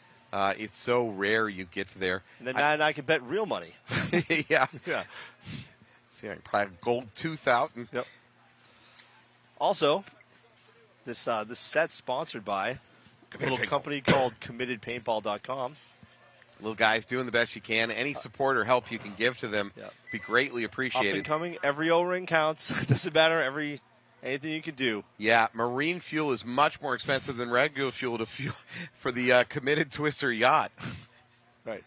It's so rare you get to there. And then Matt and I can bet real money. Yeah. Yeah. See, probably gold tooth out. Yep. Also, this set's sponsored by a little company called CommittedPaintball.com. Little guys doing the best you can. Any support or help you can give to them be greatly appreciated. Up and coming, every O-ring counts. Doesn't matter, anything you can do. Yeah, marine fuel is much more expensive than regular fuel for the Committed Twister yacht. Right.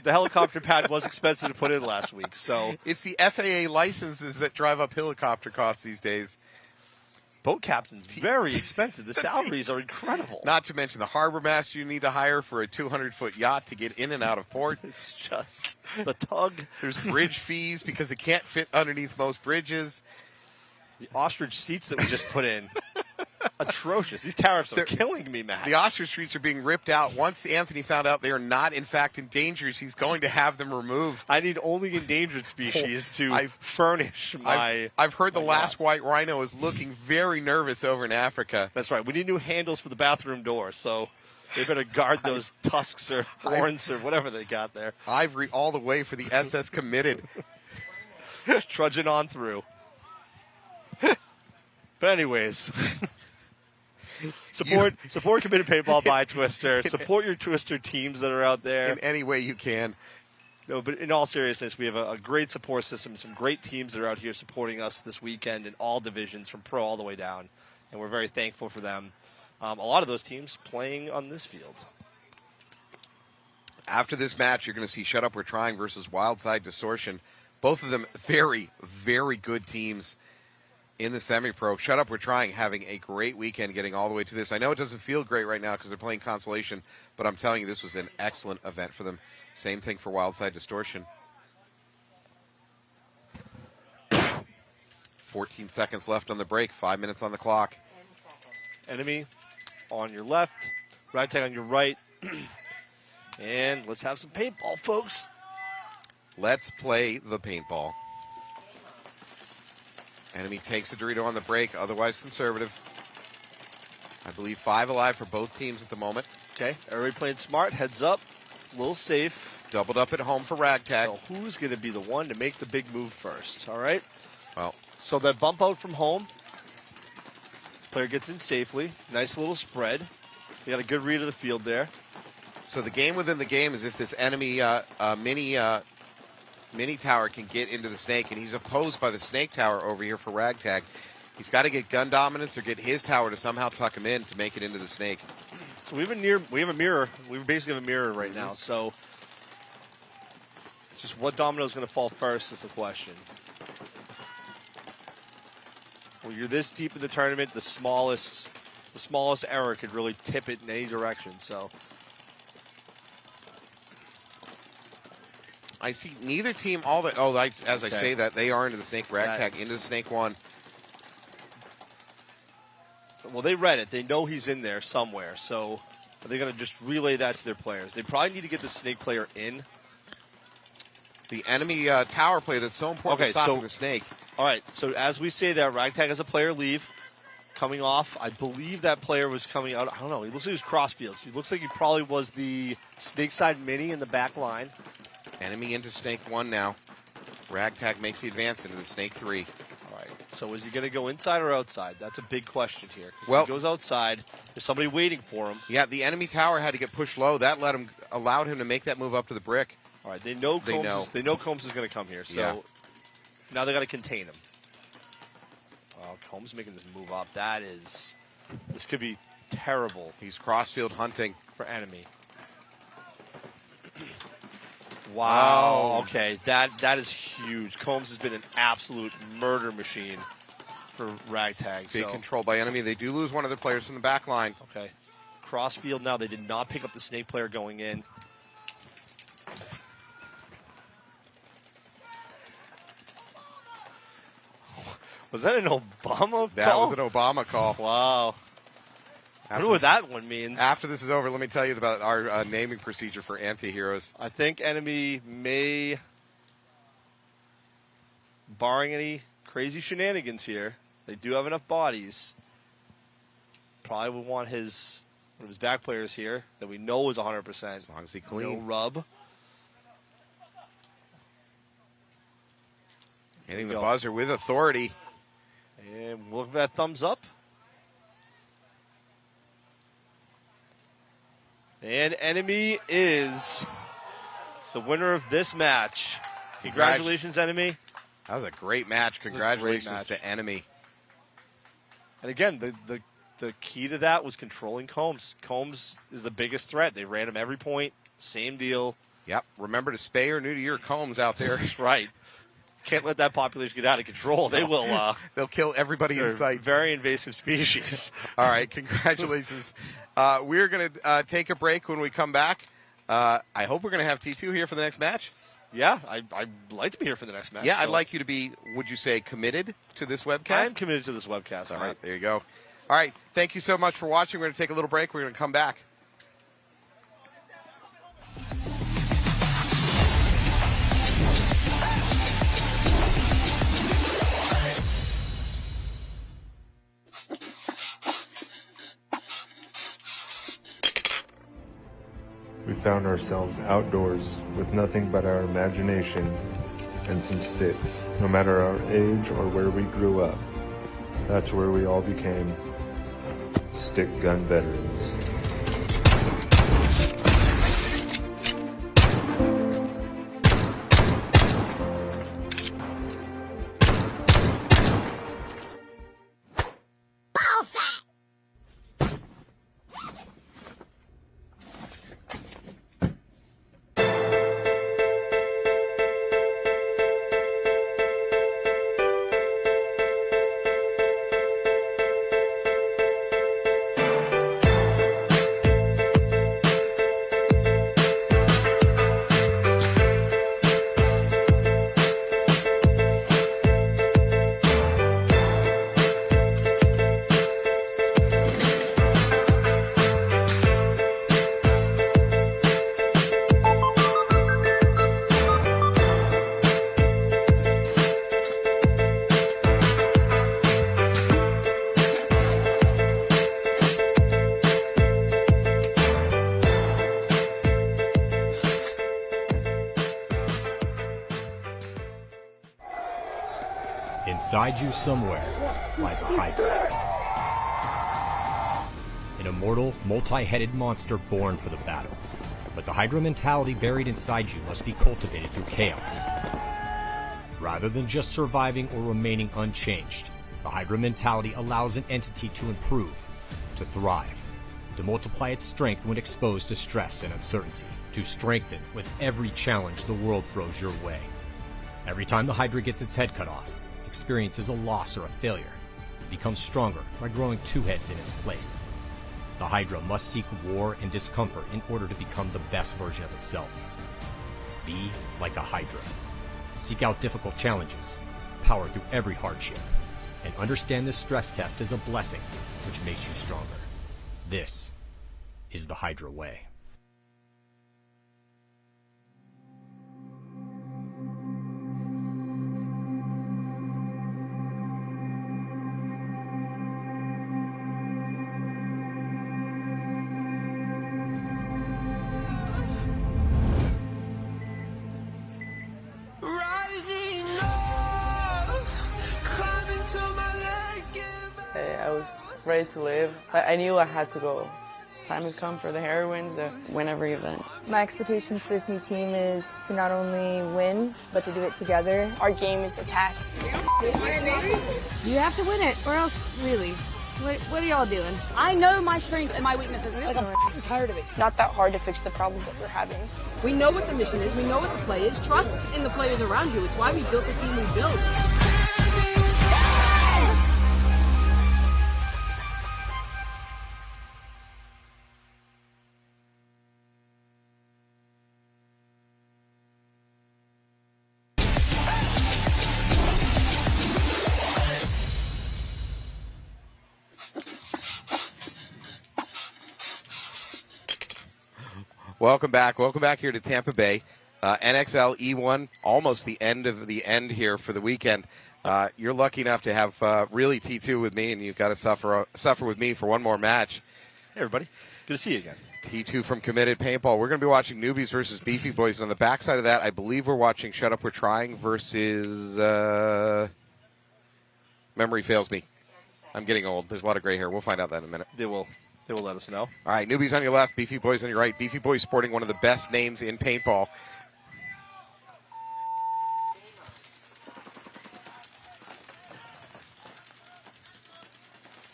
The helicopter pad was expensive to put in last week, so it's the FAA licenses that drive up helicopter costs these days. Boat captains, very expensive. The salaries are incredible. Not to mention the harbor master you need to hire for a 200-foot yacht to get in and out of port. It's just the tug. There's bridge fees because it can't fit underneath most bridges. The ostrich seats that we just put in, atrocious. These tariffs are killing me, Matt. The ostrich seats are being ripped out. Once Anthony found out they are not, in fact, endangered, he's going to have them removed. I need only endangered species to furnish my... I've heard the last white rhino is looking very nervous over in Africa. That's right. We need new handles for the bathroom door, so they better guard those tusks or horns or whatever they got there. Ivory all the way for the SS Committed. Trudging on through. But anyways, support Committed Paintball by Twister. Support your Twister teams that are out there in any way you can. No, but in all seriousness, we have a great support system, some great teams that are out here supporting us this weekend in all divisions, from pro all the way down, and we're very thankful for them. A lot of those teams playing on this field. After this match, you're going to see Shut Up We're Trying versus Wildside Distortion. Both of them very, very good teams in the semi-pro. Shut Up We're Trying having a great weekend getting all the way to this. I know it doesn't feel great right now because they're playing Consolation, but I'm telling you, this was an excellent event for them. Same thing for Wildside Distortion. 14 seconds left on the break, 5 minutes on the clock. Enemy on your left, Ragtag on your right. And let's have some paintball, folks. Let's play the paintball. Enemy takes a Dorito on the break, otherwise conservative. I believe 5 alive for both teams at the moment. Okay, everybody playing smart, heads up, a little safe. Doubled up at home for Ragtag. So who's going to be the one to make the big move first, all right? Well, so that bump out from home, player gets in safely. Nice little spread. They got a good read of the field there. So the game within the game is if this enemy mini tower can get into the snake, and he's opposed by the snake tower over here for Ragtag. He's got to get gun dominance or get his tower to somehow tuck him in to make it into the snake. So we have a mirror. We basically have a mirror right now. So it's just what domino is going to fall first is the question. When you're this deep in the tournament, the smallest error could really tip it in any direction. So I see neither team as I say that, they are into the snake. Ragtag into the snake one. Well, they read it. They know he's in there somewhere. So are they going to just relay that to their players? They probably need to get the snake player in. The enemy tower player that's so important for stopping the snake. All right, so as we say that, Ragtag has a player leave. Coming off, I believe that player was coming out. I don't know. He looks like he was crossfields. He looks like he probably was the snake side mini in the back line. Enemy into snake 1 now. Ragtag makes the advance into the snake 3. All right. So is he going to go inside or outside? That's a big question here. Well, if he goes outside, there's somebody waiting for him. Yeah, the enemy tower had to get pushed low. That allowed him to make that move up to the brick. All right. They know Combs is going to come here. So now they got to contain him. Oh, Combs making this move up. This could be terrible. He's crossfield hunting for enemy. Wow. Okay, that is huge. Combs has been an absolute murder machine for Ragtag. Big control by enemy. They do lose one of their players from the back line. Okay. Crossfield now. They did not pick up the snake player going in. Was that an Obama call? That was an Obama call. Wow. I wonder what that one means. After this is over, let me tell you about our naming procedure for anti-heroes. I think enemy may, barring any crazy shenanigans here, they do have enough bodies. Probably would want one of his back players here that we know is 100%. As long as he clean. No rub. Hitting the buzzer with authority. And look at that thumbs up. And enemy is the winner of this match. Congratulations, enemy. That was a great match. Congratulations to enemy. And again, the key to that was controlling Combs. Combs is the biggest threat. They ran him every point. Same deal. Yep. Remember to spay or neuter your Combs out there. That's right. Can't let that population get out of control. They will. They'll kill everybody in sight. Very invasive species. All right. Congratulations. We're going to take a break. When we come back, I hope we're going to have T2 here for the next match. Yeah, I'd like to be here for the next match. Yeah, I'd like you to be, would you say, committed to this webcast? I am committed to this webcast. All right, there you go. All right, thank you so much for watching. We're going to take a little break. We're going to come back. We found ourselves outdoors with nothing but our imagination and some sticks. No matter our age or where we grew up, That's where we all became stick gun veterans. Inside you somewhere lies a Hydra. An immortal, multi-headed monster born for the battle. But the Hydra mentality buried inside you must be cultivated through chaos. Rather than just surviving or remaining unchanged, the Hydra mentality allows an entity to improve, to thrive, to multiply its strength when exposed to stress and uncertainty, to strengthen with every challenge the world throws your way. Every time the Hydra gets its head cut off, experiences a loss or a failure, it becomes stronger by growing two heads in its place. The Hydra must seek war and discomfort in order to become the best version of itself. Be like a Hydra. Seek out difficult challenges, power through every hardship, and understand this stress test is a blessing which makes you stronger. This is the Hydra way. I was ready to live. I knew I had to go. Time had come for the heroines to win every event. My expectations for this new team is to not only win, but to do it together. Our game is attack. You have to win it, or else, really, what are y'all doing? I know my strengths and my weaknesses. Like, I'm tired of it. It's not that hard to fix the problems that we're having. We know what the mission is. We know what the play is. Trust in the players around you. It's why we built the team we built. Welcome back here to Tampa Bay. NXL E1, almost the end of the end here for the weekend. You're lucky enough to have really T2 with me, and you've got to suffer with me for one more match. Hey, everybody. Good to see you again. T2 from Committed Paintball. We're going to be watching Newbies versus Beefy Boys. And on the backside of that, I believe we're watching Shut Up We're Trying versus... memory fails me. I'm getting old. There's a lot of gray hair. We'll find out that in a minute. They will let us know. All right, Newbies on your left, Beefy Boys on your right. Beefy Boys sporting one of the best names in paintball.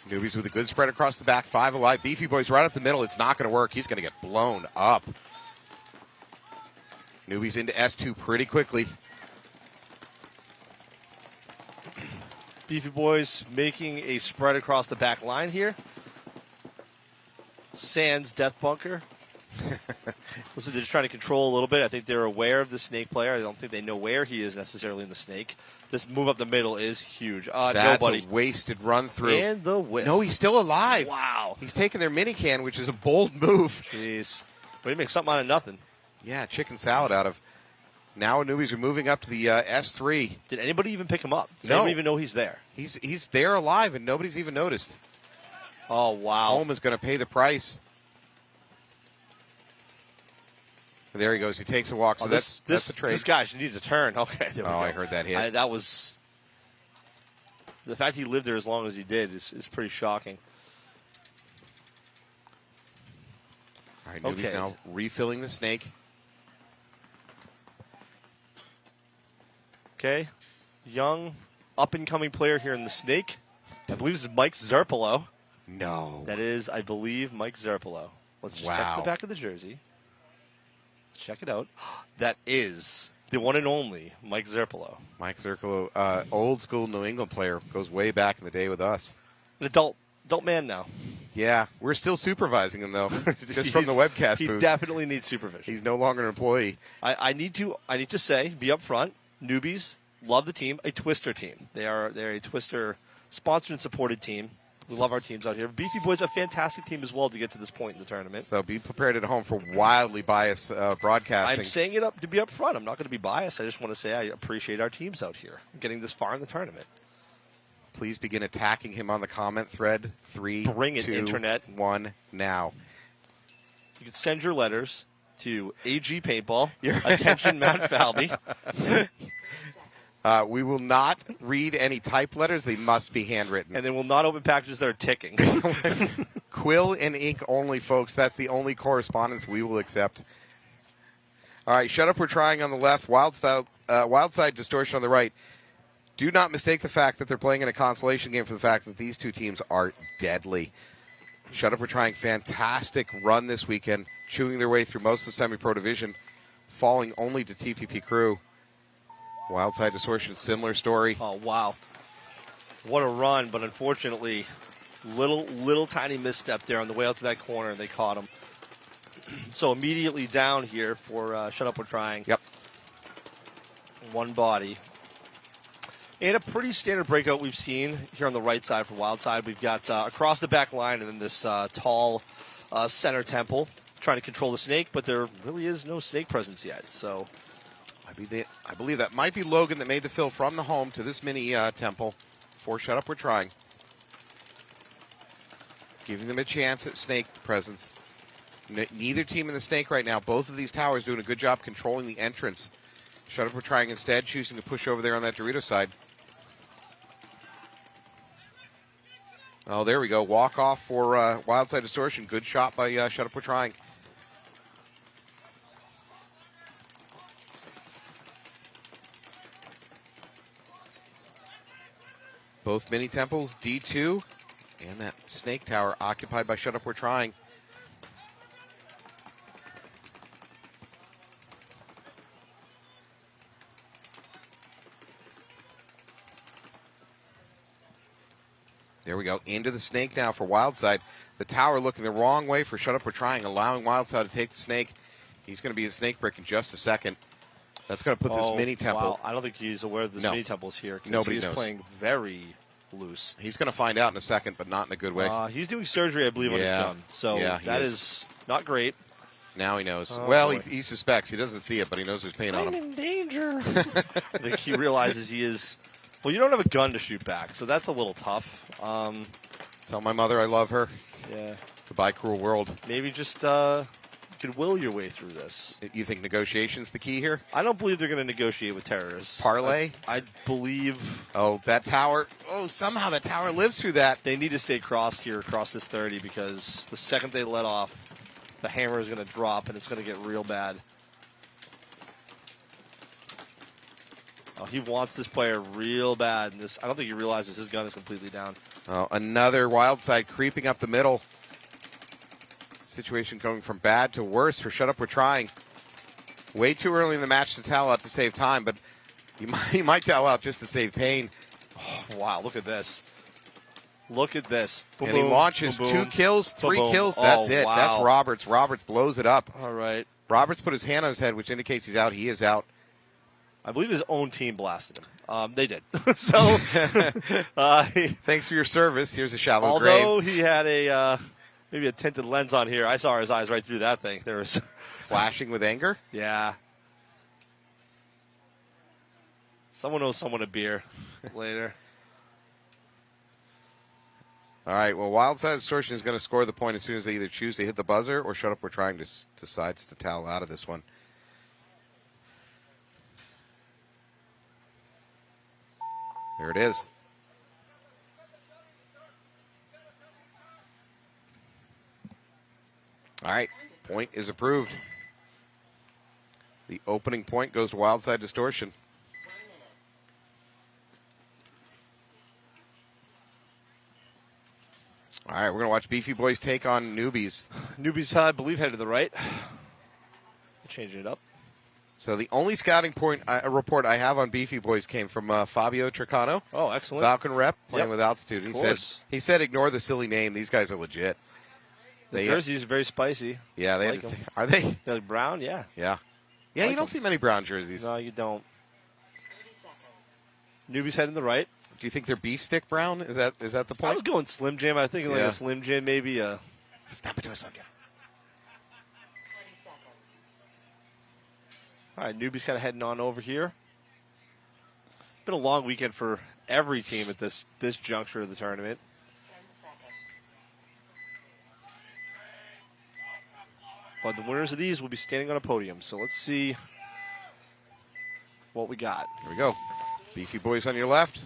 Newbies with a good spread across the back, 5 alive. Beefy Boys right up the middle. It's not going to work. He's going to get blown up. Newbies into S2 pretty quickly. Beefy Boys making a spread across the back line here. Sans Death Bunker. Listen, they're just trying to control a little bit. I think they're aware of the snake player. I don't think they know where he is necessarily in the snake. This move up the middle is huge. That's nobody. A wasted run through. And the whip. No, he's still alive. Wow. He's taking their mini can, which is a bold move. Jeez. But he makes something out of nothing. Yeah, chicken salad out of. Now Newbies are moving up to the S3. Did anybody even pick him up? Does no. anyone even know he's there? He's there alive, and nobody's even noticed. Oh, wow. Home is going to pay the price. There he goes. He takes a walk. So that's the trade. This guy should need to turn. Okay. I heard that hit. That was. the fact he lived there as long as he did is pretty shocking. All right, Newbie's now refilling the snake. Okay, young, up-and-coming player here in the snake. I believe this is Mike Zerpolo. No. That is, I believe, Mike Zerpolo. Let's just check the back of the jersey. Check it out. That is the one and only Mike Zerpolo. Mike Zerpolo, old school New England player, goes way back in the day with us. An adult man now. Yeah, we're still supervising him though, just from the webcast he booth. He definitely needs supervision. He's no longer an employee. I need to say, be up front. Newbies love the team, a Twister team. They're a Twister sponsored and supported team. We love our teams out here. Beefy Boys, a fantastic team as well to get to this point in the tournament. So be prepared at home for wildly biased broadcasting. I'm saying it up to be up front. I'm not going to be biased. I just want to say I appreciate our teams out here getting this far in the tournament. Please begin attacking him on the comment thread. 3, Bring it, 2, Internet. 1, now. You can send your letters to AG Paintball. Attention, Matt Falvey. We will not read any typed letters. They must be handwritten. And then we'll not open packages that are ticking. Quill and ink only, folks. That's the only correspondence we will accept. All right, shut up. We're trying on the left. Wild side distortion on the right. Do not mistake the fact that they're playing in a consolation game for the fact that these two teams are deadly. Shut up. We're trying fantastic run this weekend, chewing their way through most of the semi-pro division, falling only to TPP Crew. Wildside Distortion, similar story. Oh, wow. What a run, but unfortunately, little tiny misstep there on the way out to that corner, and they caught him. So immediately down here for Shut Up We're Trying. Yep. One body. And a pretty standard breakout we've seen here on the right side for Wildside. We've got across the back line and then this tall center temple trying to control the snake, but there really is no snake presence yet, so... I believe that might be Logan that made the fill from the home to this mini temple. For Shut Up We're Trying. Giving them a chance at snake presence. Neither team in the snake right now. Both of these towers doing a good job controlling the entrance. Shut Up We're Trying instead, choosing to push over there on that Dorito side. Oh, there we go. Walk off for Wildside Distortion. Good shot by Shut Up We're Trying. Both mini temples, D2, and that snake tower occupied by Shut Up We're Trying. There we go. Into the snake now for Wildside. The tower looking the wrong way for Shut Up We're Trying, allowing Wildside to take the snake. He's going to be a snake brick in just a second. That's going to put this mini temple. Wow. I don't think he's aware of this mini temple's here. Nobody knows. He's playing very loose. He's going to find out in a second, but not in a good way. He's doing surgery, I believe, on his gun. So that is not great. Now he knows. Oh, well, he suspects. He doesn't see it, but he knows there's paint on him. I'm in danger. I think he realizes he is... Well, you don't have a gun to shoot back, so that's a little tough. Tell my mother I love her. Yeah. Goodbye, cruel world. Maybe just you could will your way through this. You think negotiation's the key here? I don't believe they're going to negotiate with terrorists. Parlay? I believe... Oh, that tower. Oh, somehow that tower lives through that. They need to stay crossed here, across this 30, because the second they let off, the hammer is going to drop, and it's going to get real bad. Oh, he wants this player real bad. And I don't think he realizes his gun is completely down. Oh, another Wildside creeping up the middle. Situation going from bad to worse for Shut Up We're Trying. Way too early in the match to towel out to save time, but he might towel out just to save pain. Oh, wow, look at this. Look at this. Boom, and he launches boom, 2 kills, 3 boom. kills. That's it. Wow. That's Roberts. Roberts blows it up. All right. Roberts put his hand on his head, which indicates he's out. He is out. I believe his own team blasted him. They did. So, thanks for your service. Here's a shallow grave. Although he had maybe a tinted lens on here, I saw his eyes right through that thing. There was flashing with anger. Yeah. Someone owes someone a beer later. All right. Well, Wildside Distortion is going to score the point as soon as they either choose to hit the buzzer or Shut Up We're Trying decides to towel out of this one. There it is. All right, point is approved. The opening point goes to Wildside Distortion. All right, we're going to watch Beefy Boys take on Newbies. Newbies, I believe, head to the right. Changing it up. So the only scouting point report I have on Beefy Boys came from Fabio Tricano. Oh, excellent. Falcon rep, playing with Altitude. He said, ignore the silly name. These guys are legit. The jerseys are very spicy. Yeah, they like are they? They're brown, yeah. Yeah. Yeah, you don't see many brown jerseys. No, you don't. Newbies head in the right. Do you think they're beef stick brown? Is that the point? I was going Slim Jim. I think like a Slim Jim, maybe a... Snap it to a Slim Jim. All right, Newbies kind of heading on over here. Been a long weekend for every team at this juncture of the tournament. But the winners of these will be standing on a podium. So let's see what we got. Here we go. Beefy Boys on your left.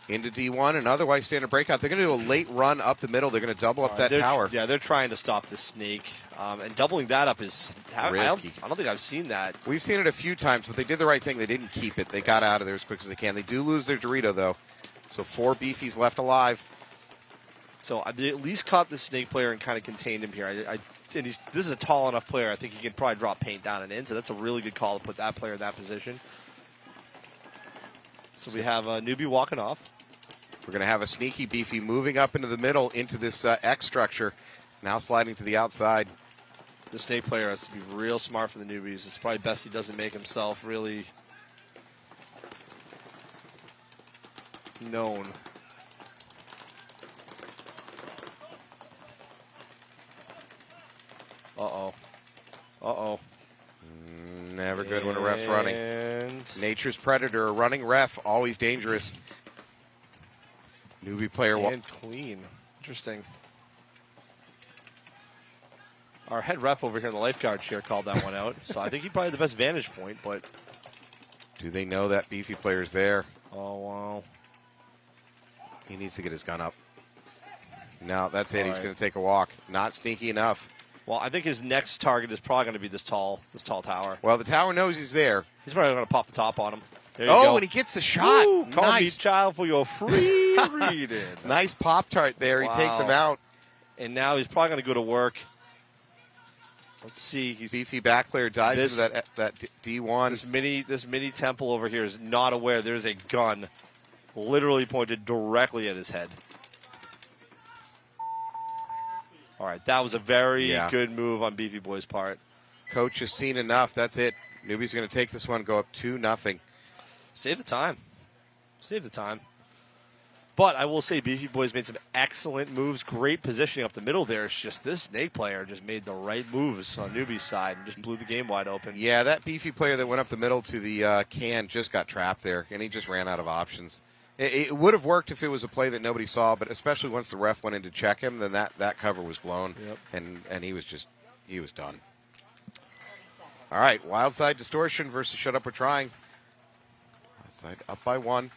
Into D1 and otherwise standard breakout. They're going to do a late run up the middle. They're going to double up that tower. Yeah, they're trying to stop the snake. And doubling that up is risky. I don't think I've seen that. We've seen it a few times, but they did the right thing. They didn't keep it. They got out of there as quick as they can. They do lose their Dorito, though. So 4 Beefies left alive. So they at least caught the snake player and kind of contained him here. And this is a tall enough player. I think he can probably drop paint down and in. So that's a really good call to put that player in that position. So we have a newbie walking off. We're going to have a sneaky Beefy moving up into the middle into this X structure. Now sliding to the outside. The snake player has to be real smart for the newbies. It's probably best he doesn't make himself really known. Uh-oh. Uh-oh. Never good when a ref's running. Nature's predator, a running ref, always dangerous. Newbie player. And clean. Interesting. Our head ref over here in the lifeguard chair called that one out. So I think he probably had the best vantage point, but... Do they know that Beefy player's there? Oh, wow. He needs to get his gun up. No, that's it. He's going to take a walk. Not sneaky enough. Well, I think his next target is probably going to be this tall tower. Well, the tower knows he's there. He's probably going to pop the top on him. There you go. And he gets the shot. Woo, call nice. me child for your free reading. Nice Pop-Tart there. Wow. He takes him out. And now he's probably going to go to work. Let's see. Beefy back player dives into that D1. This mini temple over here is not aware there's a gun literally pointed directly at his head. All right, that was a very good move on Beefy Boy's part. Coach has seen enough. That's it. Newbie's going to take this one, go up 2-0. Save the time. Save the time. But I will say Beefy Boys made some excellent moves. Great positioning up the middle there. It's just this snake player just made the right moves on Newbie's side and just blew the game wide open. Yeah, that Beefy player that went up the middle to the can just got trapped there, and he just ran out of options. It would have worked if it was a play that nobody saw, but especially once the ref went in to check him, then that cover was blown, and he was done. All right, Wildside Distortion versus Shut Up We're Trying. Wildside up by 1.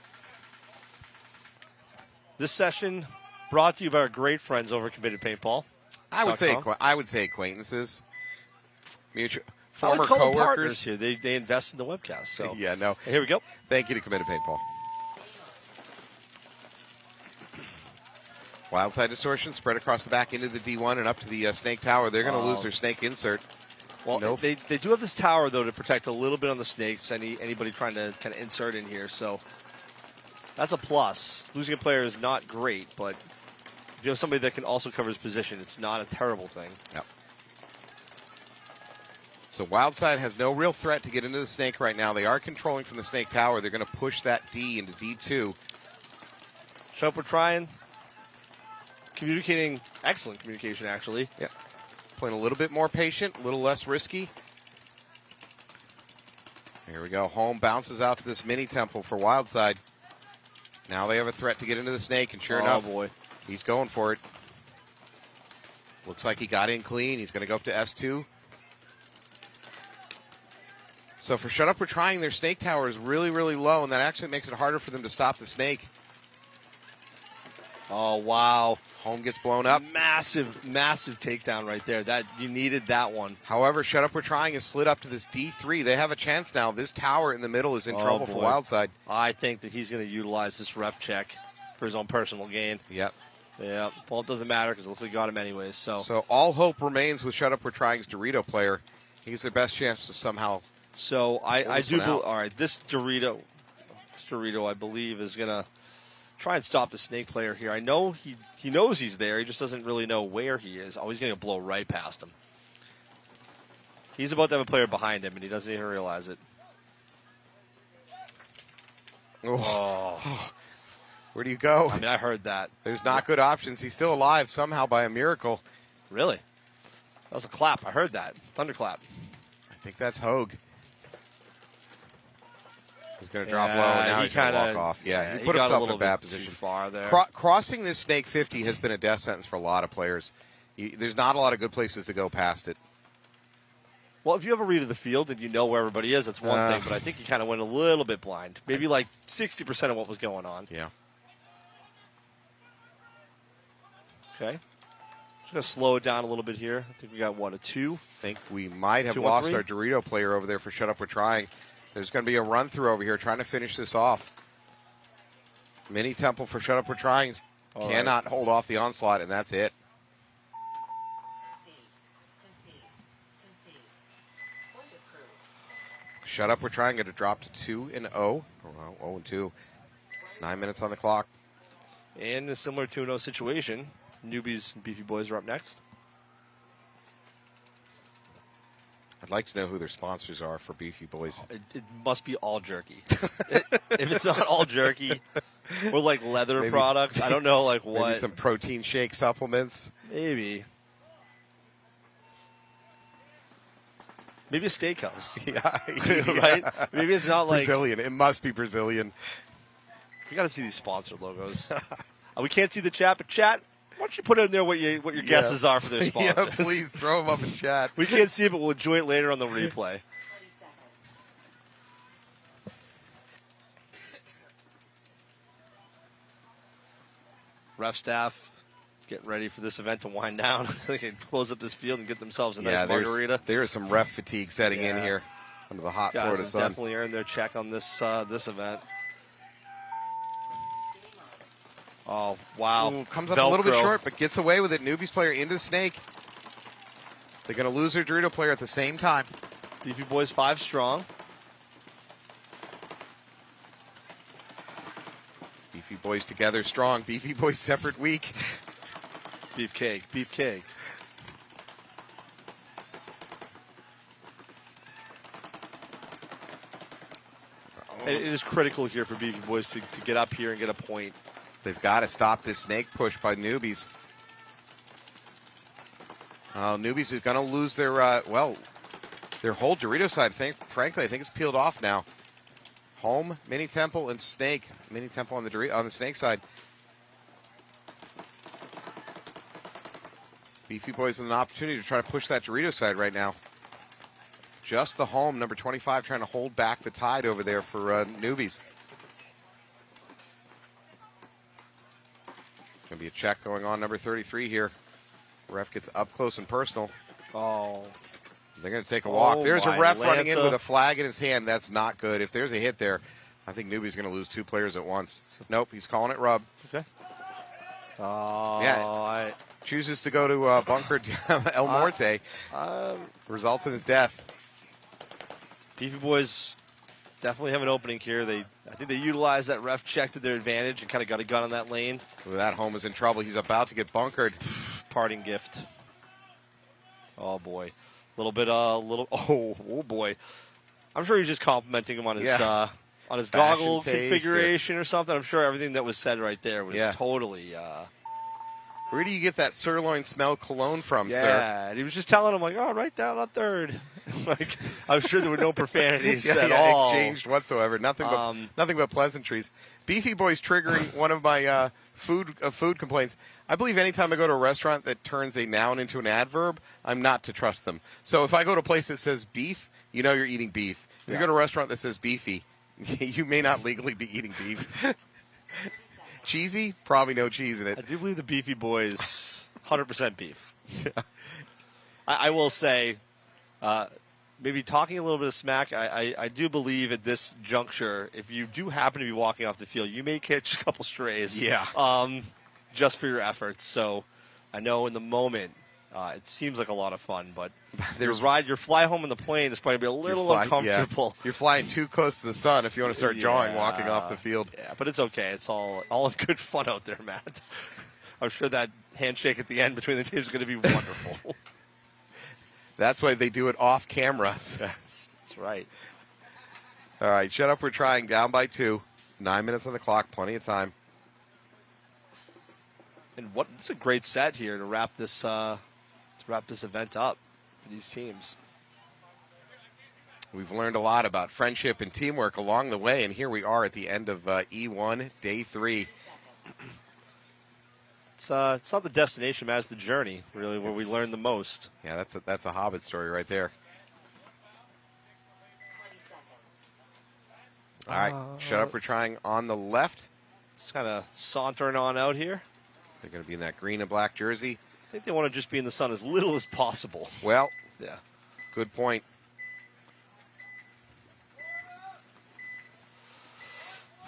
This session brought to you by our great friends over at Committed Paintball. I would say acquaintances, mutual former coworkers coworkers here. They invest in the webcast. So yeah, no. Here we go. Thank you to Committed Paintball. Wildside Distortion spread across the back into the D1 and up to the Snake Tower. They're going to lose their Snake insert. Well, they do have this tower, though, to protect a little bit on the snakes, anybody trying to kind of insert in here. So that's a plus. Losing a player is not great, but if you have somebody that can also cover his position, it's not a terrible thing. Yep. So Wildside has no real threat to get into the snake right now. They are controlling from the Snake Tower. They're going to push that D into D2. Shut We're Trying. Communicating, excellent communication, actually. Yeah. Playing a little bit more patient, a little less risky. Here we go. Home bounces out to this mini temple for Wildside. Now they have a threat to get into the snake, and sure enough, he's going for it. Looks like he got in clean. He's going to go up to S2. So for Shut Up We're Trying, their snake tower is really, really low, and that actually makes it harder for them to stop the snake. Oh, wow. Home gets blown up. Massive, massive takedown right there. That you needed that one. However, Shut Up We're Trying is slid up to this D3. They have a chance now. This tower in the middle is in trouble for Wildside. I think that he's going to utilize this ref check for his own personal gain. Yep. Yeah. Well, it doesn't matter because it looks like he got him anyways. So all hope remains with Shut Up We're Trying's Dorito player. He's their best chance to somehow. So I do. All right, this Dorito, I believe, is going to try and stop the snake player here. I know he knows he's there. He just doesn't really know where he is. Oh, he's going to blow right past him. He's about to have a player behind him, and he doesn't even realize it. Oh. Where do you go? I mean, I heard that. There's not good options. He's still alive somehow by a miracle. Really? That was a clap. I heard that. Thunderclap. I think that's Hogue. He's going to drop low, and now he's going to walk off. Yeah, he put himself in a bad position. Too far there. Crossing this snake 50 has been a death sentence for a lot of players. There's not a lot of good places to go past it. Well, if you have a read of the field and you know where everybody is, that's one thing. But I think you kind of went a little bit blind. Maybe like 60% of what was going on. Yeah. Okay. Just going to slow it down a little bit here. I think we got, a 2? I think we might have lost our Dorito player over there for Shut Up We're Trying. There's going to be a run-through over here trying to finish this off. Mini Temple for Shut Up We're Trying. Cannot hold off the onslaught, and that's it. Shut Up We're Trying to drop to 2-0. Well, 0-2. 9 minutes on the clock. And a similar 2-0 situation. Newbies and Beefy Boys are up next. I'd like to know who their sponsors are for Beefy Boys. It must be all jerky. If it's not all jerky or like leather products, I don't know like what. Maybe some protein shake supplements. Maybe a steakhouse. Yeah. Right? Maybe it's not like Brazilian. It must be Brazilian. You got to see these sponsor logos. We can't see the chat, but chat, why don't you put in there what your guesses are for their sponsors? Yeah, please throw them up in chat. We can't see it, but we'll enjoy it later on the replay. Ref staff getting ready for this event to wind down. They can close up this field and get themselves a nice margarita. There is some ref fatigue setting in here under the hot Florida sun. Definitely earned their check on this event. Oh, wow. Ooh, comes up a little bit short, but gets away with it. Newbies player into the snake. They're going to lose their Dorito player at the same time. Beefy Boys 5 strong. Beefy Boys together strong. Beefy Boys separate weak. Beefcake. It is critical here for Beefy Boys to get up here and get a point. They've got to stop this snake push by Newbies. Newbies is going to lose their, their whole Dorito side. Frankly, I think it's peeled off now. Home, Mini Temple, and Snake. Mini Temple on the Snake side. Beefy Boys with an opportunity to try to push that Dorito side right now. Just the Home, number 25, trying to hold back the tide over there for Newbies. It's going to be a check going on, number 33 here. Ref gets up close and personal. Oh. They're going to take a walk. There's a ref running in with a flag in his hand. That's not good. If there's a hit there, I think Newbie's going to lose 2 players at once. Nope, he's calling it rub. Okay. Chooses to go to bunker El Norte. Results in his death. Beefy Boys definitely have an opening here. I think they utilized that ref check to their advantage and kind of got a gun on that lane. Well, that Home is in trouble. He's about to get bunkered. Parting gift. Oh boy, oh boy. I'm sure he's just complimenting him on his goggle configuration or something. I'm sure everything that was said right there was totally. Where do you get that sirloin smell cologne from, sir? Yeah, and he was just telling him like, "Oh, right down on third." Like, I'm sure there were no profanities at all exchanged whatsoever. Nothing but pleasantries. Beefy Boys triggering one of my food complaints. I believe anytime I go to a restaurant that turns a noun into an adverb, I'm not to trust them. So if I go to a place that says beef, you know you're eating beef. If you go to a restaurant that says beefy, you may not legally be eating beef. Cheesy? Probably no cheese in it. I do believe the Beefy Boys 100% beef. I will say, maybe talking a little bit of smack, I do believe at this juncture, if you do happen to be walking off the field, you may catch a couple strays. Yeah. Just for your efforts. So I know in the moment, it seems like a lot of fun, but your fly home in the plane is probably going to be a little uncomfortable. Yeah. You're flying too close to the sun if you want to start jawing walking off the field. Yeah, but it's okay. It's all in good fun out there, Matt. I'm sure that handshake at the end between the teams is going to be wonderful. That's why they do it off camera. That's right. All right, shut up. We're trying down by 2. 9 minutes on the clock. Plenty of time. And it's a great set here to wrap this event up for these teams. We've learned a lot about friendship and teamwork along the way, and here we are at the end of E1, day 3. It's not the destination, Matt. It's the journey, really, where we learn the most. Yeah, that's a Hobbit story right there. All right, shut up. We're trying on the left. It's kind of sauntering on out here. They're going to be in that green and black jersey. I think they want to just be in the sun as little as possible. Well, yeah, good point.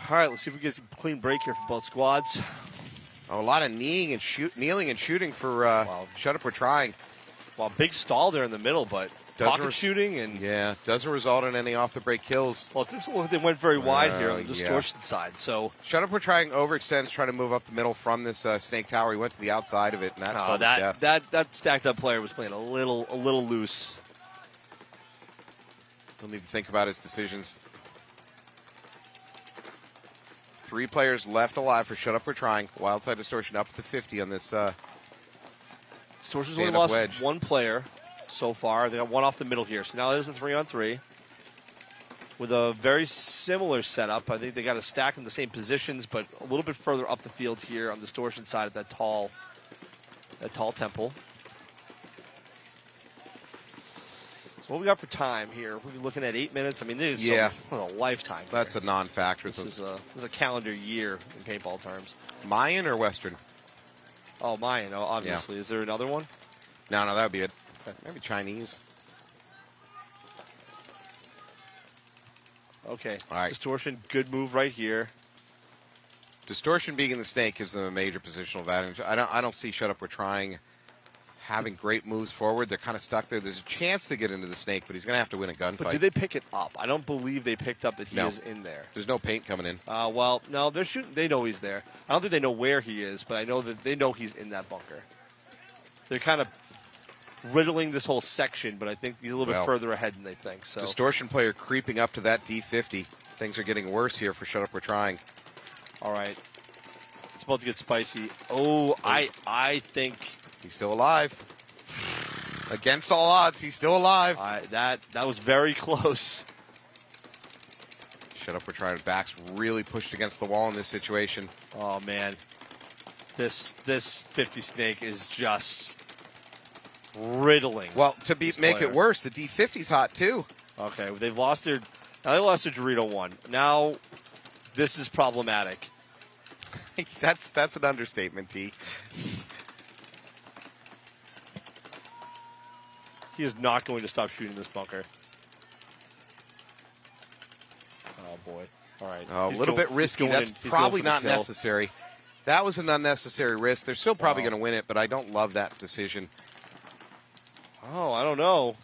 All right, let's see if we get a clean break here for both squads. Oh, a lot of kneeling and shooting for Shut Up, We're Trying. Well, big stall there in the middle, but pocket shooting and doesn't result in any off the break kills. Well, it doesn't look like they went very wide here on the distortion side. So Shut Up, We're Trying overextends, trying to move up the middle from this snake tower. He went to the outside of it, and that's that stacked up player was playing a little loose. He'll need to think about his decisions. 3 players left alive for Shut Up, We're Trying. Wildside Distortion up to 50 on this Distortion's only lost wedge. 1 player so far. They got 1 off the middle here. So now there's a 3-on-3 with a very similar setup. I think they got a stack in the same positions, but a little bit further up the field here on the Distortion side of that tall temple. So what we got for time here? We'll be looking at 8 minutes. I mean, this is a lifetime. That's here. a non-factor. This is a calendar year in paintball terms. Mayan or Western? Oh, Mayan, obviously. Yeah. Is there another one? No, that would be it. Maybe Chinese. Okay. All right. Distortion, good move right here. Distortion being in the snake gives them a major positional advantage. I don't see Shut Up, We're Trying having great moves forward. They're kind of stuck there. There's a chance to get into the snake, but he's going to have to win a gunfight. But did they pick it up? I don't believe they picked up that he is in there. There's no paint coming in. Well, no, they're shooting. They know he's there. I don't think they know where he is, but I know that they know he's in that bunker. They're kind of riddling this whole section, but I think he's a little bit further ahead than they think. So Distortion player creeping up to that D50. Things are getting worse here for Shut Up, We're Trying. All right. It's about to get spicy. Oh, I think he's still alive. Against all odds, he's still alive. That was very close. Shut Up, We're Trying. Back's really pushed against the wall in this situation. Oh, man. This 50 snake is just riddling. Well, to make it worse, the D50's hot, too. Okay, they lost their Dorito 1. Now, this is problematic. That's an understatement, T. He is not going to stop shooting this bunker. Oh, boy. All right. A little bit risky. That's probably not necessary. That was an unnecessary risk. They're still probably going to win it, but I don't love that decision. Oh, I don't know.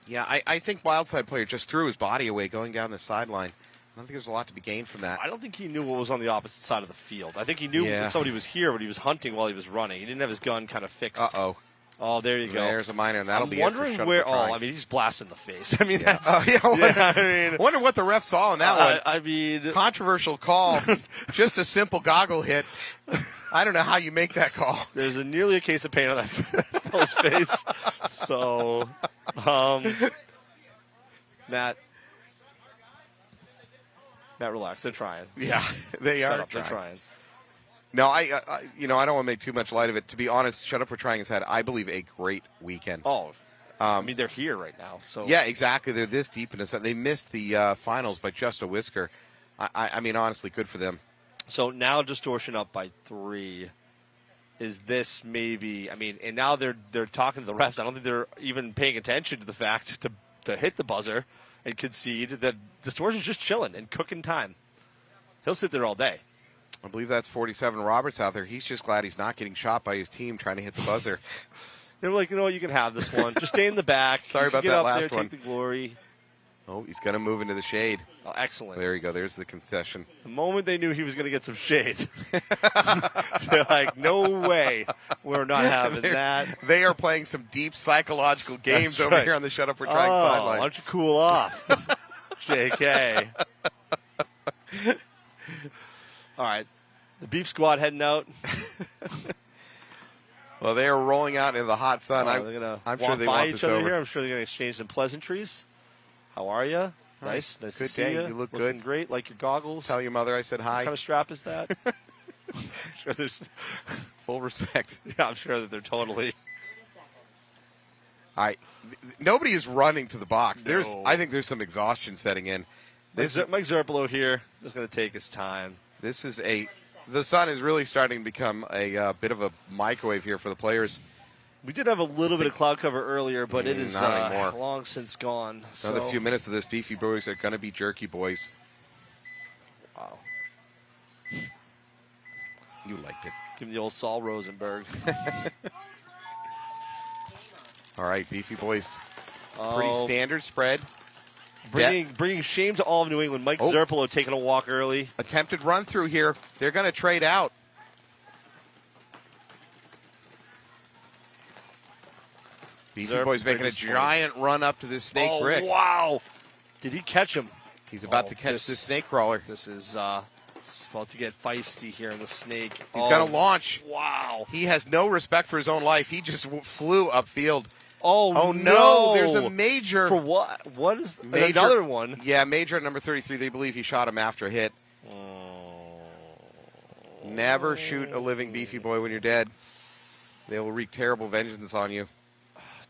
Yeah, I think Wildside player just threw his body away going down the sideline. I don't think there's a lot to be gained from that. I don't think he knew what was on the opposite side of the field. I think he knew that somebody was here, but he was hunting while he was running. He didn't have his gun kind of fixed. Uh-oh. Oh, there you go. There's a minor, and that'll be it for Shut Up, where. We're Trying. I mean, he's blasting the face. I mean, that's. I wonder what the ref saw in that one. I mean, controversial call. Just a simple goggle hit. I don't know how you make that call. There's nearly a case of paint on that fellow's face. So, Matt, relax. They're trying. Yeah, they are. They're trying. No, I don't want to make too much light of it. To be honest, Shut Up, We're Trying has had, I believe, a great weekend. Oh, I mean, they're here right now. So yeah, exactly. They're this deep in the set. They missed the finals by just a whisker. I mean, honestly, good for them. So now Distortion up by 3. Is this maybe? I mean, and now they're talking to the refs. I don't think they're even paying attention to the fact to hit the buzzer and concede that Distortion's just chilling and cooking time. He'll sit there all day. I believe that's 47 Roberts out there. He's just glad he's not getting shot by his team trying to hit the buzzer. They were like, you know what, you can have this one. Just stay in the back. Sorry about get that up last there, one. Take the glory. Oh, he's going to move into the shade. Oh, excellent. There you go. There's the concession. The moment they knew he was going to get some shade, they're like, no way. We're not having that. They are playing some deep psychological games That's over right. here on the Shut Up, We're Trying Why sideline. don't you cool off, JK? All right. The Beef Squad heading out. Well, they are rolling out into the hot sun. They're gonna I'm walk sure they by want each this other over. here. I'm sure they're going to exchange some pleasantries. How are you? Nice Good to see day. you. You look Looking good. great. Like your goggles. Tell your mother I said hi. What kind of strap is that? I'm sure there's full respect. Yeah, I'm sure that they're totally. All right. Nobody is running to the box. No. I think there's some exhaustion setting in. Mike Zerpolo here is going to take his time. The sun is really starting to become a bit of a microwave here for the players. We did have a little bit of cloud cover earlier, but it is not anymore. long since gone. Another few minutes of this. Beefy boys are going to be jerky boys. Wow. You liked it. Give him the old Saul Rosenberg. All right, Beefy boys. Pretty standard spread. Bringing shame to all of New England. Mike Zerpolo taking a walk early. Attempted run through here. They're going to trade out. Beefy boys making a giant run up to this snake brick. Wow. Did he catch him? He's about to catch this snake crawler. This is it's about to get feisty here in the snake. He's got to launch. Wow. He has no respect for his own life. He just flew upfield. Oh no! There's a major. For what? What is another one? Yeah, major at number 33. They believe he shot him after a hit. Never shoot a living Beefy boy when you're dead. They will wreak terrible vengeance on you.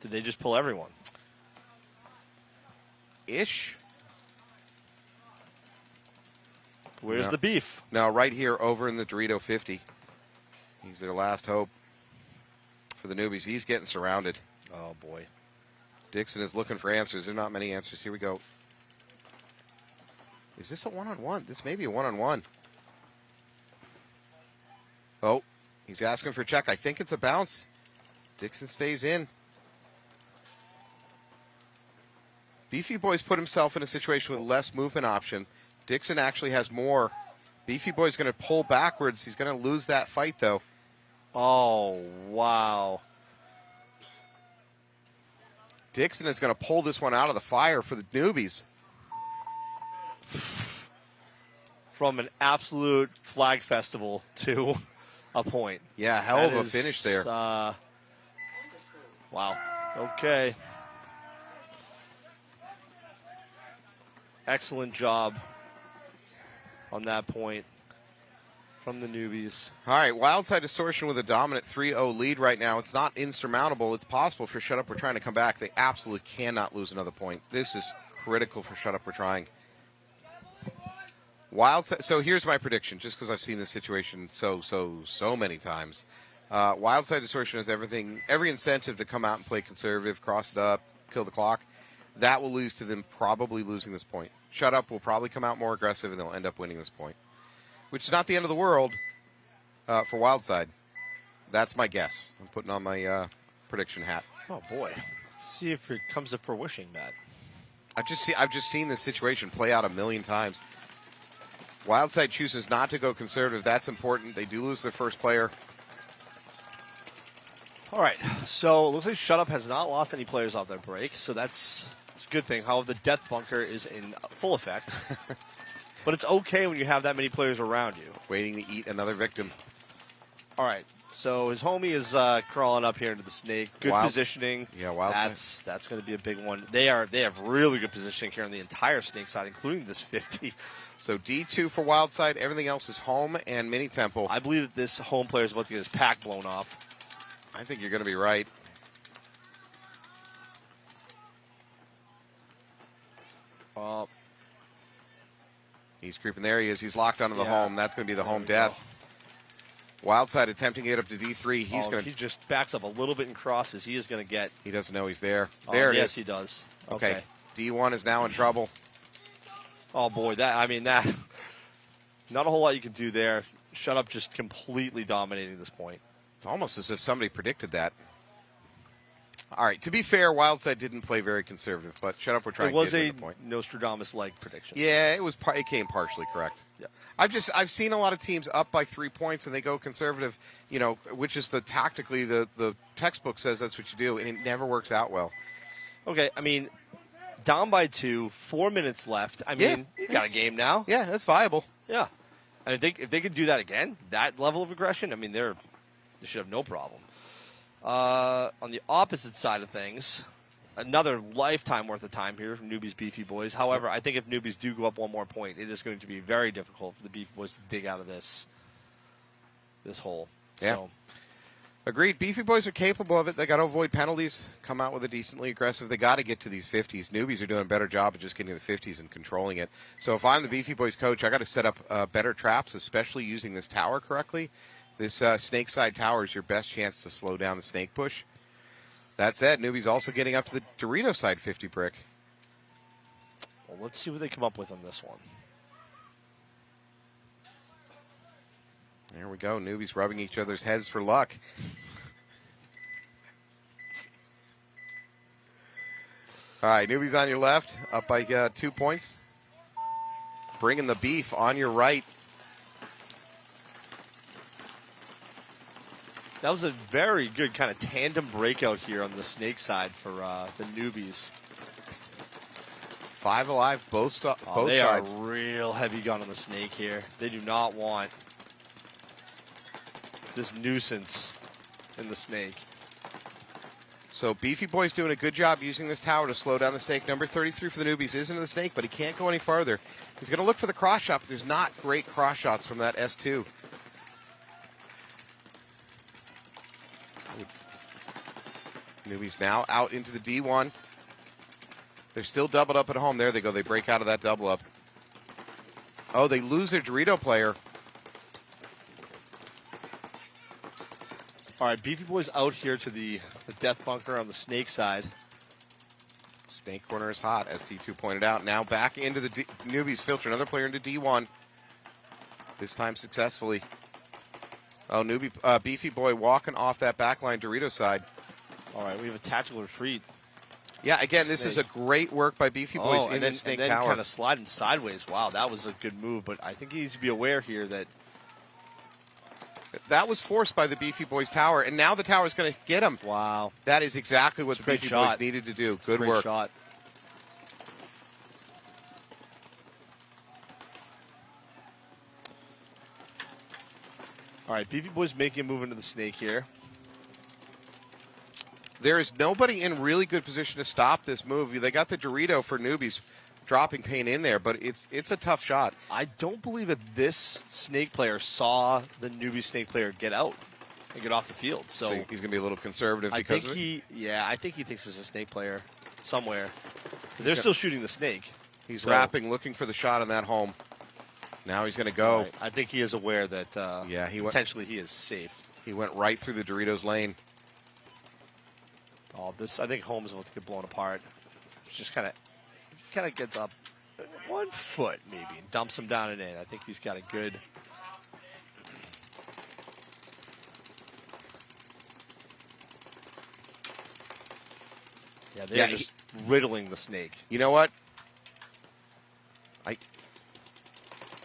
Did they just pull everyone? Ish. Where's the beef? No, right here over in the Dorito 50. He's their last hope for the newbies. He's getting surrounded. Oh, boy. Dixon is looking for answers. There are not many answers. Here we go. Is this a one-on-one? This may be a one-on-one. Oh, he's asking for a check. I think it's a bounce. Dixon stays in. Beefy Boy's put himself in a situation with less movement option. Dixon actually has more. Beefy Boy's going to pull backwards. He's going to lose that fight, though. Oh, wow. Dixon is going to pull this one out of the fire for the newbies. From an absolute flag festival to a point. Yeah, hell of a finish there. Wow. Okay. Excellent job on that point from the newbies. All right, Wildside Distortion with a dominant 3-0 lead right now. It's not insurmountable. It's possible for Shut Up, We're Trying to come back. They absolutely cannot lose another point. This is critical for Shut Up, We're Trying. Wildside. So here's my prediction, just because I've seen this situation so many times. Wildside Distortion has every incentive to come out and play conservative, cross it up, kill the clock. That will lose to them probably losing this point. Shut Up will probably come out more aggressive, and they'll end up winning this point, which is not the end of the world for Wildside. That's my guess. I'm putting on my prediction hat. Oh boy, let's see if it comes to fruition, Matt. I've just seen this situation play out a million times. Wildside chooses not to go conservative. That's important. They do lose their first player. All right, so it looks like Shut Up has not lost any players off their break, so that's a good thing. However, the death bunker is in full effect. But it's okay when you have that many players around you. Waiting to eat another victim. All right, so his homie is crawling up here into the snake. Good positioning. Yeah, Wildside. That's going to be a big one. They have really good positioning here on the entire snake side, including this 50. So D2 for Wildside. Everything else is home and mini temple. I believe that this home player is about to get his pack blown off. I think you're going to be right. creeping. There he is. He's locked onto the home. That's going to be the home death. Wildside attempting to get up to D3. He just backs up a little bit and crosses. He is going to get. He doesn't know he's there. There it is. Yes, he does. Okay. D1 is now in trouble. Oh boy, that. Not a whole lot you can do there. Shut Up just completely dominating this point. It's almost as if somebody predicted that. All right. To be fair, Wildside didn't play very conservative, but Shut Up. We're trying. It was to a Nostradamus-like prediction. Yeah, it came partially correct. Yeah. I've seen a lot of teams up by 3 points and they go conservative, which is tactically the textbook says that's what you do, and it never works out well. Okay, down by 2, 4 minutes left. You got a game now. Yeah, that's viable. Yeah, and I think if they could do that again, that level of aggression, they should have no problem. On the opposite side of things, another lifetime worth of time here from Newbies Beefy Boys. However, I think if Newbies do go up one more point, it is going to be very difficult for the Beefy Boys to dig out of this hole. Yeah. So, agreed. Beefy Boys are capable of it. They got to avoid penalties, come out with a decently aggressive. They got to get to these 50s. Newbies are doing a better job of just getting to the 50s and controlling it. So if I'm the Beefy Boys coach, I got to set up better traps, especially using this tower correctly. This snake side tower is your best chance to slow down the snake push. That said, Newbies also getting up to the Dorito side 50 brick. Well, let's see what they come up with on this one. There we go. Newbies rubbing each other's heads for luck. All right, Newbies on your left, up by 2 points. Bringing the beef on your right. That was a very good kind of tandem breakout here on the snake side for the Newbies. 5 alive, both sides. They are real heavy gun on the snake here. They do not want this nuisance in the snake. So Beefy Boy's doing a good job using this tower to slow down the snake. Number 33 for the Newbies is into the snake, but he can't go any farther. He's going to look for the cross shot, but there's not great cross shots from that S2. Newbies now out into the D1. They're still doubled up at home. There they go. They break out of that double up. Oh, they lose their Dorito player. All right, Beefy Boys out here to the death bunker on the snake side. Snake corner is hot, as T2 pointed out. Now back into the Newbies filter. Another player into D1. This time successfully. Oh, Beefy Boy walking off that backline Dorito side. All right, we have a tactical retreat. Yeah, again, this is a great work by Beefy Boys in the snake and then tower. kind of sliding sideways. Wow, that was a good move, but I think he needs to be aware here that that was forced by the Beefy Boys tower, and now the tower is going to get him. Wow. That is exactly what the Beefy Boys needed to do. Good work. Shot. All right, Beefy Boys making a move into the snake here. There is nobody in really good position to stop this move. They got the Dorito for Newbies dropping paint in there, but it's a tough shot. I don't believe that this snake player saw the Newbie snake player get out and get off the field. So he's going to be a little conservative because of it? I think he thinks it's a snake player somewhere. They're still shooting the snake. He's wrapping, looking for the shot on that home. Now he's going to go. Right. I think he is aware that potentially he is safe. He went right through the Doritos lane. Oh, I think Holmes about to get blown apart. Just kind of gets up 1 foot maybe and dumps him down and in. I think he's got a good. Yeah, they're just riddling the snake. You know what?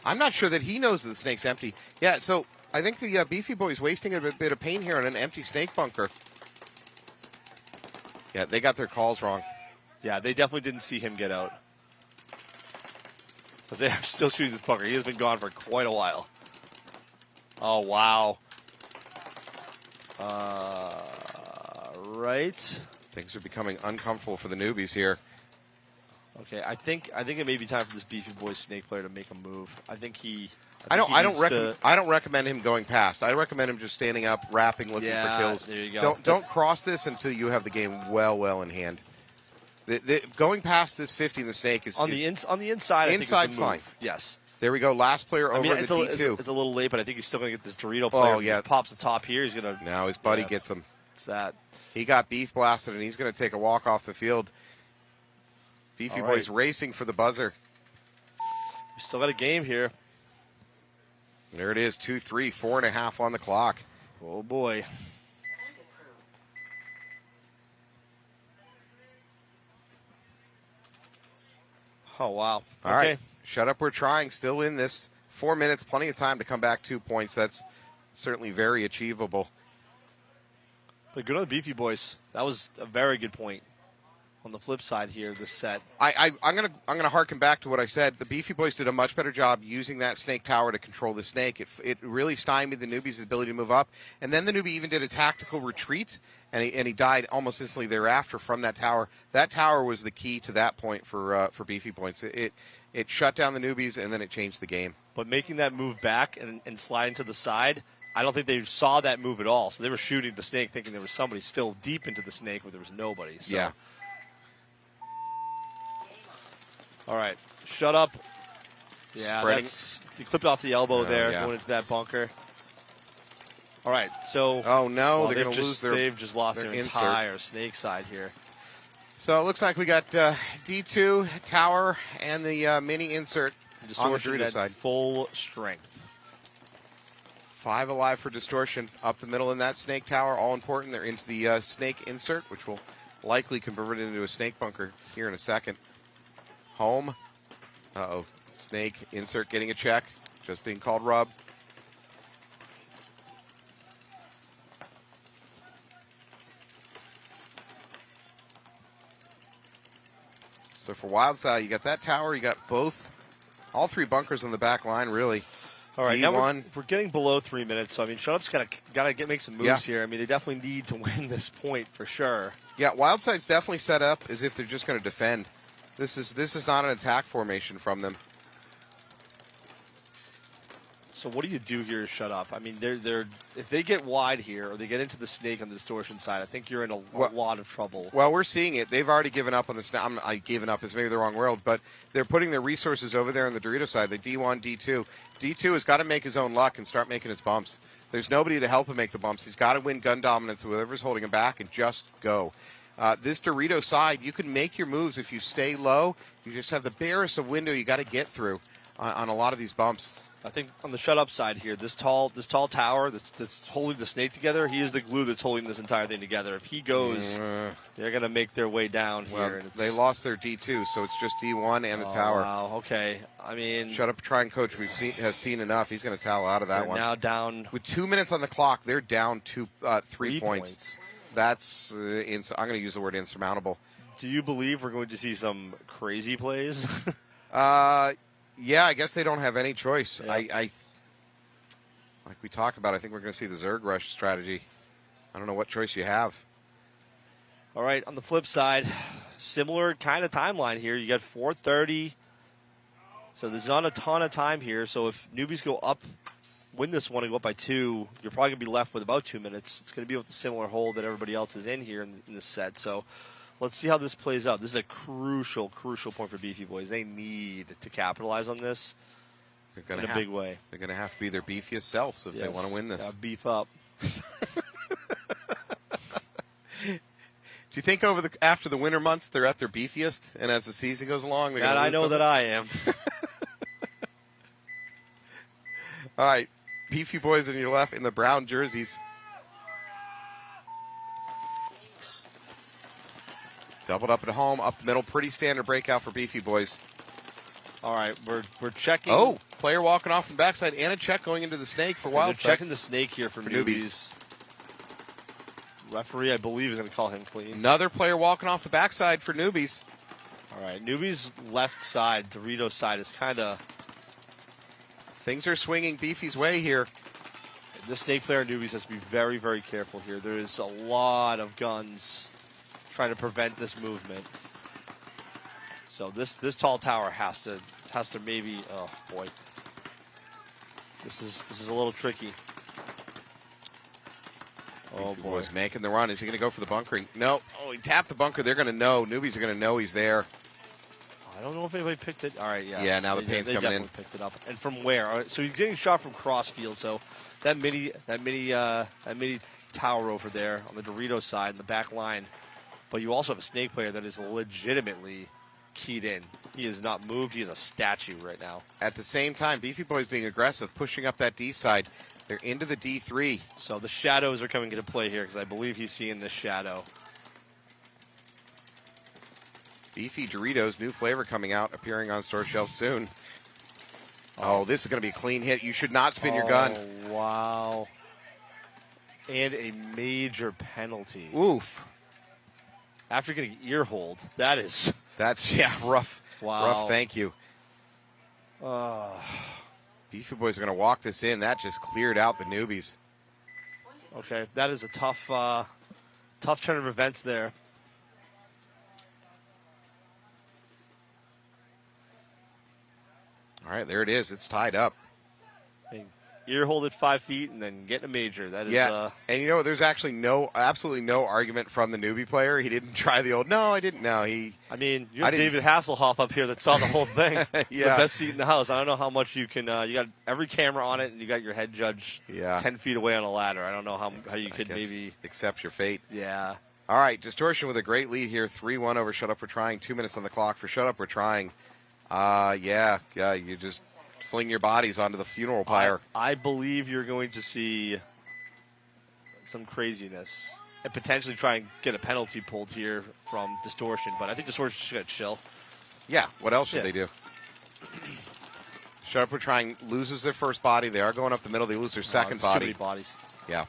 I'm not sure that he knows that the snake's empty. Yeah, so I think the Beefy Boy's wasting a bit of paint here on an empty snake bunker. Yeah, they got their calls wrong. Yeah, they definitely didn't see him get out. Because they are still shooting this bunker. He has been gone for quite a while. Oh, wow. Right. Things are becoming uncomfortable for the Newbies here. Okay, I think it may be time for this Beefy Boy snake player to make a move. I think he. I don't recommend him going past. I recommend him just standing up, rapping, looking for kills. There you go. Don't cross this until you have the game well in hand. Going past this 50 in the snake is on the inside. Inside's I think fine. Yes, There we go. Last player over it's the a, D2. it's a little late, but I think he's still going to get this Dorito player. Oh, yeah. He pops the top here. He's going to. Now his buddy gets him. It's that. He got beef blasted, and he's going to take a walk off the field. Beefy All Boys right. racing for the buzzer. We still got a game here. There it is, 2-3, 4.5 on the clock. Oh, boy. Oh, wow. All right. Shut up, we're trying. Still in this. 4 minutes, plenty of time to come back 2 points. That's certainly very achievable. But good on the Beefy Boys. That was a very good point. On the flip side here, this set. I'm gonna harken back to what I said. The Beefy Boys did a much better job using that snake tower to control the snake. It really stymied the newbie's ability to move up, and then the newbie even did a tactical retreat, and he died almost instantly thereafter from that tower. That tower was the key to that point for Beefy Points. It shut down the newbies, and then it changed the game. But making that move back and sliding to the side, I don't think they saw that move at all. So they were shooting the snake thinking there was somebody still deep into the snake where there was nobody. So. Yeah. All right, shut up. Yeah, he clipped off the elbow there, going into that bunker. All right, so. Oh no, they're going to lose They've just lost their insert. entire snake side here. So it looks like we got D2 tower and the mini insert on the Dorito side. Full strength. 5 alive for distortion up the middle in that snake tower. All important. They're into the snake insert, which will likely convert it into a snake bunker here in a second. Home. Uh-oh. Snake insert getting a check. Just being called rub. So for Wildside, you got that tower. You got all 3 bunkers on the back line, really. All right, D1. now we're getting below 3 minutes. So, I mean, Shut Up's got to make some moves here. I mean, they definitely need to win this point for sure. Yeah, Wildside's definitely set up as if they're just going to defend. This is not an attack formation from them. So what do you do here, Shut Up? I mean, they're if they get wide here or they get into the snake on the distortion side, I think you're in a lot of trouble. Well, we're seeing it. They've already given up on the snake. I given up is maybe the wrong word, but they're putting their resources over there on the Dorito side, the D1, D2. D2 has got to make his own luck and start making his bumps. There's nobody to help him make the bumps. He's got to win gun dominance with whoever's holding him back and just go. This Dorito side, you can make your moves if you stay low. You just have the barest of window you got to get through on a lot of these bumps. I think on the Shut Up side here, this tall tower that's holding the snake together, he is the glue that's holding this entire thing together. If he goes, they're going to make their way down here. And they lost their D2, so it's just D1 and the tower. Wow, okay. I mean, Shut Up, try and coach. Has seen enough. He's going to towel out of that one. Now down with 2 minutes on the clock. They're down 3 points. That's I'm going to use the word insurmountable. Do you believe we're going to see some crazy plays? Yeah, I guess they don't have any choice. Yeah. I like we talked about, I think we're going to see the Zerg rush strategy. I don't know what choice you have. All right, on the flip side, similar kind of timeline here. You got 4:30, so there's not a ton of time here. So if newbies go up, win this one and go up by 2, you're probably going to be left with about 2 minutes. It's going to be with the similar hold that everybody else is in here in this set. So let's see how this plays out. This is a crucial point for Beefy Boys. They need to capitalize on this in a big way. They're going to have to be their beefiest selves if they want to win this. Beef up. Do you think after the winter months they're at their beefiest, and as the season goes along, they're I know that I am. All right, Beefy Boys on your left in the brown jerseys. Doubled up at home, up the middle. Pretty standard breakout for Beefy Boys. All right, we're checking. Oh, player walking off from the backside and a check going into the snake for Wildside. They're checking the snake here for newbies. Referee, I believe, is going to call him clean. Another player walking off the backside for newbies. All right, newbies left side, Dorito side is kind of... Things are swinging Beefy's way here. The snake player newbies has to be very, very careful here. There is a lot of guns trying to prevent this movement. So this tall tower has to maybe, oh boy. This is a little tricky. Oh boy, he's making the run. Is he going to go for the bunkering? No. Oh, he tapped the bunker. They're going to know. Newbies are going to know he's there. I don't know if anybody picked it. All right, yeah. Yeah, now the paint's coming in. They definitely picked it up. And from where? All right, so he's getting shot from crossfield. So that mini tower over there on the Doritos side in the back line. But you also have a snake player that is legitimately keyed in. He is not moved. He is a statue right now. At the same time, Beefy Boy's being aggressive, pushing up that D side. They're into the D3. So the shadows are coming into play here because I believe he's seeing this shadow. Beefy Doritos, new flavor coming out, appearing on store shelves soon. Oh, this is going to be a clean hit. You should not spin your gun. Wow. And a major penalty. Oof. After getting ear hold, that's rough. Wow. Rough, thank you. Beefy Boys are going to walk this in. That just cleared out the newbies. Okay, that is a tough turn of events there. All right, there it is. It's tied up. Ear hold at 5 feet and then get a major. That is, yeah. And you know, there's actually absolutely no argument from the newbie player. He didn't try the old, no, I didn't. No, I mean, you have David Hasselhoff up here that saw the whole thing. Yeah. The best seat in the house. I don't know how much you can, you got every camera on it and you got your head judge 10 feet away on a ladder. I don't know how you could maybe accept your fate. Yeah. All right, Distortion with a great lead here. 3-1 over Shut Up We're Trying. 2 minutes on the clock for Shut Up We're Trying. Yeah, you just fling your bodies onto the funeral pyre. I believe you're going to see some craziness and potentially try and get a penalty pulled here from Distortion, but I think Distortion's just going to chill. Yeah, what else should they do? Shut Up We're Trying loses their first body. They are going up the middle. They lose their second body. Too many bodies. Yeah.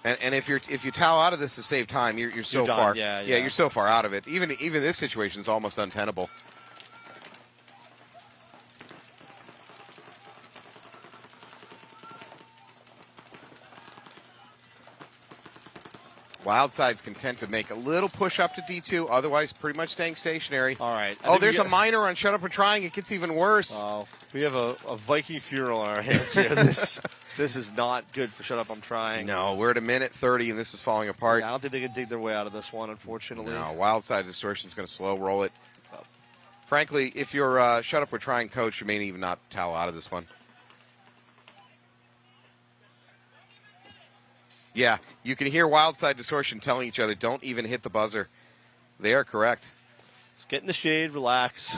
And if you towel out of this to save time, you're so far. Yeah, you're so far out of it. Even this situation is almost untenable. Wildside's content to make a little push up to D2, otherwise pretty much staying stationary. All right. There's a minor on Shut Up We're Trying. It gets even worse. Oh, we have a Viking funeral on our hands here. This is not good for Shut Up I'm Trying. No, we're at a minute 30, and this is falling apart. Yeah, I don't think they can dig their way out of this one, unfortunately. No, Wildside Distortion's going to slow roll it. Frankly, if you're Shut Up We're Trying coach, you may even not towel out of this one. Yeah, you can hear Wildside Distortion telling each other, don't even hit the buzzer. They are correct. Let's get in the shade, relax.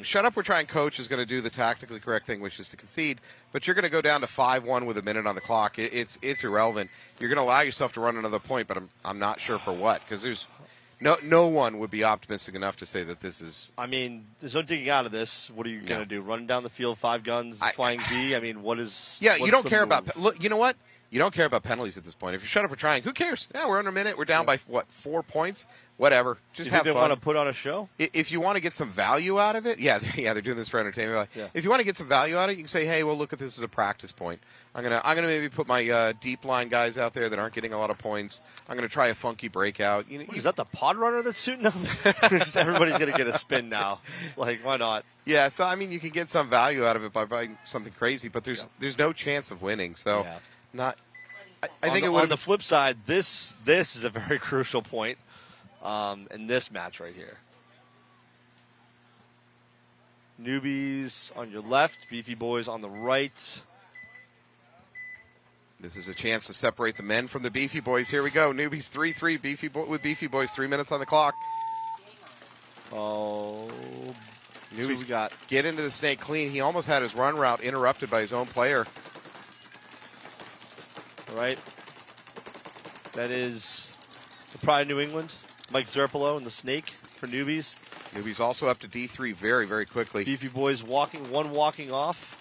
Shut Up We're Trying coach is going to do the tactically correct thing, which is to concede, but you're going to go down to 5-1 with a minute on the clock. It's irrelevant. You're going to allow yourself to run another point, but I'm not sure for what, because there's no one would be optimistic enough to say that this is... I mean, there's no digging out of this. What are you going to do? Run down the field, 5 guns, flying B? I mean, what is... Yeah, you don't care about... Look, you know what? You don't care about penalties at this point. If you Shut Up We're Trying, who cares? Yeah, we're under a minute. We're down by, 4 points? Whatever. Just have fun. They want to put on a show? If you want to get some value out of it, they're doing this for entertainment. Yeah. If you want to get some value out of it, you can say, hey, well, look at this as a practice point. I'm gonna maybe put my deep line guys out there that aren't getting a lot of points. I'm gonna try a funky breakout. Is that the pod runner that's shooting them? Everybody's gonna get a spin now. It's like, why not? Yeah, so I mean, you can get some value out of it by buying something crazy, but there's no chance of winning. So, I think on the flip side, this is a very crucial point in this match right here. Newbies on your left, Beefy Boys on the right. This is a chance to separate the men from the Beefy Boys. Here we go. Newbies 3-3 with Beefy Boys. 3 minutes on the clock. Oh, Newbies get into the snake clean. He almost had his run route interrupted by his own player. All right. That is the Pride of New England. Mike Zerpolo and the snake for Newbies. Newbies also up to D3 very, very quickly. Beefy Boys walking off.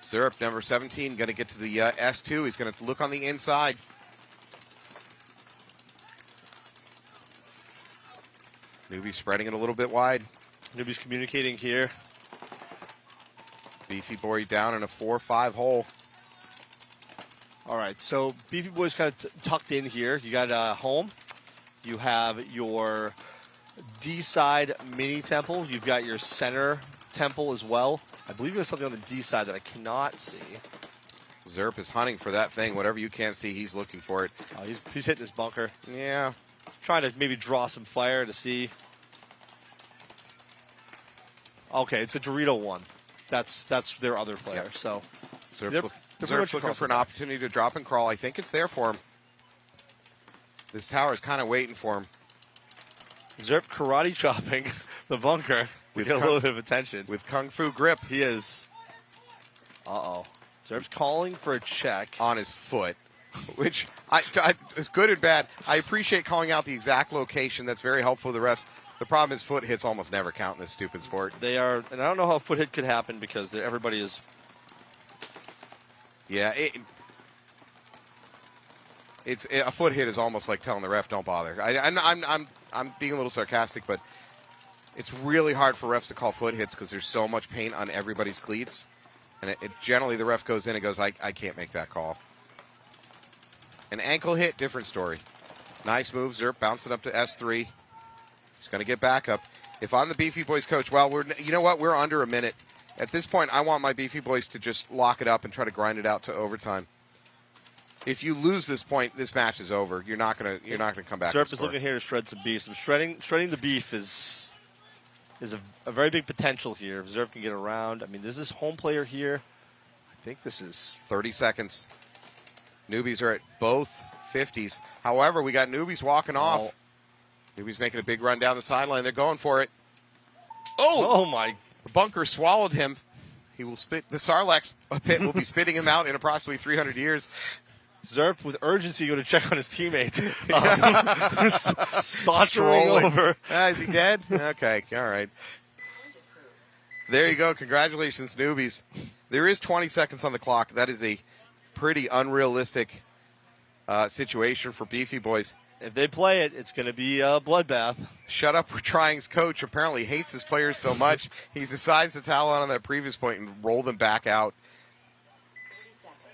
Zerp, number 17, going to get to the S2. He's going to look on the inside. Newbies spreading it a little bit wide. Newbies communicating here. Beefy Boy down in a 4-5 hole. All right, so Beefy Boy's kind of tucked in here. You got home. You have your D-side mini temple. You've got your center temple as well. I believe there's something on the D side that I cannot see. Zerp is hunting for that thing. Whatever you can't see, he's looking for it. Oh, he's hitting his bunker. Yeah. Trying to maybe draw some fire to see. Okay, it's a Dorito one. That's their other player. Yep. So Zerp's looking for an opportunity to drop and crawl. I think it's there for him. This tower is kind of waiting for him. Zerp karate chopping the bunker to get a little bit of attention. With Kung Fu grip. He is. Uh-oh. Zerp's calling for a check. On his foot, which is good and bad. I appreciate calling out the exact location. That's very helpful to the refs. The problem is foot hits almost never count in this stupid sport. They are, and I don't know how a foot hit could happen because everybody is. Yeah, a foot hit is almost like telling the ref don't bother. I'm being a little sarcastic, but it's really hard for refs to call foot hits because there's so much paint on everybody's cleats, and generally the ref goes in and goes, I can't make that call. An ankle hit, different story. Nice move, Zerp bouncing up to S3. He's going to get back up. If I'm the Beefy Boys coach, you know what? We're under a minute. At this point, I want my Beefy Boys to just lock it up and try to grind it out to overtime. If you lose this point, this match is over. You're not gonna come back. Zerp is looking here to shred some beef. Shredding the beef is a very big potential here. If Zerp can get around. I mean, this is home player here. I think this is 30 seconds. Newbies are at both 50s. However, we got newbies walking off. Newbies making a big run down the sideline. They're going for it. Oh my! The bunker swallowed him. He will spit. The Sarlacc pit will be spitting him out in approximately 300 years. Zerp with urgency going to check on his teammate. Sauntering over. Is he dead? Okay, all right. There you go. Congratulations, newbies. There is 20 seconds on the clock. That is a pretty unrealistic situation for Beefy Boys. If they play it, it's going to be a bloodbath. Shut Up, We're Trying's coach apparently hates his players so much, he decides to towel out on that previous point and roll them back out.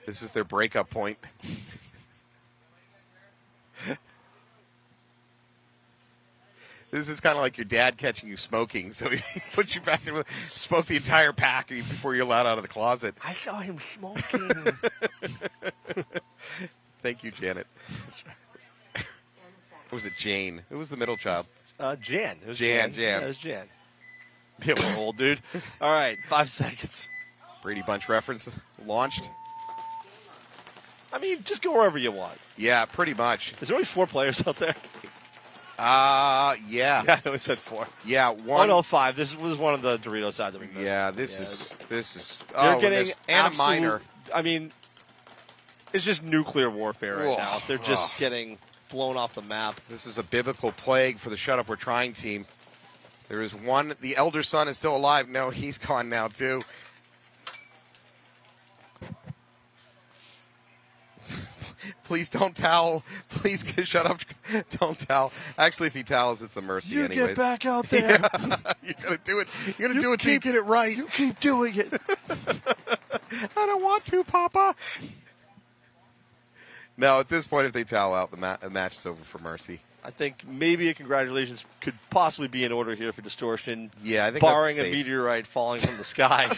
This is their breakup point. This is kind of like your dad catching you smoking, so he puts you back in, smoke the entire pack before you're allowed out of the closet. I saw him smoking. Thank you, Janet. That's right. Or was it Jane? Who was the middle child? Jan. It was Jan. Yeah, it was Jan. Yeah, we're old, dude. All right, 5 seconds. Brady Bunch reference launched. I mean, just go wherever you want. Yeah, pretty much. Is there only 4 players out there? Yeah. Yeah, we said 4. Yeah, 1. Oh, no, 5. This was one of the Dorito side that we missed. Yeah, this is. They're getting and a minor. I mean, it's just nuclear warfare right now. They're just getting blown off the map. This is a biblical plague for the Shut Up, We're Trying team. There is one. The elder son is still alive. No, he's gone now, too. Please don't towel. Please shut up. Don't towel. Actually, if he towels, it's a mercy you anyways. Get back out there. Yeah. You're going to do it. You're going to do it till you get it right. You keep doing it. I don't want to, Papa. No, at this point, if they towel out, the match is over for mercy. I think maybe a congratulations could possibly be in order here for Distortion. Yeah, I think barring that's a safe. meteorite falling from the sky,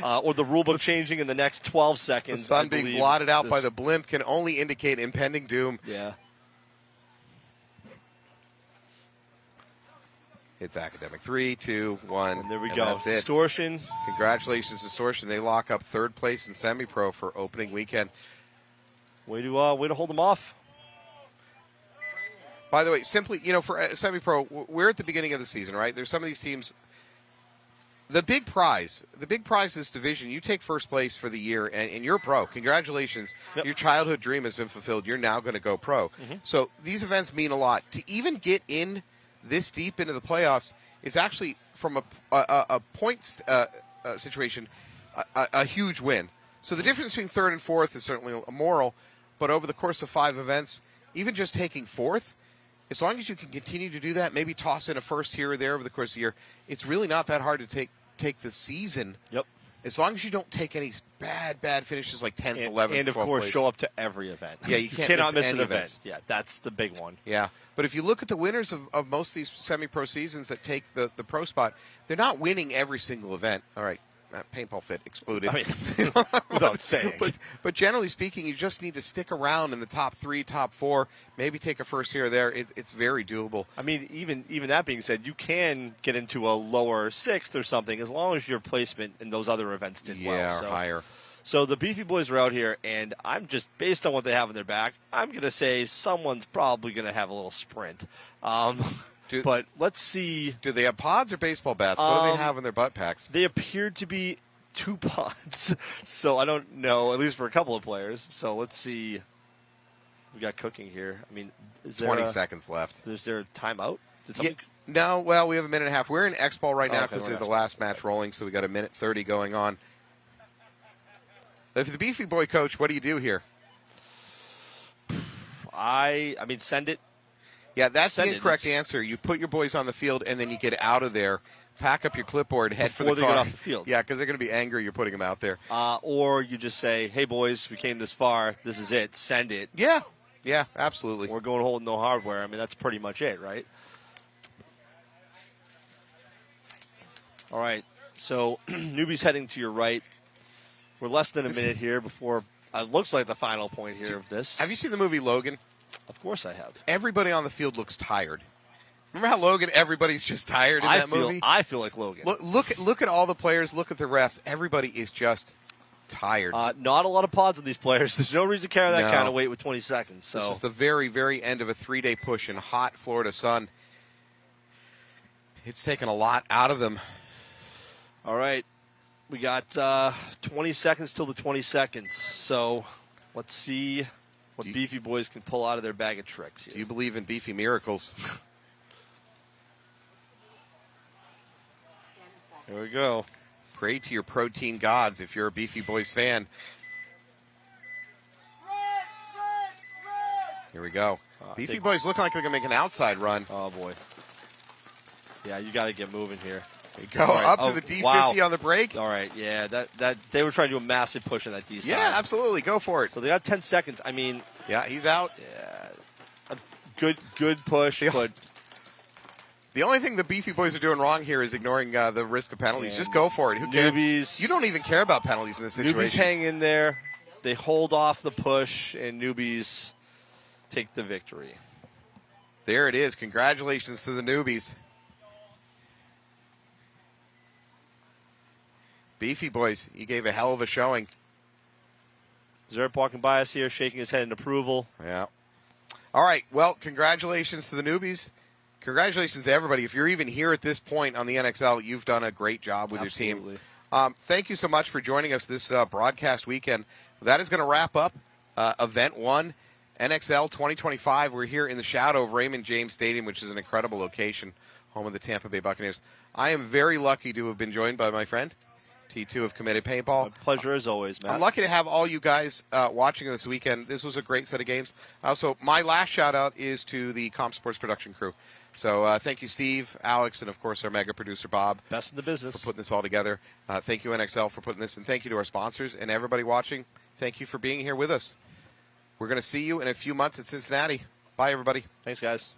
or the rulebook changing in the next 12 seconds. The sun being blotted out by the blimp can only indicate impending doom. Yeah. It's academic. 3, 2, 1. And there we and go. That's it. Distortion. Congratulations, Distortion. They lock up 3rd place in semi-pro for opening weekend. Way to hold them off. By the way, simply, for semi-pro, we're at the beginning of the season, right? There's some of these teams. The big prize this division, you take 1st place for the year, and you're pro. Congratulations. Yep. Your childhood dream has been fulfilled. You're now going to go pro. Mm-hmm. So these events mean a lot. To even get in this deep into the playoffs is actually, from a points situation, a huge win. So the difference between 3rd and 4th is certainly immoral, but over the course of 5 events, even just taking 4th, as long as you can continue to do that, maybe toss in a 1st here or there over the course of the year, it's really not that hard to take the season. Yep. As long as you don't take any bad finishes like 10th, 11th, and of course place. show up to every event. Yeah, you cannot miss an events. event. Yeah, that's the big one. Yeah, but if you look at the winners of most of these semi-pro seasons that take the pro spot, they're not winning every single event. All right, that paintball fit exploded. I mean, without saying. But generally speaking, you just need to stick around in the top 3, top 4, maybe take a first here or there. It's very doable. I mean, even that being said, you can get into a lower 6th or something as long as your placement in those other events did well. Yeah, or higher. So the Beefy Boys are out here, and I'm just, based on what they have in their back, I'm going to say someone's probably going to have a little sprint. But let's see. Do they have pods or baseball bats? What do they have in their butt packs? They appear to be 2 pods. So I don't know, at least for a couple of players. So let's see. We got cooking here. I mean, is there 20 seconds left. Is there a timeout? No, well, we have a minute and a half. We're in X-Ball right now okay, because we're they're in the X-Ball. last match rolling, so we got a minute 30 going on. If the Beefy Boy coach, what do you do here? I mean, send it. Yeah, that's Send the it. incorrect It's- answer. You put your boys on the field, and then you get out of there, pack up your clipboard, head for Before the they car. get off the field. Yeah, because they're going to be angry you're putting them out there. Or you just say, hey, boys, we came this far. This is it. Send it. Yeah, absolutely. We're going hold no hardware. I mean, that's pretty much it, right? All right. So, newbies heading to your right. We're less than a minute here before it looks like the final point here of this. Have you seen the movie Logan? Of course I have. Everybody on the field looks tired. Remember how Logan, everybody's just tired in that movie? I feel like Logan. Look at all the players. Look at the refs. Everybody is just tired. Not a lot of pods on these players. There's no reason to carry that No. kind of weight with 20 seconds. So This is the very, very end of a 3-day push in hot Florida sun. It's taken a lot out of them. All right. We got 20 seconds till the 20 seconds. So let's see what Beefy Boys can pull out of their bag of tricks here. Do you believe in beefy miracles? Here we go. Pray to your protein gods if you're a Beefy Boys fan. Here we go. Beefy Boys look like they're going to make an outside run. Oh, boy. Yeah, you got to get moving here. There you go. All right. Up to the D50 on the break. All right, yeah, that they were trying to do a massive push on that D side. Yeah, absolutely. Go for it. So they got 10 seconds. I mean, yeah, he's out. Yeah, good push, but the only thing the Beefy Boys are doing wrong here is ignoring the risk of penalties. Just go for it. Who cares? Newbies. You don't even care about penalties in this situation. Newbies hang in there. They hold off the push, and newbies take the victory. There it is. Congratulations to the newbies. Beefy Boys, you gave a hell of a showing. Zerp walking by us here, shaking his head in approval. Yeah. All right. Well, congratulations to the newbies. Congratulations to everybody. If you're even here at this point on the NXL, you've done a great job with your team. Thank you so much for joining us this broadcast weekend. That is going to wrap up Event 1, NXL 2025. We're here in the shadow of Raymond James Stadium, which is an incredible location, home of the Tampa Bay Buccaneers. I am very lucky to have been joined by my friend, T2 of Committed Paintball. My pleasure as always, Matt. I'm lucky to have all you guys watching this weekend. This was a great set of games. Also, my last shout-out is to the Comp Sports production crew. So thank you, Steve, Alex, and, of course, our mega producer, Bob. Best in the business. For putting this all together. Thank you, NXL, for putting this, and thank you to our sponsors and everybody watching. Thank you for being here with us. We're going to see you in a few months at Cincinnati. Bye, everybody. Thanks, guys.